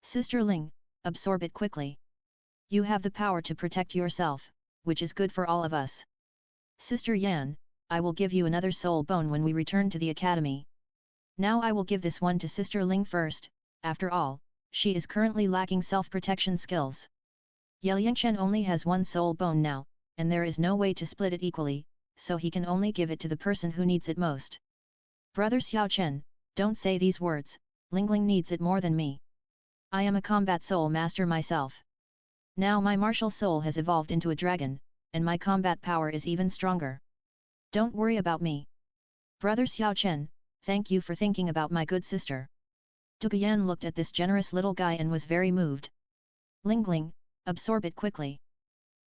S1: Sister Ling, absorb it quickly. You have the power to protect yourself, which is good for all of us. Sister Yan, I will give you another soul bone when we return to the academy. Now I will give this one to Sister Ling first, after all, she is currently lacking self-protection skills. Yelingchen only has one soul bone now, and there is no way to split it equally, so he can only give it to the person who needs it most. Brother Xiao Chen, don't say these words, Lingling needs it more than me. I am a combat soul master myself. Now my martial soul has evolved into a dragon, and my combat power is even stronger. Don't worry about me. Brother Xiao Chen, thank you for thinking about my good sister. Duguyan looked at this generous little guy and was very moved. Lingling, absorb it quickly.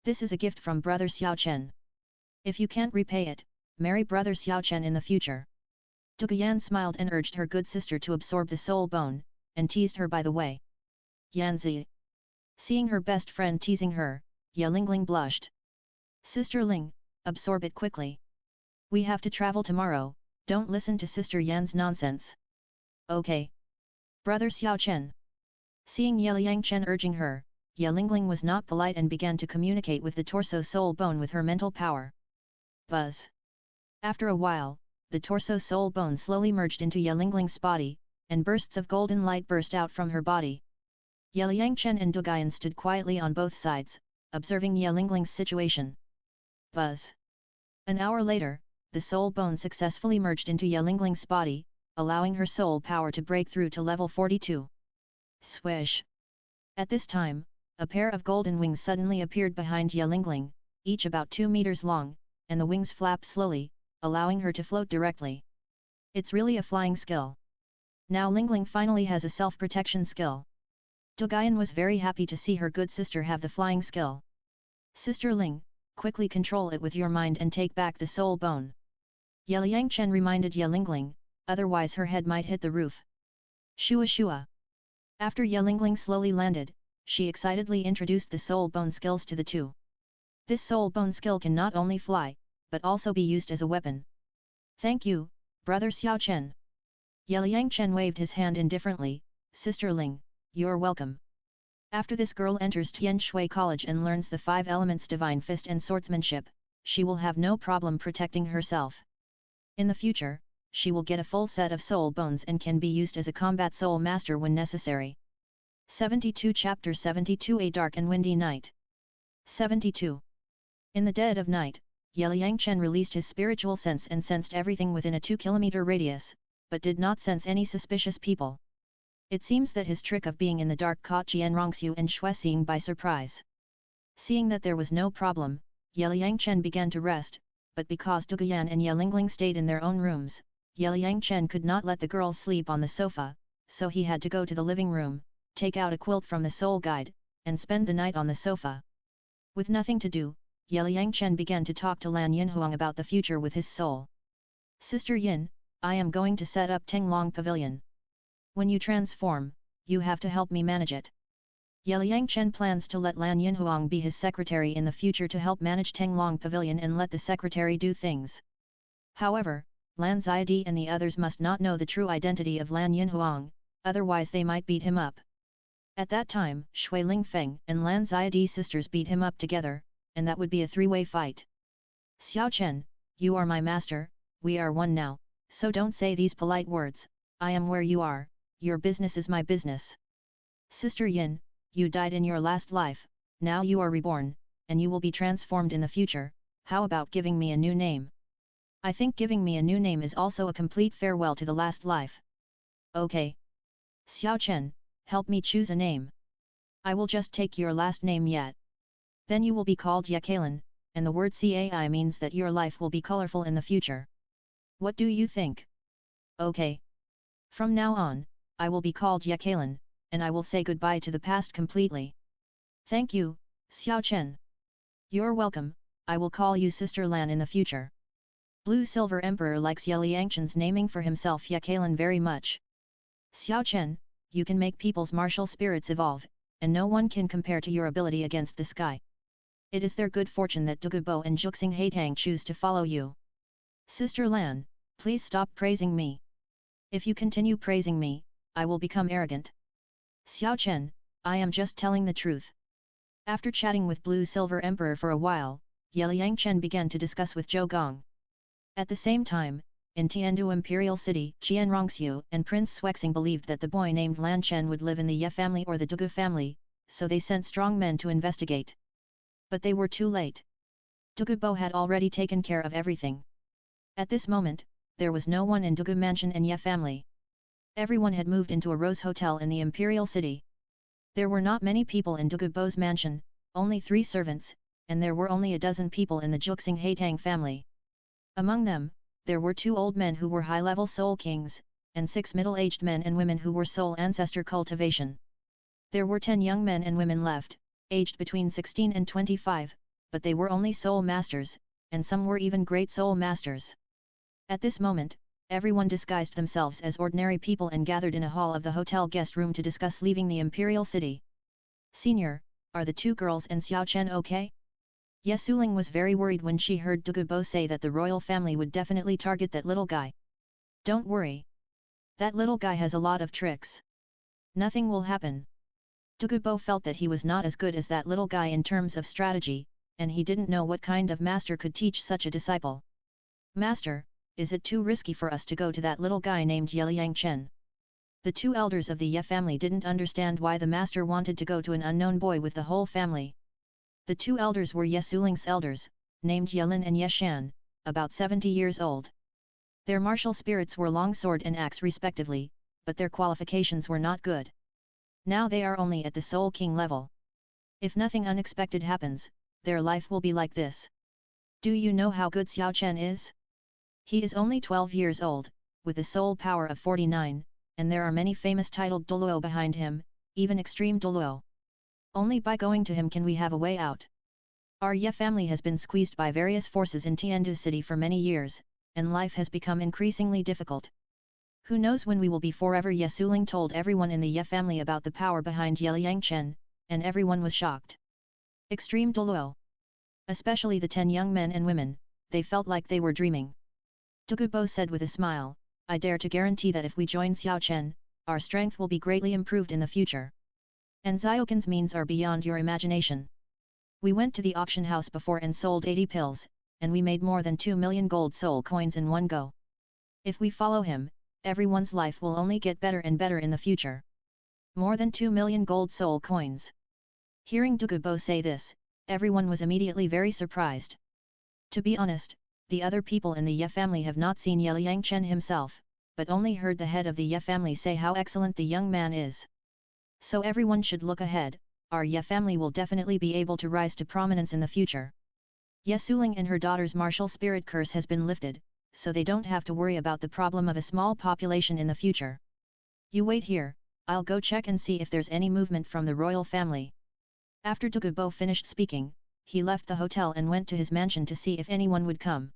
S1: This is a gift from Brother Xiao Chen. If you can't repay it, marry Brother Xiao Chen in the future. Duguyan smiled and urged her good sister to absorb the soul bone, and teased her by the way. Yanzi. Seeing her best friend teasing her, Yelingling blushed. Sister Ling, absorb it quickly. We have to travel tomorrow, don't listen to Sister Yan's nonsense. Okay. Brother Xiao Chen. Seeing Yelingchen urging her, Yelingling was not polite and began to communicate with the torso soul bone with her mental power. Buzz. After a while, the torso soul bone slowly merged into Yelingling's body, and bursts of golden light burst out from her body. Yelingchen and Duguyan stood quietly on both sides, observing Yelingling's situation. Buzz. An hour later, the soul bone successfully merged into Yelingling's body, allowing her soul power to break through to level 42. Swish. At this time, a pair of golden wings suddenly appeared behind Yelingling, each about 2 meters long, and the wings flapped slowly, allowing her to float directly. It's really a flying skill. Now Lingling finally has a self-protection skill. Duguyan was very happy to see her good sister have the flying skill. Sister Ling, quickly control it with your mind and take back the soul bone. Yelingchen reminded Yelingling, otherwise her head might hit the roof. Shua shua. After Yelingling slowly landed, she excitedly introduced the soul bone skills to the two. This soul bone skill can not only fly, but also be used as a weapon. Thank you, Brother Xiao Chen. Yelingchen waved his hand indifferently, Sister Ling, you're welcome. After this girl enters Tianshui College and learns the 5 elements divine fist and swordsmanship, she will have no problem protecting herself. In the future, she will get a full set of soul bones and can be used as a combat soul master when necessary. 72 Chapter 72 A Dark and Windy Night. 72. In the dead of night, Yelingchen released his spiritual sense and sensed everything within a 2-kilometer radius, but did not sense any suspicious people. It seems that his trick of being in the dark caught Jianrongxiu and Shuexing by surprise. Seeing that there was no problem, Yelingchen began to rest, but because Duguyan and Yelingling stayed in their own rooms, Yelingchen could not let the girls sleep on the sofa, so he had to go to the living room, take out a quilt from the soul guide, and spend the night on the sofa. With nothing to do, Ye Liangchen began to talk to Lan Yinhuang about the future with his soul. Sister Yin, I am going to set up Tenglong Pavilion. When you transform, you have to help me manage it. Ye Liangchen plans to let Lan Yinhuang be his secretary in the future to help manage Tenglong Pavilion and let the secretary do things. However, Lan Ziadi and the others must not know the true identity of Lan Yinhuang, otherwise they might beat him up. At that time, Shui Lingfeng and Lan Ziadi sisters beat him up together, and that would be a three-way fight. Xiao Chen, you are my master, we are one now, so don't say these polite words, I am where you are, your business is my business. Sister Yin, you died in your last life, now you are reborn, and you will be transformed in the future, how about giving me a new name? I think giving me a new name is also a complete farewell to the last life. Okay. Xiao Chen, help me choose a name. I will just take your last name yet. Then you will be called Yekalan, and the word Cai means that your life will be colorful in the future. What do you think? Okay. From now on, I will be called Yekalan, and I will say goodbye to the past completely. Thank you, Xiao Chen. You're welcome, I will call you Sister Lan in the future. Blue Silver Emperor likes Ye Liangchen's naming for himself Yekalan very much. Xiao Chen, you can make people's martial spirits evolve, and no one can compare to your ability against the sky. It is their good fortune that Douluo and Juxing Haitang choose to follow you. Sister Lan, please stop praising me. If you continue praising me, I will become arrogant. Xiao Chen, I am just telling the truth. After chatting with Blue Silver Emperor for a while, Ye Liangchen began to discuss with Zhou Gong. At the same time, in Tiandu Imperial City, Qian Rongxiu and Prince Swexing believed that the boy named Lan Chen would live in the Ye family or the Douluo family, so they sent strong men to investigate. But they were too late. Douluo had already taken care of everything. At this moment, there was no one in Douluo Mansion and Ye family. Everyone had moved into a Rose Hotel in the Imperial City. There were not many people in Douluo's mansion, only 3 servants, and there were only a dozen people in the Juxing Haitang family. Among them, there were 2 old men who were high-level soul kings, and 6 middle-aged men and women who were soul ancestor cultivation. There were 10 young men and women left, aged between 16 and 25, but they were only soul masters, and some were even great soul masters. At this moment, everyone disguised themselves as ordinary people and gathered in a hall of the hotel guest room to discuss leaving the Imperial City. Senior, are the 2 girls and Xiao Chen okay? Ye Suling was very worried when she heard Douluo say that the royal family would definitely target that little guy. Don't worry. That little guy has a lot of tricks. Nothing will happen. Douluo felt that he was not as good as that little guy in terms of strategy, and he didn't know what kind of master could teach such a disciple. Master, is it too risky for us to go to that little guy named Ye Liangchen? The 2 elders of the Ye family didn't understand why the master wanted to go to an unknown boy with the whole family. The 2 elders were Ye Suling's elders, named Ye Lin and Ye Shan, about 70 years old. Their martial spirits were long sword and axe respectively, but their qualifications were not good. Now they are only at the Soul King level. If nothing unexpected happens, their life will be like this. Do you know how good Xiao Chen is? He is only 12 years old, with a soul power of 49, and there are many famous titled Douluo behind him, even extreme Douluo. Only by going to him can we have a way out. Our Ye family has been squeezed by various forces in Tiandu City for many years, and life has become increasingly difficult. Who knows when we will be forever? Ye Suling told everyone in the Ye family about the power behind Ye Liangchen, and everyone was shocked. Extreme Douluo. Especially the 10 young men and women, they felt like they were dreaming. Douluo said with a smile, I dare to guarantee that if we join Xiao Chen, our strength will be greatly improved in the future. And Ziokin's means are beyond your imagination. We went to the auction house before and sold 80 pills, and we made more than 2 million gold soul coins in one go. If we follow him, everyone's life will only get better and better in the future. More than 2 million gold soul coins. Hearing Douluo say this, everyone was immediately very surprised. To be honest, the other people in the Ye family have not seen Ye Liangchen himself, but only heard the head of the Ye family say how excellent the young man is. So everyone should look ahead, our Ye family will definitely be able to rise to prominence in the future. Ye Suling and her daughter's martial spirit curse has been lifted, so they don't have to worry about the problem of a small population in the future. You wait here, I'll go check and see if there's any movement from the royal family. After Douluo finished speaking, he left the hotel and went to his mansion to see if anyone would come.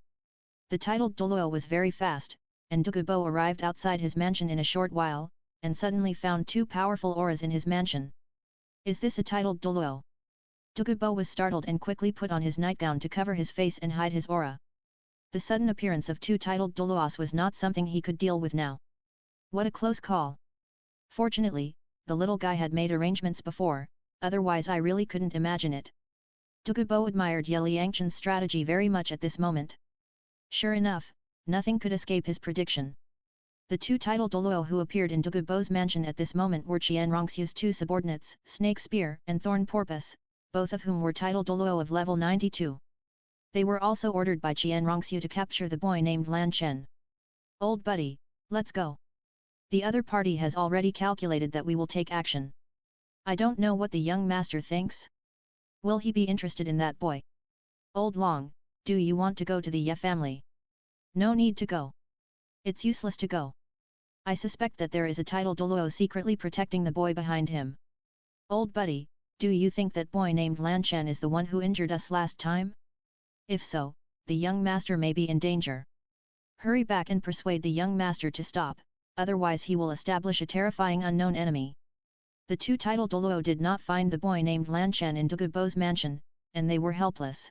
S1: The titled Douluo was very fast, and Douluo arrived outside his mansion in a short while, and suddenly found two powerful auras in his mansion. Is this a titled Douluo? Douluo was startled and quickly put on his nightgown to cover his face and hide his aura. The sudden appearance of two titled Douluos was not something he could deal with now. What a close call! Fortunately, the little guy had made arrangements before, otherwise I really couldn't imagine it. Douluo admired Ye Liangchen's strategy very much at this moment. Sure enough, nothing could escape his prediction. The two titled Douluo who appeared in Douluo's mansion at this moment were Qian Rongxiu's two subordinates, Snake Spear and Thorn Porpoise, both of whom were titled Douluo of level 92. They were also ordered by Qian Rongxiu to capture the boy named Lan Chen. Old buddy, let's go. The other party has already calculated that we will take action. I don't know what the young master thinks. Will he be interested in that boy? Old Long, do you want to go to the Ye family? No need to go. It's useless to go. I suspect that there is a titled Douluo secretly protecting the boy behind him. Old buddy, do you think that boy named Lan Chen is the one who injured us last time? If so, the young master may be in danger. Hurry back and persuade the young master to stop, otherwise he will establish a terrifying unknown enemy. The two titled Douluo did not find the boy named Lan Chen in Douluo's mansion, and they were helpless.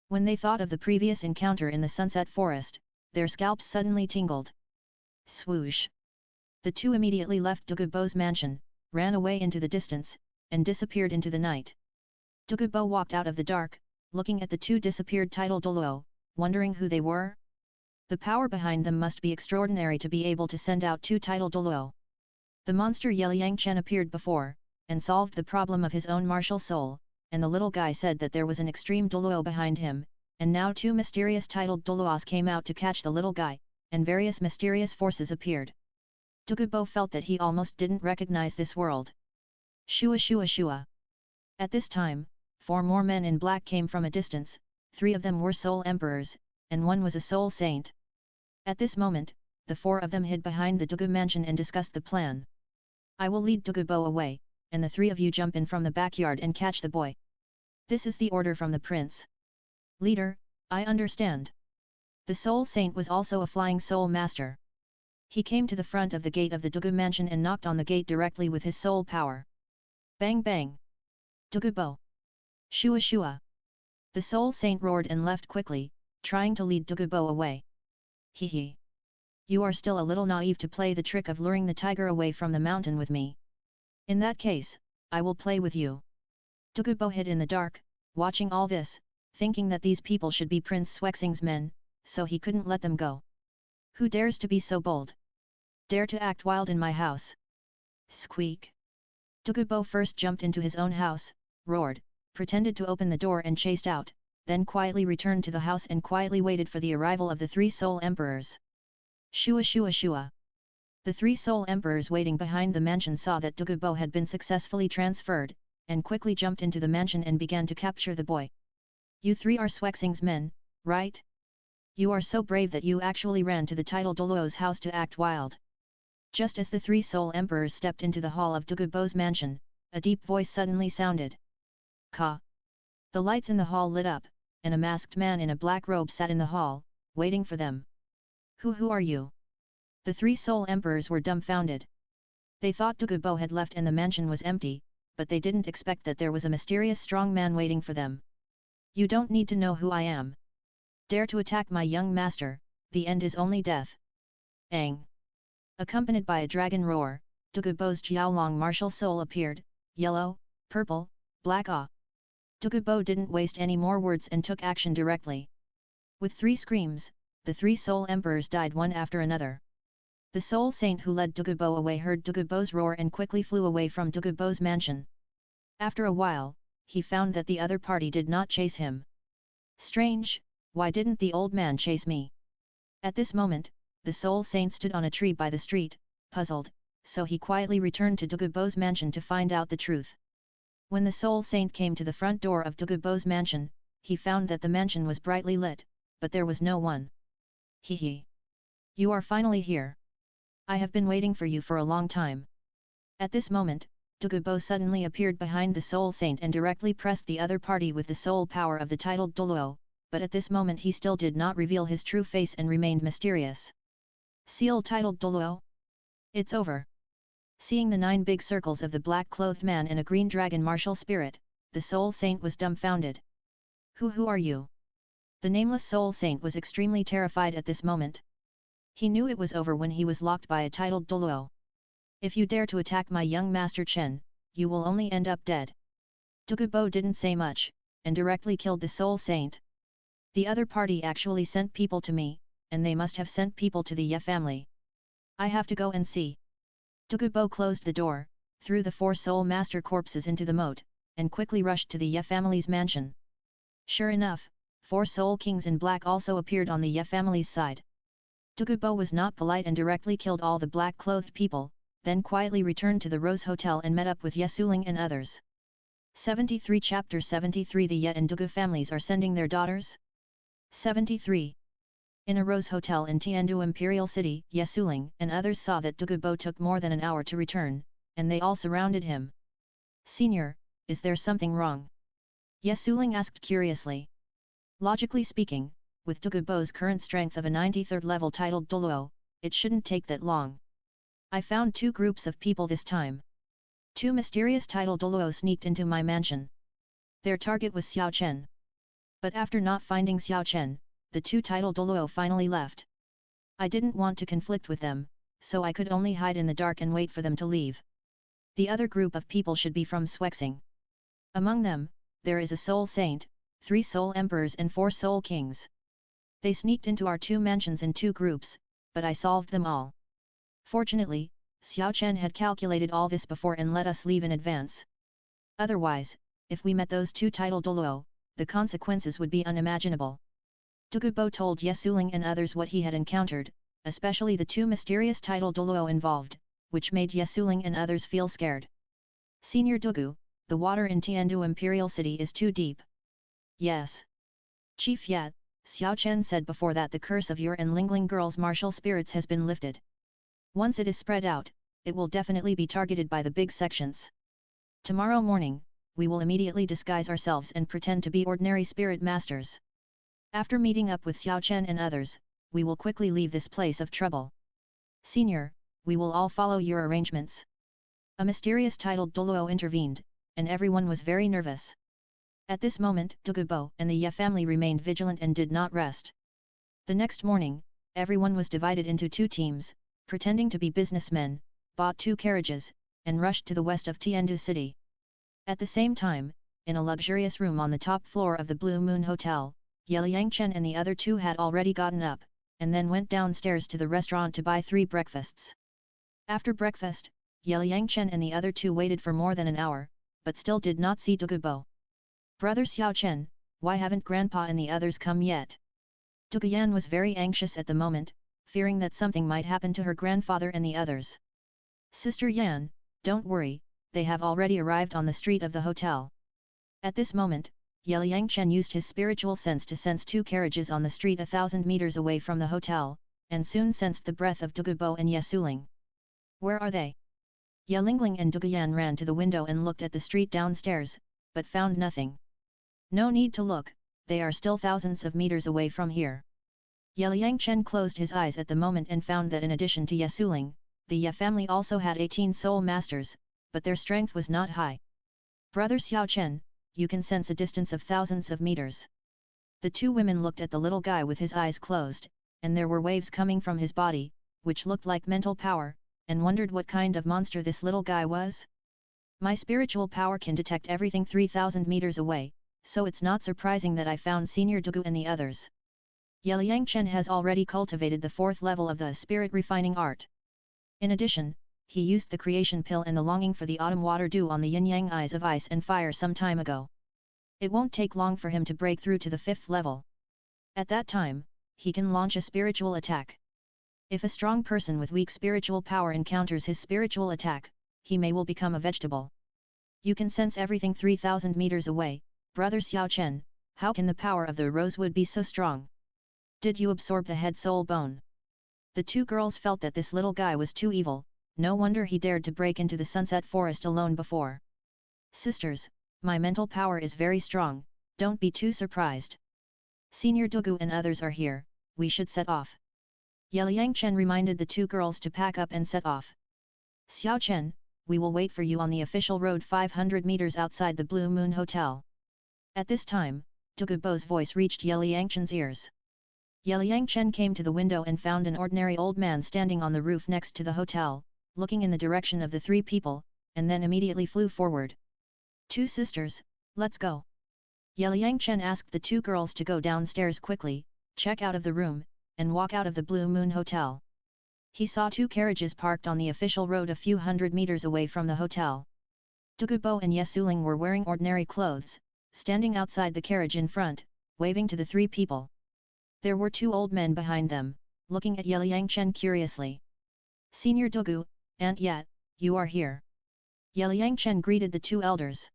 S1: When they thought of the previous encounter in the Sunset Forest, their scalps suddenly tingled. Swoosh! The two immediately left Douluo's mansion, ran away into the distance, and disappeared into the night. Douluo walked out of the dark, looking at the two disappeared titled Douluo, wondering who they were. The power behind them must be extraordinary to be able to send out two titled Douluo. The monster Ye Liangchen appeared before, and solved the problem of his own martial soul, and the little guy said that there was an extreme Douluo behind him, and now two mysterious titled Douluos came out to catch the little guy, and various mysterious forces appeared. Douluo felt that he almost didn't recognize this world. Shua shua shua. At this time, 4 more men in black came from a distance, 3 of them were soul emperors, and 1 was a soul saint. At this moment, the 4 of them hid behind the Douluo mansion and discussed the plan. I will lead Douluo away, and the 3 of you jump in from the backyard and catch the boy. This is the order from the prince. Leader, I understand. The soul saint was also a flying soul master. He came to the front of the gate of the Douluo mansion and knocked on the gate directly with his soul power. Bang bang! Douluo! Shua shua! The soul saint roared and left quickly, trying to lead Douluo away. Hee hee! You are still a little naive to play the trick of luring the tiger away from the mountain with me. In that case, I will play with you. Douluo hid in the dark, watching all this, thinking that these people should be Prince Xuexing's men, so he couldn't let them go. Who dares to be so bold? Dare to act wild in my house? Squeak! Douluo first jumped into his own house, roared, pretended to open the door and chased out, then quietly returned to the house and quietly waited for the arrival of the 3 soul emperors. Shua shua shua! The 3 soul emperors waiting behind the mansion saw that Douluo had been successfully transferred, and quickly jumped into the mansion and began to capture the boy. You 3 are Xuexing's men, right? You are so brave that you actually ran to the titled Douluo's house to act wild. Just as the 3 soul emperors stepped into the hall of Douluo's mansion, a deep voice suddenly sounded. Ka! The lights in the hall lit up, and a masked man in a black robe sat in the hall, waiting for them. Who are you? The 3 soul emperors were dumbfounded. They thought Douluo had left and the mansion was empty, but they didn't expect that there was a mysterious strong man waiting for them. You don't need to know who I am. Dare to attack my young master, the end is only death. Ang! Accompanied by a dragon roar, Douluo's Jiaolong martial soul appeared, yellow, purple, black ah! Douluo didn't waste any more words and took action directly. With 3 screams, the 3 soul emperors died one after another. The soul saint who led Douluo away heard Douluo's roar and quickly flew away from Douluo's mansion. After a while, he found that the other party did not chase him. Strange, why didn't the old man chase me? At this moment, the soul saint stood on a tree by the street, puzzled, so he quietly returned to Douluo's mansion to find out the truth. When the soul saint came to the front door of Douluo's mansion, he found that the mansion was brightly lit, but there was no one. Hee hee! You are finally here. I have been waiting for you for a long time. At this moment, Douluo suddenly appeared behind the soul saint and directly pressed the other party with the soul power of the titled Douluo, but at this moment he still did not reveal his true face and remained mysterious. Seal titled Douluo. It's over. Seeing the 9 big circles of the black-clothed man and a green dragon martial spirit, the soul saint was dumbfounded. Who are you? The nameless soul saint was extremely terrified at this moment. He knew it was over when he was locked by a titled Douluo. If you dare to attack my young master Chen, you will only end up dead. Douluo didn't say much, and directly killed the soul saint. The other party actually sent people to me, and they must have sent people to the Ye family. I have to go and see. Douluo closed the door, threw the 4 soul master corpses into the moat, and quickly rushed to the Ye family's mansion. Sure enough, 4 soul kings in black also appeared on the Ye family's side. Douluo was not polite and directly killed all the black-clothed people, then quietly returned to the Rose Hotel and met up with Ye Suling and others. 73 Chapter 73 The Ye and Douluo families are sending their daughters? 73. In a Rose Hotel in Tiandu Imperial City, Ye Suling and others saw that Douluo took more than an hour to return, and they all surrounded him. Senior, is there something wrong? Ye Suling asked curiously. Logically speaking, with Douluo's current strength of a 93rd level titled Douluo, it shouldn't take that long. I found 2 groups of people this time. 2 mysterious titled Douluo sneaked into my mansion. Their target was Xiao Chen. But after not finding Xiao Chen, the 2 titled Douluo finally left. I didn't want to conflict with them, so I could only hide in the dark and wait for them to leave. The other group of people should be from Swexing. Among them, there is a soul saint, 3 soul emperors and 4 soul kings. They sneaked into our 2 mansions in 2 groups, but I solved them all. Fortunately, Xiao Chen had calculated all this before and let us leave in advance. Otherwise, if we met those 2 titled Douluo, the consequences would be unimaginable. Douluo told Ye Suling and others what he had encountered, especially the 2 mysterious titled Douluo involved, which made Ye Suling and others feel scared. Senior Douluo, the water in Tiandu Imperial City is too deep. Yes. Chief Yat, Xiao Chen said before that the curse of your and Lingling girls' martial spirits has been lifted. Once it is spread out, it will definitely be targeted by the big sections. Tomorrow morning, we will immediately disguise ourselves and pretend to be ordinary spirit masters. After meeting up with Xiao Chen and others, we will quickly leave this place of trouble. Senior, we will all follow your arrangements. A mysterious titled Douluo intervened, and everyone was very nervous. At this moment, Douluo and the Ye family remained vigilant and did not rest. The next morning, everyone was divided into 2 teams, pretending to be businessmen, bought 2 carriages, and rushed to the west of Tiandu City. At the same time, in a luxurious room on the top floor of the Blue Moon Hotel, Ye Liangchen and the other 2 had already gotten up, and then went downstairs to the restaurant to buy 3 breakfasts. After breakfast, Ye Liangchen and the other 2 waited for more than an hour, but still did not see Douluo. Brother Xiao Chen, why haven't Grandpa and the others come yet? Douluo was very anxious at the moment, fearing that something might happen to her grandfather and the others. Sister Yan, don't worry, they have already arrived on the street of the hotel. At this moment, Ye Liangchen used his spiritual sense to sense 2 carriages on the street 1,000 meters away from the hotel, and soon sensed the breath of Douluo and Ye Suling. Where are they? Ye Lingling and Douluo ran to the window and looked at the street downstairs, but found nothing. No need to look, they are still thousands of meters away from here. Ye Liangchen closed his eyes at the moment and found that in addition to Ye Suling, the Ye family also had 18 soul masters, but their strength was not high. Brother Xiao Chen, you can sense a distance of thousands of meters. The 2 women looked at the little guy with his eyes closed, and there were waves coming from his body, which looked like mental power, and wondered what kind of monster this little guy was. My spiritual power can detect everything 3,000 meters away, so it's not surprising that I found Senior Douluo and the others. Ye Liangchen has already cultivated the 4th level of the spirit refining art. In addition, he used the creation pill and the longing for the autumn water dew on the yin-yang eyes of ice and fire some time ago. It won't take long for him to break through to the 5th level. At that time, he can launch a spiritual attack. If a strong person with weak spiritual power encounters his spiritual attack, he will become a vegetable. You can sense everything 3,000 meters away, Brother Xiao Chen, how can the power of the rosewood be so strong? Did you absorb the head soul bone? The 2 girls felt that this little guy was too evil, no wonder he dared to break into the sunset forest alone before. Sisters, my mental power is very strong, don't be too surprised. Senior Douluo and others are here, we should set off. Liang Chen reminded the two girls to pack up and set off. Xiao Chen, we will wait for you on the official road 500 meters outside the Blue Moon Hotel. At this time, Douluo's voice reached Liang Chen's ears. Liang Chen came to the window and found an ordinary old man standing on the roof next to the hotel, looking in the direction of the three people, and then immediately flew forward. Two sisters, let's go. Liang Chen asked the two girls to go downstairs quickly, check out of the room, and walk out of the Blue Moon Hotel. He saw two carriages parked on the official road a few hundred meters away from the hotel. Douluo and Yesuling were wearing ordinary clothes, standing outside the carriage in front, waving to the three people. There were two old men behind them, looking at Liang Chen curiously. Senior Douluo, Aunt Yat, you are here. Liang Chen greeted the two elders.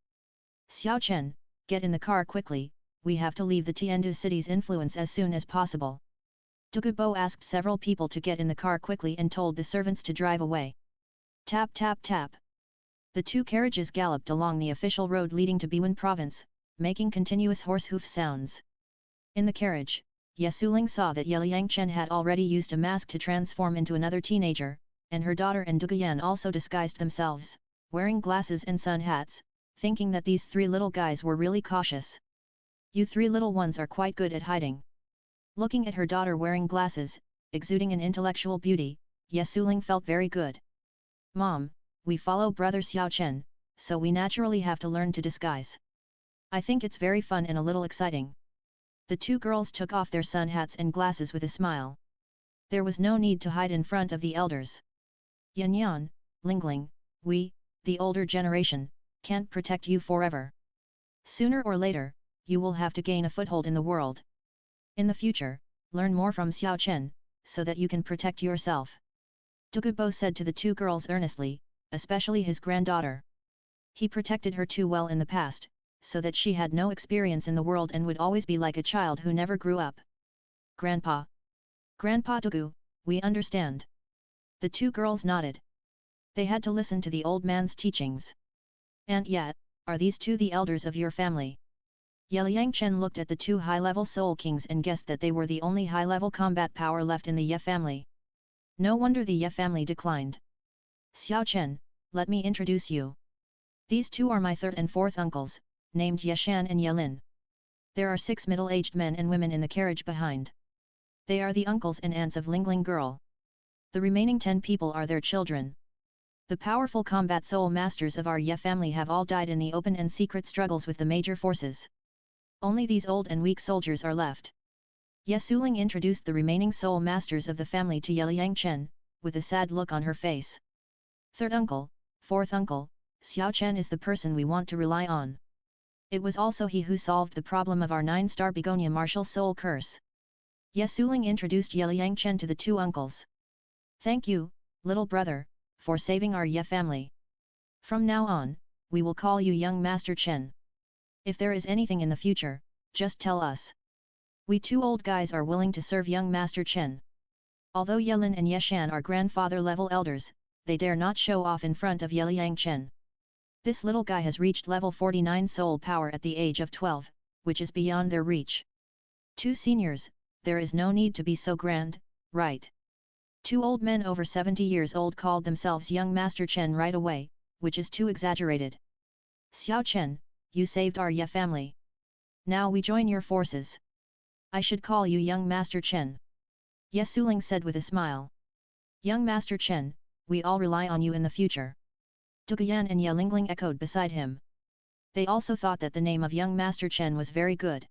S1: Xiao Chen, get in the car quickly, we have to leave the Tiandu city's influence as soon as possible. Douluo asked several people to get in the car quickly and told the servants to drive away. Tap tap tap. The two carriages galloped along the official road leading to Biwen province, making continuous horse hoof sounds. In the carriage, Yesuling saw that Liang Chen had already used a mask to transform into another teenager, and her daughter and Douluo also disguised themselves, wearing glasses and sun hats, thinking that these three little guys were really cautious. You three little ones are quite good at hiding. Looking at her daughter wearing glasses, exuding an intellectual beauty, Yesuling felt very good. Mom, we follow brother Xiao Chen, so we naturally have to learn to disguise. I think it's very fun and a little exciting. The two girls took off their sun hats and glasses with a smile. There was no need to hide in front of the elders. Yan Yan, Lingling, we, the older generation, can't protect you forever. Sooner or later, you will have to gain a foothold in the world. In the future, learn more from Xiao Chen, so that you can protect yourself. Douluo said to the two girls earnestly, especially his granddaughter. He protected her too well in the past, so that she had no experience in the world and would always be like a child who never grew up. Grandpa. Grandpa Douluo, we understand. The two girls nodded. They had to listen to the old man's teachings. Aunt Yat, are these two the elders of your family? Liang Chen looked at the two high-level soul kings and guessed that they were the only high-level combat power left in the Ye family. No wonder the Ye family declined. Xiao Chen, let me introduce you. These two are my third and fourth uncles, named Ye Shan and Ye Lin. There are 6 middle-aged men and women in the carriage behind. They are the uncles and aunts of Lingling girl. The remaining 10 people are their children. The powerful combat soul masters of our Ye family have all died in the open and secret struggles with the major forces. Only these old and weak soldiers are left. Yesuling introduced the remaining soul masters of the family to Liang Chen, with a sad look on her face. Third uncle, fourth uncle, Xiao Chen is the person we want to rely on. It was also he who solved the problem of our 9-star begonia martial soul curse. Yesuling introduced Liang Chen to the two uncles. Thank you, little brother, for saving our Ye family. From now on, we will call you young Master Chen. If there is anything in the future, just tell us. We two old guys are willing to serve young Master Chen. Although Yelin and Yeshan are grandfather-level elders, they dare not show off in front of Liang Chen. This little guy has reached level 49 soul power at the age of 12, which is beyond their reach. Two seniors, there is no need to be so grand, right? Two old men over 70 years old called themselves young Master Chen right away, which is too exaggerated. Xiao Chen, you saved our Ye family. Now we join your forces. I should call you young Master Chen. Yesuling said with a smile. Young Master Chen, we all rely on you in the future. Douluo and Ye Lingling echoed beside him. They also thought that the name of young Master Chen was very good.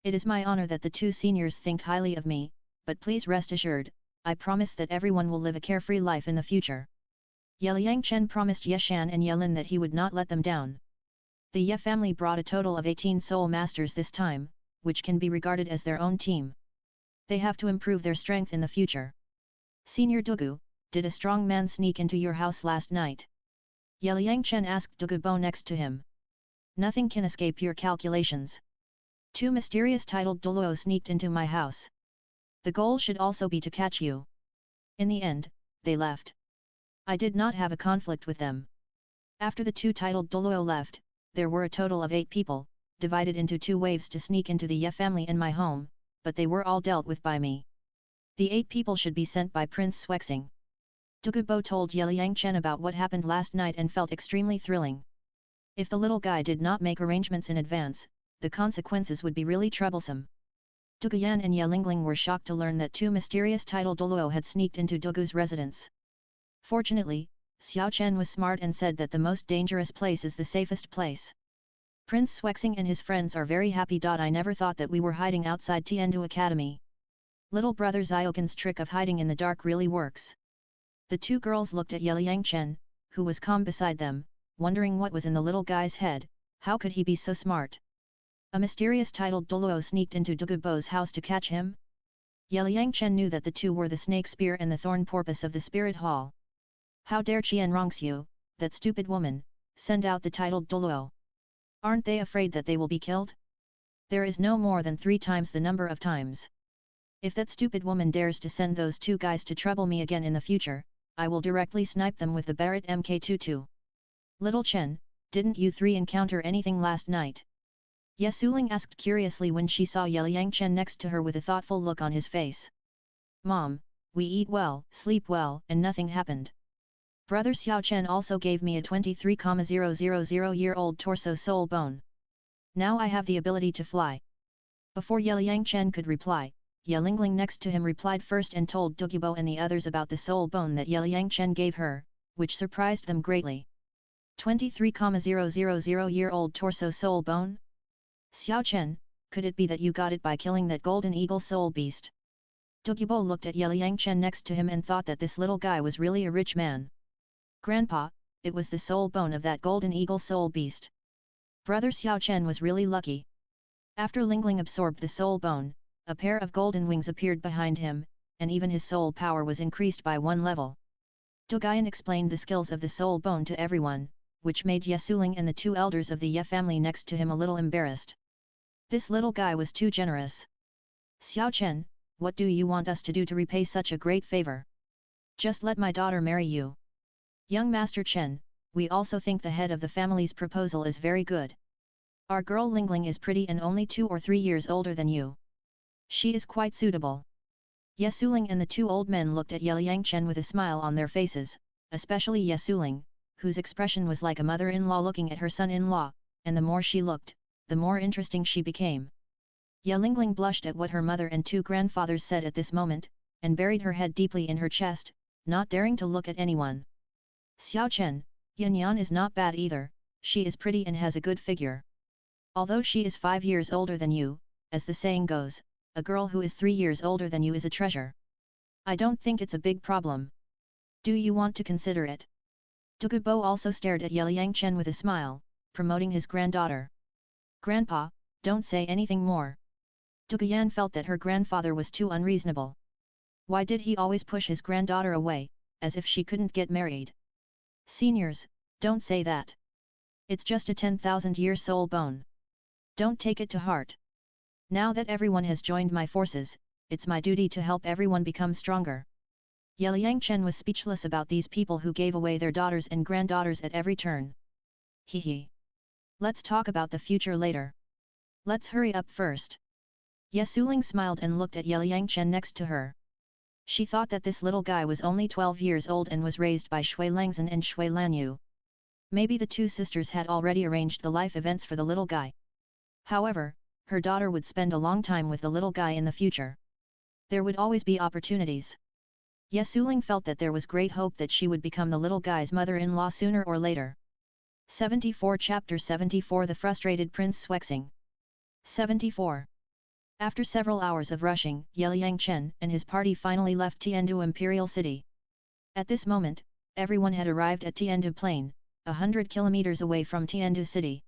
S1: It is my honor that the two seniors think highly of me, but please rest assured, I promise that everyone will live a carefree life in the future. Liang Chen promised Ye Shan and Ye Lin that he would not let them down. The Ye family brought a total of 18 soul masters this time, which can be regarded as their own team. They have to improve their strength in the future. Senior Douluo, did a strong man sneak into your house last night? Liang Chen asked Douluo next to him. Nothing can escape your calculations. Two mysterious titled Douluo sneaked into my house. The goal should also be to catch you. In the end, they left. I did not have a conflict with them. After the two titled Douluo left, there were a total of 8 people, divided into 2 waves to sneak into the Ye family and my home, but they were all dealt with by me. The 8 people should be sent by Prince Swexing. Douluo told Ye Liangchen about what happened last night and felt extremely thrilling. If the little guy did not make arrangements in advance, the consequences would be really troublesome. Douluo and Ye Lingling were shocked to learn that 2 mysterious titled Douluo had sneaked into Douluo's residence. Fortunately, Xiao Chen was smart and said that the most dangerous place is the safest place. Prince Swexing and his friends are very happy. I never thought that we were hiding outside Tien Academy. Little brother Ziogen's trick of hiding in the dark really works. The 2 girls looked at Ye Liangchen, who was calm beside them, wondering what was in the little guy's head. How could he be so smart? A mysterious titled Douluo sneaked into Douluo's house to catch him? Ye Liangchen knew that the 2 were the snake spear and the thorn porpoise of the spirit hall. How dare Qian Rongxiu, that stupid woman, send out the titled Douluo? Aren't they afraid that they will be killed? There is no more than 3 times the number of times. If that stupid woman dares to send those 2 guys to trouble me again in the future, I will directly snipe them with the Barrett Mk22. Little Chen, didn't you 3 encounter anything last night? Ye Suling asked curiously when she saw Ye Liangchen next to her with a thoughtful look on his face. Mom, we eat well, sleep well, and nothing happened. Brother Xiao Chen also gave me a 23,000-year-old torso soul bone. Now I have the ability to fly. Before Ye Liangchen could reply, Ye Lingling next to him replied first and told Douluo and the others about the soul bone that Ye Liangchen gave her, which surprised them greatly. 23,000-year-old torso soul bone? Xiao Chen, could it be that you got it by killing that golden eagle soul beast? Douluo looked at Ye Liangchen next to him and thought that this little guy was really a rich man. Grandpa, it was the soul bone of that golden eagle soul beast. Brother Xiao Chen was really lucky. After Lingling absorbed the soul bone, a pair of golden wings appeared behind him, and even his soul power was increased by 1 level. Doguyan explained the skills of the soul bone to everyone, which made Ye Suling and the 2 elders of the Ye family next to him a little embarrassed. This little guy was too generous. Xiao Chen, what do you want us to do to repay such a great favor? Just let my daughter marry you. Young Master Chen, we also think the head of the family's proposal is very good. Our girl Lingling is pretty and only 2 or 3 years older than you. She is quite suitable. Ye Suling and the 2 old men looked at Ye Liangchen with a smile on their faces, especially Ye Suling, whose expression was like a mother-in-law looking at her son-in-law, and the more she looked, the more interesting she became. Ye Lingling blushed at what her mother and 2 grandfathers said at this moment, and buried her head deeply in her chest, not daring to look at anyone. Xiao Chen, Yan Yan is not bad either, she is pretty and has a good figure. Although she is 5 years older than you, as the saying goes, a girl who is 3 years older than you is a treasure. I don't think it's a big problem. Do you want to consider it? Douluo also stared at Ye Liangchen with a smile, promoting his granddaughter. Grandpa, don't say anything more. Douluo felt that her grandfather was too unreasonable. Why did he always push his granddaughter away, as if she couldn't get married? Seniors, don't say that. It's just a 10,000-year soul bone. Don't take it to heart. Now that everyone has joined my forces, it's my duty to help everyone become stronger. Ye Liangchen was speechless about these people who gave away their daughters and granddaughters at every turn. Hee. Let's talk about the future later. Let's hurry up first. Ye Suling smiled and looked at Ye Liangchen next to her. She thought that this little guy was only 12 years old and was raised by Shui Langzhen and Shui Lanyu. Maybe the 2 sisters had already arranged the life events for the little guy. However, her daughter would spend a long time with the little guy in the future. There would always be opportunities. Ye Suling felt that there was great hope that she would become the little guy's mother-in-law sooner or later. 74 Chapter 74 The Frustrated Prince Swexing. 74. After several hours of rushing, Ye Liangchen and his party finally left Tiandu Imperial City. At this moment, everyone had arrived at Tiandu Plain, 100 kilometers away from Tiandu City.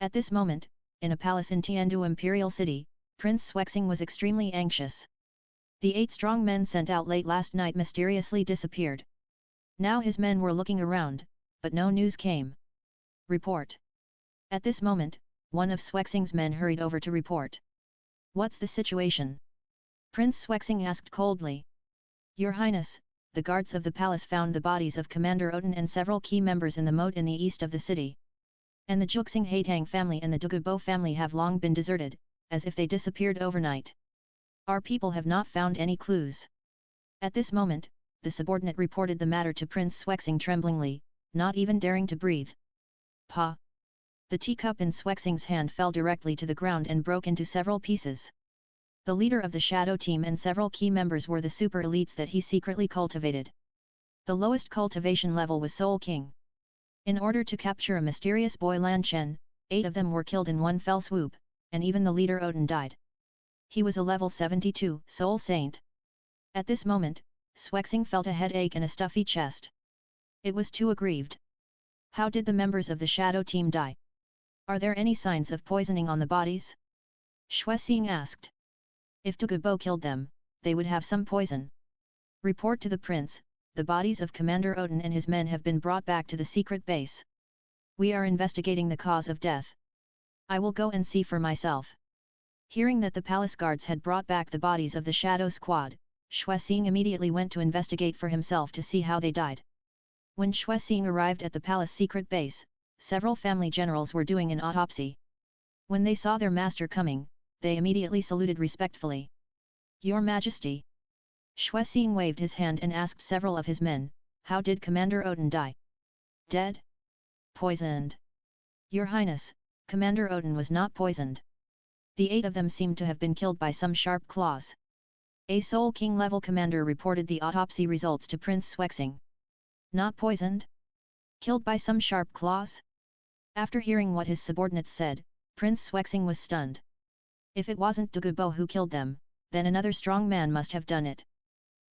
S1: At this moment, in a palace in Tiandu Imperial City, Prince Swexing was extremely anxious. The 8 strong men sent out late last night mysteriously disappeared. Now his men were looking around, but no news came. Report. At this moment, one of Swexing's men hurried over to report. What's the situation? Prince Swexing asked coldly. Your Highness, the guards of the palace found the bodies of Commander Odin and several key members in the moat in the east of the city. And the Juxing Haitang family and the Douluo family have long been deserted, as if they disappeared overnight. Our people have not found any clues. At this moment, the subordinate reported the matter to Prince Swexing tremblingly, not even daring to breathe. Pa! The teacup in Swexing's hand fell directly to the ground and broke into several pieces. The leader of the shadow team and several key members were the super elites that he secretly cultivated. The lowest cultivation level was Soul King. In order to capture a mysterious boy Lan Chen, 8 of them were killed in one fell swoop, and even the leader Odin died. He was a level 72 Soul Saint. At this moment, Swexing felt a headache and a stuffy chest. It was too aggrieved. How did the members of the shadow team die? Are there any signs of poisoning on the bodies? Xuexing asked. If Douluo killed them, they would have some poison. Report to the prince, the bodies of Commander Odin and his men have been brought back to the secret base. We are investigating the cause of death. I will go and see for myself. Hearing that the palace guards had brought back the bodies of the shadow squad, Xuexing immediately went to investigate for himself to see how they died. When Xuexing arrived at the palace secret base, several family generals were doing an autopsy. When they saw their master coming, they immediately saluted respectfully. Your Majesty! Xuexing waved his hand and asked several of his men, how did Commander Odin die? Dead? Poisoned? Your Highness, Commander Odin was not poisoned. The 8 of them seemed to have been killed by some sharp claws. A Soul King level commander reported the autopsy results to Prince Swexing. Not poisoned? Killed by some sharp claws? After hearing what his subordinates said, Prince Swexing was stunned. If it wasn't Douluo who killed them, then another strong man must have done it.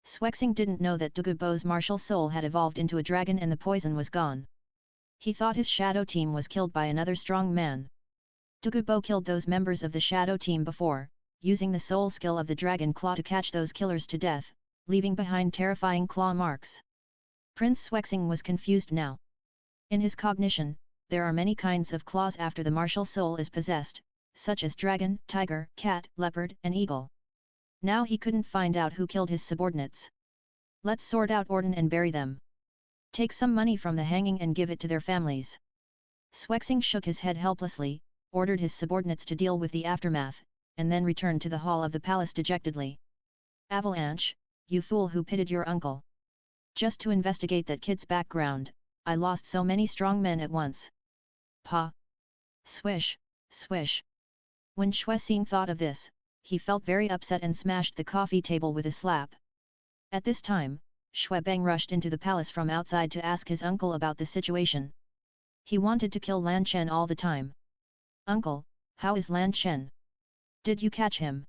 S1: Swexing didn't know that Douluo's martial soul had evolved into a dragon and the poison was gone. He thought his shadow team was killed by another strong man. Douluo killed those members of the shadow team before, using the soul skill of the dragon claw to catch those killers to death, leaving behind terrifying claw marks. Prince Swexing was confused now. In his cognition, there are many kinds of claws after the martial soul is possessed, such as dragon, tiger, cat, leopard, and eagle. Now he couldn't find out who killed his subordinates. Let's sort out Odin and bury them. Take some money from the hanging and give it to their families. Swexing shook his head helplessly, ordered his subordinates to deal with the aftermath, and then returned to the hall of the palace dejectedly. Avalanche, you fool who pitted your uncle. Just to investigate that kid's background, I lost so many strong men at once. Pa! Swish, swish. When Xuexing thought of this, he felt very upset and smashed the coffee table with a slap. At this time, Xuebeng rushed into the palace from outside to ask his uncle about the situation. He wanted to kill Lan Chen all the time. Uncle, how is Lan Chen? Did you catch him?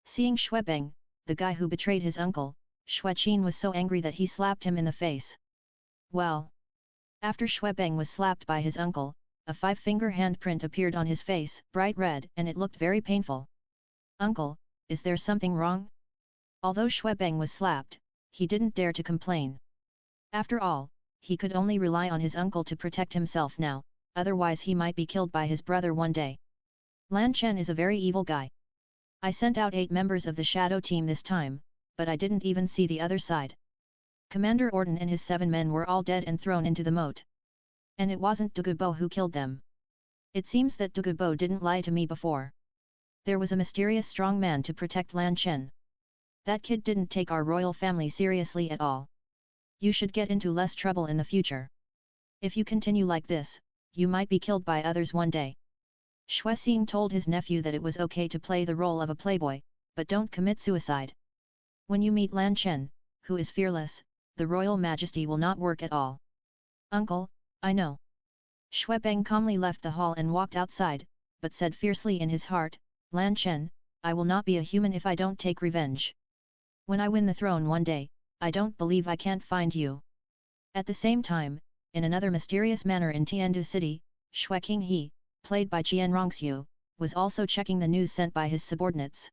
S1: Seeing Xuebeng, the guy who betrayed his uncle, Xueqin was so angry that he slapped him in the face. Well. After Xuebeng was slapped by his uncle, a 5-finger handprint appeared on his face, bright red, and it looked very painful. Uncle, is there something wrong? Although Xuebeng was slapped, he didn't dare to complain. After all, he could only rely on his uncle to protect himself now, otherwise he might be killed by his brother one day. Lan Chen is a very evil guy. I sent out 8 members of the shadow team this time, but I didn't even see the other side. Commander Odin and his 7 men were all dead and thrown into the moat. And it wasn't Douluo who killed them. It seems that Douluo didn't lie to me before. There was a mysterious strong man to protect Lan Chen. That kid didn't take our royal family seriously at all. You should get into less trouble in the future. If you continue like this, you might be killed by others one day. Xuexing told his nephew that it was okay to play the role of a playboy, but don't commit suicide. When you meet Lan Chen, who is fearless, the royal majesty will not work at all. Uncle, I know. Xuebeng calmly left the hall and walked outside, but said fiercely in his heart, Lan Chen, I will not be a human if I don't take revenge. When I win the throne one day, I don't believe I can't find you. At the same time, in another mysterious manner in Tiandu City, Xueqing He, played by Qian Rongxiu, was also checking the news sent by his subordinates.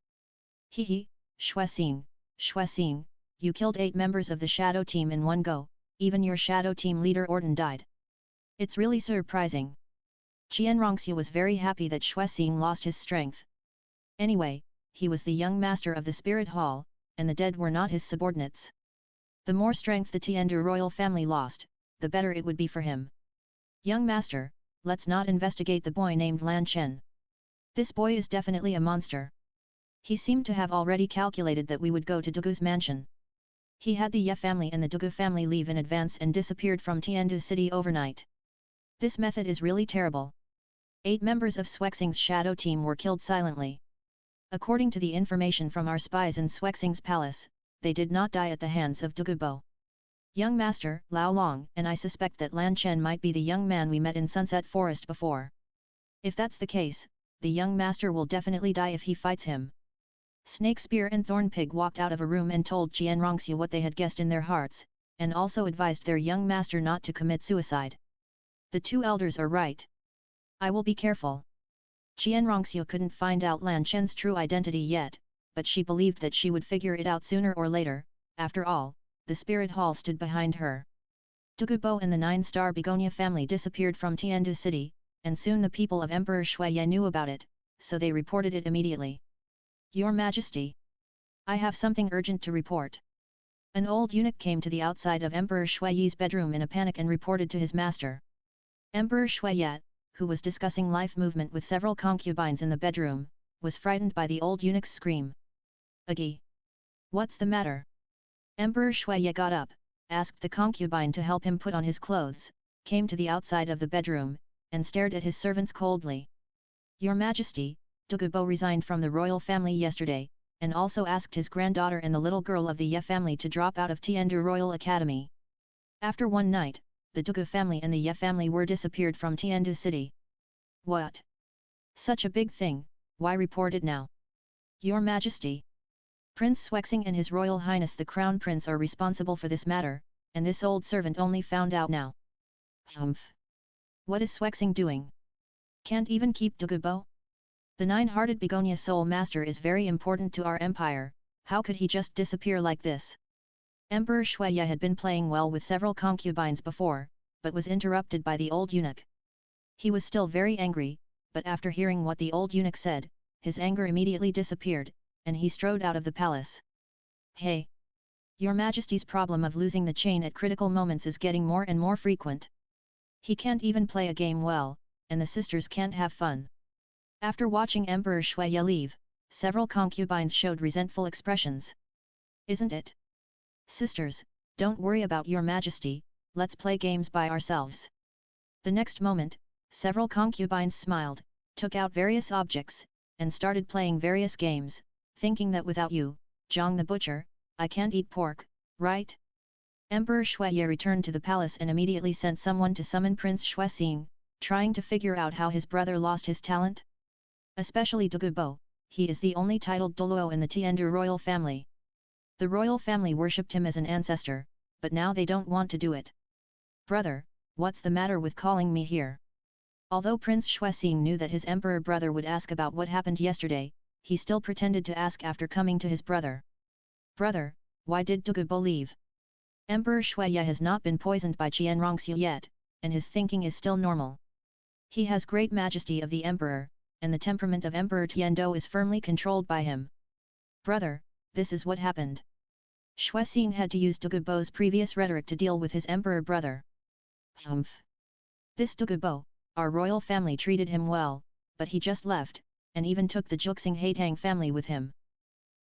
S1: He, Xuexing, you killed 8 members of the shadow team in one go, even your shadow team leader Odin died. It's really surprising. Qian Rongxiu was very happy that Xuexing lost his strength. Anyway, he was the young master of the spirit hall, and the dead were not his subordinates. The more strength the Tiandu royal family lost, the better it would be for him. Young master, let's not investigate the boy named Lan Chen. This boy is definitely a monster. He seemed to have already calculated that we would go to Dugu's mansion. He had the Ye family and the Dugu family leave in advance and disappeared from Tiandu city overnight. This method is really terrible. 8 members of Swexing's shadow team were killed silently. According to the information from our spies in Swexing's palace, they did not die at the hands of Dugubo. Young master, Lao Long, and I suspect that Lan Chen might be the young man we met in Sunset Forest before. If that's the case, the young master will definitely die if he fights him. Snake Spear and Thornpig walked out of a room and told Qian Rongxiu what they had guessed in their hearts, and also advised their young master not to commit suicide. The 2 elders are right. I will be careful. Qian Rongxiu couldn't find out Lan Chen's true identity yet, but she believed that she would figure it out sooner or later. After all, the spirit hall stood behind her. Dugubo and the 9-star Begonia family disappeared from Tiandu city, and soon the people of Emperor Shuiye knew about it, so they reported it immediately. Your Majesty, I have something urgent to report. An old eunuch came to the outside of Emperor Shuiye's bedroom in a panic and reported to his master. Emperor Shuiye, who was discussing life movement with several concubines in the bedroom, was frightened by the old eunuch's scream. Agi! What's the matter? Emperor Shuiye got up, asked the concubine to help him put on his clothes, came to the outside of the bedroom, and stared at his servants coldly. Your Majesty, Dugubo resigned from the royal family yesterday, and also asked his granddaughter and the little girl of the Ye family to drop out of Tiandu Royal Academy. After one night, the Dugu family and the Ye family were disappeared from Tiandu city. What? Such a big thing, why report it now? Your Majesty, Prince Swexing and His Royal Highness the Crown Prince are responsible for this matter, and this old servant only found out now. Humph! What is Swexing doing? Can't even keep Dugubo? The 9-hearted Begonia Soul Master is very important to our empire, how could he just disappear like this? Emperor Shuiye had been playing well with several concubines before, but was interrupted by the old eunuch. He was still very angry, but after hearing what the old eunuch said, his anger immediately disappeared, and he strode out of the palace. Hey! Your Majesty's problem of losing the chain at critical moments is getting more and more frequent. He can't even play a game well, and the sisters can't have fun. After watching Emperor Shuiye leave, several concubines showed resentful expressions. Isn't it? Sisters, don't worry about your Majesty, let's play games by ourselves. The next moment, several concubines smiled, took out various objects, and started playing various games, thinking that without you, Zhang the Butcher, I can't eat pork, right? Emperor Shuiye returned to the palace and immediately sent someone to summon Prince Shuixing, trying to figure out how his brother lost his talent. Especially Dugubo, he is the only titled Douluo in the Tiandu royal family. The royal family worshipped him as an ancestor, but now they don't want to do it. Brother, what's the matter with calling me here? Although Prince Shuixing knew that his emperor brother would ask about what happened yesterday, he still pretended to ask after coming to his brother. Brother, why did Dugubo leave? Emperor Shuiye has not been poisoned by Qian Rongxiu yet, and his thinking is still normal. He has great majesty of the emperor, and the temperament of Emperor Tiandou is firmly controlled by him. Brother, this is what happened. Shuixing had to use Dugubo's previous rhetoric to deal with his emperor brother. Humph! This Dugubo, our royal family treated him well, but he just left, and even took the Juxing Haitang family with him.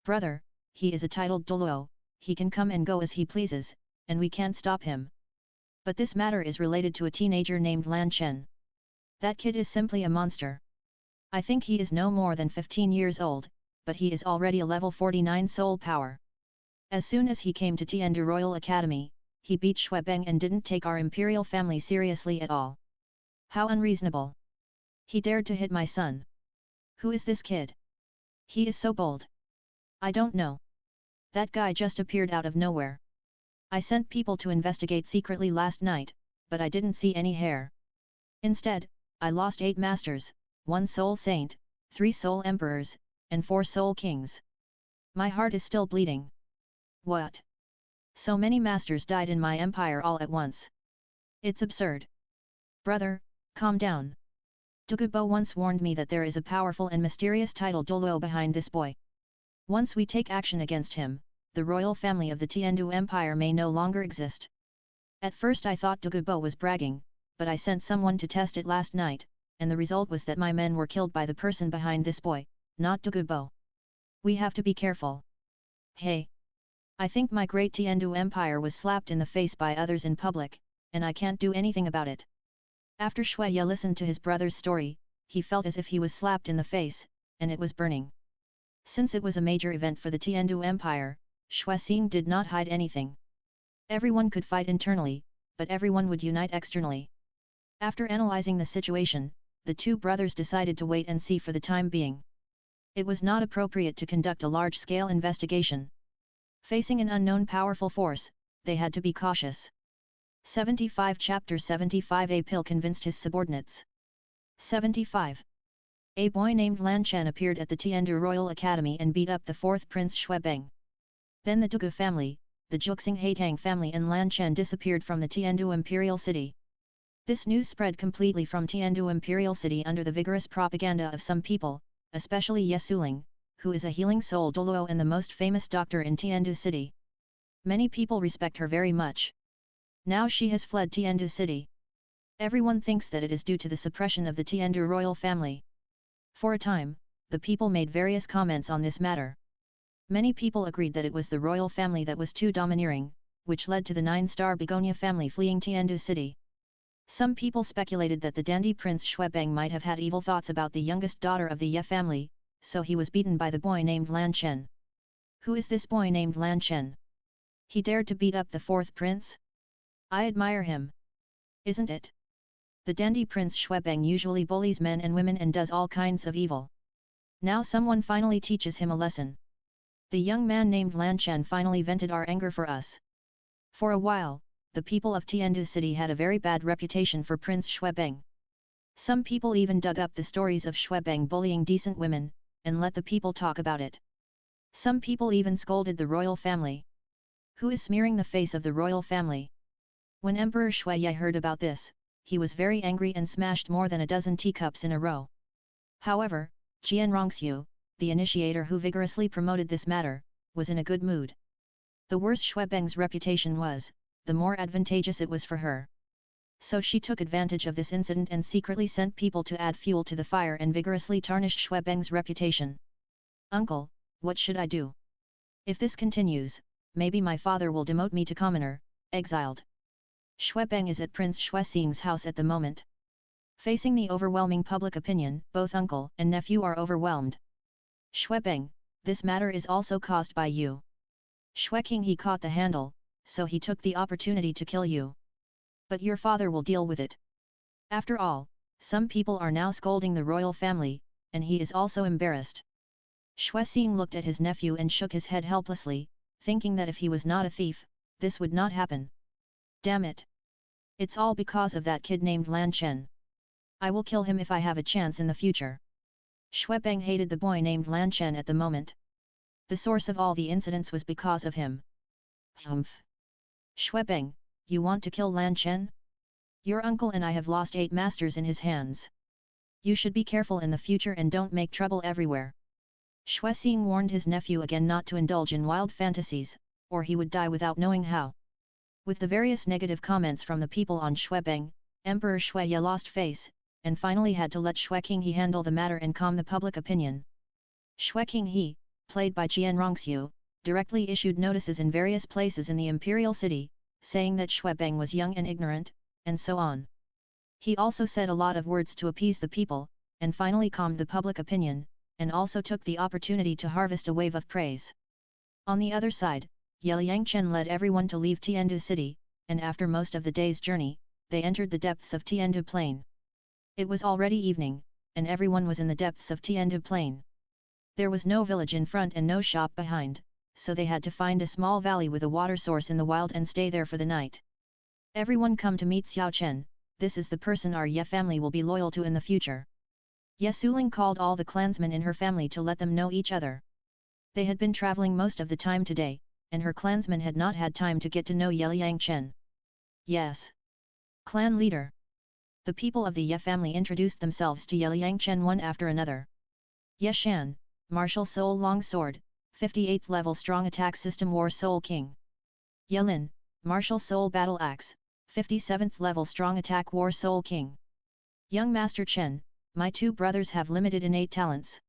S1: Brother, he is a titled Douluo, he can come and go as he pleases, and we can't stop him. But this matter is related to a teenager named Lan Chen. That kid is simply a monster. I think he is no more than 15 years old, but he is already a level 49 soul power. As soon as he came to Tiandu Royal Academy, he beat Shuibeng and didn't take our imperial family seriously at all. How unreasonable! He dared to hit my son. Who is this kid? He is so bold. I don't know. That guy just appeared out of nowhere. I sent people to investigate secretly last night, but I didn't see any hair. Instead, I lost 8 masters, 1 soul saint, 3 soul emperors, and 4 soul kings. My heart is still bleeding. What? So many masters died in my empire all at once. It's absurd. Brother, calm down. Dugubo once warned me that there is a powerful and mysterious title Douluo behind this boy. Once we take action against him, the royal family of the Tiandu Empire may no longer exist. At first I thought Douluo was bragging, but I sent someone to test it last night, and the result was that my men were killed by the person behind this boy, not Douluo. We have to be careful. Hey! I think my great Tiandu Empire was slapped in the face by others in public, and I can't do anything about it. After Shui Ye listened to his brother's story, he felt as if he was slapped in the face, and it was burning. Since it was a major event for the Tiandu Empire, Shui Xing did not hide anything. Everyone could fight internally, but everyone would unite externally. After analyzing the situation, the two brothers decided to wait and see for the time being. It was not appropriate to conduct a large-scale investigation. Facing an unknown powerful force, they had to be cautious. 75 Chapter 75 A Pill convinced his subordinates. 75. A boy named Lan Chen appeared at the Tiandu Royal Academy and beat up the fourth Prince Xuebeng. Then the Douluo family, the Juxing Haitang family and Lan Chen disappeared from the Tiandu Imperial City. This news spread completely from Tiandu Imperial City under the vigorous propaganda of some people, especially Ye Suling, who is a healing soul Douluo and the most famous doctor in Tiandu City. Many people respect her very much. Now she has fled Tiandu City. Everyone thinks that it is due to the suppression of the Tiandu royal family. For a time, the people made various comments on this matter. Many people agreed that it was the royal family that was too domineering, which led to the 9-star begonia family fleeing Tiandu City. Some people speculated that the dandy Prince Xuebeng might have had evil thoughts about the youngest daughter of the Ye family, so he was beaten by the boy named Lan Chen. Who is this boy named Lan Chen? He dared to beat up the fourth prince? I admire him. Isn't it? The dandy Prince Xuebeng usually bullies men and women and does all kinds of evil. Now someone finally teaches him a lesson. The young man named Lan Chen finally vented our anger for us. For a while, the people of Tiandu City had a very bad reputation for Prince Xuebeng. Some people even dug up the stories of Xuebeng bullying decent women, and let the people talk about it. Some people even scolded the royal family. Who is smearing the face of the royal family? When Emperor Shui Ye heard about this, he was very angry and smashed more than a dozen teacups in a row. However, Jian Rongxiu, the initiator who vigorously promoted this matter, was in a good mood. The worse Xuebeng's reputation was, the more advantageous it was for her. So she took advantage of this incident and secretly sent people to add fuel to the fire and vigorously tarnished Xuebeng's reputation. Uncle, what should I do? If this continues, maybe my father will demote me to commoner, exiled. Xuebeng is at Prince Xuexing's house at the moment. Facing the overwhelming public opinion, both uncle and nephew are overwhelmed. Xuebeng, this matter is also caused by you. Xueqing he caught the handle, so he took the opportunity to kill you. But your father will deal with it. After all, some people are now scolding the royal family, and he is also embarrassed. Xuexing looked at his nephew and shook his head helplessly, thinking that if he was not a thief, this would not happen. Damn it! It's all because of that kid named Lan Chen. I will kill him if I have a chance in the future. Xuebeng hated the boy named Lan Chen at the moment. The source of all the incidents was because of him. Humph! Xuebeng, you want to kill Lan Chen? Your uncle and I have lost 8 masters in his hands. You should be careful in the future and don't make trouble everywhere. Xuexing warned his nephew again not to indulge in wild fantasies, or he would die without knowing how. With the various negative comments from the people on Xuebeng, Emperor Shui Ye lost face, and finally had to let Xueqing He handle the matter and calm the public opinion. Xueqing He, played by Jian Rongxiu, directly issued notices in various places in the imperial city, saying that Xuebeng was young and ignorant, and so on. He also said a lot of words to appease the people, and finally calmed the public opinion, and also took the opportunity to harvest a wave of praise. On the other side, Ye Liangchen led everyone to leave Tiandu City, and after most of the day's journey, they entered the depths of Tiandu Plain. It was already evening, and everyone was in the depths of Tiandu Plain. There was no village in front and no shop behind, so they had to find a small valley with a water source in the wild and stay there for the night. Everyone come to meet Xiao Chen, this is the person our Ye family will be loyal to in the future. Ye Suling called all the clansmen in her family to let them know each other. They had been traveling most of the time today, and her clansmen had not had time to get to know Ye Liangchen. Yes. Clan leader. The people of the Ye family introduced themselves to Ye Liangchen one after another. Ye Shan, martial soul longsword, 58th level strong attack system War Soul King. Yelin, Martial Soul Battle Axe, 57th level strong attack War Soul King. Young Master Chen, my two brothers have limited innate talents.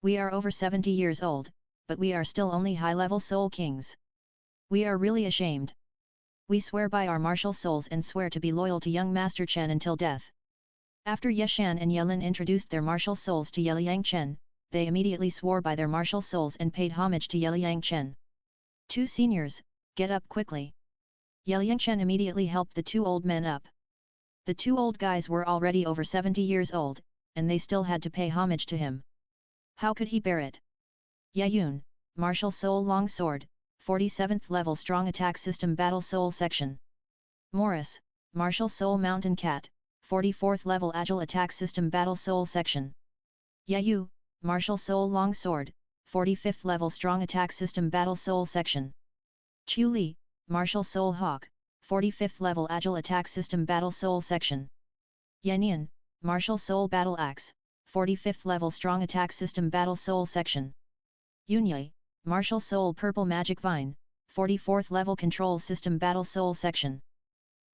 S1: We are over 70 years old, but we are still only high-level soul kings. We are really ashamed. We swear by our martial souls and swear to be loyal to young Master Chen until death. After Yeshan and Yelin introduced their martial souls to Yeliang Chen, they immediately swore by their martial souls and paid homage to Yeliang Chen. Two seniors, get up quickly. Yeliang Chen immediately helped the two old men up. The two old guys were already over 70 years old, and they still had to pay homage to him. How could he bear it? Yayun, Martial Soul Long Sword, 47th level strong attack system Battle Soul Section. Morris, Martial Soul Mountain Cat, 44th level Agile Attack System Battle Soul Section. Yayu, Martial Soul Long Sword, 45th level Strong Attack System Battle Soul Section. Chu Li, Martial Soul Hawk, 45th level Agile Attack System Battle Soul Section. Yanian, Martial Soul Battle Axe, 45th level Strong Attack System Battle Soul Section. Yunye, Martial Soul Purple Magic Vine, 44th level Control System Battle Soul Section.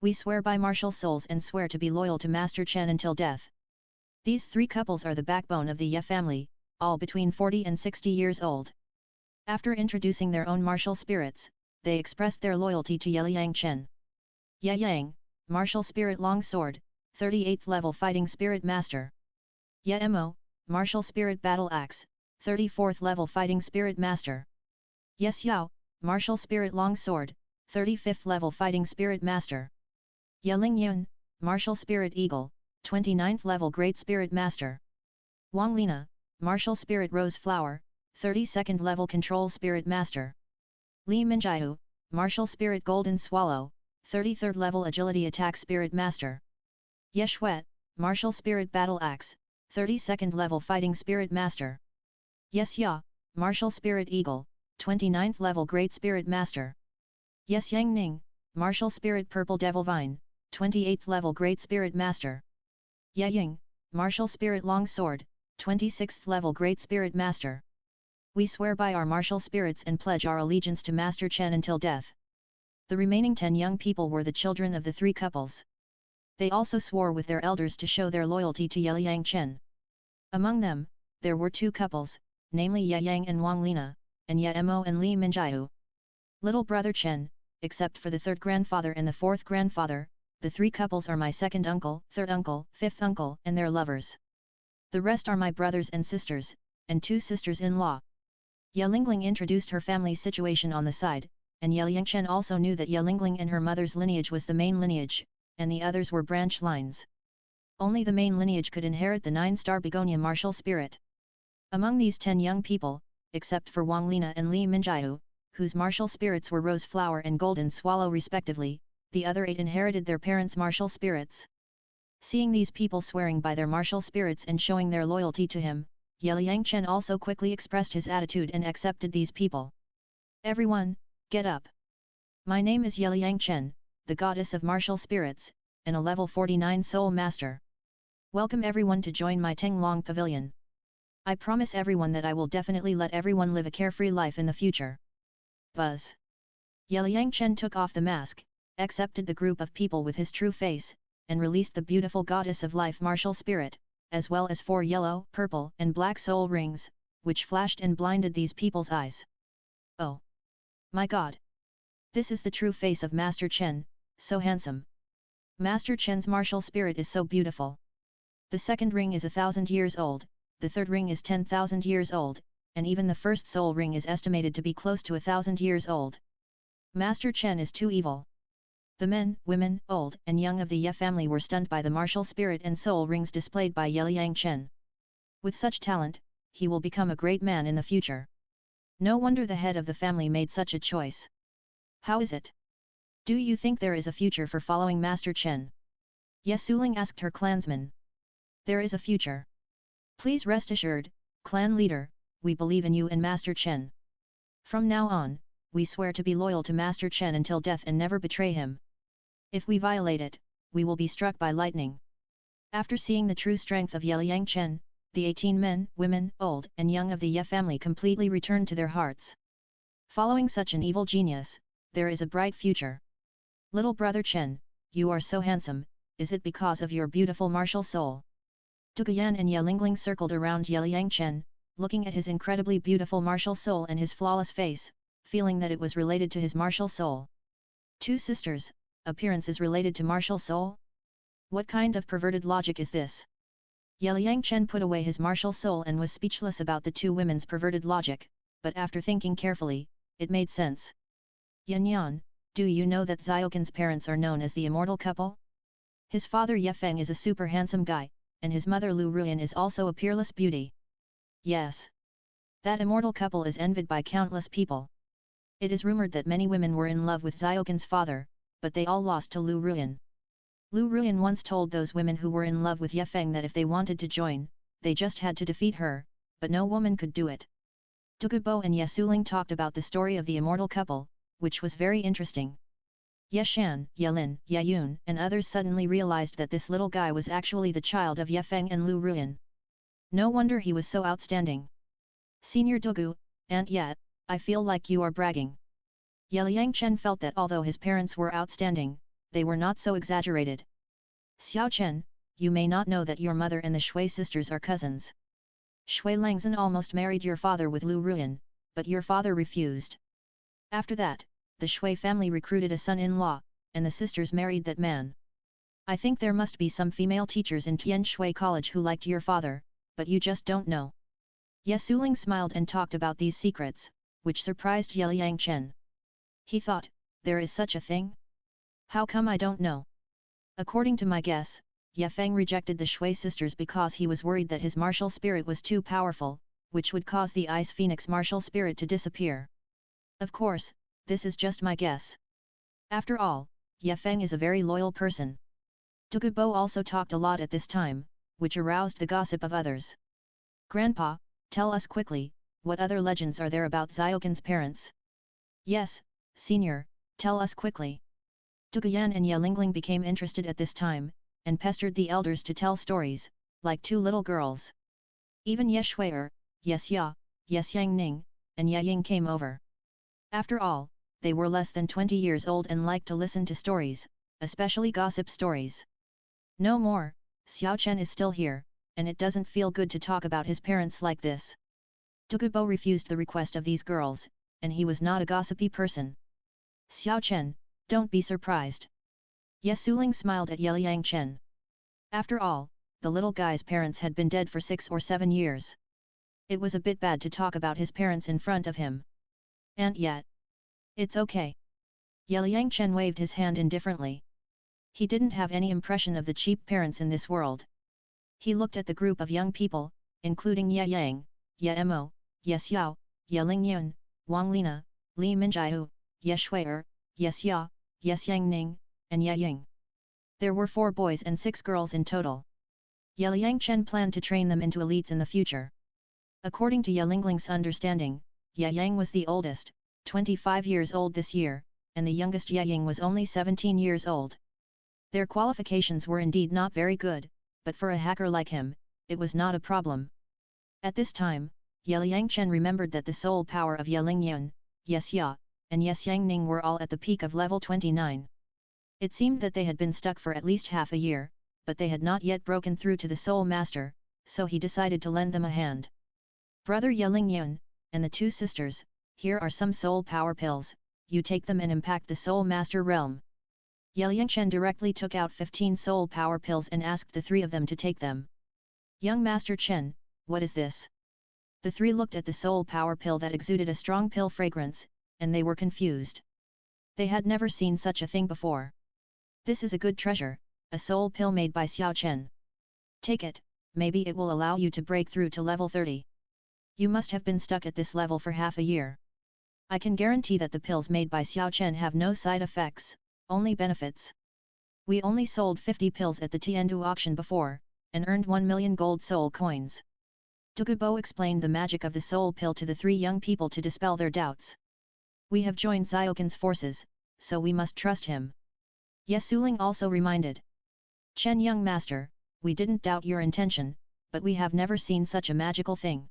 S1: We swear by martial souls and swear to be loyal to Master Chen until death. These three couples are the backbone of the Ye family, all between 40 and 60 years old. After introducing their own martial spirits, they expressed their loyalty to Yeliang Chen. Ye Yang, Martial Spirit Long Sword, 38th level Fighting Spirit Master. Ye Mo, Martial Spirit Battle Axe, 34th level Fighting Spirit Master. Yes Yao, Martial Spirit Long Sword, 35th level Fighting Spirit Master. Ye Ling Yun, Martial Spirit Eagle, 29th level Great Spirit Master. Wang Lina, Martial Spirit Rose Flower, 32nd level Control Spirit Master. Li Minjiu, Martial Spirit Golden Swallow, 33rd level Agility Attack Spirit Master. Ye Shuet, Martial Spirit Battle Axe, 32nd level Fighting Spirit Master. Yes Ya, Martial Spirit Eagle, 29th level Great Spirit Master. Yes Yang Ning, Martial Spirit Purple Devil Vine, 28th level Great Spirit Master. Ye Ying, Martial Spirit Long Sword, 26th level Great Spirit Master. We swear by our martial spirits and pledge our allegiance to Master Chen until death. The remaining 10 young people were the children of the three couples. They also swore with their elders to show their loyalty to Yeliang Chen. Among them, there were two couples, namely Ye Yang and Wang Lina, and Ye Mo and Li Minjiu. Little brother Chen, except for the third grandfather and the fourth grandfather, the three couples are my second uncle, third uncle, fifth uncle, and their lovers. The rest are my brothers and sisters, and two sisters-in-law. Ye Lingling introduced her family situation on the side, and Ye Yangchen also knew that Ye Lingling and her mother's lineage was the main lineage, and the others were branch lines. Only the main lineage could inherit the 9-star begonia martial spirit. Among these 10 young people, except for Wang Lina and Li Minjiu, whose martial spirits were Rose Flower and Golden Swallow respectively, the other 8 inherited their parents' martial spirits. Seeing these people swearing by their martial spirits and showing their loyalty to him, Ye Yangchen also quickly expressed his attitude and accepted these people. Everyone, get up. My name is Ye Yangchen, the goddess of martial spirits, and a level 49 soul master. Welcome everyone to join my Tenglong Pavilion. I promise everyone that I will definitely let everyone live a carefree life in the future. Buzz. Ye Yangchen took off the mask, accepted the group of people with his true face, and released the beautiful goddess of life martial spirit, as well as 4 yellow, purple, and black soul rings, which flashed and blinded these people's eyes. Oh! My God! This is the true face of Master Chen, so handsome. Master Chen's martial spirit is so beautiful. The second ring is 1,000 years old, the third ring is 10,000 years old, and even the first soul ring is estimated to be close to 1,000 years old. Master Chen is too evil. The men, women, old and young of the Ye family were stunned by the martial spirit and soul rings displayed by Ye Yangchen. With such talent, he will become a great man in the future. No wonder the head of the family made such a choice. How is it? Do you think there is a future for following Master Chen? Ye Suling asked her clansmen. There is a future. Please rest assured, clan leader, we believe in you and Master Chen. From now on, we swear to be loyal to Master Chen until death and never betray him. If we violate it, we will be struck by lightning. After seeing the true strength of Ye Yangchen, the 18 men, women, old and young of the Ye family completely returned to their hearts. Following such an evil genius, there is a bright future. Little brother Chen, you are so handsome, is it because of your beautiful martial soul? Duguyan and Ye Lingling circled around Ye Liang Chen, looking at his incredibly beautiful martial soul and his flawless face, feeling that it was related to his martial soul. Two sisters, appearance is related to martial soul? What kind of perverted logic is this? Ye Liang Chen put away his martial soul and was speechless about the two women's perverted logic, but after thinking carefully, it made sense. Yan Yan, do you know that Xiaoqin's parents are known as the immortal couple? His father Ye Feng is a super handsome guy, and his mother Lu Ruyan is also a peerless beauty. Yes. That immortal couple is envied by countless people. It is rumored that many women were in love with Xiaoqin's father, but they all lost to Lu Ruyan. Lu Ruyan once told those women who were in love with Ye Feng that if they wanted to join, they just had to defeat her, but no woman could do it. Dugubo and Ye Suling talked about the story of the immortal couple, which was very interesting. Ye Shan, Ye Lin, Ye Yun and others suddenly realized that this little guy was actually the child of Ye Feng and Lu Ruyan. No wonder he was so outstanding. Senior Dugu, Aunt Yet, I feel like you are bragging. Ye Liang Chen felt that although his parents were outstanding, they were not so exaggerated. Xiao Chen, you may not know that your mother and the Shui sisters are cousins. Shui Langzhen almost married your father with Lu Ruyan, but your father refused. After that, the Shui family recruited a son-in-law, and the sisters married that man. I think there must be some female teachers in Tianshui College who liked your father, but you just don't know. Ye Suling smiled and talked about these secrets, which surprised Ye Liang Chen. He thought, there is such a thing? How come I don't know? According to my guess, Ye Feng rejected the Shui sisters because he was worried that his martial spirit was too powerful, which would cause the Ice Phoenix martial spirit to disappear. Of course, this is just my guess. After all, Ye Feng is a very loyal person. Dugubo also talked a lot at this time, which aroused the gossip of others. Grandpa, tell us quickly, what other legends are there about Xiaoqin's parents? Yes, senior, tell us quickly. Duguyan and Ye Lingling became interested at this time, and pestered the elders to tell stories, like two little girls. Even Ye Shui'er, Ye Xia, Ye Xiangning, and Ye Ying came over. After all, they were less than 20 years old and liked to listen to stories, especially gossip stories. No more, Xiao Chen is still here, and it doesn't feel good to talk about his parents like this. Dugubo refused the request of these girls, and he was not a gossipy person. Xiao Chen, don't be surprised. Ye Suling smiled at Ye Liang Chen. After all, the little guy's parents had been dead for 6 or 7 years. It was a bit bad to talk about his parents in front of him. And yet, it's okay. Ye Liang Chen waved his hand indifferently. He didn't have any impression of the cheap parents in this world. He looked at the group of young people, including Ye Yang, Ye Mo, Ye Xiao, Ye Lingyun, Wang Lina, Li Minjiu, Ye Shui'er, Ye Xia, Ye Xiangning, and Ye Ying. There were 4 boys and 6 girls in total. Ye Liang Chen planned to train them into elites in the future. According to Ye Lingling's understanding, Ye Yang was the oldest, 25 years old this year, and the youngest Ye Ying was only 17 years old. Their qualifications were indeed not very good, but for a hacker like him, it was not a problem. At this time, Ye Liang Chen remembered that the soul power of Ye Lingyun, Ye Xia, and Ye Xiangning were all at the peak of level 29. It seemed that they had been stuck for at least half a year, but they had not yet broken through to the Soul Master, so he decided to lend them a hand. Brother Ye Lingyun, and the 2 sisters, here are some soul power pills, you take them and impact the Soul Master realm. Ye Liang Chen directly took out 15 soul power pills and asked the 3 of them to take them. Young Master Chen, what is this? The 3 looked at the soul power pill that exuded a strong pill fragrance, and they were confused. They had never seen such a thing before. This is a good treasure, a soul pill made by Xiao Chen. Take it, maybe it will allow you to break through to level 30. You must have been stuck at this level for half a year. I can guarantee that the pills made by Xiao Chen have no side effects, only benefits. We only sold 50 pills at the Tiandu auction before, and earned 1 million gold soul coins. Dugubo explained the magic of the soul pill to the 3 young people to dispel their doubts. We have joined Xiaoqin's forces, so we must trust him. Ye Suling also reminded. Chen young master, we didn't doubt your intention, but we have never seen such a magical thing.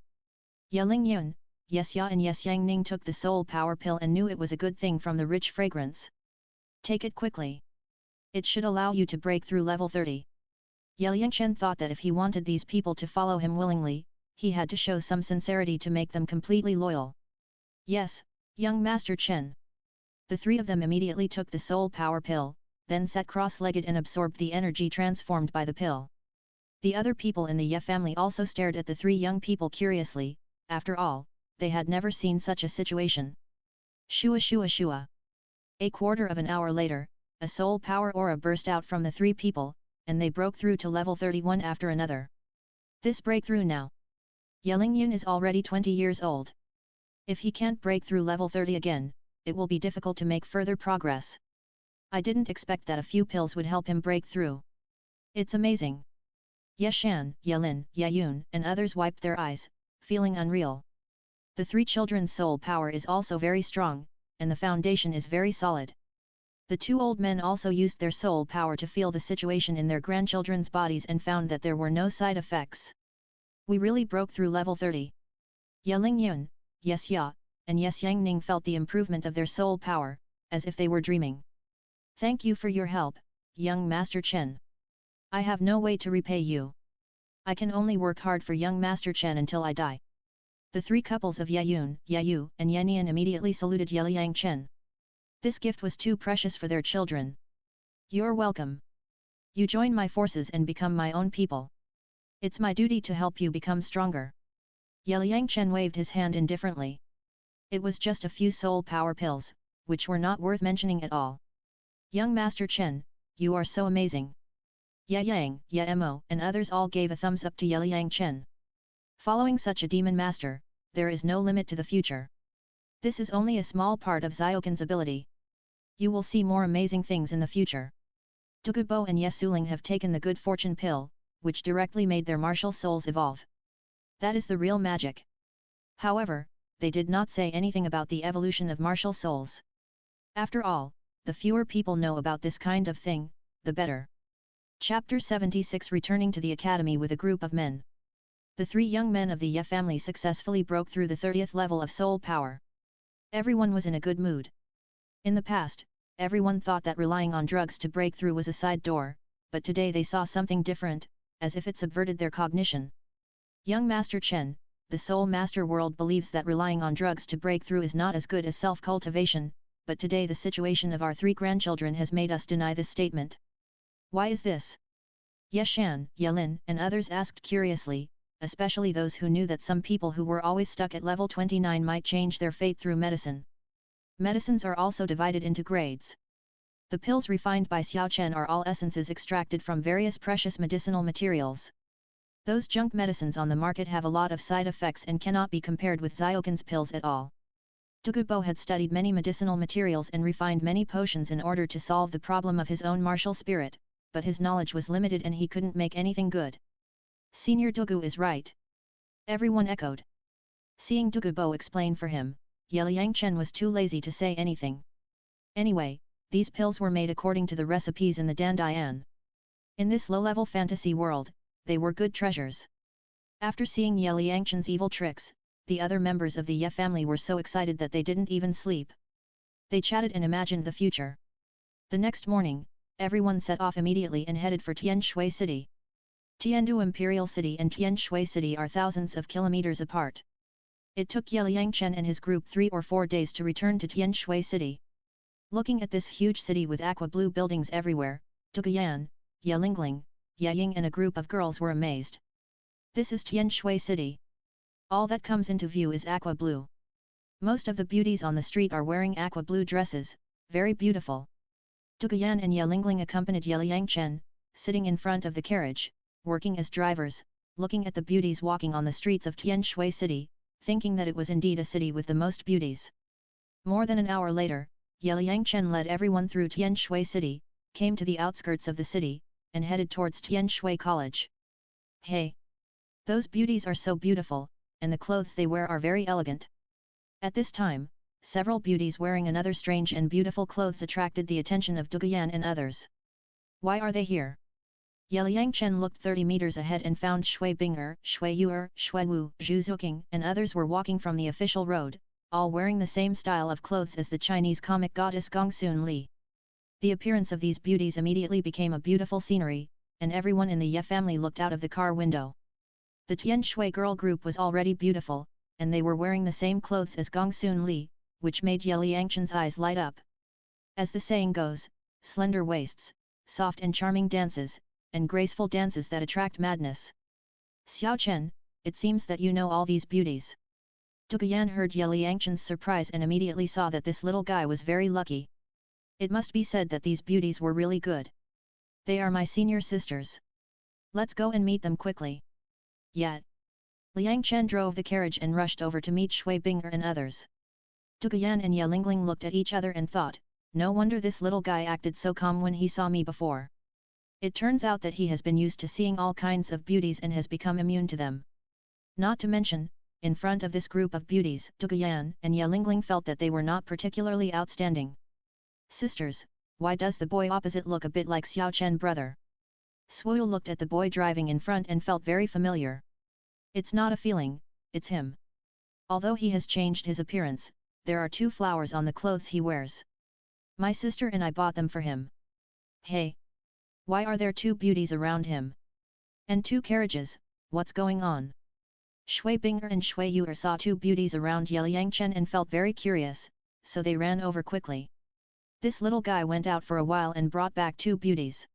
S1: Ye Lingyun, Yes Ya and Yes Yang Ning took the soul power pill and knew it was a good thing from the rich fragrance. Take it quickly. It should allow you to break through level 30. Ye Yangchen thought that if he wanted these people to follow him willingly, he had to show some sincerity to make them completely loyal. Yes, young Master Chen. The three of them immediately took the soul power pill, then sat cross-legged and absorbed the energy transformed by the pill. The other people in the Ye family also stared at the three young people curiously. After all, they had never seen such a situation. Shua shua shua. A quarter of an hour later, a soul power aura burst out from the three people, and they broke through to level 31 after another. This breakthrough now. Ye Lingyun is already 20 years old. If he can't break through level 30 again, it will be difficult to make further progress. I didn't expect that a few pills would help him break through. It's amazing. Ye Shan, Ye Lin, Ye Yun and others wiped their eyes, feeling unreal. The three children's soul power is also very strong, and the foundation is very solid. The two old men also used their soul power to feel the situation in their grandchildren's bodies and found that there were no side effects. We really broke through level 30. Ye Lingyun, Yes Ya, and Yes Yang Ning felt the improvement of their soul power, as if they were dreaming. Thank you for your help, young Master Chen. I have no way to repay you. I can only work hard for young Master Chen until I die. The three couples of Ye Yun, Ye Yu and Ye Nian immediately saluted Ye Liang Chen. This gift was too precious for their children. You're welcome. You join my forces and become my own people. It's my duty to help you become stronger. Ye Liang Chen waved his hand indifferently. It was just a few soul power pills, which were not worth mentioning at all. Young Master Chen, you are so amazing. Ye Yang, Ye Mo and others all gave a thumbs up to Ye Liang Chen. Following such a demon master, there is no limit to the future. This is only a small part of Ziokin's ability. You will see more amazing things in the future. Douluo and Ye Suling have taken the good fortune pill, which directly made their martial souls evolve. That is the real magic. However, they did not say anything about the evolution of martial souls. After all, the fewer people know about this kind of thing, the better. Chapter 76 Returning to the Academy with a group of men. The three young men of the Ye family successfully broke through the 30th level of soul power. Everyone was in a good mood. In the past, everyone thought that relying on drugs to break through was a side door, but today they saw something different, as if it subverted their cognition. Young Master Chen, the Soul Master world believes that relying on drugs to break through is not as good as self-cultivation, but today the situation of our three grandchildren has made us deny this statement. Why is this? Ye Shan, Ye Lin and others asked curiously, especially those who knew that some people who were always stuck at level 29 might change their fate through medicine. Medicines are also divided into grades. The pills refined by Xiao Chen are all essences extracted from various precious medicinal materials. Those junk medicines on the market have a lot of side effects and cannot be compared with Ziokin's pills at all. Douluo had studied many medicinal materials and refined many potions in order to solve the problem of his own martial spirit, but his knowledge was limited and he couldn't make anything good. Senior Douluo is right. Everyone echoed. Seeing Douluo explain for him, Ye Liang Chen was too lazy to say anything. Anyway, these pills were made according to the recipes in the Dandian. In this low-level fantasy world, they were good treasures. After seeing Ye Liang Chen's evil tricks, the other members of the Ye family were so excited that they didn't even sleep. They chatted and imagined the future. The next morning, everyone set off immediately and headed for Tianshui City. Tiandu Imperial City and Tianshui City are thousands of kilometers apart. It took Ye Liang Chen and his group 3 or 4 days to return to Tianshui City. Looking at this huge city with aqua-blue buildings everywhere, Douluo, Ye Lingling, Ye Ying and a group of girls were amazed. This is Tianshui City. All that comes into view is aqua-blue. Most of the beauties on the street are wearing aqua-blue dresses, very beautiful. Douluo and Ye Lingling accompanied Ye Liang Chen, sitting in front of the carriage, working as drivers, looking at the beauties walking on the streets of Tianshui City, thinking that it was indeed a city with the most beauties. More than an hour later, Ye Liang Chen led everyone through Tianshui City, came to the outskirts of the city, and headed towards Tianshui College. Hey! Those beauties are so beautiful, and the clothes they wear are very elegant. At this time, several beauties wearing another strange and beautiful clothes attracted the attention of Douluo and others. Why are they here? Ye Chen looked 30 meters ahead and found Shui Bing'er, Shui Yu'er, Shui Wu, Zhu Zuqing and others were walking from the official road, all wearing the same style of clothes as the Chinese comic goddess Gongsun Li. The appearance of these beauties immediately became a beautiful scenery, and everyone in the Ye family looked out of the car window. The Tianshui girl group was already beautiful, and they were wearing the same clothes as Gongsun Li, which made Ye Liangchen's eyes light up. As the saying goes, slender waists, soft and charming dances, and graceful dances that attract madness. Xiao Chen, it seems that you know all these beauties. Duguyan heard Ye Liangchen's surprise and immediately saw that this little guy was very lucky. It must be said that these beauties were really good. They are my senior sisters. Let's go and meet them quickly. Yet, Liang Chen drove the carriage and rushed over to meet Shui Bing'er and others. Duguyan and Ye Lingling looked at each other and thought, no wonder this little guy acted so calm when he saw me before. It turns out that he has been used to seeing all kinds of beauties and has become immune to them. Not to mention, in front of this group of beauties, Duguyan and Ye Lingling felt that they were not particularly outstanding. Sisters, why does the boy opposite look a bit like Xiao Chen brother? Swu looked at the boy driving in front and felt very familiar. It's not a feeling, it's him. Although he has changed his appearance, there are 2 flowers on the clothes he wears. My sister and I bought them for him. Hey! Why are there 2 beauties around him? And 2 carriages, what's going on? Shui Bing'er and Shui Yu'er saw 2 beauties around Ye Liangchen and felt very curious, so they ran over quickly. This little guy went out for a while and brought back 2 beauties.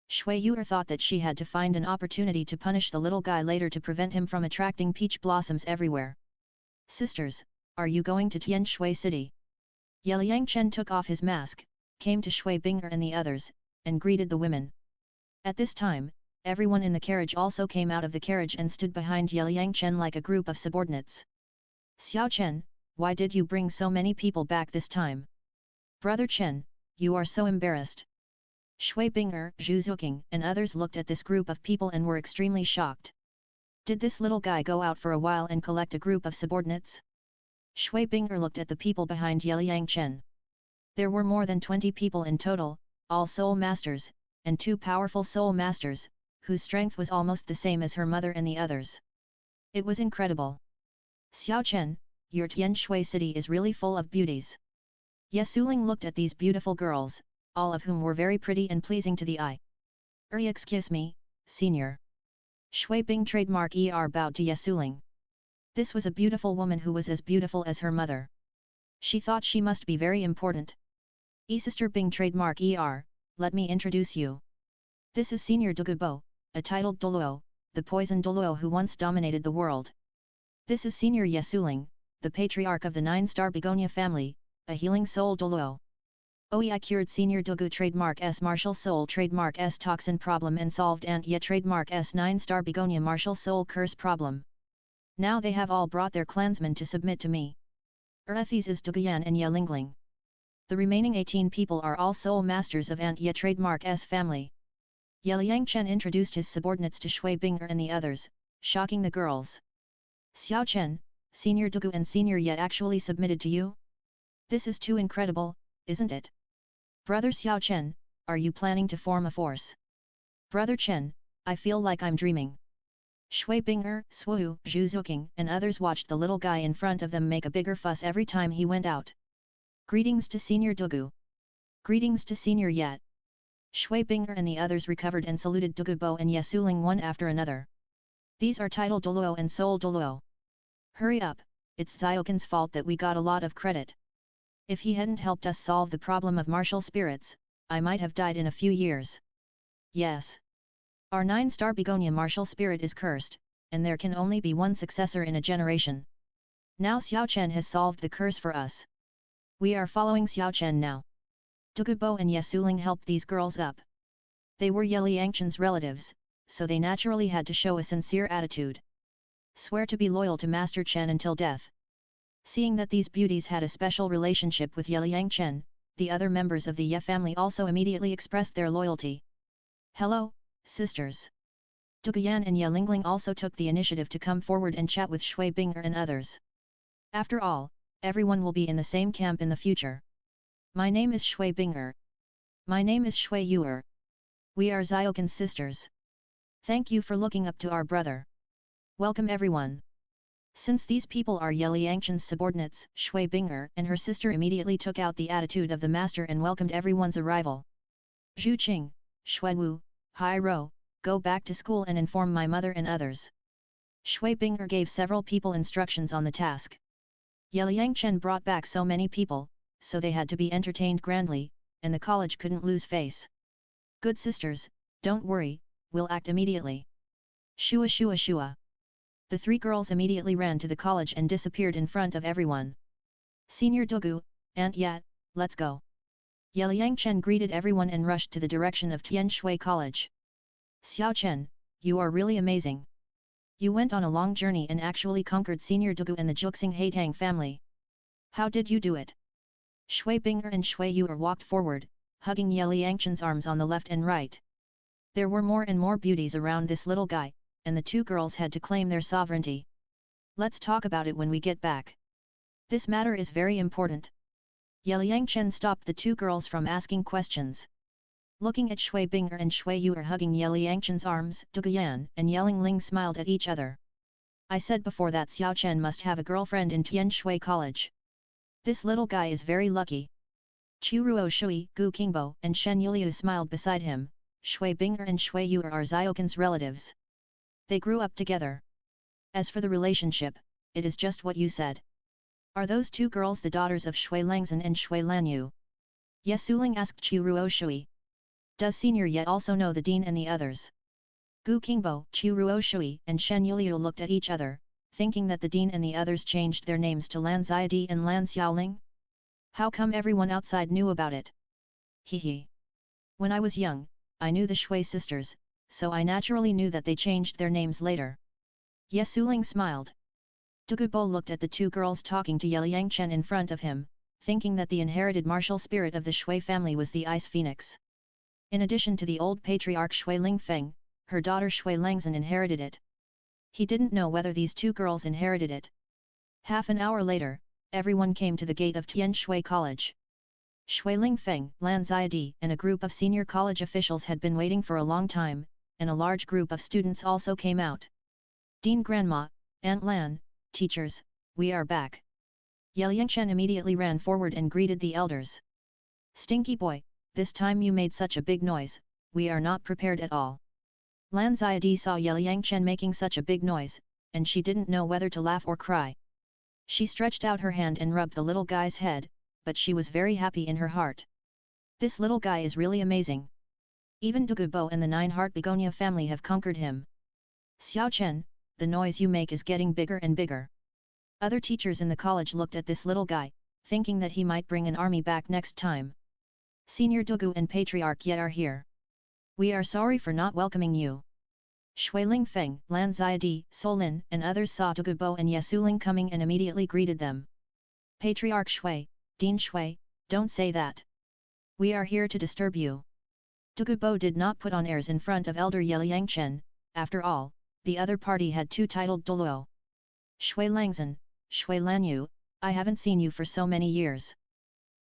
S1: Shui Yu'er thought that she had to find an opportunity to punish the little guy later to prevent him from attracting peach blossoms everywhere. Sisters, are you going to Tianshui city? Ye Liangchen took off his mask, came to Shui Bing'er and the others, and greeted the women. At this time, everyone in the carriage also came out of the carriage and stood behind Ye Liangchen like a group of subordinates. Xiao Chen, why did you bring so many people back this time? Brother Chen, you are so embarrassed. Shui Bing'er, Zhu Zuqing and others looked at this group of people and were extremely shocked. Did this little guy go out for a while and collect a group of subordinates? Shui Bing'er looked at the people behind Ye Liangchen. There were more than 20 people in total, all soul masters, and 2 powerful soul masters, whose strength was almost the same as her mother and the others. It was incredible. Xiao Chen, your Tianshui city is really full of beauties. Ye Suling looked at these beautiful girls, all of whom were very pretty and pleasing to the eye. Excuse me, senior. Shui Bing trademark bowed to Ye Suling. This was a beautiful woman who was as beautiful as her mother. She thought she must be very important. Sister Bing trademark let me introduce you. This is Senior Douluo, a titled Douluo, the poison Douluo who once dominated the world. This is Senior Ye Suling, the patriarch of the 9-star begonia family, a healing soul Douluo. I cured Senior Dogu trademark S martial soul trademark S toxin problem and solved Ant Ye trademark S 9-star begonia martial soul curse problem. Now they have all brought their clansmen to submit to me. These is Duguyan and Ye Lingling. The remaining 18 people are all soul masters of Ant Ye trademark S family. Ye Liangchen introduced his subordinates to Shui Bing'er and the others, shocking the girls. Xiao Chen, Senior Dugu and Senior Ye actually submitted to you? This is too incredible, isn't it? Brother Xiao Chen, are you planning to form a force? Brother Chen, I feel like I'm dreaming. Shui Bing'er, Swu, Zhu Zuqing and others watched the little guy in front of them make a bigger fuss every time he went out. Greetings to Senior Dugu. Greetings to Senior Ye. Shui Bing'er and the others recovered and saluted Dugubo and Ye Suling one after another. These are title Douluo and Soul Douluo. Hurry up, it's Ziokin's fault that we got a lot of credit. If he hadn't helped us solve the problem of martial spirits, I might have died in a few years. Yes. Our 9-star begonia martial spirit is cursed, and there can only be one successor in a generation. Now Xiao Chen has solved the curse for us. We are following Xiao Chen now. Dugubo and Ye Suling helped these girls up. They were Ye Liangchen's relatives, so they naturally had to show a sincere attitude. Swear to be loyal to Master Chen until death. Seeing that these beauties had a special relationship with Ye Liangchen, the other members of the Ye family also immediately expressed their loyalty. Hello, sisters. Duguyan and Ye Lingling also took the initiative to come forward and chat with Shui Bing'er and others. After all, everyone will be in the same camp in the future. My name is Shui Bing'er. My name is Shui Yu'er. We are Ziokin's sisters. Thank you for looking up to our brother. Welcome everyone. Since these people are Ye Liangchen's subordinates, Shui Binger and her sister immediately took out the attitude of the master and welcomed everyone's arrival. Zhu Qing, Shui Wu, Hai Ro, go back to school and inform my mother and others. Shui Binger gave several people instructions on the task. Ye Liangchen brought back so many people, so they had to be entertained grandly, and the college couldn't lose face. Good sisters, don't worry, we'll act immediately. Shua shua shua. The three girls immediately ran to the college and disappeared in front of everyone. Senior Douluo, Aunt Yat, let's go. Ye Liangchen greeted everyone and rushed to the direction of Tianshui College. Xiao Chen, you are really amazing. You went on a long journey and actually conquered Senior Douluo and the Juxing Haitang family. How did you do it? Shui Binger and Shui Yu walked forward, hugging Ye Liangchen's arms on the left and right. There were more and more beauties around this little guy, and the two girls had to claim their sovereignty. Let's talk about it when we get back. This matter is very important. Ye Liangchen stopped the two girls from asking questions. Looking at Shui Binger and Shui Yu hugging Ye Liangchen's arms, Duguyan and Yelling Ling smiled at each other. I said before that Xiao Chen must have a girlfriend in Tianshui College. This little guy is very lucky. Churuo Shui, Gu Qingbo and Shen Yuliu smiled beside him. Shui Binger and Shui Yu are Ziokin's relatives. They grew up together. As for the relationship, it is just what you said. Are those two girls the daughters of Shui Langzhen and Shui Lanyu? Yesuling asked Churuo Shui. Does Senior Yet also know the dean and the others? Gu Qingbo, Churuo Shui and Shen Yuliu looked at each other, thinking that the dean and the others changed their names to Lan Ziadi and Lan Xiaoling? How come everyone outside knew about it? Hehe. When I was young, I knew the Shui sisters, so I naturally knew that they changed their names later. Yesuling smiled. Dugubo looked at the two girls talking to Ye Liangchen in front of him, thinking that the inherited martial spirit of the Shui family was the Ice Phoenix. In addition to the old patriarch Shui Lingfeng, her daughter Shui Langzhen inherited it. He didn't know whether these two girls inherited it. Half an hour later, everyone came to the gate of Tianshui College. Shui Lingfeng, Lan Ziadi and a group of senior college officials had been waiting for a long time, and a large group of students also came out. Dean Grandma, Aunt Lan, teachers, we are back. Ye Liangchen immediately ran forward and greeted the elders. Stinky boy, this time you made such a big noise, we are not prepared at all. Lan Ziadi saw Ye Liangchen making such a big noise, and she didn't know whether to laugh or cry. She stretched out her hand and rubbed the little guy's head, but she was very happy in her heart. This little guy is really amazing. Even Dugubo and the Nine-Heart Begonia family have conquered him. Xiao Chen, the noise you make is getting bigger and bigger. Other teachers in the college looked at this little guy, thinking that he might bring an army back next time. Senior Douluo and Patriarch Ye are here. We are sorry for not welcoming you. Shui Lingfeng, Lan Ziadi, Solin and others saw Dugubo and Yesuling coming and immediately greeted them. Patriarch Shui, Dean Shui, don't say that. We are here to disturb you. Dugubo did not put on airs in front of Elder Ye Liangchen, after all, the other party had two titled Douluo. Shui Langzhen, Shui Lanyu, I haven't seen you for so many years.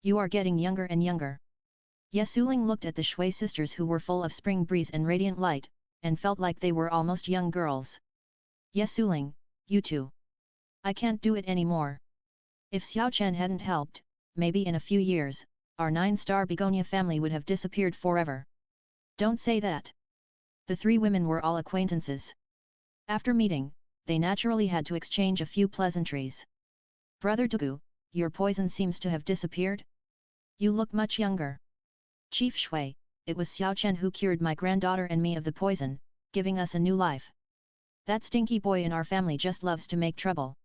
S1: You are getting younger and younger. Yesuling looked at the Shui sisters who were full of spring breeze and radiant light, and felt like they were almost young girls. Yesuling, you too. I can't do it anymore. If Xiao Chen hadn't helped, maybe in a few years, our 9-star Begonia family would have disappeared forever. Don't say that. The three women were all acquaintances. After meeting, they naturally had to exchange a few pleasantries. Brother Douluo, your poison seems to have disappeared? You look much younger. Chief Shui, it was Xiao Chen who cured my granddaughter and me of the poison, giving us a new life. That stinky boy in our family just loves to make trouble.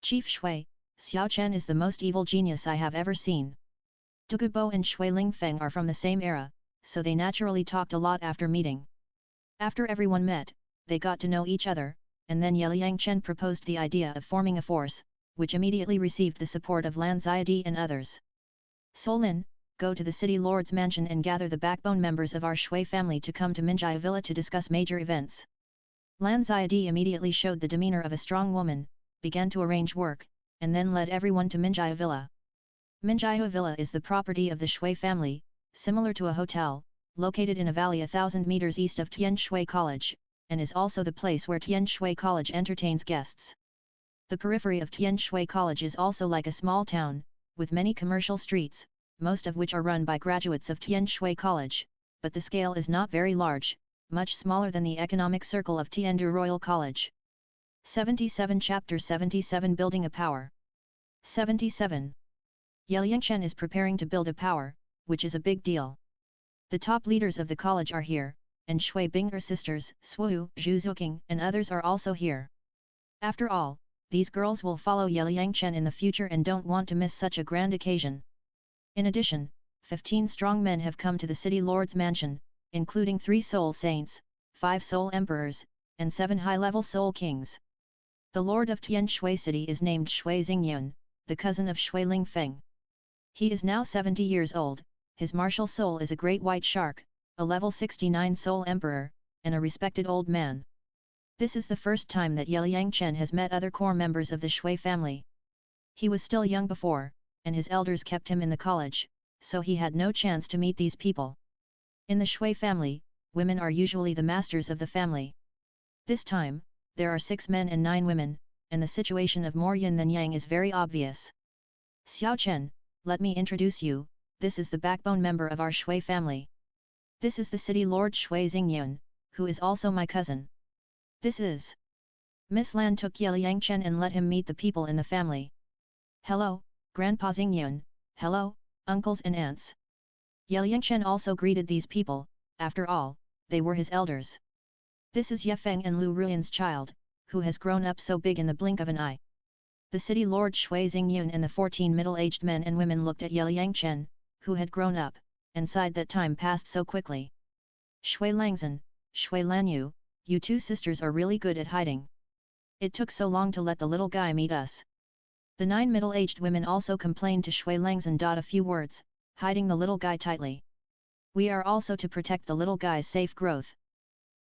S1: Chief Shui, Xiao Chen is the most evil genius I have ever seen. Dugubo and Shui Lingfeng are from the same era, so they naturally talked a lot after meeting. After everyone met, they got to know each other, and then Ye Liangchen proposed the idea of forming a force, which immediately received the support of Lan Ziadi and others. Solin, go to the city lord's mansion and gather the backbone members of our Shui family to come to Minjia Villa to discuss major events. Lan Ziadi immediately showed the demeanor of a strong woman, began to arrange work, and then led everyone to Minjia Villa. Minjia Villa is the property of the Shui family, similar to a hotel, located in a valley 1,000 meters east of Tianshui College, and is also the place where Tianshui College entertains guests. The periphery of Tianshui College is also like a small town, with many commercial streets, most of which are run by graduates of Tianshui College, but the scale is not very large, much smaller than the economic circle of Tiandu Royal College. 77 Chapter 77 Building a Power. 77. Yeliangchen is preparing to build a power, which is a big deal. The top leaders of the college are here, and Shui Bing'er sisters, Swu, Zhu Zuking, and others are also here. After all, these girls will follow Yeliangchen in the future and don't want to miss such a grand occasion. In addition, 15 strong men have come to the city lord's mansion, including 3 soul saints, 5 soul emperors, and 7 high-level soul kings. The lord of Tianshui city is named Shui Xingyun, the cousin of Shui Lingfeng. He is now 70 years old, his martial soul is a great white shark, a level 69 soul emperor, and a respected old man. This is the first time that Yeliangchen has met other core members of the Shui family. He was still young before, and his elders kept him in the college, so he had no chance to meet these people. In the Shui family, women are usually the masters of the family. This time, there are 6 men and 9 women, and the situation of more yin than yang is very obvious. Xiao Chen, let me introduce you, this is the backbone member of our Shui family. This is the city lord Shui Xingyun, who is also my cousin. This is... Miss Lan took Yeliangchen and let him meet the people in the family. Hello, Grandpa Xingyun, hello, uncles and aunts. Yeliangchen also greeted these people, after all, they were his elders. This is Yefeng and Lu Ruyan's child, who has grown up so big in the blink of an eye. The city lord Shui Xingyun and the 14 middle-aged men and women looked at Yeliangchen, who had grown up, and sighed that time passed so quickly. Shui Langzhen, Shui Lanyu, you 2 sisters are really good at hiding. It took so long to let the little guy meet us. The 9 middle-aged women also complained to Shui Langzhen. A few words, hiding the little guy tightly. We are also to protect the little guy's safe growth.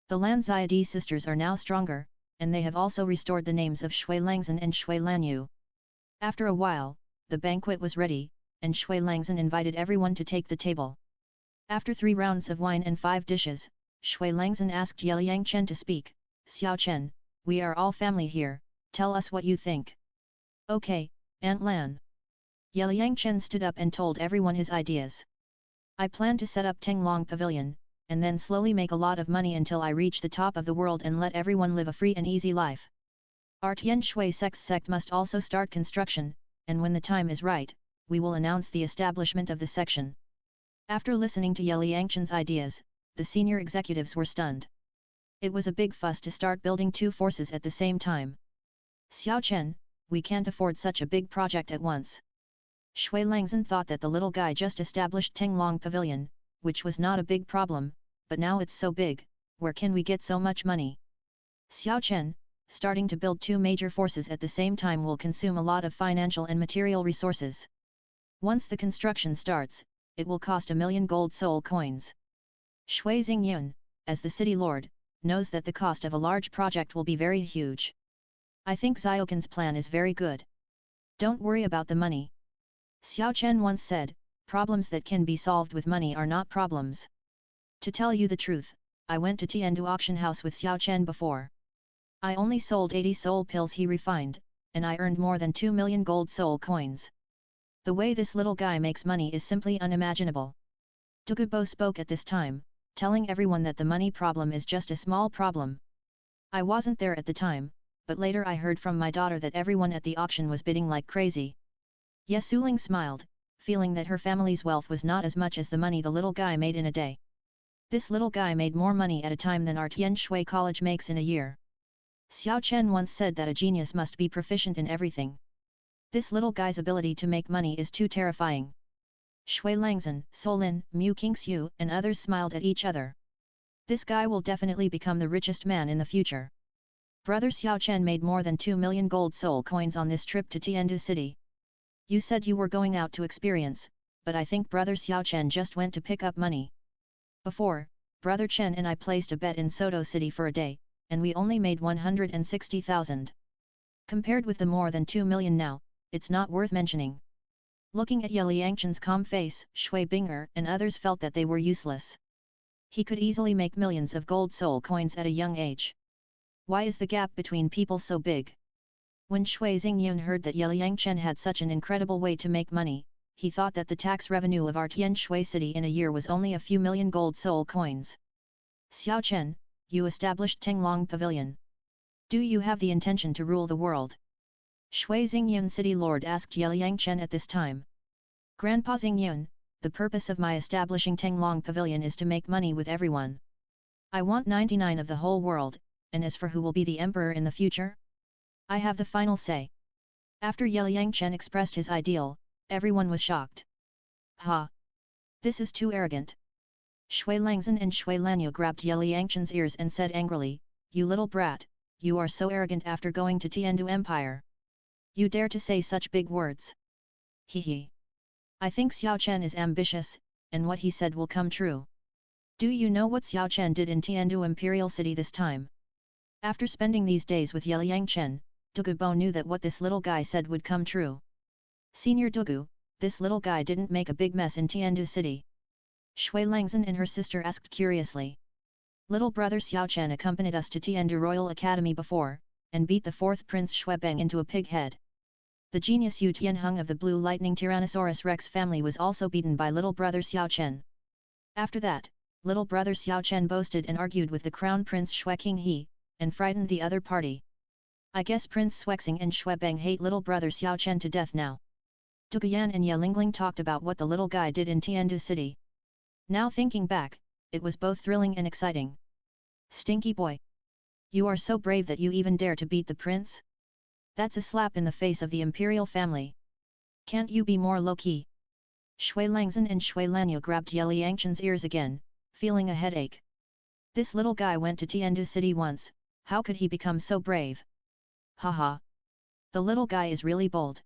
S1: The Lan Xiadi sisters are now stronger, and they have also restored the names of Shui Langzhen and Shui Lanyu. After a while, the banquet was ready, and Shui Langzhen invited everyone to take the table. After 3 rounds of wine and 5 dishes, Shui Langzhen asked Yeliangchen to speak. Xiao Chen, we are all family here, tell us what you think. Okay, Aunt Lan. Yeliangchen stood up and told everyone his ideas. I plan to set up Tenglong Pavilion, and then slowly make a lot of money until I reach the top of the world and let everyone live a free and easy life. Our Tianshui sect must also start construction, and when the time is right, we will announce the establishment of the section. After listening to Yeliangchen's ideas, the senior executives were stunned. It was a big fuss to start building 2 forces at the same time. Xiao Chen, we can't afford such a big project at once. Shui Langzhen thought that the little guy just established Tenglong Pavilion, which was not a big problem, but now it's so big, where can we get so much money? Xiao Chen, starting to build 2 major forces at the same time will consume a lot of financial and material resources. Once the construction starts, it will cost 1 million gold soul coins. Shui Xingyun, as the city lord, knows that the cost of a large project will be very huge. I think Xiaokin's plan is very good. Don't worry about the money. Xiao Chen once said, problems that can be solved with money are not problems. To tell you the truth, I went to Tiandu auction house with Xiao Chen before. I only sold 80 soul pills he refined, and I earned more than 2 million gold soul coins. The way this little guy makes money is simply unimaginable. Dugubo spoke at this time, telling everyone that the money problem is just a small problem. I wasn't there at the time, but later I heard from my daughter that everyone at the auction was bidding like crazy. Yesuling smiled, feeling that her family's wealth was not as much as the money the little guy made in a day. This little guy made more money at a time than our Tianshui college makes in a year. Xiao Chen once said that a genius must be proficient in everything. This little guy's ability to make money is too terrifying. Shui Langzhen, Solin, Mu Qingxiu, and others smiled at each other. This guy will definitely become the richest man in the future. Brother Xiao Chen made more than 2 million gold soul coins on this trip to Tiandu City. You said you were going out to experience, but I think Brother Xiao Chen just went to pick up money. Before, Brother Chen and I placed a bet in Soto City for a day, and we only made 160,000. Compared with the more than 2 million now, it's not worth mentioning. Looking at Yeliangchen's calm face, Shui Bing'er and others felt that they were useless. He could easily make millions of gold soul coins at a young age. Why is the gap between people so big? When Shui Xingyun heard that Ye Chen had such an incredible way to make money, he thought that the tax revenue of our Tianshui city in a year was only a few million gold soul coins. Xiao Chen, you established Tenglong Pavilion. Do you have the intention to rule the world? Shui Xingyun city lord asked Ye Chen at this time. Grandpa Xingyun, the purpose of my establishing Tenglong Pavilion is to make money with everyone. I want 99 of the whole world, and as for who will be the emperor in the future? I have the final say. After Ye Chen expressed his ideal, everyone was shocked. Ha! This is too arrogant. Shui Langzhen and Shui Lanyu grabbed Ye Chen's ears and said angrily, "You little brat, you are so arrogant after going to Tiandu Empire. You dare to say such big words? Hee hee. I think Xiao Chen is ambitious, and what he said will come true. Do you know what Xiao Chen did in Tiandu Imperial City this time?" After spending these days with Ye Chen, Douluo knew that what this little guy said would come true. Senior Douluo, this little guy didn't make a big mess in Tiandu City? Shui Langzhen and her sister asked curiously. Little brother Xiao Chen accompanied us to Tiandu Royal Academy before, and beat the fourth Prince Shuebeng into a pig head. The genius Yu Tianheng of the Blue Lightning Tyrannosaurus Rex family was also beaten by little brother Xiao Chen. After that, little brother Xiao Chen boasted and argued with the Crown Prince Shui Qinghe, and frightened the other party. I guess Prince Xuexing and Shuebeng hate little brother Xiao Chen to death now. Duguyan and Ye Lingling talked about what the little guy did in Tiandu City. Now thinking back, it was both thrilling and exciting. Stinky boy! You are so brave that you even dare to beat the prince? That's a slap in the face of the imperial family. Can't you be more low-key? Shui Langzhen and Shui Lanyu grabbed Ye Chen's ears again, feeling a headache. This little guy went to Tiandu City once, how could he become so brave? Haha! The little guy is really bold.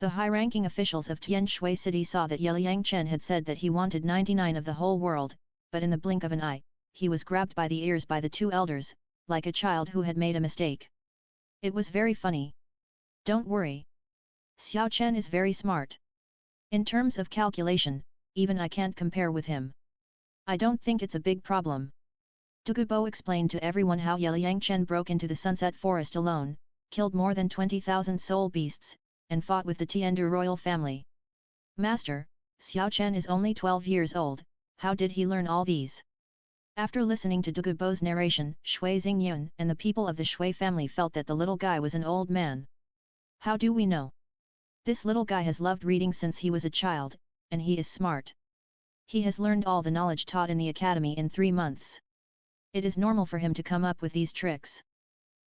S1: The high-ranking officials of Tianshui City saw that Ye Chen had said that he wanted 99 of the whole world, but in the blink of an eye, he was grabbed by the ears by the two elders, like a child who had made a mistake. It was very funny. Don't worry. Xiao Chen is very smart. In terms of calculation, even I can't compare with him. I don't think it's a big problem. Douluo explained to everyone how Ye Chen broke into the Sunset Forest alone, killed more than 20,000 soul beasts, and fought with the Tiandu royal family. Master, Xiao Chen is only 12 years old, how did he learn all these? After listening to Douluo's narration, Shui Xingyun and the people of the Shui family felt that the little guy was an old man. How do we know? This little guy has loved reading since he was a child, and he is smart. He has learned all the knowledge taught in the academy in 3 months. It is normal for him to come up with these tricks.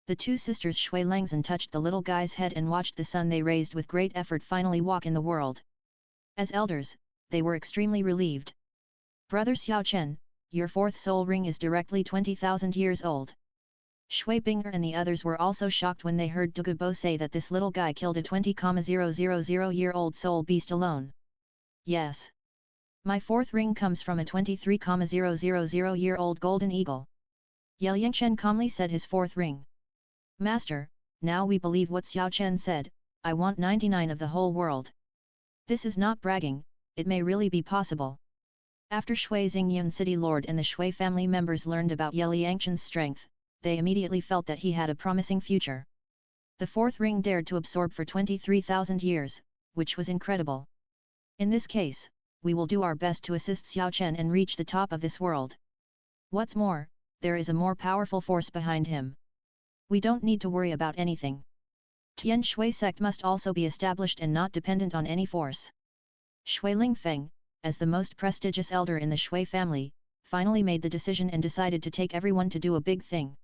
S1: The two sisters Shui Langzhen touched the little guy's head and watched the son they raised with great effort finally walk in the world. As elders, they were extremely relieved. Brother Xiao Chen, your fourth soul ring is directly 20,000 years old. Shui Binger and the others were also shocked when they heard Douluo say that this little guy killed a 20,000-year-old soul beast alone. Yes. My fourth ring comes from a 23,000-year-old golden eagle. Ye Chen calmly said his fourth ring. Master, now we believe what Xiao Chen said, I want 99 of the whole world. This is not bragging, it may really be possible. After Shui Xingyun city lord and the Shui family members learned about Ye Chen's strength, they immediately felt that he had a promising future. The fourth ring dared to absorb for 23,000 years, which was incredible. In this case, we will do our best to assist Xiao Chen and reach the top of this world. What's more, there is a more powerful force behind him. We don't need to worry about anything. Tianshui sect must also be established and not dependent on any force. Shui Lingfeng, as the most prestigious elder in the Shui family, finally made the decision and decided to take everyone to do a big thing.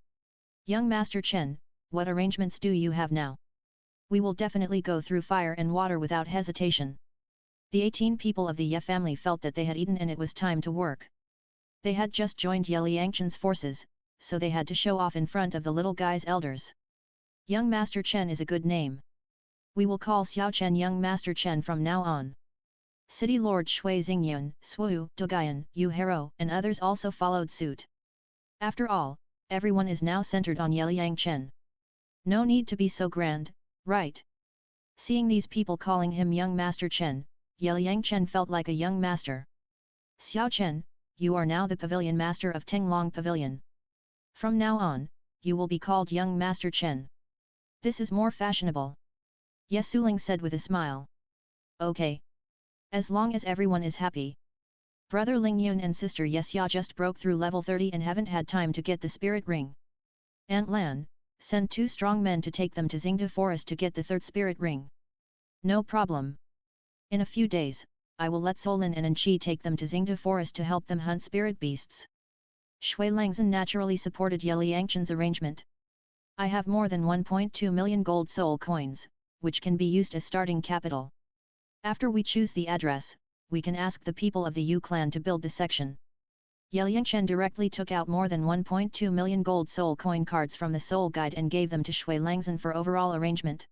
S1: Young Master Chen, what arrangements do you have now? We will definitely go through fire and water without hesitation. The 18 people of the Ye family felt that they had eaten and it was time to work. They had just joined Ye Chen's forces, so they had to show off in front of the little guy's elders. Young Master Chen is a good name. We will call Xiao Chen Young Master Chen from now on. City Lord Shui Xingyun, Swu, Doguyan, Yu Hero and others also followed suit. After all, everyone is now centered on Ye Chen. No need to be so grand, right? Seeing these people calling him Young Master Chen, Ye Chen felt like a young master. Xiao Chen, you are now the pavilion master of Tenglong Pavilion. From now on, you will be called Young Master Chen. This is more fashionable. Yesuling said with a smile. Okay. As long as everyone is happy. Brother Ling Yun and sister Yesya just broke through level 30 and haven't had time to get the spirit ring. Aunt Lan, send 2 strong men to take them to Xingda Forest to get the 3rd spirit ring. No problem. In a few days, I will let Solin and Anqi take them to Xingda Forest to help them hunt spirit beasts. Shui Langzhen naturally supported Ye Liangchen's arrangement. I have more than 1.2 million gold soul coins, which can be used as starting capital. After we choose the address, we can ask the people of the Yu clan to build the section. Ye Liangchen directly took out more than 1.2 million gold soul coin cards from the soul guide and gave them to Shui Langzhen for overall arrangement.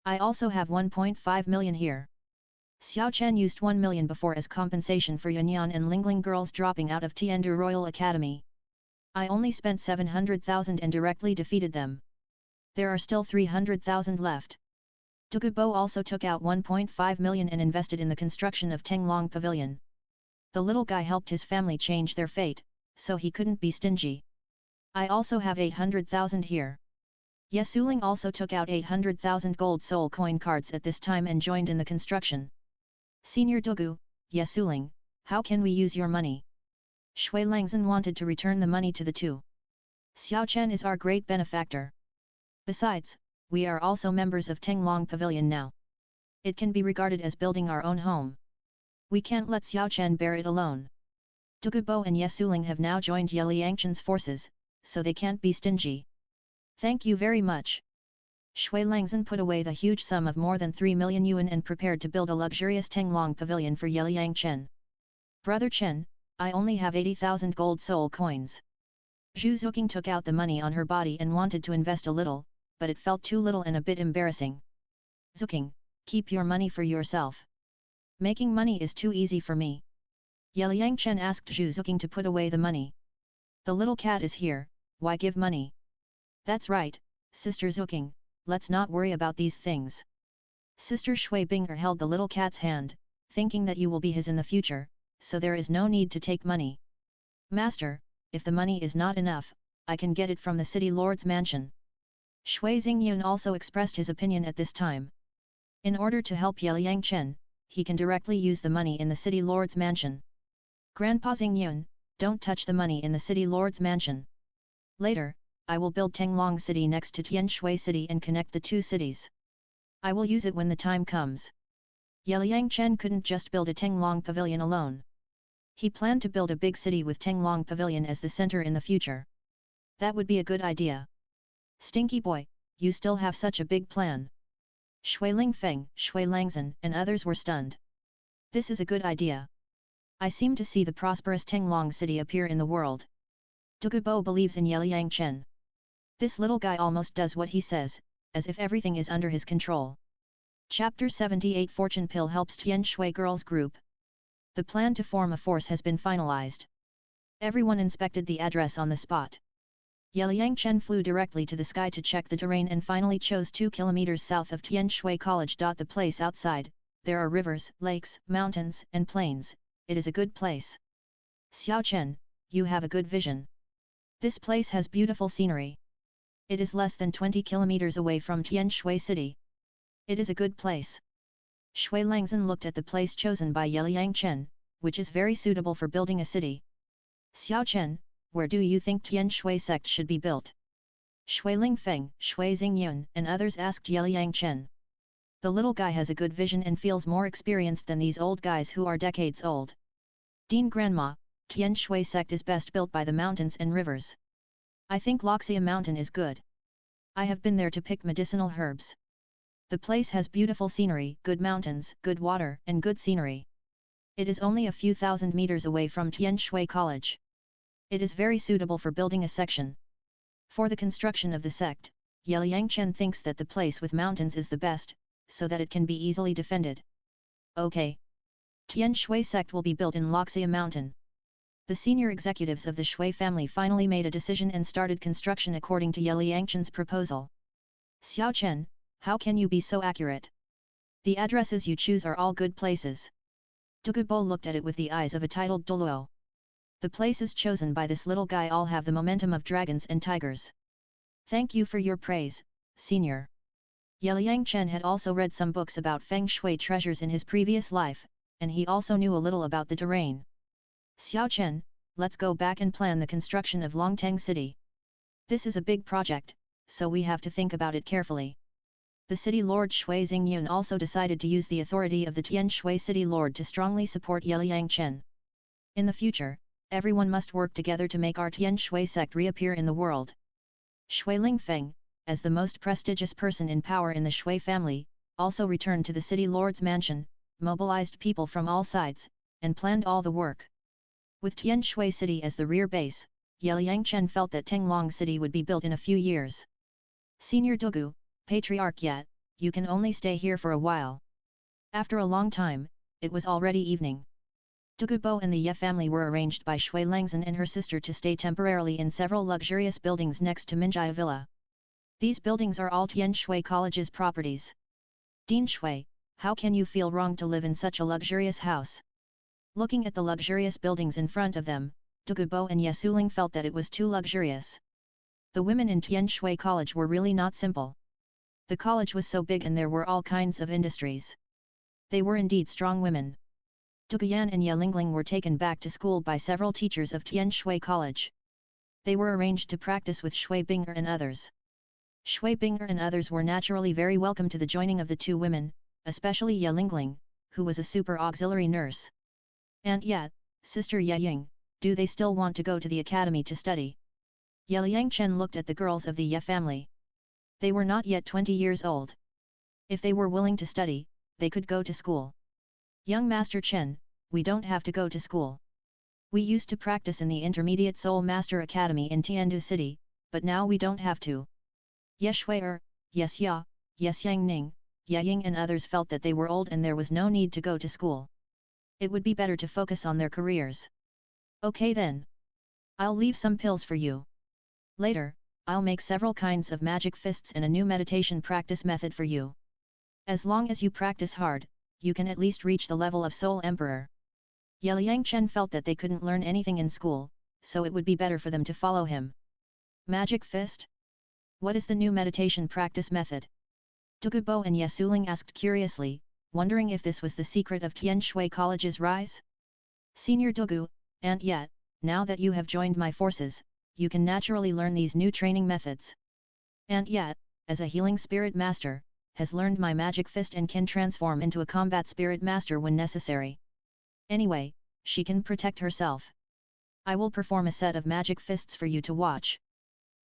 S1: I also have 1.5 million here. Xiao Chen used 1 million before as compensation for Yanyan and Lingling girls dropping out of Tiandu Royal Academy. I only spent 700,000 and directly defeated them. There are still 300,000 left. Dugubo also took out 1.5 million and invested in the construction of Tenglong Pavilion. The little guy helped his family change their fate, so he couldn't be stingy. I also have 800,000 here. Yesuling also took out 800,000 gold soul coin cards at this time and joined in the construction. Senior Dugu, Yesuling, how can we use your money? Shui Langzhen wanted to return the money to the 2. Xiao Chen is our great benefactor. Besides, we are also members of Tenglong Pavilion now. It can be regarded as building our own home. We can't let Xiao Chen bear it alone. Dugubo and Yesuling have now joined Ye Liangchen's forces, so they can't be stingy. Thank you very much. Shui Langzhen put away the huge sum of more than 3 million yuan and prepared to build a luxurious Tenglong Pavilion for Ye Liangchen. Brother Chen, I only have 80,000 gold soul coins. Zhu Zuqing took out the money on her body and wanted to invest a little, but it felt too little and a bit embarrassing. Zuqing, keep your money for yourself. Making money is too easy for me. Ye Liangchen asked Zhu Zuqing to put away the money. The little cat is here, why give money? That's right, Sister Zuqing, let's not worry about these things. Sister Shui Binger held the little cat's hand, thinking that you will be his in the future, so there is no need to take money. Master, if the money is not enough, I can get it from the city lord's mansion. Shui Xingyun also expressed his opinion at this time. In order to help Ye Liangchen, he can directly use the money in the city lord's mansion. Grandpa Xingyun, don't touch the money in the city lord's mansion. Later, I will build Tenglong City next to Tianshui City and connect the 2 cities. I will use it when the time comes. Ye Liangchen couldn't just build a Tenglong Pavilion alone. He planned to build a big city with Tenglong Pavilion as the center in the future. That would be a good idea. Stinky boy, you still have such a big plan. Shui Lingfeng, Shui Langzhen and others were stunned. This is a good idea. I seem to see the prosperous Tenglong City appear in the world. Dugubo believes in Ye Liangchen. This little guy almost does what he says, as if everything is under his control. Chapter 78 Fortune Pill helps Tianshui Girls Group. The plan to form a force has been finalized. Everyone inspected the address on the spot. Ye Liangchen flew directly to the sky to check the terrain and finally chose 2 kilometers south of Tianshui College. The place outside, there are rivers, lakes, mountains, and plains, it is a good place. Xiao Chen, you have a good vision. This place has beautiful scenery. It is less than 20 kilometers away from Tianshui City. It is a good place. Shui Langzhen looked at the place chosen by Ye Liangchen, which is very suitable for building a city. Xiao Chen, where do you think Tianshui sect should be built? Shui Lingfeng, Shui Xingyun and others asked Ye Liangchen. The little guy has a good vision and feels more experienced than these old guys who are decades old. Dean Grandma, Tianshui sect is best built by the mountains and rivers. I think Loxia Mountain is good. I have been there to pick medicinal herbs. The place has beautiful scenery, good mountains, good water, and good scenery. It is only a few thousand meters away from Tianshui College. It is very suitable for building a section. For the construction of the sect, Ye Liangchen thinks that the place with mountains is the best, so that it can be easily defended. Okay. Tianshui sect will be built in Loxia Mountain. The senior executives of the Shui family finally made a decision and started construction according to Ye Liangchen's proposal. Xiao Chen, how can you be so accurate? The addresses you choose are all good places. Dugubo looked at it with the eyes of a titled Douluo. The places chosen by this little guy all have the momentum of dragons and tigers. Thank you for your praise, senior. Yeliang Chen had also read some books about feng shui treasures in his previous life, and he also knew a little about the terrain. Xiao Chen, let's go back and plan the construction of Longteng City. This is a big project, so we have to think about it carefully. The city lord Shui Xingyun also decided to use the authority of the Tianshui city lord to strongly support Yeliang Chen. In the future, everyone must work together to make our Tianshui sect reappear in the world. Shui Lingfeng, as the most prestigious person in power in the Shui family, also returned to the city lord's mansion, mobilized people from all sides, and planned all the work. With Tianshui city as the rear base, Yeliang Chen felt that Tenglong city would be built in a few years. Senior Douluo, Patriarch yet, you can only stay here for a while. After a long time, it was already evening. Douluo and the Ye family were arranged by Shui Langzhen and her sister to stay temporarily in several luxurious buildings next to Minjia Villa. These buildings are all Tianshui College's properties. Dean Shui, how can you feel wrong to live in such a luxurious house? Looking at the luxurious buildings in front of them, Douluo and Ye Suling felt that it was too luxurious. The women in Tianshui College were really not simple. The college was so big and there were all kinds of industries. They were indeed strong women. Duguyan and Ye Lingling were taken back to school by several teachers of Tianshui College. They were arranged to practice with Shui Binger and others. Shui Binger and others were naturally very welcome to the joining of the two women, especially Ye Lingling, who was a super auxiliary nurse. And yet, Sister Ye Ying, do they still want to go to the academy to study? Yeliang Chen looked at the girls of the Ye family. They were not yet 20 years old. If they were willing to study, they could go to school. Young Master Chen, we don't have to go to school. We used to practice in the Intermediate Soul Master Academy in Tiandu City, but now we don't have to. Ye Shui'er, Yes Xia, Yes Yangning, Ye Ying and others felt that they were old and there was no need to go to school. It would be better to focus on their careers. Okay then. I'll leave some pills for you. Later, I'll make several kinds of magic fists and a new meditation practice method for you. As long as you practice hard, you can at least reach the level of Soul Emperor. Yeliang Chen felt that they couldn't learn anything in school, so it would be better for them to follow him. Magic fist? What is the new meditation practice method? Douluo and Ye Suling asked curiously, wondering if this was the secret of Tianshui College's rise. Senior Douluo, and yet, now that you have joined my forces, you can naturally learn these new training methods. And yet, as a healing spirit master, has learned my magic fist and can transform into a combat spirit master when necessary. Anyway, she can protect herself. I will perform a set of magic fists for you to watch.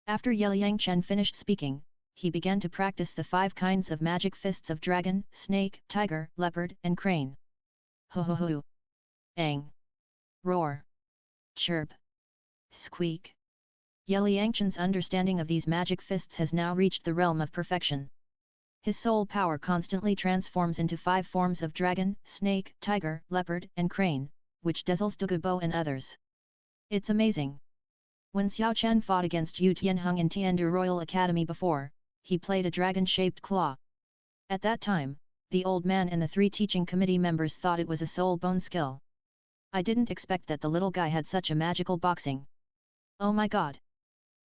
S1: After Yeliang Chen finished speaking, he began to practice the 5 kinds of magic fists of dragon, snake, tiger, leopard, and crane. Ho ho ho! Ang! Roar! Chirp! Squeak! Yeliang Chen's understanding of these magic fists has now reached the realm of perfection. His soul power constantly transforms into 5 forms of dragon, snake, tiger, leopard, and crane, which dazzles Douluo and others. It's amazing. When Xiao Chen fought against Yu Tianheng in Tiandu Royal Academy before, he played a dragon-shaped claw. At that time, the old man and the 3 teaching committee members thought it was a soul bone skill. I didn't expect that the little guy had such a magical boxing. Oh my god!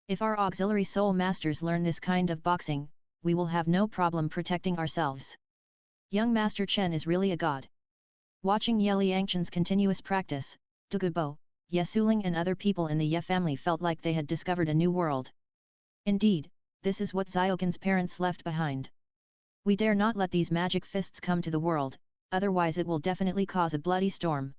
S1: If our auxiliary soul masters learn this kind of boxing, we will have no problem protecting ourselves. Young Master Chen is really a god. Watching Yeliang Chen's continuous practice, Douluo, Ye Suling and other people in the Ye family felt like they had discovered a new world. Indeed, this is what Xiaogan's parents left behind. We dare not let these magic fists come to the world, otherwise it will definitely cause a bloody storm.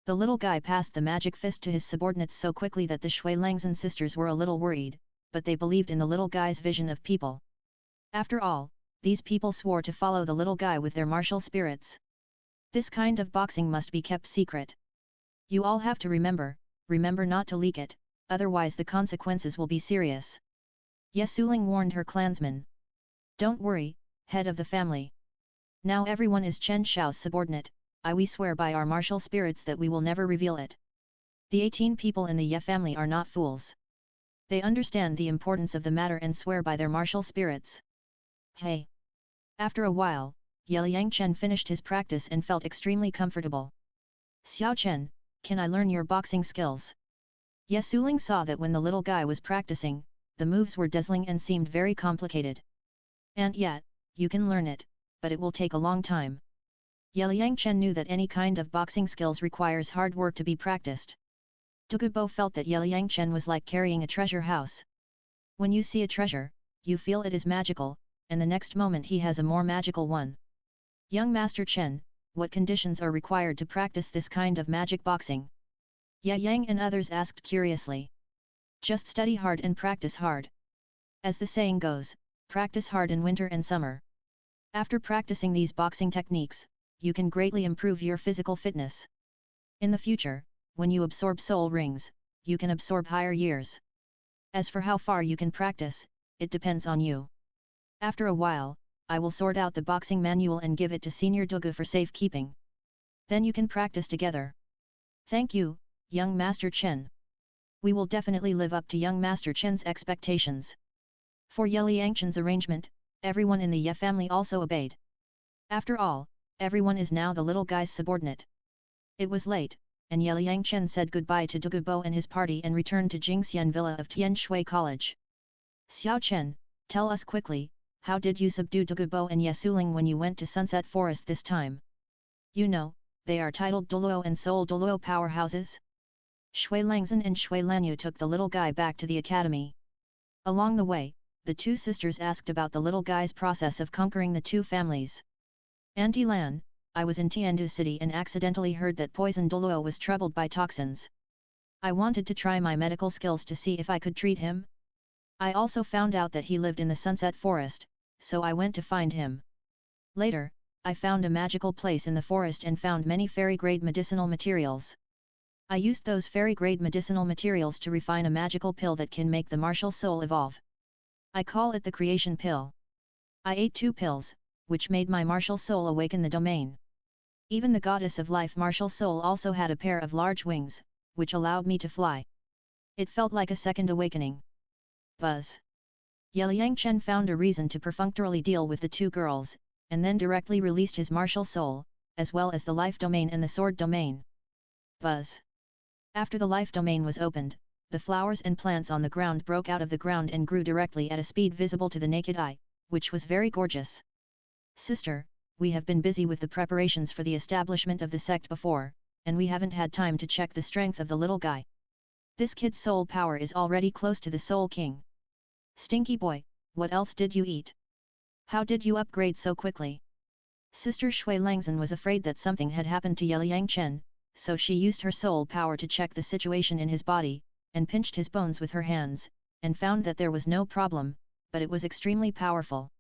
S1: The little guy passed the magic fist to his subordinates so quickly that the Shui Langzhen sisters were a little worried, but they believed in the little guy's vision of people. After all, these people swore to follow the little guy with their martial spirits. This kind of boxing must be kept secret. You all have to remember not to leak it, otherwise the consequences will be serious. Ye Suling warned her clansmen. Don't worry, head of the family. Now everyone is Chen Shao's subordinate, we swear by our martial spirits that we will never reveal it. The 18 people in the Ye family are not fools. They understand the importance of the matter and swear by their martial spirits. Hey! After a while, Yeliang Chen finished his practice and felt extremely comfortable. Xiao Chen, can I learn your boxing skills? Ye Suling saw that when the little guy was practicing, the moves were dazzling and seemed very complicated. And yet, you can learn it, but it will take a long time. Ye Liangchen knew that any kind of boxing skills requires hard work to be practiced. Douluo felt that Ye Liangchen was like carrying a treasure house. When you see a treasure, you feel it is magical, and the next moment he has a more magical one. Young Master Chen, what conditions are required to practice this kind of magic boxing? Ye Yang and others asked curiously. Just study hard and practice hard. As the saying goes, practice hard in winter and summer. After practicing these boxing techniques, you can greatly improve your physical fitness. In the future, when you absorb soul rings, you can absorb higher years. As for how far you can practice, it depends on you. After a while, I will sort out the boxing manual and give it to Senior Douluo for safekeeping. Then you can practice together. Thank you, young Master Chen. We will definitely live up to young Master Chen's expectations. For Ye Liangchen's arrangement, everyone in the Ye family also obeyed. After all, everyone is now the little guy's subordinate. It was late, and Ye Liangchen said goodbye to Douluo and his party and returned to Jingxian Villa of Tianshui College. Xiao Chen, tell us quickly, how did you subdue Douluo and Ye Suling when you went to Sunset Forest this time? You know, they are titled Douluo and Seoul Douluo powerhouses. Shui Langzhen and Shui Lanyu took the little guy back to the academy. Along the way, the two sisters asked about the little guy's process of conquering the two families. Auntie Lan, I was in Tiandu City and accidentally heard that poison Douluo was troubled by toxins. I wanted to try my medical skills to see if I could treat him. I also found out that he lived in the Sunset Forest, so I went to find him. Later, I found a magical place in the forest and found many fairy-grade medicinal materials. I used those fairy-grade medicinal materials to refine a magical pill that can make the martial soul evolve. I call it the creation pill. I ate 2 pills, which made my martial soul awaken the domain. Even the goddess of life martial soul also had a pair of large wings, which allowed me to fly. It felt like a second awakening. Buzz. Ye Liangchen found a reason to perfunctorily deal with the 2 girls, and then directly released his martial soul, as well as the life domain and the sword domain. Buzz. After the life domain was opened, the flowers and plants on the ground broke out of the ground and grew directly at a speed visible to the naked eye, which was very gorgeous. Sister, we have been busy with the preparations for the establishment of the sect before, and we haven't had time to check the strength of the little guy. This kid's soul power is already close to the Soul King. Stinky boy, what else did you eat? How did you upgrade so quickly? Sister Shui Langzhen was afraid that something had happened to Ye Liangchen, so she used her soul power to check the situation in his body, and pinched his bones with her hands, and found that there was no problem, but it was extremely powerful.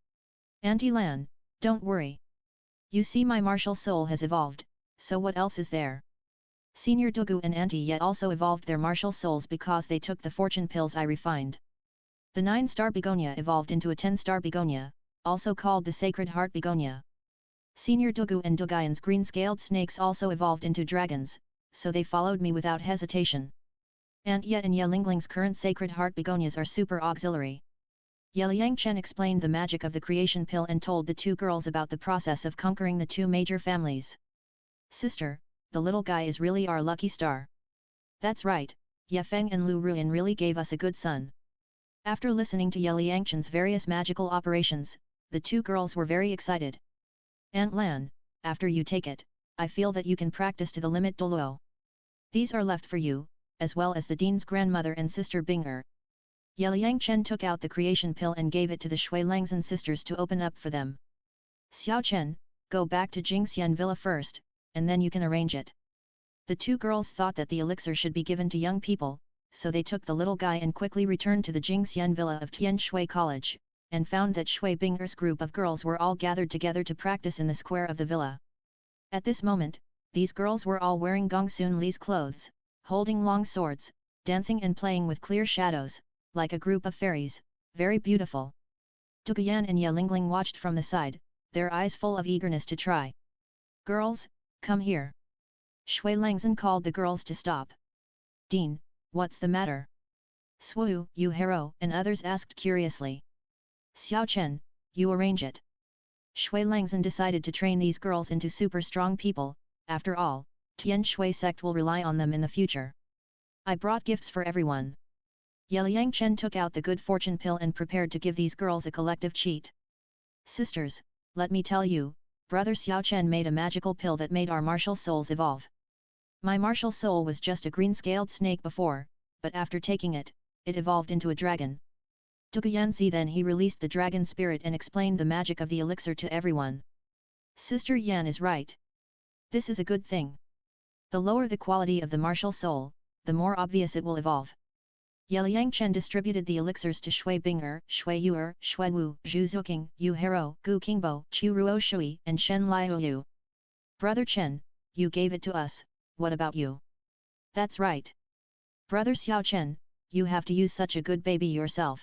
S1: Auntie Lan, don't worry. You see my martial soul has evolved, so what else is there? Senior Douluo and Auntie Ye also evolved their martial souls because they took the fortune pills I refined. The 9-star begonia evolved into a 10-star begonia, also called the Sacred Heart begonia. Senior Douluo and Dougayan's green-scaled snakes also evolved into dragons, so they followed me without hesitation. Aunt Ye and Ye Lingling's current Sacred Heart begonias are super auxiliary. Ye Liangchen explained the magic of the creation pill and told the 2 girls about the process of conquering the 2 major families. Sister, the little guy is really our lucky star. That's right, Ye Feng and Lu Ruin really gave us a good son. After listening to Ye Liangchen's various magical operations, the 2 girls were very excited. Aunt Lan, after you take it, I feel that you can practice to the limit Douluo. These are left for you, as well as the dean's grandmother and sister Bing'er. Ye Liangchen took out the creation pill and gave it to the Shui Langzhen sisters to open up for them. Xiao Chen, go back to Jingxian Villa first, and then you can arrange it. The 2 girls thought that the elixir should be given to young people, so they took the little guy and quickly returned to the Jingxian Villa of Tianshui College, and found that Shui Bing'er's group of girls were all gathered together to practice in the square of the villa. At this moment, these girls were all wearing Gongsun Li's clothes, holding long swords, dancing and playing with clear shadows, like a group of fairies, very beautiful. Dougayan and Ye Lingling watched from the side, their eyes full of eagerness to try. Girls, come here. Shui Langzhen called the girls to stop. Dean, what's the matter? Swoo, Yu Hero and others asked curiously. Xiao Chen, you arrange it. Shui Langzhen decided to train these girls into super strong people, after all, Tianshui sect will rely on them in the future. I brought gifts for everyone. Yeliang Chen took out the good fortune pill and prepared to give these girls a collective cheat. Sisters, let me tell you, Brother Xiao Chen made a magical pill that made our martial souls evolve. My martial soul was just a green-scaled snake before, but after taking it, it evolved into a dragon. Dukayanzi then he released the dragon spirit and explained the magic of the elixir to everyone. Sister Yan is right. This is a good thing. The lower the quality of the martial soul, the more obvious it will evolve. Yeliang Chen distributed the elixirs to Shui Binger, Shui Yuer, Shui Wu, Zhu Zuking, Yu Hero, Gu Qingbo, Chu Ruo Shui, and Shen Liu. Brother Chen, you gave it to us, what about you? That's right. Brother Xiao Chen, you have to use such a good baby yourself.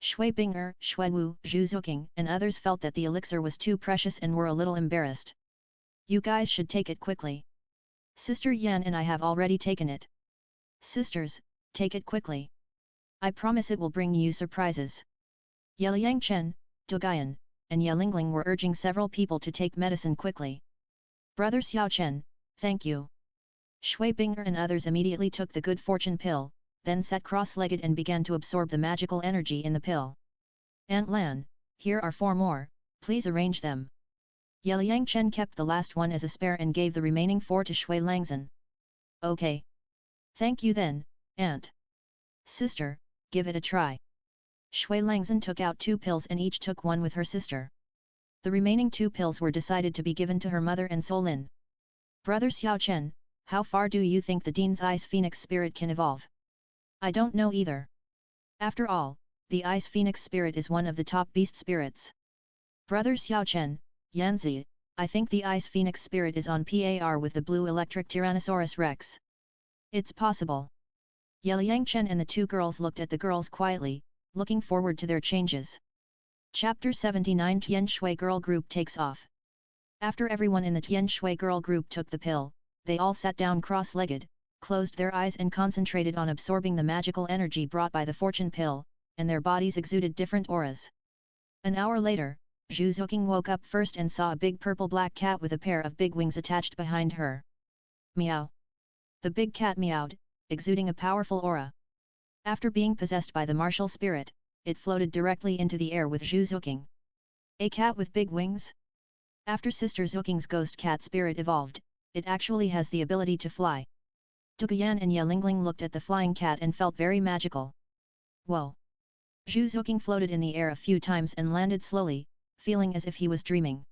S1: Shui Binger, Shui Wu, Zhu Zuking, and others felt that the elixir was too precious and were a little embarrassed. You guys should take it quickly. Sister Yan and I have already taken it. Sisters, take it quickly. I promise it will bring you surprises. Yeliang Chen, Dugayan, and Yelingling were urging several people to take medicine quickly. Brother Xiao Chen, thank you. Shui Binger and others immediately took the good fortune pill, then sat cross-legged and began to absorb the magical energy in the pill. Aunt Lan, here are 4 more, please arrange them. Yeliang Chen kept the last one as a spare and gave the remaining 4 to Shui Langzhen. Okay. Thank you then, Aunt. Sister, give it a try. Shui Langzhen took out 2 pills and each took one with her sister. The remaining 2 pills were decided to be given to her mother and Solin. Brother Xiao Chen, how far do you think the Dean's Ice Phoenix spirit can evolve? I don't know either. After all, the Ice Phoenix spirit is one of the top beast spirits. Brother Xiao Chen, Yanzi, I think the Ice Phoenix spirit is on par with the blue electric Tyrannosaurus Rex. It's possible. Yeliang Chen and the 2 girls looked at the girls quietly, looking forward to their changes. Chapter 79 Tianshui Girl Group takes off. After everyone in the Tianshui Girl Group took the pill, they all sat down cross-legged, closed their eyes and concentrated on absorbing the magical energy brought by the fortune pill, and their bodies exuded different auras. An hour later, Zhu Zuking woke up first and saw a big purple-black cat with a pair of big wings attached behind her. Meow. The big cat meowed, exuding a powerful aura. After being possessed by the martial spirit, it floated directly into the air with Zhu Zuking. A cat with big wings? After Sister Zuking's ghost cat spirit evolved, it actually has the ability to fly. Dukayan and Yelingling looked at the flying cat and felt very magical. Whoa! Zhu Zuking floated in the air a few times and landed slowly, feeling as if he was dreaming.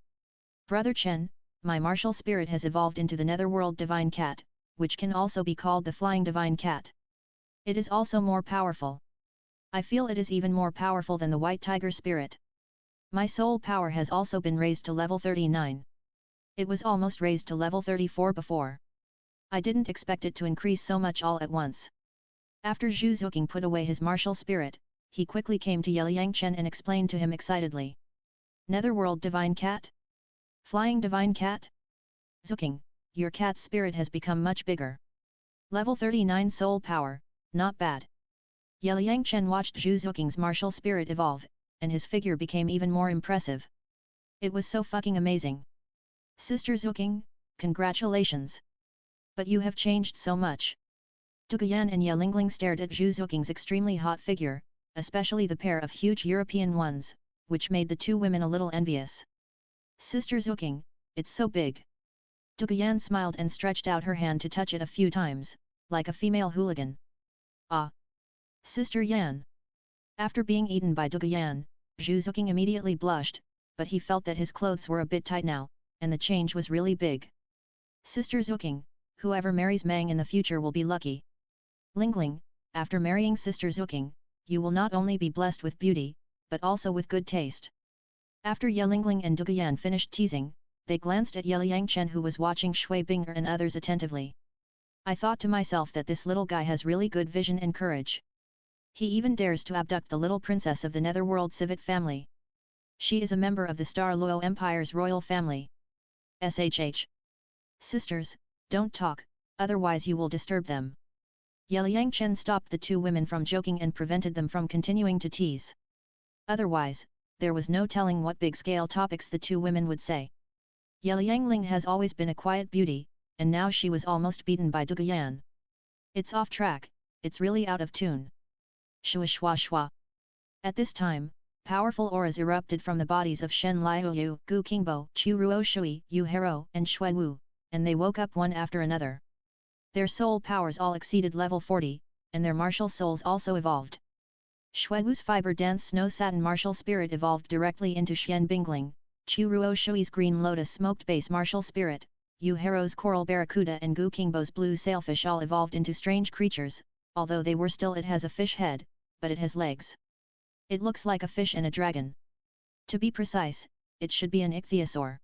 S1: Brother Chen, my martial spirit has evolved into the Netherworld Divine Cat, which can also be called the Flying Divine Cat. It is also more powerful. I feel it is even more powerful than the White Tiger spirit. My soul power has also been raised to level 39. It was almost raised to level 34 before. I didn't expect it to increase so much all at once. After Zhu Zuking put away his martial spirit, he quickly came to Yeliang Chen and explained to him excitedly. Netherworld Divine Cat? Flying Divine Cat? Zuking, your cat's spirit has become much bigger. Level 39 soul power, not bad. Yeliang Chen watched Zhu Zuking's martial spirit evolve, and his figure became even more impressive. It was so fucking amazing. Sister Zuking, congratulations. But you have changed so much. Dukayan and Yelingling stared at Zhu Zuking's extremely hot figure, especially the pair of huge European ones, which made the 2 women a little envious. Sister Zuking, it's so big. Dukayan smiled and stretched out her hand to touch it a few times, like a female hooligan. Ah! Sister Yan! After being eaten by Dukayan, Zhu Zuking immediately blushed, but he felt that his clothes were a bit tight now, and the change was really big. Sister Zuking, whoever marries Mang in the future will be lucky. Lingling, after marrying Sister Zuking, you will not only be blessed with beauty, but also with good taste. After Yelingling and Dukayan finished teasing, they glanced at Yeliang Chen who was watching Shui Binger and others attentively. I thought to myself that this little guy has really good vision and courage. He even dares to abduct the little princess of the Netherworld Civet family. She is a member of the Star Luo Empire's royal family. SHH. Sisters, don't talk, otherwise you will disturb them. Yeliang Chen stopped the 2 women from joking and prevented them from continuing to tease. Otherwise, there was no telling what big-scale topics the 2 women would say. Yeliang Ling has always been a quiet beauty, and now she was almost beaten by Duguyan. It's off track, it's really out of tune. Shua shua shua. At this time, powerful auras erupted from the bodies of Shen Liuyu, Gu Qingbo, Chu Ruo Shui, Yu Hero, and Shui Wu, and they woke up one after another. Their soul powers all exceeded level 40, and their martial souls also evolved. Shui Wu's fiber dance snow satin martial spirit evolved directly into Xian Bingling, Chu Ruo Shui's green lotus smoked base martial spirit, Yu Hero's coral barracuda and Gu Qingbo's blue sailfish all evolved into strange creatures, although they were still. It has a fish head, but it has legs. It looks like a fish and a dragon. To be precise, it should be an ichthyosaur.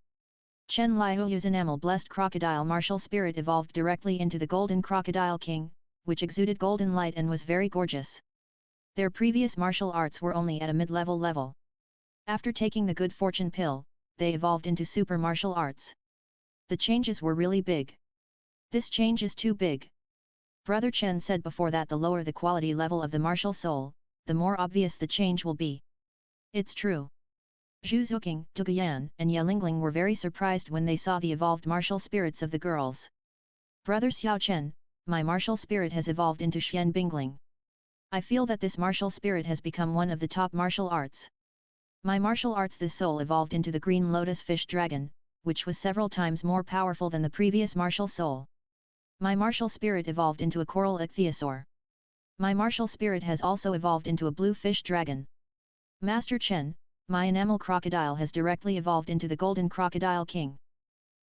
S1: Chen Liuyu's enamel-blessed crocodile martial spirit evolved directly into the golden crocodile king, which exuded golden light and was very gorgeous. Their previous martial arts were only at a mid-level level. After taking the good fortune pill, they evolved into super martial arts. The changes were really big. This change is too big. Brother Chen said before that the lower the quality level of the martial soul, the more obvious the change will be. It's true. Zhu Zuqing, Duguyan, and Ye Lingling were very surprised when they saw the evolved martial spirits of the girls. Brother Xiao Chen, my martial spirit has evolved into Xian Bingling. I feel that this martial spirit has become one of the top martial arts. My martial arts this soul evolved into the green lotus fish dragon, which was several times more powerful than the previous martial soul. My martial spirit evolved into a coral ichthyosaur. My martial spirit has also evolved into a blue fish dragon. Master Chen, my enamel crocodile has directly evolved into the golden crocodile king.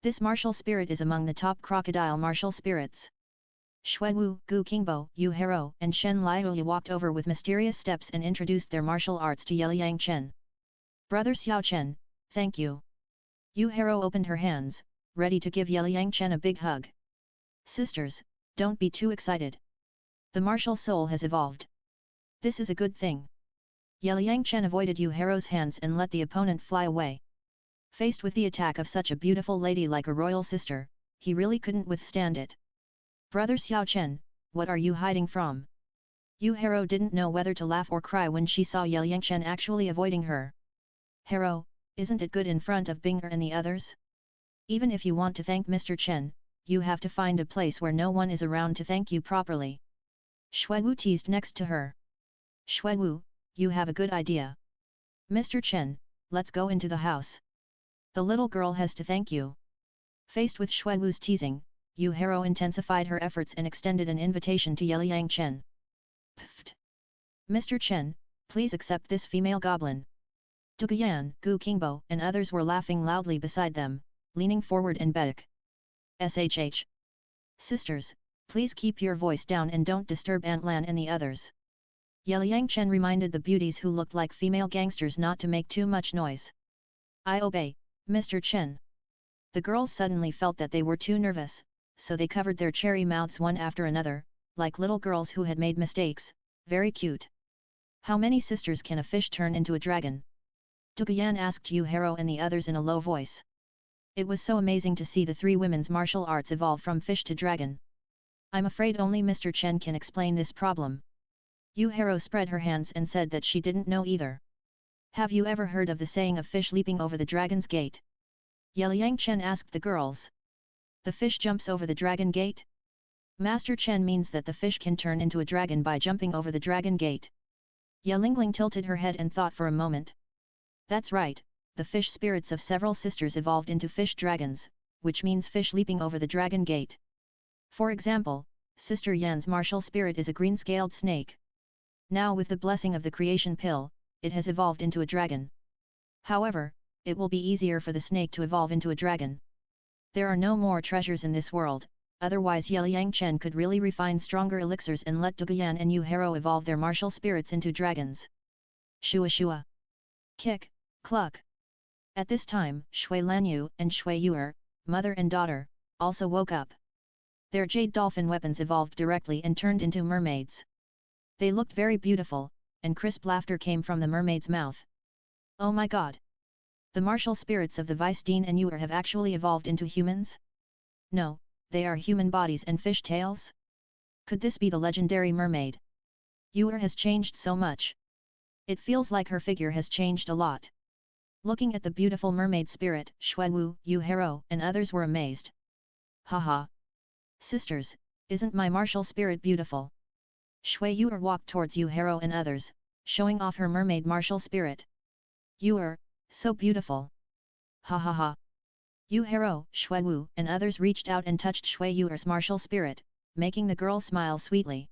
S1: This martial spirit is among the top crocodile martial spirits. Shui Wu, Gu Qingbo, Yu Hero, and Shen Liuyu walked over with mysterious steps and introduced their martial arts to Yeliang Chen. Brother Xiao Chen, thank you. Yu Hero opened her hands, ready to give Yeliang Chen a big hug. Sisters, don't be too excited. The martial soul has evolved. This is a good thing. Yeliang Chen avoided Yu Hero's hands and let the opponent fly away. Faced with the attack of such a beautiful lady like a royal sister, he really couldn't withstand it. Brother Xiao Chen, what are you hiding from? Yu Hero didn't know whether to laugh or cry when she saw Yeliang Chen actually avoiding her. Hero, isn't it good in front of Binger and the others? Even if you want to thank Mr. Chen, you have to find a place where no one is around to thank you properly. Shui Wu teased next to her. Shui Wu, you have a good idea. Mr. Chen, let's go into the house. The little girl has to thank you. Faced with Shui Wu's teasing, Yu Hero intensified her efforts and extended an invitation to Yeliang Chen. Pfft! Mr. Chen, please accept this female goblin. Duguyan, Gu Qingbo, and others were laughing loudly beside them, leaning forward and begged. SHH. Sisters, please keep your voice down and don't disturb Aunt Lan and the others. Yeliang Chen reminded the beauties who looked like female gangsters not to make too much noise. I obey, Mr. Chen. The girls suddenly felt that they were too nervous, so they covered their cherry mouths one after another, like little girls who had made mistakes, very cute. How many sisters can a fish turn into a dragon? Duguyan asked Yu Hero and the others in a low voice. It was so amazing to see the three women's martial arts evolve from fish to dragon. I'm afraid only Mr. Chen can explain this problem. Yu Hero spread her hands and said that she didn't know either. Have you ever heard of the saying of fish leaping over the dragon's gate? Yeliang Chen asked the girls. The fish jumps over the dragon gate? Master Chen means that the fish can turn into a dragon by jumping over the dragon gate. Ye Lingling tilted her head and thought for a moment. That's right, the fish spirits of several sisters evolved into fish dragons, which means fish leaping over the dragon gate. For example, Sister Yan's martial spirit is a green-scaled snake. Now with the blessing of the creation pill, it has evolved into a dragon. However, it will be easier for the snake to evolve into a dragon. There are no more treasures in this world, otherwise Yeliang Chen could really refine stronger elixirs and let Duguyan and Yu Hero evolve their martial spirits into dragons. Shua shua. Kick, cluck. At this time, Shui Lanyu and Shui Yuer, mother and daughter, also woke up. Their jade dolphin weapons evolved directly and turned into mermaids. They looked very beautiful, and crisp laughter came from the mermaid's mouth. Oh my god! The martial spirits of the Vice Dean and Yuer have actually evolved into humans? No, they are human bodies and fish tails? Could this be the legendary mermaid? Yuer has changed so much. It feels like her figure has changed a lot. Looking at the beautiful mermaid spirit, Shui Wu, Yu Hero, and others were amazed. Haha. Sisters, isn't my martial spirit beautiful? Shui Yu'er walked towards Yu Hero and others, showing off her mermaid martial spirit. Yu'er, so beautiful. Ha ha ha. Yu Hero, Shui Wu and others reached out and touched Shui Yu'er's martial spirit, making the girl smile sweetly.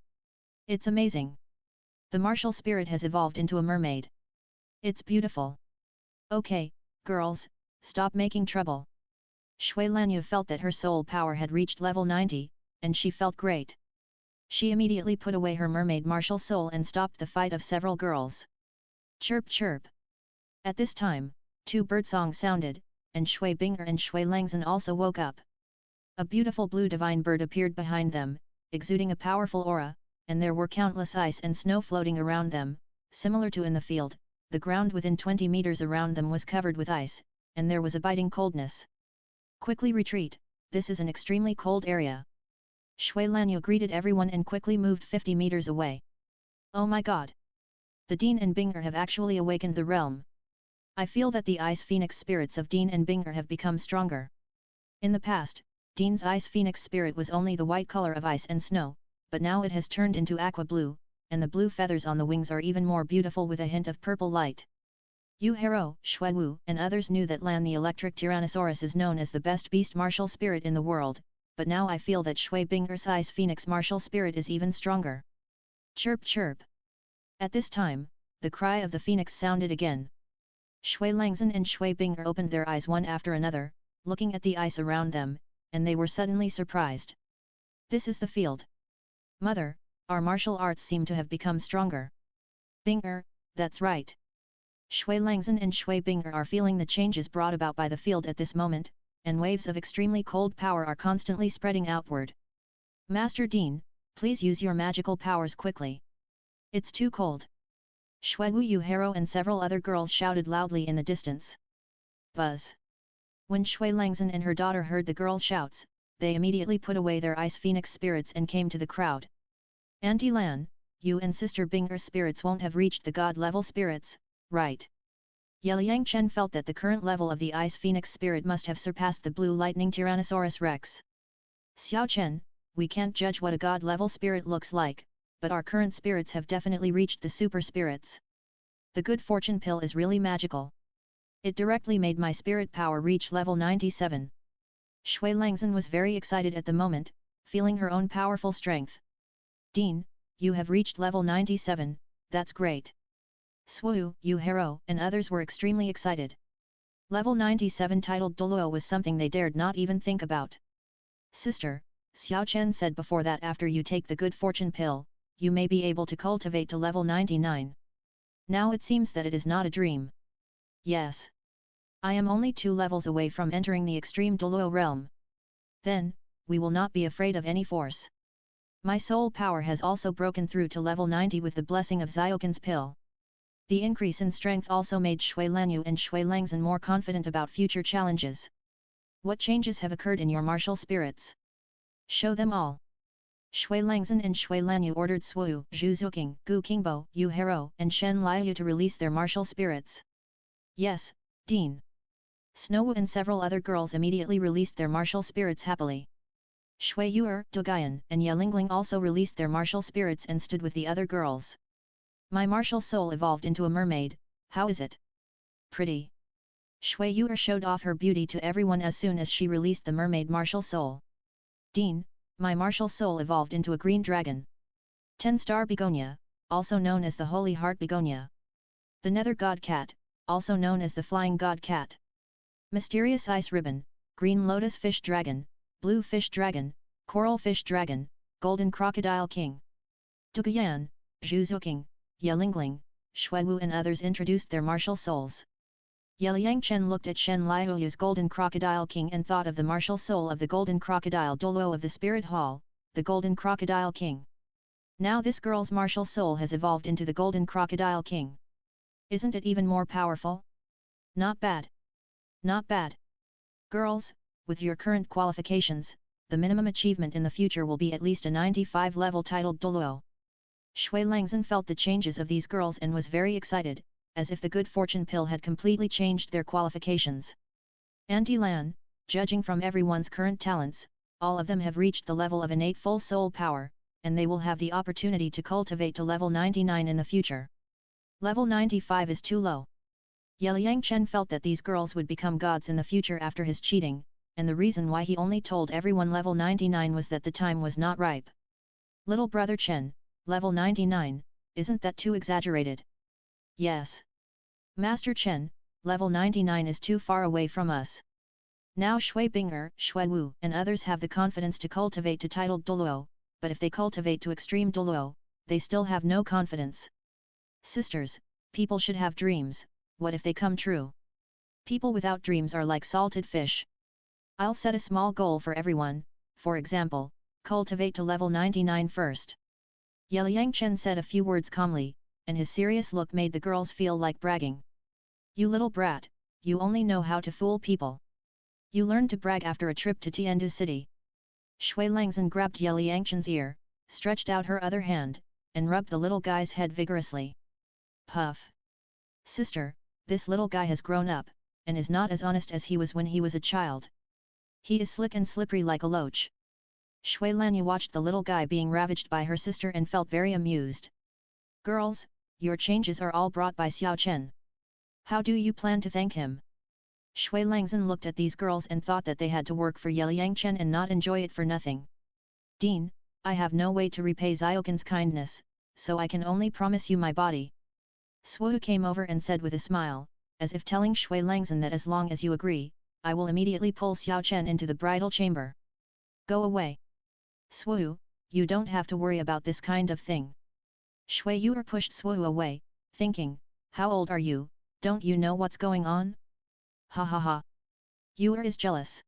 S1: It's amazing. The martial spirit has evolved into a mermaid. It's beautiful. Okay, girls, stop making trouble. Shui Lanyu felt that her soul power had reached level 90, and she felt great. She immediately put away her mermaid martial soul and stopped the fight of several girls. Chirp chirp. At this time, 2 birdsongs sounded, and Shui Binger and Shui Langzhen also woke up. A beautiful blue divine bird appeared behind them, exuding a powerful aura, and there were countless ice and snow floating around them, similar to in the field. The ground within 20 meters around them was covered with ice, and there was a biting coldness. Quickly retreat, this is an extremely cold area. Shui Lanyu greeted everyone and quickly moved 50 meters away. Oh my god! The Dean and Binger have actually awakened the realm. I feel that the ice phoenix spirits of Dean and Binger have become stronger. In the past, Dean's ice phoenix spirit was only the white color of ice and snow, but now it has turned into aqua blue, and the blue feathers on the wings are even more beautiful with a hint of purple light. Yu Hero, Shui Wu and others knew that Lan the electric Tyrannosaurus is known as the best beast martial spirit in the world, but now I feel that Shui Binger's ice phoenix martial spirit is even stronger. Chirp chirp. At this time, the cry of the phoenix sounded again. Shui Langzhen and Shui Binger opened their eyes one after another, looking at the ice around them, and they were suddenly surprised. This is the field. Mother, our martial arts seem to have become stronger. Binger, that's right. Shui Langzhen and Shui Binger are feeling the changes brought about by the field at this moment, and waves of extremely cold power are constantly spreading outward. Master Dean, please use your magical powers quickly. It's too cold. Shui Wu Yu Hero and several other girls shouted loudly in the distance. Buzz. When Shui Langzhen and her daughter heard the girls' shouts, they immediately put away their ice phoenix spirits and came to the crowd. Auntie Lan, you and Sister Binger's spirits won't have reached the god level spirits, right? Liang Chen felt that the current level of the ice phoenix spirit must have surpassed the blue lightning Tyrannosaurus Rex. Xiao Chen, we can't judge what a god level spirit looks like, but our current spirits have definitely reached the super spirits. The good fortune pill is really magical. It directly made my spirit power reach level 97. Shui Langzhen was very excited at the moment, feeling her own powerful strength. Dean, you have reached level 97, that's great. Swu, Yu Hero and others were extremely excited. Level 97 titled Douluo was something they dared not even think about. Sister, Xiao Chen said before that after you take the good fortune pill, you may be able to cultivate to level 99. Now it seems that it is not a dream. Yes. I am only 2 levels away from entering the extreme Douluo realm. Then, we will not be afraid of any force. My soul power has also broken through to level 90 with the blessing of Ziokin's pill. The increase in strength also made Shui Lanyu and Shui Langzhen more confident about future challenges. What changes have occurred in your martial spirits? Show them all. Shui Langzhen and Shui Lanyu ordered Swu, Zhu Zuqing, Gu Qingbo, Yu Hero and Shen Liu to release their martial spirits. Yes, Dean. Snowwu and several other girls immediately released their martial spirits happily. Shui Yu'er, Dogayan and Yelingling also released their martial spirits and stood with the other girls. My martial soul evolved into a mermaid, how is it? Pretty. Shui Yu'er showed off her beauty to everyone as soon as she released the mermaid martial soul. Dean, my martial soul evolved into a green dragon. 10-star begonia, also known as the Holy Heart begonia. The Nether God Cat, also known as the Flying God Cat. Mysterious Ice Ribbon, Green Lotus Fish Dragon, Blue Fish Dragon, Coral Fish Dragon, Golden Crocodile King. Dogayan, Zhu Zuqing, Yelingling, Shui Wu and others introduced their martial souls. Liang Chen looked at Shen Liu's Golden Crocodile King and thought of the martial soul of the Golden Crocodile Douluo of the Spirit Hall, the Golden Crocodile King. Now this girl's martial soul has evolved into the Golden Crocodile King. Isn't it even more powerful? Not bad. Not bad. Girls, with your current qualifications, the minimum achievement in the future will be at least a 95 level titled Douluo. Shui Langzhen felt the changes of these girls and was very excited, as if the good fortune pill had completely changed their qualifications. Auntie Lan, judging from everyone's current talents, all of them have reached the level of innate full soul power, and they will have the opportunity to cultivate to level 99 in the future. Level 95 is too low. Yeliang Chen felt that these girls would become gods in the future after his cheating, and the reason why he only told everyone level 99 was that the time was not ripe. Little brother Chen, level 99, isn't that too exaggerated? Yes. Master Chen, level 99 is too far away from us. Now Shui Binger, Shui Wu and others have the confidence to cultivate to titled Douluo, but if they cultivate to extreme Douluo, they still have no confidence. Sisters, people should have dreams, what if they come true? People without dreams are like salted fish. I'll set a small goal for everyone, for example, cultivate to level 99 first. Yeliang Chen said a few words calmly, and his serious look made the girls feel like bragging. You little brat, you only know how to fool people. You learned to brag after a trip to Tiandu City. Shui Langzhen grabbed Yeliang Chen's ear, stretched out her other hand, and rubbed the little guy's head vigorously. Puff. Sister, this little guy has grown up, and is not as honest as he was when he was a child. He is slick and slippery like a loach. Shui Lanyu watched the little guy being ravaged by her sister and felt very amused. Girls, your changes are all brought by Xiao Chen. How do you plan to thank him? Shui Langzhen looked at these girls and thought that they had to work for Yeliang Chen and not enjoy it for nothing. Dean, I have no way to repay Xiaoqin's kindness, so I can only promise you my body. Swu came over and said with a smile, as if telling Shui Langzhen that as long as you agree, I will immediately pull Xiao Chen into the bridal chamber. Go away. Swu, you don't have to worry about this kind of thing. Shui Yu pushed Swu away, thinking, how old are you, don't you know what's going on? Ha ha ha. Yu is jealous.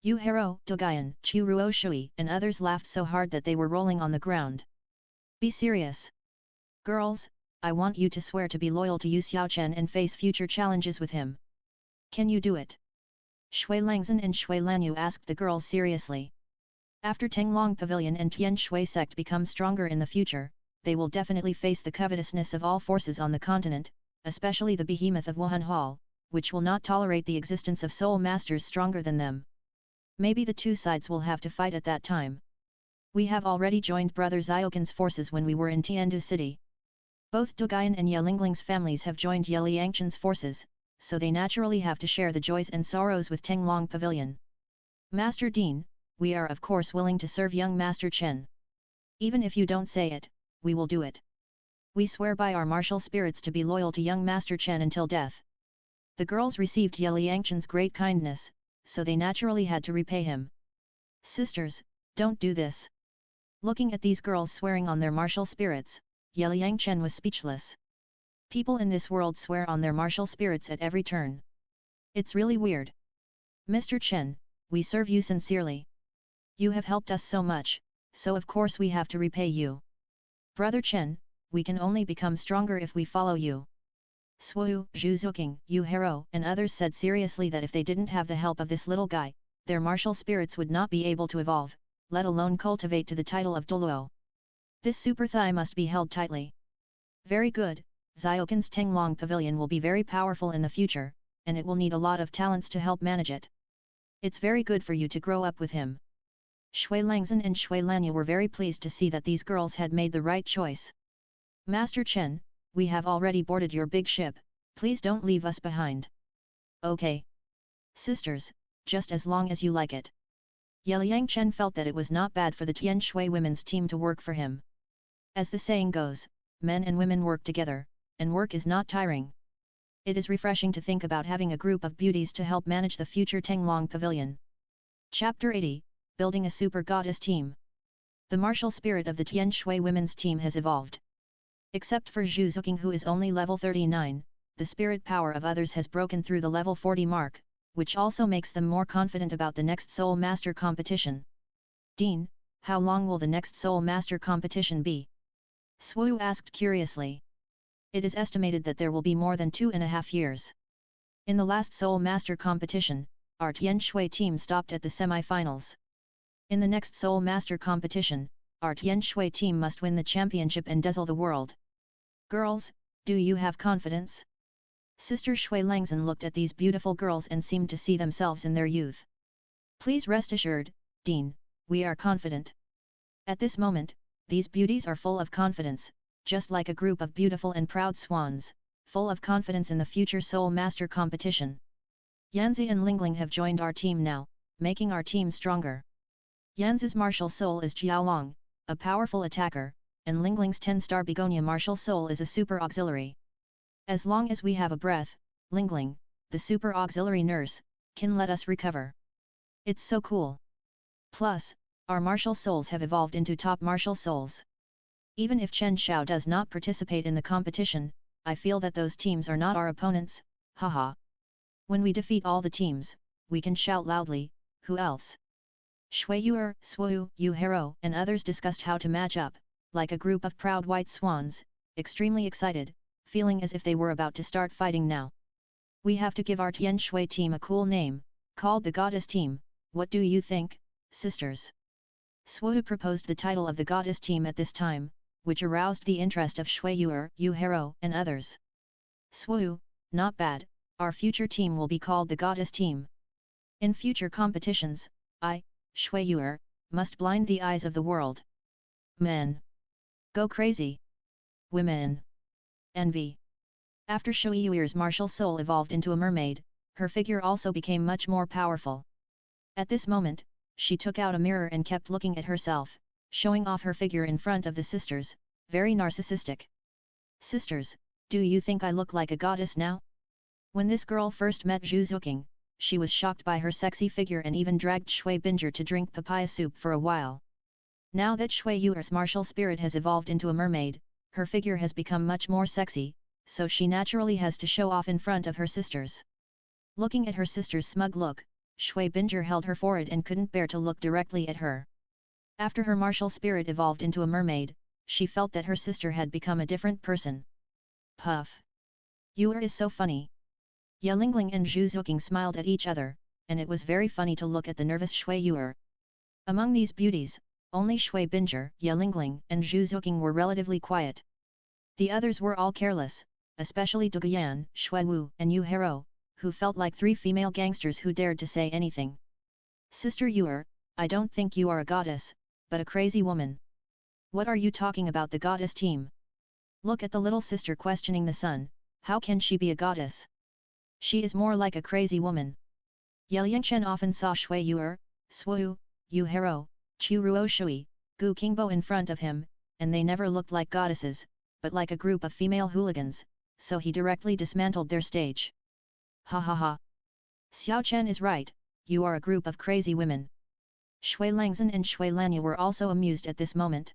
S1: Yu Hero, Dogayan, Chu Ruo Shui and others laughed so hard that they were rolling on the ground. Be serious. Girls, I want you to swear to be loyal to Yu Xiaochen and face future challenges with him. Can you do it? Shui Langzhen and Shui Lanyu asked the girls seriously. After Tenglong Pavilion and Tianshui sect become stronger in the future, they will definitely face the covetousness of all forces on the continent, especially the behemoth of Wuhan Hall, which will not tolerate the existence of soul masters stronger than them. Maybe the two sides will have to fight at that time. We have already joined Brother Xiaoqin's forces when we were in Tiandu City. Both Dogayan and Yelingling's families have joined Yeliang Chen's forces, so they naturally have to share the joys and sorrows with Tenglong Pavilion. Master Dean, we are of course willing to serve young Master Chen. Even if you don't say it, we will do it. We swear by our martial spirits to be loyal to young Master Chen until death. The girls received Yeliang Chen's great kindness, so they naturally had to repay him. Sisters, don't do this. Looking at these girls swearing on their martial spirits, Yeliang Chen was speechless. People in this world swear on their martial spirits at every turn. It's really weird. Mr. Chen, we serve you sincerely. You have helped us so much, so of course we have to repay you. Brother Chen, we can only become stronger if we follow you. Swu, Zhu Zuking, Yu Hero and others said seriously that if they didn't have the help of this little guy, their martial spirits would not be able to evolve, let alone cultivate to the title of Douluo. This super thigh must be held tightly. Very good, Xiaoqin's Tenglong Pavilion will be very powerful in the future, and it will need a lot of talents to help manage it. It's very good for you to grow up with him. Shui Langzhen and Shui Lanyu were very pleased to see that these girls had made the right choice. Master Chen, we have already boarded your big ship, please don't leave us behind. Okay. Sisters, just as long as you like it. Yeliang Chen felt that it was not bad for the Tianshui women's team to work for him. As the saying goes, men and women work together, and work is not tiring. It is refreshing to think about having a group of beauties to help manage the future Tenglong Pavilion. Chapter 80, Building a Super Goddess Team. The martial spirit of the Tianshui women's team has evolved. Except for Zhu Zuking who is only level 39, the spirit power of others has broken through the level 40 mark, which also makes them more confident about the next Soul Master competition. Dean, how long will the next Soul Master competition be? Swu asked curiously. It is estimated that there will be more than 2.5 years. In the last Soul Master competition, our Tianshui team stopped at the semi-finals. In the next Soul Master competition, our Tianshui team must win the championship and dazzle the world. Girls, do you have confidence? Sister Shui Langzhen looked at these beautiful girls and seemed to see themselves in their youth. Please rest assured, Dean, we are confident. At this moment, these beauties are full of confidence, just like a group of beautiful and proud swans, full of confidence in the future Soul Master competition. Yanzi and Lingling have joined our team now, making our team stronger. Yanzi's martial soul is Jiaolong, a powerful attacker, and Lingling's 10-star begonia martial soul is a super auxiliary. As long as we have a breath, Lingling, the super auxiliary nurse, can let us recover. It's so cool. Plus, our martial souls have evolved into top martial souls. Even if Chen Xiao does not participate in the competition, I feel that those teams are not our opponents, haha. When we defeat all the teams, we can shout loudly, who else? Shui Yuer, Swu, Yu Hero and others discussed how to match up, like a group of proud white swans, extremely excited, feeling as if they were about to start fighting now. We have to give our Tianshui team a cool name, called the Goddess Team, what do you think, sisters? Swu proposed the title of the Goddess Team at this time, which aroused the interest of Shui Yuer, Yu Hero and others. Swu, not bad, our future team will be called the Goddess Team. In future competitions, I, Shui Yuer, must blind the eyes of the world. Men. Go crazy. Women. Envy. After Shui Yuer's martial soul evolved into a mermaid, her figure also became much more powerful. At this moment, she took out a mirror and kept looking at herself, showing off her figure in front of the sisters, very narcissistic. Sisters, do you think I look like a goddess now? When this girl first met Zhu Zuqing, she was shocked by her sexy figure and even dragged Shui Binger to drink papaya soup for a while. Now that Shui Yuer's martial spirit has evolved into a mermaid, her figure has become much more sexy, so she naturally has to show off in front of her sisters. Looking at her sister's smug look, Shui Binger held her forehead and couldn't bear to look directly at her. After her martial spirit evolved into a mermaid, she felt that her sister had become a different person. Puff. Yuer is so funny. Ye Lingling and Zhu Zuqing smiled at each other, and it was very funny to look at the nervous Shui Yuer. Among these beauties, only Shui Binger, Ye Lingling and Zhu Zuqing were relatively quiet. The others were all careless, especially Duguyan, Shui Wu and Yu Hero, who felt like three female gangsters who dared to say anything. Sister Yuer, I don't think you are a goddess, but a crazy woman. What are you talking about the Goddess Team? Look at the little sister questioning the son, how can she be a goddess? She is more like a crazy woman. Ye Yangchen often saw Shui Yuer, Swu, Yu Hero, Chu Ruo Shui, Gu Qingbo in front of him, and they never looked like goddesses, but like a group of female hooligans, so he directly dismantled their stage. Ha ha ha. Xiao Chen is right, you are a group of crazy women. Shui Langzhen and Shui Lanya were also amused at this moment.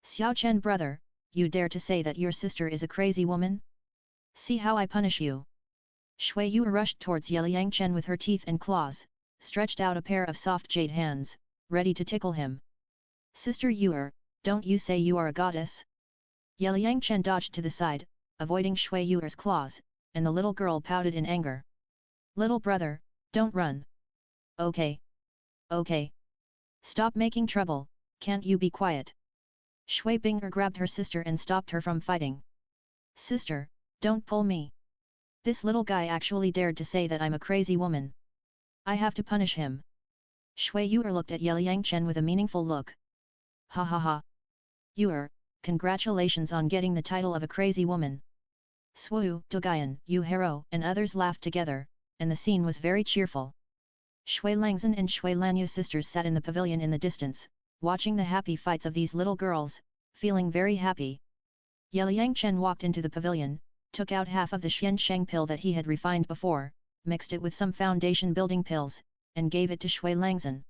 S1: Xiao Chen brother, you dare to say that your sister is a crazy woman? See how I punish you. Shui Yu rushed towards Ye Yangchen with her teeth and claws, stretched out a pair of soft jade hands, ready to tickle him. Sister Yuer, don't you say you are a goddess? Ye Yangchen dodged to the side, avoiding Shui Yuer's claws, and the little girl pouted in anger. Little brother, don't run. Okay. Okay. Stop making trouble, can't you be quiet? Shui Binger grabbed her sister and stopped her from fighting. Sister, don't pull me. This little guy actually dared to say that I'm a crazy woman. I have to punish him. Shui Yuer looked at Ye Yangchen with a meaningful look. Ha ha ha. Yuer, congratulations on getting the title of a crazy woman. Swu, Duguyan, Yu Hero and others laughed together, and the scene was very cheerful. Shui Langzhen and Shui Lanya's sisters sat in the pavilion in the distance, watching the happy fights of these little girls, feeling very happy. Ye Yangchen walked into the pavilion, took out half of the Xiansheng pill that he had refined before, mixed it with some foundation building pills, and gave it to Shui Langzhen.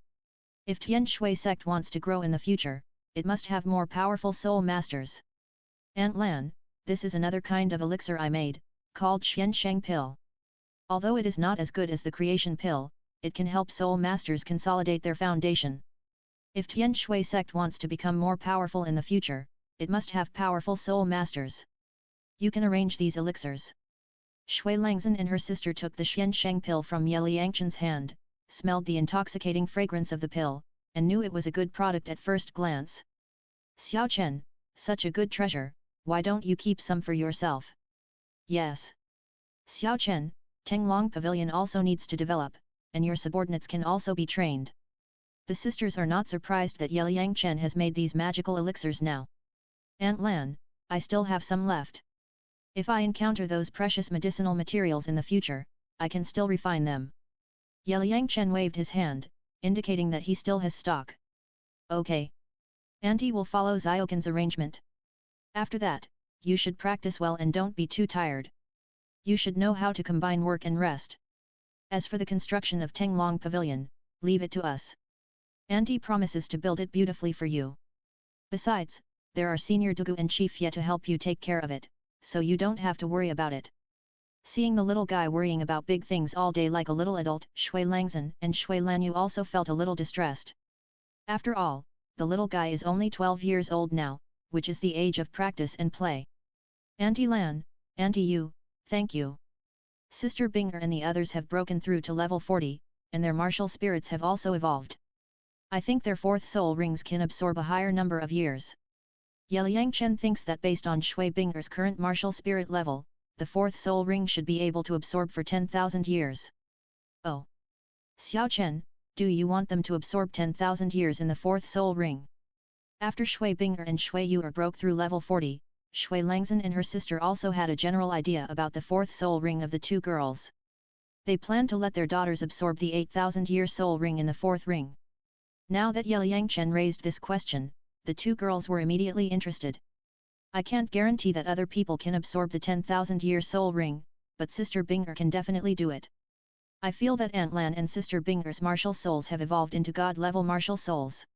S1: If Tianshui sect wants to grow in the future, it must have more powerful soul masters. Aunt Lan, this is another kind of elixir I made, called Xiansheng pill. Although it is not as good as the creation pill, it can help soul masters consolidate their foundation. If Tianshui sect wants to become more powerful in the future, it must have powerful soul masters. You can arrange these elixirs. Shui Langzhen and her sister took the Xiansheng pill from Ye Yangchen's hand, smelled the intoxicating fragrance of the pill, and knew it was a good product at first glance. Xiao Chen, such a good treasure, why don't you keep some for yourself? Yes. Xiao Chen, Tenglong Pavilion also needs to develop, and your subordinates can also be trained. The sisters are not surprised that Yeliang Chen has made these magical elixirs now. Aunt Lan, I still have some left. If I encounter those precious medicinal materials in the future, I can still refine them. Yeliang Chen waved his hand, indicating that he still has stock. Okay. Auntie will follow Ziokin's arrangement. After that, you should practice well and don't be too tired. You should know how to combine work and rest. As for the construction of Tenglong Pavilion, leave it to us. Auntie promises to build it beautifully for you. Besides, there are Senior Dugu and Chief Ye to help you take care of it, so you don't have to worry about it. Seeing the little guy worrying about big things all day like a little adult, Shui Langzhen and Shui Lanyu also felt a little distressed. After all, the little guy is only 12 years old now, which is the age of practice and play. Auntie Lan, Auntie Yu, thank you. Sister Binger and the others have broken through to level 40, and their martial spirits have also evolved. I think their fourth soul rings can absorb a higher number of years. Yeliang Chen thinks that based on Shui Binger's current martial spirit level, the fourth soul ring should be able to absorb for 10,000 years. Oh. Xiao Chen, do you want them to absorb 10,000 years in the fourth soul ring? After Shui Binger and Shui Yu broke through level 40, Shui Langzhen and her sister also had a general idea about the fourth soul ring of the two girls. They planned to let their daughters absorb the 8,000-year soul ring in the fourth ring. Now that Yeliang Chen raised this question, the two girls were immediately interested. I can't guarantee that other people can absorb the 10,000-year soul ring, but Sister Binger can definitely do it. I feel that Aunt Lan and Sister Binger's martial souls have evolved into God-level martial souls.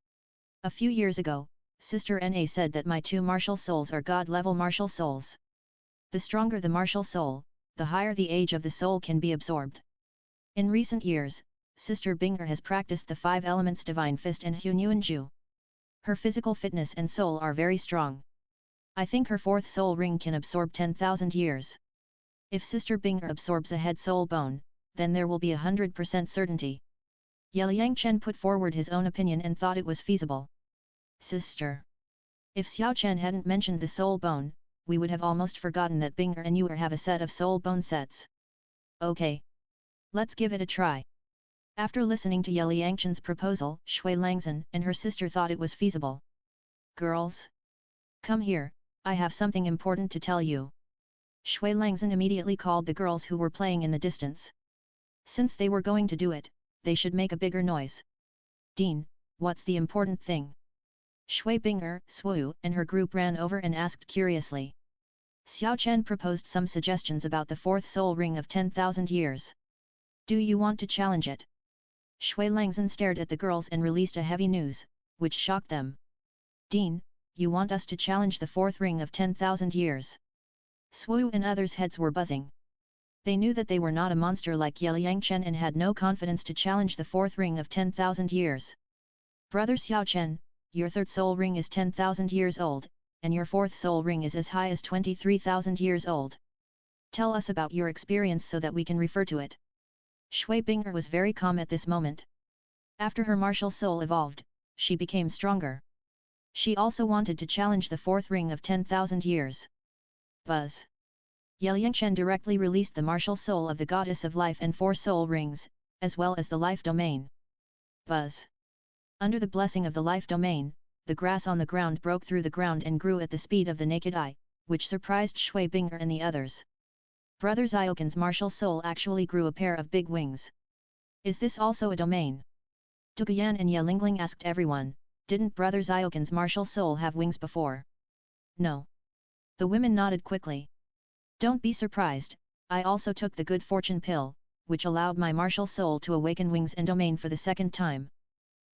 S1: A few years ago, Sister Na said that my two martial souls are God-level martial souls. The stronger the martial soul, the higher the age of the soul can be absorbed. In recent years, Sister Binger has practiced the 5 elements Divine Fist and Hunyuanju. Her physical fitness and soul are very strong. I think her fourth soul ring can absorb 10,000 years. If Sister Binger absorbs a head soul bone, then there will be 100% certainty. Yeliang Chen put forward his own opinion and thought it was feasible. Sister. If Xiao Chen hadn't mentioned the soul bone, we would have almost forgotten that Binger and you have a set of soul bone sets. Okay. Let's give it a try. After listening to Yeliang Chen's proposal, Shui Langzhen and her sister thought it was feasible. Girls? Come here, I have something important to tell you. Shui Langzhen immediately called the girls who were playing in the distance. Since they were going to do it, they should make a bigger noise. Dean, what's the important thing? Shui Binger, Swu, and her group ran over and asked curiously. Xiao Chen proposed some suggestions about the fourth soul ring of 10,000 years. Do you want to challenge it? Shui Langzhen stared at the girls and released a heavy news, which shocked them. Dean, you want us to challenge the fourth ring of 10,000 years? Swu and others' heads were buzzing. They knew that they were not a monster like Yeliang Chen and had no confidence to challenge the fourth ring of 10,000 years. Brother Xiao Chen, your third soul ring is 10,000 years old, and your fourth soul ring is as high as 23,000 years old. Tell us about your experience so that we can refer to it. Shui Binger was very calm at this moment. After her martial soul evolved, she became stronger. She also wanted to challenge the fourth ring of 10,000 years. Buzz. Yeliang Chen directly released the martial soul of the goddess of life and 4 soul rings, as well as the life domain. Buzz. Under the blessing of the life domain, the grass on the ground broke through the ground and grew at the speed of the naked eye, which surprised Shui Binger and the others. Brother Ziokin's martial soul actually grew a pair of big wings. Is this also a domain? Duguyan and Yelingling asked everyone, didn't Brother Ziokin's martial soul have wings before? No. The women nodded quickly. Don't be surprised, I also took the good fortune pill, which allowed my martial soul to awaken wings and domain for the second time.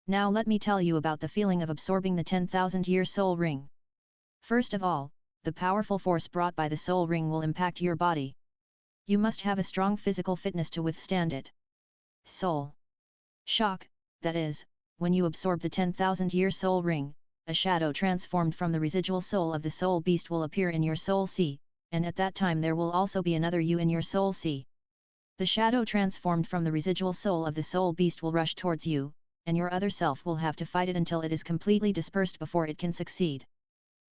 S1: Now let me tell you about the feeling of absorbing the 10,000-year soul ring. First of all, the powerful force brought by the soul ring will impact your body. You must have a strong physical fitness to withstand it. Soul shock, that is, when you absorb the 10,000-year soul ring, a shadow transformed from the residual soul of the soul beast will appear in your soul sea, and at that time there will also be another you in your soul sea. The shadow transformed from the residual soul of the soul beast will rush towards you, and your other self will have to fight it until it is completely dispersed before it can succeed.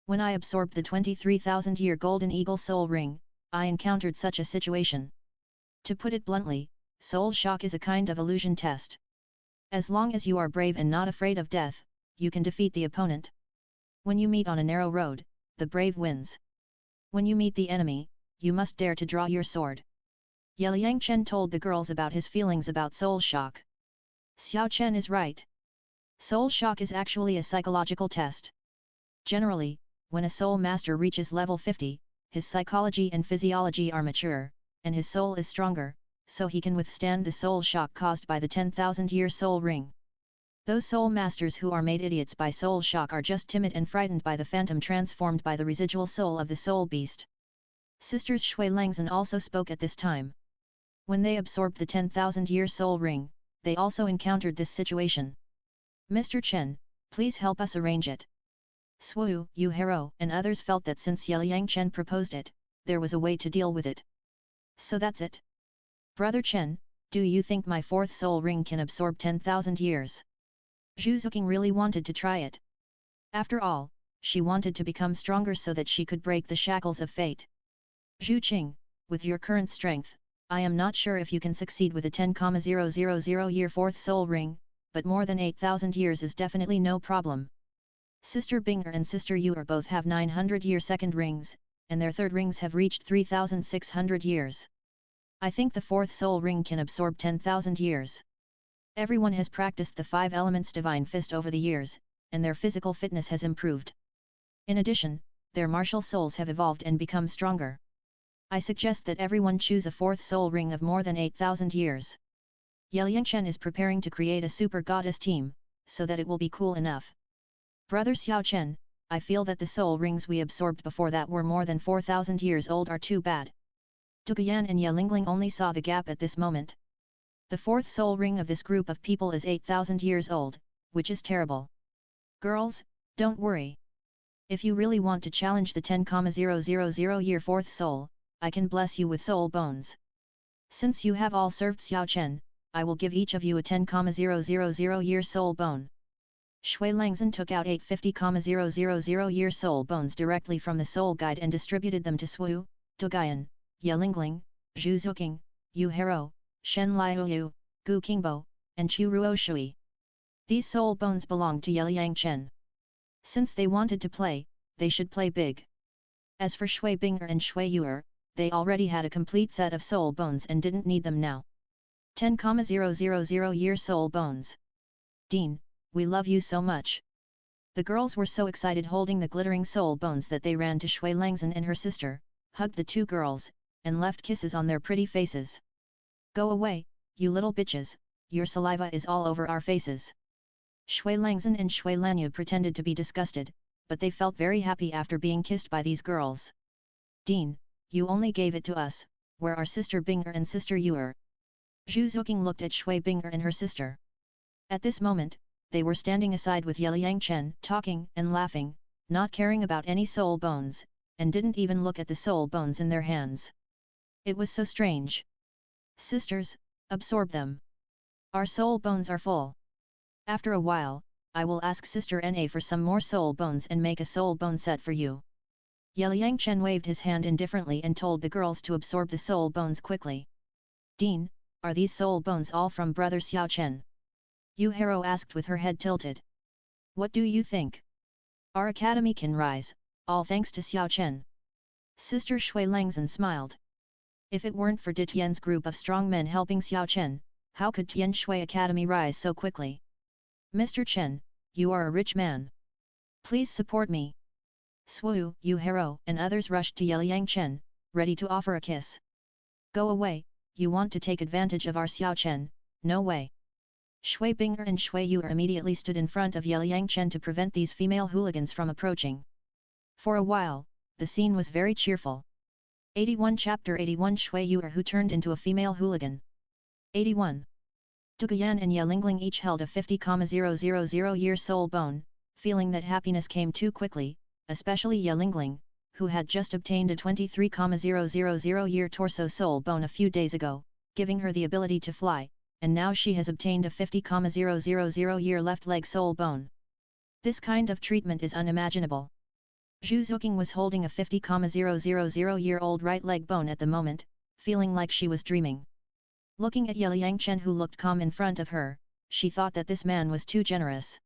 S1: When I absorbed the 23,000-year golden eagle soul ring, I encountered such a situation. To put it bluntly, soul shock is a kind of illusion test. As long as you are brave and not afraid of death, you can defeat the opponent. When you meet on a narrow road, the brave wins. When you meet the enemy, you must dare to draw your sword. Liang Chen told the girls about his feelings about soul shock. Xiao Chen is right. Soul shock is actually a psychological test. Generally, when a soul master reaches level 50, his psychology and physiology are mature, and his soul is stronger, so he can withstand the soul shock caused by the 10,000-year soul ring. Those soul masters who are made idiots by soul shock are just timid and frightened by the phantom transformed by the residual soul of the soul beast. Sisters Shui Langzhen also spoke at this time. When they absorbed the 10,000-year soul ring, they also encountered this situation. Mr. Chen, please help us arrange it. Swu, Yu Hero, and others felt that since Liang Chen proposed it, there was a way to deal with it. So that's it. Brother Chen, do you think my fourth soul ring can absorb 10,000 years? Zhu Zuqing really wanted to try it. After all, she wanted to become stronger so that she could break the shackles of fate. Zhu Qing, with your current strength, I am not sure if you can succeed with a 10,000-year fourth soul ring, but more than 8,000 years is definitely no problem. Sister Binger and Sister Yuer both have 900-year second rings, and their third rings have reached 3,600 years. I think the fourth soul ring can absorb 10,000 years. Everyone has practiced the 5 elements divine fist over the years, and their physical fitness has improved. In addition, their martial souls have evolved and become stronger. I suggest that everyone choose a fourth soul ring of more than 8,000 years. Liang Chen is preparing to create a super goddess team, so that it will be cool enough. Brother Xiao Chen, I feel that the soul rings we absorbed before that were more than 4,000 years old are too bad. Duguyan and Lingling only saw the gap at this moment. The fourth soul ring of this group of people is 8,000 years old, which is terrible. Girls, don't worry. If you really want to challenge the 10,000-year fourth soul, I can bless you with soul bones. Since you have all served Xiao Chen, I will give each of you a 10,000-year soul bone. Shui Langzhen took out 8 50,000-year soul bones directly from the soul guide and distributed them to Swu, Duguyan, Lingling, Zhu Zuqing, Yu Hero, Shen Liu, Gu Qingbo, and Chu Ruo Shui. These soul bones belonged to Liang Chen. Since they wanted to play, they should play big. As for Shui Binger and Shui Yuer, they already had a complete set of soul bones and didn't need them now. 10,000-year soul bones. Dean, we love you so much. The girls were so excited holding the glittering soul bones that they ran to Shui Langzhen and her sister, hugged the two girls, and left kisses on their pretty faces. Go away, you little bitches, your saliva is all over our faces. Shui Langzhen and Shui Lanyu pretended to be disgusted, but they felt very happy after being kissed by these girls. Dean, you only gave it to us, where are Sister Binger and Sister Yuer? Zhu Zuqing looked at Shui Binger and her sister. At this moment, they were standing aside with Liang Chen, talking and laughing, not caring about any soul bones, and didn't even look at the soul bones in their hands. It was so strange. Sisters, absorb them. Our soul bones are full. After a while, I will ask Sister Na for some more soul bones and make a soul bone set for you. Liang Chen waved his hand indifferently and told the girls to absorb the soul bones quickly. Dean, are these soul bones all from Brother Xiao Chen? Yu Hero asked with her head tilted. What do you think? Our academy can rise, all thanks to Xiao Chen. Sister Shui Langzhen smiled. If it weren't for Tian's group of strong men helping Xiao Chen, how could Tianshui Academy rise so quickly? Mr. Chen, you are a rich man. Please support me. Swu, Yu Hero, and others rushed to Liang Chen, ready to offer a kiss. Go away, you want to take advantage of our Xiao Chen, no way. Shui Binger and Shui Yuer immediately stood in front of Liang Chen to prevent these female hooligans from approaching. For a while, the scene was very cheerful. 81 Chapter 81 Shui Yuer who turned into a female hooligan. 81. Duguyan and Lingling each held a 50,000-year soul bone, feeling that happiness came too quickly, especially Lingling, who had just obtained a 23,000-year torso soul bone a few days ago, giving her the ability to fly, and now she has obtained a 50,000-year left leg soul bone. This kind of treatment is unimaginable. Zhu Zuqing was holding a 50,000-year-old right leg bone at the moment, feeling like she was dreaming. Looking at Liang Chen who looked calm in front of her, she thought that this man was too generous.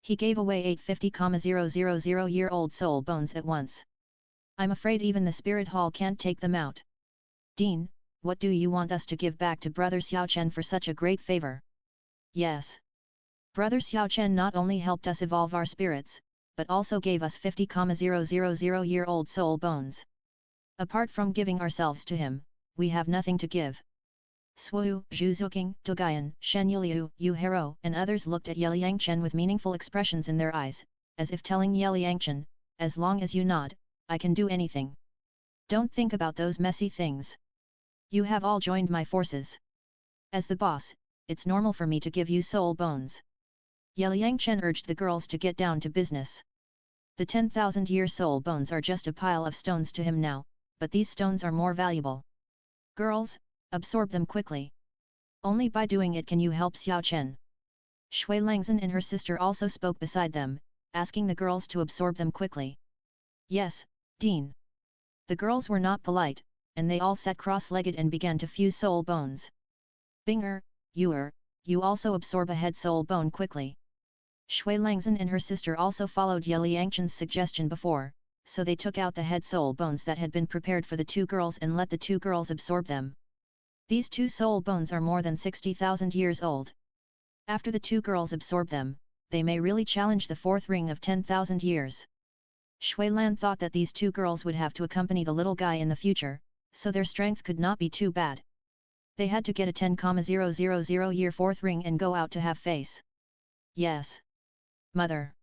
S1: He gave away 850,000-year-old soul bones at once. I'm afraid even the spirit hall can't take them out. Dean, what do you want us to give back to Brother Xiaochen for such a great favor? Yes. Brother Xiaochen not only helped us evolve our spirits, but also gave us 50,000-year-old soul bones. Apart from giving ourselves to him, we have nothing to give. Swu, Zhu Zuqing, Dogayan, Shen Yuliu, Yu Hero, and others looked at Yangchen with meaningful expressions in their eyes, as if telling Yangchen, as long as you nod, I can do anything. Don't think about those messy things. You have all joined my forces. As the boss, it's normal for me to give you soul bones. Yangchen urged the girls to get down to business. The 10,000-year soul bones are just a pile of stones to him now, but these stones are more valuable. Girls, absorb them quickly. Only by doing it can you help Xiaochen. Shui Langzhen and her sister also spoke beside them, asking the girls to absorb them quickly. Yes, Dean. The girls were not polite, and they all sat cross-legged and began to fuse soul bones. Binger, you also absorb a head soul bone quickly. Shui Langzhen and her sister also followed Yangchen's suggestion before, so they took out the head soul bones that had been prepared for the two girls and let the two girls absorb them. These two soul bones are more than 60,000 years old. After the two girls absorb them, they may really challenge the fourth ring of 10,000 years. Shui Lan thought that these two girls would have to accompany the little guy in the future, so their strength could not be too bad. They had to get a 10,000 year fourth ring and go out to have face. Yes. Mother.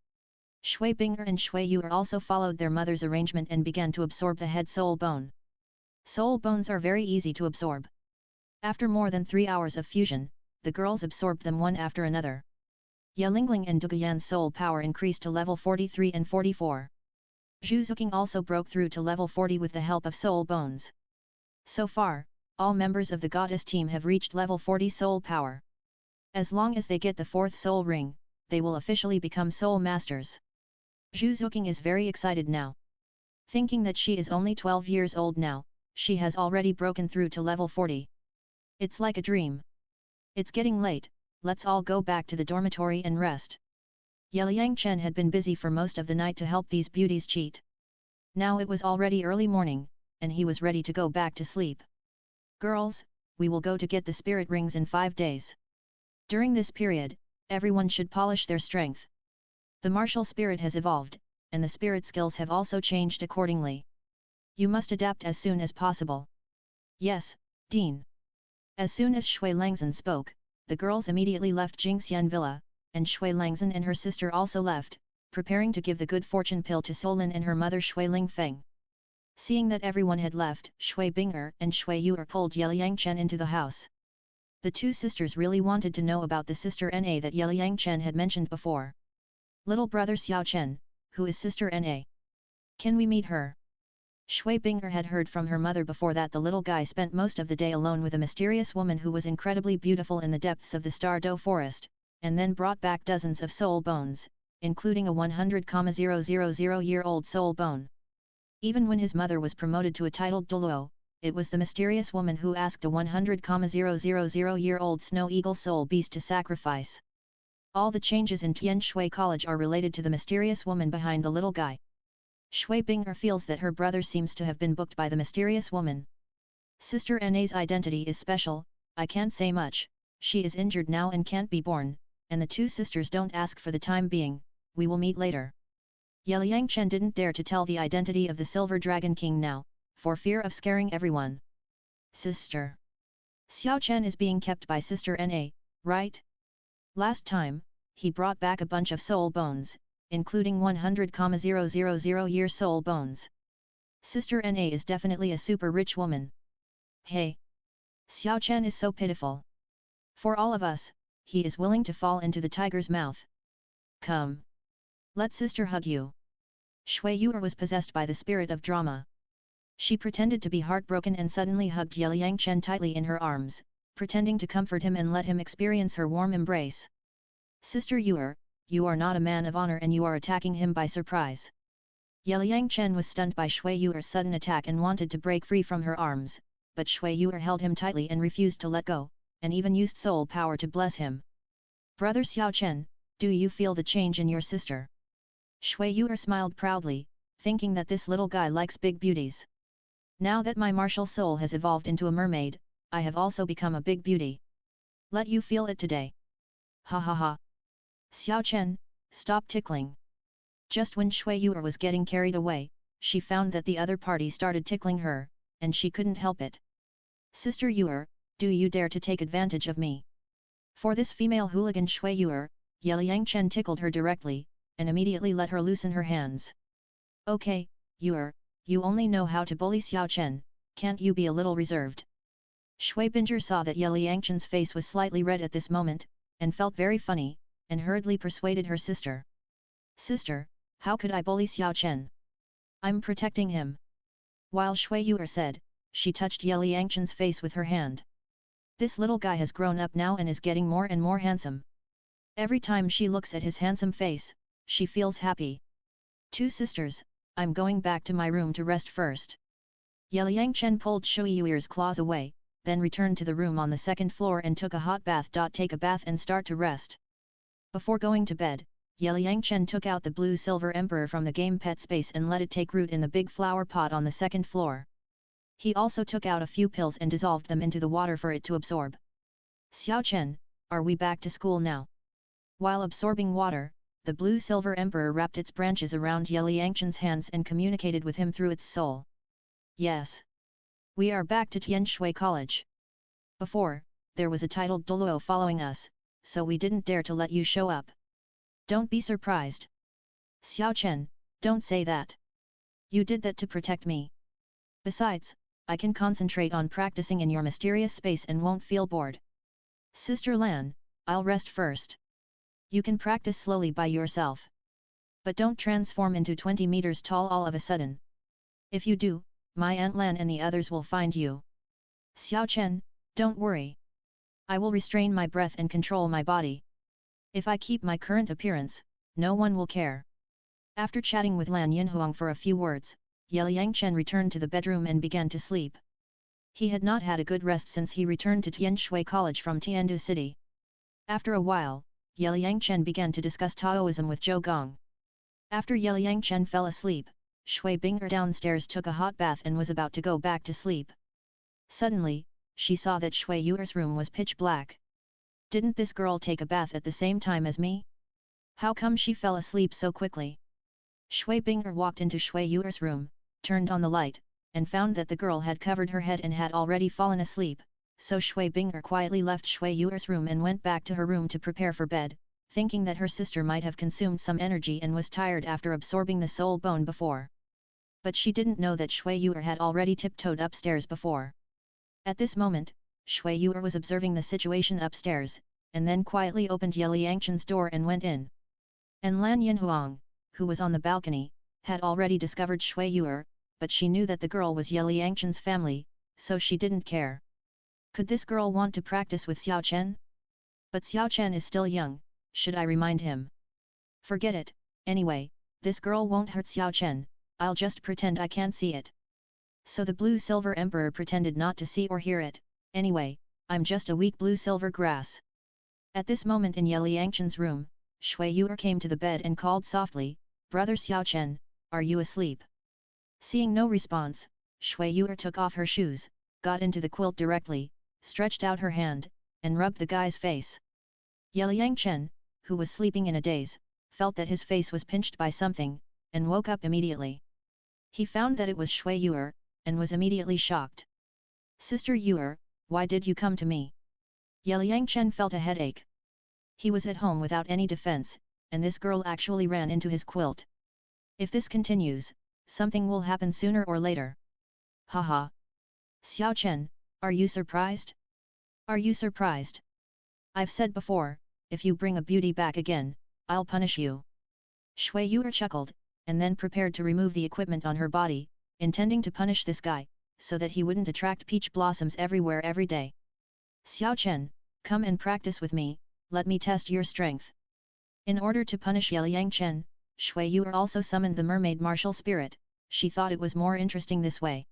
S1: Shui Binger and Shui Yu also followed their mother's arrangement and began to absorb the head soul bone. Soul bones are very easy to absorb. After more than 3 hours of fusion, the girls absorbed them one after another. Yalingling and Duguyan's soul power increased to level 43 and 44. Zhu Zuqing also broke through to level 40 with the help of soul bones. So far, all members of the goddess team have reached level 40 soul power. As long as they get the fourth soul ring, they will officially become soul masters. Zhu Zuqing is very excited now. Thinking that she is only 12 years old now, she has already broken through to level 40. It's like a dream. It's getting late, let's all go back to the dormitory and rest. Yangchen had been busy for most of the night to help these beauties cheat. Now it was already early morning, and he was ready to go back to sleep. Girls, we will go to get the spirit rings in 5 days. During this period, everyone should polish their strength. The martial spirit has evolved, and the spirit skills have also changed accordingly. You must adapt as soon as possible. Yes, Dean. As soon as Shui Langzhen spoke, the girls immediately left Jingxian Villa, and Shui Langzhen and her sister also left, preparing to give the good fortune pill to Solin and her mother Shui Lingfeng. Seeing that everyone had left, Shui Binger and Shui Yu pulled Yangchen into the house. The two sisters really wanted to know about the sister Na that Yangchen had mentioned before. Little brother Xiaochen, who is sister Na? Can we meet her? Shui Binger had heard from her mother before that the little guy spent most of the day alone with a mysterious woman who was incredibly beautiful in the depths of the Star-Do forest, and then brought back dozens of soul bones, including a 100,000-year-old soul bone. Even when his mother was promoted to a titled Douluo, it was the mysterious woman who asked a 100,000-year-old snow eagle soul beast to sacrifice. All the changes in Tianshui College are related to the mysterious woman behind the little guy. Shui Binger feels that her brother seems to have been booked by the mysterious woman. Sister Na's identity is special, I can't say much, she is injured now and can't be born, and the two sisters don't ask for the time being, we will meet later. Yangchen didn't dare to tell the identity of the Silver Dragon King now, for fear of scaring everyone. Sister. Xiaochen is being kept by Sister Na, right? Last time, he brought back a bunch of soul bones, including 100,000-year soul bones. Sister Na is definitely a super rich woman. Hey! Xiaochen is so pitiful. For all of us, he is willing to fall into the tiger's mouth. Come. Let sister hug you. Shui Yu was possessed by the spirit of drama. She pretended to be heartbroken and suddenly hugged Yangchen tightly in her arms, pretending to comfort him and let him experience her warm embrace. Sister Yu, you are not a man of honor and you are attacking him by surprise. Yangchen was stunned by Shui Yu's sudden attack and wanted to break free from her arms, but Shui Yu held him tightly and refused to let go, and even used soul power to bless him. Brother Xiao Chen, do you feel the change in your sister? Shui Yu'er smiled proudly, thinking that this little guy likes big beauties. Now that my martial soul has evolved into a mermaid, I have also become a big beauty. Let you feel it today. Ha ha ha. Xiao Chen, stop tickling. Just when Shui Yu'er was getting carried away, she found that the other party started tickling her, and she couldn't help it. Sister Yu'er, do you dare to take advantage of me? For this female hooligan Shui Yu'er, Liang Chen tickled her directly, and immediately let her loosen her hands. Okay, Yu'er, you only know how to bully Xiao Chen, can't you be a little reserved? Shui Binger saw that Liang Chen's face was slightly red at this moment, and felt very funny, and hurriedly persuaded her sister. Sister, how could I bully Xiao Chen? I'm protecting him. While Shui Yu'er said, she touched Liang Chen's face with her hand. This little guy has grown up now and is getting more and more handsome. Every time she looks at his handsome face, she feels happy. Two sisters, I'm going back to my room to rest first. Liang Chen pulled Shui Yu'er's claws away, then returned to the room on the second floor and took a hot bath. Take a bath and start to rest. Before going to bed, Liang Chen took out the blue silver emperor from the game pet space and let it take root in the big flower pot on the second floor. He also took out a few pills and dissolved them into the water for it to absorb. Xiao Chen, are we back to school now? While absorbing water, the blue silver emperor wrapped its branches around Liang Chen's hands and communicated with him through its soul. Yes. We are back to Tianshui College. Before, there was a titled Douluo following us, so we didn't dare to let you show up. Don't be surprised. Xiao Chen, don't say that. You did that to protect me. Besides, I can concentrate on practicing in your mysterious space and won't feel bored. Sister Lan, I'll rest first. You can practice slowly by yourself. But don't transform into 20 meters tall all of a sudden. If you do, my Aunt Lan and the others will find you. Xiao Chen, don't worry. I will restrain my breath and control my body. If I keep my current appearance, no one will care. After chatting with Lan Yinhuang for a few words, Liang Chen returned to the bedroom and began to sleep. He had not had a good rest since he returned to Tianshui College from Tiandu City. After a while, Liang Chen began to discuss Taoism with Zhou Gong. After Liang Chen fell asleep, Shui Binger downstairs took a hot bath and was about to go back to sleep. Suddenly, she saw that Shui Yu'er's room was pitch black. Didn't this girl take a bath at the same time as me? How come she fell asleep so quickly? Shui Binger walked into Shui Yu'er's room, turned on the light, and found that the girl had covered her head and had already fallen asleep, so Shui Binger quietly left Shui Yu'er's room and went back to her room to prepare for bed, thinking that her sister might have consumed some energy and was tired after absorbing the soul bone before. But she didn't know that Shui Yu'er had already tiptoed upstairs before. At this moment, Shui Yu'er was observing the situation upstairs, and then quietly opened Liang Chen's door and went in. And Lan Yinhuang, who was on the balcony, had already discovered Shui Yu'er, but she knew that the girl was Liang Chen's family, so she didn't care. Could this girl want to practice with Xiao Chen? But Xiao Chen is still young, should I remind him? Forget it, anyway, this girl won't hurt Xiao Chen, I'll just pretend I can't see it. So the blue silver emperor pretended not to see or hear it, anyway, I'm just a weak blue silver grass. At this moment in Liang Chen's room, Shui Yu'er came to the bed and called softly, Brother Xiao Chen, are you asleep? Seeing no response, Shui Yu'er took off her shoes, got into the quilt directly, stretched out her hand, and rubbed the guy's face. Liang Chen, who was sleeping in a daze, felt that his face was pinched by something, and woke up immediately. He found that it was Shui Yu'er, and was immediately shocked. Sister Yu'er, why did you come to me? Liang Chen felt a headache. He was at home without any defense, and this girl actually ran into his quilt. If this continues, something will happen sooner or later. Haha. Xiao Chen, are you surprised? Are you surprised? I've said before, if you bring a beauty back again, I'll punish you. Shui Yu'er chuckled, and then prepared to remove the equipment on her body, intending to punish this guy, so that he wouldn't attract peach blossoms everywhere every day. Xiao Chen, come and practice with me, let me test your strength. In order to punish Liang Chen, Shui Yu'er also summoned the mermaid martial spirit, she thought it was more interesting this way.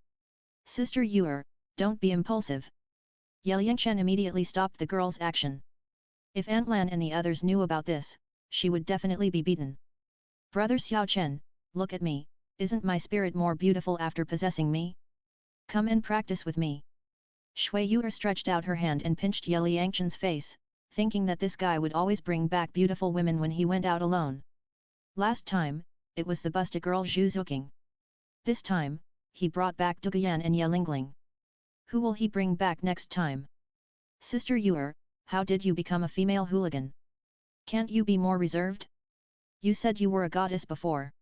S1: Sister Yu'er, don't be impulsive. Liang Chen immediately stopped the girl's action. If Aunt Lan and the others knew about this, she would definitely be beaten. Brother Xiao Chen, look at me, isn't my spirit more beautiful after possessing me? Come and practice with me. Shui Yuer stretched out her hand and pinched Ye Liangchen's face, thinking that this guy would always bring back beautiful women when he went out alone. Last time, it was the busted girl Zhu Zuqing. This time, he brought back Duguyan and Ye Lingling. Who will he bring back next time? Sister Yuer, how did you become a female hooligan? Can't you be more reserved? You said you were a goddess before.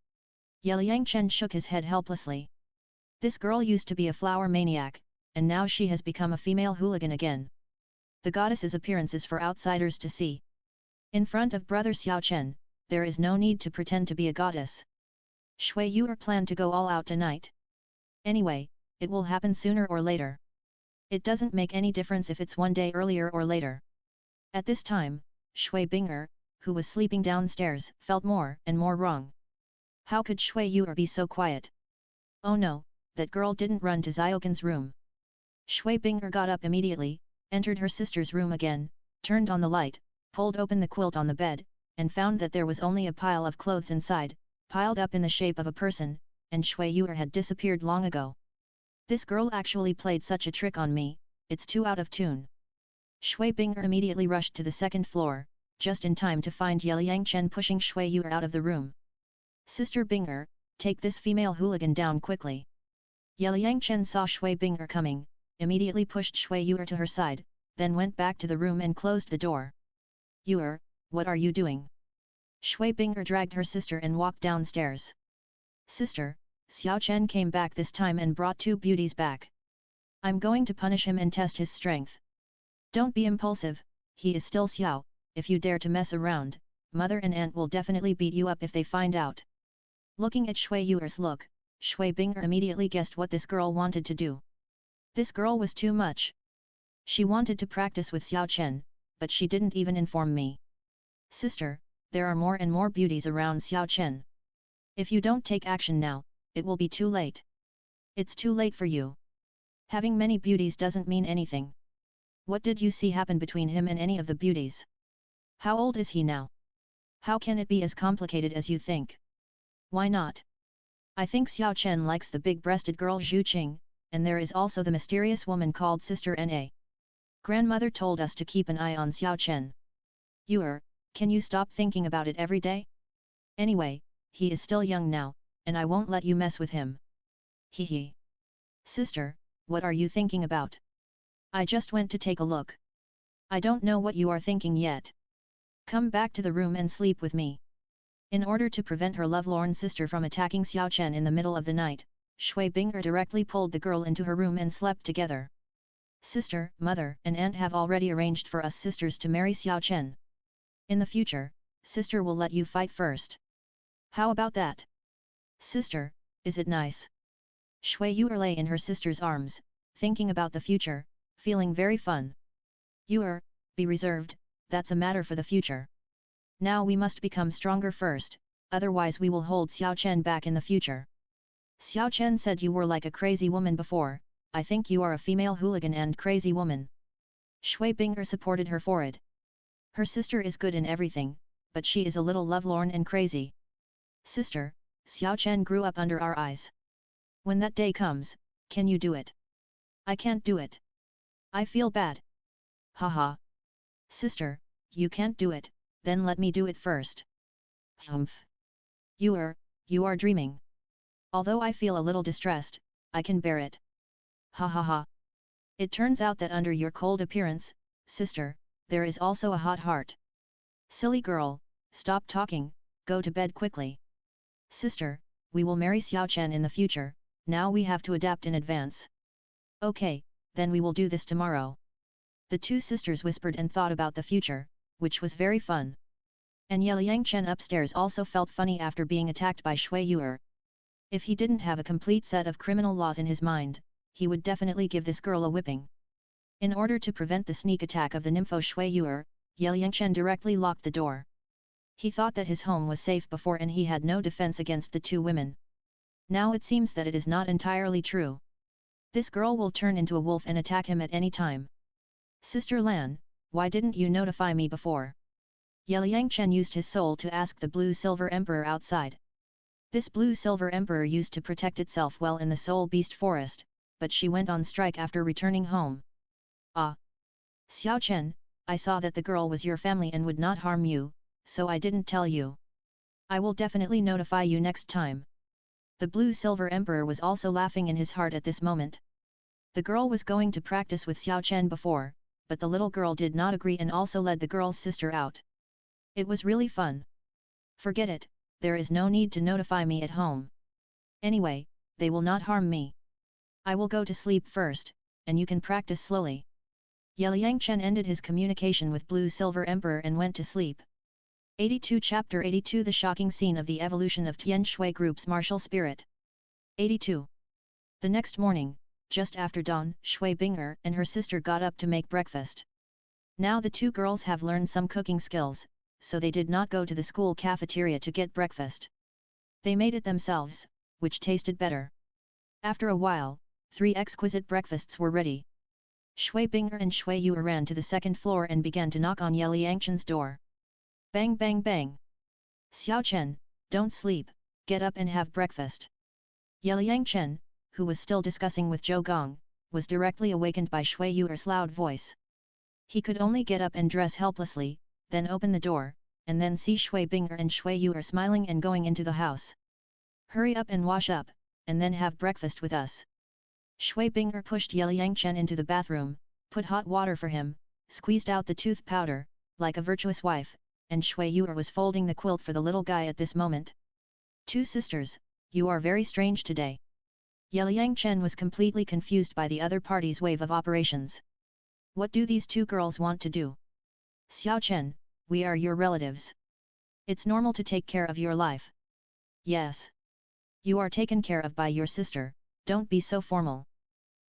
S1: Ye Liangchen shook his head helplessly. This girl used to be a flower maniac, and now she has become a female hooligan again. The goddess's appearance is for outsiders to see. In front of brother Xiao Chen, there is no need to pretend to be a goddess. Shui Yuer planned to go all out tonight. Anyway, it will happen sooner or later. It doesn't make any difference if it's one day earlier or later. At this time, Shui Binger, who was sleeping downstairs, felt more and more wrong. How could Shui Yuer be so quiet? Oh no, that girl didn't run to Xiaogan's room. Shui Binger got up immediately, entered her sister's room again, turned on the light, pulled open the quilt on the bed, and found that there was only a pile of clothes inside, piled up in the shape of a person, and Shui Yuer had disappeared long ago. This girl actually played such a trick on me, it's too out of tune. Shui Binger immediately rushed to the second floor, just in time to find Ye Liangchen pushing Shui Yuer out of the room. Sister Binger, take this female hooligan down quickly. Ye Liangchen saw Shui Binger coming, immediately pushed Shui Yuer to her side, then went back to the room and closed the door. Yuer, what are you doing? Shui Binger dragged her sister and walked downstairs. Sister, Xiao Chen came back this time and brought two beauties back. I'm going to punish him and test his strength. Don't be impulsive, he is still Xiao, if you dare to mess around, mother and aunt will definitely beat you up if they find out. Looking at Shui Yuer's look, Shui Binger immediately guessed what this girl wanted to do. This girl was too much. She wanted to practice with Xiao Chen, but she didn't even inform me. Sister, there are more and more beauties around Xiao Chen. If you don't take action now, it will be too late. It's too late for you. Having many beauties doesn't mean anything. What did you see happen between him and any of the beauties? How old is he now? How can it be as complicated as you think? Why not? I think Xiao Chen likes the big-breasted girl Zhu Qing, and there is also the mysterious woman called Sister Na. Grandmother told us to keep an eye on Xiao Chen. Yuer, can you stop thinking about it every day? Anyway, he is still young now, and I won't let you mess with him. Hee. Sister, what are you thinking about? I just went to take a look. I don't know what you are thinking yet. Come back to the room and sleep with me. In order to prevent her lovelorn sister from attacking Xiao Chen in the middle of the night, Shui Binger directly pulled the girl into her room and slept together. Sister, mother, and aunt have already arranged for us sisters to marry Xiao Chen. In the future, sister will let you fight first. How about that? Sister, is it nice? Shui Yuer lay in her sister's arms, thinking about the future, feeling very fun. Yuer, be reserved, that's a matter for the future. Now we must become stronger first, otherwise we will hold Xiao Chen back in the future. Xiao Chen said you were like a crazy woman before, I think you are a female hooligan and crazy woman. Shui Binger supported her forehead. Her sister is good in everything, but she is a little lovelorn and crazy. Sister, Xiao Chen grew up under our eyes. When that day comes, can you do it? I can't do it. I feel bad. Haha. Sister, you can't do it, then let me do it first. Humph. You are dreaming. Although I feel a little distressed, I can bear it. Ha ha ha. It turns out that under your cold appearance, sister, there is also a hot heart. Silly girl, stop talking, go to bed quickly. Sister, we will marry Xiao Chen in the future, now we have to adapt in advance. Okay, then we will do this tomorrow. The two sisters whispered and thought about the future, which was very fun. And Ye Liangchen upstairs also felt funny after being attacked by Shui Yuer. If he didn't have a complete set of criminal laws in his mind, he would definitely give this girl a whipping. In order to prevent the sneak attack of the nympho Shui Yuer, Ye Liangchen directly locked the door. He thought that his home was safe before and he had no defense against the two women. Now it seems that it is not entirely true. This girl will turn into a wolf and attack him at any time. Sister Lan, why didn't you notify me before? Liang Chen used his soul to ask the Blue-Silver Emperor outside. This Blue-Silver Emperor used to protect itself well in the Soul Beast Forest, but she went on strike after returning home. Ah! Xiao Chen, I saw that the girl was your family and would not harm you, so I didn't tell you. I will definitely notify you next time. The Blue-Silver Emperor was also laughing in his heart at this moment. The girl was going to practice with Xiao Chen before, but the little girl did not agree and also led the girl's sister out. It was really fun. Forget it, there is no need to notify me at home. Anyway, they will not harm me. I will go to sleep first, and you can practice slowly. Liang Chen ended his communication with Blue-Silver Emperor and went to sleep. 82 Chapter 82 The shocking scene of the evolution of Tianshui group's martial spirit. 82. The next morning, just after dawn, Shui Bing'er and her sister got up to make breakfast. Now the two girls have learned some cooking skills, so they did not go to the school cafeteria to get breakfast. They made it themselves, which tasted better. After a while, 3 exquisite breakfasts were ready. Shui Bing'er and Shui Yu ran to the second floor and began to knock on Liang Chen's door. Bang bang bang! Xiao Chen, don't sleep, get up and have breakfast. Liang Chen, who was still discussing with Zhou Gong, was directly awakened by Shui Yu's loud voice. He could only get up and dress helplessly, then open the door, and then see Shui Bing'er and Shui Yu smiling and going into the house. Hurry up and wash up, and then have breakfast with us. Shui Bing'er pushed Liang Chen into the bathroom, put hot water for him, squeezed out the tooth powder, like a virtuous wife, and Shui Yu was folding the quilt for the little guy at this moment. Two sisters, you are very strange today. Liang Chen was completely confused by the other party's wave of operations. What do these two girls want to do? Xiao Chen, we are your relatives. It's normal to take care of your life. Yes. You are taken care of by your sister, don't be so formal.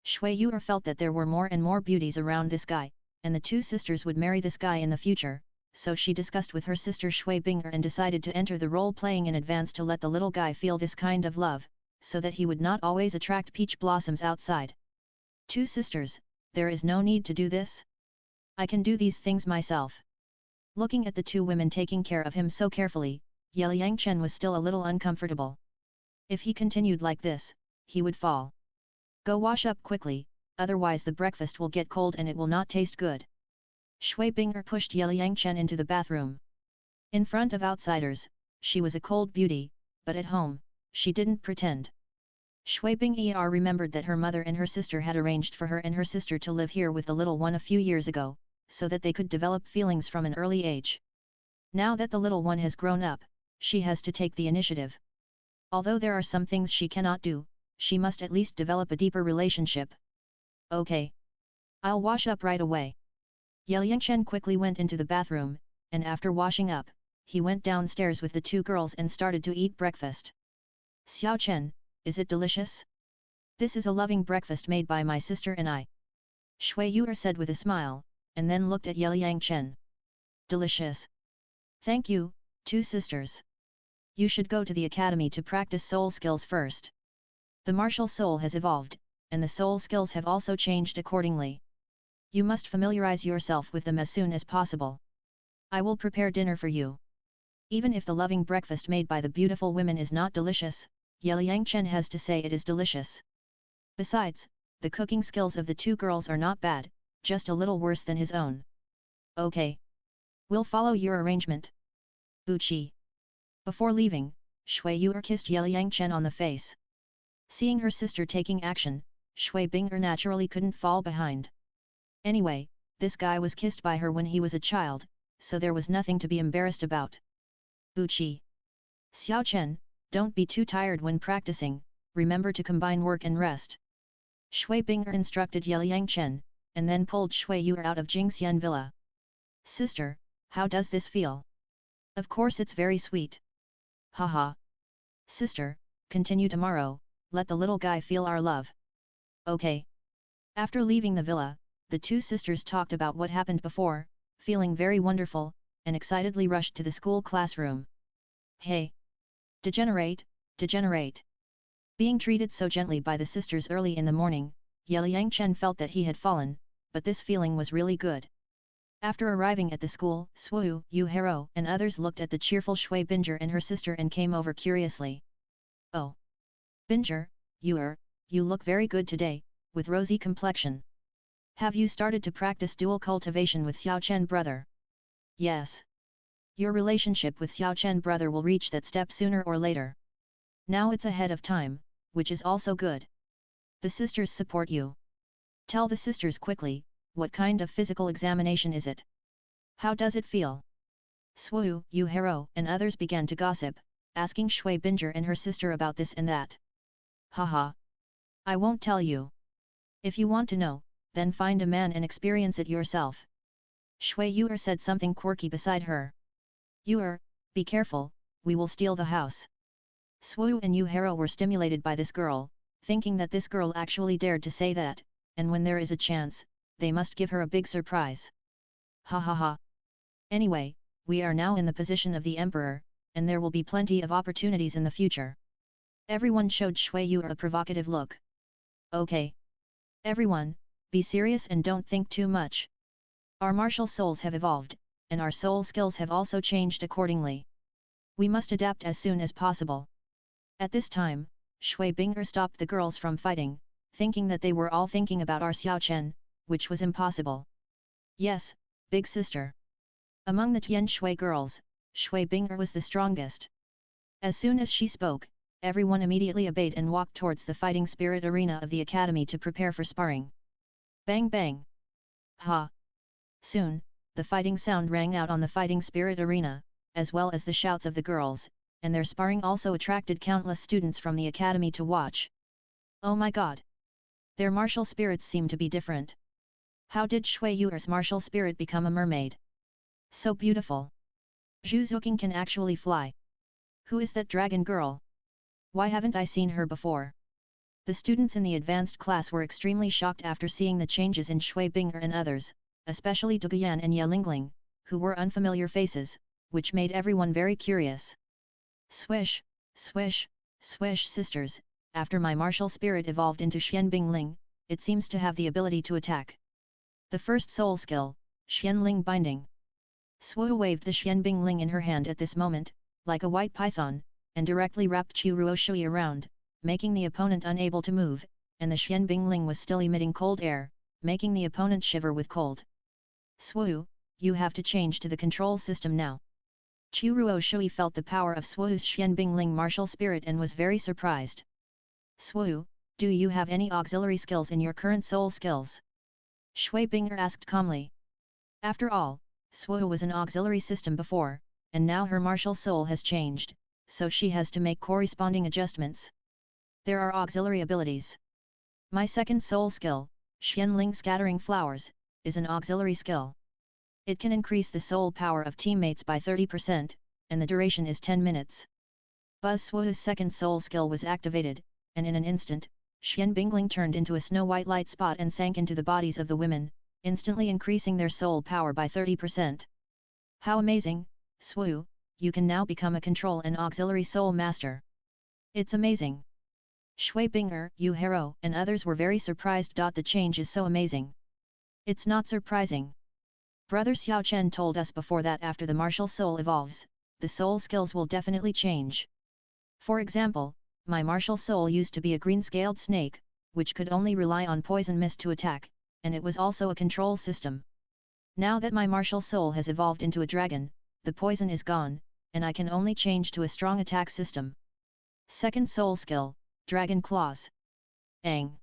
S1: Shui Yu felt that there were more and more beauties around this guy, and the two sisters would marry this guy in the future, so she discussed with her sister Shui Bing'er and decided to enter the role-playing in advance to let the little guy feel this kind of love, so that he would not always attract peach blossoms outside. Two sisters, there is no need to do this. I can do these things myself. Looking at the two women taking care of him so carefully, Liang Chen was still a little uncomfortable. If he continued like this, he would fall. Go wash up quickly, otherwise the breakfast will get cold and it will not taste good. Shui Bing'er pushed Liang Chen into the bathroom. In front of outsiders, she was a cold beauty, but at home, she didn't pretend. Shui Bing'er remembered that her mother and her sister had arranged for her and her sister to live here with the little one a few years ago, so that they could develop feelings from an early age. Now that the little one has grown up, she has to take the initiative. Although there are some things she cannot do, she must at least develop a deeper relationship. Okay. I'll wash up right away. Liang Chen quickly went into the bathroom, and after washing up, he went downstairs with the two girls and started to eat breakfast. Xiao Chen, is it delicious? This is a loving breakfast made by my sister and I. Shui Yu said with a smile, and then looked at Liang Chen. Delicious. Thank you, two sisters. You should go to the academy to practice soul skills first. The martial soul has evolved, and the soul skills have also changed accordingly. You must familiarize yourself with them as soon as possible. I will prepare dinner for you. Even if the loving breakfast made by the beautiful women is not delicious, Liang Chen has to say it is delicious. Besides, the cooking skills of the two girls are not bad, just a little worse than his own. Okay. We'll follow your arrangement. Buchi. Before leaving, Shui Yu kissed Liang Chen on the face. Seeing her sister taking action, Shui Bing'er naturally couldn't fall behind. Anyway, this guy was kissed by her when he was a child, so there was nothing to be embarrassed about. Buchi. Xiao Chen, don't be too tired when practicing, remember to combine work and rest. Shui Bing'er instructed Liang Chen, and then pulled Shui Yu out of Jingxian Villa. Sister, how does this feel? Of course it's very sweet. Haha. Sister, continue tomorrow, let the little guy feel our love. Okay. After leaving the villa, the two sisters talked about what happened before, feeling very wonderful, and excitedly rushed to the school classroom. Hey! Degenerate, degenerate! Being treated so gently by the sisters early in the morning, Liang Chen felt that he had fallen, but this feeling was really good. After arriving at the school, Swu, Yu Hero, and others looked at the cheerful Shui Binger and her sister and came over curiously. Oh! Binger, you look very good today, with rosy complexion. Have you started to practice dual cultivation with Xiao Chen brother? Yes. Your relationship with Xiao Chen brother will reach that step sooner or later. Now it's ahead of time, which is also good. The sisters support you. Tell the sisters quickly, what kind of physical examination is it? How does it feel? Swu, Yu Hero, and others began to gossip, asking Shui Binger and her sister about this and that. Haha. I won't tell you. If you want to know, then find a man and experience it yourself. Shui Yuer said something quirky beside her. Yuer, be careful, we will steal the house. Swu and Yu Hero were stimulated by this girl, thinking that this girl actually dared to say that, and when there is a chance, they must give her a big surprise. Ha ha ha. Anyway, we are now in the position of the emperor, and there will be plenty of opportunities in the future. Everyone showed Shui Yuer a provocative look. Okay. Everyone, be serious and don't think too much. Our martial souls have evolved, and our soul skills have also changed accordingly. We must adapt as soon as possible. At this time, Shui Binger stopped the girls from fighting, thinking that they were all thinking about our Xiao Chen, which was impossible. Yes, big sister. Among the Tianshui girls, Shui Binger was the strongest. As soon as she spoke, everyone immediately obeyed and walked towards the fighting spirit arena of the academy to prepare for sparring. Bang bang! Ha! Soon, the fighting sound rang out on the fighting spirit arena, as well as the shouts of the girls, and their sparring also attracted countless students from the academy to watch. Oh my god! Their martial spirits seem to be different. How did Shui Yuer's martial spirit become a mermaid? So beautiful! Zhu Zuqing can actually fly. Who is that dragon girl? Why haven't I seen her before? The students in the advanced class were extremely shocked after seeing the changes in Shui Binger and others, especially Duguyan and Ye Lingling, who were unfamiliar faces, which made everyone very curious. Swish, swish, swish sisters, after my martial spirit evolved into Xian Bingling, it seems to have the ability to attack. The first soul skill, Xianling Binding. Swu waved the Xian Bingling in her hand at this moment, like a white python, and directly wrapped Chu Ruo Shui around, making the opponent unable to move, and the Xian Bingling was still emitting cold air, making the opponent shiver with cold. Swu, you have to change to the control system now. Chu Ruo Shui felt the power of Swu's Xian Bingling martial spirit and was very surprised. Swu, do you have any auxiliary skills in your current soul skills? Shui Binger asked calmly. After all, Swu was an auxiliary system before, and now her martial soul has changed, so she has to make corresponding adjustments. There are auxiliary abilities. My second soul skill, Xianling Scattering Flowers, is an auxiliary skill. It can increase the soul power of teammates by 30%, and the duration is 10 minutes. Buzz Swu's second soul skill was activated, and in an instant, Xian Bingling turned into a snow-white light spot and sank into the bodies of the women, instantly increasing their soul power by 30%. How amazing, Swu, you can now become a control and auxiliary soul master. It's amazing. Shui Binger, Yu Hero, and others were very surprised. The change is so amazing. It's not surprising. Brother Xiao Chen told us before that after the martial soul evolves, the soul skills will definitely change. For example, my martial soul used to be a green-scaled snake, which could only rely on poison mist to attack, and it was also a control system. Now that my martial soul has evolved into a dragon, the poison is gone, and I can only change to a strong attack system. Second soul skill, Dragon Claws. Ang.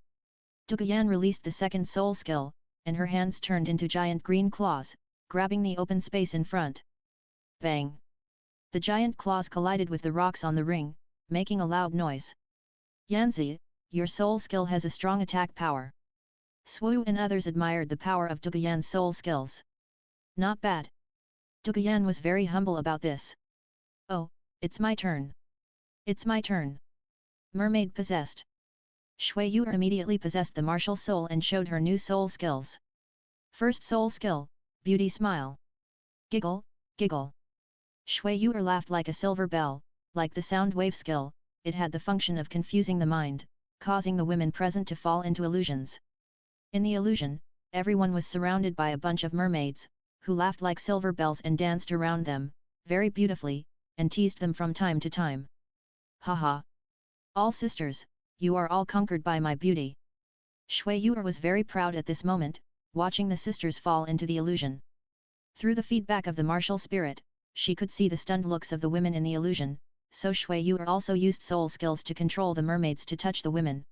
S1: Duguyan released the second soul skill, and her hands turned into giant green claws, grabbing the open space in front. Bang! The giant claws collided with the rocks on the ring, making a loud noise. Yanzi, your soul skill has a strong attack power. Swu and others admired the power of Duguyan's soul skills. Not bad. Duguyan was very humble about this. Oh, it's my turn. It's my turn. Mermaid possessed. Shui Yuer immediately possessed the martial soul and showed her new soul skills. First soul skill, Beauty Smile. Giggle, giggle. Shui Yuer laughed like a silver bell, like the sound wave skill, it had the function of confusing the mind, causing the women present to fall into illusions. In the illusion, everyone was surrounded by a bunch of mermaids, who laughed like silver bells and danced around them, very beautifully, and teased them from time to time. Haha! All sisters, you are all conquered by my beauty. Shui Yu'er was very proud at this moment, watching the sisters fall into the illusion. Through the feedback of the martial spirit, she could see the stunned looks of the women in the illusion, so Shui Yu'er also used soul skills to control the mermaids to touch the women.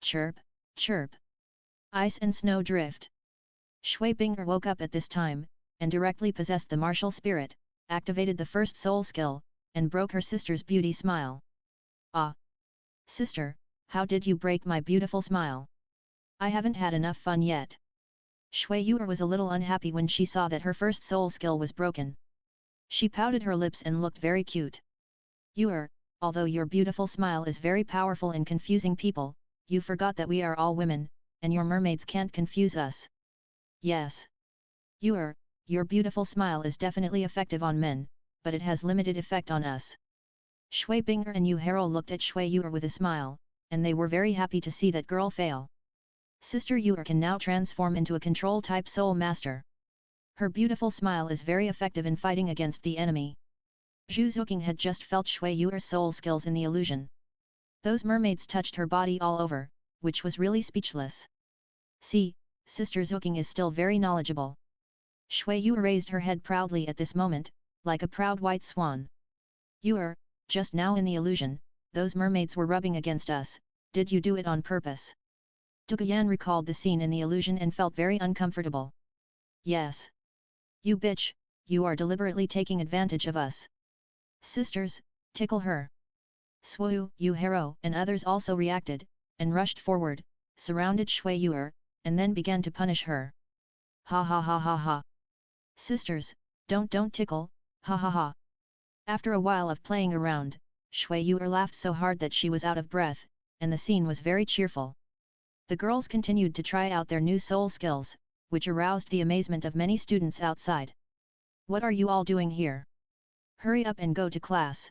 S1: Chirp, chirp. Ice and snow drift. Shui Bing'er woke up at this time, and directly possessed the martial spirit, activated the first soul skill, and broke her sister's beauty smile. Ah! Sister, how did you break my beautiful smile? I haven't had enough fun yet. Shui Yu'er was a little unhappy when she saw that her first soul skill was broken. She pouted her lips and looked very cute. Yu'er, although your beautiful smile is very powerful in confusing people, you forgot that we are all women, and your mermaids can't confuse us. Yes. Yu'er, your beautiful smile is definitely effective on men, but it has limited effect on us. Shui Bing'er and Yu Hero looked at Shui Yu'er with a smile, and they were very happy to see that girl fail. Sister Yu'er can now transform into a control-type soul master. Her beautiful smile is very effective in fighting against the enemy. Zhu Zuqing had just felt Shui Yu'er's soul skills in the illusion. Those mermaids touched her body all over, which was really speechless. See, Sister Zuqing is still very knowledgeable. Shui Yu'er raised her head proudly at this moment, like a proud white swan. Yu'er, just now in the illusion, those mermaids were rubbing against us, did you do it on purpose? Duguyan recalled the scene in the illusion and felt very uncomfortable. Yes. You bitch, you are deliberately taking advantage of us. Sisters, tickle her. Swoo, Yu Hero and others also reacted, and rushed forward, surrounded Shui Yu'er, and then began to punish her. Ha ha ha ha ha. Sisters, don't tickle, ha ha ha. After a while of playing around, Shui Yu'er laughed so hard that she was out of breath, and the scene was very cheerful. The girls continued to try out their new soul skills, which aroused the amazement of many students outside. What are you all doing here? Hurry up and go to class.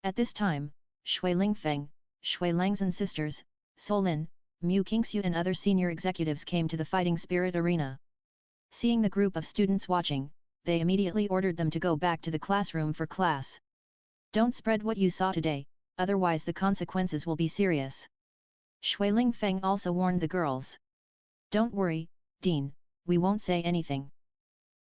S1: At this time, Shui Lingfeng, Shui Langzhen sisters, Solin, Mu Qingxiu and other senior executives came to the fighting spirit arena. Seeing the group of students watching, they immediately ordered them to go back to the classroom for class. Don't spread what you saw today, otherwise the consequences will be serious. Shui Lingfeng also warned the girls. Don't worry, Dean, we won't say anything.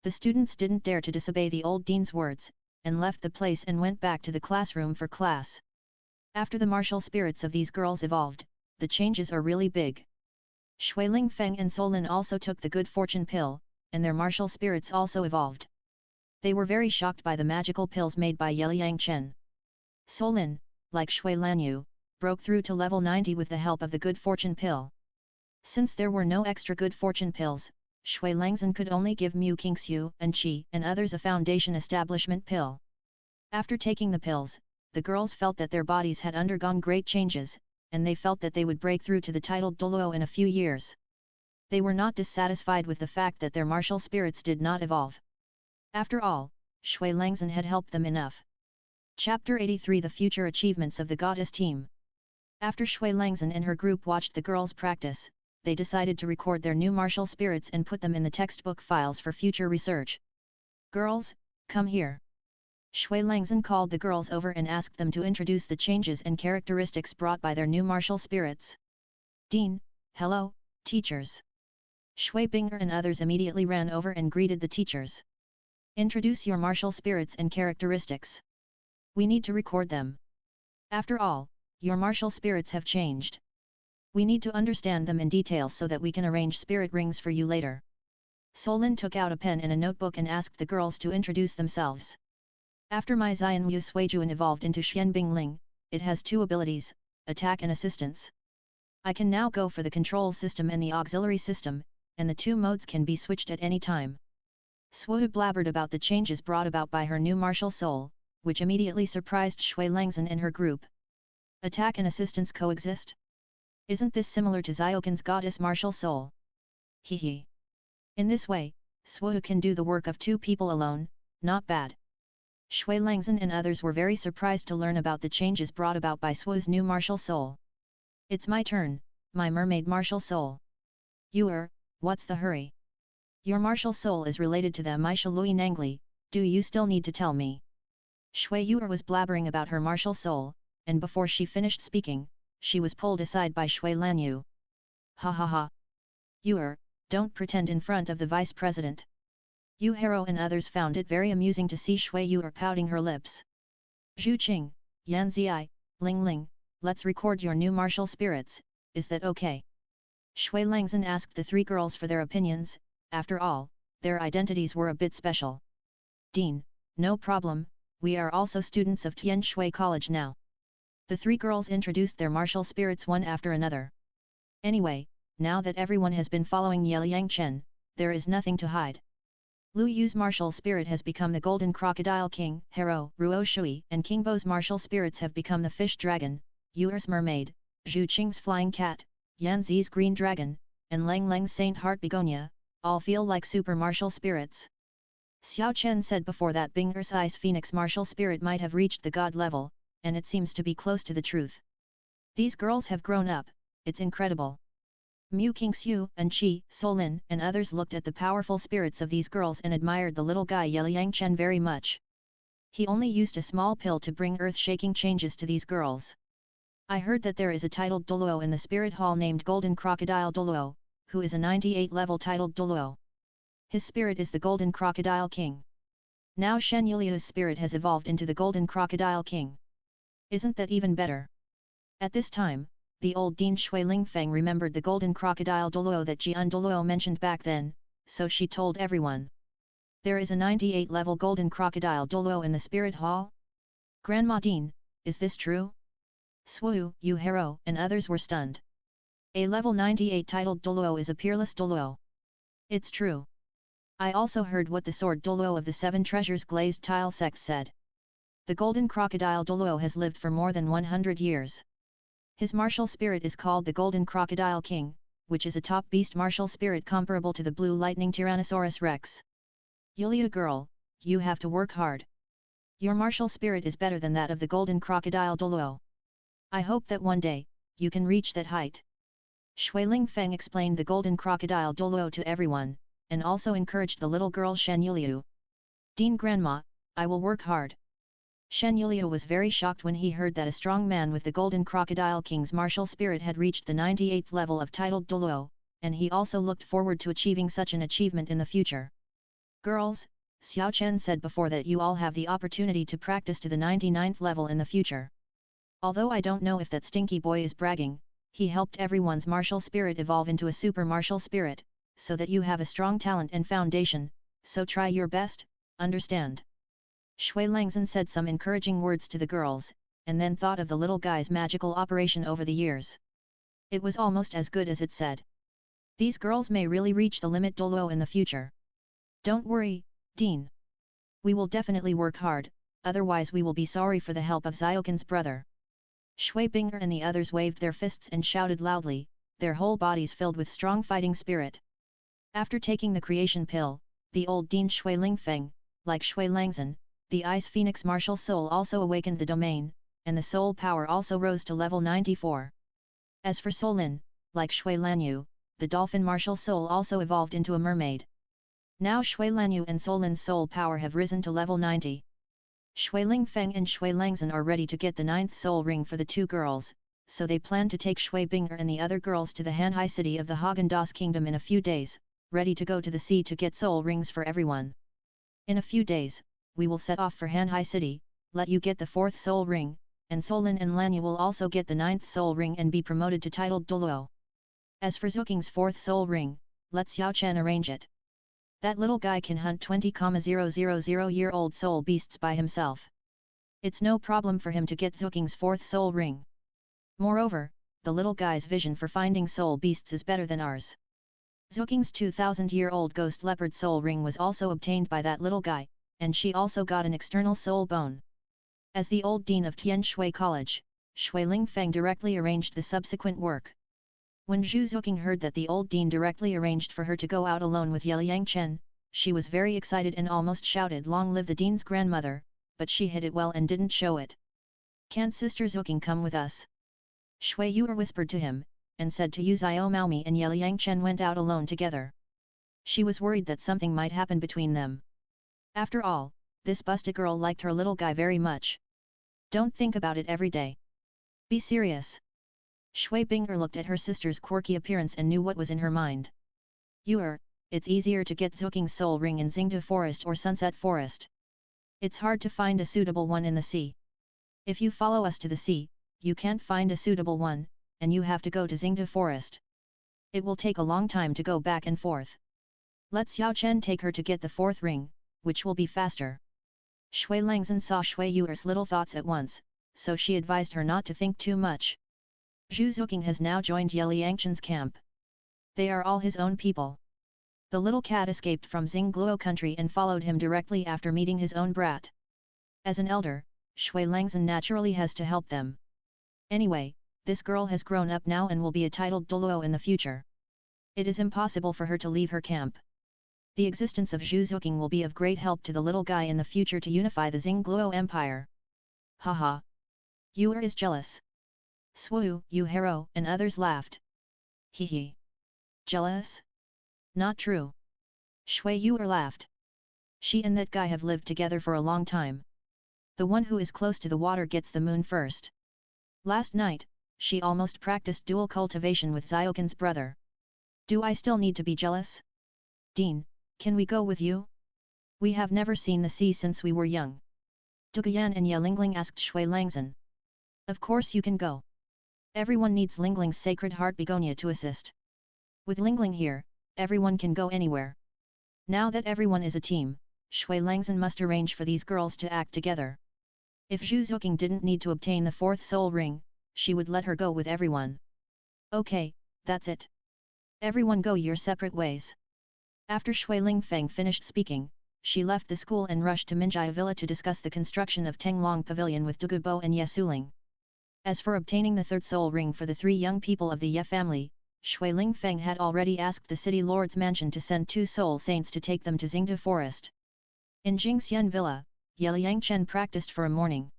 S1: The students didn't dare to disobey the old dean's words, and left the place and went back to the classroom for class. After the martial spirits of these girls evolved, the changes are really big. Shui Lingfeng and Solin also took the good fortune pill, and their martial spirits also evolved. They were very shocked by the magical pills made by Yeliang Chen. Solin, like Shui Lanyu, broke through to level 90 with the help of the good fortune pill. Since there were no extra good fortune pills, Shui Langzhen could only give Mu Qingxiu and Qi and others a foundation establishment pill. After taking the pills, the girls felt that their bodies had undergone great changes, and they felt that they would break through to the titled Douluo in a few years. They were not dissatisfied with the fact that their martial spirits did not evolve. After all, Shui Langzhen had helped them enough. Chapter 83 The Future Achievements of the Goddess Team. After Shui Langzhen and her group watched the girls practice, they decided to record their new martial spirits and put them in the textbook files for future research. Girls, come here. Shui Langzhen called the girls over and asked them to introduce the changes and characteristics brought by their new martial spirits. Dean, hello, teachers. Shui Bing'er and others immediately ran over and greeted the teachers. Introduce your martial spirits and characteristics. We need to record them. After all, your martial spirits have changed. We need to understand them in detail so that we can arrange spirit rings for you later. Solin took out a pen and a notebook and asked the girls to introduce themselves. After my Xian Yu Suijuan evolved into Xian Bingling, it has two abilities, attack and assistance. I can now go for the control system and the auxiliary system, and the two modes can be switched at any time. Swu blabbered about the changes brought about by her new martial soul, which immediately surprised Shui Langzhen and her group. Attack and assistance coexist? Isn't this similar to Ziokin's goddess martial soul? Hehe. In this way, Swu can do the work of two people alone, not bad. Shui Langzhen and others were very surprised to learn about the changes brought about by Swu's new martial soul. It's my turn, my mermaid martial soul. Yu'er, what's the hurry? Your martial soul is related to the Maisha Lui Nangli, do you still need to tell me? Shui Yuer was blabbering about her martial soul, and before she finished speaking, she was pulled aside by Shui Lanyu. Ha ha ha. Yuer, don't pretend in front of the vice president. Yu Hero and others found it very amusing to see Shui Yuer pouting her lips. Zhu Qing, Yan Ziai, Ling Ling, let's record your new martial spirits, is that okay? Shui Langzhen asked the three girls for their opinions. After all, their identities were a bit special. Dean, no problem, we are also students of Tianshui College now. The three girls introduced their martial spirits one after another. Anyway, now that everyone has been following Liang Chen, there is nothing to hide. Lu Yu's martial spirit has become the Golden Crocodile King, Hero, Ruo Shui, and King Bo's martial spirits have become the Fish Dragon, Yuer's Mermaid, Zhu Qing's Flying Cat, Yan Zi's Green Dragon, and Lang Lang's Saint Heart Begonia, all feel like super martial spirits. Xiao Chen said before that Bing'er's Ice Phoenix martial spirit might have reached the god level, and it seems to be close to the truth. These girls have grown up, it's incredible. Mu Qingxiu, and Qi, Solin, and others looked at the powerful spirits of these girls and admired the little guy Liang Chen very much. He only used a small pill to bring earth-shaking changes to these girls. I heard that there is a titled Douluo in the spirit hall named Golden Crocodile Douluo, who is a 98-level titled Douluo. His spirit is the Golden Crocodile King. Now Shen Yulia's spirit has evolved into the Golden Crocodile King. Isn't that even better? At this time, the old Dean Shui Lingfeng remembered the Golden Crocodile Douluo that Jian Douluo mentioned back then, so she told everyone. There is a 98-level Golden Crocodile Douluo in the spirit hall? Grandma Dean, is this true? Swu, Yu Hero, and others were stunned. A level 98 titled Douluo is a peerless Douluo. It's true. I also heard what the sword Douluo of the Seven Treasures Glazed Tile sect said. The Golden Crocodile Douluo has lived for more than 100 years. His martial spirit is called the Golden Crocodile King, which is a top beast martial spirit comparable to the Blue Lightning Tyrannosaurus Rex. Yulia girl, you have to work hard. Your martial spirit is better than that of the Golden Crocodile Douluo. I hope that one day, you can reach that height. Shui Lingfeng explained the Golden Crocodile Douluo to everyone, and also encouraged the little girl Shen Yuliu. Dean Grandma, I will work hard. Shen Yuliu was very shocked when he heard that a strong man with the Golden Crocodile King's martial spirit had reached the 98th level of titled Douluo, and he also looked forward to achieving such an achievement in the future. Girls, Xiao Chen said before that you all have the opportunity to practice to the 99th level in the future. Although I don't know if that stinky boy is bragging, he helped everyone's martial spirit evolve into a super martial spirit, so that you have a strong talent and foundation, so try your best, understand? Shui Langzhen said some encouraging words to the girls, and then thought of the little guy's magical operation over the years. It was almost as good as it said. These girls may really reach the limit Douluo in the future. Don't worry, Dean. We will definitely work hard, otherwise we will be sorry for the help of Xiaoqin's brother. Shui Binger and the others waved their fists and shouted loudly, their whole bodies filled with strong fighting spirit. After taking the creation pill, the old Dean Shui Lingfeng, like Shui Langzhen, the Ice Phoenix martial soul also awakened the domain, and the soul power also rose to level 94. As for Solin, like Shui Lanyu, the dolphin martial soul also evolved into a mermaid. Now Shui Lanyu and Solin's soul power have risen to level 90. Shui Lingfeng and Shui Langzhen are ready to get the 9th soul ring for the two girls, so they plan to take Shui Binger and the other girls to the Hanhai city of the Haagen-Dazs kingdom in a few days, ready to go to the sea to get soul rings for everyone. In a few days, we will set off for Hanhai city, let you get the 4th soul ring, and Solin and Lanyu will also get the 9th soul ring and be promoted to titled Douluo. As for Zuking's 4th soul ring, let Xiao Chen arrange it. That little guy can hunt 20,000-year-old soul beasts by himself. It's no problem for him to get Zuking's 4th soul ring. Moreover, the little guy's vision for finding soul beasts is better than ours. Zuking's 2,000-year-old ghost leopard soul ring was also obtained by that little guy, and she also got an external soul bone. As the old dean of Tianshui College, Shui Lingfeng directly arranged the subsequent work. When Zhu Zuqing heard that the old dean directly arranged for her to go out alone with Liang Chen, she was very excited and almost shouted "Long live the dean's grandmother," but she hid it well and didn't show it. "Can't Sister Zuqing come with us?" Shui Yuer whispered to him, and said to Yu Xiao Maomi and Liang Chen went out alone together. She was worried that something might happen between them. After all, this busted girl liked her little guy very much. Don't think about it every day. Be serious. Shui Bing'er looked at her sister's quirky appearance and knew what was in her mind. It's easier to get Zuking's soul ring in Xingde Forest or Sunset Forest. It's hard to find a suitable one in the sea. If you follow us to the sea, you can't find a suitable one, and you have to go to Xingde Forest. It will take a long time to go back and forth. Let Xiao Chen take her to get the fourth ring, which will be faster. Shui Langzhen saw Shui Yuer's little thoughts at once, so she advised her not to think too much. Zhu Zuqing has now joined Ye Liangchen's camp. They are all his own people. The little cat escaped from Xingluo country and followed him directly after meeting his own brat. As an elder, Shui Langzhen naturally has to help them. Anyway, this girl has grown up now and will be a titled Douluo in the future. It is impossible for her to leave her camp. The existence of Zhu Zuqing will be of great help to the little guy in the future to unify the Xingluo Empire. Haha. Yuer is jealous. Swoo, Yu Hero, and others laughed. Hee. Jealous? Not true. Shui Yuer laughed. She and that guy have lived together for a long time. The one who is close to the water gets the moon first. Last night, she almost practiced dual cultivation with Ziokin's brother. Do I still need to be jealous? Dean, can we go with you? We have never seen the sea since we were young. Duguyan and Ye Lingling asked Shui Langzhen. Of course you can go. Everyone needs Lingling's sacred heart begonia to assist. With Lingling here, everyone can go anywhere. Now that everyone is a team, Shui Langzhen must arrange for these girls to act together. If Zhu Zuqing didn't need to obtain the fourth soul ring, she would let her go with everyone. Okay, that's it. Everyone go your separate ways. After Shui Lingfeng finished speaking, she left the school and rushed to Minjia Villa to discuss the construction of Tenglong Pavilion with Dugubo and Ye Suling. As for obtaining the third soul ring for the three young people of the Ye family, Shui Lingfeng had already asked the city lord's mansion to send 2 soul saints to take them to Xingde Forest. In Jingxian Villa, Ye Liangchen practiced for a morning.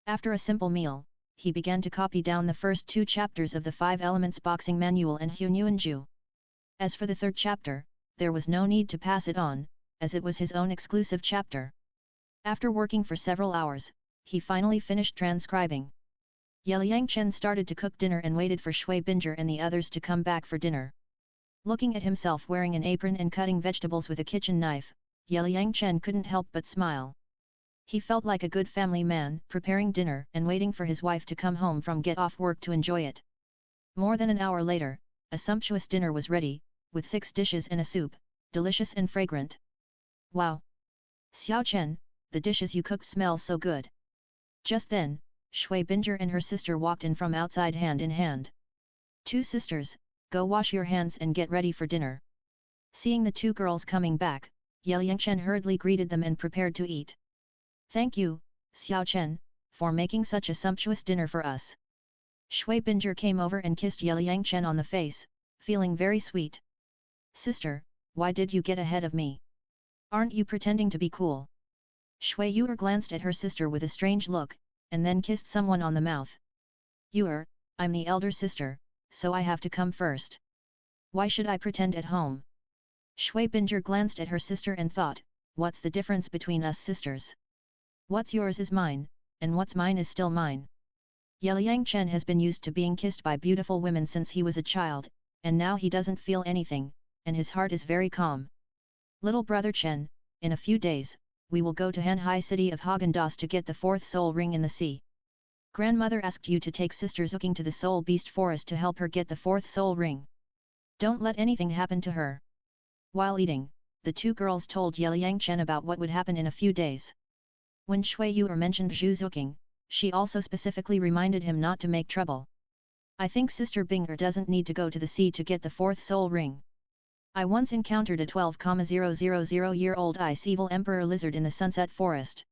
S1: After a simple meal, he began to copy down the first 2 chapters of the 5 Elements Boxing Manual and Hunyuanju. As for the third chapter, there was no need to pass it on, as it was his own exclusive chapter. After working for several hours, he finally finished transcribing. Ye Liangchen started to cook dinner and waited for Shui Binger and the others to come back for dinner. Looking at himself wearing an apron and cutting vegetables with a kitchen knife, Ye Liangchen couldn't help but smile. He felt like a good family man, preparing dinner and waiting for his wife to come home from get off work to enjoy it. More than an hour later, a sumptuous dinner was ready, with 6 dishes and a soup, delicious and fragrant. Wow! Xiao Chen, the dishes you cooked smell so good. Just then, Shui Binger and her sister walked in from outside hand in hand. 2 sisters, go wash your hands and get ready for dinner. Seeing the 2 girls coming back, Ye Liangchen hurriedly greeted them and prepared to eat. Thank you, Xiao Chen, for making such a sumptuous dinner for us. Shui Binger came over and kissed Ye Liangchen on the face, feeling very sweet. Sister, why did you get ahead of me? Aren't you pretending to be cool? Shui Yuer glanced at her sister with a strange look, and then kissed someone on the mouth. Yuer, I'm the elder sister, so I have to come first. Why should I pretend at home? Shui Binger glanced at her sister and thought, what's the difference between us sisters? What's yours is mine, and what's mine is still mine. Ye Liangchen has been used to being kissed by beautiful women since he was a child, and now he doesn't feel anything, and his heart is very calm. Little brother Chen, in a few days, we will go to Hanhai city of Haagen-Dazs to get the 4th soul ring in the sea. Grandmother asked you to take Sister Zuqing to the Soul Beast Forest to help her get the 4th soul ring. Don't let anything happen to her. While eating, the 2 girls told Ye Liangchen about what would happen in a few days. When Shui Yuer mentioned Zhu Zuqing, she also specifically reminded him not to make trouble. I think Sister Binger doesn't need to go to the sea to get the 4th soul ring. I once encountered a 12,000-year-old ice-evil emperor lizard in the Sunset Forest.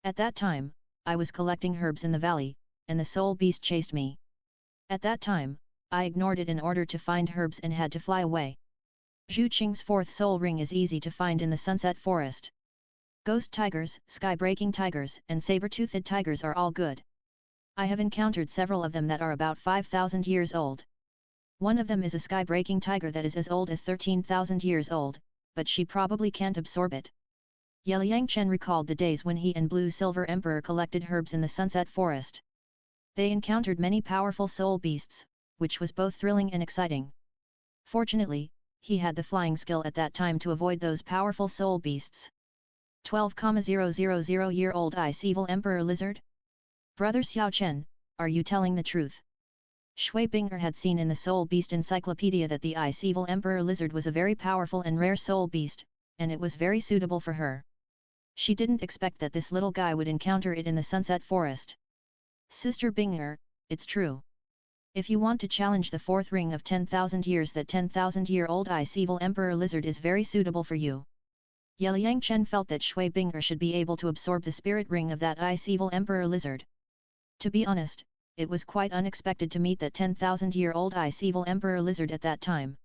S1: At that time, I was collecting herbs in the valley, and the soul beast chased me. At that time, I ignored it in order to find herbs and had to fly away. Zhu Qing's 4th soul ring is easy to find in the Sunset Forest. Ghost tigers, sky-breaking tigers and saber-toothed tigers are all good. I have encountered several of them that are about 5,000 years old. One of them is a sky-breaking tiger that is as old as 13,000 years old, but she probably can't absorb it. Yeliang Chen recalled the days when he and Blue Silver Emperor collected herbs in the Sunset Forest. They encountered many powerful soul beasts, which was both thrilling and exciting. Fortunately, he had the flying skill at that time to avoid those powerful soul beasts. 12,000-year-old Ice Evil Emperor Lizard? Brother Xiao Chen, are you telling the truth? Shui Binger had seen in the Soul Beast Encyclopedia that the Ice Evil Emperor Lizard was a very powerful and rare soul beast, and it was very suitable for her. She didn't expect that this little guy would encounter it in the Sunset Forest. Sister Binger, it's true. If you want to challenge the fourth ring of 10,000 years, that 10,000-year-old Ice Evil Emperor Lizard is very suitable for you. Yeliang Chen felt that Shui Binger should be able to absorb the spirit ring of that Ice Evil Emperor Lizard. To be honest, it was quite unexpected to meet that 10,000-year-old Ice Evil Emperor Lizard at that time.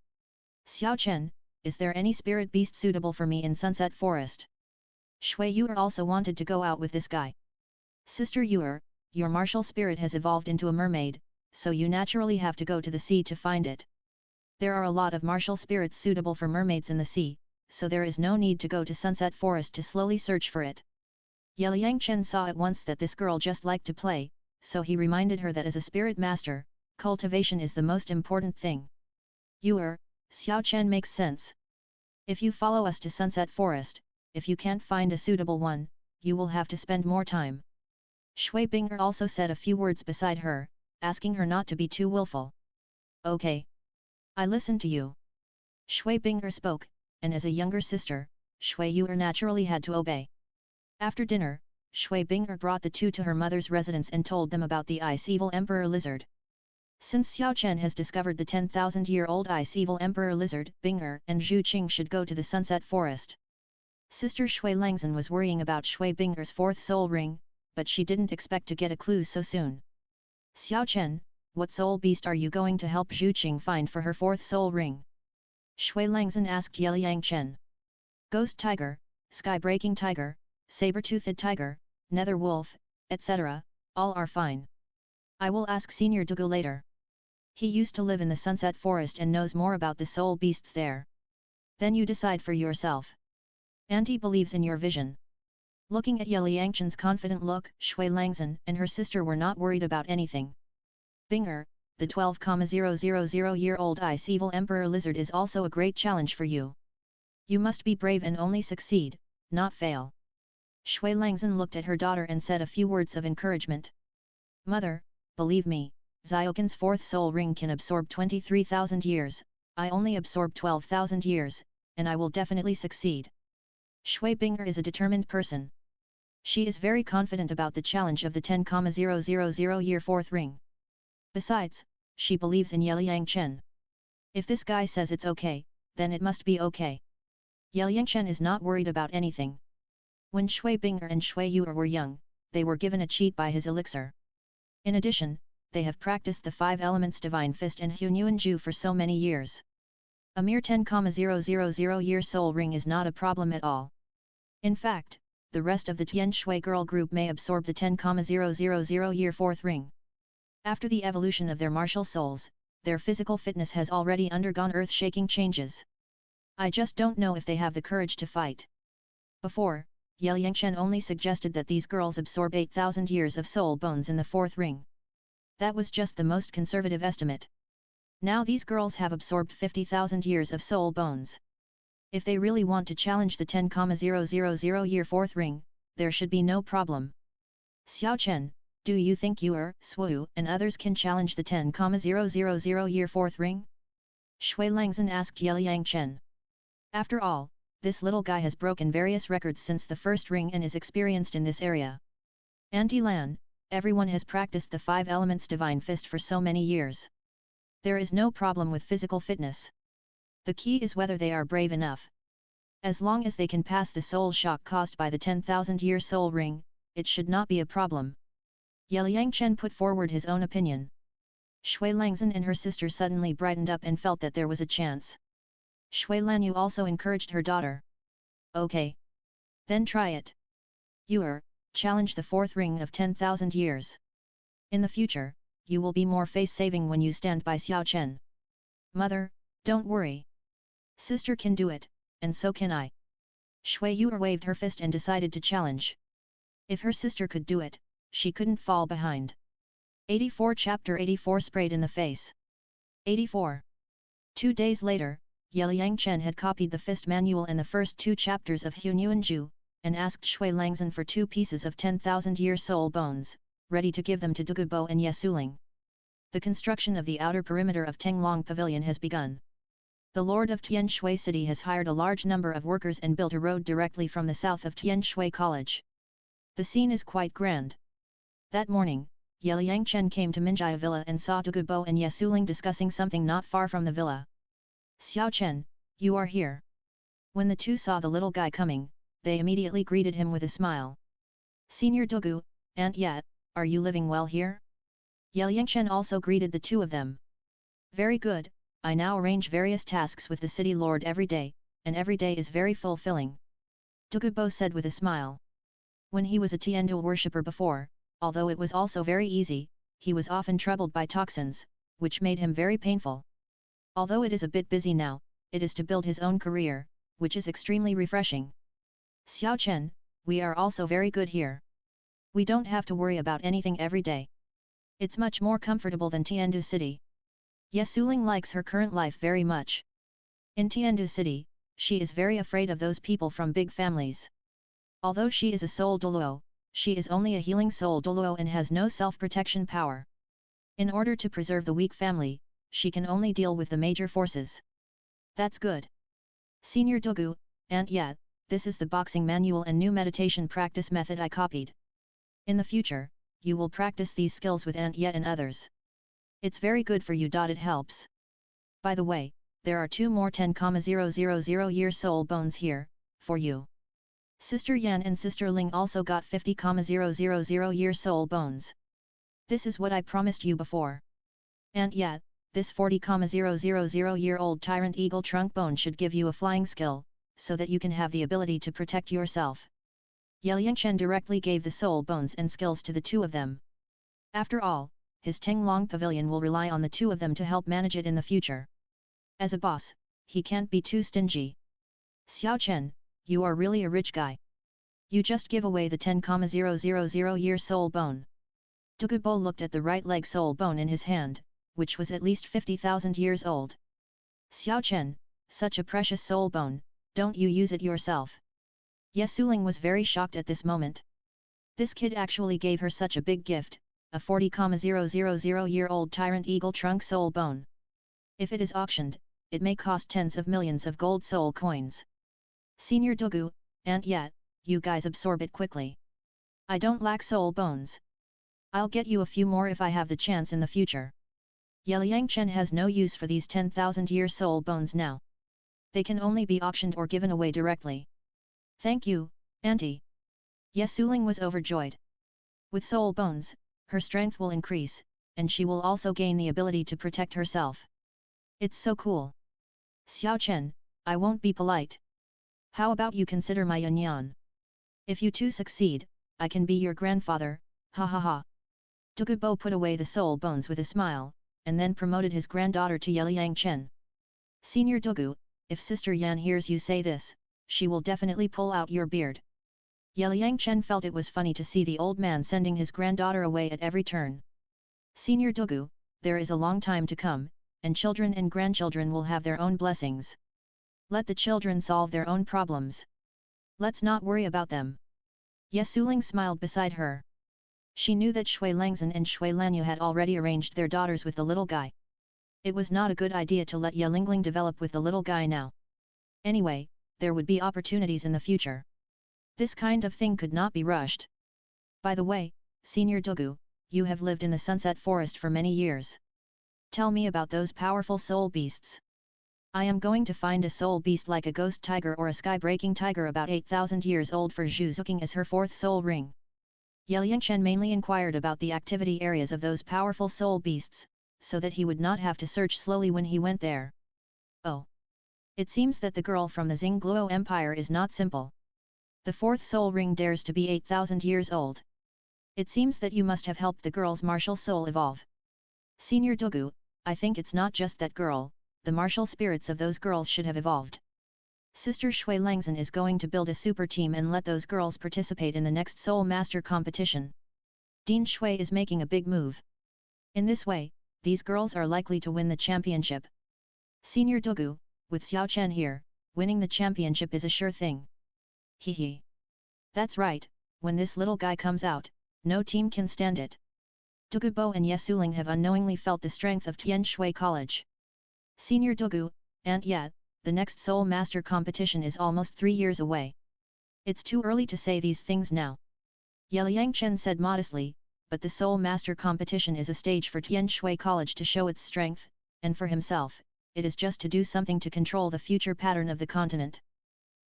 S1: Xiao Chen, is there any spirit beast suitable for me in Sunset Forest? Shui Yuer also wanted to go out with this guy. Sister Yuer, your martial spirit has evolved into a mermaid, so you naturally have to go to the sea to find it. There are a lot of martial spirits suitable for mermaids in the sea, so there is no need to go to Sunset Forest to slowly search for it. Yeliang Chen saw at once that this girl just liked to play, so he reminded her that as a spirit master, cultivation is the most important thing. Yuer, Xiao Chen makes sense. If you follow us to Sunset Forest, if you can't find a suitable one, you will have to spend more time. Shui Binger also said a few words beside her, asking her not to be too willful. Okay. I listen to you. Shui Binger spoke, and as a younger sister, Shui Yuer naturally had to obey. After dinner, Shui Binger brought the two to her mother's residence and told them about the Ice Evil Emperor Lizard. Since Xiao Chen has discovered the 10,000-year-old Ice Evil Emperor Lizard, Binger and Zhu Qing should go to the Sunset Forest. Sister Shui Langzhen was worrying about Shui Binger's fourth soul ring, but she didn't expect to get a clue so soon. Xiao Chen, what soul beast are you going to help Zhu Qing find for her fourth soul ring? Shui Langzhen asked Yeliang Chen. Ghost tiger, sky-breaking tiger, saber-toothed tiger, nether wolf, etc., all are fine. I will ask Senior Douluo later. He used to live in the Sunset Forest and knows more about the soul beasts there. Then you decide for yourself. Auntie believes in your vision. Looking at Yeliang Chen's confident look, Shui Langzhen and her sister were not worried about anything. Binger, the 12,000-year-old Ice Evil Emperor Lizard is also a great challenge for you. You must be brave and only succeed, not fail. Shui Langzhen looked at her daughter and said a few words of encouragement. Mother, believe me, Xiaoqin's fourth soul ring can absorb 23,000 years, I only absorb 12,000 years, and I will definitely succeed. Shui Binger is a determined person. She is very confident about the challenge of the 10,000-year fourth ring. Besides, she believes in Yeliang Chen. If this guy says it's okay, then it must be okay. Yeliang Chen is not worried about anything. When Shui Binger and Shui Yuer were young, they were given a cheat by his elixir. In addition, they have practiced the 5 elements Divine Fist and Hunyuan Ju for so many years. A mere 10,000-year soul ring is not a problem at all. In fact, the rest of the Tianshui girl group may absorb the 10,000-year fourth ring. After the evolution of their martial souls, their physical fitness has already undergone earth-shaking changes. I just don't know if they have the courage to fight. Before, Yeliang Chen only suggested that these girls absorb 8,000 years of soul bones in the fourth ring. That was just the most conservative estimate. Now these girls have absorbed 50,000 years of soul bones. If they really want to challenge the 10,000-year fourth ring, there should be no problem. Xiao Chen, do you think Yuer, Swu, and others can challenge the 10,000-year fourth ring? Shui Langzhen asked Yeliang Chen. After all, this little guy has broken various records since the first ring and is experienced in this area. Auntie Lan, everyone has practiced the 5 elements Divine Fist for so many years. There is no problem with physical fitness. The key is whether they are brave enough. As long as they can pass the soul shock caused by the 10,000-year soul ring, it should not be a problem. Yeliang Chen put forward his own opinion. Shui Langzhen and her sister suddenly brightened up and felt that there was a chance. Shui Lanyu also encouraged her daughter. Okay. Then try it. Yuer, challenge the fourth ring of 10,000 years. In the future, you will be more face-saving when you stand by Xiao Chen. Mother, don't worry. Sister can do it, and so can I. Shui Yu waved her fist and decided to challenge. If her sister could do it, she couldn't fall behind. 84 Chapter 84 Sprayed in the face. 84. 2 days later, Liang Chen had copied the fist manual and the first 2 chapters of Hunyuanju, and asked Shui Langzhen for 2 pieces of 10,000-year soul bones, ready to give them to Douluo and Yesuling. The construction of the outer perimeter of Tenglong Pavilion has begun. The Lord of Tianshui City has hired a large number of workers and built a road directly from the south of Tianshui College. The scene is quite grand. That morning, Liang Chen came to Minjia Villa and saw Douluo and Yesuling discussing something not far from the villa. Xiao Chen, you are here. When the two saw the little guy coming, they immediately greeted him with a smile. Senior Douluo, Aunt Yat, are you living well here? Liang Chen also greeted the two of them. Very good, I now arrange various tasks with the city lord every day, and every day is very fulfilling. Douluo said with a smile. When he was a Tiandu worshipper before, although it was also very easy, he was often troubled by toxins, which made him very painful. Although it is a bit busy now, it is to build his own career, which is extremely refreshing. Xiao Chen, we are also very good here. We don't have to worry about anything every day. It's much more comfortable than Tiandu City. Yesuling likes her current life very much. In Tiandu City, she is very afraid of those people from big families. Although she is a soul Douluo, she is only a healing soul Douluo and has no self-protection power. In order to preserve the weak family, she can only deal with the major forces. That's good. Senior Douluo, Aunt Yat, this is the boxing manual and new meditation practice method I copied. In the future, you will practice these skills with Aunt Yat and others. It's very good for you. It helps. By the way, there are 2 more 10,000-year soul bones here, for you. Sister Yan and Sister Ling also got 50,000-year soul bones. This is what I promised you before. Aunt Yat, this 40,000-year-old tyrant eagle trunk bone should give you a flying skill, so that you can have the ability to protect yourself. Liang Chen directly gave the soul bones and skills to the two of them. After all, his Tenglong Pavilion will rely on the two of them to help manage it in the future. As a boss, he can't be too stingy. Xiao Chen, you are really a rich guy. You just give away the 10,000-year soul bone. Douluo looked at the right leg soul bone in his hand, which was at least 50,000 years old. Xiao Chen, such a precious soul bone, don't you use it yourself? Yesuling was very shocked at this moment. This kid actually gave her such a big gift, a 40,000-year-old tyrant eagle trunk soul bone. If it is auctioned, it may cost tens of millions of gold soul coins. Senior Douluo, Aunt Yat, you guys absorb it quickly. I don't lack soul bones. I'll get you a few more if I have the chance in the future. Liang Chen has no use for these 10,000-year soul bones now. They can only be auctioned or given away directly. Thank you, Auntie. Yesuling was overjoyed. With soul bones, her strength will increase, and she will also gain the ability to protect herself. It's so cool. Xiao Chen, I won't be polite. How about you consider my Yanyan? If you two succeed, I can be your grandfather, ha ha ha. Douluo put away the soul bones with a smile, and then promoted his granddaughter to Liang Chen. Senior Douluo, if Sister Yan hears you say this, she will definitely pull out your beard. Liang Chen felt it was funny to see the old man sending his granddaughter away at every turn. Senior Douluo, there is a long time to come, and children and grandchildren will have their own blessings. Let the children solve their own problems. Let's not worry about them. Yesuling smiled beside her. She knew that Shui Langzhen and Shui Lanyu had already arranged their daughters with the little guy. It was not a good idea to let Ye Lingling develop with the little guy now. Anyway, there would be opportunities in the future. This kind of thing could not be rushed. By the way, Senior Douluo, you have lived in the Sunset Forest for many years. Tell me about those powerful soul beasts. I am going to find a soul beast like a ghost tiger or a sky-breaking tiger about 8,000 years old for Zhu Zuqing as her 4th soul ring. Liang Chen mainly inquired about the activity areas of those powerful soul beasts, so that he would not have to search slowly when he went there. Oh! It seems that the girl from the Xingluo Empire is not simple. The 4th soul ring dares to be 8,000 years old. It seems that you must have helped the girl's martial soul evolve. Senior Douluo, I think it's not just that girl, the martial spirits of those girls should have evolved. Sister Shui Langzhen is going to build a super team and let those girls participate in the next Soul Master competition. Tianshui is making a big move. In this way, these girls are likely to win the championship. Senior Douluo, with Xiao Chen here, winning the championship is a sure thing. Hehe. That's right, when this little guy comes out, no team can stand it. Douluo and Yesuling have unknowingly felt the strength of Tianshui College. Senior Douluo, and yet, the next Soul Master competition is almost 3 years away. It's too early to say these things now. Yeliang Chen said modestly, but the Soul Master competition is a stage for Tianshui College to show its strength, and for himself, it is just to do something to control the future pattern of the continent.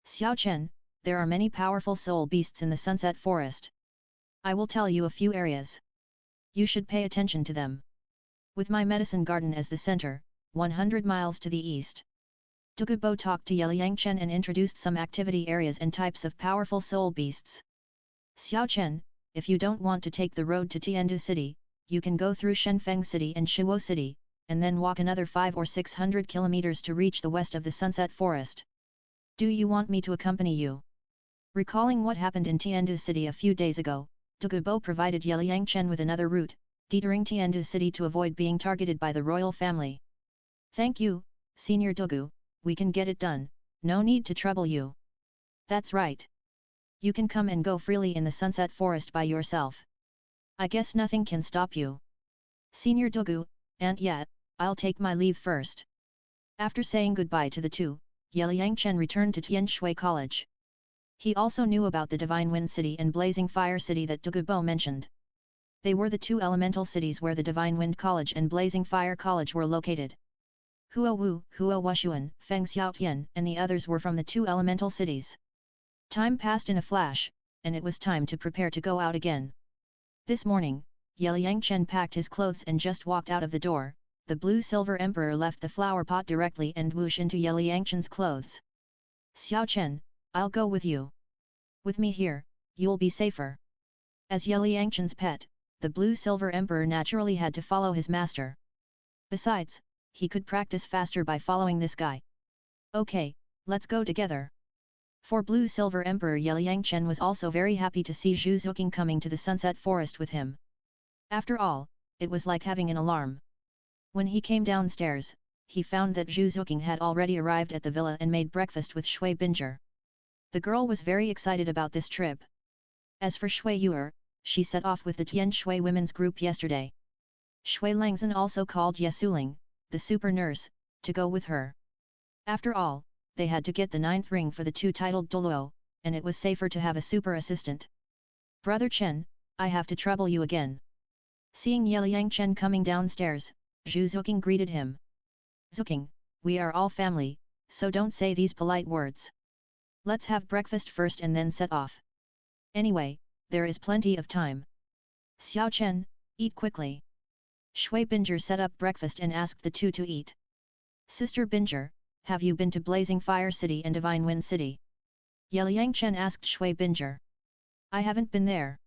S1: Xiao Chen, there are many powerful soul beasts in the Sunset Forest. I will tell you a few areas. You should pay attention to them. With my medicine garden as the center, 100 miles to the east. Douluo talked to Yeliang Chen and introduced some activity areas and types of powerful soul beasts. Xiao Chen, if you don't want to take the road to Tiandu City, you can go through Shenfeng City and Shiwo City, and then walk another 500 or 600 kilometers to reach the west of the Sunset Forest. Do you want me to accompany you? Recalling what happened in Tiandu City a few days ago, Douluo provided Yeliang Chen with another route, detoring Tiandu City to avoid being targeted by the royal family. Thank you, Senior Douluo, we can get it done, no need to trouble you. That's right. You can come and go freely in the Sunset Forest by yourself. I guess nothing can stop you. Senior Douluo, and yet, I'll take my leave first. After saying goodbye to the two, Yeliang Chen returned to Tianshui College. He also knew about the Divine Wind City and Blazing Fire City that Douluo mentioned. They were the two elemental cities where the Divine Wind College and Blazing Fire College were located. Huo Wu, Huo Wushuan, Feng Xiaotian and the others were from the two elemental cities. Time passed in a flash, and it was time to prepare to go out again. This morning, Yeliang Chen packed his clothes and just walked out of the door. The blue-silver emperor left the flower pot directly and whooshed into Yeliang Chen's clothes. Xiao Chen, I'll go with you. With me here, you'll be safer. As Yeliang Chen's pet, the blue-silver emperor naturally had to follow his master. Besides, he could practice faster by following this guy. Okay, let's go together. For Blue-Silver Emperor Yeliang Chen was also very happy to see Zhu Zuqing coming to the Sunset Forest with him. After all, it was like having an alarm. When he came downstairs, he found that Zhu Zuqing had already arrived at the villa and made breakfast with Shui Binger. The girl was very excited about this trip. As for Shui Yuer, she set off with the Tianshui women's group yesterday. Shui Langzhen also called Yesuling, the super nurse, to go with her. After all, they had to get the 9th ring for the two titled Douluo, and it was safer to have a super assistant. Brother Chen, I have to trouble you again. Seeing Yeliang Chen coming downstairs, Zhu Zuqing greeted him. Zuqing, we are all family, so don't say these polite words. Let's have breakfast first and then set off. Anyway, there is plenty of time. Xiao Chen, eat quickly. Shui Binger set up breakfast and asked the two to eat. Sister Binger, have you been to Blazing Fire City and Divine Wind City? Yeliang Chen asked Shui Binger. I haven't been there.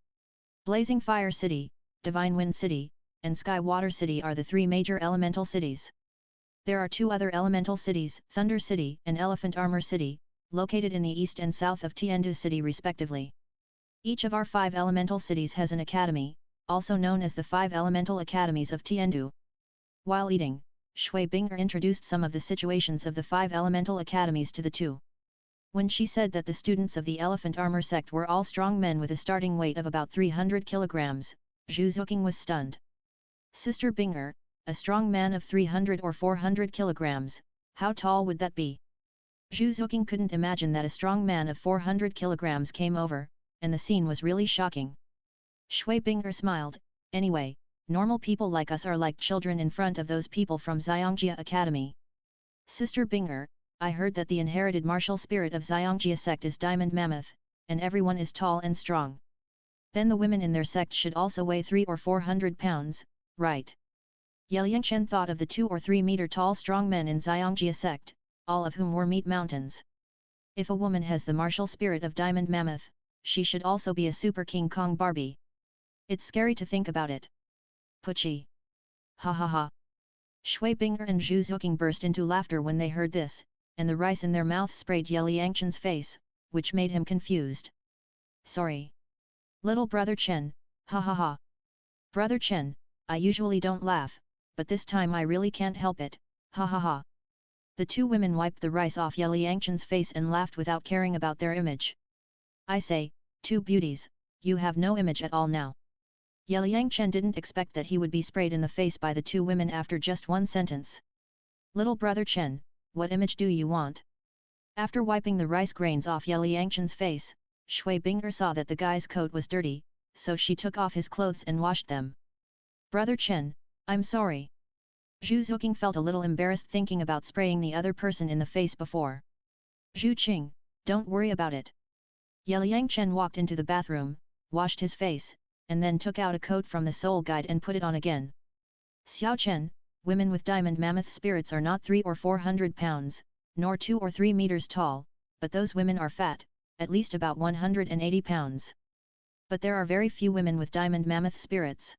S1: Blazing Fire City, Divine Wind City, and Sky Water City are the three major elemental cities. There are two other elemental cities, Thunder City and Elephant Armor City, located in the east and south of Tiandu City respectively. Each of our 5 elemental cities has an academy, also known as the 5 elemental academies of Tiandu. While eating, Shui Binger introduced some of the situations of the 5 elemental academies to the two. When she said that the students of the Elephant Armor sect were all strong men with a starting weight of about 300 kilograms, Zhu Zuqing was stunned. Sister Binger, a strong man of 300 or 400 kilograms, how tall would that be? Zhu Zuqing couldn't imagine that a strong man of 400 kilograms came over, and the scene was really shocking. Shui Binger smiled, anyway, normal people like us are like children in front of those people from Xiangjia Academy. Sister Binger, I heard that the inherited martial spirit of Xiangjia sect is Diamond Mammoth, and everyone is tall and strong. Then the women in their sect should also weigh 300 or 400 pounds, right? Yeliang Chen thought of the 2 or 3 meter tall strong men in Xiangjia sect, all of whom were meat mountains. If a woman has the martial spirit of Diamond Mammoth, she should also be a Super King Kong Barbie. It's scary to think about it. Pucci. Ha ha ha. Shui Binger and Zhu Zuqing burst into laughter when they heard this, and the rice in their mouth sprayed Ye Liangchen's face, which made him confused. Sorry. Little brother Chen, ha ha ha. Brother Chen, I usually don't laugh, but this time I really can't help it, ha ha ha. The two women wiped the rice off Ye Liangchen's face and laughed without caring about their image. I say, two beauties, you have no image at all now. Ye Liangchen didn't expect that he would be sprayed in the face by the two women after just one sentence. Little brother Chen, what image do you want? After wiping the rice grains off Ye Liangchen's face, Shui Binger saw that the guy's coat was dirty, so she took off his clothes and washed them. Brother Chen, I'm sorry. Zhu Zuqing felt a little embarrassed thinking about spraying the other person in the face before. Zhu Qing, don't worry about it. Ye Liangchen walked into the bathroom, washed his face, and then took out a coat from the soul guide and put it on again. Xiao Chen, women with diamond mammoth spirits are not 300 or 400 pounds, nor 2 or 3 meters tall, but those women are fat, at least about 180 pounds. But there are very few women with diamond mammoth spirits.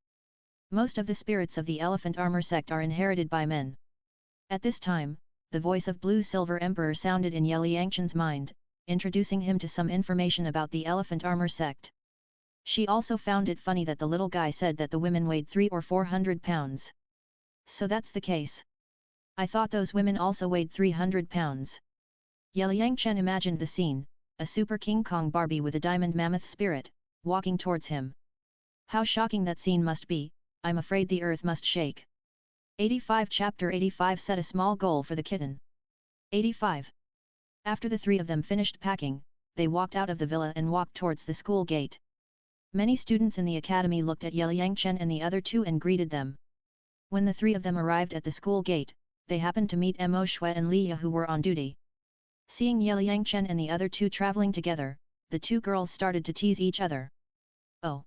S1: Most of the spirits of the elephant armor sect are inherited by men. At this time, the voice of Blue Silver Emperor sounded in Ye Liangchen's mind, introducing him to some information about the elephant armor sect. She also found it funny that the little guy said that the women weighed 300 or 400 pounds. So that's the case. I thought those women also weighed 300 pounds. Ye Liangchen imagined the scene, a super King Kong Barbie with a diamond mammoth spirit, walking towards him. How shocking that scene must be, I'm afraid the earth must shake. 85 Chapter 85 Set a small goal for the kitten. 85. After the three of them finished packing, they walked out of the villa and walked towards the school gate. Many students in the academy looked at Ye Liangchen and the other two and greeted them. When the three of them arrived at the school gate, they happened to meet Mo Shui and Li Ya who were on duty. Seeing Ye Liangchen and the other two traveling together, the two girls started to tease each other. Oh!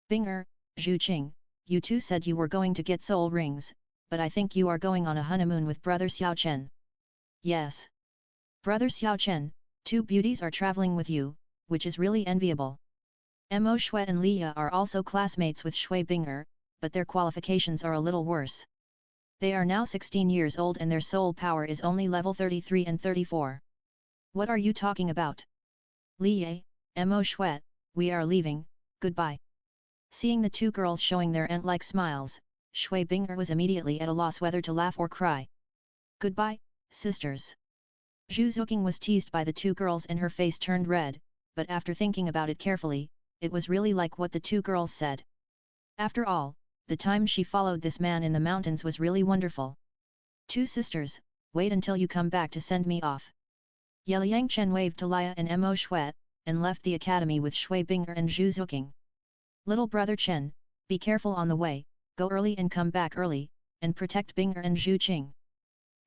S1: Binger, Zhu Qing, you two said you were going to get soul rings, but I think you are going on a honeymoon with brother Xiao Chen. Yes. Brother Xiao Chen, two beauties are traveling with you, which is really enviable. Mo Shui and Li Ya are also classmates with Shui Binger, but their qualifications are a little worse. They are now 16 years old and their soul power is only level 33 and 34. What are you talking about? Li Ya, Mo Shui, we are leaving, goodbye. Seeing the two girls showing their ant-like smiles, Shui Binger was immediately at a loss whether to laugh or cry. Goodbye, sisters. Zhu Zuqing was teased by the two girls and her face turned red, but after thinking about it carefully, it was really like what the two girls said. After all, the time she followed this man in the mountains was really wonderful. Two sisters, wait until you come back to send me off. Ye Liangchen waved to Lia and Mo Shui, and left the academy with Shui Binger and Zhu Zuqing. Little brother Chen, be careful on the way, go early and come back early, and protect Binger and Zhu Qing.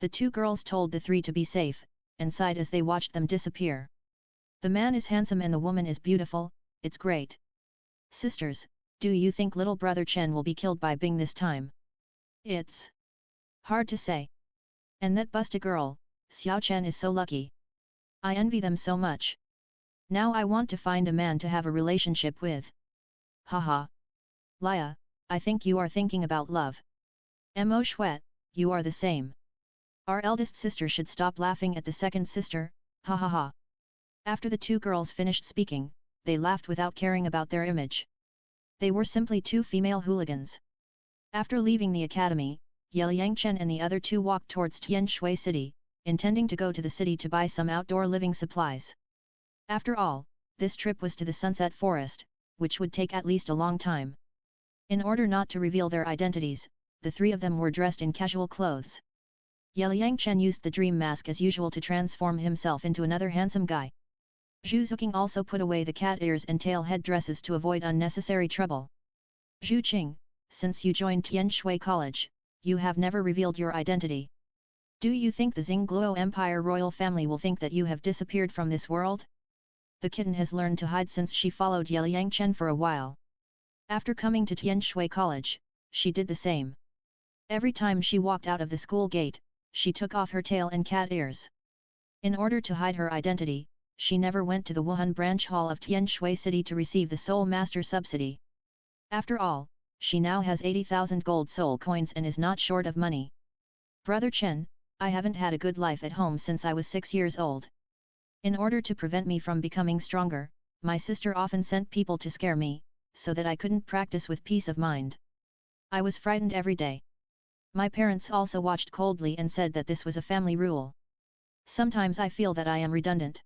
S1: The two girls told the three to be safe, and sighed as they watched them disappear. The man is handsome and the woman is beautiful, it's great. Sisters, do you think little brother Chen will be killed by Bing this time? It's hard to say. And that busta girl, Xiao Chen is so lucky. I envy them so much. Now I want to find a man to have a relationship with. Haha. Lia, I think you are thinking about love. Mo Shui, you are the same. Our eldest sister should stop laughing at the second sister, ha ha ha. After the two girls finished speaking, they laughed without caring about their image. They were simply two female hooligans. After leaving the academy, Ye Liangchen and the other two walked towards Tianshui city, intending to go to the city to buy some outdoor living supplies. After all, this trip was to the Sunset Forest, which would take at least a long time. In order not to reveal their identities, the three of them were dressed in casual clothes. Ye Liangchen used the dream mask as usual to transform himself into another handsome guy. Zhu Zuqing also put away the cat ears and tail head dresses to avoid unnecessary trouble. Zhu Qing, since you joined Tianshui College, you have never revealed your identity. Do you think the Xingluo Empire royal family will think that you have disappeared from this world? The kitten has learned to hide since she followed Ye Liangchen for a while. After coming to Tianshui College, she did the same. Every time she walked out of the school gate, she took off her tail and cat ears. In order to hide her identity, she never went to the Wuhan branch hall of Tianshui city to receive the Soul Master subsidy. After all, she now has 80,000 gold soul coins and is not short of money. Brother Chen, I haven't had a good life at home since I was 6 years old. In order to prevent me from becoming stronger, my sister often sent people to scare me, so that I couldn't practice with peace of mind. I was frightened every day. My parents also watched coldly and said that this was a family rule. Sometimes I feel that I am redundant.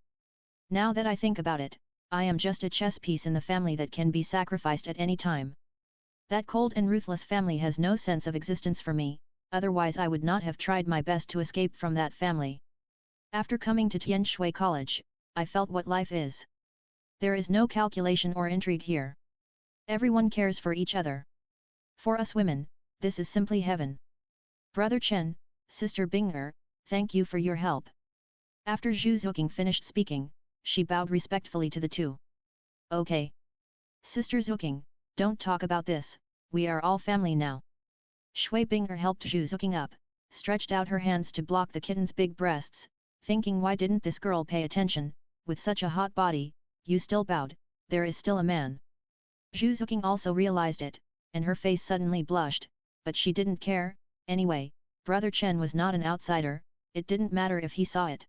S1: Now that I think about it, I am just a chess piece in the family that can be sacrificed at any time. That cold and ruthless family has no sense of existence for me, otherwise I would not have tried my best to escape from that family. After coming to Tianshui College, I felt what life is. There is no calculation or intrigue here. Everyone cares for each other. For us women, this is simply heaven. Brother Chen, Sister Bing'er, thank you for your help. After Zhu Zuqing finished speaking, she bowed respectfully to the two. Okay. Sister Zuqing, don't talk about this, we are all family now. Shui Bing'er helped Zhu Zuqing up, stretched out her hands to block the kitten's big breasts, thinking why didn't this girl pay attention, with such a hot body, you still bowed, there is still a man. Zhu Zuqing also realized it, and her face suddenly blushed, but she didn't care, anyway, Brother Chen was not an outsider, it didn't matter if he saw it.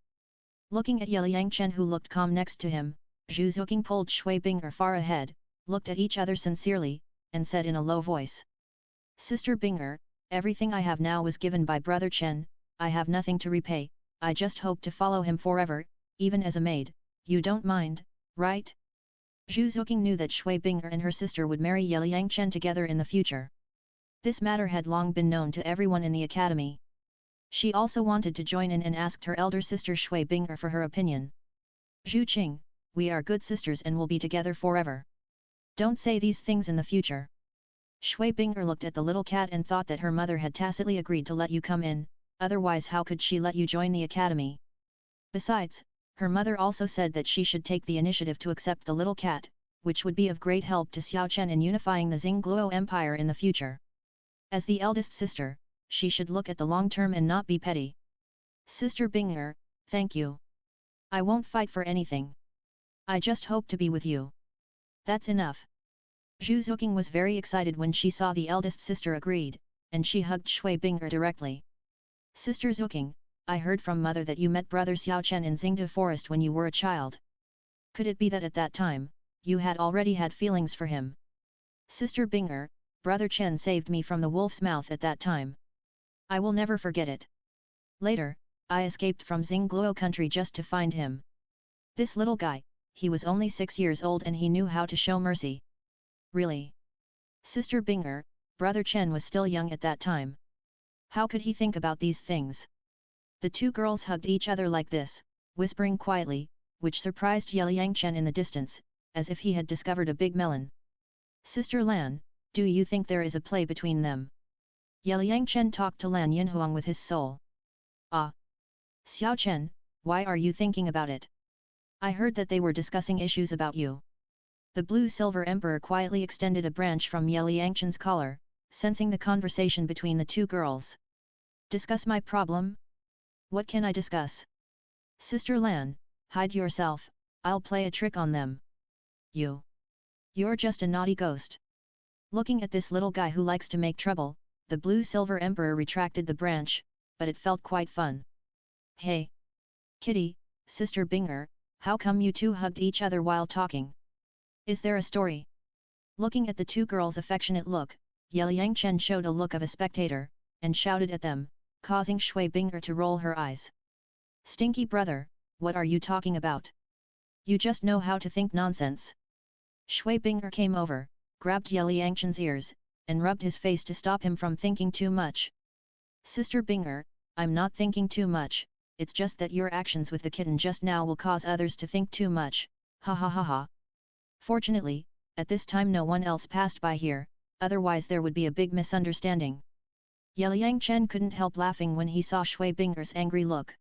S1: Looking at Liang Chen who looked calm next to him, Zhu Zuqing pulled Shui Bing'er far ahead, looked at each other sincerely, and said in a low voice. Sister Bing'er, everything I have now was given by Brother Chen, I have nothing to repay, I just hope to follow him forever, even as a maid, you don't mind, right? Zhu Zuqing knew that Shui Bing'er and her sister would marry Liang Chen together in the future. This matter had long been known to everyone in the academy. She also wanted to join in and asked her elder sister Shui Bing'er for her opinion. Zhu Qing, we are good sisters and will be together forever. Don't say these things in the future. Shui Bing'er looked at the little cat and thought that her mother had tacitly agreed to let you come in, otherwise how could she let you join the academy? Besides, her mother also said that she should take the initiative to accept the little cat, which would be of great help to Xiao Chen in unifying the Xingluo Empire in the future. As the eldest sister, she should look at the long term and not be petty. Sister Bing'er, thank you. I won't fight for anything. I just hope to be with you. That's enough. Zhu Zuqing was very excited when she saw the eldest sister agreed, and she hugged Shui Bing'er directly. Sister Zuqing, I heard from mother that you met brother Xiao Chen in Xingde Forest when you were a child. Could it be that at that time, you had already had feelings for him? Sister Bing'er, brother Chen saved me from the wolf's mouth at that time. I will never forget it. Later, I escaped from Xingluo country just to find him. This little guy, he was only 6 years old and he knew how to show mercy. Really? Sister Bing'er, brother Chen was still young at that time. How could he think about these things? The two girls hugged each other like this, whispering quietly, which surprised Liang Chen in the distance, as if he had discovered a big melon. Sister Lan, do you think there is a play between them? Liang Chen talked to Lan Yinhuang with his soul. Ah! Xiao Chen, why are you thinking about it? I heard that they were discussing issues about you. The blue-silver emperor quietly extended a branch from Liang Chen's collar, sensing the conversation between the two girls. Discuss my problem? What can I discuss? Sister Lan, hide yourself, I'll play a trick on them. You're just a naughty ghost. Looking at this little guy who likes to make trouble, the blue-silver emperor retracted the branch, but it felt quite fun. Hey! Kitty, Sister Bing'er, how come you two hugged each other while talking? Is there a story? Looking at the two girls' affectionate look, Liang Chen showed a look of a spectator, and shouted at them, causing Shui Bing'er to roll her eyes. Stinky brother, what are you talking about? You just know how to think nonsense. Shui Bing'er came over, grabbed Liang Chen's ears, and rubbed his face to stop him from thinking too much. Sister Bing'er, I'm not thinking too much, it's just that your actions with the kitten just now will cause others to think too much, ha ha ha ha. Fortunately, at this time no one else passed by here, otherwise there would be a big misunderstanding. Liang Chen couldn't help laughing when he saw Shui Bing'er's angry look.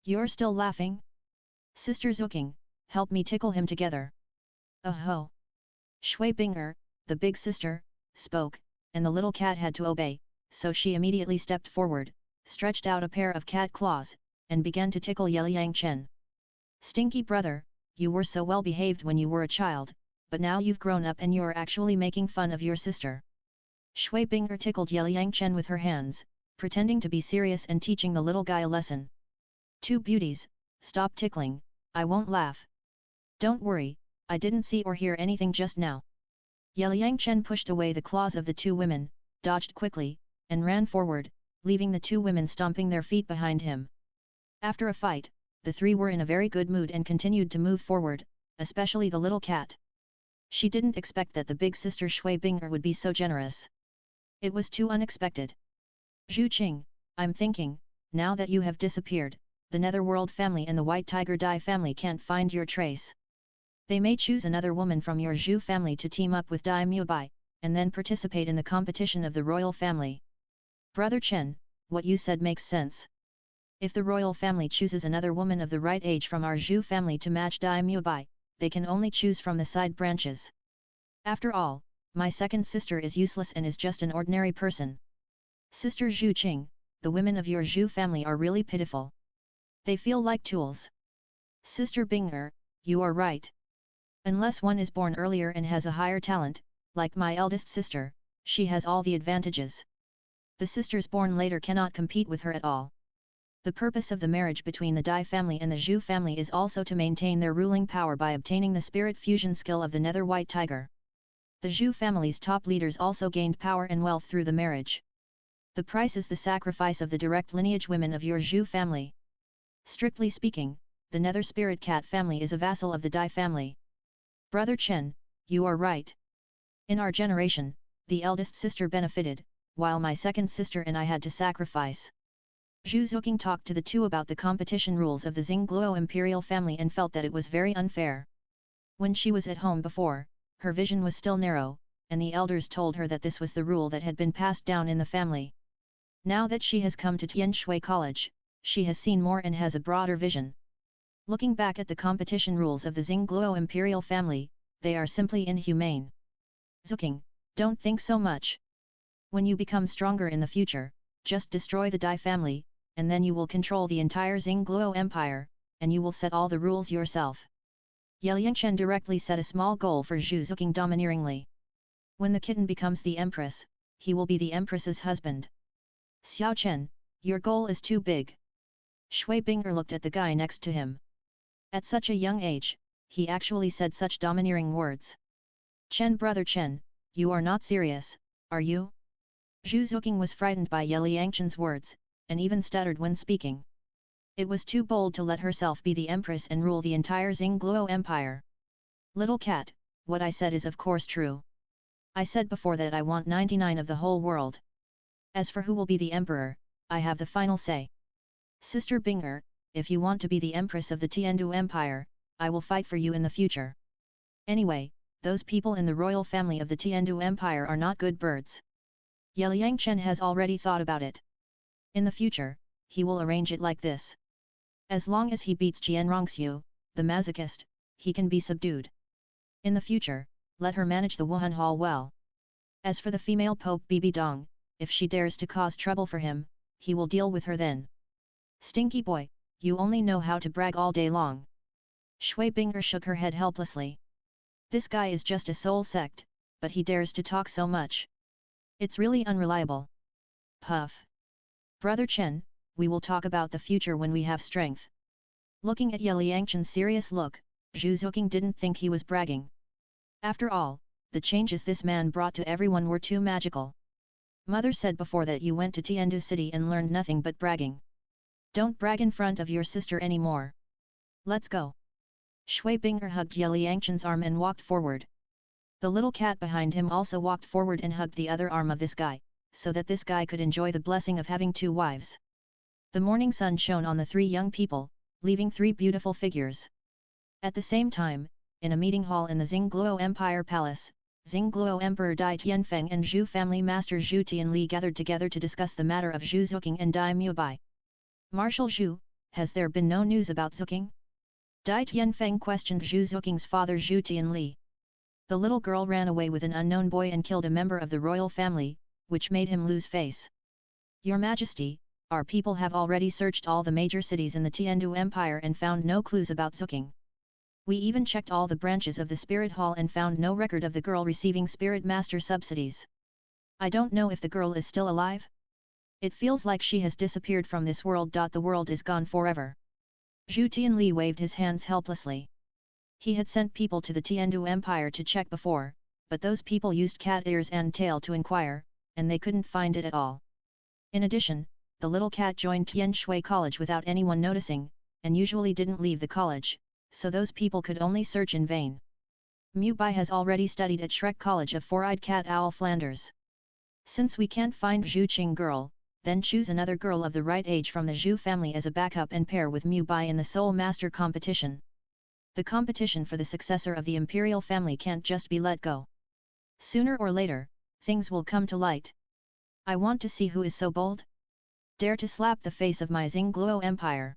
S1: You're still laughing? Sister Zuqing, help me tickle him together. Oh! Shui Bing'er, the big sister, spoke, and the little cat had to obey, so she immediately stepped forward, stretched out a pair of cat claws, and began to tickle Liang Chen. Stinky brother, you were so well behaved when you were a child, but now you've grown up and you're actually making fun of your sister. Shui Bing'er tickled Liang Chen with her hands, pretending to be serious and teaching the little guy a lesson. Two beauties, stop tickling, I won't laugh. Don't worry, I didn't see or hear anything just now. Liang Chen pushed away the claws of the two women, dodged quickly, and ran forward, leaving the two women stomping their feet behind him. After a fight, the three were in a very good mood and continued to move forward, especially the little cat. She didn't expect that the big sister Shui Binger would be so generous. It was too unexpected. Zhu Qing, I'm thinking, now that you have disappeared, the Netherworld family and the White Tiger Dai family can't find your trace. They may choose another woman from your Zhu family to team up with Dai Mubai, and then participate in the competition of the royal family. Brother Chen, what you said makes sense. If the royal family chooses another woman of the right age from our Zhu family to match Dai Mubai, they can only choose from the side branches. After all, my second sister is useless and is just an ordinary person. Sister Zhu Qing, the women of your Zhu family are really pitiful. They feel like tools. Sister Binger, you are right. Unless one is born earlier and has a higher talent, like my eldest sister, she has all the advantages. The sisters born later cannot compete with her at all. The purpose of the marriage between the Dai family and the Zhu family is also to maintain their ruling power by obtaining the spirit fusion skill of the Nether White Tiger. The Zhu family's top leaders also gained power and wealth through the marriage. The price is the sacrifice of the direct lineage women of your Zhu family. Strictly speaking, the Nether Spirit Cat family is a vassal of the Dai family. Brother Chen, you are right. In our generation, the eldest sister benefited, while my second sister and I had to sacrifice. Zhu Zuqing talked to the two about the competition rules of the Xingluo imperial family and felt that it was very unfair. When she was at home before, her vision was still narrow, and the elders told her that this was the rule that had been passed down in the family. Now that she has come to Tianshui College, she has seen more and has a broader vision. Looking back at the competition rules of the Xingluo imperial family, they are simply inhumane. Zuqing, don't think so much. When you become stronger in the future, just destroy the Dai family, and then you will control the entire Xingluo empire, and you will set all the rules yourself. Liang Chen directly set a small goal for Zhu Zuqing domineeringly. When the kitten becomes the empress, he will be the empress's husband. Xiao Chen, your goal is too big. Shui Binger looked at the guy next to him. At such a young age, he actually said such domineering words. Chen, brother Chen, you are not serious, are you? Zhu Zuqing was frightened by Liang Chen's words, and even stuttered when speaking. It was too bold to let herself be the empress and rule the entire Xingluo empire. Little cat, what I said is of course true. I said before that I want 99 of the whole world. As for who will be the emperor, I have the final say. Sister Binger, if you want to be the empress of the Tiandu Empire, I will fight for you in the future. Anyway, those people in the royal family of the Tiandu Empire are not good birds. Liang Chen has already thought about it. In the future, he will arrange it like this. As long as he beats Jian Rongxiu, the masochist, he can be subdued. In the future, let her manage the Wuhan Hall well. As for the female Pope Bibi Dong, if she dares to cause trouble for him, he will deal with her then. Stinky boy, you only know how to brag all day long. Shui Binger shook her head helplessly. This guy is just a soul sect, but he dares to talk so much. It's really unreliable. Puff. Brother Chen, we will talk about the future when we have strength. Looking at Liang Chen's serious look, Zhu Zuqing didn't think he was bragging. After all, the changes this man brought to everyone were too magical. Mother said before that you went to Tiandu City and learned nothing but bragging. Don't brag in front of your sister anymore. Let's go. Shui Binger hugged Liang Chen's arm and walked forward. The little cat behind him also walked forward and hugged the other arm of this guy, so that this guy could enjoy the blessing of having two wives. The morning sun shone on the three young people, leaving three beautiful figures. At the same time, in a meeting hall in the Xingluo Empire Palace, Xingluo Emperor Dai Tianfeng and Zhu family master Zhu Tianli gathered together to discuss the matter of Zhu Zuqing and Dai Mubai. Marshal Zhu, has there been no news about Zuqing? Dai Tianfeng questioned Zhu Zuqing's father Zhu Tianli. The little girl ran away with an unknown boy and killed a member of the royal family, which made him lose face. Your Majesty, our people have already searched all the major cities in the Tiandu Empire and found no clues about Zuqing. We even checked all the branches of the Spirit Hall and found no record of the girl receiving Spirit Master subsidies. I don't know if the girl is still alive? It feels like she has disappeared from this world. The world is gone forever. Zhu Tianli waved his hands helplessly. He had sent people to the Tiandu Empire to check before, but those people used cat ears and tail to inquire, and they couldn't find it at all. In addition, the little cat joined Tianshui College without anyone noticing, and usually didn't leave the college, so those people could only search in vain. Mu Bai has already studied at Shrek College of Four-Eyed Cat Owl Flanders. Since we can't find Zhu Qing girl, then choose another girl of the right age from the Zhu family as a backup and pair with Mu Bai in the Soul Master competition. The competition for the successor of the imperial family can't just be let go. Sooner or later, things will come to light. I want to see who is so bold. Dare to slap the face of my Xingluo Empire.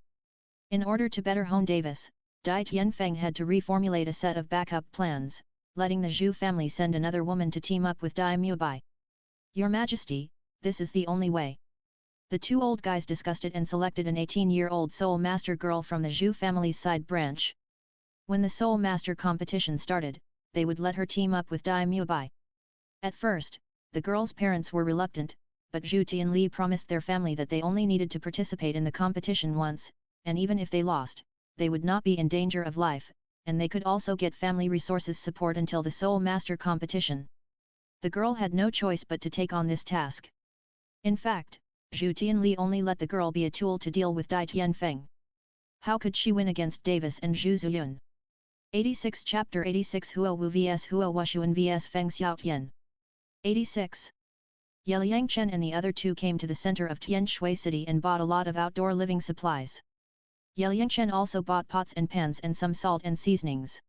S1: In order to better hone Davis, Dai Tianfeng had to reformulate a set of backup plans, letting the Zhu family send another woman to team up with Dai Mubai. Your Majesty, this is the only way. The two old guys discussed it and selected an 18-year-old Soul Master girl from the Zhu family's side branch. When the Soul Master competition started, they would let her team up with Dai Mubai. At first, the girl's parents were reluctant, but Zhu Tianli promised their family that they only needed to participate in the competition once, and even if they lost, they would not be in danger of life, and they could also get family resources support until the Soul Master competition. The girl had no choice but to take on this task. In fact, Zhu Tianli only let the girl be a tool to deal with Dai Tianfeng. How could she win against Davis and Zhu Ziyun? 86 Chapter 86 Huo Wu vs Huo Wushuan vs Feng Xiaotian. 86. Yeliang Chen and the other two came to the center of Tianshui city and bought a lot of outdoor living supplies. Yeliang Chen also bought pots and pans and some salt and seasonings.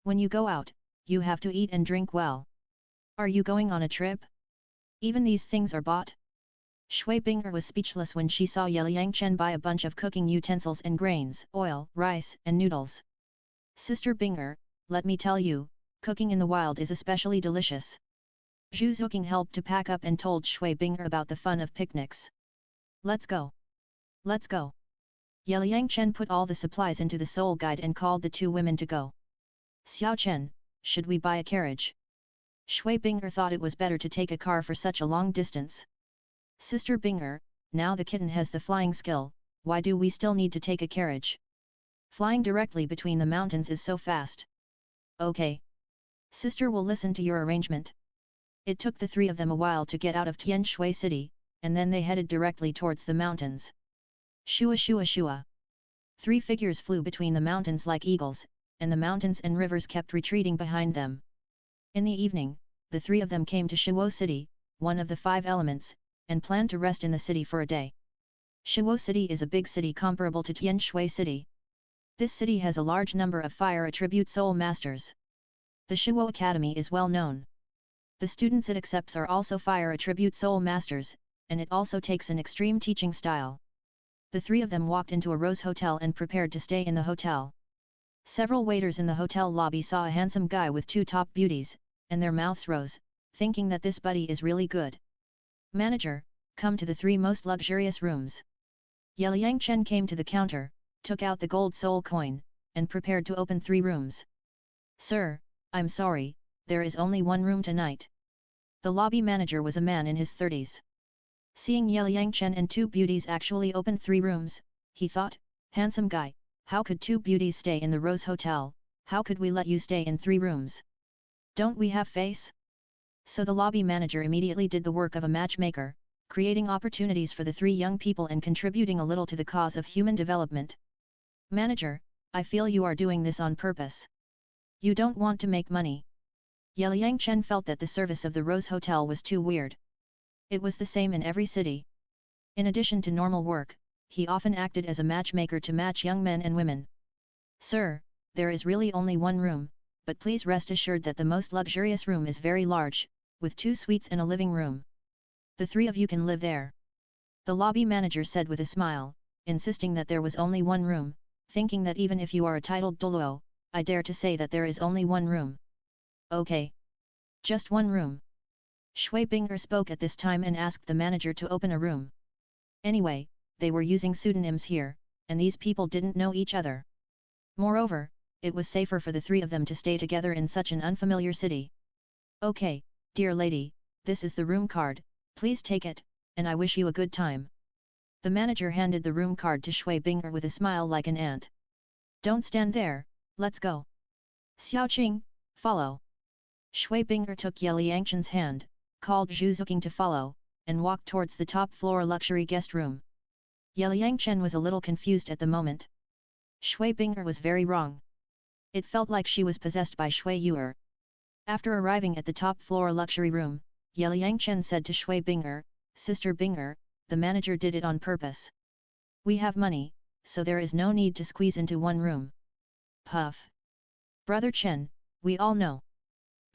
S1: When you go out, you have to eat and drink well. Are you going on a trip? Even these things are bought? Shui Binger was speechless when she saw Yeliang Chen buy a bunch of cooking utensils and grains, oil, rice, and noodles. Sister Binger, let me tell you, cooking in the wild is especially delicious. Zhu Zuqing helped to pack up and told Shui Binger about the fun of picnics. Let's go. Let's go. Yeliang Chen put all the supplies into the soul guide and called the two women to go. Xiao Chen, should we buy a carriage? Shui Binger thought it was better to take a car for such a long distance. Sister Binger, now the kitten has the flying skill, why do we still need to take a carriage? Flying directly between the mountains is so fast. Okay. Sister will listen to your arrangement. It took the three of them a while to get out of Tianshui city, and then they headed directly towards the mountains. Shua shua shua. Three figures flew between the mountains like eagles, and the mountains and rivers kept retreating behind them. In the evening, the three of them came to Shuo city, one of the five elements, and planned to rest in the city for a day. Shuo city is a big city comparable to Tianshui city. This city has a large number of fire attribute soul masters. The Shuo Academy is well known. The students it accepts are also fire attribute soul masters, and it also takes an extreme teaching style. The three of them walked into a rose hotel and prepared to stay in the hotel. Several waiters in the hotel lobby saw a handsome guy with two top beauties, and their mouths rose, thinking that this buddy is really good. Manager, come to the three most luxurious rooms. Yeliang Chen came to the counter, took out the gold soul coin, and prepared to open 3 rooms. Sir, I'm sorry, there is only one room tonight. The lobby manager was a man in his 30s. Seeing Yeliang Chen and 2 beauties actually open 3 rooms, he thought, handsome guy, how could 2 beauties stay in the Rose Hotel, how could we let you stay in 3 rooms? Don't we have face? So the lobby manager immediately did the work of a matchmaker, creating opportunities for the 3 young people and contributing a little to the cause of human development. Manager, I feel you are doing this on purpose. You don't want to make money. Yeliang Chen felt that the service of the Rose Hotel was too weird. It was the same in every city. In addition to normal work, he often acted as a matchmaker to match young men and women. Sir, there is really only one room, but please rest assured that the most luxurious room is very large, with 2 suites and a living room. The 3 of you can live there. The lobby manager said with a smile, insisting that there was only one room, thinking that even if you are a titled Douluo, I dare to say that there is only one room. Okay. Just one room. Shui Binger spoke at this time and asked the manager to open a room. Anyway, they were using pseudonyms here, and these people didn't know each other. Moreover, it was safer for the 3 of them to stay together in such an unfamiliar city. Okay, dear lady, this is the room card, please take it, and I wish you a good time. The manager handed the room card to Shui Binger with a smile like an ant. Don't stand there, let's go. Xiaoqing, follow. Shui Binger took Ye Liangchen's hand, called Zhu Zuqing to follow, and walked towards the top-floor luxury guest room. Ye Liangchen was a little confused at the moment. Shui Binger was very wrong. It felt like she was possessed by Shui Yuer. After arriving at the top-floor luxury room, Ye Liangchen said to Shui Binger, Sister Binger, the manager did it on purpose. We have money, so there is no need to squeeze into one room. Puff. Brother Chen, we all know.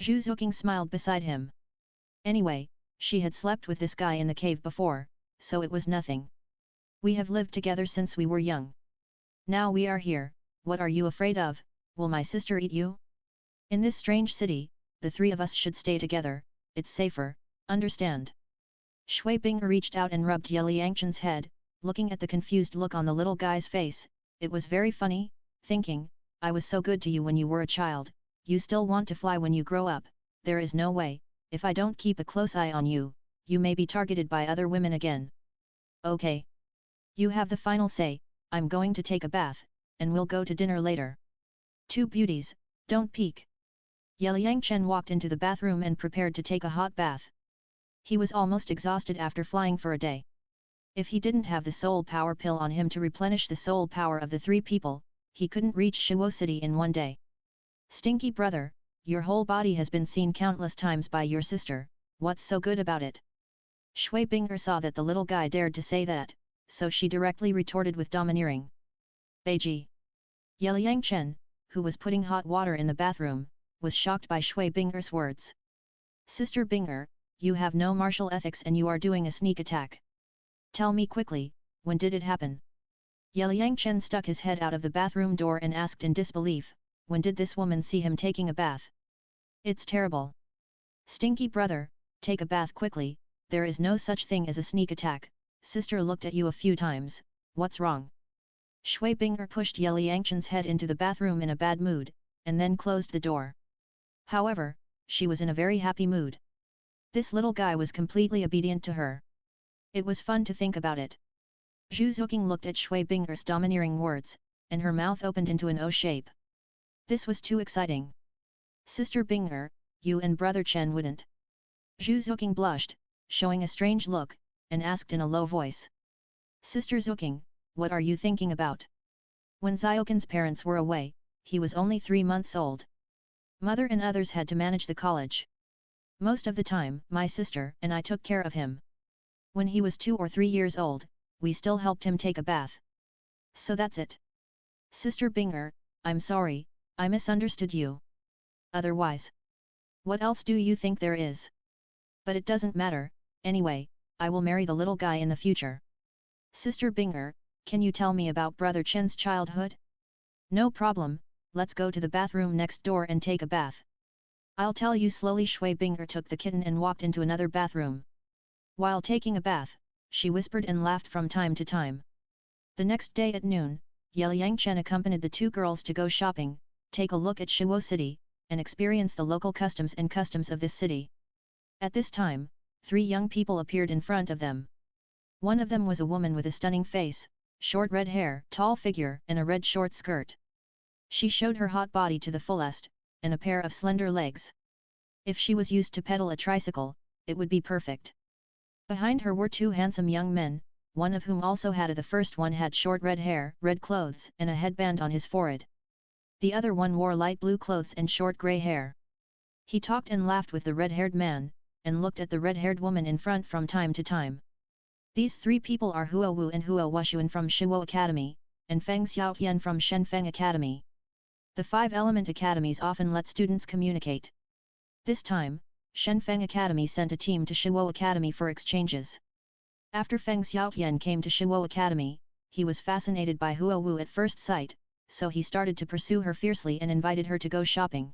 S1: Zhu Zuqing smiled beside him. Anyway, she had slept with this guy in the cave before, so it was nothing. We have lived together since we were young. Now we are here, what are you afraid of? Will my sister eat you? In this strange city, the three of us should stay together, it's safer, understand? Shui Binger reached out and rubbed Ye Liangchen's head, looking at the confused look on the little guy's face. It was very funny, thinking, I was so good to you when you were a child, you still want to fly when you grow up, there is no way, if I don't keep a close eye on you, you may be targeted by other women again. Okay. You have the final say, I'm going to take a bath, and we'll go to dinner later. Two beauties, don't peek. Ye Liangchen walked into the bathroom and prepared to take a hot bath. He was almost exhausted after flying for a day. If he didn't have the soul power pill on him to replenish the soul power of the three people, he couldn't reach Shuo City in one day. Stinky brother, your whole body has been seen countless times by your sister, what's so good about it? Shui Binger saw that the little guy dared to say that, so she directly retorted with domineering. Beiji. Ye Liangchen, who was putting hot water in the bathroom, was shocked by Shui Binger's words. Sister Binger, you have no martial ethics and you are doing a sneak attack. Tell me quickly, when did it happen? Ye Liangchen stuck his head out of the bathroom door and asked in disbelief, when did this woman see him taking a bath? It's terrible. Stinky brother, take a bath quickly, there is no such thing as a sneak attack, sister looked at you a few times, what's wrong? Shui Binger pushed Ye Liangchen's head into the bathroom in a bad mood, and then closed the door. However, she was in a very happy mood. This little guy was completely obedient to her. It was fun to think about it. Zhu Zuqing looked at Shui Binger's domineering words, and her mouth opened into an O shape. This was too exciting. Sister Binger, you and Brother Chen wouldn't. Zhu Zuqing blushed, showing a strange look, and asked in a low voice. Sister Zuqing, what are you thinking about? When Xiaoqin's parents were away, he was only 3 months old. Mother and others had to manage the college. Most of the time, my sister and I took care of him. When he was 2 or 3 years old, we still helped him take a bath. So that's it. Sister Binger, I'm sorry, I misunderstood you. Otherwise, what else do you think there is? But it doesn't matter, anyway, I will marry the little guy in the future. Sister Binger, can you tell me about Brother Chen's childhood? No problem, let's go to the bathroom next door and take a bath. I'll tell you slowly. Shui Binger took the kitten and walked into another bathroom. While taking a bath, she whispered and laughed from time to time. The next day at noon, Ye Liangchen accompanied the two girls to go shopping, take a look at Shuo City, and experience the local customs of this city. At this time, 3 young people appeared in front of them. One of them was a woman with a stunning face, short red hair, tall figure and a red short skirt. She showed her hot body to the fullest, and a pair of slender legs. If she was used to pedal a tricycle, it would be perfect. Behind her were 2 handsome young men, one of whom also had the first one had short red hair, red clothes and a headband on his forehead. The other one wore light blue clothes and short grey hair. He talked and laughed with the red-haired man, and looked at the red-haired woman in front from time to time. These 3 people are Huo Wu and Huo Washuan from Shuo Academy, and Feng Xiaotian from Shenfeng Academy. The 5 element academies often let students communicate. This time, Shenfeng Academy sent a team to Shuo Academy for exchanges. After Feng Xiaotian came to Shuo Academy, he was fascinated by Huo Wu at first sight, so he started to pursue her fiercely and invited her to go shopping.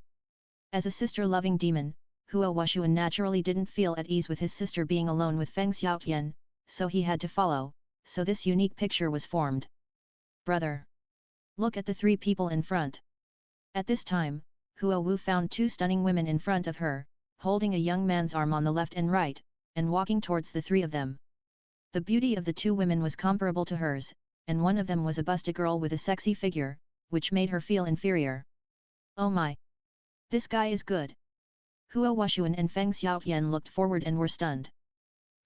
S1: As a sister-loving demon, Huo Washuan naturally didn't feel at ease with his sister being alone with Feng Xiaotian, so he had to follow, so this unique picture was formed. Brother! Look at the 3 people in front. At this time, Huo Wu found 2 stunning women in front of her, holding a young man's arm on the left and right, and walking towards the 3 of them. The beauty of the two women was comparable to hers, and one of them was a busty girl with a sexy figure, which made her feel inferior. Oh my! This guy is good! Huo Wuxuan and Feng Xiaotian looked forward and were stunned.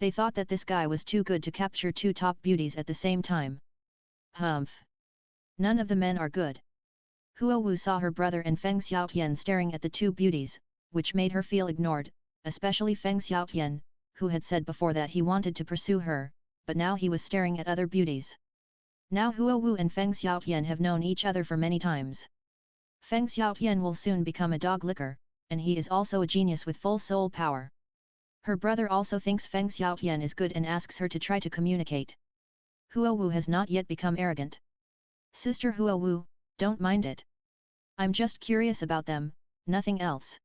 S1: They thought that this guy was too good to capture two top beauties at the same time. Humph! None of the men are good. Huo Wu saw her brother and Feng Xiaotian staring at the two beauties, which made her feel ignored, especially Feng Xiaotian, who had said before that he wanted to pursue her, but now he was staring at other beauties. Now Huo Wu and Feng Xiaotian have known each other for many times. Feng Xiaotian will soon become a dog licker, and he is also a genius with full soul power. Her brother also thinks Feng Xiaotian is good and asks her to try to communicate. Huo Wu has not yet become arrogant. Sister Huo Wu, don't mind it. I'm just curious about them, nothing else.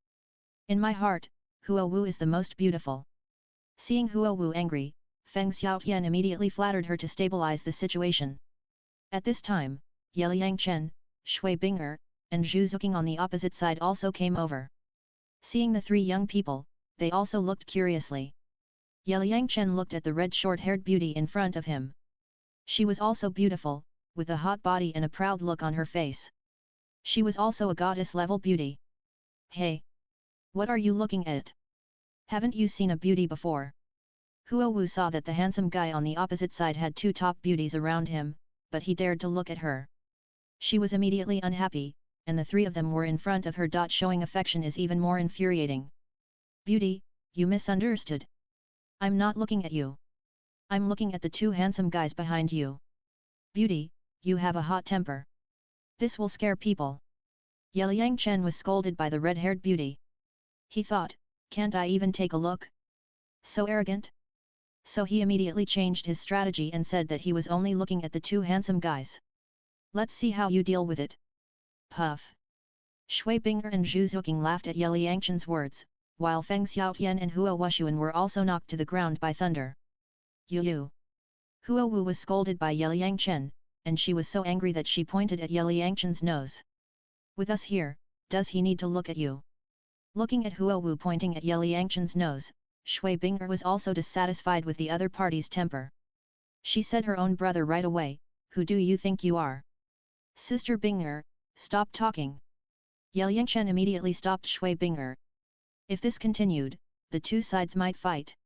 S1: In my heart, Huo Wu is the most beautiful. Seeing Huo Wu angry, Feng Xiaotian immediately flattered her to stabilize the situation. At this time, Yeliang Chen, Shui Binger, and Zhu Zuqing on the opposite side also came over. Seeing the three young people, they also looked curiously. Yeliang Chen looked at the red short-haired beauty in front of him. She was also beautiful, with a hot body and a proud look on her face. She was also a goddess-level beauty. Hey! What are you looking at? Haven't you seen a beauty before? Huo Wu saw that the handsome guy on the opposite side had two top beauties around him, but he dared to look at her. She was immediately unhappy, and the three of them were in front of her. Showing affection is even more infuriating. Beauty, you misunderstood. I'm not looking at you. I'm looking at the two handsome guys behind you. Beauty, you have a hot temper. This will scare people. Yeliang Chen was scolded by the red-haired beauty. He thought, can't I even take a look? So arrogant? So he immediately changed his strategy and said that he was only looking at the two handsome guys. Let's see how you deal with it. Puff. Shui Binger and Zhu Zuqing laughed at Yeliang Chen's words, while Feng Xiaotian and Huo Wuxuan were also knocked to the ground by thunder. You. Huo Wu was scolded by Yeliang Chen, and she was so angry that she pointed at Yeliang Chen's nose. With us here, does he need to look at you? Looking at Huo Wu pointing at Yeliang Chen's nose, Shui Binger was also dissatisfied with the other party's temper. She said her own brother right away, who do you think you are? Sister Binger, stop talking. Yeliang Chen immediately stopped Shui Binger. If this continued, the two sides might fight.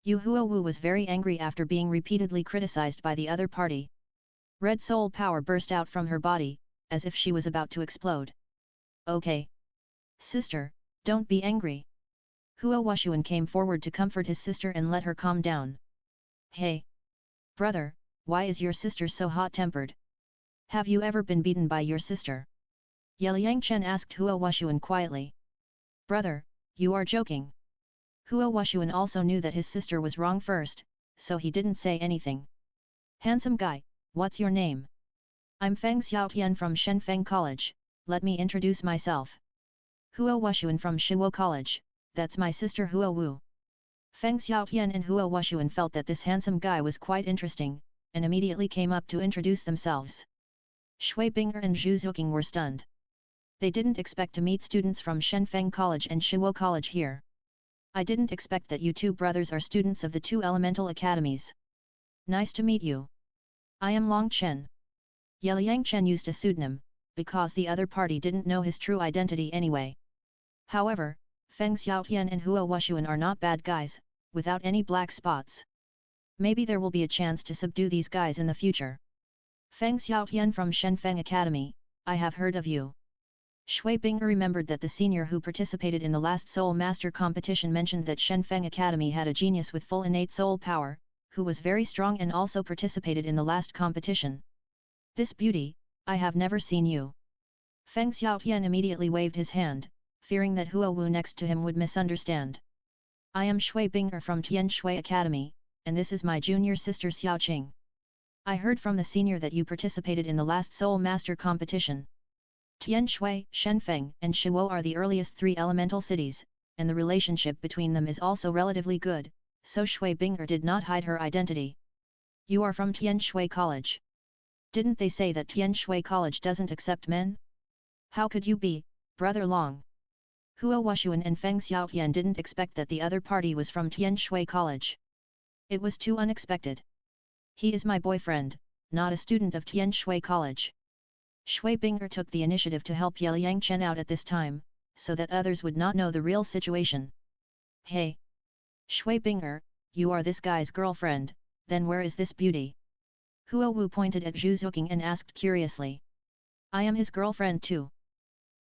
S1: Huo Wu was very angry after being repeatedly criticized by the other party. Red soul power burst out from her body, as if she was about to explode. Okay. Sister, don't be angry. Huo Wuxuan came forward to comfort his sister and let her calm down. Hey! Brother, why is your sister so hot-tempered? Have you ever been beaten by your sister? Yeliang Chen asked Huo Wuxuan quietly. Brother, you are joking. Huo Wuxuan also knew that his sister was wrong first, so he didn't say anything. Handsome guy, what's your name? I'm Feng Xiaotian from Shenfeng College, let me introduce myself. Huo Wuxuan from Shiwo College, that's my sister Huo Wu. Feng Xiaotian and Huo Wuxuan felt that this handsome guy was quite interesting, and immediately came up to introduce themselves. Shui Binger and Zhu Zuqing were stunned. They didn't expect to meet students from Shenfeng College and Shiwo College here. I didn't expect that you two brothers are students of the two elemental academies. Nice to meet you. I am Long Chen. Yeliang Chen used a pseudonym, because the other party didn't know his true identity anyway. However, Feng Xiaotian and Huo Wuxuan are not bad guys, without any black spots. Maybe there will be a chance to subdue these guys in the future. Feng Xiaotian from Shenfeng Academy, I have heard of you. Shui Binger remembered that the senior who participated in the last Soul Master competition mentioned that Shenfeng Academy had a genius with full innate soul power, who was very strong and also participated in the last competition. This beauty, I have never seen you. Feng Xiaotian immediately waved his hand, fearing that Huo Wu next to him would misunderstand. I am Shui Binger from Tianshui Academy, and this is my junior sister Xiaoqing. I heard from the senior that you participated in the last Soul Master competition. Tianshui, Shenfeng, and Shiwo are the earliest three elemental cities, and the relationship between them is also relatively good, so Shui Binger did not hide her identity. You are from Tianshui College. Didn't they say that Tianshui College doesn't accept men? How could you be, Brother Long? Huo Wuxuan and Feng Xiaotian didn't expect that the other party was from Tianshui College. It was too unexpected. He is my boyfriend, not a student of Tianshui College. Shui Binger took the initiative to help Liang Chen out at this time, so that others would not know the real situation. Hey! Shui Binger, you are this guy's girlfriend, then where is this beauty? Huo Wu pointed at Zhu Zuqing and asked curiously. I am his girlfriend too.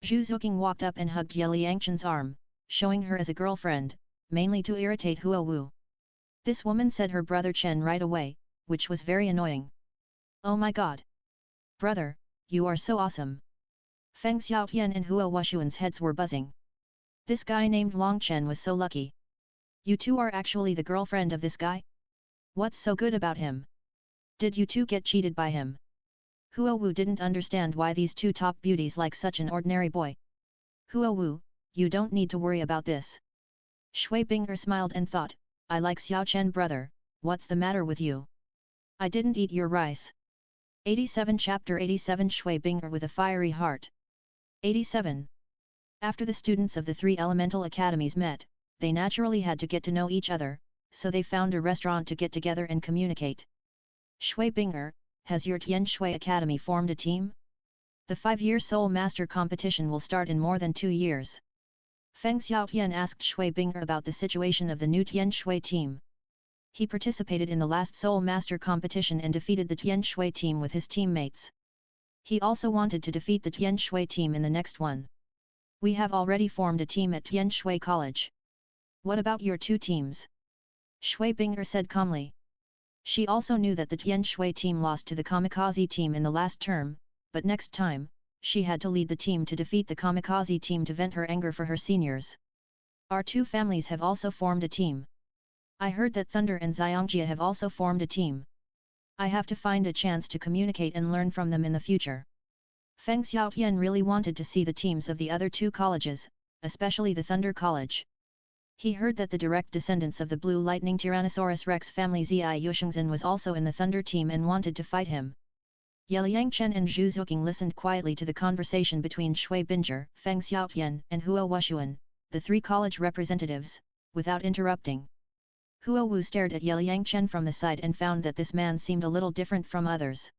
S1: Zhu Zuqing walked up and hugged Liang Chen's arm, showing her as a girlfriend, mainly to irritate Huo Wu. This woman said her brother Chen right away, which was very annoying. Oh my god! Brother, you are so awesome! Feng Xiaotian and Huo Wushuan's heads were buzzing. This guy named Long Chen was so lucky. You two are actually the girlfriend of this guy? What's so good about him? Did you two get cheated by him? Huo Wu didn't understand why these two top beauties like such an ordinary boy. Huo Wu, you don't need to worry about this. Shui Binger smiled and thought, I like Xiao Chen brother, what's the matter with you? I didn't eat your rice. 87 Chapter 87 Shui Binger with a fiery heart. 87. After the students of the three elemental academies met, they naturally had to get to know each other, so they found a restaurant to get together and communicate. Shui Binger, has your Tianshui Academy formed a team? The 5-year Soul Master competition will start in more than 2 years. Feng Xiaotian asked Shui Binger about the situation of the new Tianshui team. He participated in the last Soul Master competition and defeated the Tianshui team with his teammates. He also wanted to defeat the Tianshui team in the next one. We have already formed a team at Tianshui College. What about your two teams? Shui Binger said calmly. She also knew that the Tianshui team lost to the Kamikaze team in the last term, but next time, she had to lead the team to defeat the Kamikaze team to vent her anger for her seniors. Our two families have also formed a team. I heard that Thunder and Xiangjia have also formed a team. I have to find a chance to communicate and learn from them in the future. Feng Xiaotian really wanted to see the teams of the other two colleges, especially the Thunder College. He heard that the direct descendants of the Blue Lightning Tyrannosaurus Rex family Zi Yushengzhen was also in the Thunder team and wanted to fight him. Liang Chen and Zhu Zuqing listened quietly to the conversation between Shui Binger, Feng Xiaotian and Huo Wushuan, the three college representatives, without interrupting. Huo Wu stared at Liang Chen from the side and found that this man seemed a little different from others.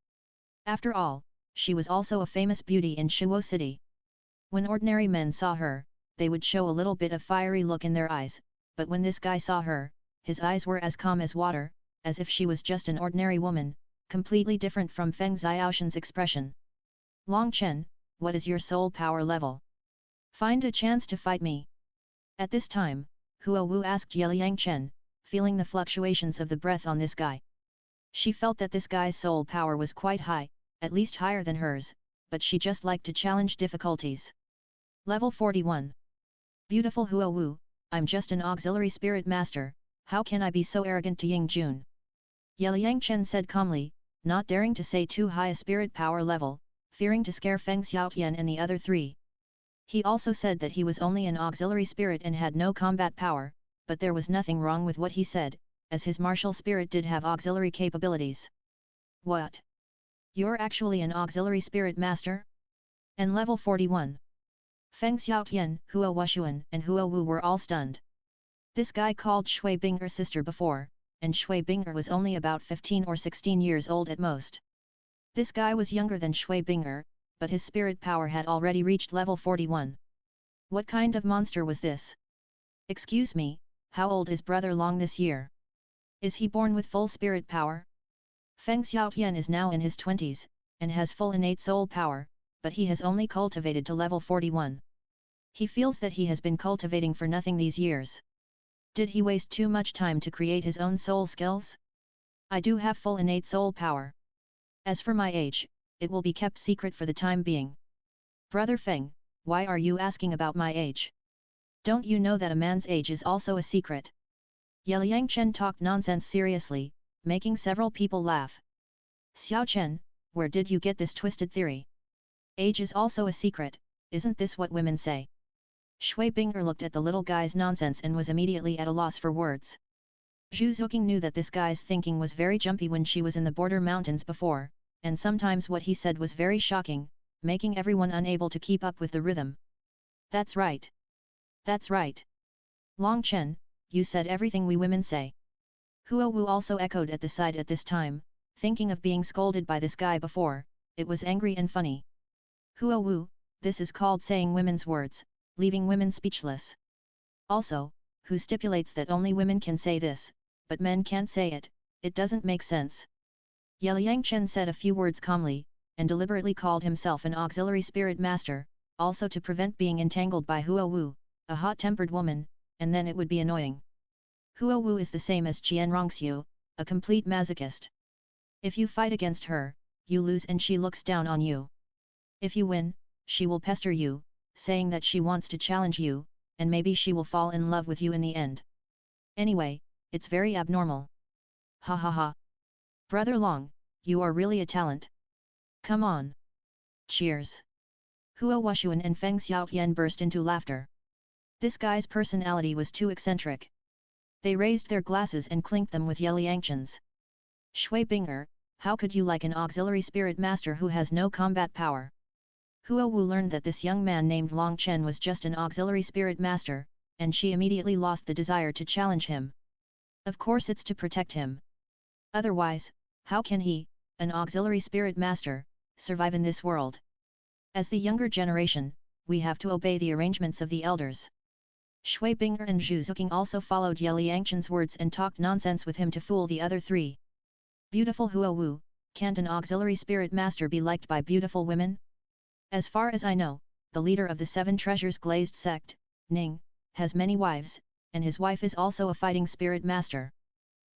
S1: After all, she was also a famous beauty in Shuo City. When ordinary men saw her, they would show a little bit of fiery look in their eyes, but when this guy saw her, his eyes were as calm as water, as if she was just an ordinary woman, completely different from Feng Xiaoshan's expression. Long Chen, what is your soul power level? Find a chance to fight me. At this time, Huo Wu asked Liang Chen, feeling the fluctuations of the breath on this guy. She felt that this guy's soul power was quite high, at least higher than hers, but she just liked to challenge difficulties. Level 41. Beautiful Huo Wu, I'm just an auxiliary spirit master, how can I be so arrogant to Ying Jun? Liang Chen said calmly, not daring to say too high a spirit power level, fearing to scare Feng Xiaotian and the other three. He also said that he was only an auxiliary spirit and had no combat power, but there was nothing wrong with what he said, as his martial spirit did have auxiliary capabilities. What? You're actually an auxiliary spirit master? And level 41. Feng Xiaotian, Huo Wushuan and Huo Wu were all stunned. This guy called Shui Binger sister before, and Shui Binger was only about 15 or 16 years old at most. This guy was younger than Shui Binger, but his spirit power had already reached level 41. What kind of monster was this? Excuse me, how old is brother Long this year? Is he born with full spirit power? Feng Xiaotian is now in his 20s, and has full innate soul power, but he has only cultivated to level 41. He feels that he has been cultivating for nothing these years. Did he waste too much time to create his own soul skills? I do have full innate soul power. As for my age, it will be kept secret for the time being. Brother Feng, why are you asking about my age? Don't you know that a man's age is also a secret? Liang Chen talked nonsense seriously, making several people laugh. Xiao Chen, where did you get this twisted theory? Age is also a secret, isn't this what women say? Shui Binger looked at the little guy's nonsense and was immediately at a loss for words. Zhu Zuqing knew that this guy's thinking was very jumpy when she was in the border mountains before, and sometimes what he said was very shocking, making everyone unable to keep up with the rhythm. That's right. That's right. Long Chen, you said everything we women say. Huo Wu also echoed at the sight at this time, thinking of being scolded by this guy before, it was angry and funny. Huo Wu, this is called saying women's words, leaving women speechless. Also, who stipulates that only women can say this, but men can't say it, it doesn't make sense. Liang Chen said a few words calmly, and deliberately called himself an auxiliary spirit master, also to prevent being entangled by Huo Wu, a hot-tempered woman, and then it would be annoying. Huo Wu is the same as Qian Rongxiu, a complete masochist. If you fight against her, you lose and she looks down on you. If you win, she will pester you, saying that she wants to challenge you, and maybe she will fall in love with you in the end. Anyway, it's very abnormal. Ha ha ha. Brother Long, you are really a talent. Come on. Cheers. Huo Washuan and Feng Xiaotian burst into laughter. This guy's personality was too eccentric. They raised their glasses and clinked them with Liangchen's. Shui Binger, how could you like an auxiliary spirit master who has no combat power? Huo Wu learned that this young man named Long Chen was just an auxiliary spirit master, and she immediately lost the desire to challenge him. Of course it's to protect him. Otherwise, how can he, an auxiliary spirit master, survive in this world? As the younger generation, we have to obey the arrangements of the elders. Shui Binger and Zhu Zuqing also followed Liangchen's words and talked nonsense with him to fool the other three. Beautiful Huo Wu, can't an auxiliary spirit master be liked by beautiful women? As far as I know, the leader of the Seven Treasures Glazed sect, Ning, has many wives, and his wife is also a fighting spirit master.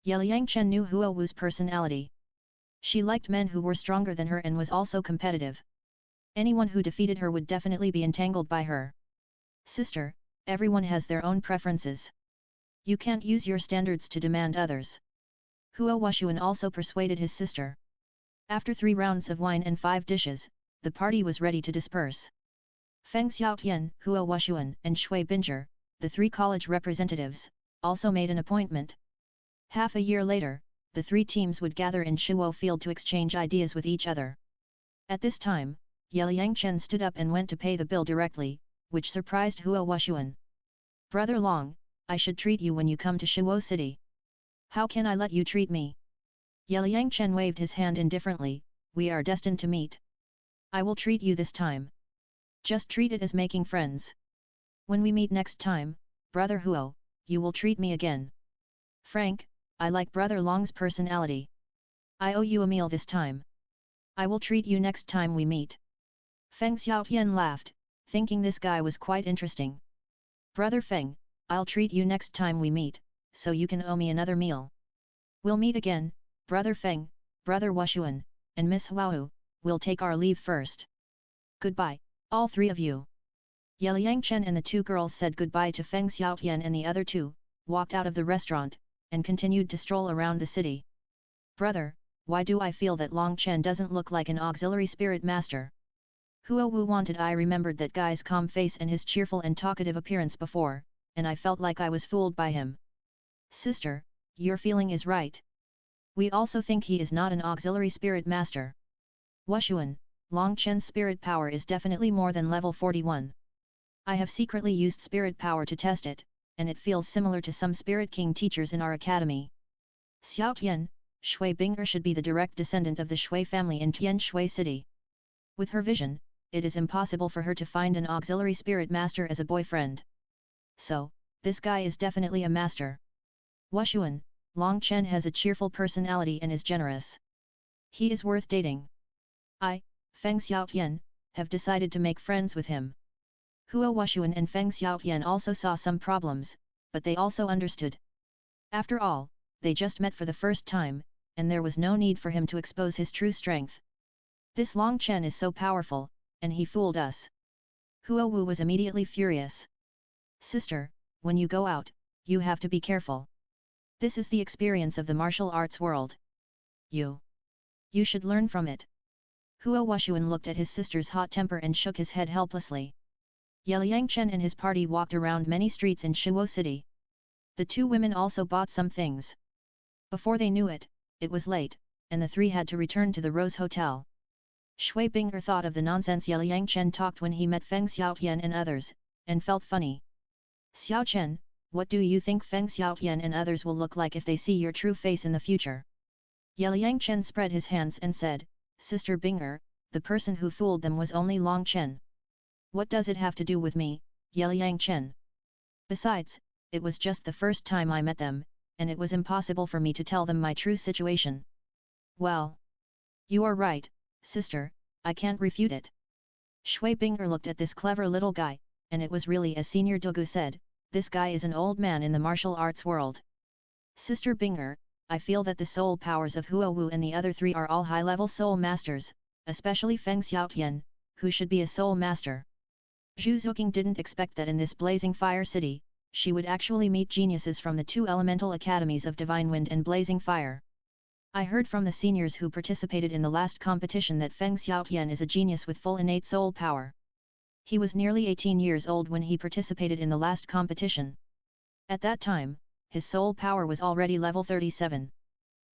S1: Liangchen knew Huo Wu's personality. She liked men who were stronger than her and was also competitive. Anyone who defeated her would definitely be entangled by her. Sister, everyone has their own preferences. You can't use your standards to demand others. Huo Washuan also persuaded his sister. After 3 rounds of wine and 5 dishes, the party was ready to disperse. Feng Xiaotian, Huo Washuan, and Shui Binger, the 3 college representatives, also made an appointment. Half a year later, the 3 teams would gather in Shuo Field to exchange ideas with each other. At this time, Liangchen stood up and went to pay the bill directly, which surprised Huo Washuan. Brother Long, I should treat you when you come to Shuo City. How can I let you treat me? Liangchen waved his hand indifferently, we are destined to meet. I will treat you this time. Just treat it as making friends. When we meet next time, Brother Huo, you will treat me again. Frank, I like Brother Long's personality. I owe you a meal this time. I will treat you next time we meet. Feng Xiaotian laughed, thinking this guy was quite interesting. Brother Feng, I'll treat you next time we meet, so you can owe me another meal. We'll meet again, Brother Feng, Brother Washuan, and Miss Huahu, we'll take our leave first. Goodbye, all 3 of you. Liangchen and the 2 girls said goodbye to Feng Xiaotian and the other 2, walked out of the restaurant, and continued to stroll around the city. Brother, why do I feel that Long Chen doesn't look like an auxiliary spirit master? Huo Wu wanted I remembered that guy's calm face and his cheerful and talkative appearance before, and I felt like I was fooled by him. Sister, your feeling is right. We also think he is not an auxiliary spirit master. Washuan, Long Chen's spirit power is definitely more than level 41. I have secretly used spirit power to test it, and it feels similar to some Spirit King teachers in our academy. Xiaotian, Shui Binger should be the direct descendant of the Shui family in Tianshui city. With her vision, it is impossible for her to find an auxiliary spirit master as a boyfriend. So, this guy is definitely a master. Washuan, Long Chen has a cheerful personality and is generous. He is worth dating. I, Feng Xiaotian, have decided to make friends with him. Huo Washuan and Feng Xiaotian also saw some problems, but they also understood. After all, they just met for the first time, and there was no need for him to expose his true strength. This Long Chen is so powerful, and he fooled us. Huo Wu was immediately furious. Sister, when you go out, you have to be careful. This is the experience of the martial arts world. You should learn from it. Huo Washuan looked at his sister's hot temper and shook his head helplessly. Liangchen and his party walked around many streets in Shuo City. The 2 women also bought some things. Before they knew it, it was late, and the 3 had to return to the Rose Hotel. Shui Binger thought of the nonsense Liangchen talked when he met Feng Xiaotian and others, and felt funny. Xiaochen, what do you think Feng Xiaotian and others will look like if they see your true face in the future? Liang Chen spread his hands and said, Sister Binger, the person who fooled them was only Long Chen. What does it have to do with me, Liang Chen? Besides, it was just the first time I met them, and it was impossible for me to tell them my true situation. Well, you are right, sister, I can't refute it. Shui Binger looked at this clever little guy, and it was really as Senior Dogu said, this guy is an old man in the martial arts world. Sister Binger, I feel that the soul powers of Huo Wu and the other three are all high-level soul masters, especially Feng Xiaotian, who should be a soul master. Zhu Zuqing didn't expect that in this blazing fire city, she would actually meet geniuses from the two elemental academies of Divine Wind and Blazing Fire. I heard from the seniors who participated in the last competition that Feng Xiaotian is a genius with full innate soul power. He was nearly 18 years old when he participated in the last competition. At that time, his soul power was already level 37.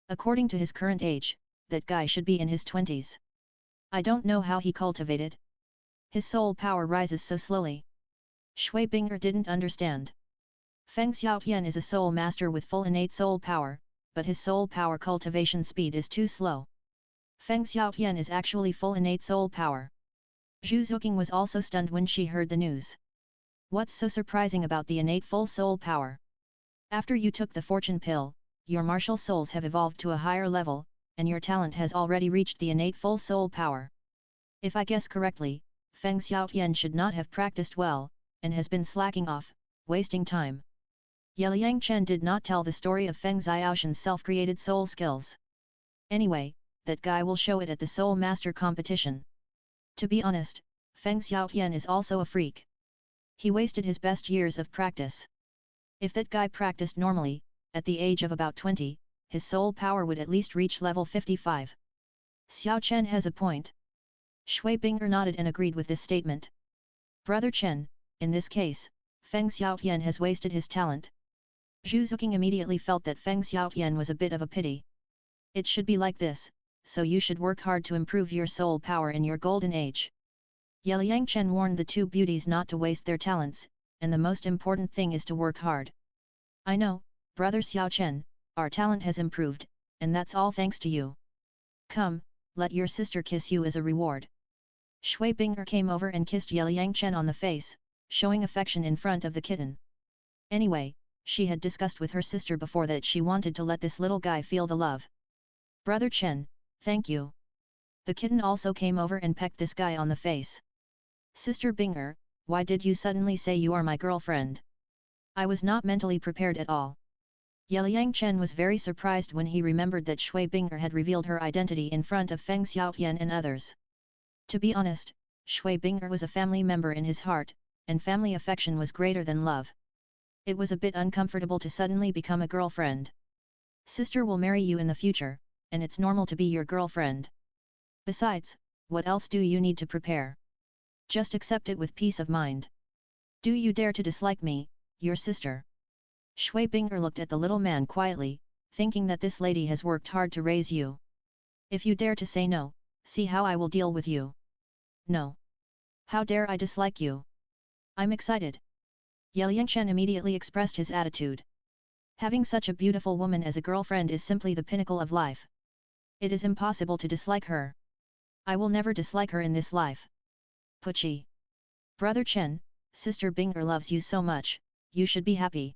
S1: According to his current age, that guy should be in his 20s. I don't know how he cultivated. His soul power rises so slowly. Shui Binger didn't understand. Feng Xiaotian is a soul master with full innate soul power, but his soul power cultivation speed is too slow. Feng Xiaotian is actually full innate soul power. Zhu Zuqing was also stunned when she heard the news. What's so surprising about the innate full soul power? After you took the fortune pill, your martial souls have evolved to a higher level, and your talent has already reached the innate full soul power. If I guess correctly, Feng Xiaotian should not have practiced well, and has been slacking off, wasting time. Liang Chen did not tell the story of Feng Xiaoshan's self-created soul skills. Anyway, that guy will show it at the Soul Master competition. To be honest, Feng Xiaotian is also a freak. He wasted his best years of practice. If that guy practiced normally, at the age of about 20, his soul power would at least reach level 55. Xiao Chen has a point. Shui Binger nodded and agreed with this statement. Brother Chen, in this case, Feng Xiaotian has wasted his talent. Zhu Zuqing immediately felt that Feng Xiaotian was a bit of a pity. It should be like this, so you should work hard to improve your soul power in your golden age. Liang Chen warned the two beauties not to waste their talents, and the most important thing is to work hard. I know, Brother Xiao Chen, our talent has improved, and that's all thanks to you. Come, let your sister kiss you as a reward. Shui Binger came over and kissed Liang Chen on the face, showing affection in front of the kitten. Anyway, she had discussed with her sister before that she wanted to let this little guy feel the love. Brother Chen, thank you. The kitten also came over and pecked this guy on the face. Sister Binger, why did you suddenly say you are my girlfriend? I was not mentally prepared at all. Liang Chen was very surprised when he remembered that Shui Binger had revealed her identity in front of Feng Xiaotian and others. To be honest, Shui Binger was a family member in his heart, and family affection was greater than love. It was a bit uncomfortable to suddenly become a girlfriend. Sister will marry you in the future, and it's normal to be your girlfriend. Besides, what else do you need to prepare? Just accept it with peace of mind. Do you dare to dislike me, your sister? Shui Binger looked at the little man quietly, thinking that this lady has worked hard to raise you. If you dare to say no, see how I will deal with you. No. How dare I dislike you? I'm excited. Liang Chen immediately expressed his attitude. Having such a beautiful woman as a girlfriend is simply the pinnacle of life. It is impossible to dislike her. I will never dislike her in this life. Puchi. Brother Chen, Sister Binger loves you so much, you should be happy.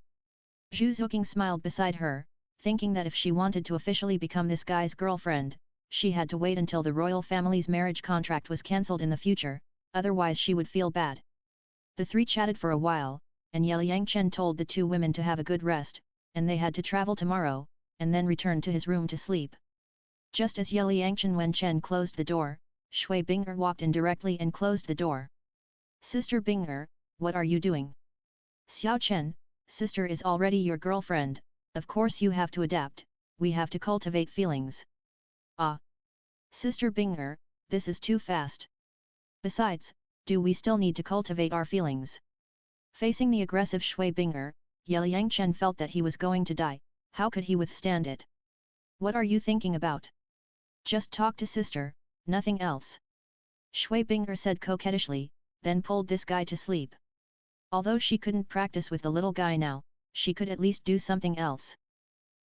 S1: Zhu Zuqing smiled beside her, thinking that if she wanted to officially become this guy's girlfriend, she had to wait until the royal family's marriage contract was cancelled in the future, otherwise she would feel bad. The three chatted for a while, and Liang Chen told the two women to have a good rest, and they had to travel tomorrow, and then return to his room to sleep. Just as Liang Chen closed the door, Shui Binger walked in directly and closed the door. Sister Binger, what are you doing? Xiao Chen, sister is already your girlfriend, of course you have to adapt, we have to cultivate feelings. Ah! Sister Binger, this is too fast. Besides, do we still need to cultivate our feelings? Facing the aggressive Shui Binger, Liang Chen felt that he was going to die. How could he withstand it? What are you thinking about? Just talk to sister, nothing else. Shui Binger said coquettishly, then pulled this guy to sleep. Although she couldn't practice with the little guy now, she could at least do something else.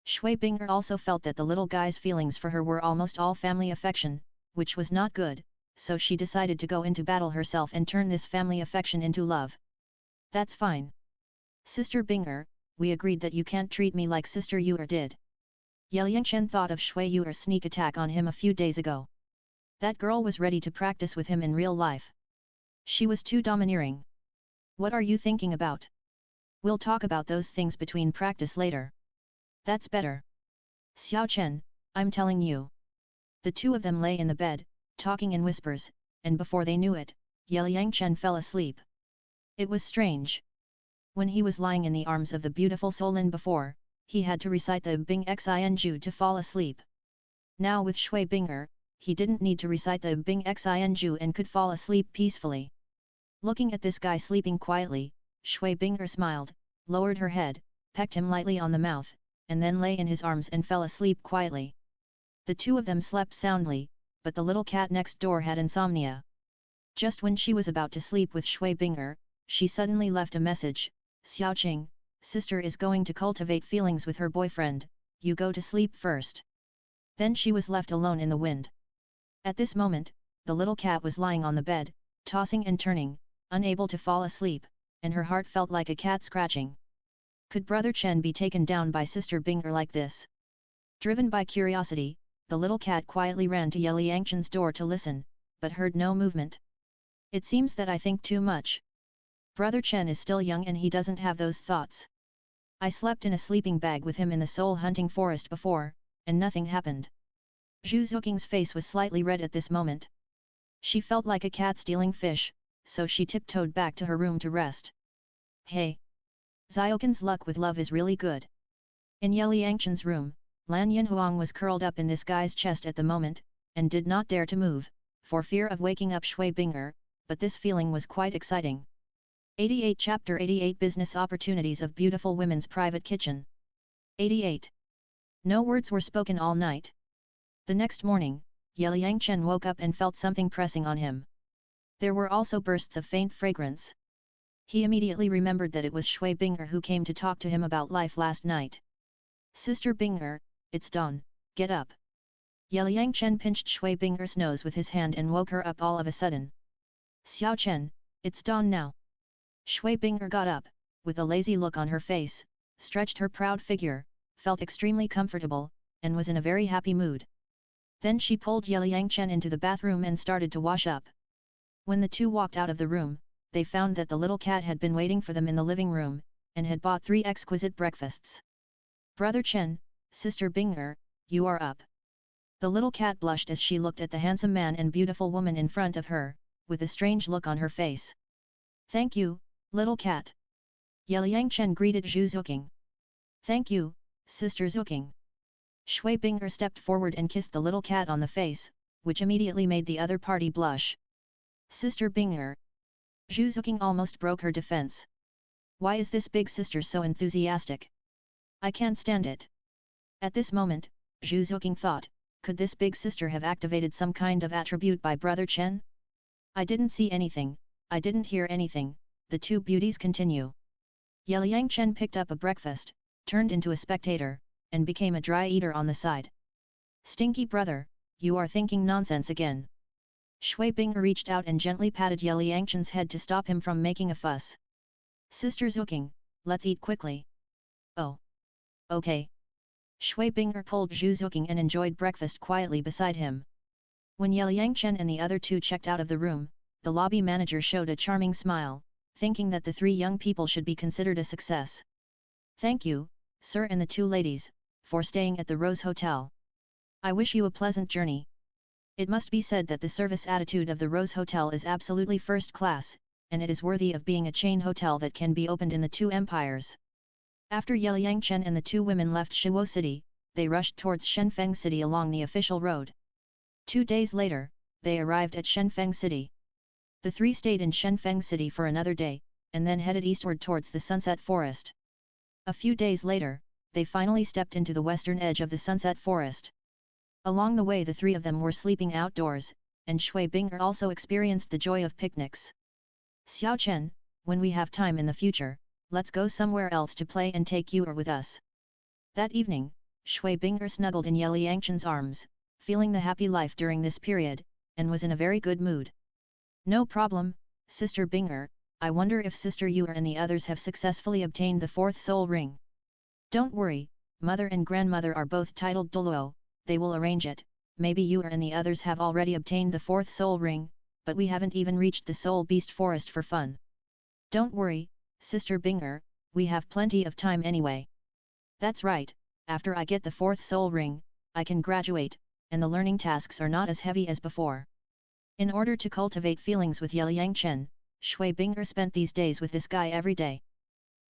S1: Shui Bing'er also felt that the little guy's feelings for her were almost all family affection, which was not good, so she decided to go into battle herself and turn this family affection into love. That's fine. Sister Bing'er, we agreed that you can't treat me like Sister Yu'er did. Yelyangchen thought of Shui Yu'er's sneak attack on him a few days ago. That girl was ready to practice with him in real life. She was too domineering. What are you thinking about? We'll talk about those things between practice later. That's better. Xiao Chen, I'm telling you. The two of them lay in the bed, talking in whispers, and before they knew it, Yelyangchen fell asleep. It was strange. When he was lying in the arms of the beautiful Solin before, he had to recite the Bing Xinju to fall asleep. Now with Shui Bing'er, he didn't need to recite the Bing Xinju and could fall asleep peacefully. Looking at this guy sleeping quietly, Shui Bing'er smiled, lowered her head, pecked him lightly on the mouth, and then lay in his arms and fell asleep quietly. The two of them slept soundly, but the little cat next door had insomnia. Just when she was about to sleep with Shui Bing'er, she suddenly left a message, Xiaoqing, sister is going to cultivate feelings with her boyfriend, you go to sleep first. Then she was left alone in the wind. At this moment, the little cat was lying on the bed, tossing and turning, unable to fall asleep, and her heart felt like a cat scratching. Could Brother Chen be taken down by Sister Bing'er like this? Driven by curiosity, the little cat quietly ran to Yelyangchen's door to listen, but heard no movement. It seems that I think too much. Brother Chen is still young and he doesn't have those thoughts. I slept in a sleeping bag with him in the soul-hunting forest before, and nothing happened. Zhu Zoking's face was slightly red at this moment. She felt like a cat stealing fish, so she tiptoed back to her room to rest. Hey! Xiaoqin's luck with love is really good. In Yelyangchen's room, Lan Yinhuang was curled up in this guy's chest at the moment, and did not dare to move, for fear of waking up Shui Bing'er, but this feeling was quite exciting. 88 Chapter 88 Business Opportunities of Beautiful Women's Private Kitchen. 88. No words were spoken all night. The next morning, Yelyangchen woke up and felt something pressing on him. There were also bursts of faint fragrance. He immediately remembered that it was Shui Bing'er who came to talk to him about life last night. Sister Bing'er, it's dawn, get up. Yelyangchen pinched Shui Bing'er's nose with his hand and woke her up all of a sudden. Xiao Chen, it's dawn now. Shui Bing'er got up, with a lazy look on her face, stretched her proud figure, felt extremely comfortable, and was in a very happy mood. Then she pulled Yelyangchen into the bathroom and started to wash up. When the two walked out of the room, they found that the little cat had been waiting for them in the living room, and had bought 3 exquisite breakfasts. Brother Chen, Sister Bing'er, you are up. The little cat blushed as she looked at the handsome man and beautiful woman in front of her, with a strange look on her face. Thank you, little cat. Yelyangchen greeted Zhu Zuking. Thank you, Sister Zuking. Shui Bing'er stepped forward and kissed the little cat on the face, which immediately made the other party blush. Sister Bing'er. Zhu Zuking almost broke her defense. Why is this big sister so enthusiastic? I can't stand it. At this moment, Zhu Zuking thought, could this big sister have activated some kind of attribute by Brother Chen? I didn't see anything, I didn't hear anything, the two beauties continue. Yelyangchen picked up a breakfast, turned into a spectator, and became a dry eater on the side. Stinky brother, you are thinking nonsense again. Shui Bing'er reached out and gently patted Yelyangchen's head to stop him from making a fuss. Sister Zuking, let's eat quickly. Oh. Okay. Shui Bing'er pulled Zhu Zuking and enjoyed breakfast quietly beside him. When Yelyangchen and the other two checked out of the room, the lobby manager showed a charming smile, thinking that the 3 young people should be considered a success. Thank you, sir and the 2 ladies, for staying at the Rose Hotel. I wish you a pleasant journey. It must be said that the service attitude of the Rose Hotel is absolutely first class, and it is worthy of being a chain hotel that can be opened in the 2 empires. After Yelyangchen and the 2 women left Shiwo City, they rushed towards Shenfeng City along the official road. 2 days later, they arrived at Shenfeng City. The 3 stayed in Shenfeng City for another day, and then headed eastward towards the Sunset Forest. A few days later, they finally stepped into the western edge of the Sunset Forest. Along the way the 3 of them were sleeping outdoors, and Shui Bing'er also experienced the joy of picnics. Xiao Chen, when we have time in the future, let's go somewhere else to play and take you with us. That evening, Shui Bing'er snuggled in Ye Liangchen's arms, feeling the happy life during this period, and was in a very good mood. No problem, Sister Bing'er, I wonder if Sister Yu and the others have successfully obtained the fourth soul ring. Don't worry, Mother and Grandmother are both titled Douluo, they will arrange it. Maybe Yu and the others have already obtained the fourth soul ring, but we haven't even reached the soul beast forest for fun. Don't worry, Sister Bing'er, we have plenty of time anyway. That's right, after I get the fourth soul ring, I can graduate, and the learning tasks are not as heavy as before. In order to cultivate feelings with Ye Liangchen, Shui Bing'er spent these days with this guy every day.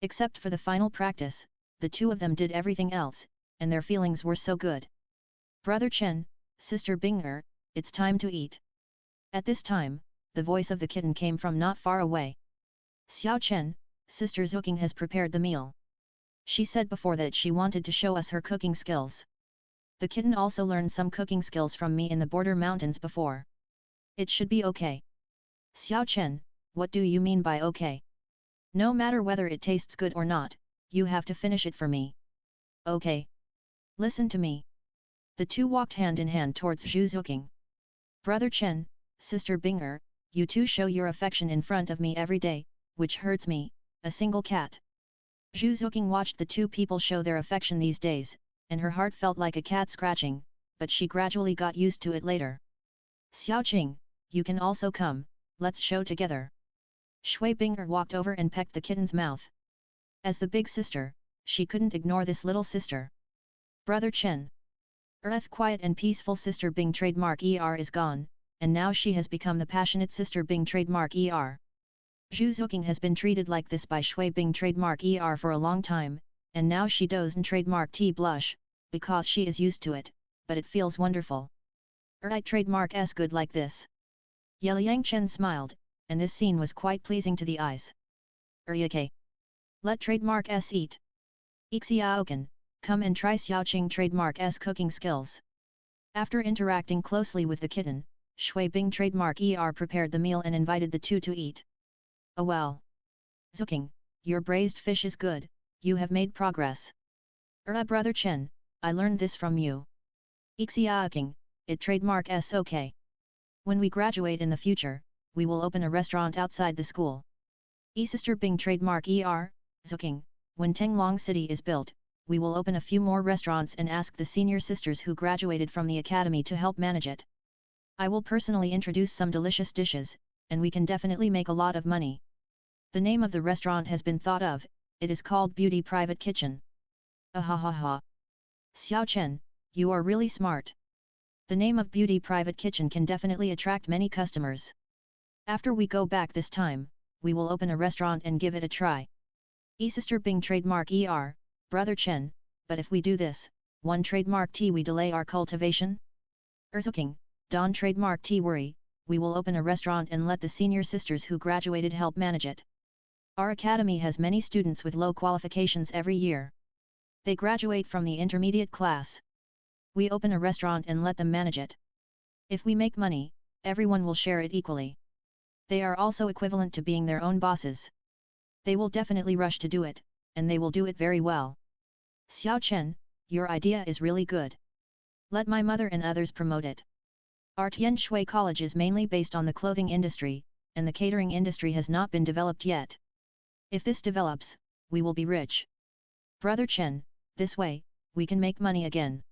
S1: Except for the final practice, the two of them did everything else, and their feelings were so good. Brother Chen, Sister Bing'er, it's time to eat. At this time, the voice of the kitten came from not far away. Xiao Chen, Sister Zuking has prepared the meal. She said before that she wanted to show us her cooking skills. The kitten also learned some cooking skills from me in the border mountains before. It should be okay. Xiao Chen, what do you mean by okay? No matter whether it tastes good or not, you have to finish it for me. Okay. Listen to me. The two walked hand in hand towards Zhu Zuking. Brother Chen, Sister Bing'er, you two show your affection in front of me every day, which hurts me, a single cat. Zhu Zuking watched the two people show their affection these days, and her heart felt like a cat scratching, but she gradually got used to it later. Xiao Qing, you can also come, let's show together. Shui Bing'er walked over and pecked the kitten's mouth. As the big sister, she couldn't ignore this little sister. Brother Chen. Earth quiet and peaceful Sister Bing trademark ER is gone, and now she has become the passionate Sister Bing trademark ER. Zhu Zuking has been treated like this by Shui Bing trademark ER for a long time, and now she does and trademark T blush, because she is used to it, but it feels wonderful. I trademark S good like this. Ye Liangchen smiled, and this scene was quite pleasing to the eyes. Okay. Let trademark S eat. Xiaokan, come and try Xiaoqing trademark S cooking skills. After interacting closely with the kitten, Shui Bing trademark ER prepared the meal and invited the two to eat. Oh well. Zuking, your braised fish is good, you have made progress. Brother Chen, I learned this from you. Xiaoking, it trademark S okay. When we graduate in the future, we will open a restaurant outside the school. Sister Bing trademark ER, Zuking, when Tenglong City is built, we will open a few more restaurants and ask the senior sisters who graduated from the academy to help manage it. I will personally introduce some delicious dishes, and we can definitely make a lot of money. The name of the restaurant has been thought of, it is called Beauty Private Kitchen. Ahahaha. Xiao Chen, you are really smart. The name of Beauty Private Kitchen can definitely attract many customers. After we go back this time, we will open a restaurant and give it a try. Sister Bing trademark ER, Brother Chen, but if we do this, one trademark T we delay our cultivation? Zuking, Don trademark T worry, we will open a restaurant and let the senior sisters who graduated help manage it. Our academy has many students with low qualifications every year. They graduate from the intermediate class. We open a restaurant and let them manage it. If we make money, everyone will share it equally. They are also equivalent to being their own bosses. They will definitely rush to do it, and they will do it very well. Xiao Chen, your idea is really good. Let my mother and others promote it. Our Tianshui college is mainly based on the clothing industry, and the catering industry has not been developed yet. If this develops, we will be rich. Brother Chen, this way, we can make money again.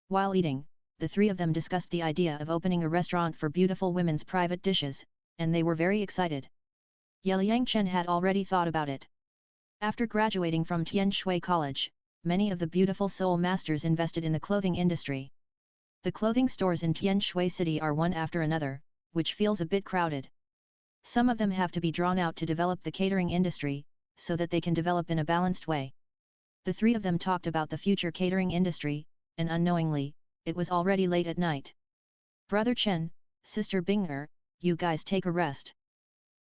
S1: While eating, the three of them discussed the idea of opening a restaurant for beautiful women's private dishes, and they were very excited. Ye Liangchen had already thought about it. After graduating from Tianshui College, many of the beautiful soul masters invested in the clothing industry. The clothing stores in Tianshui City are one after another, which feels a bit crowded. Some of them have to be drawn out to develop the catering industry, so that they can develop in a balanced way. The three of them talked about the future catering industry, and unknowingly, it was already late at night. Brother Chen, Sister Bing'er, you guys take a rest.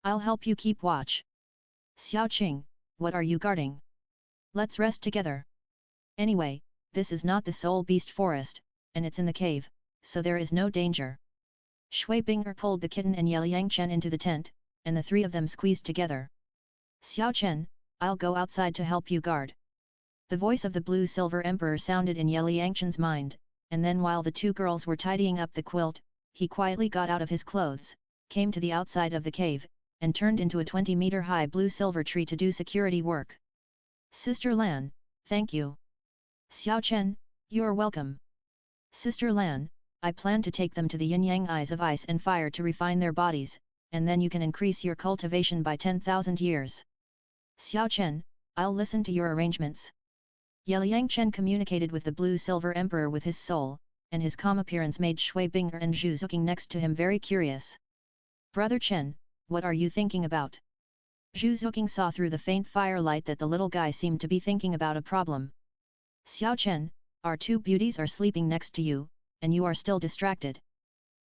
S1: I'll help you keep watch. Xiao Qing, what are you guarding? Let's rest together. Anyway, this is not the soul beast forest, and it's in the cave, so there is no danger. Shui Bing'er pulled the kitten and Ye Liangchen into the tent, and the three of them squeezed together. Xiao Chen, I'll go outside to help you guard. The voice of the blue-silver emperor sounded in Yangchen's mind, and then while the two girls were tidying up the quilt, he quietly got out of his clothes, came to the outside of the cave, and turned into a 20-meter-high blue-silver tree to do security work. Sister Lan, thank you. Xiao Chen, you're welcome. Sister Lan, I plan to take them to the yin-yang eyes of ice and fire to refine their bodies, and then you can increase your cultivation by 10,000 years. Xiao Chen, I'll listen to your arrangements. Yang Chen communicated with the blue-silver emperor with his soul, and his calm appearance made Shui Binger and Zhu Zuqing next to him very curious. Brother Chen, what are you thinking about? Zhu Zuqing saw through the faint firelight that the little guy seemed to be thinking about a problem. Xiao Chen, our two beauties are sleeping next to you, and you are still distracted.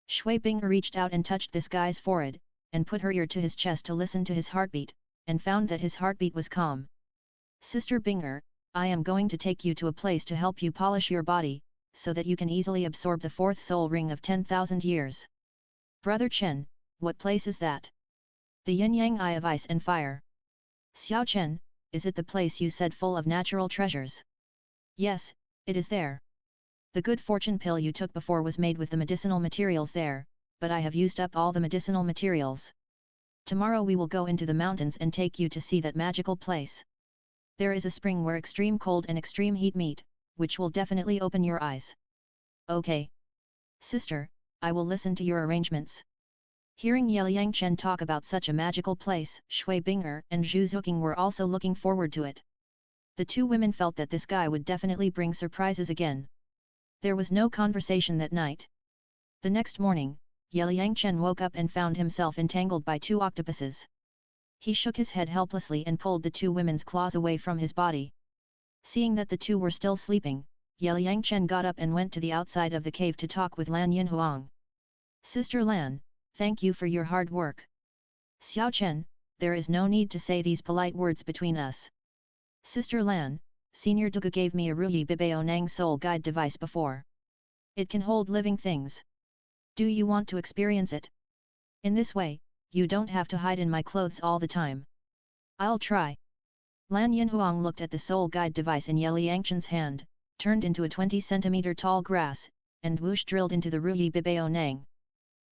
S1: Shui Binger reached out and touched this guy's forehead, and put her ear to his chest to listen to his heartbeat, and found that his heartbeat was calm. Sister Binger, I am going to take you to a place to help you polish your body, so that you can easily absorb the fourth soul ring of 10,000 years. Brother Chen, what place is that? The yin-yang eye of ice and fire. Xiao Chen, is it the place you said full of natural treasures? Yes, it is there. The good fortune pill you took before was made with the medicinal materials there, but I have used up all the medicinal materials. Tomorrow we will go into the mountains and take you to see that magical place. There is a spring where extreme cold and extreme heat meet, which will definitely open your eyes. Okay. Sister, I will listen to your arrangements. Hearing Yang Chen talk about such a magical place, Shui Binger and Zhu Zuqing were also looking forward to it. The two women felt that this guy would definitely bring surprises again. There was no conversation that night. The next morning, Yang Chen woke up and found himself entangled by two octopuses. He shook his head helplessly and pulled the two women's claws away from his body. Seeing that the two were still sleeping, Yang Chen got up and went to the outside of the cave to talk with Lan Yinhuang. Sister Lan, thank you for your hard work. Xiao Chen, there is no need to say these polite words between us. Sister Lan, Senior Dugu gave me a Ruyi Bibao Nang soul guide device before. It can hold living things. Do you want to experience it? In this way, you don't have to hide in my clothes all the time. I'll try. Lan Yinhuang looked at the soul guide device in Yang Chen's hand, turned into a 20-centimeter tall grass, and whoosh drilled into the Ruyi Bibao Nang.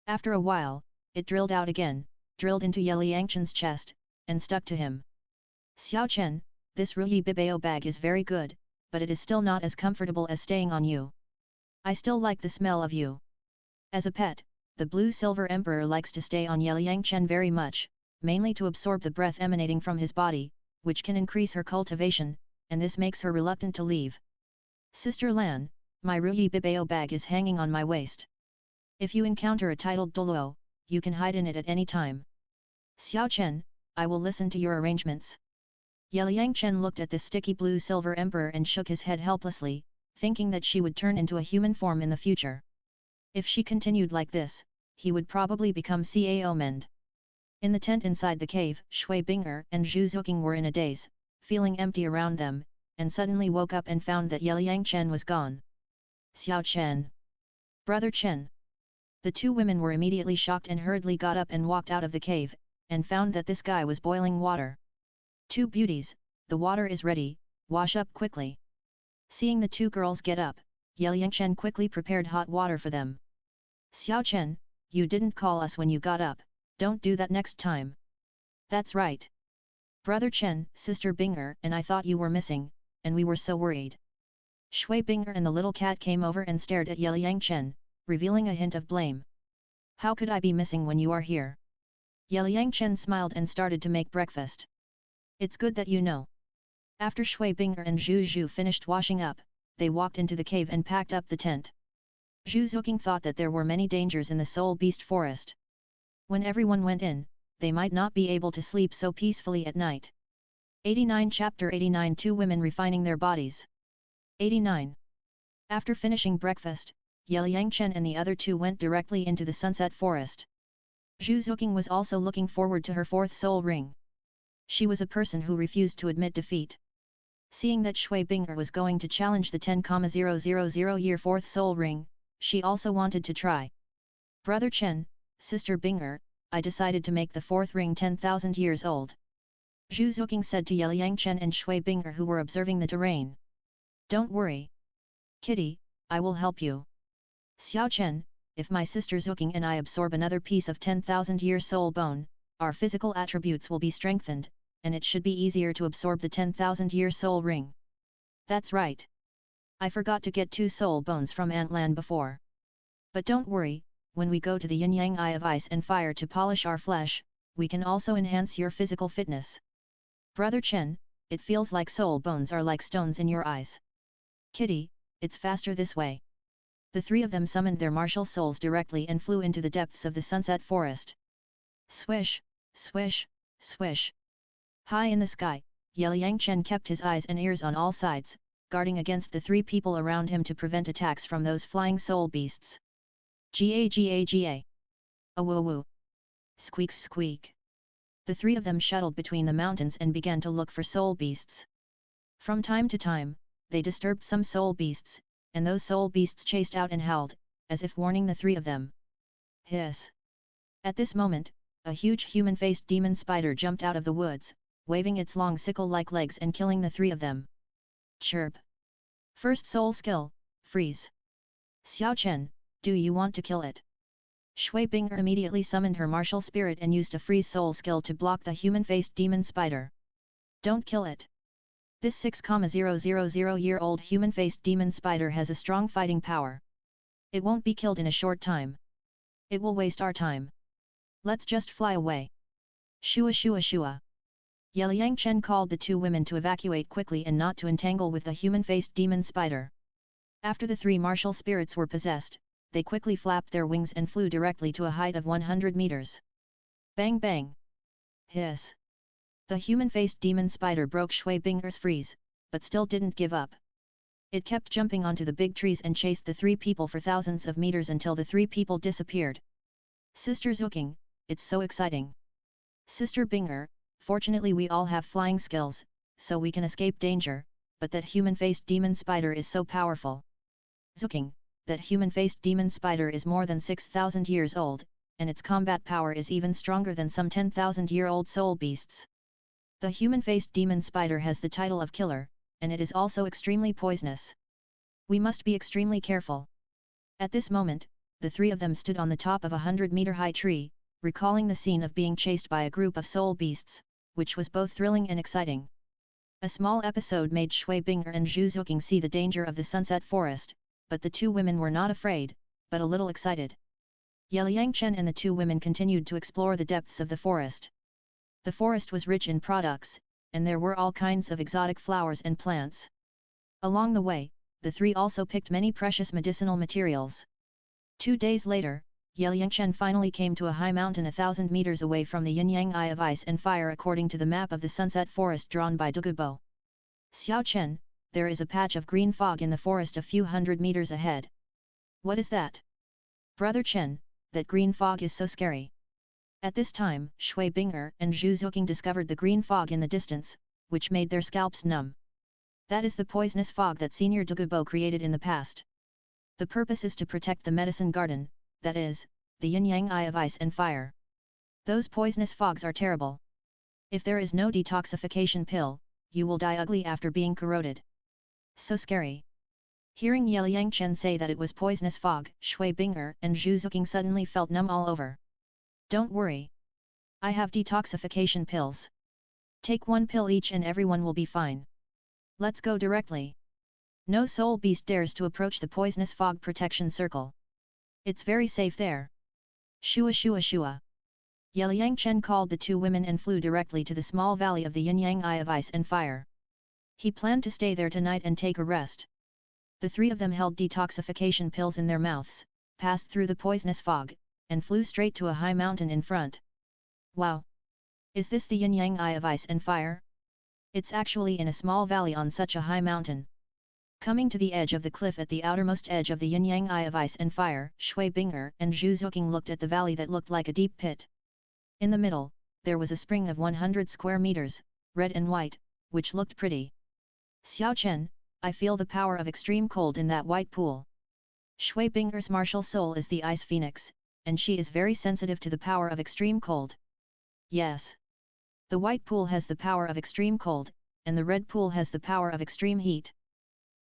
S1: After a while, it drilled out again, drilled into Yang Chen's chest, and stuck to him. Xiao Chen, this Ruyi Bibao bag is very good, but it is still not as comfortable as staying on you. I still like the smell of you. As a pet, the blue-silver emperor likes to stay on Yang Chen very much, mainly to absorb the breath emanating from his body, which can increase her cultivation, and this makes her reluctant to leave. Sister Lan, my Ruyi Bibao bag is hanging on my waist. If you encounter a titled Douluo, you can hide in it at any time. Xiao Chen, I will listen to your arrangements. Yang Chen looked at the sticky blue-silver emperor and shook his head helplessly, thinking that she would turn into a human form in the future. If she continued like this, he would probably become Cao Mend. In the tent inside the cave, Shui Binger and Zhu Zuqing were in a daze, feeling empty around them, and suddenly woke up and found that Yang Chen was gone. Xiao Chen. Brother Chen. The two women were immediately shocked and hurriedly got up and walked out of the cave, and found that this guy was boiling water. Two beauties, the water is ready, wash up quickly. Seeing the two girls get up, Yang Chen quickly prepared hot water for them. Xiao Chen, you didn't call us when you got up, don't do that next time. That's right. Brother Chen, Sister Binger and I thought you were missing, and we were so worried. Shui Binger and the little cat came over and stared at Yang Chen, revealing a hint of blame. How could I be missing when you are here? Yang Chen smiled and started to make breakfast. It's good that you know. After Shui Binger and Zhu Zhu finished washing up, they walked into the cave and packed up the tent. Zhu Zuqing thought that there were many dangers in the Soul Beast Forest. When everyone went in, they might not be able to sleep so peacefully at night. 89 Chapter 89 Two women refining their bodies. 89. After finishing breakfast, Yang Chen and the other two went directly into the sunset forest. Zhu Zuqing was also looking forward to her fourth soul ring. She was a person who refused to admit defeat. Seeing that Shui Binger was going to challenge the 10,000-year fourth soul ring, she also wanted to try. Brother Chen, Sister Binger, I decided to make the fourth ring 10,000 years old. Zhu Zuqing said to Yeliang Chen and Shui Binger who were observing the terrain. Don't worry. Kitty, I will help you. Xiao Chen, if my sister Zuqing and I absorb another piece of 10,000-year soul bone, our physical attributes will be strengthened, and it should be easier to absorb the 10,000-year soul ring. That's right. I forgot to get 2 soul bones from Antland before. But don't worry, when we go to the Yin-Yang Eye of Ice and Fire to polish our flesh, we can also enhance your physical fitness. Brother Chen, it feels like soul bones are like stones in your eyes. Kitty, it's faster this way. The 3 of them summoned their martial souls directly and flew into the depths of the sunset forest. Swish, swish, swish. High in the sky, Yeliang Chen kept his eyes and ears on all sides, guarding against the 3 people around him to prevent attacks from those flying soul beasts. Ga ga ga. Awoo woo. Squeak squeak. The 3 of them shuttled between the mountains and began to look for soul beasts. From time to time, they disturbed some soul beasts, and those soul beasts chased out and howled, as if warning the 3 of them. Hiss! At this moment, a huge human-faced demon spider jumped out of the woods, waving its long sickle-like legs and killing the 3 of them. Chirp! First soul skill, freeze! Xiao Chen, do you want to kill it? Shui Binger immediately summoned her martial spirit and used a freeze soul skill to block the human-faced demon spider. Don't kill it! This 6,000-year-old human-faced demon spider has a strong fighting power. It won't be killed in a short time. It will waste our time. Let's just fly away. Shua shua shua. Yeliang Chen called the 2 women to evacuate quickly and not to entangle with the human-faced demon spider. After the 3 martial spirits were possessed, they quickly flapped their wings and flew directly to a height of 100 meters. Bang bang! Hiss! The human-faced demon spider broke Shui Binger's freeze, but still didn't give up. It kept jumping onto the big trees and chased the 3 people for thousands of meters until the 3 people disappeared. Sister Zuqing, it's so exciting. Sister Binger, fortunately we all have flying skills, so we can escape danger, but that human-faced demon spider is so powerful. Zuqing, that human-faced demon spider is more than 6,000 years old, and its combat power is even stronger than some 10,000-year-old soul beasts. The human-faced demon spider has the title of killer, and it is also extremely poisonous. We must be extremely careful. At this moment, the 3 of them stood on the top of a 100-meter-high tree, recalling the scene of being chased by a group of soul beasts, which was both thrilling and exciting. A small episode made Shui Binger and Zhu Zuqing see the danger of the sunset forest, but the 2 women were not afraid, but a little excited. Yeliang Chen and the 2 women continued to explore the depths of the forest. The forest was rich in products, and there were all kinds of exotic flowers and plants. Along the way, the 3 also picked many precious medicinal materials. 2 days later, Yeliang Chen finally came to a high mountain 1,000 meters away from the Yin-Yang Eye of Ice and Fire according to the map of the sunset forest drawn by Douluo. Xiao Chen, there is a patch of green fog in the forest a few hundred meters ahead. What is that? Brother Chen, that green fog is so scary. At this time, Shui Binger and Zhu Zuqing discovered the green fog in the distance, which made their scalps numb. That is the poisonous fog that Senior Douluo created in the past. The purpose is to protect the medicine garden, that is, the Yin-Yang Eye of Ice and Fire. Those poisonous fogs are terrible. If there is no detoxification pill, you will die ugly after being corroded. So scary. Hearing Yeliang Chen say that it was poisonous fog, Shui Binger and Zhu Zuqing suddenly felt numb all over. Don't worry. I have detoxification pills. Take 1 pill each and everyone will be fine. Let's go directly. No soul beast dares to approach the poisonous fog protection circle. It's very safe there. Shua shua shua. Yeliang Chen called the 2 women and flew directly to the small valley of the Yin-Yang Eye of Ice and Fire. He planned to stay there tonight and take a rest. The 3 of them held detoxification pills in their mouths, passed through the poisonous fog, and flew straight to a high mountain in front. Wow! Is this the Yin-Yang Eye of Ice and Fire? It's actually in a small valley on such a high mountain. Coming to the edge of the cliff at the outermost edge of the Yin-Yang Eye of Ice and Fire, Shui Binger and Zhu Zuqing looked at the valley that looked like a deep pit. In the middle, there was a spring of 100 square meters, red and white, which looked pretty. Xiao Chen, I feel the power of extreme cold in that white pool. Shui Binger's martial soul is the Ice Phoenix, and she is very sensitive to the power of extreme cold. Yes. The white pool has the power of extreme cold, and the red pool has the power of extreme heat.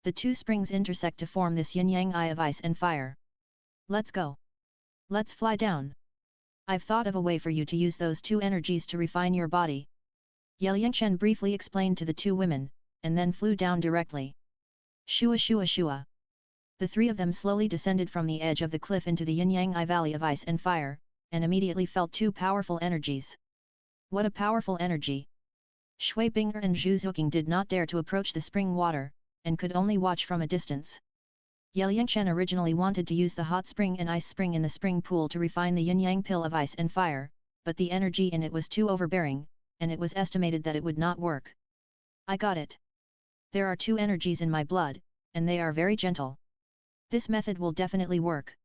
S1: The two springs intersect to form this yin-yang eye of ice and fire. Let's go. Let's fly down. I've thought of a way for you to use those two energies to refine your body. Yelyangchen briefly explained to the two women, and then flew down directly. Shua shua shua. The three of them slowly descended from the edge of the cliff into the yin-yang eye valley of ice and fire, and immediately felt two powerful energies. What a powerful energy! Shui Bing'er and Zhu Zuqing did not dare to approach the spring water, and could only watch from a distance. Yelyangchen originally wanted to use the hot spring and ice spring in the spring pool to refine the yin-yang pill of ice and fire, but the energy in it was too overbearing, and it was estimated that it would not work. I got it. There are two energies in my blood, and they are very gentle. This method will definitely work.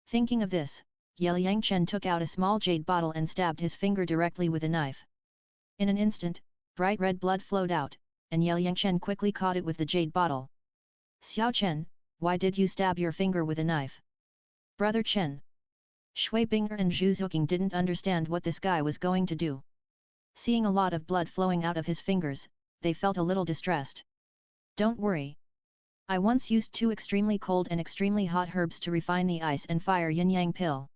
S1: Thinking of this, Yelyangchen took out a small jade bottle and stabbed his finger directly with a knife. In an instant, bright red blood flowed out, and Yelyangchen quickly caught it with the jade bottle. Xiao Chen, why did you stab your finger with a knife? Brother Chen. Shui Bing'er and Zhu Zuqing didn't understand what this guy was going to do. Seeing a lot of blood flowing out of his fingers, they felt a little distressed. Don't worry. I once used two extremely cold and extremely hot herbs to refine the ice and fire yin-yang pill.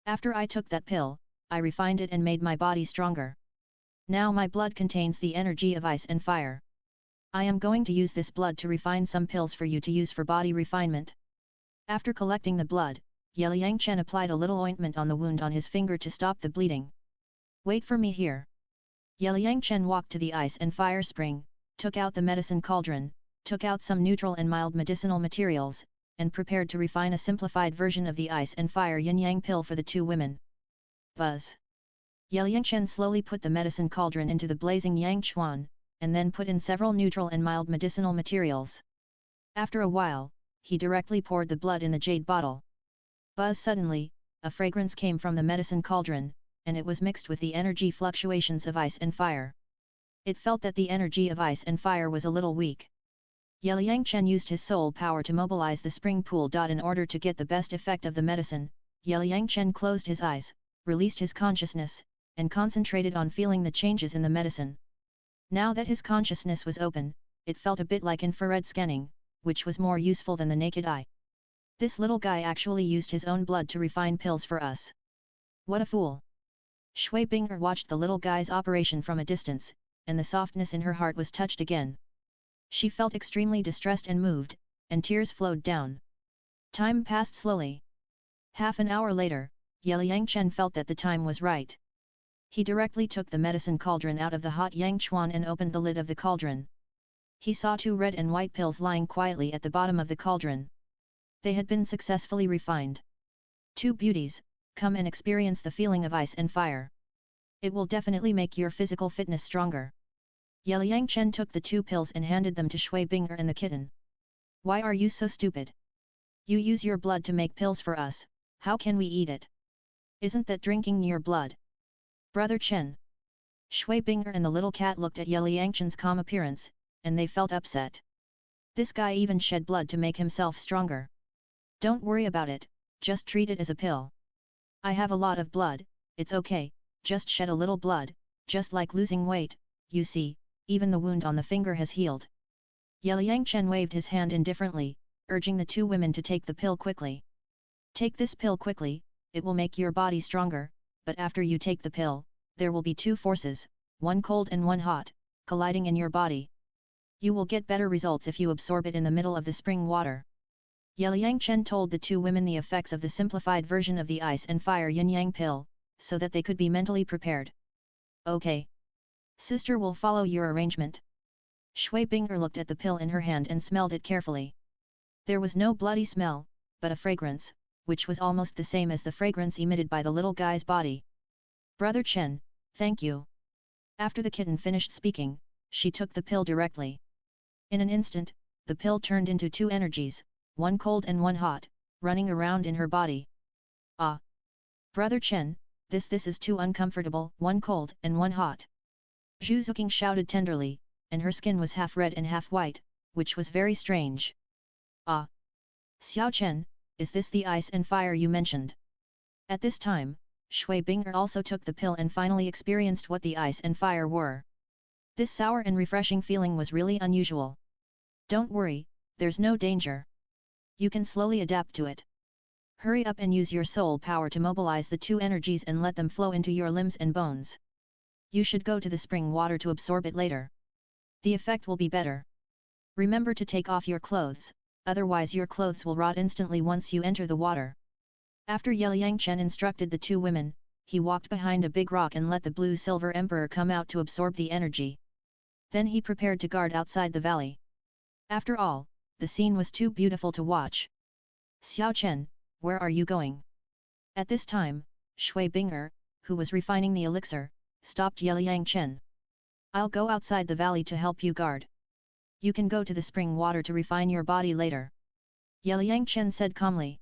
S1: After I took that pill, I refined it and made my body stronger. Now my blood contains the energy of ice and fire. I am going to use this blood to refine some pills for you to use for body refinement. After collecting the blood, Yelyangchen applied a little ointment on the wound on his finger to stop the bleeding. Wait for me here. Yelyangchen walked to the ice and fire spring, took out the medicine cauldron, took out some neutral and mild medicinal materials, and prepared to refine a simplified version of the ice and fire yin-yang pill for the two women. Buzz! Yelyangchen slowly put the medicine cauldron into the blazing yang chuan, and then put in several neutral and mild medicinal materials. After a while, he directly poured the blood in the jade bottle. Buzz! Suddenly, a fragrance came from the medicine cauldron, and it was mixed with the energy fluctuations of ice and fire. It felt that the energy of ice and fire was a little weak. Yelyangchen used his soul power to mobilize the spring pool. In order to get the best effect of the medicine, Yelyangchen closed his eyes, released his consciousness, and concentrated on feeling the changes in the medicine. Now that his consciousness was open, it felt a bit like infrared scanning, which was more useful than the naked eye. This little guy actually used his own blood to refine pills for us. What a fool! Shui Bing'er watched the little guy's operation from a distance, and the softness in her heart was touched again. She felt extremely distressed and moved, and tears flowed down. Time passed slowly. Half an hour later, Yelyangchen felt that the time was right. He directly took the medicine cauldron out of the hot yang chuan and opened the lid of the cauldron. He saw two red and white pills lying quietly at the bottom of the cauldron. They had been successfully refined. Two beauties, come and experience the feeling of ice and fire. It will definitely make your physical fitness stronger. Yelyangchen took the two pills and handed them to Shui Bing'er and the kitten. Why are you so stupid? You use your blood to make pills for us, how can we eat it? Isn't that drinking your blood? Brother Chen. Shui Bing'er and the little cat looked at Yelyangchen's calm appearance, and they felt upset. This guy even shed blood to make himself stronger. Don't worry about it, just treat it as a pill. I have a lot of blood, it's okay, just shed a little blood, just like losing weight, you see. Even the wound on the finger has healed. Yelyangchen waved his hand indifferently, urging the two women to take the pill quickly. Take this pill quickly, it will make your body stronger, but after you take the pill, there will be two forces, one cold and one hot, colliding in your body. You will get better results if you absorb it in the middle of the spring water. Yelyangchen told the two women the effects of the simplified version of the ice and fire yin-yang pill, so that they could be mentally prepared. Okay. Sister will follow your arrangement. Shui Bing'er looked at the pill in her hand and smelled it carefully. There was no bloody smell, but a fragrance, which was almost the same as the fragrance emitted by the little guy's body. Brother Chen, thank you. After the kitten finished speaking, she took the pill directly. In an instant, the pill turned into two energies, one cold and one hot, running around in her body. Ah! Brother Chen, this is too uncomfortable, one cold and one hot. Zhu Zuqing shouted tenderly, and her skin was half red and half white, which was very strange. Ah! Xiao Chen, is this the ice and fire you mentioned? At this time, Shui Binger also took the pill and finally experienced what the ice and fire were. This sour and refreshing feeling was really unusual. Don't worry, there's no danger. You can slowly adapt to it. Hurry up and use your soul power to mobilize the two energies and let them flow into your limbs and bones. You should go to the spring water to absorb it later. The effect will be better. Remember to take off your clothes, otherwise your clothes will rot instantly once you enter the water. After Yeliang Chen instructed the two women, he walked behind a big rock and let the blue-silver emperor come out to absorb the energy. Then he prepared to guard outside the valley. After all, the scene was too beautiful to watch. Xiao Chen, where are you going? At this time, Shui Binger, who was refining the elixir, stopped Yeliang Chen. I'll go outside the valley to help you guard. You can go to the spring water to refine your body later. Yeliang Chen said calmly.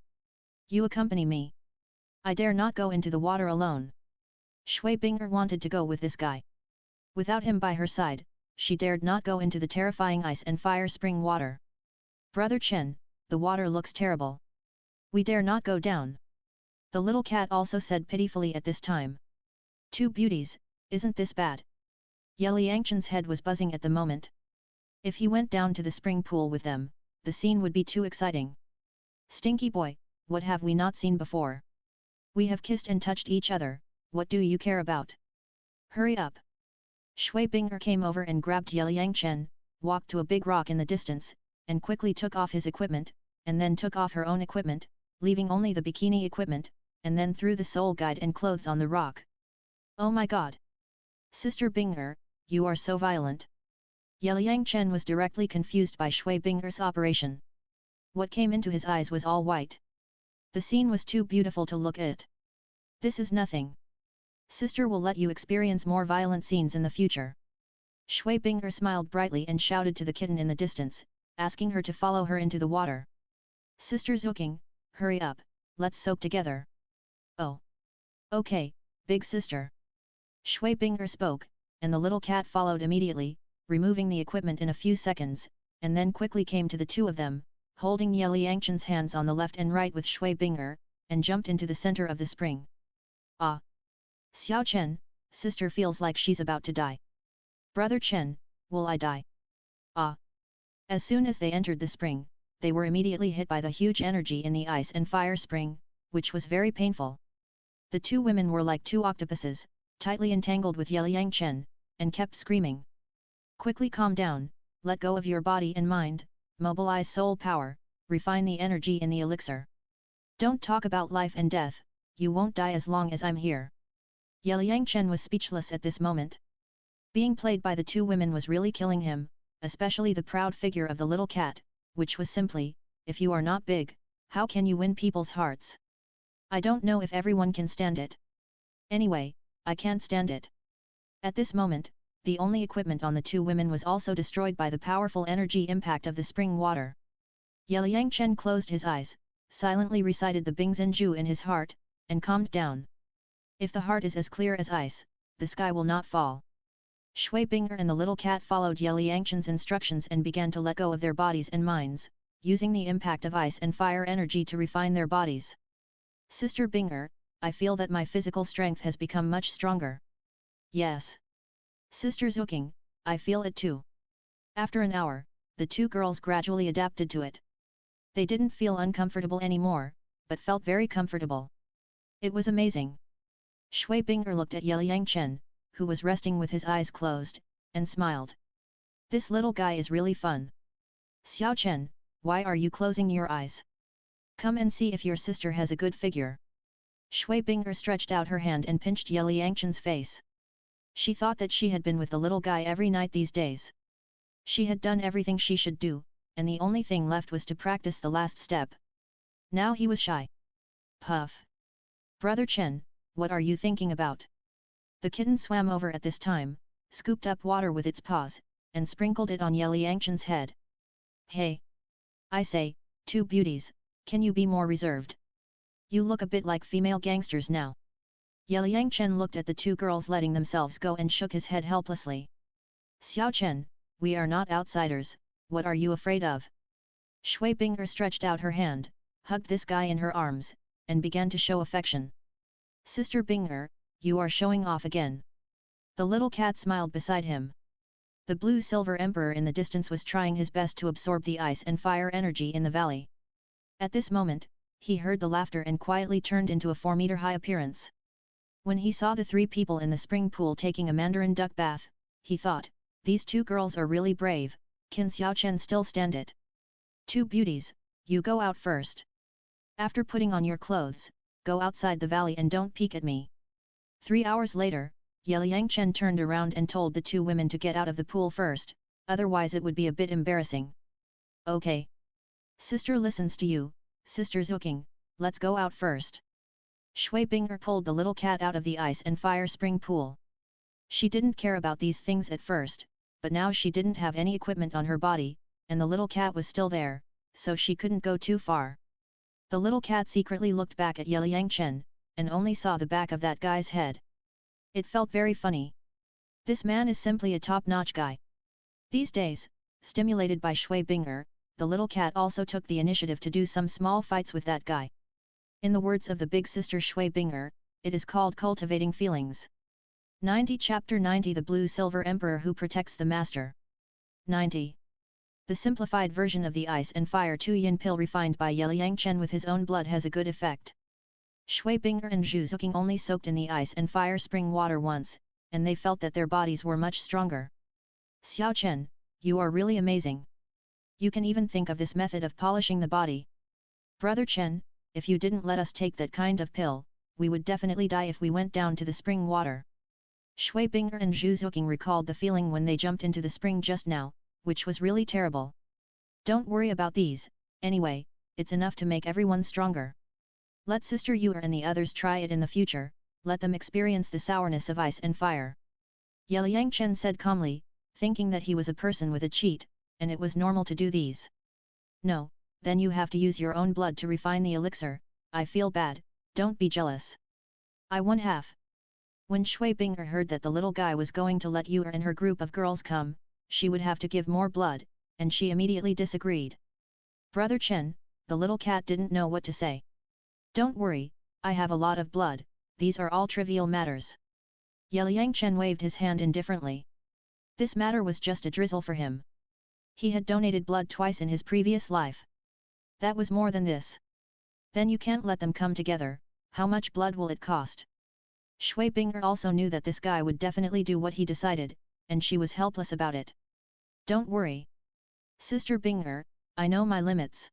S1: You accompany me. I dare not go into the water alone. Shui Binger wanted to go with this guy. Without him by her side, she dared not go into the terrifying ice and fire spring water. Brother Chen, the water looks terrible. We dare not go down. The little cat also said pitifully at this time. Two beauties, isn't this bad? Yeliang Chen's head was buzzing at the moment. If he went down to the spring pool with them, the scene would be too exciting. Stinky boy, what have we not seen before? We have kissed and touched each other, what do you care about? Hurry up! Shui Binger came over and grabbed Yeliang Chen, walked to a big rock in the distance, and quickly took off his equipment, and then took off her own equipment, leaving only the bikini equipment, and then threw the soul guide and clothes on the rock. Oh my god! Sister Binger, you are so violent! Yeliang Chen was directly confused by Shui Binger's operation. What came into his eyes was all white. The scene was too beautiful to look at. This is nothing. Sister will let you experience more violent scenes in the future. Shui Binger smiled brightly and shouted to the kitten in the distance, asking her to follow her into the water. Sister Zuking, hurry up, let's soak together. Oh. Okay, big sister. Shui Binger spoke, and the little cat followed immediately, removing the equipment in a few seconds, and then quickly came to the two of them, holding Yeliang Chen's hands on the left and right with Shui Binger, and jumped into the center of the spring. Ah! Xiao Chen, sister feels like she's about to die. Brother Chen, will I die? Ah! As soon as they entered the spring, they were immediately hit by the huge energy in the ice and fire spring, which was very painful. The two women were like two octopuses, tightly entangled with Yeliang Chen, and kept screaming. Quickly calm down, let go of your body and mind, mobilize soul power, refine the energy in the elixir. Don't talk about life and death, you won't die as long as I'm here. Yeliang Chen was speechless at this moment. Being played by the two women was really killing him, especially the proud figure of the little cat, which was simply, if you are not big, how can you win people's hearts? I don't know if everyone can stand it. Anyway, I can't stand it. At this moment, the only equipment on the two women was also destroyed by the powerful energy impact of the spring water. Yeliang Chen closed his eyes, silently recited the Bingzhenju in his heart, and calmed down. If the heart is as clear as ice, the sky will not fall. Shui Binger and the little cat followed Yeliang Chen's instructions and began to let go of their bodies and minds, using the impact of ice and fire energy to refine their bodies. Sister Binger, I feel that my physical strength has become much stronger. Yes. Sister Zuking, I feel it too. After an hour, the two girls gradually adapted to it. They didn't feel uncomfortable anymore, but felt very comfortable. It was amazing. Shui Binger looked at Yeliang Chen, who was resting with his eyes closed, and smiled. This little guy is really fun. Xiao Chen, why are you closing your eyes? Come and see if your sister has a good figure. Shui Binger stretched out her hand and pinched Yeliang Chen's face. She thought that she had been with the little guy every night these days. She had done everything she should do, and the only thing left was to practice the last step. Now he was shy. Puff. Brother Chen, what are you thinking about? The kitten swam over at this time, scooped up water with its paws, and sprinkled it on Yeliang Chen's head. Hey! I say, two beauties, can you be more reserved? You look a bit like female gangsters now. Yeliang Chen looked at the two girls letting themselves go and shook his head helplessly. Xiao Chen, we are not outsiders, what are you afraid of? Shui Binger stretched out her hand, hugged this guy in her arms, and began to show affection. Sister Binger, you are showing off again. The little cat smiled beside him. The blue-silver emperor in the distance was trying his best to absorb the ice and fire energy in the valley. At this moment, he heard the laughter and quietly turned into a 4-meter-high appearance. When he saw the 3 people in the spring pool taking a mandarin duck bath, he thought, these 2 girls are really brave, can Xiaochen still stand it? 2 beauties, you go out first. After putting on your clothes, go outside the valley and don't peek at me. 3 hours later, Yangchen turned around and told the 2 women to get out of the pool first, otherwise it would be a bit embarrassing. Okay. Sister listens to you, Sister Zuking, let's go out first. Shui Binger pulled the little cat out of the ice and fire spring pool. She didn't care about these things at first, but now she didn't have any equipment on her body, and the little cat was still there, so she couldn't go too far. The little cat secretly looked back at Yangchen, and only saw the back of that guy's head. It felt very funny. This man is simply a top-notch guy. These days, stimulated by Shui Binger, the little cat also took the initiative to do some small fights with that guy. In the words of the big sister Shui Binger, it is called cultivating feelings. 90 Chapter 90 The Blue-Silver Emperor Who Protects the Master. 90. The simplified version of the ice and fire 2 yin pill refined by Yangchen with his own blood has a good effect. Shui Binger and Zhu Zuking only soaked in the ice and fire spring water once, and they felt that their bodies were much stronger. Xiaochen, you are really amazing. You can even think of this method of polishing the body. Brother Chen, if you didn't let us take that kind of pill, we would definitely die if we went down to the spring water. Shui Binger and Zhu Zuking recalled the feeling when they jumped into the spring just now, which was really terrible. Don't worry about these, anyway, it's enough to make everyone stronger. Let Sister Yu and the others try it in the future, let them experience the sourness of ice and fire. Yangchen said calmly, thinking that he was a person with a cheat, and it was normal to do these. No, then you have to use your own blood to refine the elixir, I feel bad, don't be jealous. I won half. When Shui Binger heard that the little guy was going to let Yu and her group of girls come, she would have to give more blood, and she immediately disagreed. Brother Chen, the little cat didn't know what to say. Don't worry, I have a lot of blood, these are all trivial matters. Yangchen waved his hand indifferently. This matter was just a drizzle for him. He had donated blood twice in his previous life. That was more than this. Then you can't let them come together, how much blood will it cost? Shui Binger also knew that this guy would definitely do what he decided, and she was helpless about it. Don't worry. Sister Binger, I know my limits.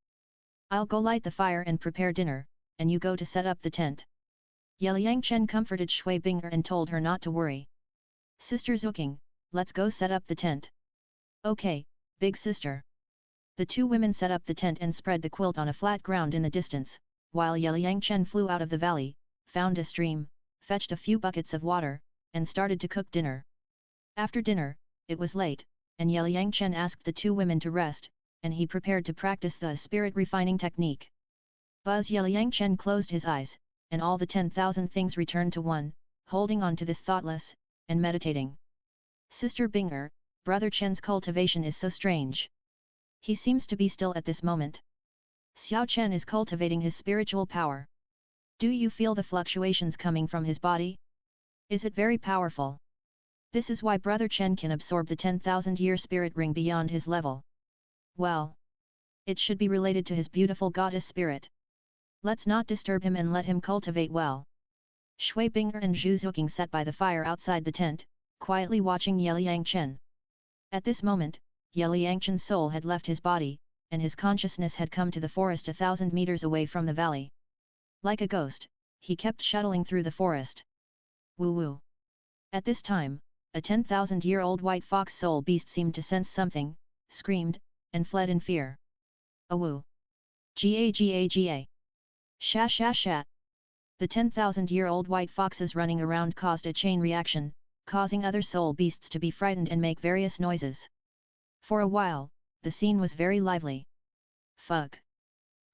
S1: I'll go light the fire and prepare dinner, and you go to set up the tent. Yangchen comforted Shui Binger and told her not to worry. Sister Zuking, let's go set up the tent. Okay, big sister. The 2 women set up the tent and spread the quilt on a flat ground in the distance, while Yangchen flew out of the valley, found a stream, fetched a few buckets of water, and started to cook dinner. After dinner, it was late, and Yangchen asked the 2 women to rest, and he prepared to practice the spirit refining technique. Buzz Yangchen closed his eyes, and all the 10,000 things returned to one, holding on to this thoughtless, and meditating. Sister Binger, Brother Chen's cultivation is so strange. He seems to be still at this moment. Xiao Chen is cultivating his spiritual power. Do you feel the fluctuations coming from his body? Is it very powerful? This is why Brother Chen can absorb the 10,000-year spirit ring beyond his level. Well, it should be related to his beautiful goddess spirit. Let's not disturb him and let him cultivate well. Shui Binger and Zhu Zuking sat by the fire outside the tent, quietly watching Yangchen. At this moment, Yangchen's soul had left his body, and his consciousness had come to the forest 1,000 meters away from the valley. Like a ghost, he kept shuttling through the forest. Woo-woo. At this time, a 10,000-year-old white fox soul beast seemed to sense something, screamed, and fled in fear. Awoo. Ga. Sha sha sha. The 10,000-year-old white foxes running around caused a chain reaction, causing other soul beasts to be frightened and make various noises. For a while, the scene was very lively. Fuck.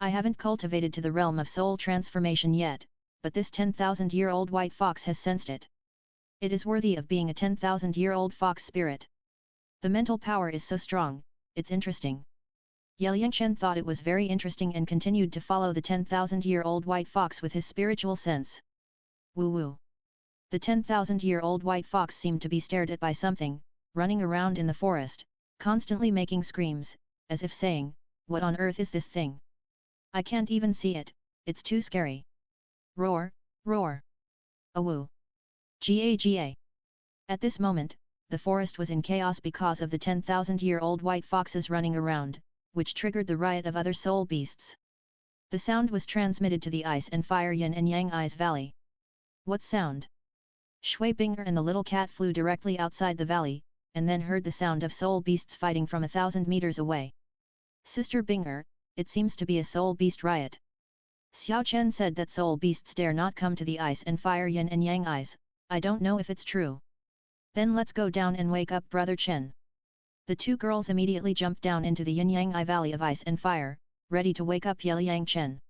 S1: I haven't cultivated to the realm of soul transformation yet, but this 10,000-year-old white fox has sensed it. It is worthy of being a 10,000-year-old fox spirit. The mental power is so strong, it's interesting. Yangchen thought it was very interesting and continued to follow the 10,000-year-old white fox with his spiritual sense. Woo woo. The 10,000-year-old white fox seemed to be stared at by something, running around in the forest, constantly making screams, as if saying, "What on earth is this thing? I can't even see it, it's too scary. Roar, roar. Awoo. Ga. At this moment, the forest was in chaos because of the 10,000-year-old white foxes running around, which triggered the riot of other soul beasts. The sound was transmitted to the ice and fire yin and yang ice valley. What sound? Shui Binger and the little cat flew directly outside the valley, and then heard the sound of soul beasts fighting from 1,000 meters away. Sister Binger, it seems to be a soul beast riot. Xiao Chen said that soul beasts dare not come to the ice and fire yin and yang ice. I don't know if it's true. Then let's go down and wake up Brother Chen. The two girls immediately jumped down into the yin-yang I valley of ice and fire, ready to wake up Yeliang Chen.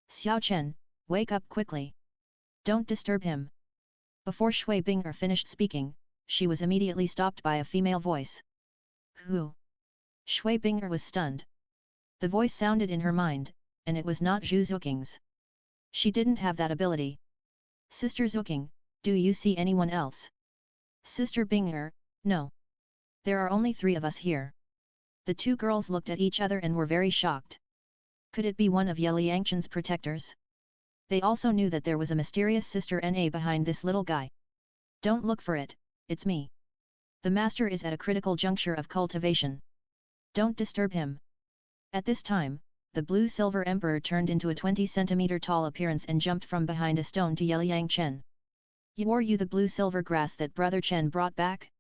S1: Xiao Chen, wake up quickly. Don't disturb him. Before Shui Binger finished speaking, she was immediately stopped by a female voice. Who? Shui Binger was stunned. The voice sounded in her mind, and it was not Zhu Zuking's. She didn't have that ability. Sister Zuking, do you see anyone else? Sister Binger, no. There are only 3 of us here. The two girls looked at each other and were very shocked. Could it be one of Yeliang Chen's protectors? They also knew that there was a mysterious Sister Na behind this little guy. Don't look for it, it's me. The master is at a critical juncture of cultivation. Don't disturb him. At this time, the blue-silver emperor turned into a 20-centimeter tall appearance and jumped from behind a stone to Yeliang Chen. Are you the blue-silver grass that Brother Chen brought back?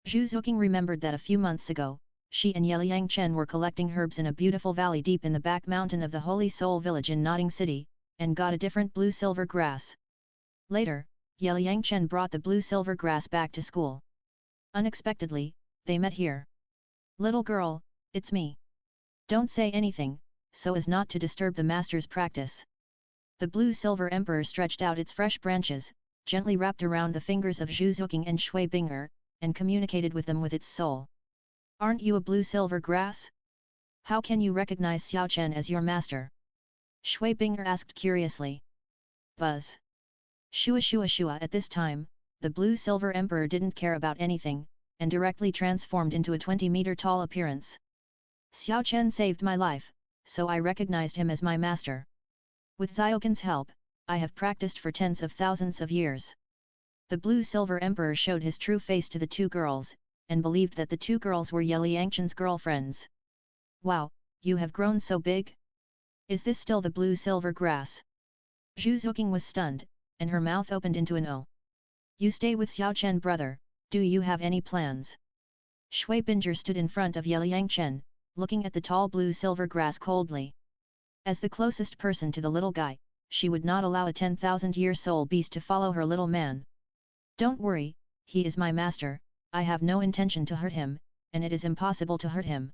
S1: Zhu Zuking remembered that a few months ago, she and Yeliang Chen were collecting herbs in a beautiful valley deep in the back mountain of the Holy Soul village in Nodding City, and got a different blue-silver grass. Later, Yeliang Chen brought the blue-silver grass back to school. Unexpectedly, they met here. Little girl, it's me. Don't say anything, so as not to disturb the master's practice. The blue-silver emperor stretched out its fresh branches, gently wrapped around the fingers of Zhu Zuking and Shui Binger, and communicated with them with its soul. Aren't you a blue-silver grass? How can you recognize Xiao Chen as your master? Shui Binger asked curiously. Buzz. Shua shua shua. At this time, the blue-silver emperor didn't care about anything, and directly transformed into a 20-meter tall appearance. Xiao Chen saved my life, so I recognized him as my master. With Ziokin's help, I have practiced for tens of thousands of years. The blue-silver emperor showed his true face to the two girls, and believed that the two girls were Yeliang Chen's girlfriends. Wow, you have grown so big? Is this still the blue-silver grass? Zhu Zuking was stunned, and her mouth opened into an O. You stay with Xiao Chen, brother, do you have any plans? Shui Binger stood in front of Yeliang Chen, looking at the tall blue-silver grass coldly. As the closest person to the little guy, she would not allow a 10,000-year soul beast to follow her little man. Don't worry, he is my master, I have no intention to hurt him, and it is impossible to hurt him.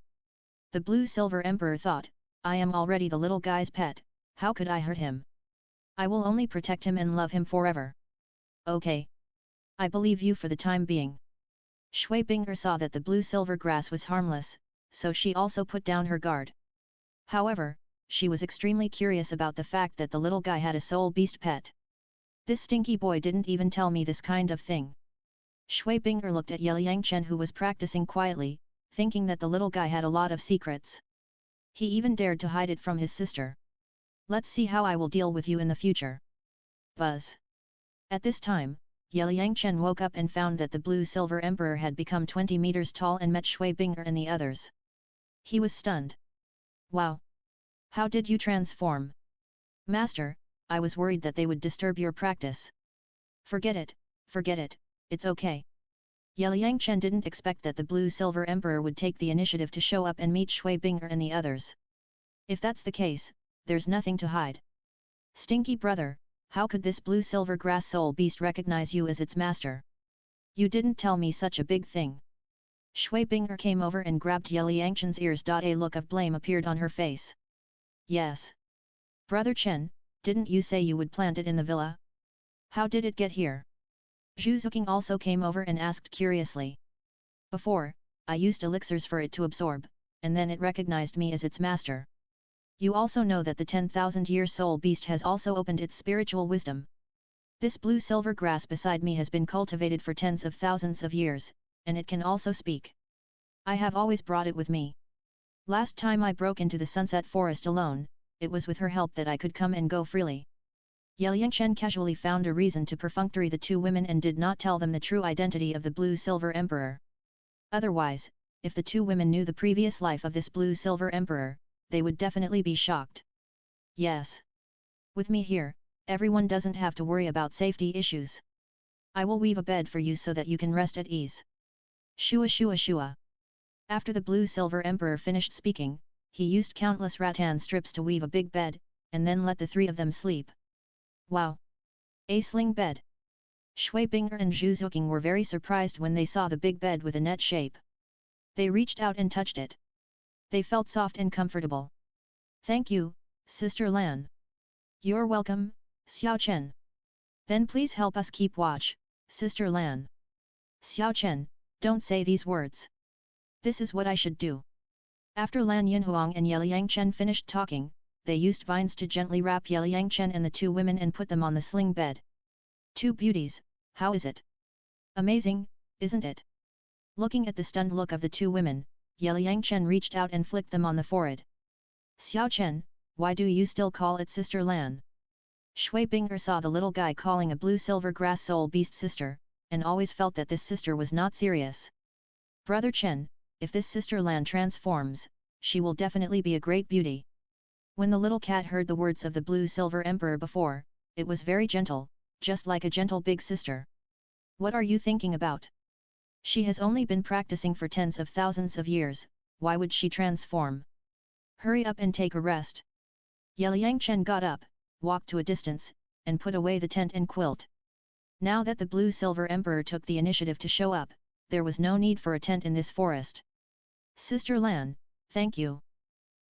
S1: The blue-silver emperor thought, I am already the little guy's pet, how could I hurt him? I will only protect him and love him forever. Okay. I believe you for the time being. Shui Binger saw that the blue-silver grass was harmless, so she also put down her guard. However, she was extremely curious about the fact that the little guy had a soul beast pet. This stinky boy didn't even tell me this kind of thing. Shui Binger looked at Yeliang Chen, who was practicing quietly, thinking that the little guy had a lot of secrets. He even dared to hide it from his sister. Let's see how I will deal with you in the future. Buzz. At this time, Yeliang Chen woke up and found that the blue-silver emperor had become 20 meters tall and met Shui Binger and the others. He was stunned. Wow! How did you transform? Master, I was worried that they would disturb your practice. Forget it, it's okay. Yeliang Chen didn't expect that the blue-silver emperor would take the initiative to show up and meet Shui Binger and the others. If that's the case, there's nothing to hide. Stinky brother, how could this blue-silver grass soul beast recognize you as its master? You didn't tell me such a big thing. Shui Binger came over and grabbed Yeliang Chen's ears. A look of blame appeared on her face. Yes. Brother Chen, didn't you say you would plant it in the villa? How did it get here? Zhu Zuking also came over and asked curiously. Before, I used elixirs for it to absorb, and then it recognized me as its master. You also know that the 10,000-year soul beast has also opened its spiritual wisdom. This blue-silver grass beside me has been cultivated for tens of thousands of years, and it can also speak. I have always brought it with me. Last time I broke into the sunset forest alone, it was with her help that I could come and go freely. Yeliangchen casually found a reason to perfunctory the two women and did not tell them the true identity of the blue-silver emperor. Otherwise, if the two women knew the previous life of this blue-silver emperor, they would definitely be shocked. Yes. With me here, everyone doesn't have to worry about safety issues. I will weave a bed for you so that you can rest at ease. Shua shua shua. After the blue-silver emperor finished speaking, he used countless rattan strips to weave a big bed, and then let the three of them sleep. Wow! A sling bed! Shui Binger and Zhu Zuqing were very surprised when they saw the big bed with a net shape. They reached out and touched it. They felt soft and comfortable. Thank you, Sister Lan. You're welcome, Xiao Chen. Then please help us keep watch, Sister Lan. Xiao Chen, don't say these words. This is what I should do. After Lan Yinhuang and Yeliangchen finished talking, they used vines to gently wrap Yeliangchen and the two women and put them on the sling bed. Two beauties, how is it? Amazing, isn't it? Looking at the stunned look of the two women, Yeliangchen reached out and flicked them on the forehead. Xiao Chen, why do you still call it Sister Lan? Shui Binger saw the little guy calling a blue-silver grass soul beast sister, and always felt that this sister was not serious. Brother Chen, if this Sister Lan transforms, she will definitely be a great beauty. When the little cat heard the words of the blue-silver emperor before, it was very gentle, just like a gentle big sister. What are you thinking about? She has only been practicing for tens of thousands of years, why would she transform? Hurry up and take a rest. Yeliangchen got up, walked to a distance, and put away the tent and quilt. Now that the blue-silver emperor took the initiative to show up, there was no need for a tent in this forest. Sister Lan, thank you.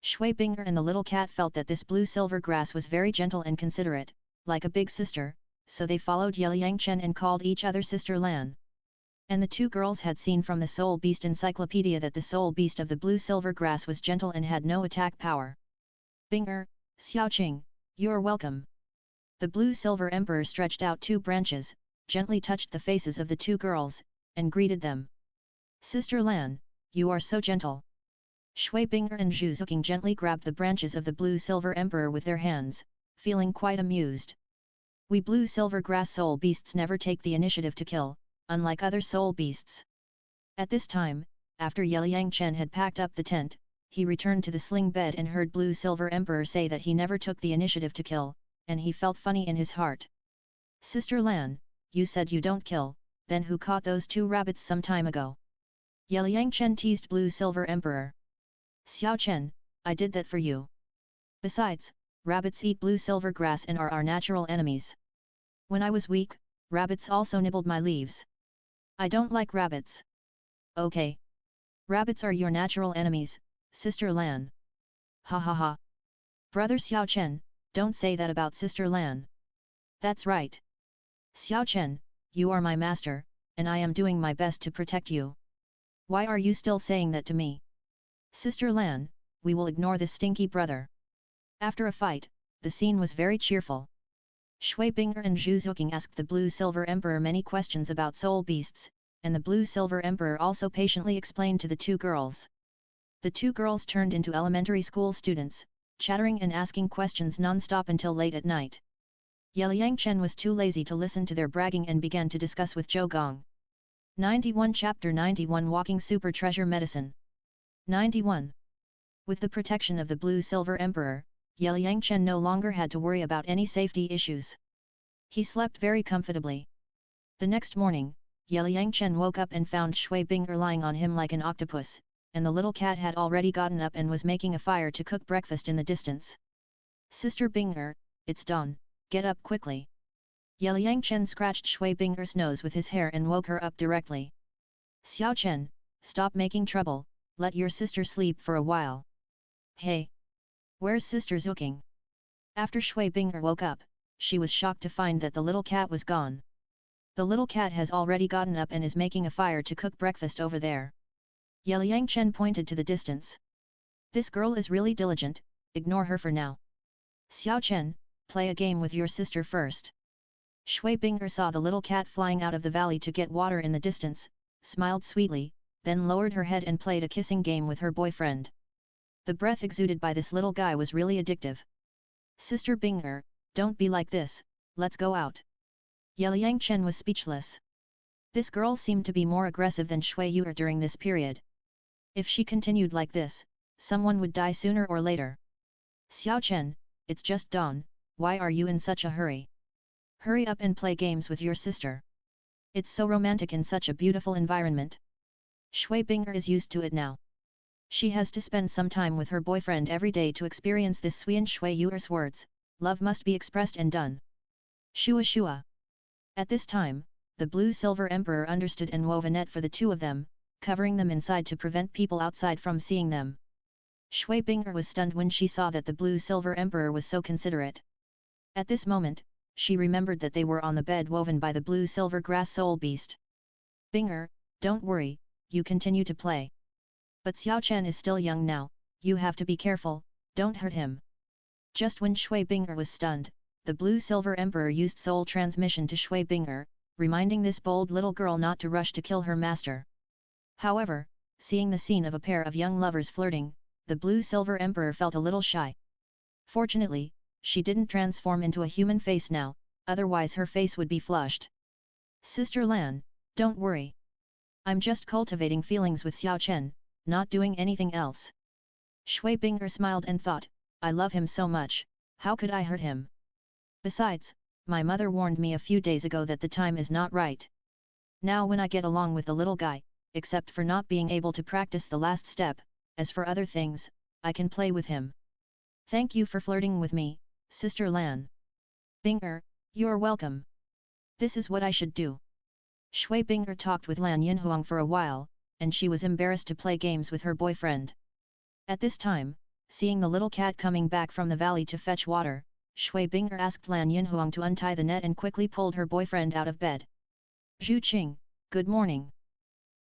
S1: Shui Binger and the little cat felt that this blue-silver grass was very gentle and considerate, like a big sister, so they followed Yeliangchen and called each other Sister Lan. And the two girls had seen from the Soul Beast Encyclopedia that the Soul Beast of the blue-silver grass was gentle and had no attack power. Binger, Xiaoqing, you're welcome. The blue-silver emperor stretched out two branches, gently touched the faces of the two girls, and greeted them. Sister Lan, you are so gentle. Shui Binger and Zhu Zuqing gently grabbed the branches of the blue-silver emperor with their hands, feeling quite amused. We blue-silver grass soul beasts never take the initiative to kill, unlike other soul beasts. At this time, after Yeliangchen had packed up the tent, he returned to the sling bed and heard blue-silver emperor say that he never took the initiative to kill, and he felt funny in his heart. Sister Lan, you said you don't kill, then who caught those two rabbits some time ago? Yeliangchen teased blue-silver emperor. Xiao Chen, I did that for you. Besides, rabbits eat blue-silver grass and are our natural enemies. When I was weak, rabbits also nibbled my leaves. I don't like rabbits. Okay. Rabbits are your natural enemies, Sister Lan. Ha ha ha. Brother Xiao Chen, don't say that about Sister Lan. That's right. Xiao Chen, you are my master, and I am doing my best to protect you. Why are you still saying that to me? Sister Lan, we will ignore this stinky brother. After a fight, the scene was very cheerful. Shui Binger and Zhu Zuqing asked the blue-silver emperor many questions about soul beasts, and the blue-silver emperor also patiently explained to the two girls. The two girls turned into elementary school students, chattering and asking questions non-stop until late at night. Yeliangchen was too lazy to listen to their bragging and began to discuss with Zhou Gong. 91 Chapter 91 Walking Super Treasure Medicine 91. With the protection of the blue-silver emperor, Yeliangchen no longer had to worry about any safety issues. He slept very comfortably. The next morning, Yeliangchen woke up and found Shui Binger lying on him like an octopus, and the little cat had already gotten up and was making a fire to cook breakfast in the distance. Sister Binger, it's dawn, get up quickly. Yeliangchen scratched Shui Binger's nose with his hair and woke her up directly. Xiao Chen, stop making trouble, let your sister sleep for a while. Hey! Where's Sister Zuqing? After Shui Binger woke up, she was shocked to find that the little cat was gone. The little cat has already gotten up and is making a fire to cook breakfast over there. Yeliangchen pointed to the distance. This girl is really diligent, ignore her for now. Xiao Chen, play a game with your sister first. Shui Bing'er saw the little cat flying out of the valley to get water in the distance, smiled sweetly, then lowered her head and played a kissing game with her boyfriend. The breath exuded by this little guy was really addictive. Sister Bing'er, don't be like this, let's go out. Liang Chen was speechless. This girl seemed to be more aggressive than Shui Yu'er during this period. If she continued like this, someone would die sooner or later. Xiao Chen, it's just dawn, why are you in such a hurry? Hurry up and play games with your sister. It's so romantic in such a beautiful environment. Shui Bing'er is used to it now. She has to spend some time with her boyfriend every day to experience this Suian Shui Yu'er's words, love must be expressed and done. Shua Shua. At this time, the Blue-Silver Emperor understood and wove a net for the two of them, covering them inside to prevent people outside from seeing them. Shui Bing'er was stunned when she saw that the Blue-Silver Emperor was so considerate. At this moment, she remembered that they were on the bed woven by the Blue-Silver Grass Soul Beast. Bing'er, don't worry, you continue to play. But Xiao Chen is still young now, you have to be careful, don't hurt him. Just when Shui Bing'er was stunned, the Blue-Silver Emperor used soul transmission to Shui Bing'er, reminding this bold little girl not to rush to kill her master. However, seeing the scene of a pair of young lovers flirting, the Blue-Silver Emperor felt a little shy. Fortunately, she didn't transform into a human face now, otherwise her face would be flushed. Sister Lan, don't worry. I'm just cultivating feelings with Xiao Chen, not doing anything else. Shui Bing'er smiled and thought, I love him so much, how could I hurt him? Besides, my mother warned me a few days ago that the time is not right. Now when I get along with the little guy, except for not being able to practice the last step, as for other things, I can play with him. Thank you for flirting with me, Sister Lan. Bing'er, you're welcome. This is what I should do. Shui Bing'er talked with Lan Yinhuang for a while, and she was embarrassed to play games with her boyfriend. At this time, seeing the little cat coming back from the valley to fetch water, Shui Bing'er asked Lan Yinhuang to untie the net and quickly pulled her boyfriend out of bed. Zhu Qing, good morning.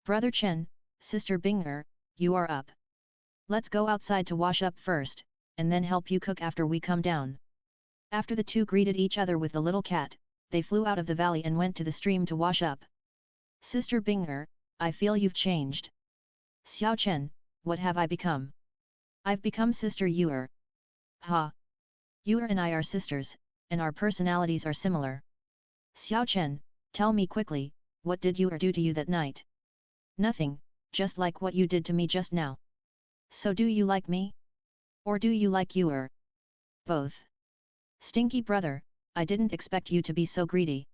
S1: Brother Chen, Sister Bing'er, you are up. Let's go outside to wash up first, and then help you cook after we come down. After the two greeted each other with the little cat, they flew out of the valley and went to the stream to wash up. Sister Bing'er, I feel you've changed. Xiao Chen, what have I become? I've become Sister Yu'er. Ha! Yu'er and I are sisters, and our personalities are similar. Xiao Chen, tell me quickly, what did Yu'er do to you that night? Nothing, just like what you did to me just now. So do you like me? Or do you like Yu'er? Both. Stinky brother, I didn't expect you to be so greedy.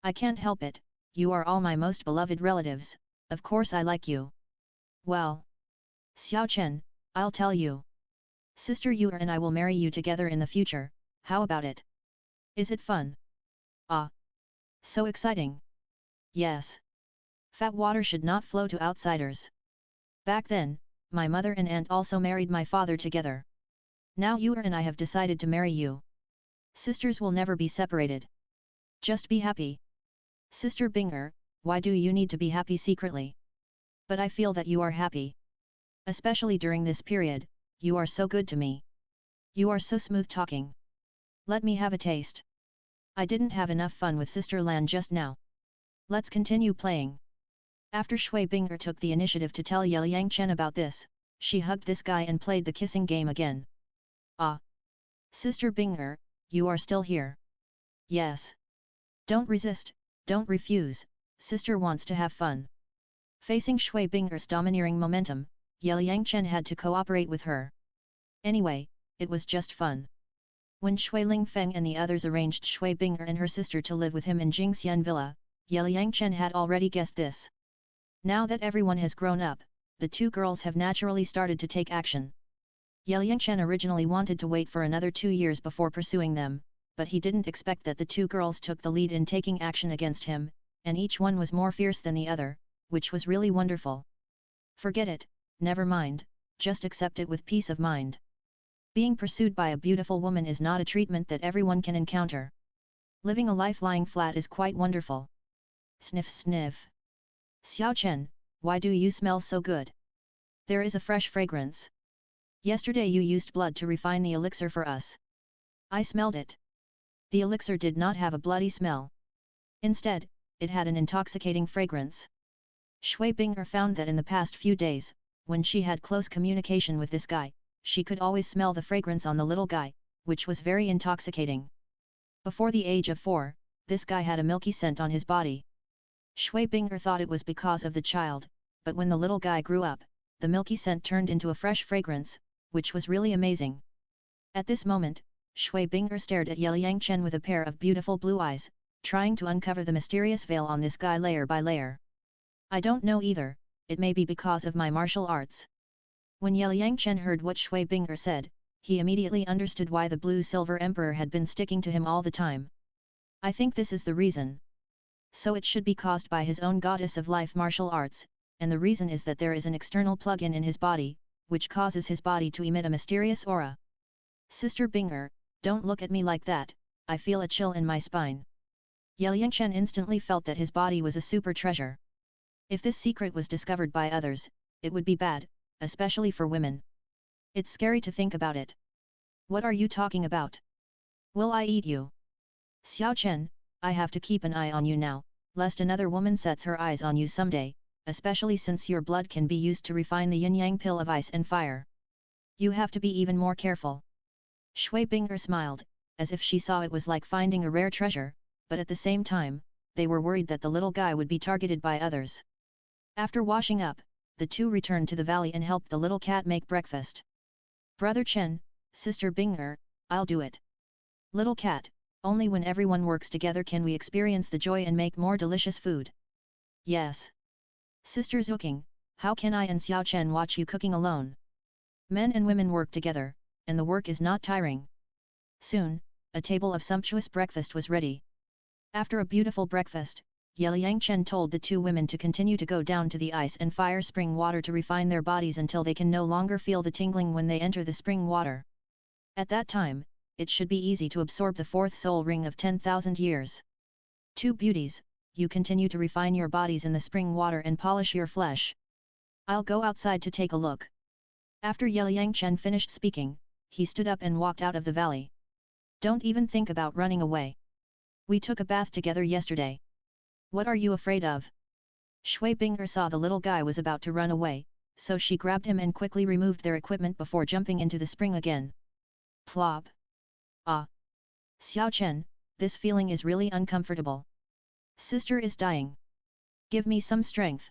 S1: I can't help it, you are all my most beloved relatives, of course I like you. Well. Xiao Chen, I'll tell you. Sister Yu'er and I will marry you together in the future, how about it? Is it fun? Ah! So exciting! Yes. Fat water should not flow to outsiders. Back then, my mother and aunt also married my father together. Now Yu'er and I have decided to marry you. Sisters will never be separated. Just be happy. Sister Bing'er, why do you need to be happy secretly? But I feel that you are happy. Especially during this period, you are so good to me. You are so smooth talking. Let me have a taste. I didn't have enough fun with Sister Lan just now. Let's continue playing. After Shui Bing'er took the initiative to tell Liang Chen about this, she hugged this guy and played the kissing game again. Ah! Sister Bing'er, you are still here. Yes. Don't resist, don't refuse, sister wants to have fun. Facing Shui Bing'er's domineering momentum, Liang Chen had to cooperate with her. Anyway, it was just fun. When Shui Lingfeng and the others arranged Shui Bing'er and her sister to live with him in Jingxian Villa, Liang Chen had already guessed this. Now that everyone has grown up, the two girls have naturally started to take action. Liang Chen originally wanted to wait for another 2 years before pursuing them, but he didn't expect that the two girls took the lead in taking action against him, and each one was more fierce than the other, which was really wonderful. Forget it, never mind, just accept it with peace of mind. Being pursued by a beautiful woman is not a treatment that everyone can encounter. Living a life lying flat is quite wonderful. Sniff sniff. Xiao Chen, why do you smell so good? There is a fresh fragrance. Yesterday you used blood to refine the elixir for us. I smelled it. The elixir did not have a bloody smell, Instead, it had an intoxicating fragrance. Shui Bing'er found that in the past few days, when she had close communication with this guy, she could always smell the fragrance on the little guy, which was very intoxicating. Before the age of 4, this guy had a milky scent on his body. Shui Bing'er thought it was because of the child, but when the little guy grew up, the milky scent turned into a fresh fragrance, which was really amazing. At this moment, Shui Bing'er stared at Liang Chen with a pair of beautiful blue eyes, trying to uncover the mysterious veil on this guy layer by layer. I don't know either, it may be because of my martial arts. When Liang Chen heard what Shui Bing'er said, he immediately understood why the Blue-Silver Emperor had been sticking to him all the time. I think this is the reason. So it should be caused by his own goddess of life martial arts, and the reason is that there is an external plug-in in his body, which causes his body to emit a mysterious aura. Sister Bing'er, don't look at me like that, I feel a chill in my spine. Liang Chen instantly felt that his body was a super treasure. If this secret was discovered by others, it would be bad, especially for women. It's scary to think about it. What are you talking about? Will I eat you? Xiao Chen, I have to keep an eye on you now, lest another woman sets her eyes on you someday, especially since your blood can be used to refine the yin-yang pill of ice and fire. You have to be even more careful. Shui Bing'er smiled, as if she saw it was like finding a rare treasure, but at the same time, they were worried that the little guy would be targeted by others. After washing up, the two returned to the valley and helped the little cat make breakfast. Brother Chen, Sister Bing'er, I'll do it. Little cat, only when everyone works together can we experience the joy and make more delicious food. Yes. Sister Zuking, how can I and Xiao Chen watch you cooking alone? Men and women work together, and the work is not tiring. Soon, a table of sumptuous breakfast was ready. After a beautiful breakfast, Liang Chen told the two women to continue to go down to the ice and fire spring water to refine their bodies until they can no longer feel the tingling when they enter the spring water. At that time, it should be easy to absorb the fourth soul ring of 10,000 years. Two beauties, you continue to refine your bodies in the spring water and polish your flesh. I'll go outside to take a look. After Liang Chen finished speaking, he stood up and walked out of the valley. Don't even think about running away. We took a bath together yesterday. What are you afraid of? Shui Bing'er saw the little guy was about to run away, so she grabbed him and quickly removed their equipment before jumping into the spring again. Plop. Ah. Xiao Chen, this feeling is really uncomfortable. Sister is dying. Give me some strength.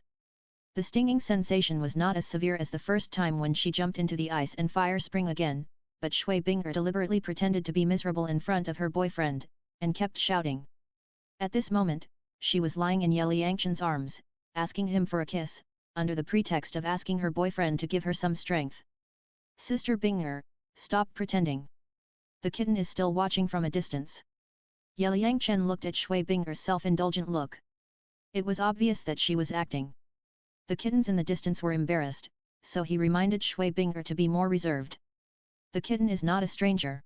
S1: The stinging sensation was not as severe as the first time when she jumped into the ice and fire spring again, but Shui Bing'er deliberately pretended to be miserable in front of her boyfriend, and kept shouting. At this moment, she was lying in Liang Chen's arms, asking him for a kiss, under the pretext of asking her boyfriend to give her some strength. Sister Bing'er, stop pretending. The kitten is still watching from a distance. Liang Chen looked at Shui Bing'er's self-indulgent look. It was obvious that she was acting. The kittens in the distance were embarrassed, so he reminded Shui Bing'er to be more reserved. The kitten is not a stranger.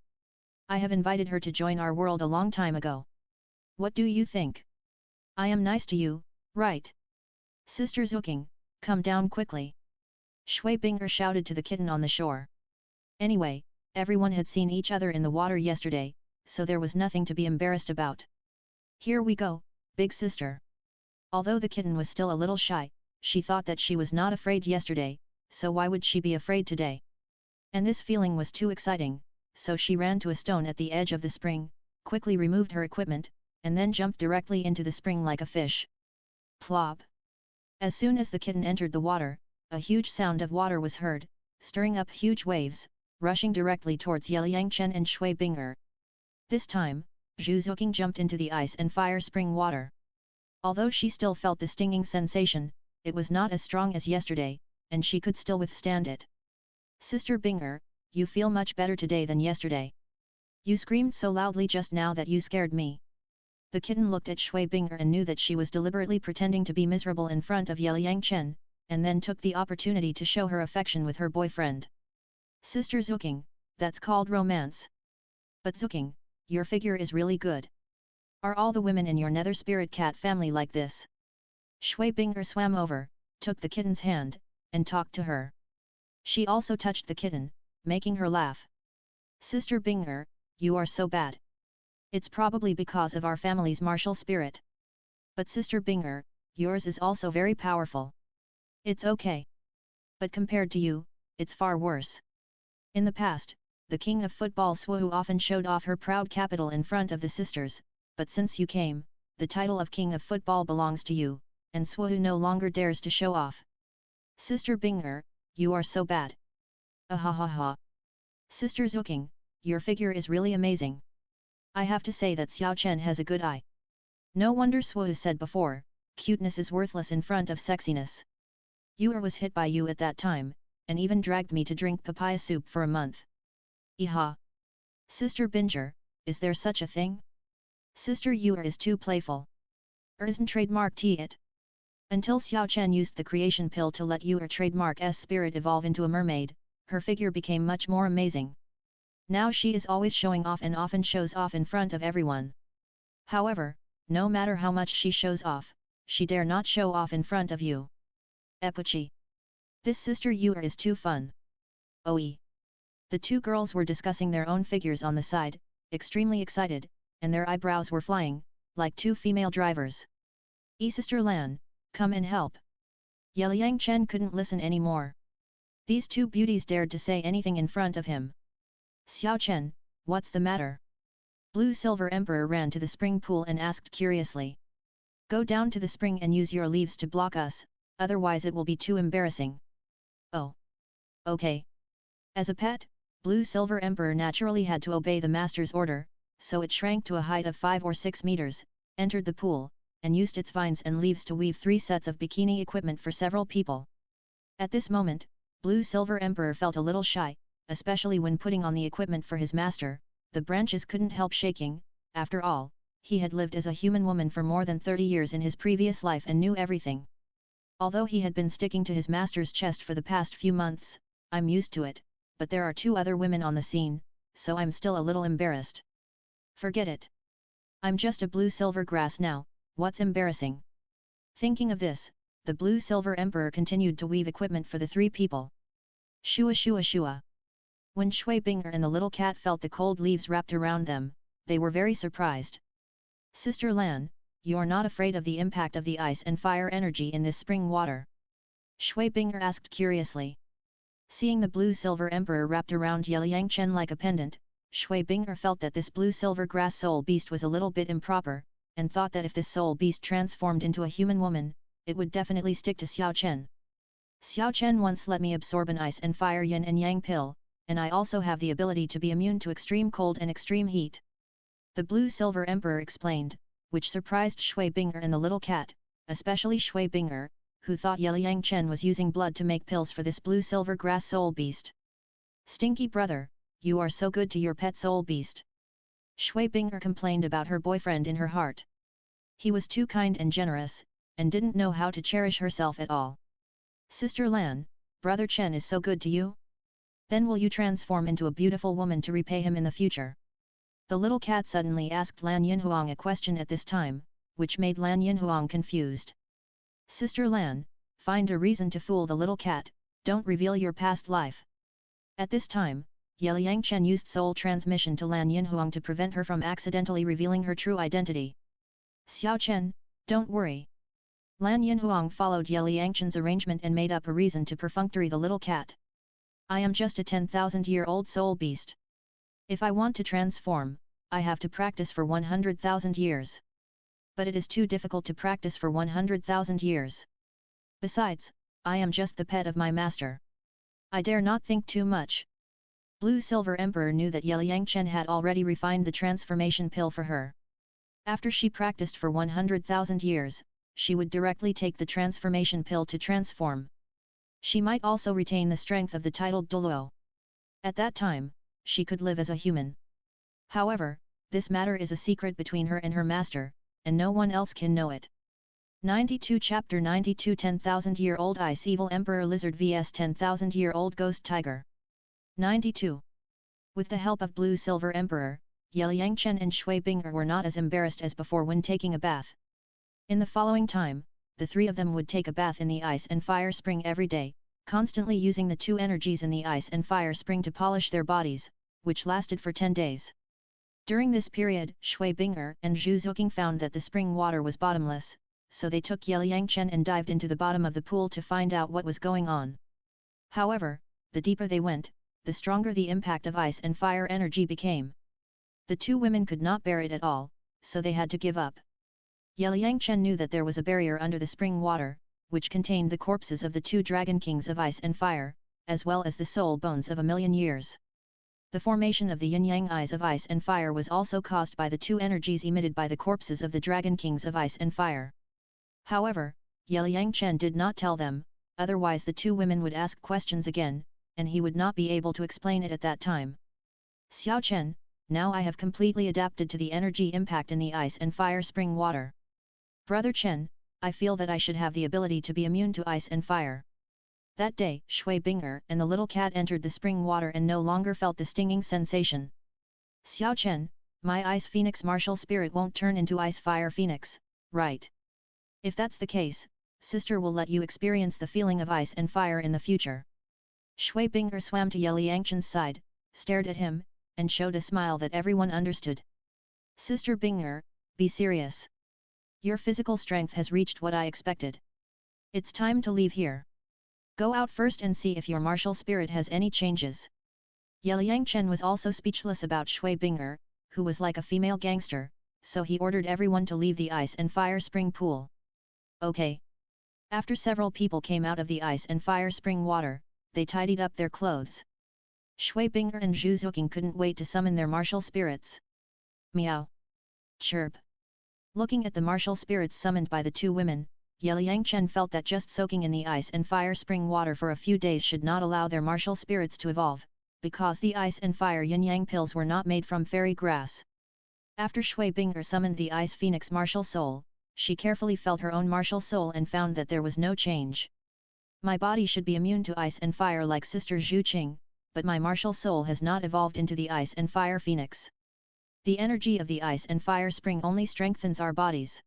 S1: I have invited her to join our world a long time ago. What do you think? I am nice to you, right? Sister Zuking, come down quickly. Shui Bing'er shouted to the kitten on the shore. Anyway, everyone had seen each other in the water yesterday, so there was nothing to be embarrassed about. Here we go, big sister. Although the kitten was still a little shy, she thought that she was not afraid yesterday, so why would she be afraid today? And this feeling was too exciting, so she ran to a stone at the edge of the spring, quickly removed her equipment, and then jumped directly into the spring like a fish. Plop! As soon as the kitten entered the water, a huge sound of water was heard, stirring up huge waves, rushing directly towards Liang Chen and Shui Bing'er. This time, Zhu Zuking jumped into the ice and fire spring water. Although she still felt the stinging sensation, it was not as strong as yesterday, and she could still withstand it. Sister Bing'er, you feel much better today than yesterday. You screamed so loudly just now that you scared me. The kitten looked at Shui Bing'er and knew that she was deliberately pretending to be miserable in front of Liang Chen, and then took the opportunity to show her affection with her boyfriend. Sister Zuking, that's called romance. But Zuking, your figure is really good. Are all the women in your nether spirit cat family like this? Shui Bing'er swam over, took the kitten's hand, and talked to her. She also touched the kitten, making her laugh. Sister Bing'er, you are so bad. It's probably because of our family's martial spirit. But Sister Binger, yours is also very powerful. It's okay. But compared to you, it's far worse. In the past, the king of football Swu often showed off her proud capital in front of the sisters, but since you came, the title of king of football belongs to you, and Swu no longer dares to show off. Sister Binger, you are so bad. Ahahaha. Sister Zuking, your figure is really amazing. I have to say that Xiao Chen has a good eye. No wonder Swu said before, cuteness is worthless in front of sexiness. Yuer was hit by you at that time, and even dragged me to drink papaya soup for a month. Iha. Sister Binger, is there such a thing? Sister Yuer is too playful. Isn't trademarked it? Until Xiao Chen used the creation pill to let Yuer trademark S spirit evolve into a mermaid, her figure became much more amazing. Now she is always showing off and often shows off in front of everyone. However, no matter how much she shows off, she dare not show off in front of you. Epochi. This Sister Yuer is too fun. OE. The two girls were discussing their own figures on the side, extremely excited, and their eyebrows were flying, like two female drivers. Sister Lan, come and help. Yeliang Chen couldn't listen anymore. These two beauties dared to say anything in front of him. Xiao Chen, what's the matter? Blue Silver Emperor ran to the spring pool and asked curiously. Go down to the spring and use your leaves to block us, otherwise it will be too embarrassing. Oh. Okay. As a pet, Blue Silver Emperor naturally had to obey the master's order, so it shrank to a height of 5 or 6 meters, entered the pool, and used its vines and leaves to weave 3 sets of bikini equipment for several people. At this moment, Blue Silver Emperor felt a little shy, especially when putting on the equipment for his master. The branches couldn't help shaking. After all, he had lived as a human woman for more than 30 years in his previous life and knew everything. Although he had been sticking to his master's chest for the past few months, I'm used to it, but there are 2 other women on the scene, so I'm still a little embarrassed. Forget it. I'm just a blue silver grass now, what's embarrassing? Thinking of this, the Blue Silver Emperor continued to weave equipment for the 3 people. Shua shua shua. When Shui Binger and the little cat felt the cold leaves wrapped around them, they were very surprised. Sister Lan, you're not afraid of the impact of the ice and fire energy in this spring water? Shui Binger asked curiously. Seeing the Blue Silver Emperor wrapped around Yeliang Chen like a pendant, Shui Binger felt that this blue silver grass soul beast was a little bit improper, and thought that if this soul beast transformed into a human woman, it would definitely stick to Xiao Chen. Xiao Chen once let me absorb an ice and fire yin and yang pill, and I also have the ability to be immune to extreme cold and extreme heat. The Blue Silver Emperor explained, which surprised Shui Binger and the little cat, especially Shui Binger, who thought Yeliang Chen was using blood to make pills for this blue silver grass soul beast. Stinky brother, you are so good to your pet soul beast. Shui Binger complained about her boyfriend in her heart. He was too kind and generous, and didn't know how to cherish herself at all. Sister Lan, brother Chen is so good to you? Then will you transform into a beautiful woman to repay him in the future? The little cat suddenly asked Lan Yinhuang a question at this time, which made Lan Yinhuang confused. Sister Lan, find a reason to fool the little cat, don't reveal your past life. At this time, Yeliang Chen used soul transmission to Lan Yinhuang to prevent her from accidentally revealing her true identity. Xiao Chen, don't worry. Lan Yinhuang followed Yeliang Chen's arrangement and made up a reason to perfunctory the little cat. I am just a 10,000-year-old soul beast. If I want to transform, I have to practice for 100,000 years. But it is too difficult to practice for 100,000 years. Besides, I am just the pet of my master. I dare not think too much. Blue Silver Emperor knew that Yeliang Chen had already refined the transformation pill for her. After she practiced for 100,000 years, she would directly take the transformation pill to transform. She might also retain the strength of the titled Douluo. At that time, she could live as a human. However, this matter is a secret between her and her master, and no one else can know it. 92 Chapter 92 10,000-year-old Ice Evil Emperor Lizard vs 10,000-year-old Ghost Tiger. 92. With the help of Blue Silver Emperor, Yeliang Chen and Shui Binger were not as embarrassed as before when taking a bath. In the following time, the 3 of them would take a bath in the ice and fire spring every day, constantly using the 2 energies in the ice and fire spring to polish their bodies, which lasted for 10 days. During this period, Shui Binger and Zhu Zuking found that the spring water was bottomless, so they took Yeliang Chen and dived into the bottom of the pool to find out what was going on. However, the deeper they went, the stronger the impact of ice and fire energy became. The two women could not bear it at all, so they had to give up. Yeliang Chen knew that there was a barrier under the spring water, which contained the corpses of the two dragon kings of ice and fire, as well as the soul bones of 1,000,000 years. The formation of the yin-yang eyes of ice and fire was also caused by the two energies emitted by the corpses of the dragon kings of ice and fire. However, Yeliang Chen did not tell them, otherwise the two women would ask questions again, and he would not be able to explain it at that time. Xiao Chen, now I have completely adapted to the energy impact in the ice and fire spring water. Brother Chen, I feel that I should have the ability to be immune to ice and fire. That day, Shui Bing'er and the little cat entered the spring water and no longer felt the stinging sensation. Xiao Chen, my ice phoenix martial spirit won't turn into ice fire phoenix, right? If that's the case, sister will let you experience the feeling of ice and fire in the future. Shui Bing'er swam to Yeliang Chen's side, stared at him, and showed a smile that everyone understood. Sister Bing'er, be serious. Your physical strength has reached what I expected. It's time to leave here. Go out first and see if your martial spirit has any changes. Yeliang Chen was also speechless about Shui Bing'er, who was like a female gangster, so he ordered everyone to leave the ice and fire spring pool. Okay. After several people came out of the ice and fire spring water, they tidied up their clothes. Shui Bing'er and Zhu Zuqing couldn't wait to summon their martial spirits. Meow. Chirp. Looking at the martial spirits summoned by the two women, Yeliang Chen felt that just soaking in the ice and fire spring water for a few days should not allow their martial spirits to evolve, because the ice and fire yin-yang pills were not made from fairy grass. After Shui Bing'er summoned the ice phoenix martial soul, she carefully felt her own martial soul and found that there was no change. My body should be immune to ice and fire like Sister Zhu Qing, but my martial soul has not evolved into the ice and fire phoenix. The energy of the ice and fire spring only strengthens our bodies.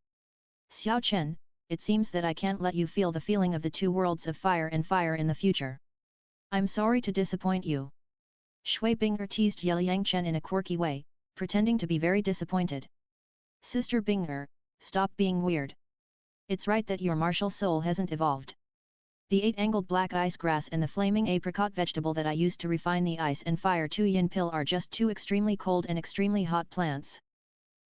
S1: Xiao Chen, it seems that I can't let you feel the feeling of the two worlds of fire and fire in the future. I'm sorry to disappoint you. Shui Bing'er teased Yeliang Chen in a quirky way, pretending to be very disappointed. Sister Bing'er, stop being weird. It's right that your martial soul hasn't evolved. The 8-angled black ice grass and the flaming apricot vegetable that I used to refine the ice and fire 2 yin pill are just two extremely cold and extremely hot plants.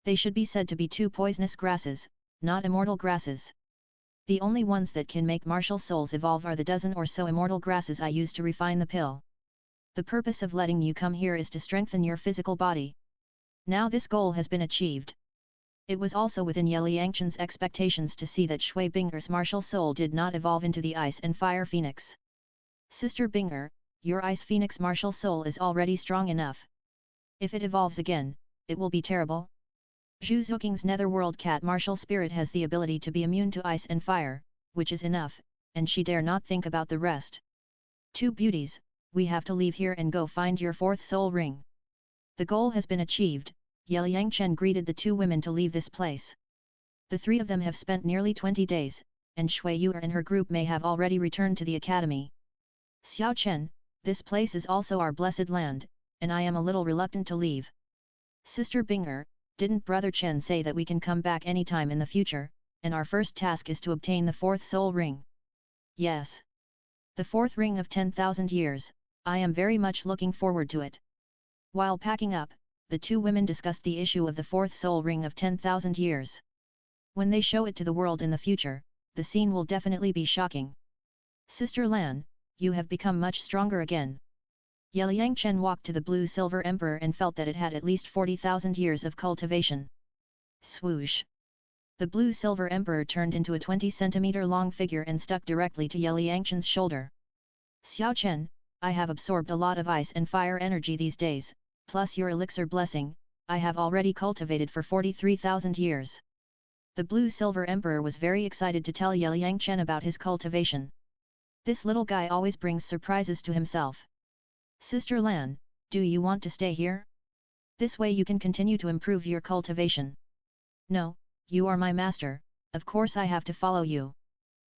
S1: They should be said to be two poisonous grasses, not immortal grasses. The only ones that can make martial souls evolve are the dozen or so immortal grasses I used to refine the pill. The purpose of letting you come here is to strengthen your physical body. Now this goal has been achieved. It was also within Yeliang Chen's expectations to see that Shui Bing'er's martial soul did not evolve into the ice and fire phoenix. Sister Bing'er, your ice phoenix martial soul is already strong enough. If it evolves again, it will be terrible. Zhu Zuqing's netherworld cat martial spirit has the ability to be immune to ice and fire, which is enough, and she dare not think about the rest. Two beauties, we have to leave here and go find your fourth soul ring. The goal has been achieved. Yeliang Chen greeted the two women to leave this place. The three of them have spent nearly 20 days, and Shui Yu'er and her group may have already returned to the academy. Xiao Chen, this place is also our blessed land, and I am a little reluctant to leave. Sister Bing'er, didn't Brother Chen say that we can come back anytime in the future, and our first task is to obtain the fourth soul ring? Yes. The fourth ring of 10,000 years, I am very much looking forward to it. While packing up, the two women discussed the issue of the fourth soul ring of 10,000 years. When they show it to the world in the future, the scene will definitely be shocking. Sister Lan, you have become much stronger again. Yeliang Chen walked to the blue silver emperor and felt that it had at least 40,000 years of cultivation. Swoosh! The blue silver emperor turned into a 20-centimeter long figure and stuck directly to Yeliang Chen's shoulder. Xiao Chen, I have absorbed a lot of ice and fire energy these days, plus your elixir blessing, I have already cultivated for 43,000 years. The blue silver emperor was very excited to tell Yeliang Chen about his cultivation. This little guy always brings surprises to himself. Sister Lan, do you want to stay here? This way you can continue to improve your cultivation. No, you are my master, of course I have to follow you.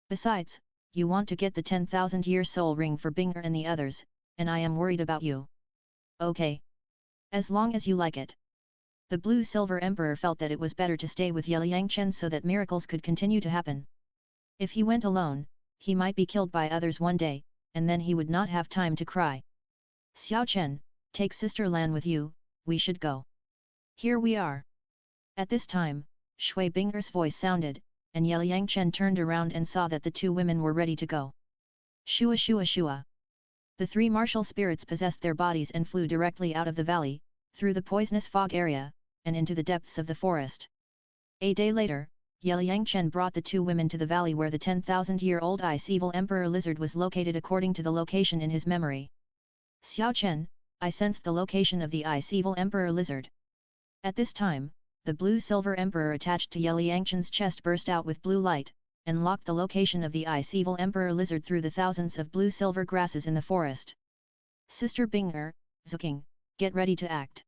S1: Besides, you want to get the 10,000-year soul ring for Bing'er and the others, and I am worried about you. Okay. As long as you like it. The Blue-Silver Emperor felt that it was better to stay with Yeliyangchen so that miracles could continue to happen. If he went alone, he might be killed by others one day, and then he would not have time to cry. Xiao Chen, take Sister Lan with you, we should go. Here we are. At this time, Shui Binger's voice sounded, and Yeliyangchen turned around and saw that the two women were ready to go. Shua shua shua. The three martial spirits possessed their bodies and flew directly out of the valley, through the poisonous fog area, and into the depths of the forest. A day later, Yeliyangchen brought the two women to the valley where the 10,000-year-old ice-evil Emperor Lizard was located according to the location in his memory. Xiao Chen, I sensed the location of the ice-evil Emperor Lizard. At this time, the Blue-Silver Emperor attached to Yeliyangchen's chest burst out with blue light, and locked the location of the ice-evil Emperor Lizard through the thousands of blue-silver grasses in the forest. Sister Binger, Zuking, get ready to act.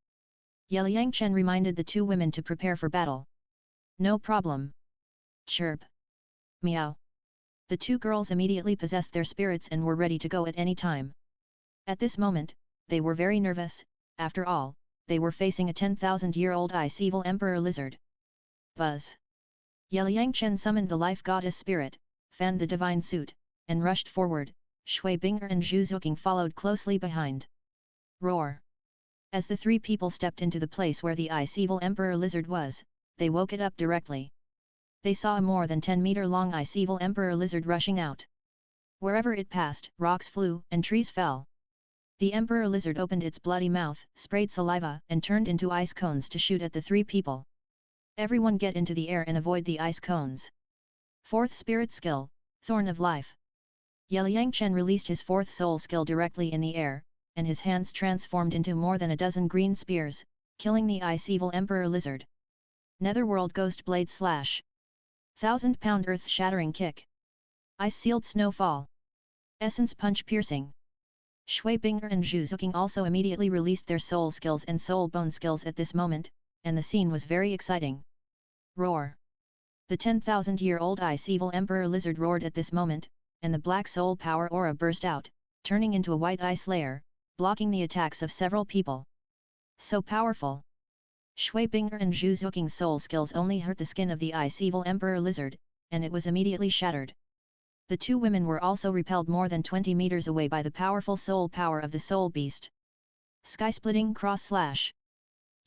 S1: Yeliyangchen reminded the two women to prepare for battle. No problem. Chirp. Meow. The two girls immediately possessed their spirits and were ready to go at any time. At this moment, they were very nervous, after all, they were facing a 10,000-year-old ice-evil Emperor Lizard. Buzz. Yeliyangchen summoned the life goddess spirit, fanned the divine suit, and rushed forward. Shui Binger and Zhu Zuking followed closely behind. Roar. As the three people stepped into the place where the ice-evil Emperor Lizard was, they woke it up directly. They saw a more than 10-meter-long ice-evil Emperor Lizard rushing out. Wherever it passed, rocks flew and trees fell. The Emperor Lizard opened its bloody mouth, sprayed saliva, and turned into ice cones to shoot at the three people. Everyone get into the air and avoid the ice cones. Fourth Spirit Skill, Thorn of Life. Yeliyangchen released his fourth soul skill directly in the air, and his hands transformed into more than a dozen green spears, killing the ice-evil Emperor Lizard. Netherworld Ghost Blade Slash. 1000-pound earth-shattering kick. Ice-sealed snowfall. Essence Punch Piercing. Shui Binger and Zhu Zuking also immediately released their soul skills and soul bone skills at this moment, and the scene was very exciting. Roar. The 10,000-year-old ice-evil Emperor Lizard roared at this moment, and the black soul power aura burst out, turning into a white ice layer, blocking the attacks of several people. So powerful! Shui Binger and Zhu Zuking's soul skills only hurt the skin of the ice-evil Emperor Lizard, and it was immediately shattered. The two women were also repelled more than 20 meters away by the powerful soul power of the soul beast. Sky-splitting cross slash.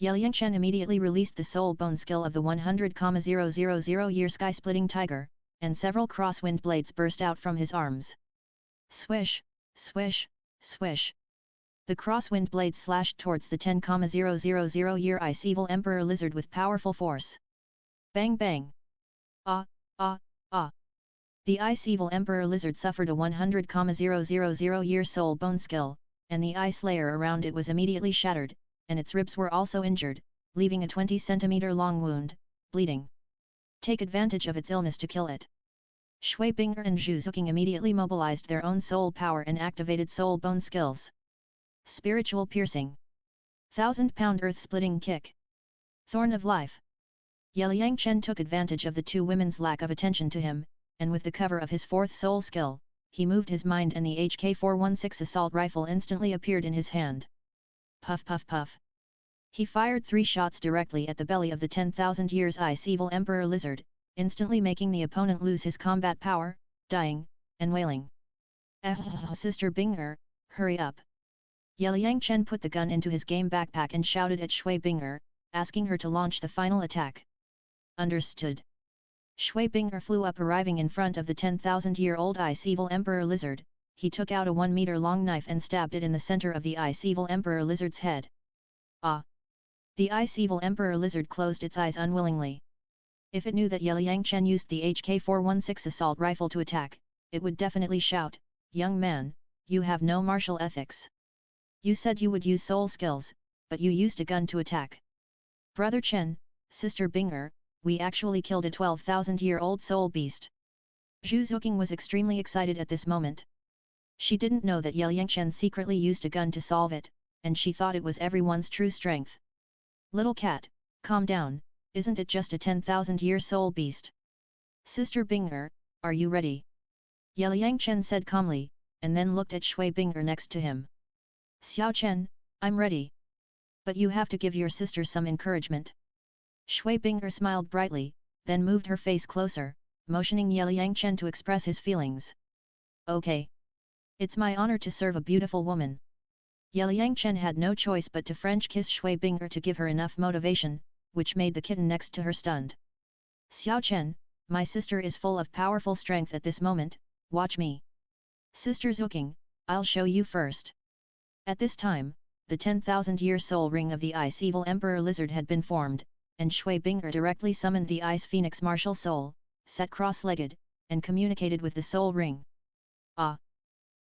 S1: Yeliyangchen immediately released the soul bone skill of the 100,000-year sky-splitting tiger, and several crosswind blades burst out from his arms. Swish, swish, swish. The crosswind blades slashed towards the 10,000-year ice-evil Emperor Lizard with powerful force. Bang bang! Ah, ah, ah! The ice-evil Emperor Lizard suffered a 100,000-year soul bone skill, and the ice layer around it was immediately shattered, and its ribs were also injured, leaving a 20-centimeter-long wound, bleeding. Take advantage of its illness to kill it. Shui Binger and Zhu Zuking immediately mobilized their own soul power and activated soul bone skills. Spiritual Piercing. 1000-pound earth-splitting kick. Thorn of Life. Yeliyangchen took advantage of the two women's lack of attention to him, and with the cover of his fourth soul skill, he moved his mind and the HK-416 assault rifle instantly appeared in his hand. Puff puff puff. He fired 3 shots directly at the belly of the 10,000-year ice-evil Emperor Lizard, instantly making the opponent lose his combat power, dying, and wailing. Sister Binger, hurry up. Yeliyangchen put the gun into his game backpack and shouted at Shui Binger, asking her to launch the final attack. Understood. Shui Binger flew up, arriving in front of the 10,000-year-old ice-evil Emperor Lizard. He took out a 1-meter-long knife and stabbed it in the center of the ice-evil Emperor Lizard's head. Ah! The ice-evil Emperor Lizard closed its eyes unwillingly. If it knew that Yeliyangchen used the HK-416 assault rifle to attack, it would definitely shout, "Young man, you have no martial ethics. You said you would use soul skills, but you used a gun to attack." Brother Chen, Sister Binger, we actually killed a 12,000-year-old soul beast. Zhu Zuking was extremely excited at this moment. She didn't know that Yeliyangchen secretly used a gun to solve it, and she thought it was everyone's true strength. Little cat, calm down, isn't it just a 10,000-year soul beast? Sister Binger, are you ready? Yeliyangchen said calmly, and then looked at Shui Binger next to him. Xiao Chen, I'm ready. But you have to give your sister some encouragement. Shui Bing'er smiled brightly, then moved her face closer, motioning Liang Chen to express his feelings. Okay. It's my honor to serve a beautiful woman. Liang Chen had no choice but to French kiss Shui Bing'er to give her enough motivation, which made the kitten next to her stunned. Xiao Chen, my sister is full of powerful strength at this moment, watch me. Sister Zuking, I'll show you first. At this time, the 10,000-year soul ring of the Ice Evil Emperor Lizard had been formed, and Shui Bing'er directly summoned the Ice Phoenix martial soul, sat cross-legged, and communicated with the soul ring. Ah!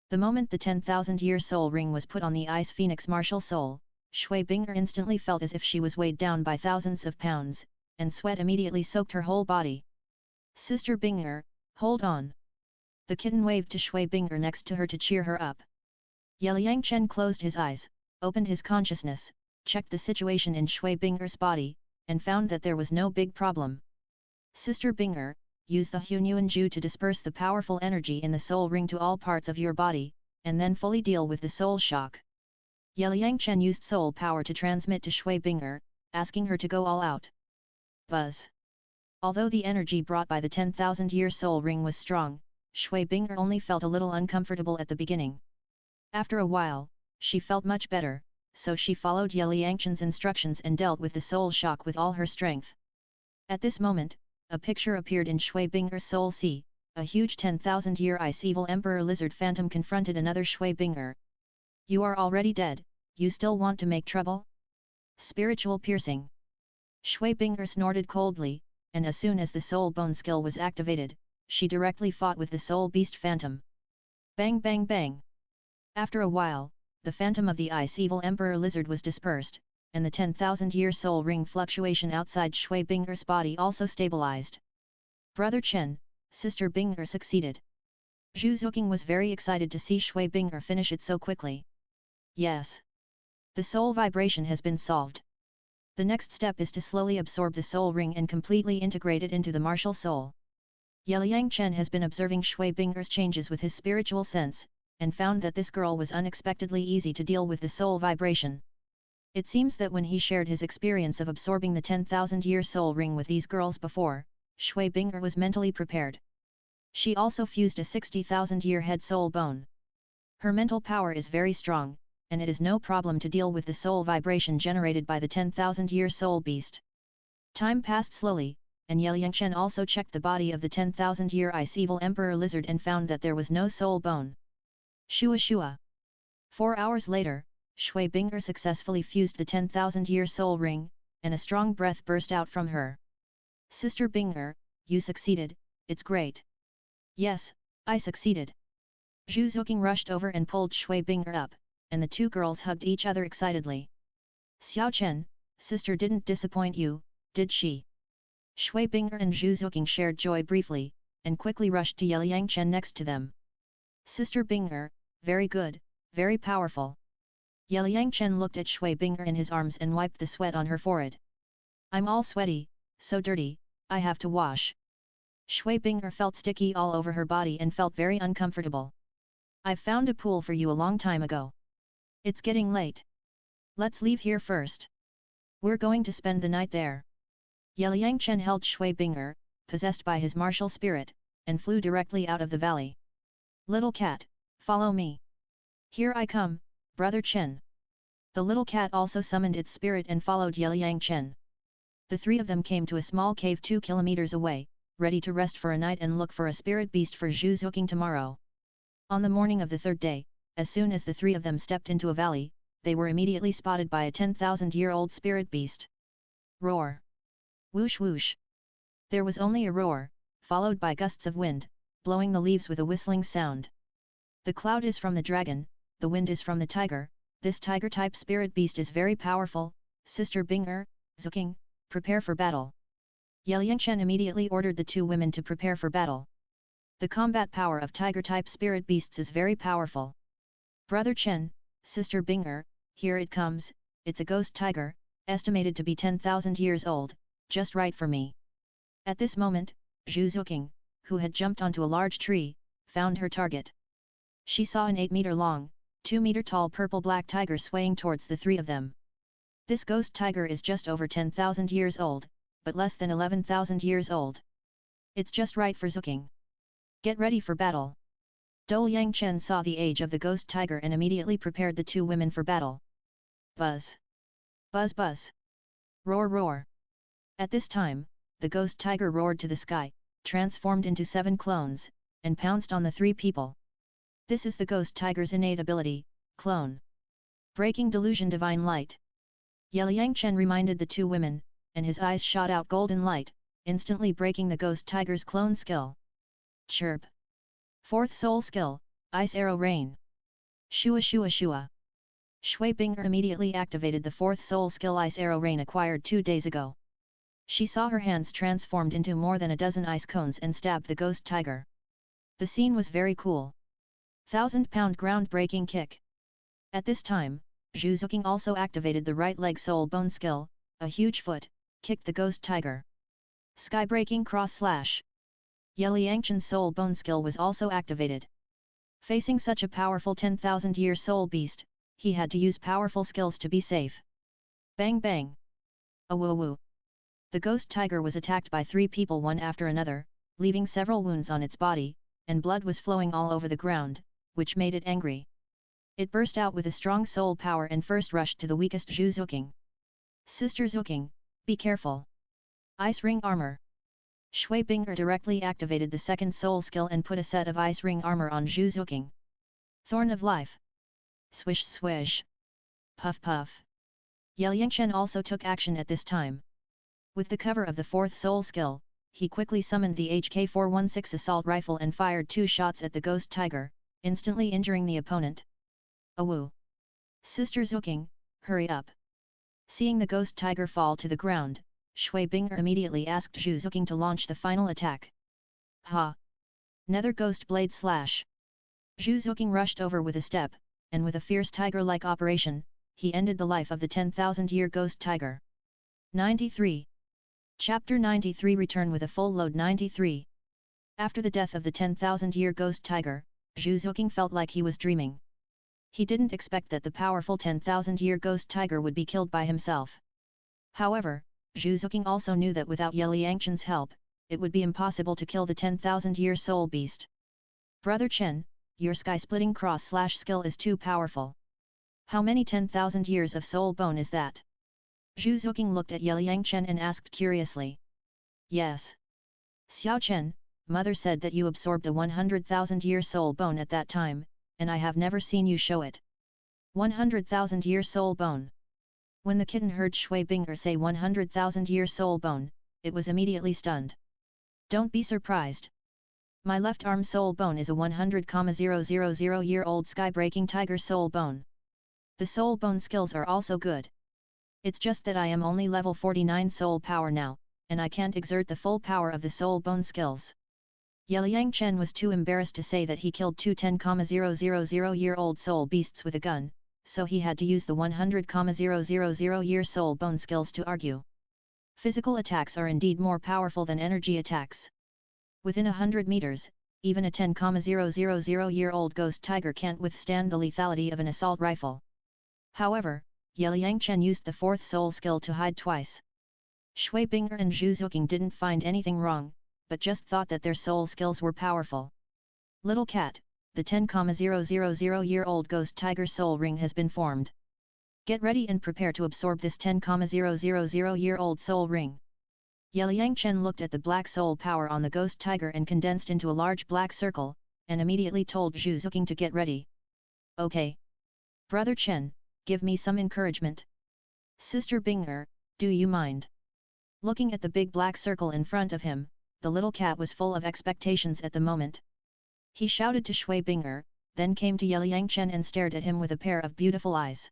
S1: The moment the 10,000-year soul ring was put on the Ice Phoenix martial soul, Shui Bing'er instantly felt as if she was weighed down by thousands of pounds, and sweat immediately soaked her whole body. Sister Bing'er, hold on. The kitten waved to Shui Bing'er next to her to cheer her up. Liang Chen closed his eyes, opened his consciousness, checked the situation in Shui Bing'er's body, and found that there was no big problem. Sister Bing'er, use the Hunyuan Ju to disperse the powerful energy in the soul ring to all parts of your body, and then fully deal with the soul shock. Liang Chen used soul power to transmit to Shui Bing'er, asking her to go all out. Buzz. Although the energy brought by the 10,000-year soul ring was strong, Shui Bing'er only felt a little uncomfortable at the beginning. After a while, she felt much better, so she followed Liang Chen's instructions and dealt with the soul shock with all her strength. At this moment, a picture appeared in Shui Bing'er's soul sea. A huge 10,000-year Ice Evil Emperor Lizard Phantom confronted another Shui Bing'er. You are already dead, you still want to make trouble? Spiritual piercing. Shui Bing'er snorted coldly, and as soon as the soul bone skill was activated, she directly fought with the soul beast Phantom. Bang bang bang. After a while, the phantom of the Ice Evil Emperor Lizard was dispersed, and the 10,000-year soul ring fluctuation outside Shui Bing'er's body also stabilized. Brother Chen, Sister Bing'er succeeded. Zhu Zuking was very excited to see Shui Bing'er finish it so quickly. Yes. The soul vibration has been solved. The next step is to slowly absorb the soul ring and completely integrate it into the martial soul. Liang Chen has been observing Shui Bing'er's changes with his spiritual sense, and found that this girl was unexpectedly easy to deal with the soul vibration. It seems that when he shared his experience of absorbing the 10,000-year soul ring with these girls before, Shui Bing'er was mentally prepared. She also fused a 60,000-year head soul bone. Her mental power is very strong, and it is no problem to deal with the soul vibration generated by the 10,000-year soul beast. Time passed slowly, and Liang Chen also checked the body of the 10,000-year Ice Evil Emperor Lizard and found that there was no soul bone. Shua Shua. 4 hours later, Shui Bing'er successfully fused the 10,000-year soul ring, and a strong breath burst out from her. Sister Bing'er, you succeeded, it's great. Yes, I succeeded. Zhu Zuking rushed over and pulled Shui Bing'er up, and the two girls hugged each other excitedly. Xiao Chen, sister didn't disappoint you, did she? Shui Bing'er and Zhu Zuking shared joy briefly, and quickly rushed to Liang Chen next to them. Sister Bing'er, very good, very powerful. Liang Chen looked at Shui Bing'er in his arms and wiped the sweat on her forehead. I'm all sweaty, so dirty, I have to wash. Shui Bing'er felt sticky all over her body and felt very uncomfortable. I've found a pool for you a long time ago. It's getting late. Let's leave here first. We're going to spend the night there. Liang Chen held Shui Bing'er, possessed by his martial spirit, and flew directly out of the valley. Little cat, follow me. Here I come, Brother Chen. The little cat also summoned its spirit and followed Liang Chen. The three of them came to a small cave 2 kilometers away, ready to rest for a night and look for a spirit beast for Zhu Zuking tomorrow. On the morning of the third day, as soon as the three of them stepped into a valley, they were immediately spotted by a 10,000-year-old spirit beast. Roar! Whoosh whoosh! There was only a roar, followed by gusts of wind, blowing the leaves with a whistling sound. The cloud is from the dragon, the wind is from the tiger. This tiger-type spirit beast is very powerful. Sister Bing'er, Zuking, prepare for battle. Liang Chen immediately ordered the two women to prepare for battle. The combat power of tiger-type spirit beasts is very powerful. Brother Chen, Sister Bing'er, here it comes. It's a ghost tiger, estimated to be 10,000 years old, just right for me. At this moment, Zhu Zuking, who had jumped onto a large tree, found her target. She saw an 8-meter long, 2-meter tall purple-black tiger swaying towards the three of them. This ghost tiger is just over 10,000 years old, but less than 11,000 years old. It's just right for Zuking. Get ready for battle. Douluo Chen saw the age of the ghost tiger and immediately prepared the two women for battle. Buzz! Buzz buzz! Roar roar! At this time, the ghost tiger roared to the sky, transformed into 7 clones, and pounced on the 3 people. This is the ghost tiger's innate ability, clone. Breaking delusion divine light. Liang Chen reminded the two women, and his eyes shot out golden light, instantly breaking the ghost tiger's clone skill. Chirp. 4th soul skill, Ice Arrow Rain. Shua shua shua. Shui Bing'er immediately activated the 4th soul skill Ice Arrow Rain acquired 2 days ago. She saw her hands transformed into more than a dozen ice cones and stabbed the ghost tiger. The scene was very cool. 1,000-pound ground-breaking kick. At this time, Zhu Zuking also activated the right leg soul bone skill, a huge foot, kicked the ghost tiger. Sky-breaking cross slash. Liangchen's soul bone skill was also activated. Facing such a powerful 10,000-year soul beast, he had to use powerful skills to be safe. Bang bang! Awoo! The ghost tiger was attacked by 3 people one after another, leaving several wounds on its body, and blood was flowing all over the ground, which made it angry. It burst out with a strong soul power and first rushed to the weakest Zhu Zuking. Sister Zuking, be careful! Ice Ring Armor. Shui Bing'er directly activated the 2nd soul skill and put a set of Ice Ring Armor on Zhu Zuking. Thorn of Life. Swish swish. Puff puff. Liangchen also took action at this time. With the cover of the 4th soul skill, he quickly summoned the HK-416 assault rifle and fired 2 shots at the ghost tiger, instantly injuring the opponent. Awoo! Sister Zuking, hurry up! Seeing the ghost tiger fall to the ground, Shui Bing'er immediately asked Zhu Zuking to launch the final attack. Ha! Nether Ghost Blade Slash! Zhu Zuking rushed over with a step, and with a fierce tiger-like operation, he ended the life of the 10,000-year ghost tiger. 93. Chapter 93 Return with a full load 93. After the death of the 10,000-year ghost tiger, Zhu Zuking felt like he was dreaming. He didn't expect that the powerful 10,000-year ghost tiger would be killed by himself. However, Zhu Zuking also knew that without Liangchen's help, it would be impossible to kill the 10,000-year soul beast. Brother Chen, your sky-splitting cross-slash skill is too powerful. How many 10,000 years of soul bone is that? Zhu Zuking looked at Liangchen and asked curiously. Yes. Xiao Chen, mother said that you absorbed a 100,000-year soul bone at that time, and I have never seen you show it. 100,000-year soul bone. When the kitten heard Shui Bing'er say 100,000-year soul bone, it was immediately stunned. Don't be surprised. My left arm soul bone is a 100,000-year-old sky-breaking tiger soul bone. The soul bone skills are also good. It's just that I am only level 49 soul power now, and I can't exert the full power of the soul bone skills. Liangchen was too embarrassed to say that he killed 2 10,000-year-old soul beasts with a gun, so he had to use the 100,000-year soul bone skills to argue. Physical attacks are indeed more powerful than energy attacks. Within 100 meters, even a 10,000-year-old ghost tiger can't withstand the lethality of an assault rifle. However, Liangchen used the 4th soul skill to hide twice. Shui Bing'er and Zhu Zuking didn't find anything wrong, but just thought that their soul skills were powerful. Little cat, the 10,000-year-old ghost tiger soul ring has been formed. Get ready and prepare to absorb this 10,000-year-old soul ring. Liangchen looked at the black soul power on the ghost tiger and condensed into a large black circle, and immediately told Zhu Zuking to get ready. Okay. Brother Chen, give me some encouragement. Sister Bing'er, do you mind? Looking at the big black circle in front of him, the little cat was full of expectations at the moment. He shouted to Shui Bing'er, then came to Liangchen and stared at him with a pair of beautiful eyes.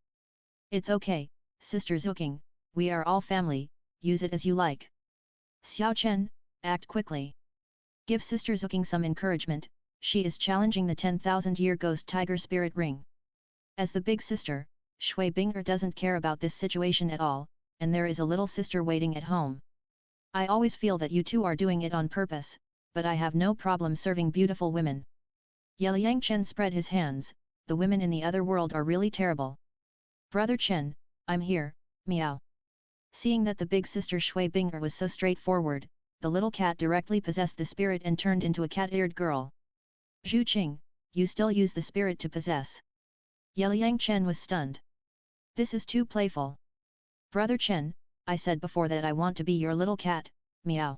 S1: It's okay, Sister Zuking, we are all family, use it as you like. Xiao Chen, act quickly. Give Sister Zuking some encouragement, she is challenging the 10,000-year ghost tiger spirit ring. As the big sister, Shui Bing'er doesn't care about this situation at all, and there is a little sister waiting at home. I always feel that you two are doing it on purpose, but I have no problem serving beautiful women. Liangchen spread his hands, the women in the other world are really terrible. Brother Chen, I'm here, Meow. Seeing that the big sister Shui Binger was so straightforward, the little cat directly possessed the spirit and turned into a cat-eared girl. Zhu Qing, you still use the spirit to possess. Yeliang Chen was stunned. This is too playful. Brother Chen, I said before that I want to be your little cat, meow.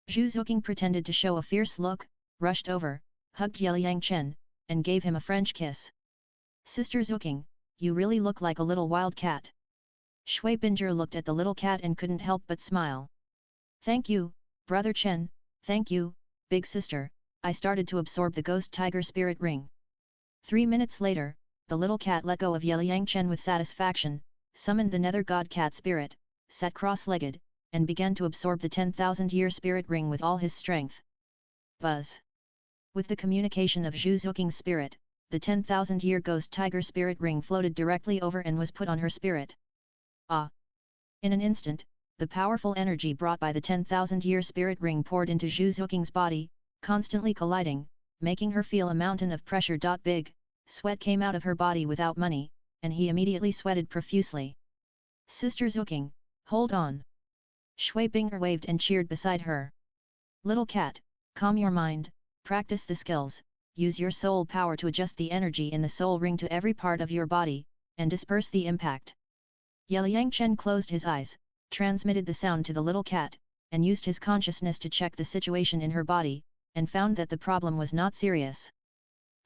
S1: Zhu Zuqing pretended to show a fierce look, rushed over, hugged Yeliang Chen, and gave him a French kiss. Sister Zuqing, you really look like a little wild cat. Shui Binger looked at the little cat and couldn't help but smile. Thank you, Brother Chen, thank you, big sister. I started to absorb the ghost tiger spirit ring. 3 minutes later, the little cat let go of Yeliang Chen with satisfaction, summoned the nether god cat spirit, sat cross-legged, and began to absorb the 10,000-year spirit ring with all his strength. Buzz! With the communication of Zhu Zuqing's spirit, the 10,000-year ghost tiger spirit ring floated directly over and was put on her spirit. Ah! In an instant, the powerful energy brought by the 10,000-year spirit ring poured into Zhu Zuqing's body, constantly colliding, making her feel a mountain of pressure. Big, sweat came out of her body without money, and he immediately sweated profusely. Sister Zuqing, hold on! Shui Binger waved and cheered beside her. Little cat, calm your mind, practice the skills, use your soul power to adjust the energy in the soul ring to every part of your body, and disperse the impact. Yeliang Chen closed his eyes, transmitted the sound to the little cat, and used his consciousness to check the situation in her body, and found that the problem was not serious.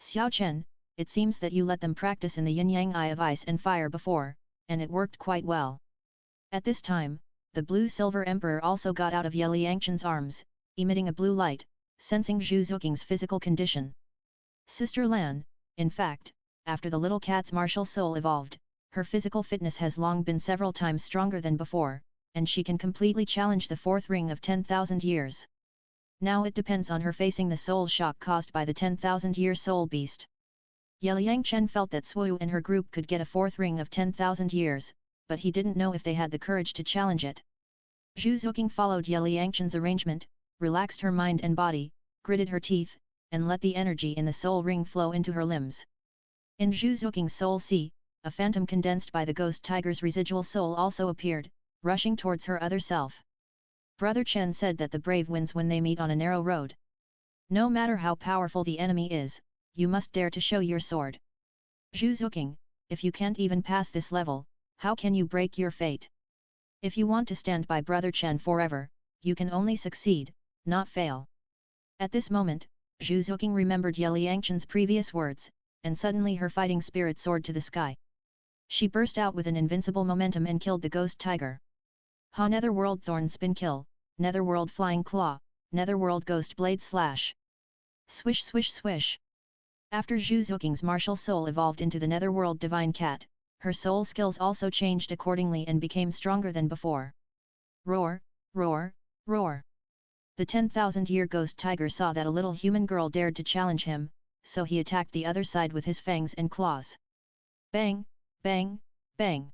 S1: Xiao Chen, it seems that you let them practice in the yin-yang eye of ice and fire before, and it worked quite well. At this time, the blue-silver emperor also got out of Yeliang Chen's arms, emitting a blue light, sensing Zhu Zuqing's physical condition. Sister Lan, in fact, after the little cat's martial soul evolved, her physical fitness has long been several times stronger than before, and she can completely challenge the fourth ring of 10,000 years. Now it depends on her facing the soul shock caused by the 10,000-year soul beast. Yeliang Chen felt that Suyu and her group could get a fourth ring of 10,000 years, but he didn't know if they had the courage to challenge it. Zhu Zuqing followed Yeliang Chen's arrangement, relaxed her mind and body, gritted her teeth, and let the energy in the soul ring flow into her limbs. In Zhu Zuqing's soul sea, a phantom condensed by the ghost tiger's residual soul also appeared, rushing towards her other self. Brother Chen said that the brave wins when they meet on a narrow road. No matter how powerful the enemy is, you must dare to show your sword. Zhu Zuqing, if you can't even pass this level, how can you break your fate? If you want to stand by Brother Chen forever, you can only succeed, not fail. At this moment, Zhu Zuqing remembered Yeliang Chen's previous words, and suddenly her fighting spirit soared to the sky. She burst out with an invincible momentum and killed the ghost tiger. Ha! Netherworld Thorn Spin Kill, Netherworld Flying Claw, Netherworld Ghost Blade Slash. Swish swish swish. After Zhu Zuqing's martial soul evolved into the Netherworld Divine Cat, her soul skills also changed accordingly and became stronger than before. Roar, roar, roar. The 10,000-year ghost tiger saw that a little human girl dared to challenge him, so he attacked the other side with his fangs and claws. Bang, bang, bang.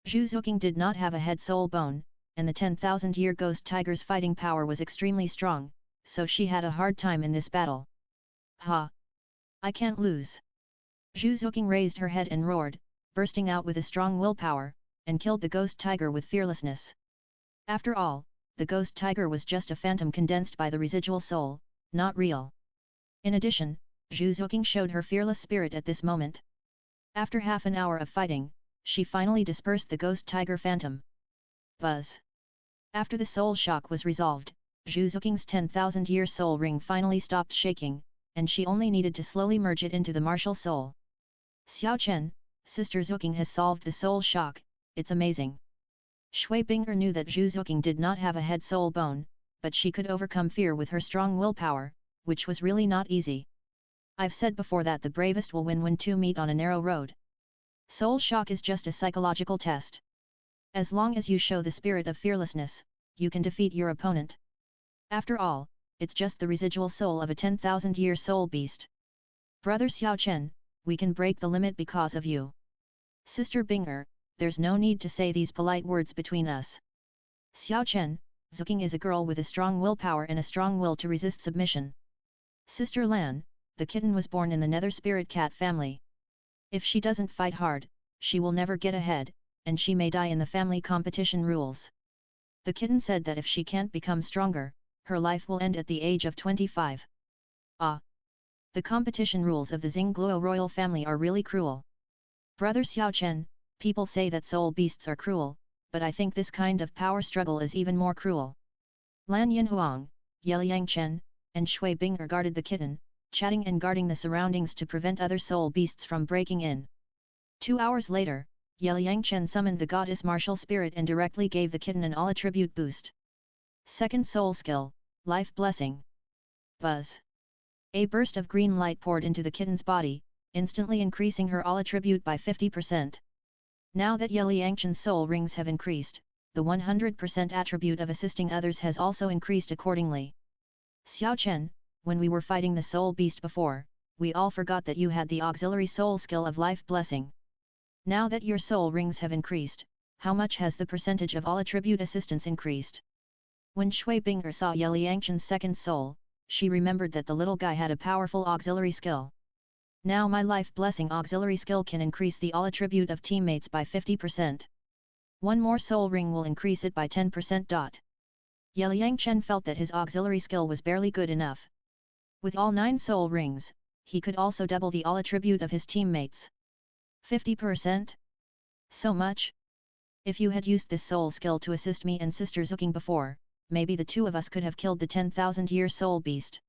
S1: Zhu Zuqing did not have a head soul bone, and the 10,000-year ghost tiger's fighting power was extremely strong, so she had a hard time in this battle. Ha! I can't lose. Zhu Zuqing raised her head and roared, bursting out with a strong willpower, and killed the ghost tiger with fearlessness. After all, the ghost tiger was just a phantom condensed by the residual soul, not real. In addition, Zhu Zuqing showed her fearless spirit at this moment. After half an hour of fighting, she finally dispersed the ghost tiger phantom. Buzz! After the soul shock was resolved, Zhu Zuqing's 10,000-year soul ring finally stopped shaking, and she only needed to slowly merge it into the martial soul. Xiao Chen, Sister Zuqing has solved the soul shock, it's amazing. Shui Binger knew that Zhu Zuqing did not have a head soul bone, but she could overcome fear with her strong willpower, which was really not easy. I've said before that the bravest will win when two meet on a narrow road. Soul shock is just a psychological test. As long as you show the spirit of fearlessness, you can defeat your opponent. After all, it's just the residual soul of a 10,000-year soul beast. Brother Xiao Chen, we can break the limit because of you. Sister Binger, there's no need to say these polite words between us. Xiao Chen, Zuqing is a girl with a strong willpower and a strong will to resist submission. Sister Lan, the kitten was born in the Nether Spirit Cat family. If she doesn't fight hard, she will never get ahead, and she may die in the family competition rules. The kitten said that if she can't become stronger, her life will end at the age of 25. Ah! The competition rules of the Xingluo royal family are really cruel. Brother Xiao Chen, people say that soul beasts are cruel, but I think this kind of power struggle is even more cruel. Lan Yinhuang, Yeliang Chen, and Shui Bing'er guarded the kitten, chatting and guarding the surroundings to prevent other soul beasts from breaking in. 2 hours later, Yeliang Chen summoned the goddess martial spirit and directly gave the kitten an all-attribute boost. Second soul skill, Life Blessing. Buzz. A burst of green light poured into the kitten's body, instantly increasing her all-attribute by 50%. Now that Yeliang Chen's soul rings have increased, the 100% attribute of assisting others has also increased accordingly. Xiao Chen, when we were fighting the soul beast before, we all forgot that you had the auxiliary soul skill of Life Blessing. Now that your soul rings have increased, how much has the percentage of all attribute assistance increased? When Shui Bing'er saw Yeliang Chen's second soul, she remembered that the little guy had a powerful auxiliary skill. Now my Life Blessing auxiliary skill can increase the all attribute of teammates by 50%. One more soul ring will increase it by 10%. Yeliang Chen felt that his auxiliary skill was barely good enough. With all 9 soul rings, he could also double the all attribute of his teammates. 50%? So much? If you had used this soul skill to assist me and Sister Zuking before, maybe the two of us could have killed the 10,000-year soul beast.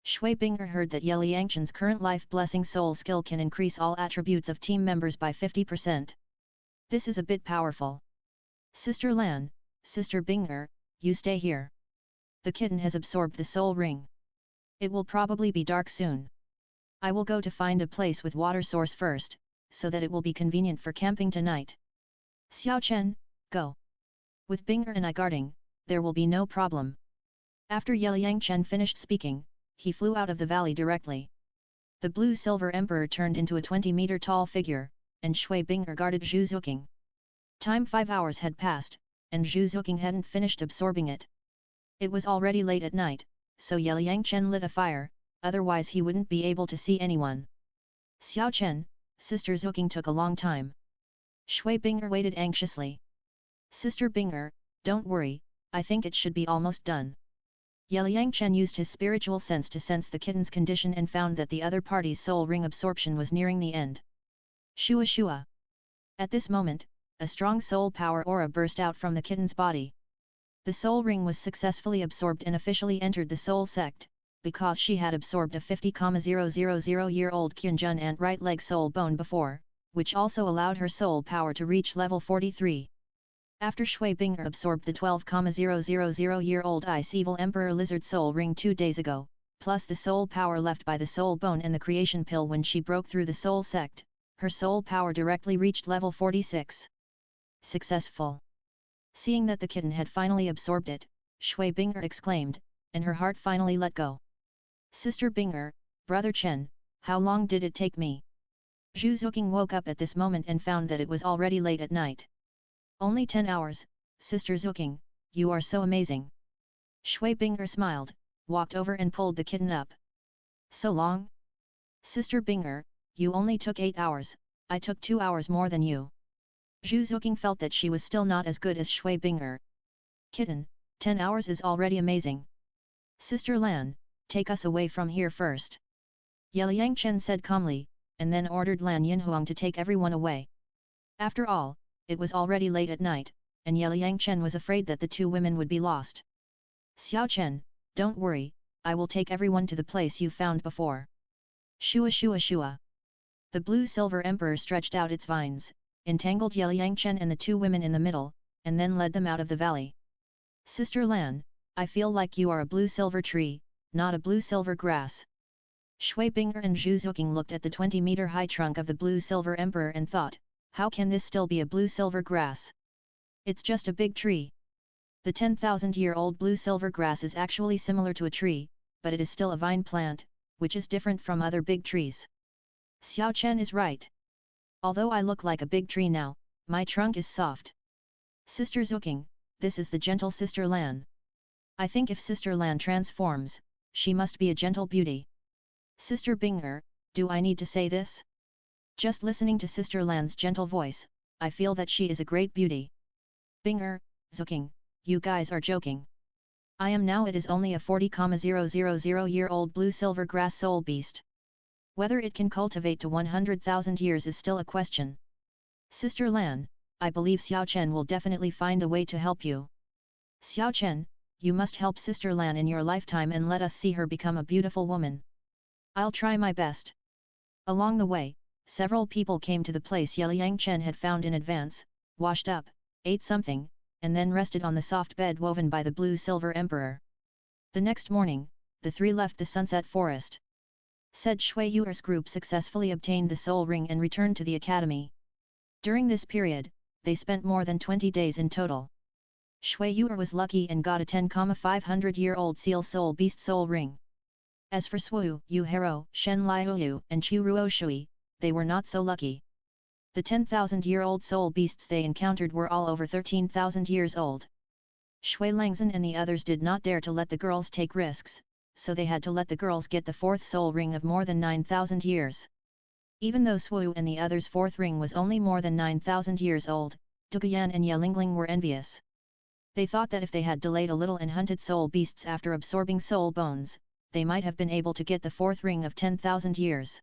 S1: Shui Bing'er heard that Yeliang Chen's current Life Blessing soul skill can increase all attributes of team members by 50%. This is a bit powerful. Sister Lan, Sister Bing'er, you stay here. The kitten has absorbed the soul ring. It will probably be dark soon. I will go to find a place with water source first, so that it will be convenient for camping tonight. Xiao Chen, go. With Bing'er and I guarding, there will be no problem. After Yeliang Chen finished speaking, he flew out of the valley directly. The blue-silver emperor turned into a 20-meter tall figure, and Shui Bing'er guarded Zhu Zuking. Time 5 hours had passed, and Zhu Zuking hadn't finished absorbing it. It was already late at night, so Yeliang Chen lit a fire, otherwise he wouldn't be able to see anyone. Xiao Chen, Sister Zuking took a long time. Shui Bing'er waited anxiously. Sister Bing'er, don't worry, I think it should be almost done. Yeliang Chen used his spiritual sense to sense the kitten's condition and found that the other party's soul ring absorption was nearing the end. Shua Shua. At this moment, a strong soul power aura burst out from the kitten's body. The soul ring was successfully absorbed and officially entered the soul sect, because she had absorbed a 50,000-year-old Qianjun ant right leg soul bone before, which also allowed her soul power to reach level 43. After Shui Bing'er absorbed the 12,000-year-old Ice Evil Emperor Lizard Soul Ring 2 days ago, plus the soul power left by the soul bone and the creation pill when she broke through the soul sect, her soul power directly reached level 46. Successful. Seeing that the kitten had finally absorbed it, Shui Bing'er exclaimed, and her heart finally let go. Sister Bing'er, Brother Chen, how long did it take me? Zhu Zuking woke up at this moment and found that it was already late at night. Only 10 hours, Sister Zuking, you are so amazing. Shui Bing'er smiled, walked over and pulled the kitten up. So long? Sister Bing'er, you only took 8 hours, I took 2 hours more than you. Zhu Zuking felt that she was still not as good as Shui Bing'er. Kitten, 10 hours is already amazing. Sister Lan, take us away from here first. Yeliang Chen said calmly, and then ordered Lan Yinhuang to take everyone away. After all, it was already late at night, and Yeliang Chen was afraid that the two women would be lost. Xiao Chen, don't worry, I will take everyone to the place you found before. Shua Shua Shua. The blue-silver emperor stretched out its vines, entangled Yeliang Chen and the two women in the middle, and then led them out of the valley. Sister Lan, I feel like you are a blue-silver tree, not a blue-silver grass. Shui Bing'er and Zhu Zuking looked at the 20-meter high trunk of the blue-silver emperor and thought, how can this still be a blue-silver grass? It's just a big tree. The 10,000-year-old blue-silver grass is actually similar to a tree, but it is still a vine plant, which is different from other big trees. Xiao Chen is right. Although I look like a big tree now, my trunk is soft. Sister Zuking, this is the gentle Sister Lan. I think if Sister Lan transforms, she must be a gentle beauty. Sister Bing'er, do I need to say this? Just listening to Sister Lan's gentle voice, I feel that she is a great beauty. Binger, Zuking, you guys are joking. I am now it is only a 40,000-year-old blue-silver grass soul beast. Whether it can cultivate to 100,000 years is still a question. Sister Lan, I believe Xiao Chen will definitely find a way to help you. Xiao Chen, you must help Sister Lan in your lifetime and let us see her become a beautiful woman. I'll try my best. Along the way, several people came to the place Liang Chen had found in advance, washed up, ate something, and then rested on the soft bed woven by the blue-silver emperor. The next morning, the three left the sunset forest. Said Shui Yuer's group successfully obtained the soul ring and returned to the academy. During this period, they spent more than 20 days in total. Shui Yuer was lucky and got a 10,500-year-old seal soul beast soul ring. As for Swu, Yu Hero, Shen Liu, and Chu Ruo Shui, they were not so lucky. The 10,000-year-old soul beasts they encountered were all over 13,000 years old. Shui Langzhen and the others did not dare to let the girls take risks, so they had to let the girls get the fourth soul ring of more than 9,000 years. Even though Swu and the others' fourth ring was only more than 9,000 years old, Duguyan and Yelingling were envious. They thought that if they had delayed a little and hunted soul beasts after absorbing soul bones, they might have been able to get the fourth ring of 10,000 years.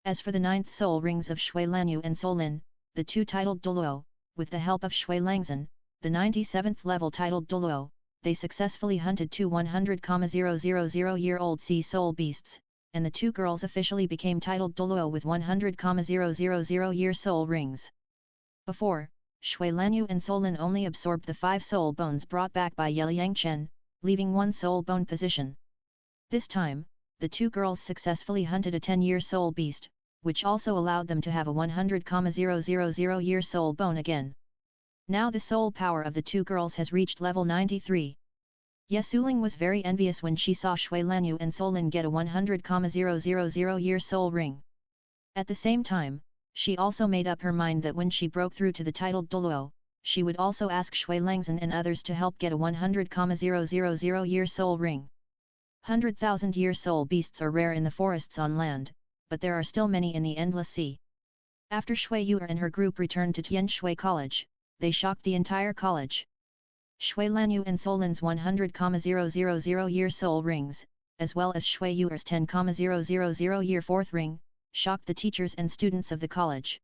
S1: As for the ninth soul rings of Shui Lanyu and Solin, the two titled Douluo, with the help of Shui Langzhen, the 97th level titled Douluo, they successfully hunted two 100,000-year-old sea soul beasts, and the two girls officially became titled Douluo with 100,000-year soul rings. Before, Shui Lanyu and Solin only absorbed the 5 soul bones brought back by Liang Chen, leaving 1 soul bone position. This time, the two girls successfully hunted a 10-year soul beast, which also allowed them to have a 100,000-year soul bone again. Now the soul power of the two girls has reached level 93. Yesuling was very envious when she saw Shui Lanyu and Solin get a 100,000-year soul ring. At the same time, she also made up her mind that when she broke through to the titled Douluo, she would also ask Shui Langzhen and others to help get a 100,000-year soul ring. 100,000-year soul beasts are rare in the forests on land, but there are still many in the endless sea. After Shui Yuer and her group returned to Tianshui College, they shocked the entire college. Shui Lanyu and Solin's 100,000-year soul rings, as well as Shui Yuer's 10,000-year fourth ring, shocked the teachers and students of the college.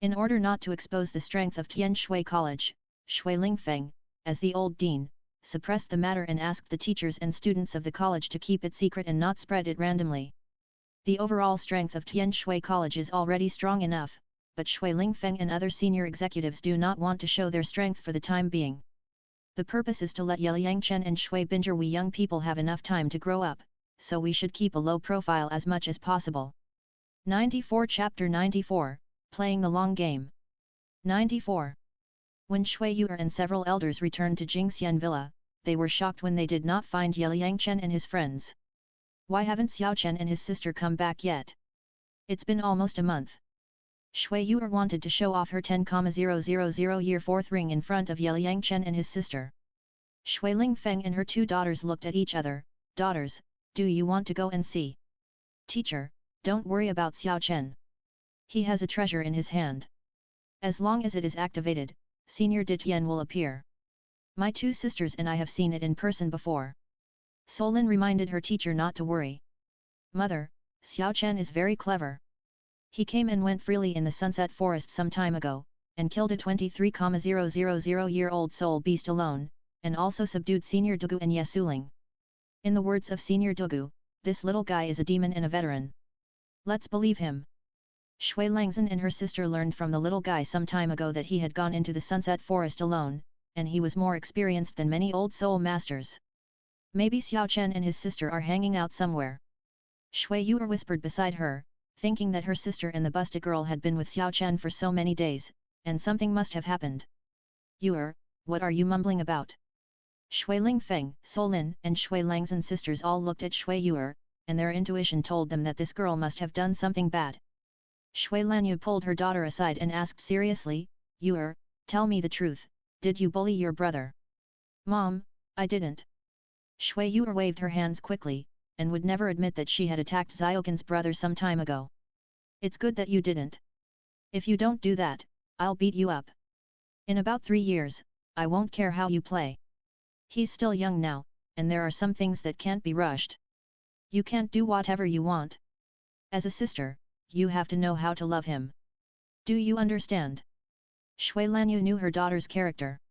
S1: In order not to expose the strength of Tianshui College, Shui Lingfeng, as the old dean, suppressed the matter and asked the teachers and students of the college to keep it secret and not spread it randomly. The overall strength of Tianshui College is already strong enough, but Shui Lingfeng and other senior executives do not want to show their strength for the time being. The purpose is to let Liang Chen and Shui Binger we young people have enough time to grow up, so we should keep a low profile as much as possible. 94 Chapter 94, Playing the Long Game. 94. When Shui Yuer and several elders returned to Jingxian Villa, they were shocked when they did not find Liang Chen and his friends. Why haven't Xiao Chen and his sister come back yet? It's been almost a month. Shui Yuer wanted to show off her 10,000-year fourth ring in front of Liang Chen and his sister. Shui Lingfeng and her two daughters looked at each other. Daughters, do you want to go and see? Teacher, don't worry about Xiao Chen. He has a treasure in his hand. As long as it is activated, Senior Ditien will appear. My two sisters and I have seen it in person before. Solin reminded her teacher not to worry. Mother, Xiao Chen is very clever. He came and went freely in the sunset forest some time ago, and killed a 23,000-year-old soul beast alone, and also subdued Senior Dugu and Yesuling. In the words of Senior Dugu, this little guy is a demon and a veteran. Let's believe him. Shui Langzhen and her sister learned from the little guy some time ago that he had gone into the sunset forest alone, and he was more experienced than many old soul masters. Maybe Xiao Chen and his sister are hanging out somewhere. Shui Yuer whispered beside her, thinking that her sister and the busted girl had been with Xiao Chen for so many days, and something must have happened. Yuer, what are you mumbling about? Shui Lingfeng, Solin, and Shui Langzhen sisters all looked at Shui Yuer, and their intuition told them that this girl must have done something bad. Shui Lanyu pulled her daughter aside and asked seriously, Yuer, tell me the truth, did you bully your brother? Mom, I didn't. Shui Yuer waved her hands quickly, and would never admit that she had attacked Xiaogen's brother some time ago. It's good that you didn't. If you don't do that, I'll beat you up. In about 3 years, I won't care how you play. He's still young now, and there are some things that can't be rushed. You can't do whatever you want. As a sister, you have to know how to love him. Do you understand? Shui Lanyu knew her daughter's character.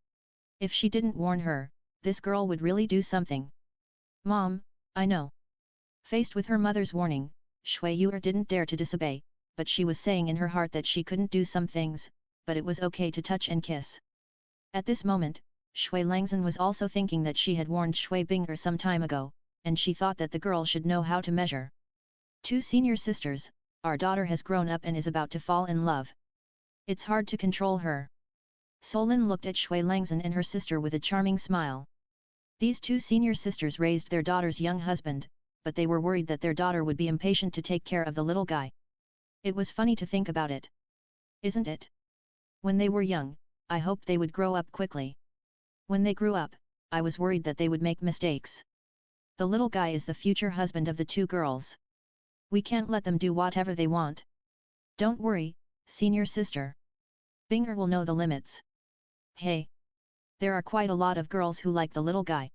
S1: If she didn't warn her, this girl would really do something. Mom, I know. Faced with her mother's warning, Shui Yuer didn't dare to disobey, but she was saying in her heart that she couldn't do some things, but it was okay to touch and kiss. At this moment, Shui Langzhen was also thinking that she had warned Shui Bing'er some time ago, and she thought that the girl should know how to measure. 2 senior sisters, our daughter has grown up and is about to fall in love. It's hard to control her. Solin looked at Shui Langzhen and her sister with a charming smile. These 2 senior sisters raised their daughter's young husband, but they were worried that their daughter would be impatient to take care of the little guy. It was funny to think about it. Isn't it? When they were young, I hoped they would grow up quickly. When they grew up, I was worried that they would make mistakes. The little guy is the future husband of the 2 girls. We can't let them do whatever they want. Don't worry, senior sister. Bing'er will know the limits. Hey! There are quite a lot of girls who like the little guy.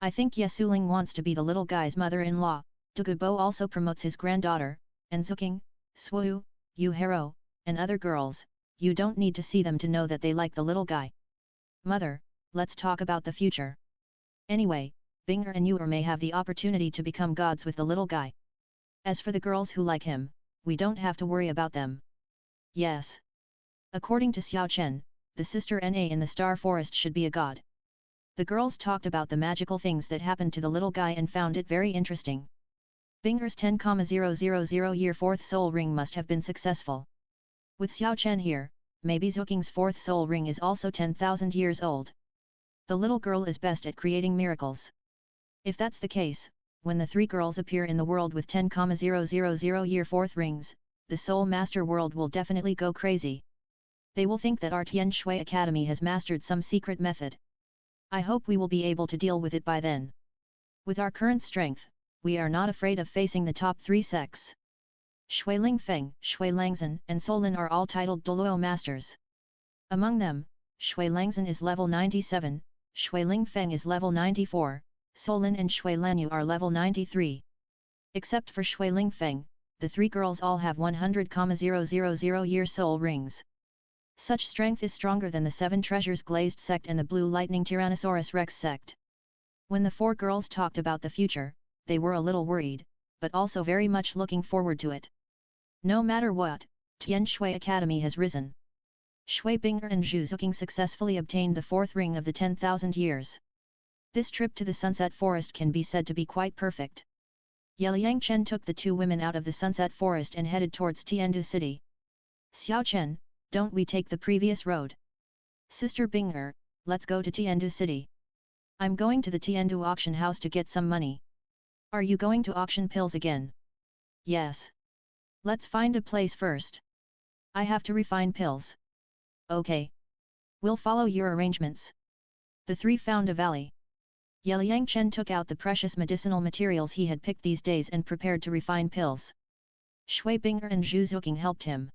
S1: I think Yesuling wants to be the little guy's mother-in-law, Dugubo also promotes his granddaughter, and Zuking, Swu, Yu Hero, and other girls, you don't need to see them to know that they like the little guy. Mother, let's talk about the future. Anyway, Bing'er and Yuer may have the opportunity to become gods with the little guy. As for the girls who like him, we don't have to worry about them. Yes. According to Xiao Chen, the sister Na in the Star Forest should be a god. The girls talked about the magical things that happened to the little guy and found it very interesting. Bing'er's 10,000 year 4th soul ring must have been successful. With Xiao Chen here, maybe Zuking's 4th soul ring is also 10,000 years old. The little girl is best at creating miracles. If that's the case, when the 3 girls appear in the world with 10,000 year 4th rings, the Soul Master world will definitely go crazy. They will think that our Tianshui Academy has mastered some secret method. I hope we will be able to deal with it by then. With our current strength, we are not afraid of facing the top 3 sects. Shui Lingfeng, Shui Langzhen and Solin are all titled Douluo Masters. Among them, Shui Langzhen is level 97, Shui Lingfeng is level 94, Solin and Shui Lanyu are level 93. Except for Shui Lingfeng, the 3 girls all have 100,000 year soul rings. Such strength is stronger than the 7 Treasures Glazed sect and the Blue Lightning Tyrannosaurus Rex sect. When the 4 girls talked about the future, they were a little worried, but also very much looking forward to it. No matter what, Tianshui Academy has risen. Shui Bing'er and Zhu Zuking successfully obtained the 4th ring of the 10,000 years. This trip to the Sunset Forest can be said to be quite perfect. Yeliang Chen took the 2 women out of the Sunset Forest and headed towards Tiandu City. Xiao Chen, don't we take the previous road? Sister Bing'er, let's go to Tiandu City. I'm going to the Tiandu auction house to get some money. Are you going to auction pills again? Yes. Let's find a place first. I have to refine pills. Okay. We'll follow your arrangements. The 3 found a valley. Yeliang Chen took out the precious medicinal materials he had picked these days and prepared to refine pills. Shui Bing'er and Zhu Zuking helped him.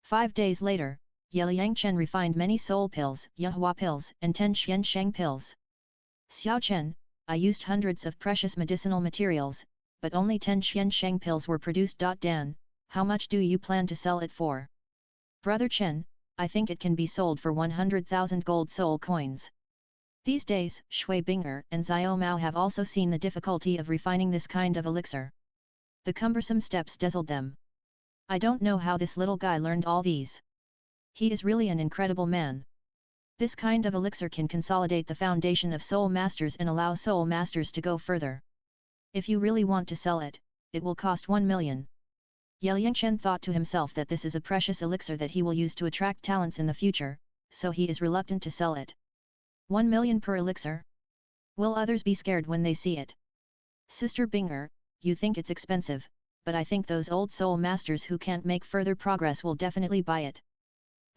S1: 5 days later, Yeliang Chen refined many soul pills, Yahua pills, and 10 Xian Sheng pills. Xiao Chen, I used hundreds of precious medicinal materials, but only 10 Xian Sheng pills were produced. Dan, how much do you plan to sell it for? Brother Chen, I think it can be sold for 100,000 gold soul coins. These days, Shui Bing'er and Xiao Mao have also seen the difficulty of refining this kind of elixir. The cumbersome steps dazzled them. I don't know how this little guy learned all these. He is really an incredible man. This kind of elixir can consolidate the foundation of soul masters and allow soul masters to go further. If you really want to sell it, it will cost 1 million. Yeliang Chen thought to himself that this is a precious elixir that he will use to attract talents in the future, so he is reluctant to sell it. 1 million per elixir? Will others be scared when they see it? Sister Bing'er, you think it's expensive, but I think those old soul masters who can't make further progress will definitely buy it.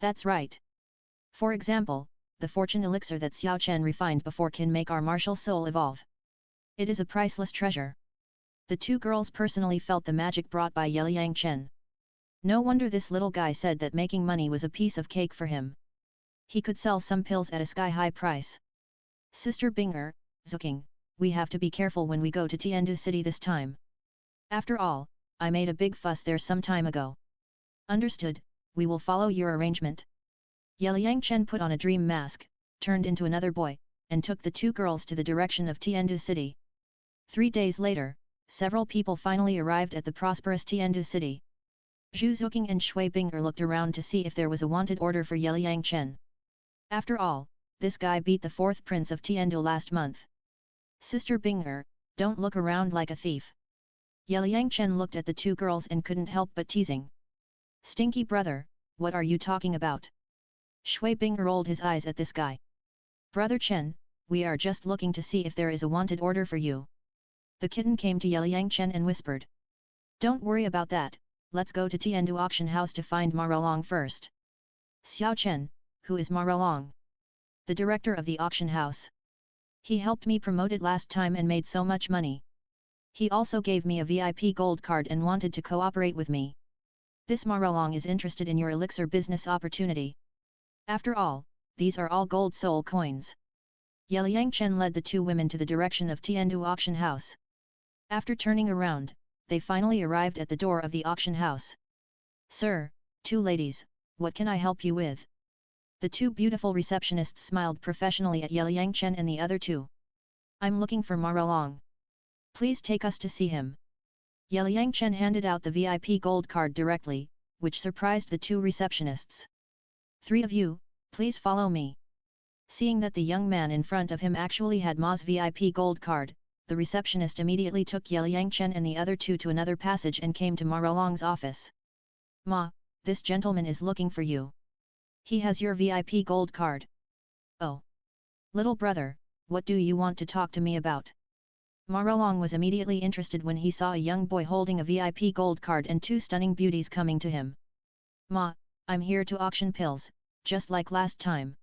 S1: That's right. For example, the fortune elixir that Xiao Chen refined before can make our martial soul evolve. It is a priceless treasure. The 2 girls personally felt the magic brought by Yeliang Chen. No wonder this little guy said that making money was a piece of cake for him. He could sell some pills at a sky-high price. Sister Binger, Zuking, we have to be careful when we go to Tiandu City this time. After all, I made a big fuss there some time ago. Understood, we will follow your arrangement. Yeliang Chen put on a dream mask, turned into another boy, and took the two girls to the direction of Tiandu City. 3 days later, several people finally arrived at the prosperous Tiandu City. Zhu Zuking and Shui Binger looked around to see if there was a wanted order for Yeliang Chen. After all, this guy beat the 4th prince of Tiandu last month. Sister Binger, don't look around like a thief. Yeliang Chen looked at the two girls and couldn't help but teasing. Stinky brother, what are you talking about? Shui Binger rolled his eyes at this guy. Brother Chen, we are just looking to see if there is a wanted order for you. The kitten came to Yeliang Chen and whispered. Don't worry about that, let's go to Tiandu auction house to find Maralong first. Xiao Chen, who is Maralong? The director of the auction house. He helped me promote it last time and made so much money. He also gave me a VIP gold card and wanted to cooperate with me. This Maralong is interested in your elixir business opportunity. After all, these are all gold soul coins. Yeliang Chen led the two women to the direction of Tiandu auction house. After turning around, they finally arrived at the door of the auction house. Sir, two ladies, what can I help you with? The two beautiful receptionists smiled professionally at Yeliang Chen and the other two. I'm looking for Maralong. Please take us to see him. Yeliang Chen handed out the VIP gold card directly, which surprised the two receptionists. 3 of you, please follow me. Seeing that the young man in front of him actually had Ma's VIP gold card, the receptionist immediately took Yeliang Chen and the other two to another passage and came to Maralong's office. Ma, this gentleman is looking for you. He has your VIP gold card. Oh. Little brother, what do you want to talk to me about? Maralong was immediately interested when he saw a young boy holding a VIP gold card and two stunning beauties coming to him. Ma, I'm here to auction pills, just like last time.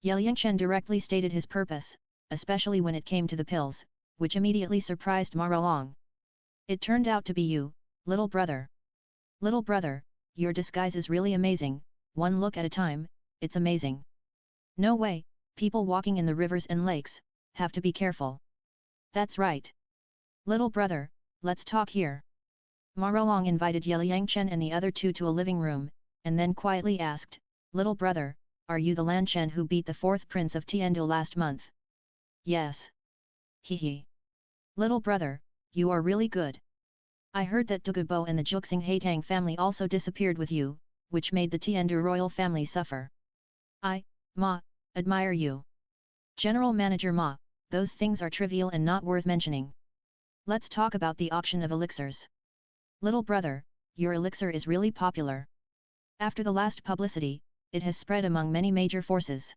S1: Yeliang Chen directly stated his purpose, especially when it came to the pills, which immediately surprised Maralong. It turned out to be you, little brother. Little brother, your disguise is really amazing, one look at a time, it's amazing. No way, people walking in the rivers and lakes, have to be careful. That's right. Little brother, let's talk here. Maralong invited Yeliang Chen and the other two to a living room, and then quietly asked, Little brother, are you the Lan Chen who beat the 4th prince of Tiandu last month? Yes. Hehe. Little brother, you are really good. I heard that Douluo and the Juxing Haitang family also disappeared with you, which made the Tiandu royal family suffer. Ma, admire you. General Manager Ma, those things are trivial and not worth mentioning. Let's talk about the auction of elixirs. Little brother, your elixir is really popular. After the last publicity, it has spread among many major forces.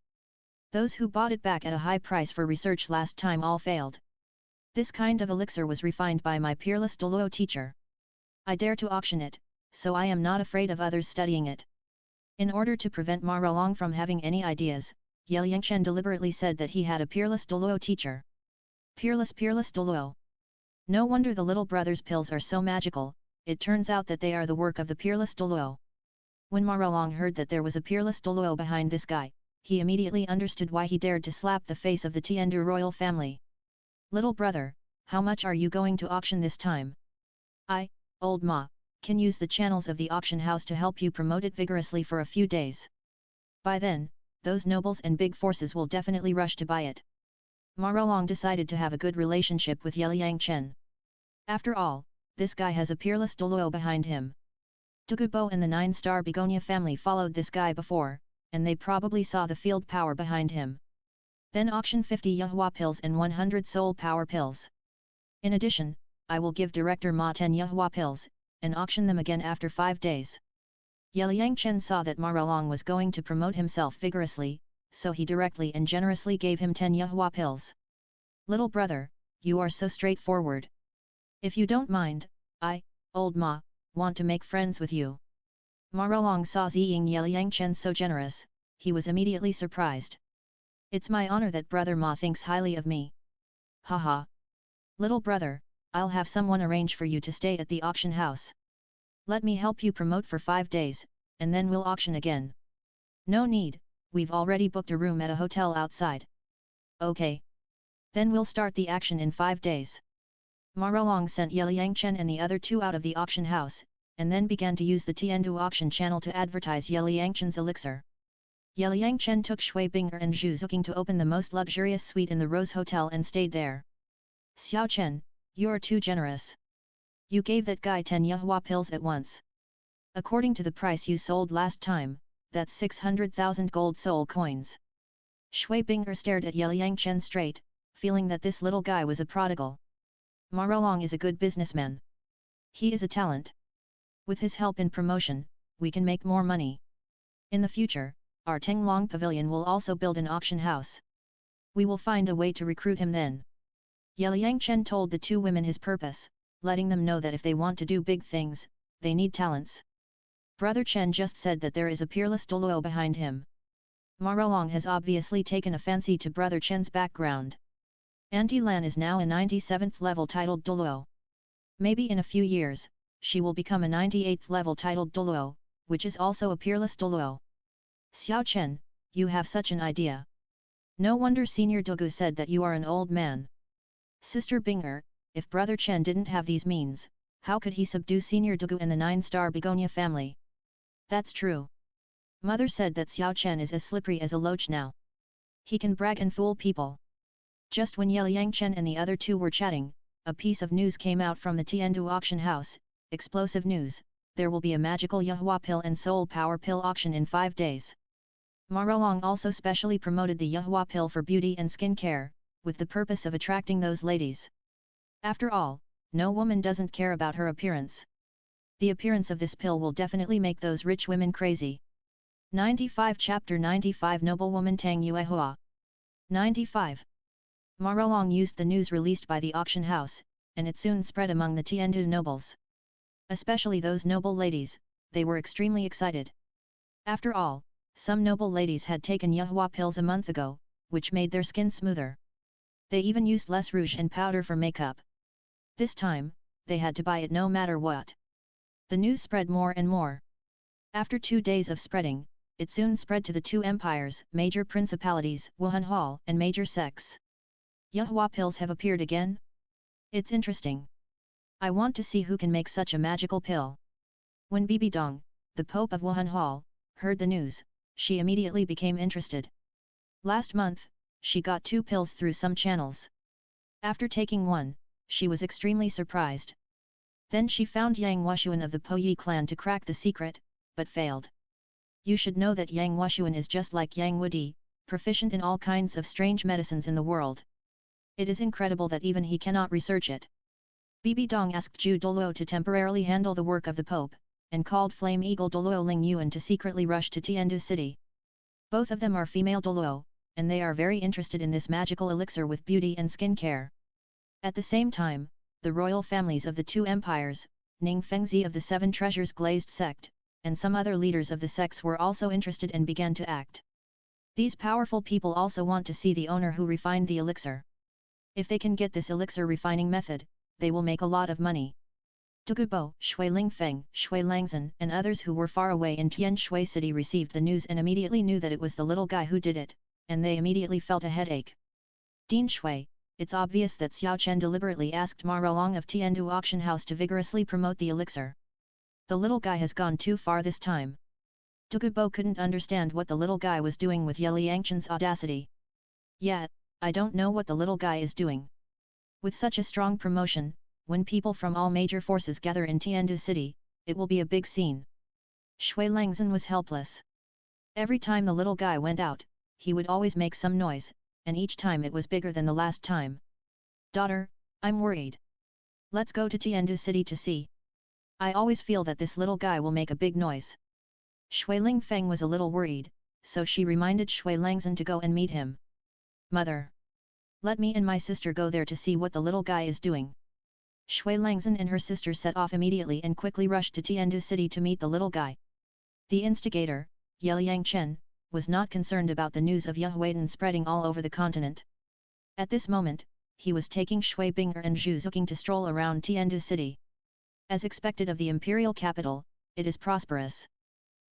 S1: Those who bought it back at a high price for research last time all failed. This kind of elixir was refined by my peerless Douluo teacher. I dare to auction it, so I am not afraid of others studying it. In order to prevent Maralong from having any ideas, Yeliang Chen deliberately said that he had a peerless Douluo teacher. Peerless Douluo. No wonder the little brother's pills are so magical, it turns out that they are the work of the peerless Douluo. When Maralong heard that there was a peerless Douluo behind this guy, he immediately understood why he dared to slap the face of the Tiandu royal family. Little brother, how much are you going to auction this time? I, old Ma, can use the channels of the auction house to help you promote it vigorously for a few days. By then, those nobles and big forces will definitely rush to buy it. Maralong decided to have a good relationship with Yeliang Chen. After all, this guy has a peerless Douluo behind him. Douluo and the 9-star begonia family followed this guy before, and they probably saw the field power behind him. Then auction 50 Yuhua pills and 100 soul power pills. In addition, I will give Director Ma 10 Yuhua pills, and auction them again after 5 days. Yeliang Chen saw that Maralong was going to promote himself vigorously, so he directly and generously gave him 10 Yuhua pills. Little brother, you are so straightforward. If you don't mind, I, old Ma, want to make friends with you. Maralong saw seeing Yeliang Chen so generous, he was immediately surprised. It's my honor that brother Ma thinks highly of me. Haha. Little brother, I'll have someone arrange for you to stay at the auction house. Let me help you promote for 5 days, and then we'll auction again. No need, we've already booked a room at a hotel outside. Okay. Then we'll start the action in 5 days. Ma Rolong sent Ye Liangchen and the other two out of the auction house, and then began to use the Tiandu auction channel to advertise Ye Liangchen's elixir. Ye Liangchen took Shui Binger and Zhu Zuqing to open the most luxurious suite in the Rose Hotel and stayed there. Xiao Chen, you're too generous. You gave that guy 10 Yehua pills at once. According to the price you sold last time, that's 600,000 gold soul coins. Shui Binger stared at Ye Liangchen straight, feeling that this little guy was a prodigal. Ma Rolong is a good businessman. He is a talent. With his help in promotion, we can make more money. In the future, our Tenglong Pavilion will also build an auction house. We will find a way to recruit him then. Ye Liangchen told the two women his purpose, letting them know that if they want to do big things, they need talents. Brother Chen just said that there is a peerless Douluo behind him. Ma Rolong has obviously taken a fancy to Brother Chen's background. Auntie Lan is now a 97th level titled Douluo. Maybe in a few years, she will become a 98th level titled Douluo, which is also a peerless Douluo. Xiao Chen, you have such an idea. No wonder Senior Dugu said that you are an old man. Sister Binger, if Brother Chen didn't have these means, how could he subdue Senior Dugu and the 9-star begonia family? That's true. Mother said that Xiao Chen is as slippery as a loach now. He can brag and fool people. Just when Ye Liangchen and the other two were chatting, a piece of news came out from the Tiandu auction house. Explosive news, there will be a magical Yehua pill and soul power pill auction in 5 days. Ma Rolong also specially promoted the Yehua pill for beauty and skin care, with the purpose of attracting those ladies. After all, no woman doesn't care about her appearance. The appearance of this pill will definitely make those rich women crazy. 95 Chapter 95 Noblewoman Tang Yuehua 95. Ma Rolong used the news released by the auction house, and it soon spread among the Tiandu nobles. Especially those noble ladies, they were extremely excited. After all, some noble ladies had taken Yehua pills a month ago, which made their skin smoother. They even used less rouge and powder for makeup. This time, they had to buy it no matter what. The news spread more and more. After 2 days of spreading, it soon spread to the 2 empires, major principalities, Wuhan Hall and major sects. Yehua pills have appeared again? It's interesting. I want to see who can make such a magical pill. When Bibi Dong, the Pope of Wuhan Hall, heard the news, she immediately became interested. Last month, she got 2 pills through some channels. After taking one, she was extremely surprised. Then she found Yang Washuan of the Po Yi clan to crack the secret, but failed. You should know that Yang Washuan is just like Yang Wudi, proficient in all kinds of strange medicines in the world. It is incredible that even he cannot research it. Bibi Dong asked Zhu Douluo to temporarily handle the work of the Pope, and called Flame Eagle Douluo Ling Yuan to secretly rush to Tiandu city. Both of them are female Douluo, and they are very interested in this magical elixir with beauty and skin care. At the same time, the royal families of the 2 empires, Ning Fengzi of the 7 Treasures Glazed sect, and some other leaders of the sects were also interested and began to act. These powerful people also want to see the owner who refined the elixir. If they can get this elixir refining method, they will make a lot of money. Dugubo, Shui Lingfeng, Shui Langzhen and others who were far away in Tianshui city received the news and immediately knew that it was the little guy who did it, and they immediately felt a headache. Dean Shui, it's obvious that Xiao Chen deliberately asked Ma Rolong of Tiandu auction house to vigorously promote the elixir. The little guy has gone too far this time. Dugubo couldn't understand what the little guy was doing with Ye Liangchen's audacity. Yet, I don't know what the little guy is doing. With such a strong promotion, when people from all major forces gather in Tiandu city, it will be a big scene. Shui Langzhen was helpless. Every time the little guy went out, he would always make some noise, and each time it was bigger than the last time. Daughter, I'm worried. Let's go to Tiandu city to see. I always feel that this little guy will make a big noise. Shui Lingfeng was a little worried, so she reminded Shui Langzhen to go and meet him. Mother. Let me and my sister go there to see what the little guy is doing. Shui Langzhen and her sister set off immediately and quickly rushed to Tiandu city to meet the little guy. The instigator, Ye Liangchen, was not concerned about the news of Yehuadan spreading all over the continent. At this moment, he was taking Shui Binger and Zhu Zuqing to stroll around Tiandu city. As expected of the imperial capital, it is prosperous.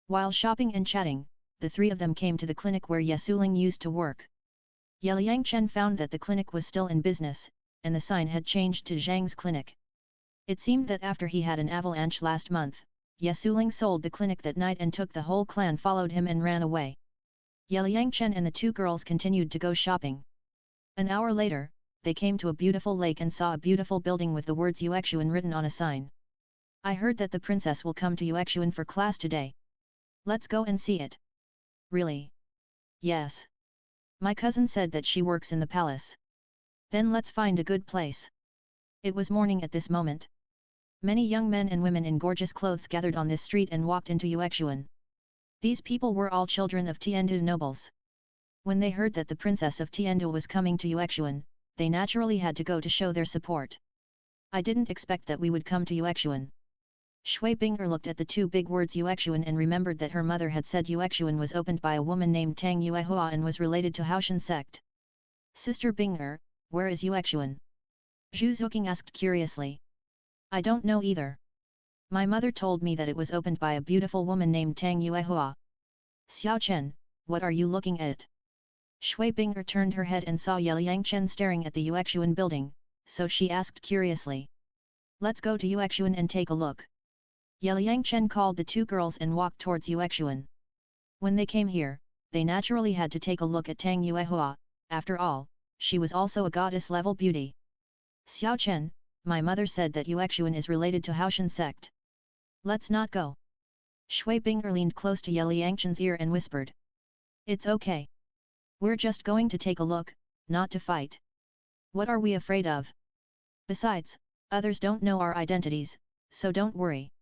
S1: While shopping and chatting, the three of them came to the clinic where Yesuling used to work. Liang Chen found that the clinic was still in business, and the sign had changed to Zhang's clinic. It seemed that after he had an avalanche last month, Yesuling sold the clinic that night and took the whole clan followed him and ran away. Liang Chen and the two girls continued to go shopping. An hour later, they came to a beautiful lake and saw a beautiful building with the words Yuexuan written on a sign. I heard that the princess will come to Yuexuan for class today. Let's go and see it. Really? Yes. My cousin said that she works in the palace. Then let's find a good place. It was morning at this moment. Many young men and women in gorgeous clothes gathered on this street and walked into Yuexuan. These people were all children of Tiandu nobles. When they heard that the princess of Tiandu was coming to Yuexuan, they naturally had to go to show their support. I didn't expect that we would come to Yuexuan. Shui Bing'er looked at the two big words Yuexuan and remembered that her mother had said Yuexuan was opened by a woman named Tang Yuehua and was related to Haoshan sect. Sister Bing'er, where is Yuexuan? Zhu Zuqing asked curiously. I don't know either. My mother told me that it was opened by a beautiful woman named Tang Yuehua. Xiao Chen, what are you looking at? Shui Bing'er turned her head and saw Liang Chen staring at the Yuexuan building, so she asked curiously. Let's go to Yuexuan and take a look. Liang Chen called the two girls and walked towards Yuexuan. When they came here, they naturally had to take a look at Tang Yuehua. After all, she was also a goddess-level beauty. Xiao Chen, my mother said that Yuexuan is related to Haoshan sect. Let's not go. Shui Bing'er leaned close to Liang Chen's ear and whispered. It's okay. We're just going to take a look, not to fight. What are we afraid of? Besides, others don't know our identities, so don't worry.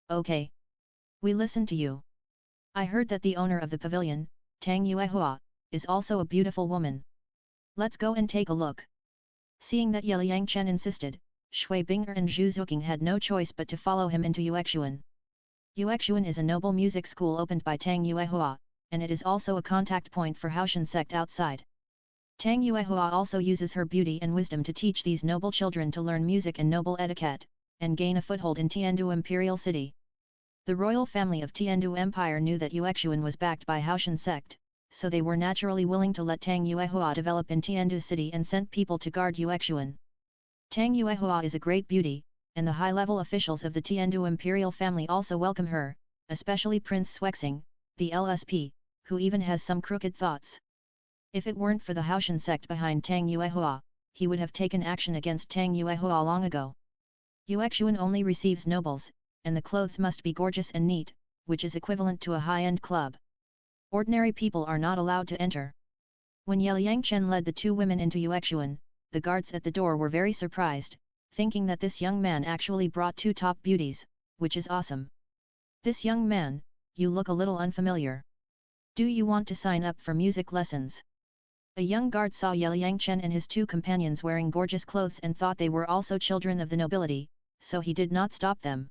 S1: Okay. We listen to you. I heard that the owner of the pavilion, Tang Yuehua, is also a beautiful woman. Let's go and take a look. Seeing that Liang Chen insisted, Shui Bing'er and Zhu Zuqing had no choice but to follow him into Yuexuan. Yuexuan is a noble music school opened by Tang Yuehua, and it is also a contact point for Haoshan sect outside. Tang Yuehua also uses her beauty and wisdom to teach these noble children to learn music and noble etiquette, and gain a foothold in Tiandu Imperial City. The royal family of Tiandu Empire knew that Yuexuan was backed by Haoshan sect, so they were naturally willing to let Tang Yuehua develop in Tiandu City and sent people to guard Yuexuan. Tang Yuehua is a great beauty, and the high-level officials of the Tiandu Imperial family also welcome her, especially Prince Swexing, the LSP, who even has some crooked thoughts. If it weren't for the Haoshan sect behind Tang Yuehua, he would have taken action against Tang Yuehua long ago. Yuexuan only receives nobles, and the clothes must be gorgeous and neat, which is equivalent to a high-end club. Ordinary people are not allowed to enter. When Liang Chen led the two women into Yuexuan, the guards at the door were very surprised, thinking that this young man actually brought two top beauties, which is awesome. This young man, you look a little unfamiliar. Do you want to sign up for music lessons? A young guard saw Liang Chen and his two companions wearing gorgeous clothes and thought they were also children of the nobility, so he did not stop them.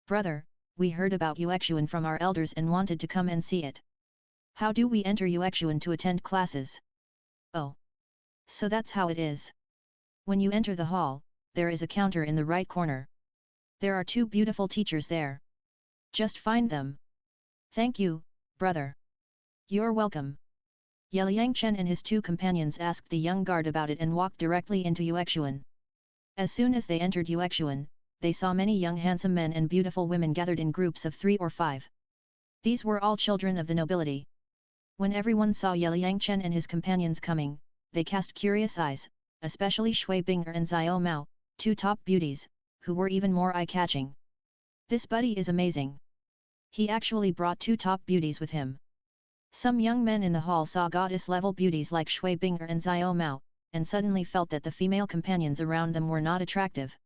S1: Brother, we heard about Yuexuan from our elders and wanted to come and see it. How do we enter Yuexuan to attend classes? Oh. So that's how it is. When you enter the hall, there is a counter in the right corner. There are two beautiful teachers there. Just find them. Thank you, brother. You're welcome. Liang Chen and his two companions asked the young guard about it and walked directly into Yuexuan. As soon as they entered Yuexuan, they saw many young handsome men and beautiful women gathered in groups of 3 or 5. These were all children of the nobility. When everyone saw Liang Chen and his companions coming, they cast curious eyes, especially Shui Bing'er and Xiao Mao, two top beauties, who were even more eye-catching. This buddy is amazing. He actually brought two top beauties with him. Some young men in the hall saw goddess-level beauties like Shui Bing'er and Xiao Mao, and suddenly felt that the female companions around them were not attractive.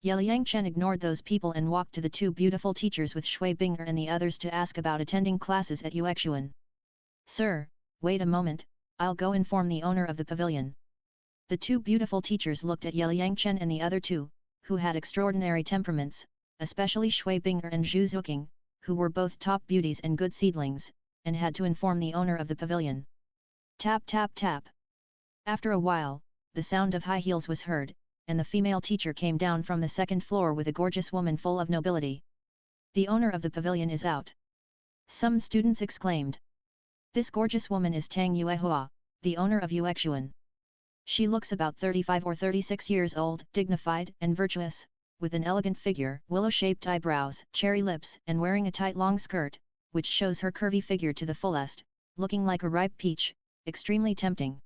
S1: Liang Chen ignored those people and walked to the two beautiful teachers with Shui Bing'er and the others to ask about attending classes at Yuexuan. Sir, wait a moment, I'll go inform the owner of the pavilion. The two beautiful teachers looked at Liang Chen and the other two, who had extraordinary temperaments, especially Shui Bing'er and Zhu Zuqing, who were both top beauties and good seedlings, and had to inform the owner of the pavilion. Tap tap tap. After a while, the sound of high heels was heard, and the female teacher came down from the second floor with a gorgeous woman full of nobility. The owner of the pavilion is out. Some students exclaimed. This gorgeous woman is Tang Yuehua, the owner of Yuexuan. She looks about 35 or 36 years old, dignified and virtuous, with an elegant figure, willow-shaped eyebrows, cherry lips, and wearing a tight long skirt, which shows her curvy figure to the fullest, looking like a ripe peach, extremely tempting.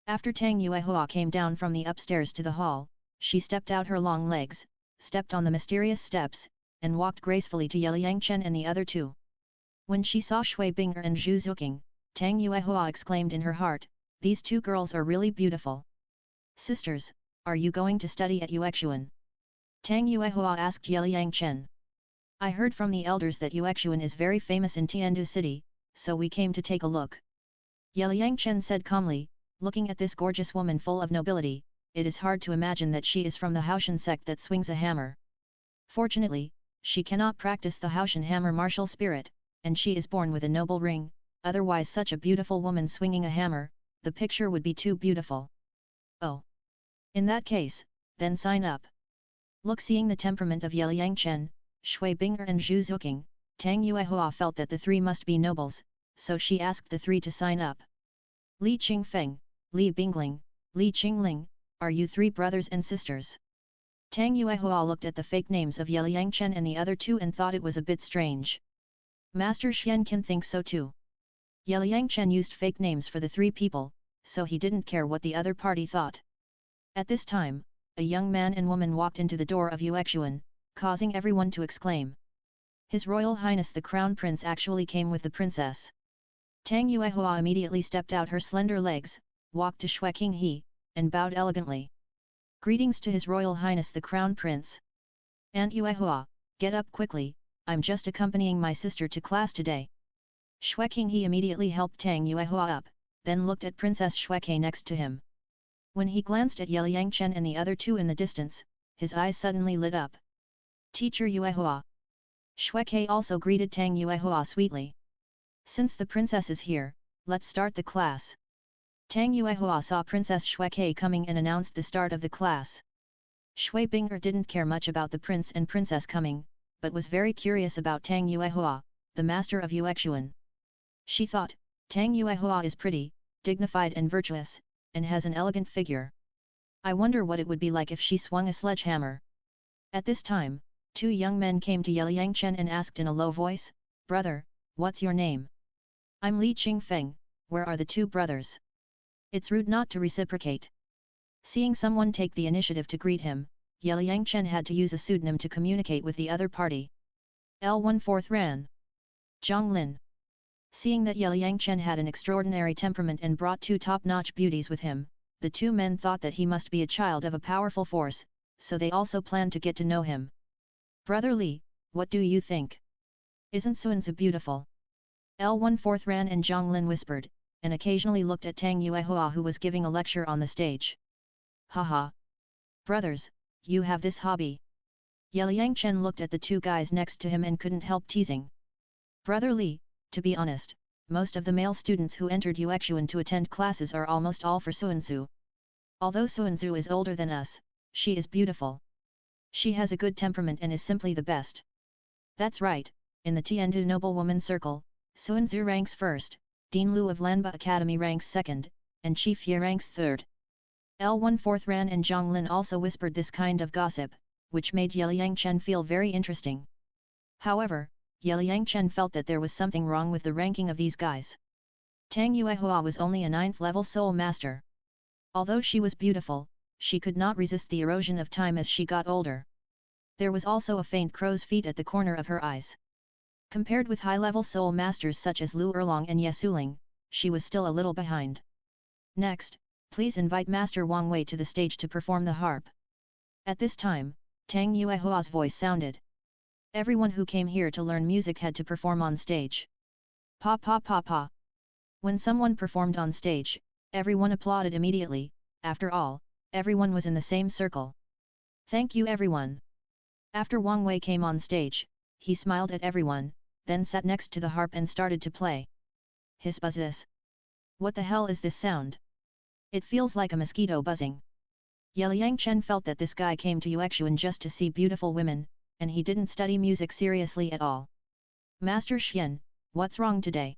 S1: After Tang Yuehua came down from the upstairs to the hall, she stepped out her long legs, stepped on the mysterious steps, and walked gracefully to Yeliang Chen and the other two. When she saw Shui Binger and Zhu Zuqing, Tang Yuehua exclaimed in her heart, "These two girls are really beautiful. Sisters, are you going to study at Yuexuan?" Tang Yuehua asked Yeliang Chen. "I heard from the elders that Yuexuan is very famous in Tiandu city, so we came to take a look." Yeliang Chen said calmly, looking at this gorgeous woman full of nobility, it is hard to imagine that she is from the Haoshan sect that swings a hammer. Fortunately, she cannot practice the Haoshan hammer martial spirit, and she is born with a noble ring, otherwise such a beautiful woman swinging a hammer, the picture would be too beautiful. Oh! In that case, then sign up. Look, seeing the temperament of Yeliang Chen, Shui Binger and Zhu Zuqing, Tang Yuehua felt that the three must be nobles, so she asked the three to sign up. Li Qingfeng, Li Bingling, Li Qingling, are you three brothers and sisters? Tang Yuehua looked at the fake names of Yeliang Chen and the other two and thought it was a bit strange. Master Xian can think so too. Yeliang Chen used fake names for the three people, so he didn't care what the other party thought. At this time, a young man and woman walked into the door of Yuexuan, causing everyone to exclaim. His Royal Highness the Crown Prince actually came with the princess. Tang Yuehua immediately stepped out her slender legs, walked to Shui Qinghe, and bowed elegantly. Greetings to His Royal Highness the Crown Prince. Aunt Yuehua, get up quickly, I'm just accompanying my sister to class today. Shui Qinghe immediately helped Tang Yuehua up, then looked at Princess Shui Ke next to him. When he glanced at Yeliang Chen and the other two in the distance, his eyes suddenly lit up. Teacher Yuehua. Shui Ke also greeted Tang Yuehua sweetly. Since the princess is here, let's start the class. Tang Yuehua saw Princess Shui Ke coming and announced the start of the class. Shui Binger didn't care much about the prince and princess coming, but was very curious about Tang Yuehua, the master of Yuexuan. She thought, Tang Yuehua is pretty, dignified and virtuous, and has an elegant figure. I wonder what it would be like if she swung a sledgehammer. At this time, two young men came to Yeliang Chen and asked in a low voice, "Brother, what's your name?" "I'm Li Qingfeng, where are the two brothers?" It's rude not to reciprocate. Seeing someone take the initiative to greet him, Yeliang Chen had to use a pseudonym to communicate with the other party. L14 Ran. Zhonglin. Seeing that Yeliang Chen had an extraordinary temperament and brought two top-notch beauties with him, the two men thought that he must be a child of a powerful force, so they also planned to get to know him. "Brother Li, what do you think? Isn't Suanzu beautiful?" L14 Ran and Zhonglin whispered, and occasionally looked at Tang Yuehua who was giving a lecture on the stage. "Haha! Brothers, you have this hobby." Yeliang Chen looked at the two guys next to him and couldn't help teasing. "Brother Li, to be honest, most of the male students who entered Yuexuan to attend classes are almost all for Suanzu. Although Suanzu is older than us, she is beautiful. She has a good temperament and is simply the best." "That's right, in the Tiandu noblewoman circle, Suanzu ranks first, Dean Lu of Lanba Academy ranks second, and Chief Ye ranks third." L14 Ran and Zhonglin also whispered this kind of gossip, which made Yeliang Chen feel very interesting. However, Yeliang Chen felt that there was something wrong with the ranking of these guys. Tang Yuehua was only a 9th level soul master. Although she was beautiful, she could not resist the erosion of time as she got older. There was also a faint crow's feet at the corner of her eyes. Compared with high-level soul masters such as Lu Erlong and Ye Suling, she was still a little behind. "Next, please invite Master Wang Wei to the stage to perform the harp." At this time, Tang Yuehua's voice sounded. Everyone who came here to learn music had to perform on stage. Pa pa pa pa. When someone performed on stage, everyone applauded immediately. After all, everyone was in the same circle. "Thank you everyone." After Wang Wei came on stage, he smiled at everyone, then sat next to the harp and started to play. "Hiss buzzes. What the hell is this sound? It feels like a mosquito buzzing." Liang Chen felt that this guy came to Yuexuan just to see beautiful women, and he didn't study music seriously at all. Master Xian, what's wrong today?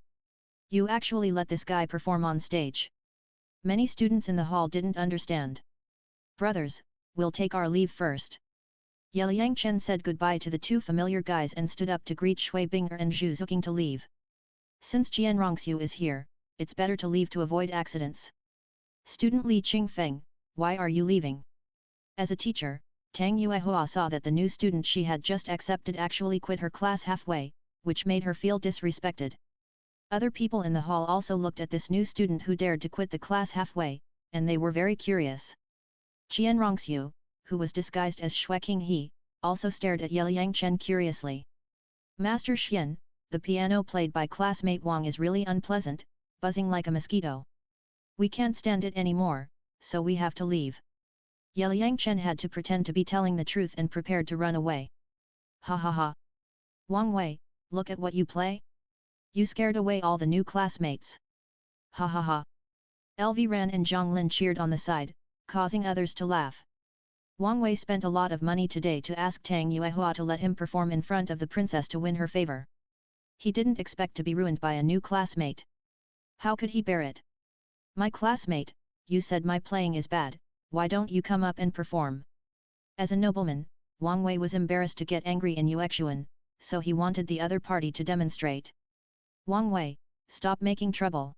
S1: You actually let this guy perform on stage. Many students in the hall didn't understand. Brothers, we'll take our leave first. Liang Chen said goodbye to the two familiar guys and stood up to greet Shui Binger and Zhu Zuqing to leave. Since Jian Rongxiu is here, it's better to leave to avoid accidents. Student Li Qingfeng, why are you leaving? As a teacher, Tang Yuehua saw that the new student she had just accepted actually quit her class halfway, which made her feel disrespected. Other people in the hall also looked at this new student who dared to quit the class halfway, and they were very curious. Jian Rongxiu, who was disguised as Shrek Academy, also stared at Liang Chen curiously. Master Xian, the piano played by classmate Wang is really unpleasant, buzzing like a mosquito. We can't stand it anymore, so we have to leave. Liang Chen had to pretend to be telling the truth and prepared to run away. Ha ha ha. Wang Wei, look at what you play. You scared away all the new classmates. Ha ha ha. LV Ran and Zhang Lin cheered on the side, causing others to laugh. Wang Wei spent a lot of money today to ask Tang Yuehua to let him perform in front of the princess to win her favor. He didn't expect to be ruined by a new classmate. How could he bear it? My classmate, you said my playing is bad, why don't you come up and perform? As a nobleman, Wang Wei was embarrassed to get angry in Yuexuan, so he wanted the other party to demonstrate. Wang Wei, stop making trouble.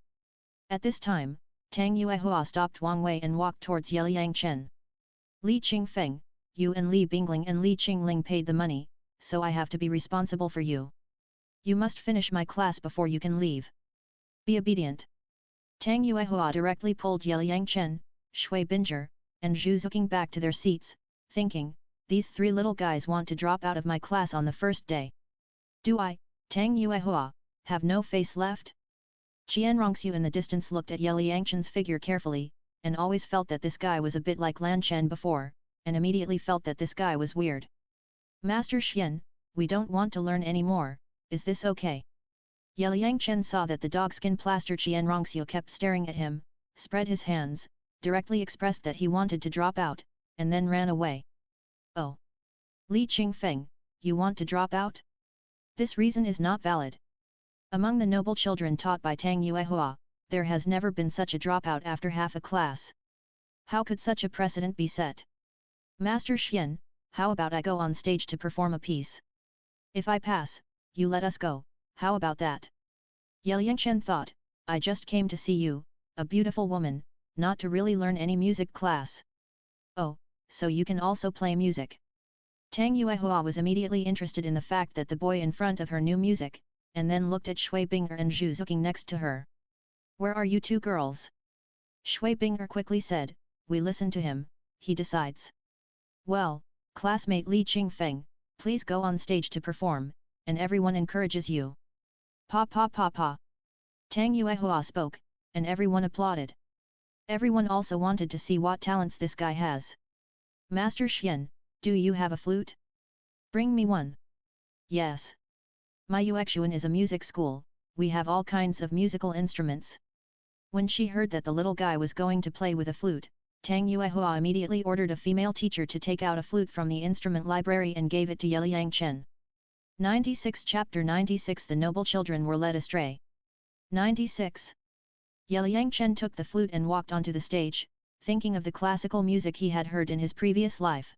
S1: At this time, Tang Yuehua stopped Wang Wei and walked towards Liang Chen. Li Qingfeng, you and Li Bingling and Li Qingling paid the money, so I have to be responsible for you. You must finish my class before you can leave. Be obedient. Tang Yuehua directly pulled Liang Chen, Shui Binger, and Zhu Zuqing back to their seats, thinking, these three little guys want to drop out of my class on the first day. Do I, Tang Yuehua, have no face left? Jian Rongxiu in the distance looked at Liang Chen's figure carefully, and always felt that this guy was a bit like Lan Chen before, and immediately felt that this guy was weird. Master Xian, we don't want to learn any more, is this okay? Liang Chen saw that the dogskin plaster Jian Rongxiu kept staring at him, spread his hands, directly expressed that he wanted to drop out, and then ran away. Oh! Li Qingfeng, you want to drop out? This reason is not valid. Among the noble children taught by Tang Yuehua, there has never been such a dropout after half a class. How could such a precedent be set? Master Xian, how about I go on stage to perform a piece? If I pass, you let us go, how about that? Liang Chen thought, I just came to see you, a beautiful woman, not to really learn any music class. Oh, so you can also play music. Tang Yuehua was immediately interested in the fact that the boy in front of her knew music, and then looked at Shui Binger and Zhu Zuqing next to her. Where are you two girls? Shui Binger quickly said, we listen to him, he decides. Well, classmate Li Qingfeng, please go on stage to perform, and everyone encourages you. Pa pa pa pa. Tang Yuehua spoke, and everyone applauded. Everyone also wanted to see what talents this guy has. Master Xian, do you have a flute? Bring me one. Yes. My Yuexuan is a music school, we have all kinds of musical instruments. When she heard that the little guy was going to play with a flute, Tang Yuehua immediately ordered a female teacher to take out a flute from the instrument library and gave it to Liang Chen. 96 Chapter 96 The noble children were led astray. 96. Liang Chen took the flute and walked onto the stage, thinking of the classical music he had heard in his previous life.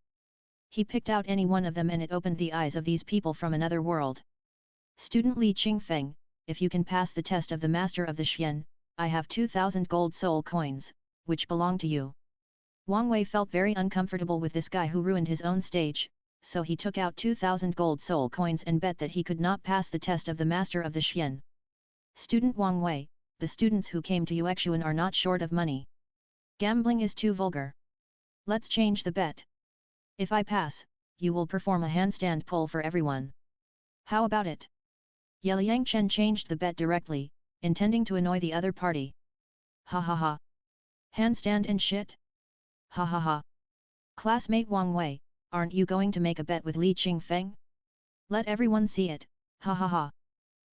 S1: He picked out any one of them and it opened the eyes of these people from another world. Student Li Qingfeng, if you can pass the test of the Master of the Xian, I have 2,000 gold soul coins, which belong to you. Wang Wei felt very uncomfortable with this guy who ruined his own stage, so he took out 2,000 gold soul coins and bet that he could not pass the test of the Master of the Xian. Student Wang Wei, the students who came to Yuexuan are not short of money. Gambling is too vulgar. Let's change the bet. If I pass, you will perform a handstand pull for everyone. How about it? Liang Chen changed the bet directly, intending to annoy the other party. Ha ha ha. Handstand and shit? Ha ha ha. Classmate Wang Wei, aren't you going to make a bet with Li Qingfeng? Let everyone see it, ha ha ha.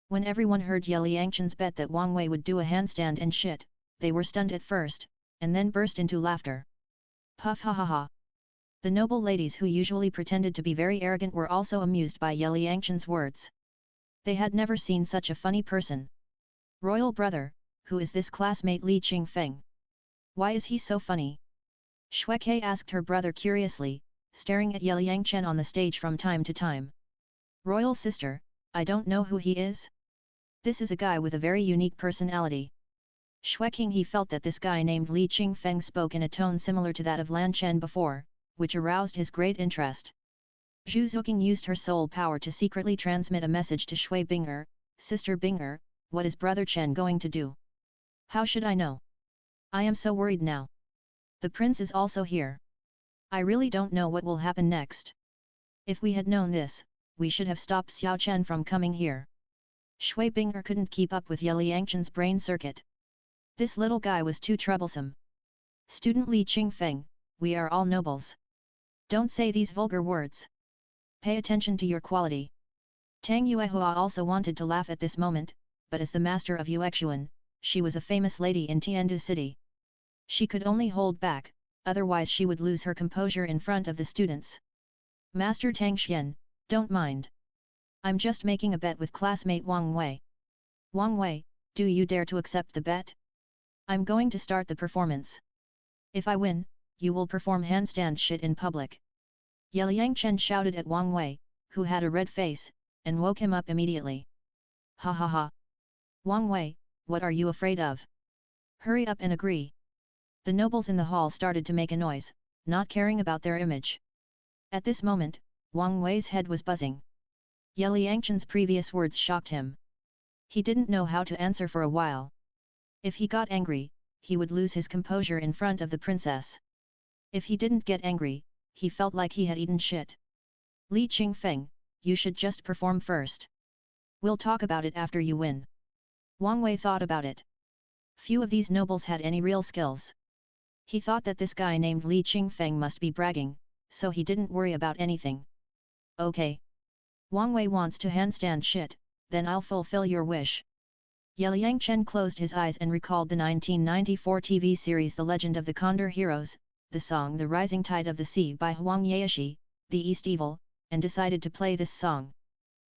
S1: When everyone heard Liang Chen's bet that Wang Wei would do a handstand and shit, they were stunned at first, and then burst into laughter. Puff ha ha ha. The noble ladies who usually pretended to be very arrogant were also amused by Ye Liangchen's words. They had never seen such a funny person. Royal brother, who is this classmate Li Qingfeng? Why is he so funny? Shueke asked her brother curiously, staring at Ye Liangchen on the stage from time to time. Royal sister, I don't know who he is. This is a guy with a very unique personality. Shueking he felt that this guy named Li Qingfeng spoke in a tone similar to that of Lan Chen before, which aroused his great interest. Zhu Zuqing used her soul power to secretly transmit a message to Shui Binger, Sister Binger, what is Brother Chen going to do? How should I know? I am so worried now. The prince is also here. I really don't know what will happen next. If we had known this, we should have stopped Xiao Chen from coming here. Shui Binger couldn't keep up with Ye Liangchen's brain circuit. This little guy was too troublesome. Student Li Qingfeng, we are all nobles. Don't say these vulgar words. Pay attention to your quality. Tang Yuehua also wanted to laugh at this moment, but as the master of Yuexuan, she was a famous lady in Tiandu city. She could only hold back, otherwise she would lose her composure in front of the students. Master Tang Xian, don't mind. I'm just making a bet with classmate Wang Wei. Wang Wei, do you dare to accept the bet? I'm going to start the performance. If I win, you will perform handstand shit in public. Ye Liangchen shouted at Wang Wei, who had a red face, and woke him up immediately. Ha ha ha. Wang Wei, what are you afraid of? Hurry up and agree. The nobles in the hall started to make a noise, not caring about their image. At this moment, Wang Wei's head was buzzing. Ye Liangchen's previous words shocked him. He didn't know how to answer for a while. If he got angry, he would lose his composure in front of the princess. If he didn't get angry, he felt like he had eaten shit. Li Qingfeng, you should just perform first. We'll talk about it after you win. Wang Wei thought about it. Few of these nobles had any real skills. He thought that this guy named Li Qingfeng must be bragging, so he didn't worry about anything. Okay. Wang Wei wants to handstand shit, then I'll fulfill your wish. Ye Liangchen closed his eyes and recalled the 1994 TV series The Legend of the Condor Heroes, the song The Rising Tide of the Sea by Huang Yaeshi, the East Evil, and decided to play this song.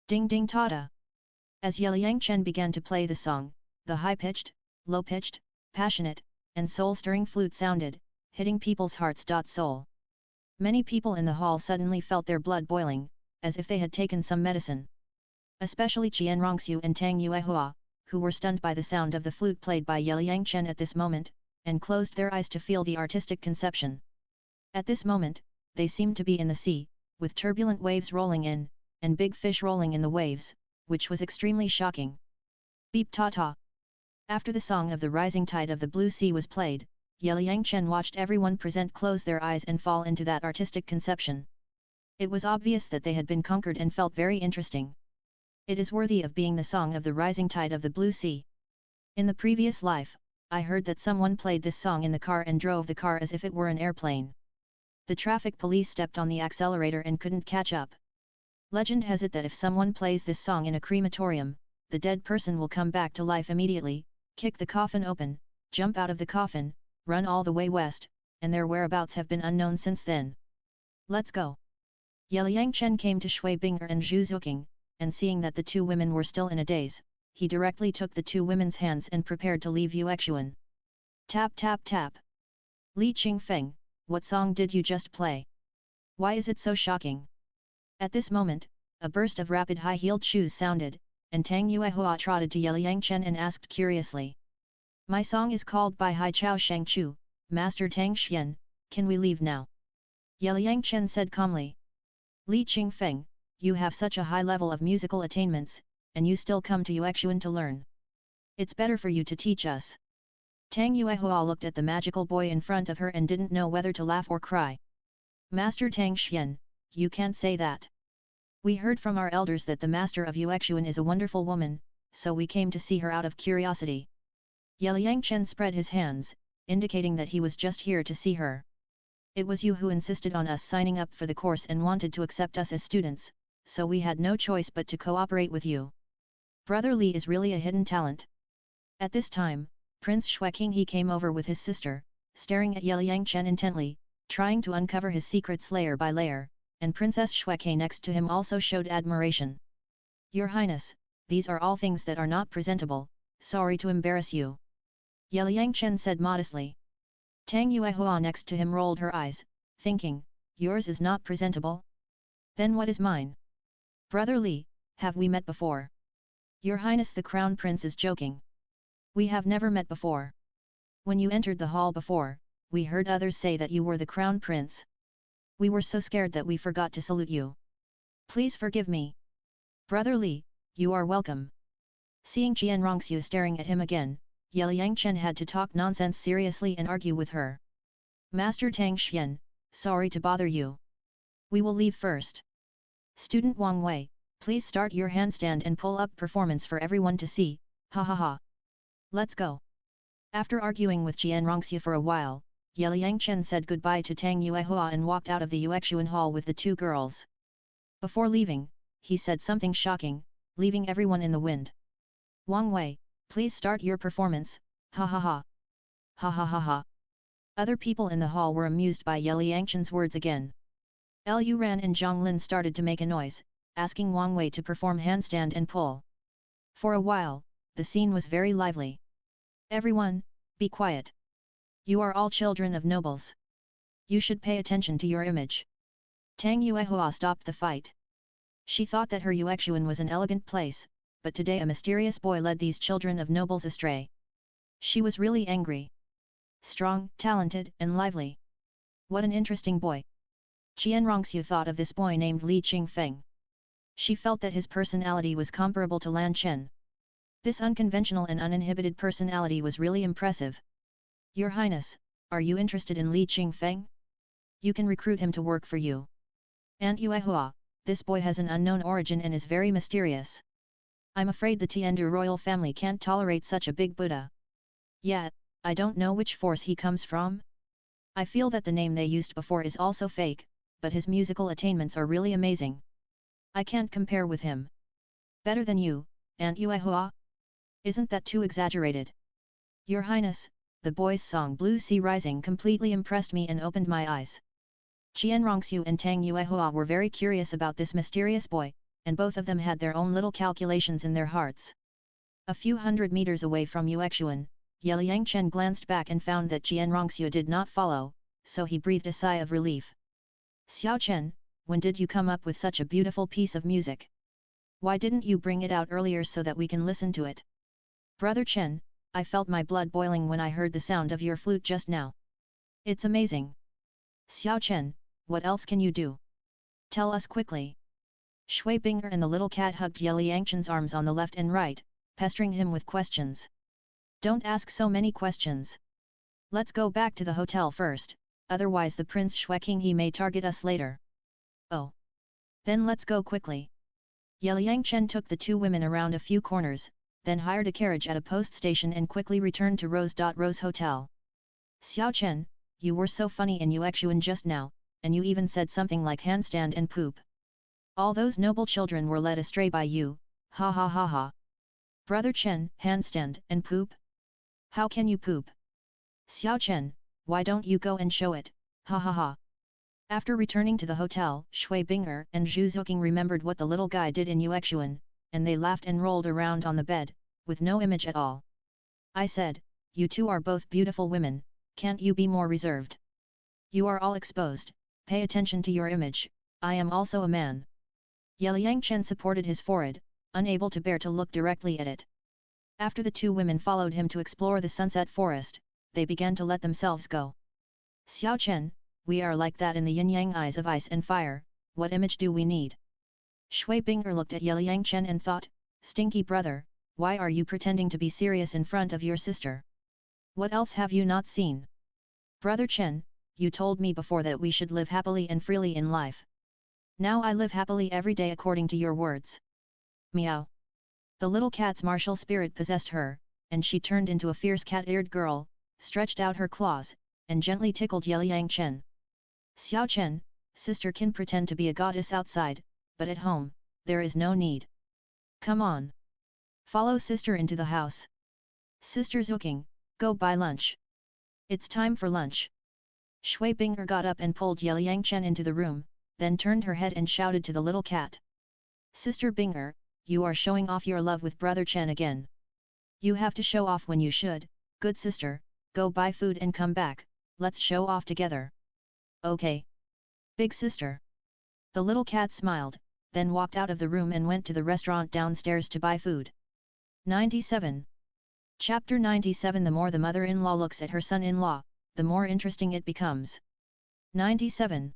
S1: Ding ding tada! As Ye Liangchen began to play the song, the high-pitched, low-pitched, passionate, and soul-stirring flute sounded, hitting people's hearts. Soul. Many people in the hall suddenly felt their blood boiling, as if they had taken some medicine. Especially Qian Rongxiu and Tang Yuehua, who were stunned by the sound of the flute played by Ye Liangchen at this moment, and closed their eyes to feel the artistic conception. At this moment, they seemed to be in the sea, with turbulent waves rolling in, and big fish rolling in the waves, which was extremely shocking. Beep ta ta. After the song of the rising tide of the blue sea was played, Ye Liangchen watched everyone present close their eyes and fall into that artistic conception. It was obvious that they had been conquered and felt very interesting. It is worthy of being the song of the rising tide of the blue sea. In the previous life, I heard that someone played this song in the car and drove the car as if it were an airplane. The traffic police stepped on the accelerator and couldn't catch up. Legend has it that if someone plays this song in a crematorium, the dead person will come back to life immediately, kick the coffin open, jump out of the coffin, run all the way west, and their whereabouts have been unknown since then. Let's go. Ye Liangchen came to Shui Binger and Zhu Zuqing, and seeing that the two women were still in a daze, he directly took the two women's hands and prepared to leave Yuexuan. Tap tap tap. Li Qingfeng, what song did you just play? Why is it so shocking? At this moment, a burst of rapid high-heeled shoes sounded, and Tang Yuehua trotted to Ye Liangchen and asked curiously. My song is called by Hai Chao Shangchu, Master Tang Xian, can we leave now? Ye Liangchen said calmly. Li Qingfeng, you have such a high level of musical attainments, and you still come to Yuexuan to learn. It's better for you to teach us. Tang Yuehua looked at the magical boy in front of her and didn't know whether to laugh or cry. Master Tang Xian, you can't say that. We heard from our elders that the master of Yuexuan is a wonderful woman, so we came to see her out of curiosity. Ye Liangchen spread his hands, indicating that he was just here to see her. It was you who insisted on us signing up for the course and wanted to accept us as students, so we had no choice but to cooperate with you. Brother Li is really a hidden talent. At this time, Prince Shueqing he came over with his sister, staring at Ye Liangchen intently, trying to uncover his secrets layer by layer, and Princess Shrek next to him also showed admiration. Your Highness, these are all things that are not presentable, sorry to embarrass you. Yeliang Chen said modestly. Tang Yuehua next to him rolled her eyes, thinking, yours is not presentable? Then what is mine? Brother Li, have we met before? Your Highness the Crown Prince is joking. We have never met before. When you entered the hall before, we heard others say that you were the Crown Prince. We were so scared that we forgot to salute you. Please forgive me. Brother Li, you are welcome. Seeing Qian Rongxiu staring at him again, Yeliang Chen had to talk nonsense seriously and argue with her. Master Tang Xian, sorry to bother you. We will leave first. Student Wang Wei, please start your handstand and pull-up performance for everyone to see, ha ha ha. Let's go. After arguing with Qian Rongxiu for a while, Yeliang Chen said goodbye to Tang Yuehua and walked out of the Yuexuan hall with the two girls. Before leaving, he said something shocking, leaving everyone in the wind. Wang Wei, please start your performance, ha ha ha. Ha ha ha ha. Other people in the hall were amused by Yeliang Chen's words again. Lu Ran and Zhang Lin started to make a noise, asking Wang Wei to perform handstand and pull. For a while, the scene was very lively. Everyone, be quiet. You are all children of nobles. You should pay attention to your image. Tang Yuehua stopped the fight. She thought that her Yuexuan was an elegant place, but today a mysterious boy led these children of nobles astray. She was really angry. Strong, talented, and lively. What an interesting boy. Qian Rongxiu thought of this boy named Li Qingfeng. She felt that his personality was comparable to Lan Chen. This unconventional and uninhibited personality was really impressive. Your Highness, are you interested in Li Qingfeng? You can recruit him to work for you. Aunt Yuehua, this boy has an unknown origin and is very mysterious. I'm afraid the Tiandu royal family can't tolerate such a big Buddha. Yet, I don't know which force he comes from. I feel that the name they used before is also fake, but his musical attainments are really amazing. I can't compare with him. Better than you, Aunt Yuehua? Isn't that too exaggerated? Your Highness, the boy's song Blue Sea Rising completely impressed me and opened my eyes. Qian Rongxiu and Tang Yuehua were very curious about this mysterious boy, and both of them had their own little calculations in their hearts. A few hundred meters away from Yuexuan, Yeliang Chen glanced back and found that Qian Rongxiu did not follow, so he breathed a sigh of relief. Xiao Chen, when did you come up with such a beautiful piece of music? Why didn't you bring it out earlier so that we can listen to it? Brother Chen, I felt my blood boiling when I heard the sound of your flute just now. It's amazing. Xiao Chen, what else can you do? Tell us quickly. Shui Binger and the little cat hugged Yeliang Chen's arms on the left and right, pestering him with questions. Don't ask so many questions. Let's go back to the hotel first, otherwise the Prince Shueking he may target us later. Oh. Then let's go quickly. Yeliang Chen took the two women around a few corners, then hired a carriage at a post station and quickly returned to Rose Hotel. Xiao Chen, you were so funny in Yuexuan just now, and you even said something like handstand and poop. All those noble children were led astray by you, ha ha ha ha. Brother Chen, handstand and poop? How can you poop? Xiao Chen, why don't you go and show it, ha ha ha. After returning to the hotel, Shui Binger and Zhu Zuqing remembered what the little guy did in Yuexuan, and they laughed and rolled around on the bed, with no image at all. I said, you two are both beautiful women, can't you be more reserved? You are all exposed, pay attention to your image, I am also a man. Yeliang Chen supported his forehead, unable to bear to look directly at it. After the two women followed him to explore the sunset forest, they began to let themselves go. Xiao Chen, we are like that in the yin-yang eyes of ice and fire, what image do we need? Shui Binger looked at Yeliang Chen and thought, stinky brother, why are you pretending to be serious in front of your sister? What else have you not seen? Brother Chen, you told me before that we should live happily and freely in life. Now I live happily every day according to your words. Meow. The little cat's martial spirit possessed her, and she turned into a fierce cat-eared girl, stretched out her claws, and gently tickled Yeliang Chen. Xiao Chen, sister can pretend to be a goddess outside, but at home, there is no need. Come on. Follow sister into the house. Sister Zuqing, go buy lunch. It's time for lunch. Shui Bing'er got up and pulled Yeliang Chen into the room, then turned her head and shouted to the little cat. Sister Bing'er, you are showing off your love with brother Chen again. You have to show off when you should, good sister, go buy food and come back, let's show off together. Okay. Big sister. The little cat smiled, then walked out of the room and went to the restaurant downstairs to buy food. 97. Chapter 97. The more the mother-in-law looks at her son-in-law, the more interesting it becomes. 97.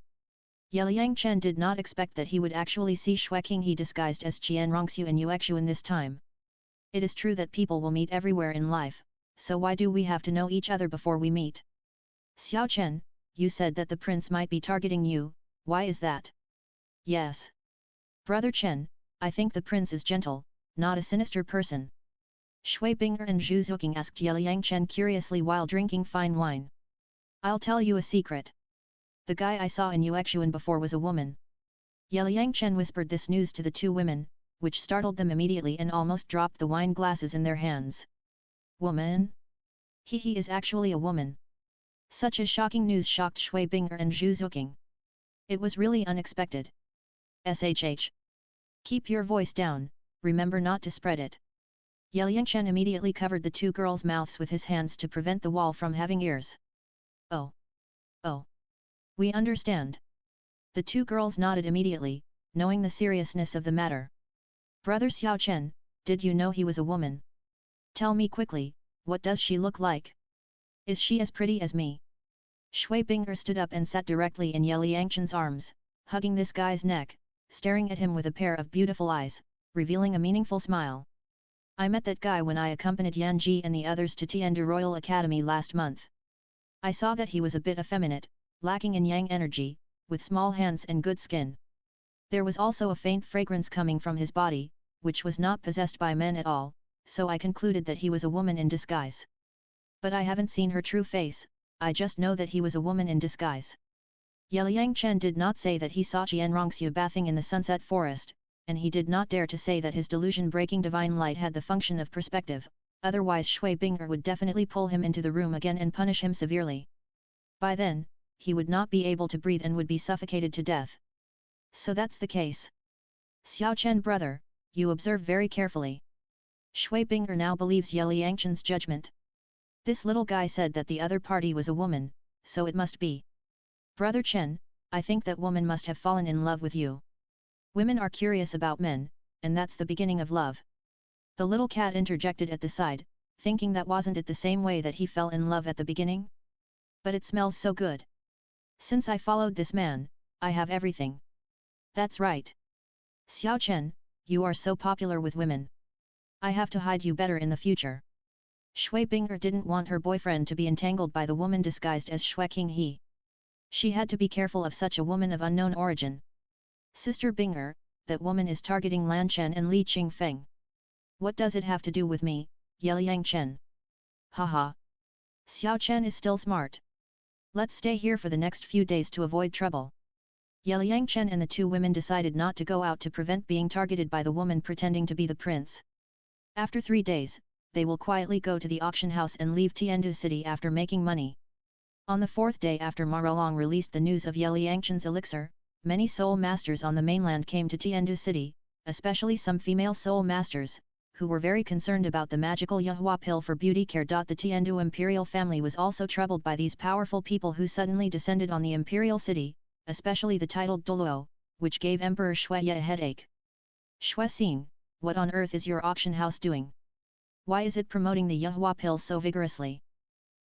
S1: Yeliang Chen did not expect that he would actually see Shrek Academy disguised as Qian Rongxiu and Yuexuan this time. It is true that people will meet everywhere in life, so why do we have to know each other before we meet? Xiao Chen, you said that the prince might be targeting you, why is that? Yes. Brother Chen, I think the prince is gentle, not a sinister person. Shui Bing'er and Zhu Zuqing asked Yeliang Chen curiously while drinking fine wine. I'll tell you a secret. The guy I saw in Yuexuan before was a woman. Yeliang Chen whispered this news to the two women, which startled them immediately and almost dropped the wine glasses in their hands. Woman? He is actually a woman. Such a shocking news shocked Shui Bing'er and Zhu Zuqing. It was really unexpected. SHH. Keep your voice down, remember not to spread it. Yeliang Chen immediately covered the two girls' mouths with his hands to prevent the wall from having ears. Oh. Oh. We understand. The two girls nodded immediately, knowing the seriousness of the matter. Brother Xiao Chen, did you know he was a woman? Tell me quickly, what does she look like? Is she as pretty as me? Shui Bing'er stood up and sat directly in Yeliang Chen's arms, hugging this guy's neck, staring at him with a pair of beautiful eyes, revealing a meaningful smile. I met that guy when I accompanied Yan Ji and the others to Tiandu Royal Academy last month. I saw that he was a bit effeminate, lacking in yang energy, with small hands and good skin. There was also a faint fragrance coming from his body, which was not possessed by men at all, so I concluded that he was a woman in disguise. But I haven't seen her true face, I just know that he was a woman in disguise. Yeliang Chen did not say that he saw Qian Rongxiu bathing in the sunset forest, and he did not dare to say that his delusion-breaking divine light had the function of perspective, otherwise Shui Bing'er would definitely pull him into the room again and punish him severely. By then, he would not be able to breathe and would be suffocated to death. So that's the case. Xiao Chen brother, you observe very carefully. Shui Bing'er now believes Yeliang Chen's judgment. This little guy said that the other party was a woman, so it must be. Brother Chen, I think that woman must have fallen in love with you. Women are curious about men, and that's the beginning of love. The little cat interjected at the side, thinking that wasn't it the same way that he fell in love at the beginning? But it smells so good. Since I followed this man, I have everything. That's right. Xiao Chen, you are so popular with women. I have to hide you better in the future. Shui Bing'er didn't want her boyfriend to be entangled by the woman disguised as Shrek Academy. She had to be careful of such a woman of unknown origin. Sister Bing'er, that woman is targeting Lan Chen and Li Qingfeng. What does it have to do with me, Yeliang Chen? Haha. Xiao Chen is still smart. Let's stay here for the next few days to avoid trouble. Yeliang Chen and the two women decided not to go out to prevent being targeted by the woman pretending to be the prince. After 3 days, they will quietly go to the auction house and leave Tiandu city after making money. On the 4th day after Maralong released the news of Yeliang Chen's elixir, many soul masters on the mainland came to Tiandu city, especially some female soul masters, who were very concerned about the magical Yahua pill for beauty care. The Tiandu imperial family was also troubled by these powerful people who suddenly descended on the imperial city, especially the titled Douluo, which gave Emperor Shui a headache. Shui Xing, what on earth is your auction house doing? Why is it promoting the Yahua pill so vigorously?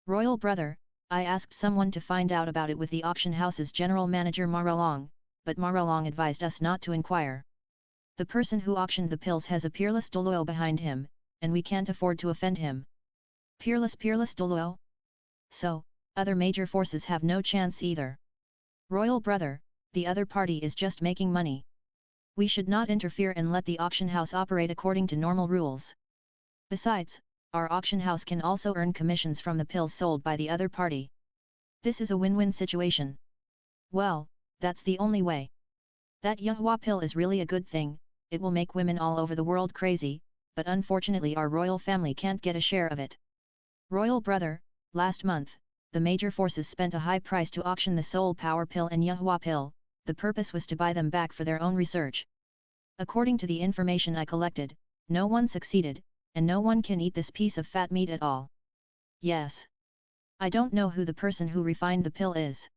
S1: Royal brother, I asked someone to find out about it with the auction house's general manager Maralong, but Maralong advised us not to inquire. The person who auctioned the pills has a peerless Douluo behind him, and we can't afford to offend him. Peerless Douluo? So, other major forces have no chance either. Royal brother, the other party is just making money. We should not interfere and let the auction house operate according to normal rules. Besides, our auction house can also earn commissions from the pills sold by the other party. This is a win-win situation. Well, that's the only way. That Yahua pill is really a good thing, it will make women all over the world crazy, but unfortunately our royal family can't get a share of it. Royal brother, last month, the major forces spent a high price to auction the Soul Power Pill and Yahua Pill. The purpose was to buy them back for their own research. According to the information I collected, no one succeeded, and no one can eat this piece of fat meat at all. Yes. I don't know who the person who refined the pill is.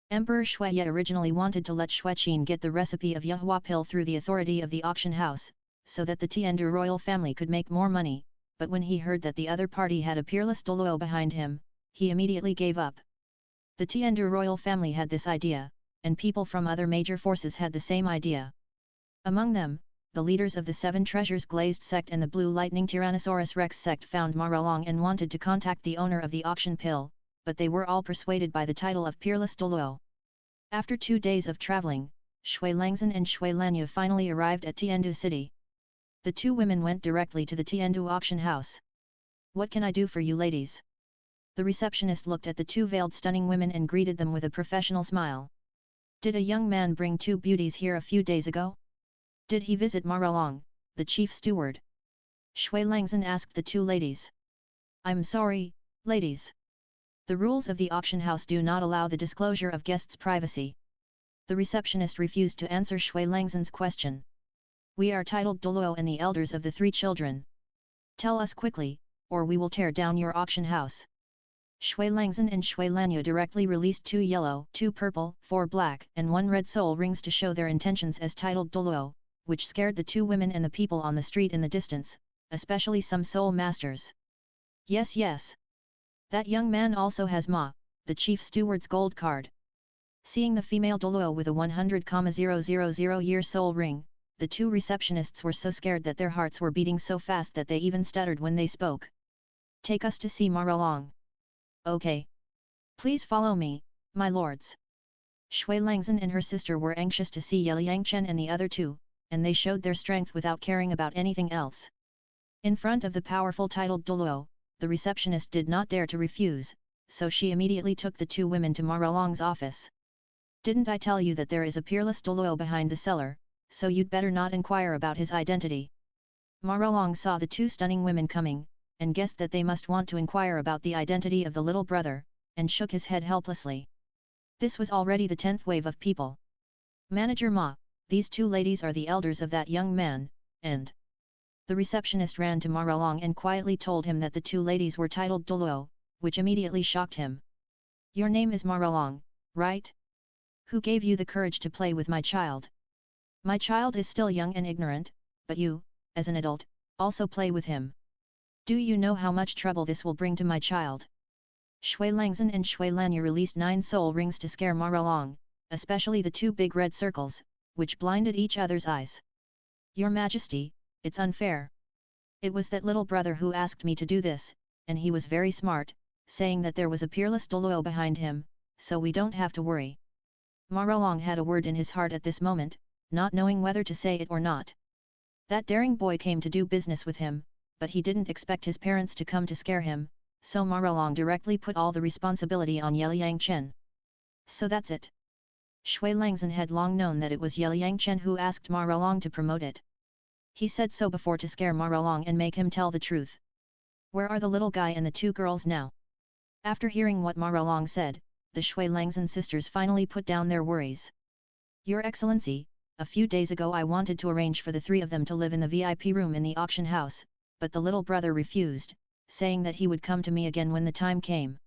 S1: Emperor Shuye originally wanted to let Xueqin get the recipe of Yahua Pill through the authority of the auction house, so that the Tiandu royal family could make more money, but when he heard that the other party had a peerless Douluo behind him, he immediately gave up. The Tiandu royal family had this idea, and people from other major forces had the same idea. Among them, the leaders of the Seven Treasures Glazed sect and the Blue Lightning Tyrannosaurus Rex sect found Maralong and wanted to contact the owner of the auction pill, but they were all persuaded by the title of Peerless Douluo. After 2 days of traveling, Shui Langzhen and Shui Lanyu finally arrived at Tiandu city. The two women went directly to the Tiandu auction house. "What can I do for you ladies?" The receptionist looked at the two veiled stunning women and greeted them with a professional smile. "Did a young man bring two beauties here a few days ago? Did he visit Maralong, the chief steward?" Shui Langzhen asked the two ladies. "I'm sorry, ladies. The rules of the auction house do not allow the disclosure of guests' privacy." The receptionist refused to answer Shui Langzhen's question. "We are titled Douluo and the elders of the three children. Tell us quickly, or we will tear down your auction house." Shui Langzhen and Shui Lanyu directly released 2 yellow, 2 purple, 4 black, and 1 red soul rings to show their intentions as titled Douluo, which scared the two women and the people on the street in the distance, especially some soul masters. "Yes, yes. That young man also has Ma, the chief steward's gold card." Seeing the female Douluo with a 100,000-year soul ring, the two receptionists were so scared that their hearts were beating so fast that they even stuttered when they spoke. "Take us to see Maralong." "Okay. Please follow me, my lords." Shui Langzhen and her sister were anxious to see Liang Chen and the other two, and they showed their strength without caring about anything else. In front of the powerful titled Douluo, the receptionist did not dare to refuse, so she immediately took the two women to Maralong's office. "Didn't I tell you that there is a peerless Douluo behind the cellar, so you'd better not inquire about his identity?" Maralong saw the two stunning women coming, and guessed that they must want to inquire about the identity of the little brother, and shook his head helplessly. This was already the 10th wave of people. "Manager Ma, these two ladies are the elders of that young man, and..." The receptionist ran to Maralong and quietly told him that the two ladies were titled Douluo, which immediately shocked him. "Your name is Maralong, right? Who gave you the courage to play with my child? My child is still young and ignorant, but you, as an adult, also play with him. Do you know how much trouble this will bring to my child?" Shui Langzhen and Shui Lanyu released 9 soul rings to scare Maralong, especially the 2 big red circles, which blinded each other's eyes. "Your Majesty, it's unfair. It was that little brother who asked me to do this, and he was very smart, saying that there was a peerless Douluo behind him, so we don't have to worry." Maralong had a word in his heart at this moment, not knowing whether to say it or not. That daring boy came to do business with him, but he didn't expect his parents to come to scare him, so Maralong directly put all the responsibility on Liang Chen. "So that's it." Shui Langzhen had long known that it was Liang Chen who asked Maralong to promote it. He said so before to scare Maralong and make him tell the truth. "Where are the little guy and the 2 girls now?" After hearing what Maralong said, the Shui Langzhen sisters finally put down their worries. "Your Excellency, a few days ago I wanted to arrange for the 3 of them to live in the VIP room in the auction house, but the little brother refused, saying that he would come to me again when the time came."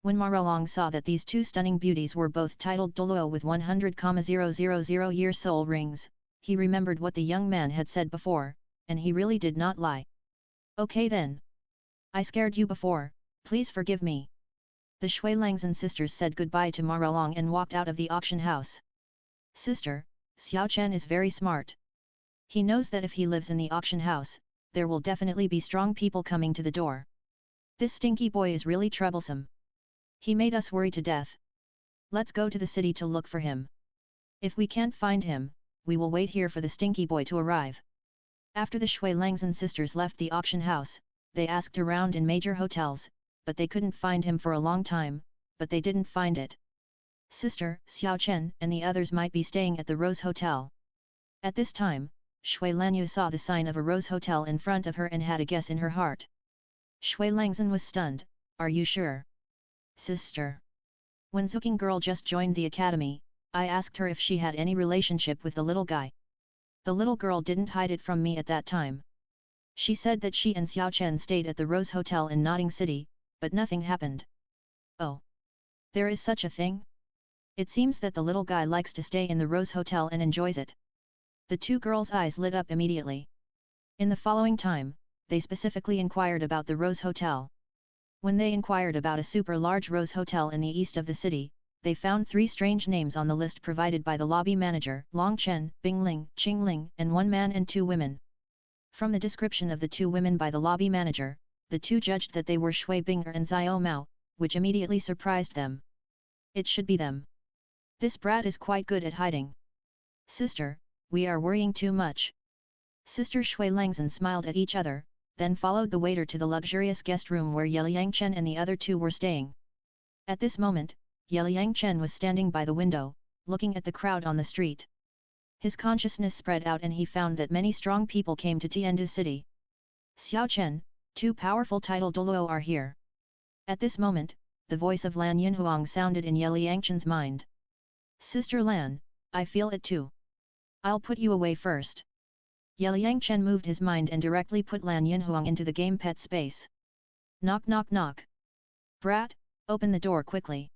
S1: When Maralong saw that these 2 stunning beauties were both titled Douluo with 100,000-year soul rings, he remembered what the young man had said before, and he really did not lie. "Okay then. I scared you before, please forgive me." The Shui Langzhen sisters said goodbye to Maralong and walked out of the auction house. "Sister, Xiao Chen is very smart. He knows that if he lives in the auction house, there will definitely be strong people coming to the door. This stinky boy is really troublesome. He made us worry to death. Let's go to the city to look for him. If we can't find him, we will wait here for the stinky boy to arrive." After the Shui Langzhen sisters left the auction house, they asked around in major hotels, but they couldn't find him for a long time, but they didn't find it. Sister, Xiao Chen and the others might be staying at the Rose Hotel. At this time, Shui Lanyu saw the sign of a Rose Hotel in front of her and had a guess in her heart. Shui Langzhen was stunned. "Are you sure?" Sister. When Zuking girl just joined the academy, I asked her if she had any relationship with the little guy. The little girl didn't hide it from me at that time. She said that she and Xiao Chen stayed at the Rose Hotel in Notting City, but nothing happened. Oh. There is such a thing? It seems that the little guy likes to stay in the Rose Hotel and enjoys it. The two girls' eyes lit up immediately. In the following time, they specifically inquired about the Rose Hotel. When they inquired about a super large Rose Hotel in the east of the city, they found 3 strange names on the list provided by the lobby manager, Long Chen, Bing Ling, Qing Ling, and 1 man and 2 women. From the description of the 2 women by the lobby manager, the 2 judged that they were Shui Binger and Xiao Mao, which immediately surprised them. It should be them. This brat is quite good at hiding. Sister, we are worrying too much. Sister Shui Langzhen smiled at each other, then followed the waiter to the luxurious guest room where Yeliang Chen and the other 2 were staying. At this moment, Yeliang Chen was standing by the window, looking at the crowd on the street. His consciousness spread out and he found that many strong people came to Tiandu City. Xiao Chen, 2 powerful title Douluo are here. At this moment, the voice of Lan Yinhuang sounded in Yeliang Chen's mind. Sister Lan, I feel it too. I'll put you away first. Yeliang Chen moved his mind and directly put Lan Yinhuang into the game pet space. Knock knock knock. Brat, open the door quickly.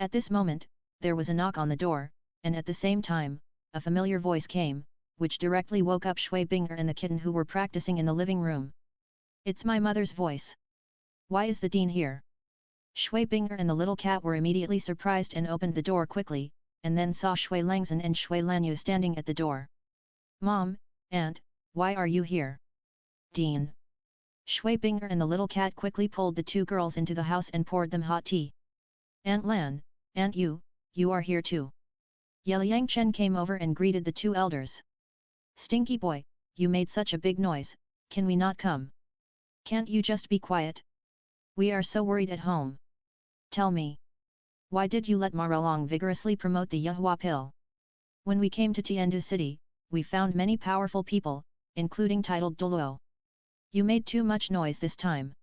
S1: At this moment, there was a knock on the door, and at the same time, a familiar voice came, which directly woke up Shui Binger and the kitten who were practicing in the living room. It's my mother's voice. Why is the dean here? Shui Binger and the little cat were immediately surprised and opened the door quickly, and then saw Shui Langzhen and Shui Lanyu standing at the door. Mom, Aunt, why are you here? Dean. Shui Binger and the little cat quickly pulled the 2 girls into the house and poured them hot tea. Aunt Lan, Aunt you are here too. Yeliang Chen came over and greeted the 2 elders. Stinky boy, you made such a big noise, can we not come? Can't you just be quiet? We are so worried at home. Tell me. Why did you let Marolong vigorously promote the Yahua pill? When we came to Tiandu City, we found many powerful people, including titled Douluo. You made too much noise this time.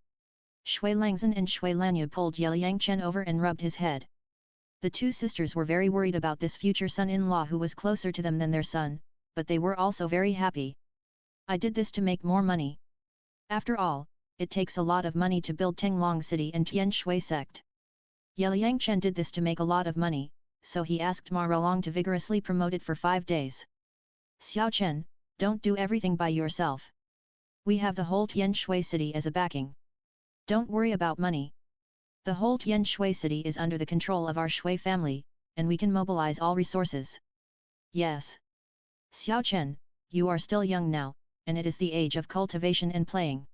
S1: Shui Langzhen and Shui Lanyu pulled Yeliang Chen over and rubbed his head. The 2 sisters were very worried about this future son-in-law who was closer to them than their son, but they were also very happy. I did this to make more money. After all, it takes a lot of money to build Tenglong City and Tianshui sect. Yeliang Chen did this to make a lot of money, so he asked Marolong to vigorously promote it for 5 days. Xiao Chen, don't do everything by yourself. We have the whole Tianshui city as a backing. Don't worry about money. The whole Tianshui city is under the control of our Shui family, and we can mobilize all resources. Yes. Xiao Chen, you are still young now, and it is the age of cultivation and playing.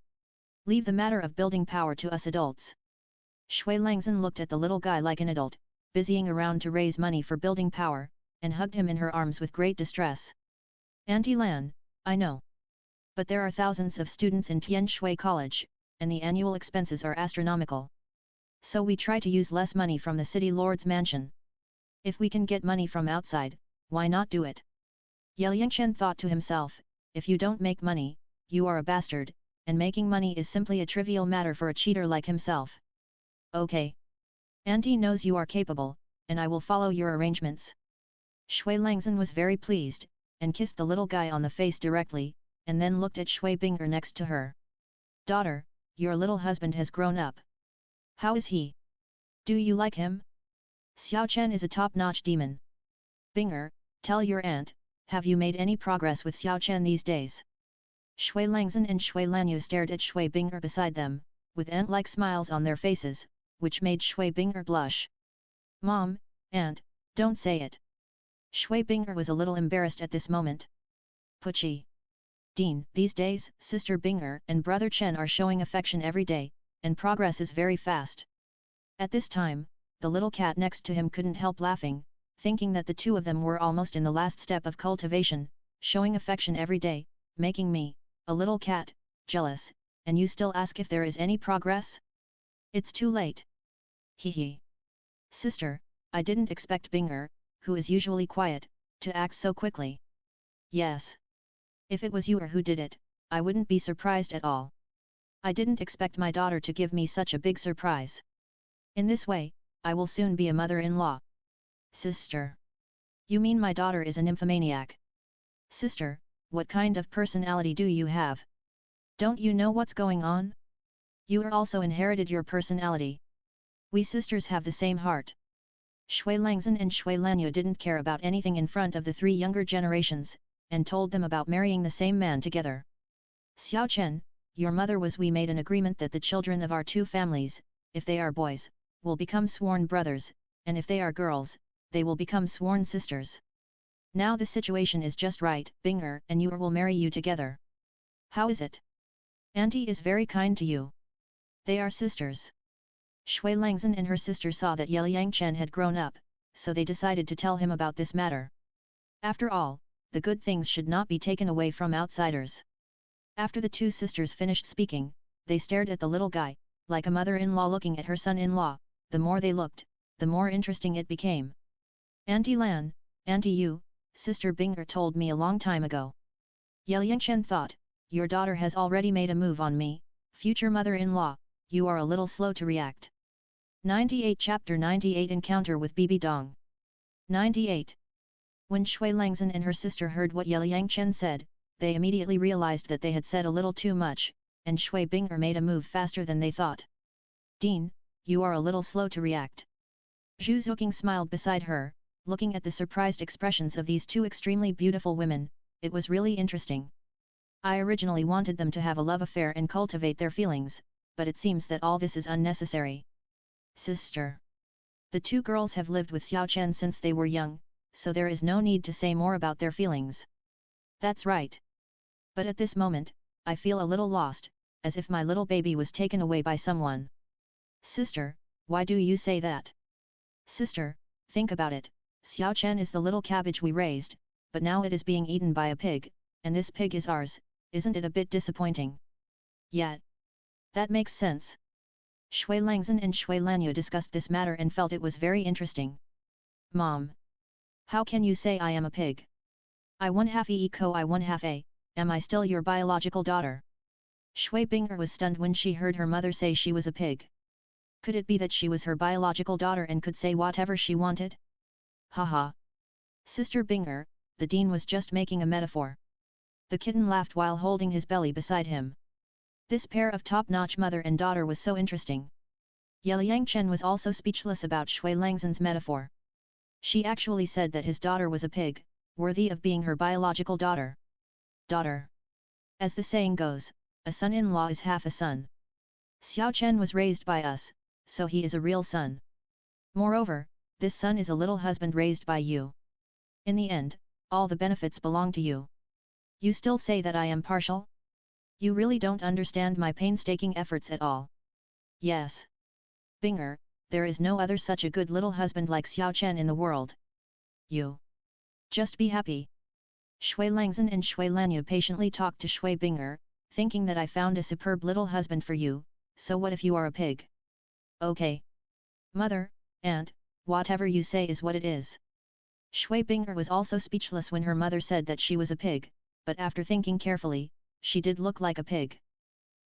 S1: Leave the matter of building power to us adults. Shui Langzhen looked at the little guy like an adult, busying around to raise money for building power, and hugged him in her arms with great distress. Auntie Lan, I know. But there are thousands of students in Tianshui College, and the annual expenses are astronomical. So we try to use less money from the city lord's mansion. If we can get money from outside, why not do it? Yeliang Chen thought to himself, if you don't make money, you are a bastard, and making money is simply a trivial matter for a cheater like himself. Okay. Auntie knows you are capable, and I will follow your arrangements. Shui Langzhen was very pleased, and kissed the little guy on the face directly, and then looked at Shui Binger next to her. Daughter, your little husband has grown up. How is he? Do you like him? Xiao Chen is a top-notch demon. Binger, tell your aunt, have you made any progress with Xiao Chen these days? Shui Langzhen and Shui Lanyu stared at Shui Binger beside them, with ant-like smiles on their faces, which made Shui Binger blush. Mom, Aunt, don't say it. Shui Binger was a little embarrassed at this moment. Puchi. Dean, these days, Sister Binger and Brother Chen are showing affection every day, and progress is very fast. At this time, the little cat next to him couldn't help laughing, thinking that the 2 of them were almost in the last step of cultivation, showing affection every day, making me, a little cat, jealous, and you still ask if there is any progress? It's too late. Hee. Sister, I didn't expect Binger, who is usually quiet, to act so quickly. Yes. If it was you or who did it, I wouldn't be surprised at all. I didn't expect my daughter to give me such a big surprise. In this way, I will soon be a mother-in-law. Sister. You mean my daughter is a nymphomaniac? Sister, what kind of personality do you have? Don't you know what's going on? You are also inherited your personality. We sisters have the same heart. Shui Langzhen and Shui Lanyu didn't care about anything in front of the three younger generations, and told them about marrying the same man together. Xiao Chen, your mother was we made an agreement that the children of our two families, if they are boys, will become sworn brothers, and if they are girls, they will become sworn sisters. Now the situation is just right, Bing'er and you will marry you together. How is it? Auntie is very kind to you. They are sisters. Shui Langzhen and her sister saw that Yeliang Chen had grown up, so they decided to tell him about this matter. After all, the good things should not be taken away from outsiders. After the two sisters finished speaking, they stared at the little guy, like a mother-in-law looking at her son-in-law. The more they looked, the more interesting it became. Auntie Lan, Auntie Yu, Sister Bing'er told me a long time ago. Yeliang Chen thought, your daughter has already made a move on me, future mother-in-law, you are a little slow to react. 98 Chapter 98 Encounter with Bibi Dong. 98. When Shui Langzhen and her sister heard what Yeliang Chen said, they immediately realized that they had said a little too much, and Shui Bing'er made a move faster than they thought. Dean, you are a little slow to react. Zhu Zuqing smiled beside her, looking at the surprised expressions of these two extremely beautiful women. It was really interesting. I originally wanted them to have a love affair and cultivate their feelings, but it seems that all this is unnecessary. Sister. The two girls have lived with Xiao Chen since they were young, so there is no need to say more about their feelings. That's right. But at this moment, I feel a little lost, as if my little baby was taken away by someone. Sister, why do you say that? Sister, think about it. Xiao Chen is the little cabbage we raised, but now it is being eaten by a pig, and this pig is ours. Isn't it a bit disappointing? Yet. That makes sense. Shui Langzhen and Shui Lanyu discussed this matter and felt it was very interesting. Mom. How can you say I am a pig? I 1/2 E co I 1/2 A, am I still your biological daughter? Shui Bing'er was stunned when she heard her mother say she was a pig. Could it be that she was her biological daughter and could say whatever she wanted? Haha. Sister Bing'er, the dean was just making a metaphor. The kitten laughed while holding his belly beside him. This pair of top-notch mother and daughter was so interesting. Yeliang Chen was also speechless about Shui Langzhen's metaphor. She actually said that his daughter was a pig, worthy of being her biological daughter. Daughter. As the saying goes, a son-in-law is half a son. Xiao Chen was raised by us, so he is a real son. Moreover, this son is a little husband raised by you. In the end, all the benefits belong to you. You still say that I am partial? You really don't understand my painstaking efforts at all. Yes. Bing'er, there is no other such a good little husband like Xiao Chen in the world. You. Just be happy. Shui Langzhen and Shui Lanyu patiently talked to Shui Bing'er, thinking that I found a superb little husband for you, so what if you are a pig? Okay. Mother, aunt, whatever you say is what it is. Shui Bing'er was also speechless when her mother said that she was a pig, but after thinking carefully, she did look like a pig.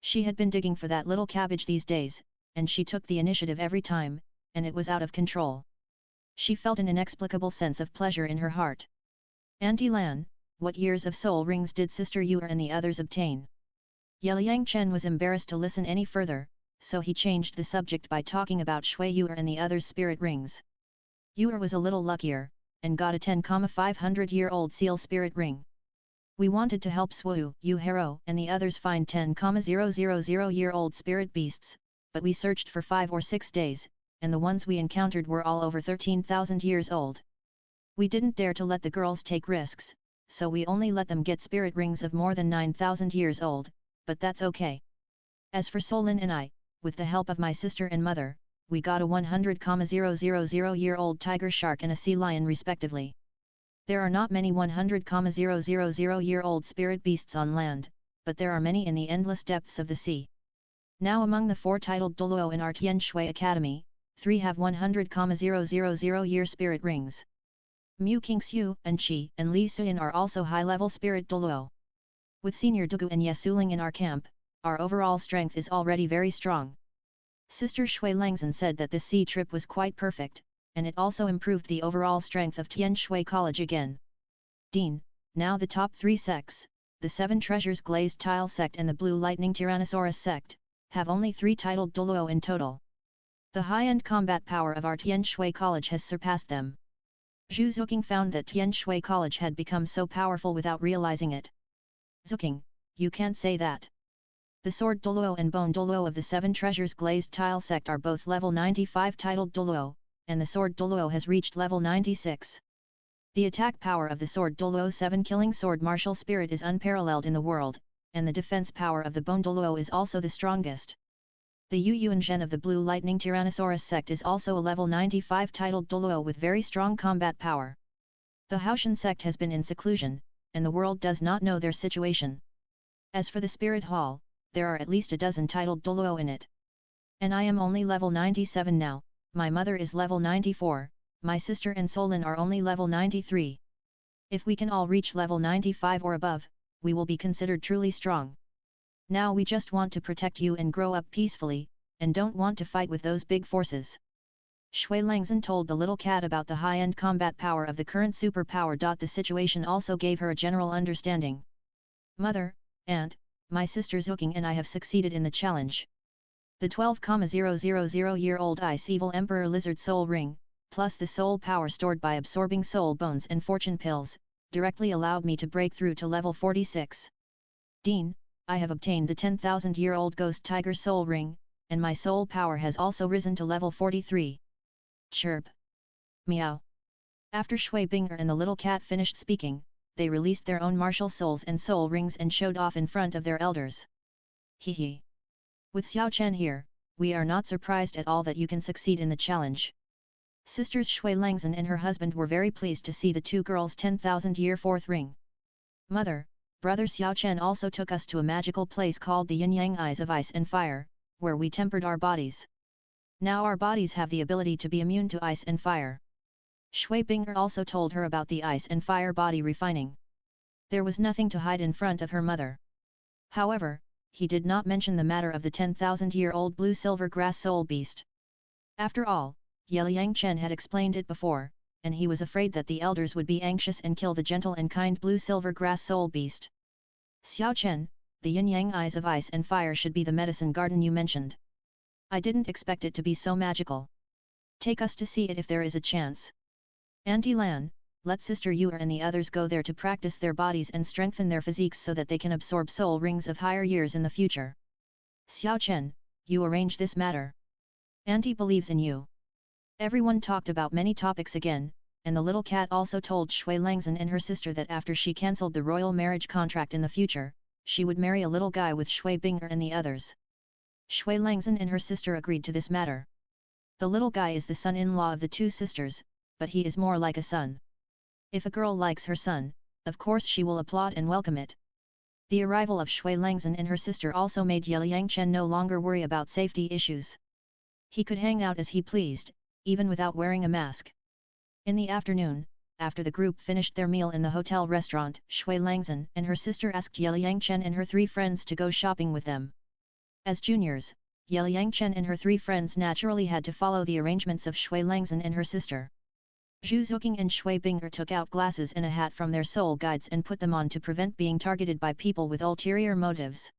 S1: She had been digging for that little cabbage these days, and she took the initiative every time, and it was out of control. She felt an inexplicable sense of pleasure in her heart. Auntie Lan, what years of soul rings did Sister Yu and the others obtain? Yeliang Chen was embarrassed to listen any further, so he changed the subject by talking about Shui Yu and the others' spirit rings. Yu was a little luckier, and got a 10,500-year-old seal spirit ring. We wanted to help Swu, Yu Hero and the others find 10,000-year-old spirit beasts, but we searched for 5 or 6 days, and the ones we encountered were all over 13,000 years old. We didn't dare to let the girls take risks, so we only let them get spirit rings of more than 9,000 years old, but that's okay. As for Solin and I, with the help of my sister and mother, we got a 100,000-year-old tiger shark and a sea lion respectively. There are not many 100,000-year-old spirit beasts on land, but there are many in the endless depths of the sea. Now among the 4 titled Douluo in our Tianshui Academy, 3 have 100,000-year spirit rings. Mu Qingxiu and Qi and Li Suyin are also high-level spirit Douluo. With Senior Dugu and Yesuling in our camp, our overall strength is already very strong. Sister Shui Langzhen said that this sea trip was quite perfect, and it also improved the overall strength of Tianshui College again. Dean, now the top 3 sects, the 7 Treasures Glazed Tile sect and the Blue Lightning Tyrannosaurus sect, have only 3 titled Douluo in total. The high-end combat power of our Tianshui College has surpassed them. Zhu Zuqing found that Tianshui College had become so powerful without realizing it. Zuqing, you can't say that. The Sword Douluo and Bone Douluo of the 7 Treasures Glazed Tile sect are both level 95 titled Douluo, and the Sword Douluo has reached level 96. The attack power of the Sword Douluo 7 Killing Sword Martial Spirit is unparalleled in the world, and the defense power of the Bone Douluo is also the strongest. The Yu Yuan Zhen of the Blue Lightning Tyrannosaurus sect is also a level 95 titled Douluo with very strong combat power. The Haoshan sect has been in seclusion, and the world does not know their situation. As for the Spirit Hall, there are at least a dozen titled Douluo in it. And I am only level 97 now, my mother is level 94, my sister and Solin are only level 93. If we can all reach level 95 or above, we will be considered truly strong. Now we just want to protect you and grow up peacefully, and don't want to fight with those big forces. Shui Langzhen told the little cat about the high-end combat power of the current superpower. The situation also gave her a general understanding. Mother, Aunt, my sister Zuqing and I have succeeded in the challenge. The 12,000-year-old Ice Evil Emperor Lizard Soul Ring, plus the soul power stored by absorbing soul bones and fortune pills, directly allowed me to break through to level 46. Dean, I have obtained the 10,000-year-old Ghost Tiger Soul Ring, and my soul power has also risen to level 43. Chirp. Meow. After Shui Binger and the little cat finished speaking, they released their own martial souls and soul rings and showed off in front of their elders. Hee. With Xiao Chen here, we are not surprised at all that you can succeed in the challenge. Sisters Shui Langzhen and her husband were very pleased to see the 2 girls' 10,000-year 4th ring. Mother, Brother Xiao Chen also took us to a magical place called the Yin-Yang Eyes of Ice and Fire, where we tempered our bodies. Now our bodies have the ability to be immune to ice and fire. Shui Binger also told her about the ice and fire body refining. There was nothing to hide in front of her mother. However, he did not mention the matter of the 10,000-year-old blue-silver grass soul beast. After all, Liang Chen had explained it before, and he was afraid that the elders would be anxious and kill the gentle and kind blue-silver grass soul beast. Xiao Chen, the yin-yang eyes of ice and fire should be the medicine garden you mentioned. I didn't expect it to be so magical. Take us to see it if there is a chance. Auntie Lan, let Sister Yu and the others go there to practice their bodies and strengthen their physiques so that they can absorb soul rings of higher years in the future. Xiao Chen, you arrange this matter. Auntie believes in you. Everyone talked about many topics again, and the little cat also told Shui Langzhen and her sister that after she cancelled the royal marriage contract in the future, she would marry a little guy with Shui Binger and the others. Shui Langzhen and her sister agreed to this matter. The little guy is the son-in-law of the 2 sisters, but he is more like a son. If a girl likes her son, of course she will applaud and welcome it. The arrival of Shui Langzhen and her sister also made Liang Chen no longer worry about safety issues. He could hang out as he pleased, even without wearing a mask. In the afternoon, after the group finished their meal in the hotel restaurant, Shui Langzhen and her sister asked Liang Chen and her 3 friends to go shopping with them. As juniors, Liang Chen and her 3 friends naturally had to follow the arrangements of Shui Langzhen and her sister. Zhu Zuqing and Shui Binger took out glasses and a hat from their soul guides and put them on to prevent being targeted by people with ulterior motives.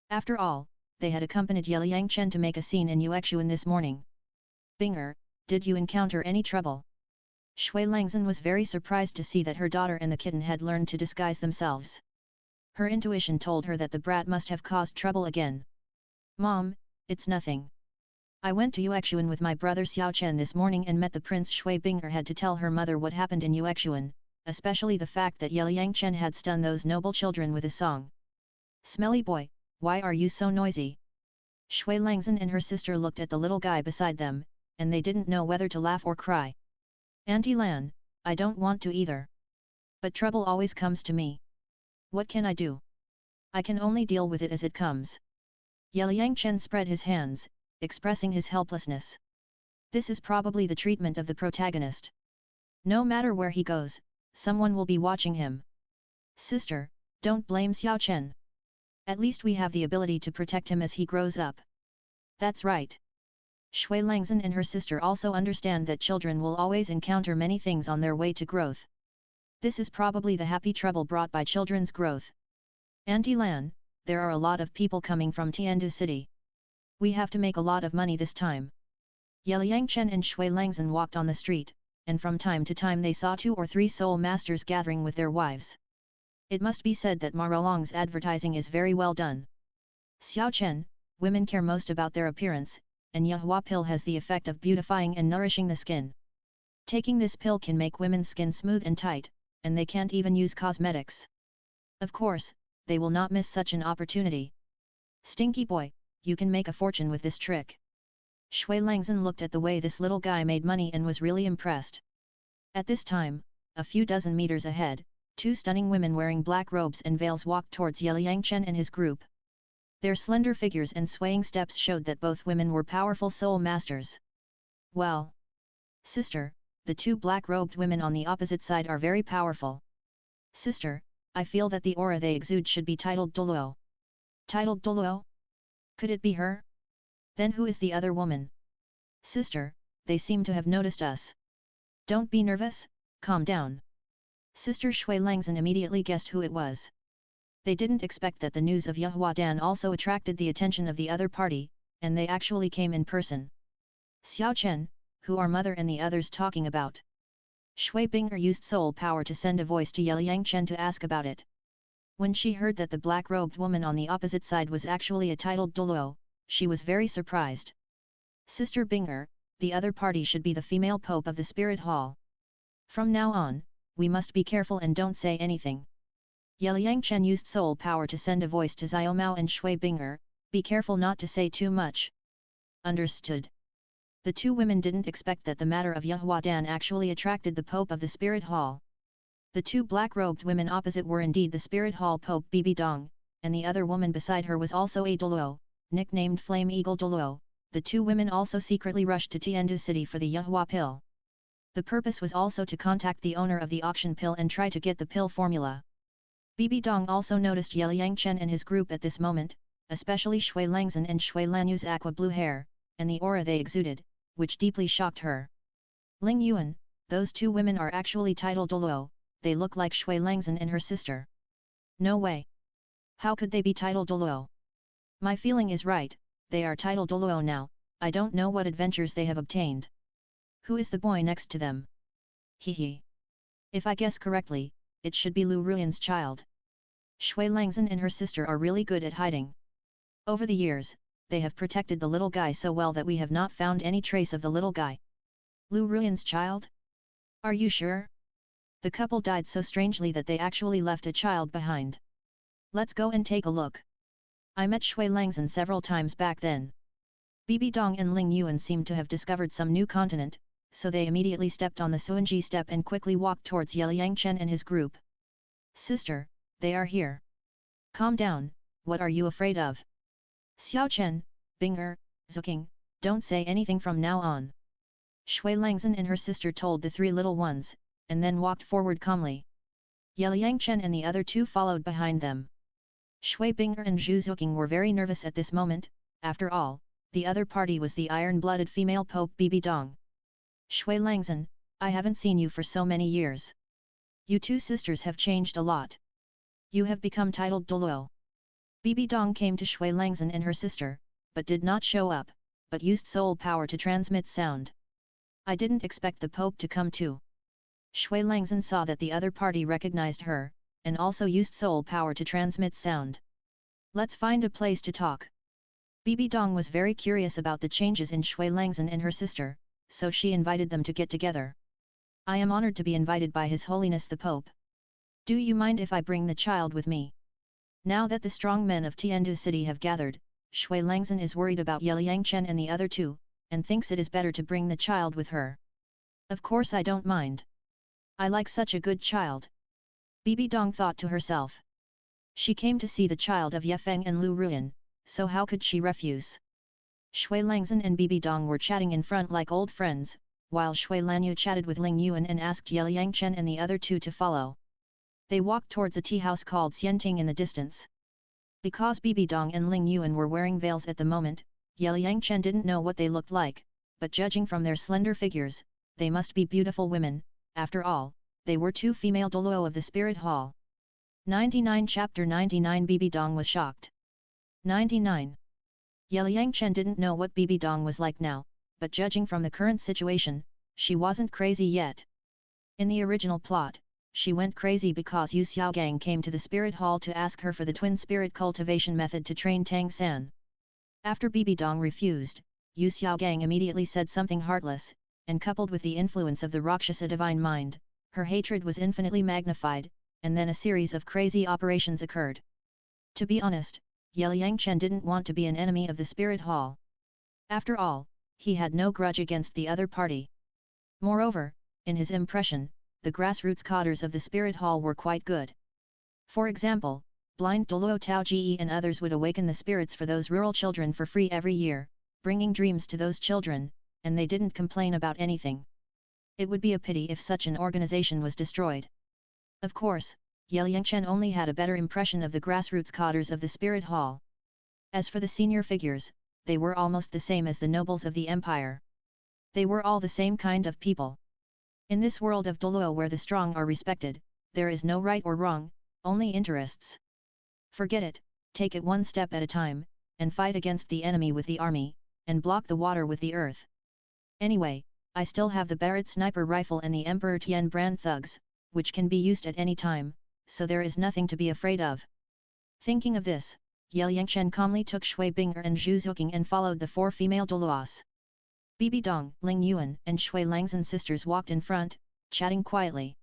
S1: After all, they had accompanied Liang Chen to make a scene in Yuexuan this morning. Binger, did you encounter any trouble? Shui Langzhen was very surprised to see that her daughter and the kitten had learned to disguise themselves. Her intuition told her that the brat must have caused trouble again. Mom, it's nothing. I went to Yuexuan with my brother Xiao Chen this morning and met the Prince. Shui Binger had to tell her mother what happened in Yuexuan, especially the fact that Liang Chen had stunned those noble children with a song. Smelly boy, why are you so noisy? Shui Langzhen and her sister looked at the little guy beside them, and they didn't know whether to laugh or cry. Auntie Lan, I don't want to either. But trouble always comes to me. What can I do? I can only deal with it as it comes. Liang Chen spread his hands, expressing his helplessness. This is probably the treatment of the protagonist. No matter where he goes, someone will be watching him. Sister, don't blame Xiao Chen. At least we have the ability to protect him as he grows up. That's right. Shui Langzhen and her sister also understand that children will always encounter many things on their way to growth. This is probably the happy trouble brought by children's growth. Auntie Lan, there are a lot of people coming from Tiandu City. We have to make a lot of money this time. Yeliang Chen and Shui Langzhen walked on the street, and from time to time they saw 2 or 3 soul masters gathering with their wives. It must be said that Marolong's advertising is very well done. Xiao Chen, women care most about their appearance, and Yahua pill has the effect of beautifying and nourishing the skin. Taking this pill can make women's skin smooth and tight, and they can't even use cosmetics. Of course, they will not miss such an opportunity. Stinky boy, you can make a fortune with this trick. Shui Langzhen looked at the way this little guy made money and was really impressed. At this time, a few dozen meters ahead, 2 stunning women wearing black robes and veils walked towards Yeliang Chen and his group. Their slender figures and swaying steps showed that both women were powerful soul masters. Well, sister, the 2 black-robed women on the opposite side are very powerful. Sister, I feel that the aura they exude should be titled Douluo. Titled Douluo? Could it be her? Then who is the other woman? Sister, they seem to have noticed us. Don't be nervous, calm down. Sister Shui Langzhen immediately guessed who it was. They didn't expect that the news of Yahua Dan also attracted the attention of the other party, and they actually came in person. Xiao Chen, who are mother and the others talking about? Shui Bing'er used soul power to send a voice to Yeliang Chen to ask about it. When she heard that the black-robed woman on the opposite side was actually a titled Douluo, she was very surprised. Sister Bing'er, the other party should be the female pope of the spirit hall. From now on, we must be careful and don't say anything. Yeliang Chen used soul power to send a voice to Xiaomao and Shui Bing'er, be careful not to say too much. Understood. The 2 women didn't expect that the matter of Yahua Dan actually attracted the Pope of the Spirit Hall. The 2 black-robed women opposite were indeed the Spirit Hall Pope Bibi Dong, and the other woman beside her was also a Douluo, nicknamed Flame Eagle Douluo. The 2 women also secretly rushed to Tiandu City for the Yahua pill. The purpose was also to contact the owner of the auction pill and try to get the pill formula. Bibi Dong also noticed Yeliang Chen and his group at this moment, especially Shui Langzhen and Shui Lanyu's aqua blue hair, and the aura they exuded, which deeply shocked her. Ling Yuan, those 2 women are actually titled Douluo, they look like Shui Langzhen and her sister. No way. How could they be titled Douluo? My feeling is right, they are titled Douluo now, I don't know what adventures they have obtained. Who is the boy next to them? Hee. If I guess correctly, it should be Lu Ruyan's child. Shui Langzhen and her sister are really good at hiding. Over the years, they have protected the little guy so well that we have not found any trace of the little guy. Lu Ruyan's child? Are you sure? The couple died so strangely that they actually left a child behind. Let's go and take a look. I met Shui Langzhen several times back then. Bibi Dong and Ling Yuan seemed to have discovered some new continent, so they immediately stepped on the Suanji step and quickly walked towards Yeliang Chen and his group. Sister, they are here. Calm down, what are you afraid of? Xiao Chen, Bing'er, Zuking, don't say anything from now on. Shui Langzhen and her sister told the 3 little ones, and then walked forward calmly. Yeliang Chen and the other 2 followed behind them. Shui Bing'er and Zhu Zuking were very nervous at this moment, after all, the other party was the iron-blooded female Pope Bibi Dong. Shui Langzhen, I haven't seen you for so many years. You 2 sisters have changed a lot. You have become titled Douluo. Bibi Dong came to Shui Langzhen and her sister, but did not show up, but used soul power to transmit sound. I didn't expect the Pope to come too. Shui Langzhen saw that the other party recognized her, and also used soul power to transmit sound. Let's find a place to talk. Bibi Dong was very curious about the changes in Shui Langzhen and her sister, so she invited them to get together. I am honored to be invited by His Holiness the Pope. Do you mind if I bring the child with me? Now that the strong men of Tiandu City have gathered, Shui Langzhen is worried about Yeliang Chen and the other 2, and thinks it is better to bring the child with her. Of course I don't mind. I like such a good child. Bibi Dong thought to herself. She came to see the child of Ye Feng and Lu Ruyan, so how could she refuse? Shui Langzhen and Bibi Dong were chatting in front like old friends, while Shui Lanyu chatted with Ling Yuan and asked Yeliang Chen and the other 2 to follow. They walked towards a tea house called Xianting in the distance. Because Bibi Dong and Ling Yuan were wearing veils at the moment, Liang Chen didn't know what they looked like, but judging from their slender figures, they must be beautiful women. After all, they were two female Douluo of the Spirit Hall. 99 Chapter 99 Bibi Dong was shocked. 99. Liang Chen didn't know what Bibi Dong was like now, but judging from the current situation, she wasn't crazy yet. In the original plot, she went crazy because Yu Xiaogang came to the Spirit Hall to ask her for the twin spirit cultivation method to train Tang San. After Bibi Dong refused, Yu Xiaogang immediately said something heartless, and coupled with the influence of the Rakshasa divine mind, her hatred was infinitely magnified, and then a series of crazy operations occurred. To be honest, Liang Chen didn't want to be an enemy of the Spirit Hall. After all, he had no grudge against the other party. Moreover, in his impression, the grassroots cadres of the Spirit Hall were quite good. For example, blind Douluo Taoji and others would awaken the spirits for those rural children for free every year, bringing dreams to those children, and they didn't complain about anything. It would be a pity if such an organization was destroyed. Of course, Liang Chen only had a better impression of the grassroots cadres of the Spirit Hall. As for the senior figures, they were almost the same as the nobles of the empire. They were all the same kind of people. In this world of Douluo where the strong are respected, there is no right or wrong, only interests. Forget it, take it one step at a time, and fight against the enemy with the army, and block the water with the earth. Anyway, I still have the Barrett sniper rifle and the Emperor Tien brand thugs, which can be used at any time, so there is nothing to be afraid of. Thinking of this, Liang Chen calmly took Shui Binger and Zhu Zuqing and followed the four female Douluos. Bibi Dong, Ling Yuan and Shui Langzhen sisters walked in front, chatting quietly.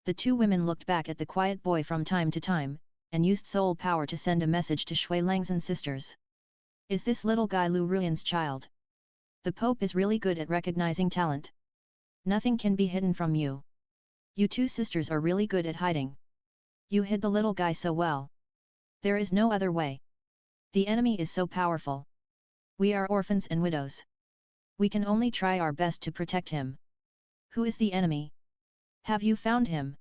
S1: The two women looked back at the quiet boy from time to time, and used soul power to send a message to Shui Langzhen sisters. Is this little guy Lu Ruyan's child? The Pope is really good at recognizing talent. Nothing can be hidden from you. You two sisters are really good at hiding. You hid the little guy so well. There is no other way. The enemy is so powerful. We are orphans and widows. We can only try our best to protect him. Who is the enemy? Have you found him?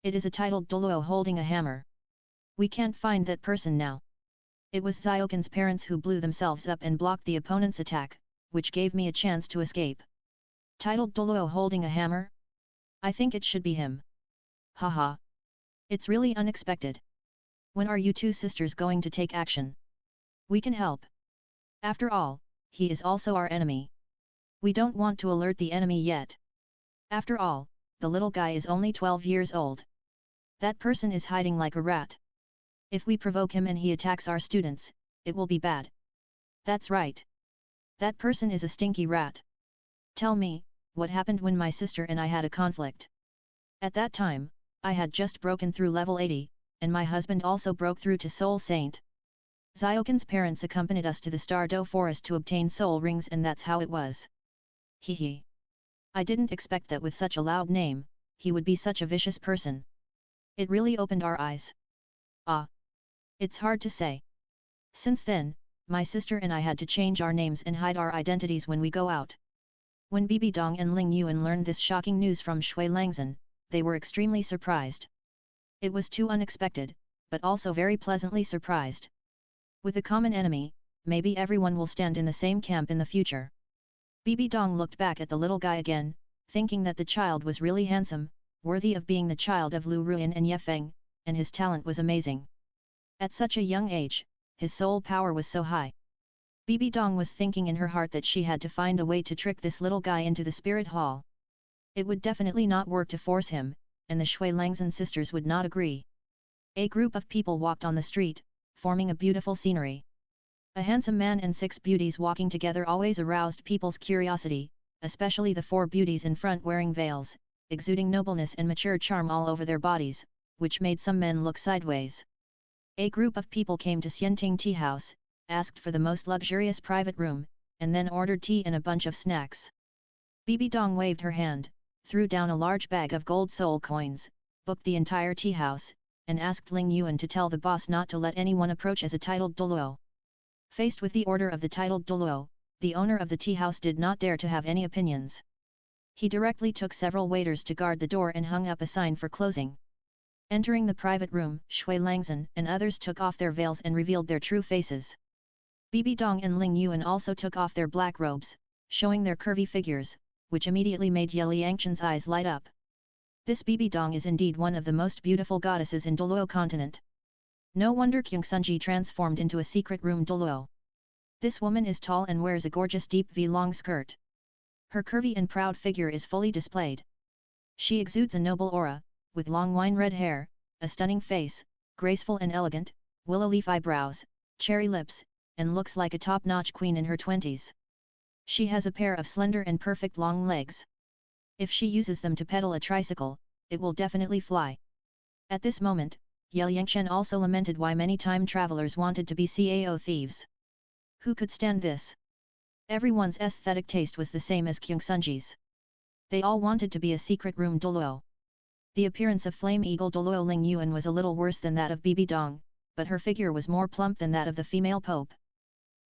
S1: It is a titled Douluo holding a hammer. We can't find that person now. It was Xiaogan's parents who blew themselves up and blocked the opponent's attack, which gave me a chance to escape. Titled Douluo holding a hammer? I think it should be him. Haha. It's really unexpected. When are you two sisters going to take action? We can help. After all, he is also our enemy. We don't want to alert the enemy yet. After all, the little guy is only 12 years old. That person is hiding like a rat. If we provoke him and he attacks our students, it will be bad. That's right. That person is a stinky rat. Tell me, what happened when my sister and I had a conflict? At that time, I had just broken through level 80, and my husband also broke through to Soul Saint. Xiaogan's parents accompanied us to the Stardow Forest to obtain soul rings, and that's how it was. Hehe. I didn't expect that with such a loud name, he would be such a vicious person. It really opened our eyes. Ah. It's hard to say. Since then, my sister and I had to change our names and hide our identities when we go out. When Bibi Dong and Ling Yuan learned this shocking news from Shui Langzhen, they were extremely surprised. It was too unexpected, but also very pleasantly surprised. With a common enemy, maybe everyone will stand in the same camp in the future. Bibi Dong looked back at the little guy again, thinking that the child was really handsome, worthy of being the child of Lu Ruyan and Ye Feng, and his talent was amazing. At such a young age, his soul power was so high. Bibi Dong was thinking in her heart that she had to find a way to trick this little guy into the Spirit Hall. It would definitely not work to force him, and the Shui Langzhen sisters would not agree. A group of people walked on the street, forming a beautiful scenery. A handsome man and 6 beauties walking together always aroused people's curiosity, especially the 4 beauties in front wearing veils, exuding nobleness and mature charm all over their bodies, which made some men look sideways. A group of people came to Xianting Tea House, asked for the most luxurious private room, and then ordered tea and a bunch of snacks. Bibi Dong waved her hand, threw down a large bag of gold soul coins, booked the entire tea house, and asked Ling Yuan to tell the boss not to let anyone approach as a titled Douluo. Faced with the order of the titled Douluo, the owner of the tea house did not dare to have any opinions. He directly took several waiters to guard the door and hung up a sign for closing. Entering the private room, Shui Langzhen and others took off their veils and revealed their true faces. Bibi Dong and Ling Yuan also took off their black robes, showing their curvy figures, which immediately made Ye Liangchen's eyes light up. This Bibi Dong is indeed one of the most beautiful goddesses in Douluo continent. No wonder Kyungsunji transformed into a secret room Douluo. This woman is tall and wears a gorgeous deep V-long skirt. Her curvy and proud figure is fully displayed. She exudes a noble aura, with long wine red hair, a stunning face, graceful and elegant, willow leaf eyebrows, cherry lips, and looks like a top-notch queen in her 20s. She has a pair of slender and perfect long legs. If she uses them to pedal a tricycle, it will definitely fly. At this moment, Ye Liangchen also lamented why many time travelers wanted to be CAO thieves. Who could stand this? Everyone's aesthetic taste was the same as Kyungsunji's. They all wanted to be a secret room Douluo. The appearance of Flame Eagle Douluo Ling Yuan was a little worse than that of Bibi Dong, but her figure was more plump than that of the female pope.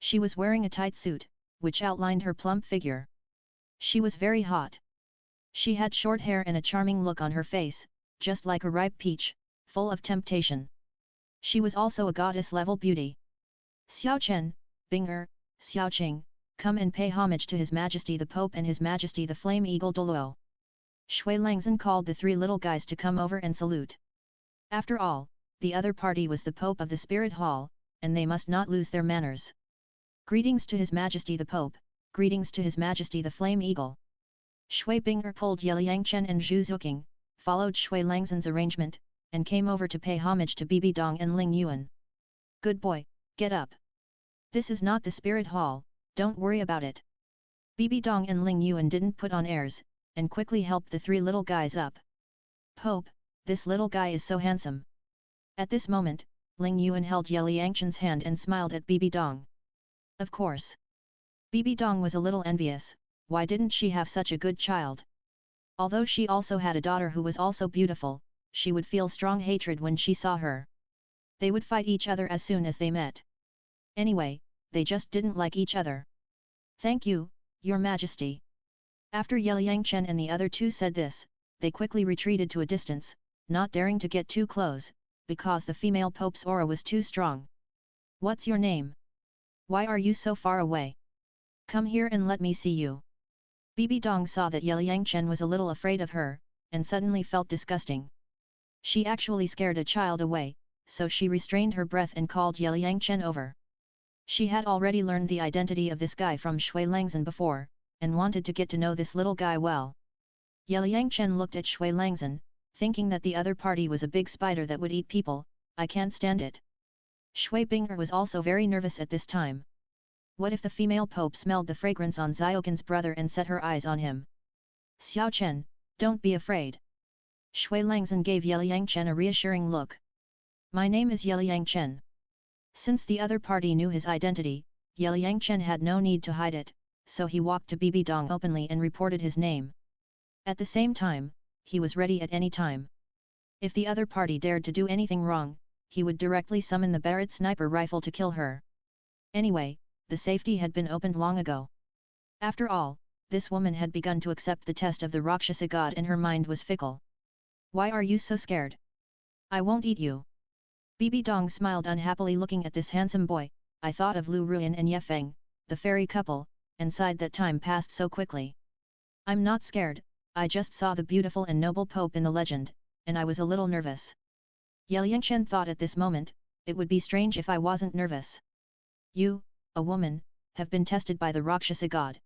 S1: She was wearing a tight suit, which outlined her plump figure. She was very hot. She had short hair and a charming look on her face, just like a ripe peach, full of temptation. She was also a goddess-level beauty. Xiao Chen, Bing Xiao Qing, come and pay homage to His Majesty the Pope and His Majesty the Flame Eagle Douluo. Shui Langzhen called the three little guys to come over and salute. After all, the other party was the Pope of the Spirit Hall, and they must not lose their manners. Greetings to His Majesty the Pope, greetings to His Majesty the Flame Eagle. Shui Binger pulled Ye Liangchen and Zhu Zuqing, followed Shui Langzhen's arrangement, and came over to pay homage to Bibi Dong and Ling Yuan. Good boy, get up. This is not the Spirit Hall, don't worry about it. Bibi Dong and Ling Yuan didn't put on airs, and quickly helped the three little guys up. Pope, this little guy is so handsome. At this moment, Ling Yuan held Ye Liangchen's hand and smiled at Bibi Dong. Of course. Bibi Dong was a little envious, why didn't she have such a good child? Although she also had a daughter who was also beautiful, she would feel strong hatred when she saw her. They would fight each other as soon as they met. Anyway, they just didn't like each other. Thank you, Your Majesty. After Ye Liangchen and the other two said this, they quickly retreated to a distance, not daring to get too close, because the female pope's aura was too strong. What's your name? Why are you so far away? Come here and let me see you. Bibi Dong saw that Ye Liangchen was a little afraid of her, and suddenly felt disgusting. She actually scared a child away, so she restrained her breath and called Ye Liangchen over. She had already learned the identity of this guy from Shui Langzhen before, and wanted to get to know this little guy well. Ye Liangchen looked at Shui Langzhen, thinking that the other party was a big spider that would eat people. I can't stand it. Shui Binger was also very nervous at this time. What if the female pope smelled the fragrance on Xiaogan's brother and set her eyes on him? Xiao Chen, don't be afraid. Shui Langzhen gave Ye Liangchen a reassuring look. My name is Ye Liangchen. Since the other party knew his identity, Ye Liangchen had no need to hide it, so he walked to Bibi Dong openly and reported his name. At the same time, he was ready at any time. If the other party dared to do anything wrong, he would directly summon the Barrett sniper rifle to kill her. Anyway, the safety had been opened long ago. After all, this woman had begun to accept the test of the Rakshasa god and her mind was fickle. Why are you so scared? I won't eat you. Bibi Dong smiled unhappily looking at this handsome boy. I thought of Lu Ruyan and Ye Feng, the fairy couple, and sighed that time passed so quickly. I'm not scared, I just saw the beautiful and noble pope in the legend, and I was a little nervous. Ye Liangchen thought at this moment, it would be strange if I wasn't nervous. You, a woman, have been tested by the Rakshasa god.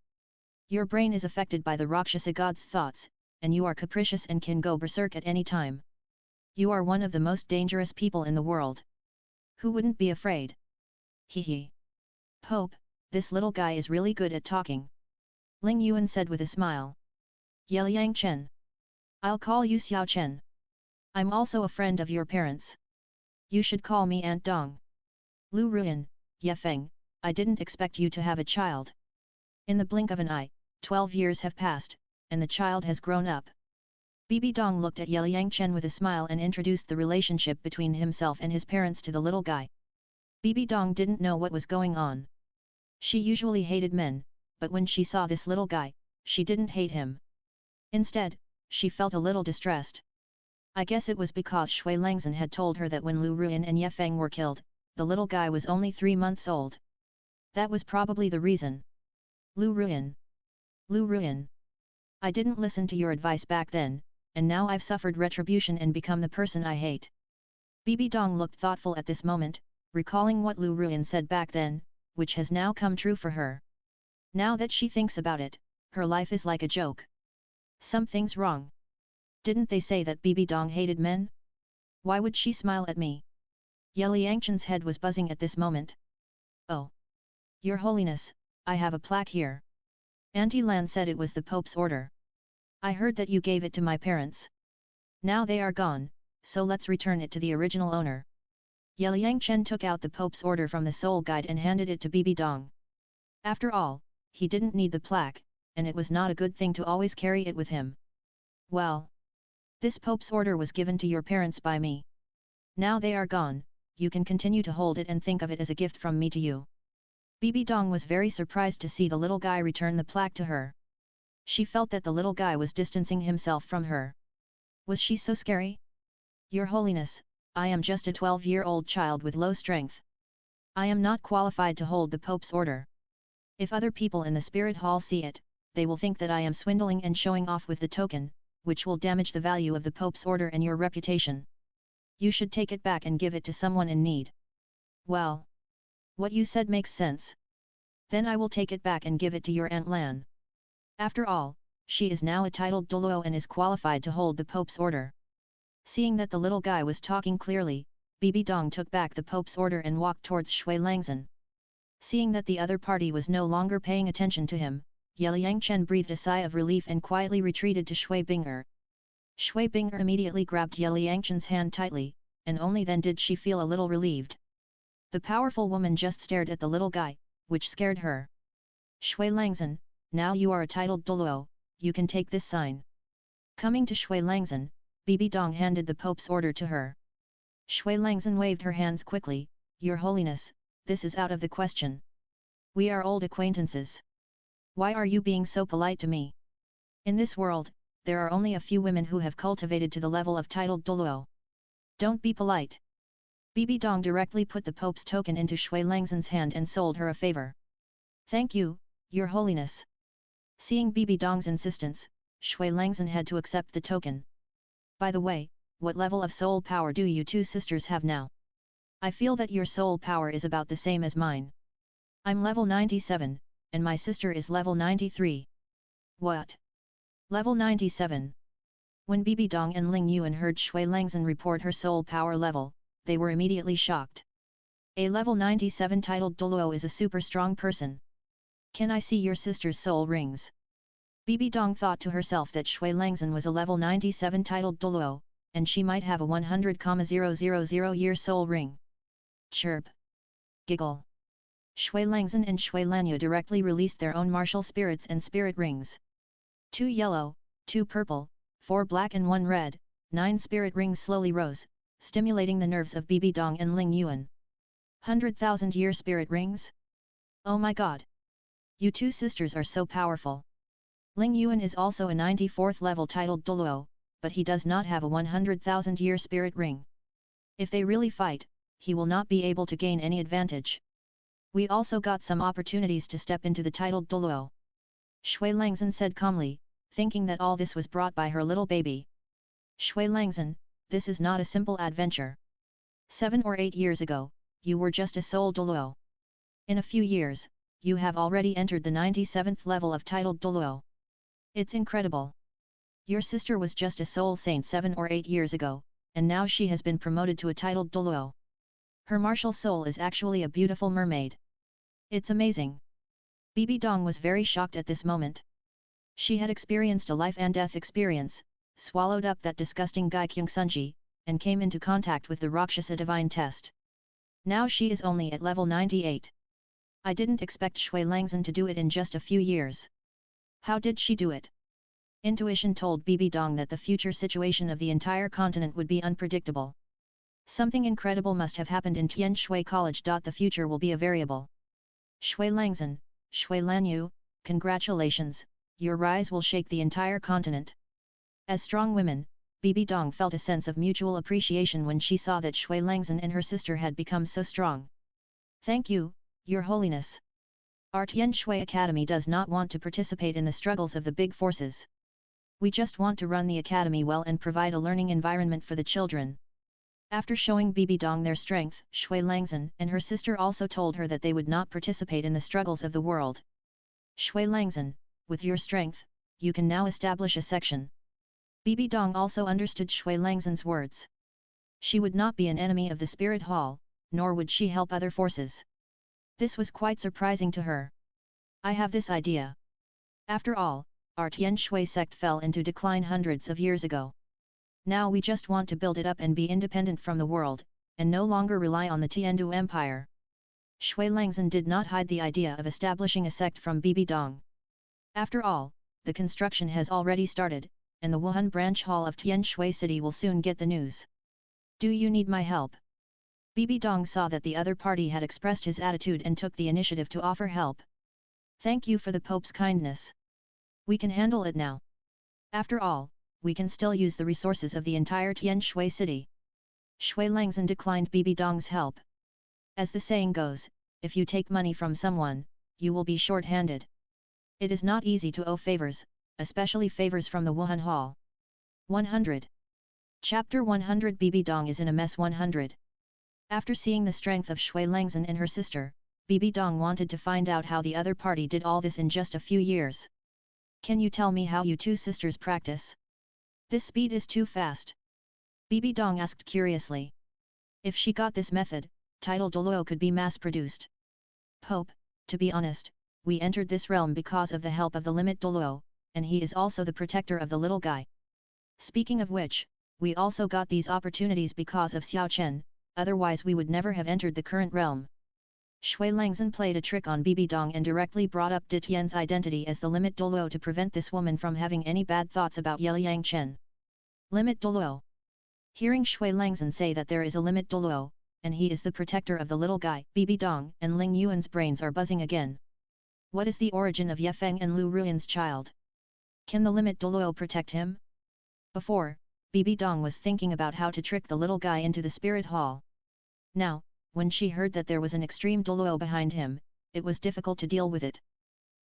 S1: Your brain is affected by the Rakshasa god's thoughts, and you are capricious and can go berserk at any time. You are one of the most dangerous people in the world. Who wouldn't be afraid? Hee. Pope, this little guy is really good at talking. Ling Yuan said with a smile. Ye Liangchen. I'll call you Xiao Chen. I'm also a friend of your parents. You should call me Aunt Dong. Lu Ruyan, Ye Feng, I didn't expect you to have a child. In the blink of an eye, 12 years have passed, and the child has grown up. Bibi Dong looked at Ye Liangchen with a smile and introduced the relationship between himself and his parents to the little guy. Bibi Dong didn't know what was going on. She usually hated men, but when she saw this little guy, she didn't hate him. Instead, she felt a little distressed. I guess it was because Shui Langzhen had told her that when Lu Ruyan and Ye Feng were killed, the little guy was only 3 months old. That was probably the reason. Lu Ruin. Lu Ruin. I didn't listen to your advice back then, and now I've suffered retribution and become the person I hate. Bibi Dong looked thoughtful at this moment, recalling what Lu Ruin said back then, which has now come true for her. Now that she thinks about it, her life is like a joke. Something's wrong. Didn't they say that Bibi Dong hated men? Why would she smile at me? Ye Liangchen's head was buzzing at this moment. Oh! Your Holiness, I have a plaque here. Auntie Lan said it was the Pope's order. I heard that you gave it to my parents. Now they are gone, so let's return it to the original owner. Ye Liangchen took out the Pope's order from the soul guide and handed it to Bibi Dong. After all, he didn't need the plaque, and it was not a good thing to always carry it with him. Well, this Pope's order was given to your parents by me. Now they are gone, you can continue to hold it and think of it as a gift from me to you. Bibi Dong was very surprised to see the little guy return the plaque to her. She felt that the little guy was distancing himself from her. Was she so scary? Your Holiness, I am just a 12-year-old child with low strength. I am not qualified to hold the Pope's order. If other people in the spirit hall see it, they will think that I am swindling and showing off with the token, which will damage the value of the Pope's order and your reputation. You should take it back and give it to someone in need. Well, what you said makes sense. Then I will take it back and give it to your Aunt Lan. After all, she is now a titled Douluo and is qualified to hold the Pope's order. Seeing that the little guy was talking clearly, Bibi Dong took back the Pope's order and walked towards Shui Langzhen. Seeing that the other party was no longer paying attention to him, Ye Liangchen breathed a sigh of relief and quietly retreated to Shui Bing'er. Shui Bing'er immediately grabbed Ye Liangchen's hand tightly, and only then did she feel a little relieved. The powerful woman just stared at the little guy, which scared her. Shui Langzhen, now you are a titled Douluo, you can take this sign. Coming to Shui Langzhen, Bibi Dong handed the Pope's order to her. Shui Langzhen waved her hands quickly, Your Holiness, this is out of the question. We are old acquaintances. Why are you being so polite to me? In this world, there are only a few women who have cultivated to the level of titled Douluo. Don't be polite. Bibi Dong directly put the Pope's token into Shui Langzhen's hand and sold her a favor. Thank you, Your Holiness. Seeing Bibi Dong's insistence, Shui Langzhen had to accept the token. By the way, what level of soul power do you two sisters have now? I feel that your soul power is about the same as mine. I'm level 97, and my sister is level 93. What? Level 97? When Bibi Dong and Ling Yuan heard Shui Langzhen report her soul power level, they were immediately shocked. A level 97 titled Douluo is a super strong person. Can I see your sister's soul rings? Bibi Dong thought to herself that Shui Langzhen was a level 97 titled Douluo, and she might have a 100,000 year soul ring. Chirp. Giggle. Shui Langzhen and Shui Lanyu directly released their own martial spirits and spirit rings. 2 yellow, 2 purple, 4 black and 1 red, 9 spirit rings slowly rose, stimulating the nerves of Bibi Dong and Ling Yuan. 100,000 year spirit rings? Oh my god! You two sisters are so powerful. Ling Yuan is also a 94th level titled Douluo, but he does not have a 100,000 year spirit ring. If they really fight, he will not be able to gain any advantage. We also got some opportunities to step into the titled Douluo. Shui Langzhen said calmly, thinking that all this was brought by her little baby. Shui Langzhen, this is not a simple adventure. 7 or 8 years ago, you were just a soul Douluo. In a few years, you have already entered the 97th level of titled Douluo. It's incredible. Your sister was just a soul saint 7 or 8 years ago, and now she has been promoted to a titled Douluo. Her martial soul is actually a beautiful mermaid. It's amazing. Bibi Dong was very shocked at this moment. She had experienced a life and death experience, swallowed up that disgusting Gaikyung Sunji, and came into contact with the Rakshasa divine test. Now she is only at level 98. I didn't expect Shui Langzhen to do it in just a few years. How did she do it? Intuition told Bibi Dong that the future situation of the entire continent would be unpredictable. Something incredible must have happened in Tianshui College. The future will be a variable. Shui Langzhen, Shui Lanyu, congratulations, your rise will shake the entire continent. As strong women, Bibi Dong felt a sense of mutual appreciation when she saw that Shui Langzhen and her sister had become so strong. Thank you, Your Holiness. Our Tianshui Academy does not want to participate in the struggles of the big forces. We just want to run the academy well and provide a learning environment for the children. After showing Bibi Dong their strength, Shui Langzhen and her sister also told her that they would not participate in the struggles of the world. Shui Langzhen, with your strength, you can now establish a section. Bibi Dong also understood Shui Langzhen's words. She would not be an enemy of the Spirit Hall, nor would she help other forces. This was quite surprising to her. I have this idea. After all, our Tianshui sect fell into decline hundreds of years ago. Now we just want to build it up and be independent from the world, and no longer rely on the Tiandu Empire. Shui Langzhen did not hide the idea of establishing a sect from Bibi Dong. After all, the construction has already started, and the Wuhan branch hall of Tianshui City will soon get the news. Do you need my help? Bibi Dong saw that the other party had expressed his attitude and took the initiative to offer help. Thank you for the Pope's kindness. We can handle it now. After all, we can still use the resources of the entire Tianshui city. Shui Langzhen declined Bibi Dong's help. As the saying goes, if you take money from someone, you will be short-handed. It is not easy to owe favors, especially favors from the Wuhan Hall. 100. Chapter 100 Bibi Dong is in a mess 100. After seeing the strength of Shui Langzhen and her sister, Bibi Dong wanted to find out how the other party did all this in just a few years. Can you tell me how you two sisters practice? This speed is too fast. Bibi Dong asked curiously. If she got this method, title Douluo could be mass-produced. Pope, to be honest, we entered this realm because of the help of the limit Douluo, and he is also the protector of the little guy. Speaking of which, we also got these opportunities because of Xiao Chen, otherwise we would never have entered the current realm. Shui Langzhen played a trick on Bibi Dong and directly brought up De Tian's identity as the limit Douluo to prevent this woman from having any bad thoughts about Yeliang Chen. Limit Douluo. Hearing Shui Langzhen say that there is a limit Douluo, and he is the protector of the little guy, Bibi Dong and Ling Yuan's brains are buzzing again. What is the origin of Yefeng and Lu Ruyan's child? Can the limit Douluo protect him? Before, Bibi Dong was thinking about how to trick the little guy into the spirit hall. Now, when she heard that there was an extreme Douluo behind him, it was difficult to deal with it.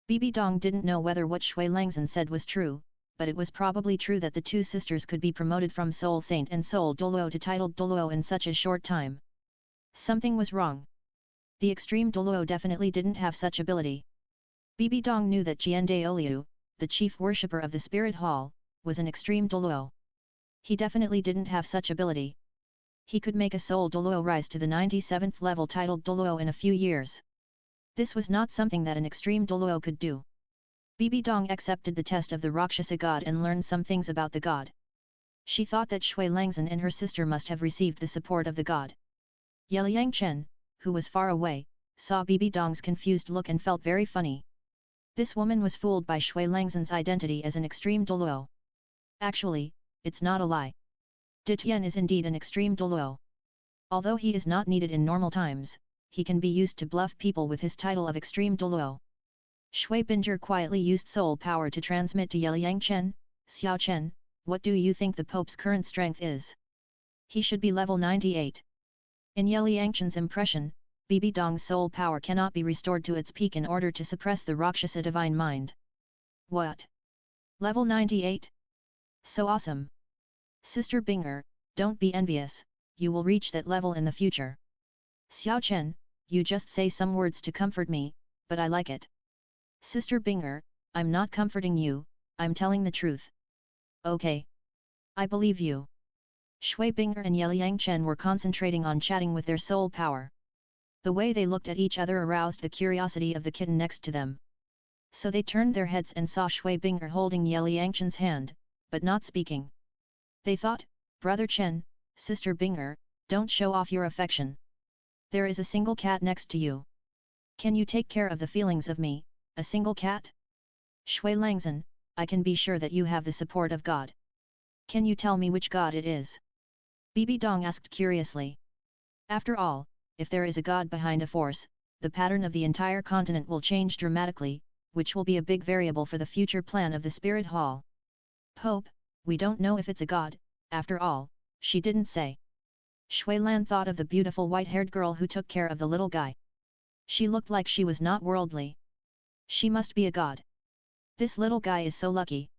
S1: Bibi Dong didn't know whether what Shui Langzhen said was true, but it was probably true that the two sisters could be promoted from Soul Saint and Soul Douluo to titled Douluo in such a short time. Something was wrong. The extreme Douluo definitely didn't have such ability. Bibi Dong knew that Jian Daoliu, the chief worshipper of the spirit hall, was an extreme Douluo. He definitely didn't have such ability. He could make a Soul Douluo rise to the 97th level titled Douluo in a few years. This was not something that an extreme Douluo could do. Bibi Dong accepted the test of the Rakshasa god and learned some things about the god. She thought that Shui Langzhen and her sister must have received the support of the god. Yeliang Chen, who was far away, saw Bibi Dong's confused look and felt very funny. This woman was fooled by Shui Langzhen's identity as an extreme Douluo. Actually, it's not a lie. De Tian is indeed an extreme Douluo. Although he is not needed in normal times, he can be used to bluff people with his title of extreme Douluo. Shui Binger quietly used soul power to transmit to Yeliang Chen. Xiao Chen, what do you think the Pope's current strength is? He should be level 98. In Yeliang Chen's impression, Bibi Dong's soul power cannot be restored to its peak in order to suppress the Rakshasa divine mind. What? Level 98? So awesome! Sister Binger, don't be envious, you will reach that level in the future. Xiao Chen, you just say some words to comfort me, but I like it. Sister Binger, I'm not comforting you, I'm telling the truth. Okay. I believe you. Shui Binger and Yeliang Chen were concentrating on chatting with their soul power. The way they looked at each other aroused the curiosity of the kitten next to them. So they turned their heads and saw Shui Binger holding Yeliang Chen's hand, but not speaking. They thought, Brother Chen, Sister Binger, don't show off your affection. There is a single cat next to you. Can you take care of the feelings of me, a single cat? Shui Langzhen, I can be sure that you have the support of God. Can you tell me which god it is? Bibi Dong asked curiously. After all, if there is a god behind a force, the pattern of the entire continent will change dramatically, which will be a big variable for the future plan of the Spirit Hall. Pope, we don't know if it's a god, after all, she didn't say. Shui Lan thought of the beautiful white-haired girl who took care of the little guy. She looked like she was not worldly. She must be a god. This little guy is so lucky.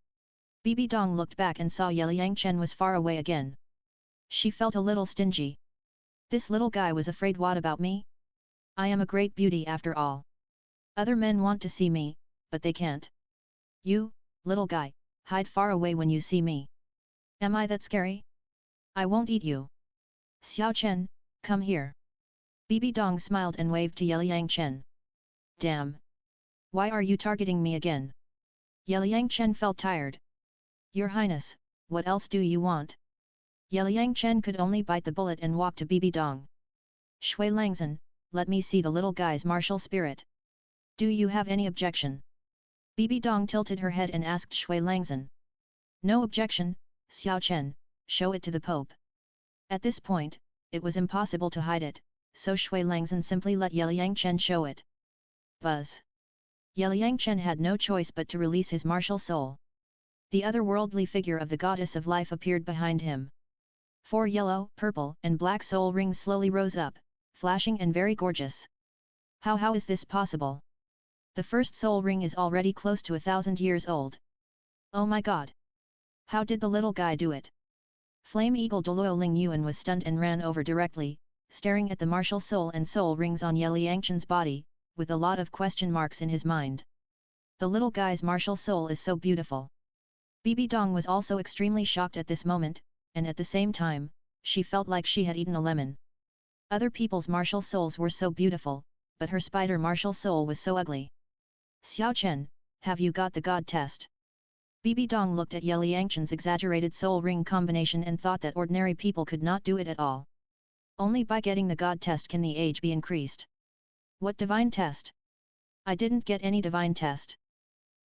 S1: Bibi Dong looked back and saw Liang Chen was far away again. She felt a little stingy. This little guy was afraid. What about me? I am a great beauty after all. Other men want to see me, but they can't. You, little guy, hide far away when you see me. Am I that scary? I won't eat you. Xiao Chen, come here. Bibi Dong smiled and waved to Liang Chen. Damn! Why are you targeting me again? Liang Chen felt tired. Your Highness, what else do you want? Liang Chen could only bite the bullet and walk to Bibi Dong. Shui Langzhen, let me see the little guy's martial spirit. Do you have any objection? Bibi Dong tilted her head and asked Shui Langzhen. No objection, Xiao Chen, show it to the Pope. At this point, it was impossible to hide it, so Shui Langzhen simply let Liang Chen show it. Buzz. Liang Chen had no choice but to release his martial soul. The otherworldly figure of the goddess of life appeared behind him. 4 yellow, purple and black soul rings slowly rose up, flashing and very gorgeous. How is this possible? The first soul ring is already close to 1,000 years old. Oh my god! How did the little guy do it? Flame Eagle Douluo Ling Yuan was stunned and ran over directly, staring at the martial soul and soul rings on Liang Chen's body, with a lot of question marks in his mind. The little guy's martial soul is so beautiful. Bibi Dong was also extremely shocked at this moment, and at the same time, she felt like she had eaten a lemon. Other people's martial souls were so beautiful, but her spider martial soul was so ugly. Xiao Chen, have you got the god test? Bibi Dong looked at Liang Chen's exaggerated soul ring combination and thought that ordinary people could not do it at all. Only by getting the god test can the age be increased. What divine test? I didn't get any divine test.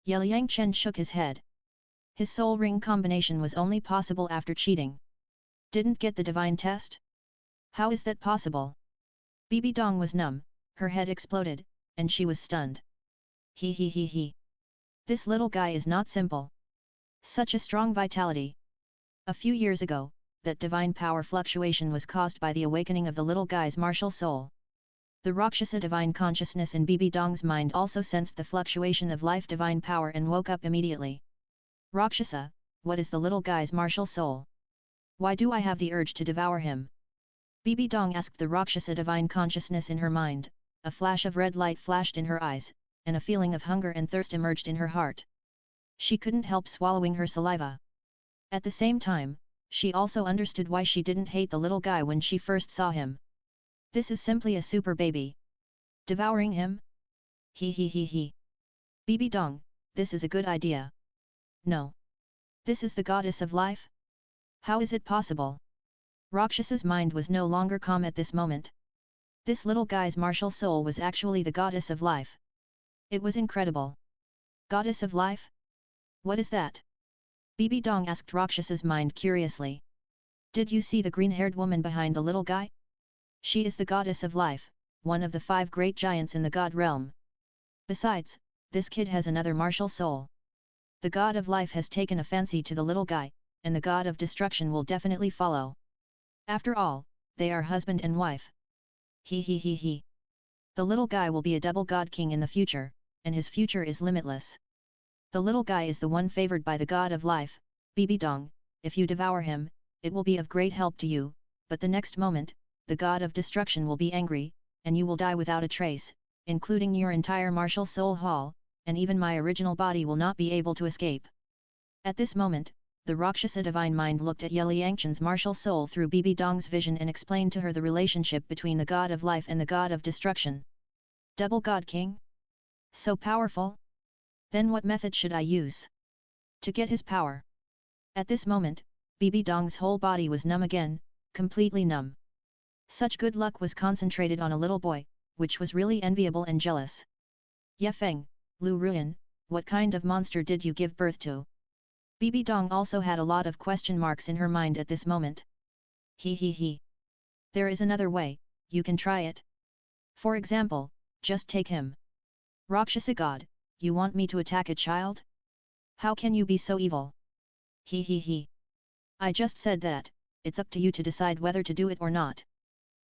S1: Liang Chen shook his head. His soul ring combination was only possible after cheating. Didn't get the divine test? How is that possible? Bibi Dong was numb, her head exploded, and she was stunned. He. This little guy is not simple. Such a strong vitality. A few years ago, that divine power fluctuation was caused by the awakening of the little guy's martial soul. The Rakshasa divine consciousness in Bibi Dong's mind also sensed the fluctuation of life divine power and woke up immediately. Rakshasa, what is the little guy's martial soul? Why do I have the urge to devour him? Bibi Dong asked the Rakshasa divine consciousness in her mind, a flash of red light flashed in her eyes, and a feeling of hunger and thirst emerged in her heart. She couldn't help swallowing her saliva. At the same time, she also understood why she didn't hate the little guy when she first saw him. This is simply a super baby. Devouring him? He. Bibi Dong, this is a good idea. No. This is the goddess of life? How is it possible? Rakshasa's mind was no longer calm at this moment. This little guy's martial soul was actually the goddess of life. It was incredible. Goddess of life? What is that? Bibi Dong asked Rakshasa's mind curiously. Did you see the green-haired woman behind the little guy? She is the goddess of life, one of the 5 great giants in the god realm. Besides, this kid has another martial soul. The god of life has taken a fancy to the little guy, and the god of destruction will definitely follow. After all, they are husband and wife. He. The little guy will be a double god king in the future, and his future is limitless. The little guy is the one favored by the god of life, Bibi Dong. If you devour him, it will be of great help to you, but the next moment, the god of destruction will be angry, and you will die without a trace, including your entire martial soul hall, and even my original body will not be able to escape. At this moment, the Rakshasa divine mind looked at Liang Chen's martial soul through Bibi Dong's vision and explained to her the relationship between the god of life and the god of destruction. Double god king? So powerful? Then what method should I use to get his power? At this moment, Bibi Dong's whole body was numb again, completely numb. Such good luck was concentrated on a little boy, which was really enviable and jealous. Ye Feng, Lu Ruyan, what kind of monster did you give birth to? Bibi Dong also had a lot of question marks in her mind at this moment. He. There is another way, you can try it. For example, just take him. Rakshasa god, you want me to attack a child? How can you be so evil? He. I just said that, it's up to you to decide whether to do it or not.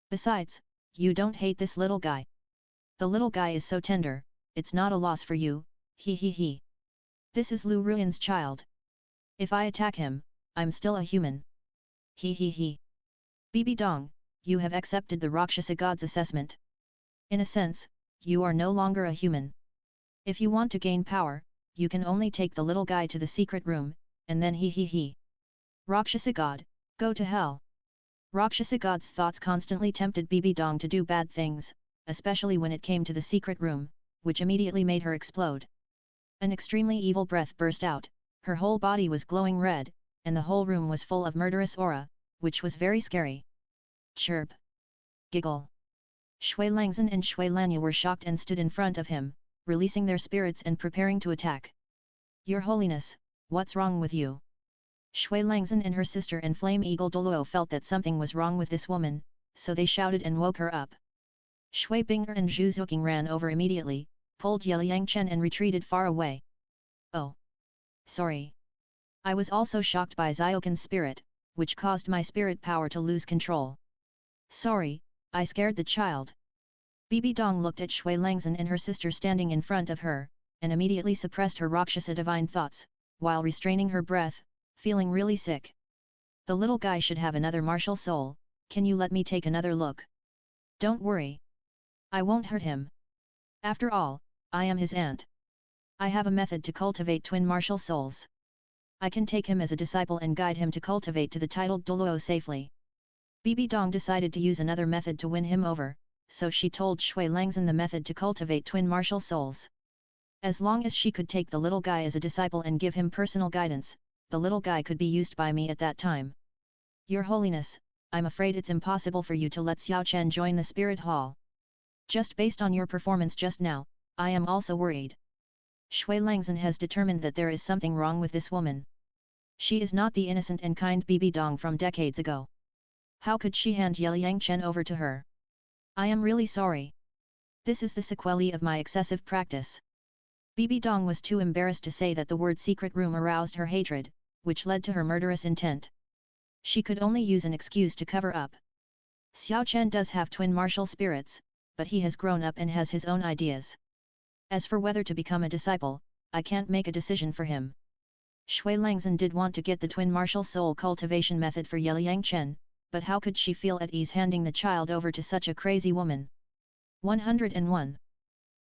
S1: Besides, you don't hate this little guy. The little guy is so tender, it's not a loss for you, he he he. This is Lu Ruin's child. If I attack him, I'm still a human. He he he. Bibi Dong, you have accepted the Rakshasa God's assessment. In a sense, you are no longer a human. If you want to gain power, you can only take the little guy to the secret room, and then he he he. Rakshasa God, go to hell. Rakshasa God's thoughts constantly tempted Bibi Dong to do bad things, especially when it came to the secret room, which immediately made her explode. An extremely evil breath burst out, her whole body was glowing red, and the whole room was full of murderous aura, which was very scary. Chirp. Giggle. Shui Langzhen and Shui Lanya were shocked and stood in front of him, releasing their spirits and preparing to attack. Your Holiness, what's wrong with you? Shui Langzhen and her sister and Flame Eagle Douluo felt that something was wrong with this woman, so they shouted and woke her up. Shui Binger and Zhu Zuqing ran over immediately, pulled Yeliang Chen and retreated far away. Oh. Sorry. I was also shocked by Ziokin's spirit, which caused my spirit power to lose control. Sorry, I scared the child. Bibi Dong looked at Shui Langzhen and her sister standing in front of her, and immediately suppressed her Rakshasa divine thoughts, while restraining her breath, feeling really sick. The little guy should have another martial soul, can you let me take another look? Don't worry. I won't hurt him. After all, I am his aunt. I have a method to cultivate twin martial souls. I can take him as a disciple and guide him to cultivate to the titled Douluo safely. Bibi Dong decided to use another method to win him over, so she told Shui Langzhen the method to cultivate twin martial souls. As long as she could take the little guy as a disciple and give him personal guidance, the little guy could be used by me at that time. Your Holiness, I'm afraid it's impossible for you to let Xiao Chen join the Spirit Hall. Just based on your performance just now, I am also worried. Shui Langzhen has determined that there is something wrong with this woman. She is not the innocent and kind Bibi Dong from decades ago. How could she hand Yeliang Chen over to her? I am really sorry. This is the sequelae of my excessive practice. Bibi Dong was too embarrassed to say that the word secret room aroused her hatred, which led to her murderous intent. She could only use an excuse to cover up. Xiao Chen does have twin martial spirits, but he has grown up and has his own ideas. As for whether to become a disciple, I can't make a decision for him. Shui Langzhen did want to get the twin martial soul cultivation method for Yeliang Chen, but how could she feel at ease handing the child over to such a crazy woman? 101.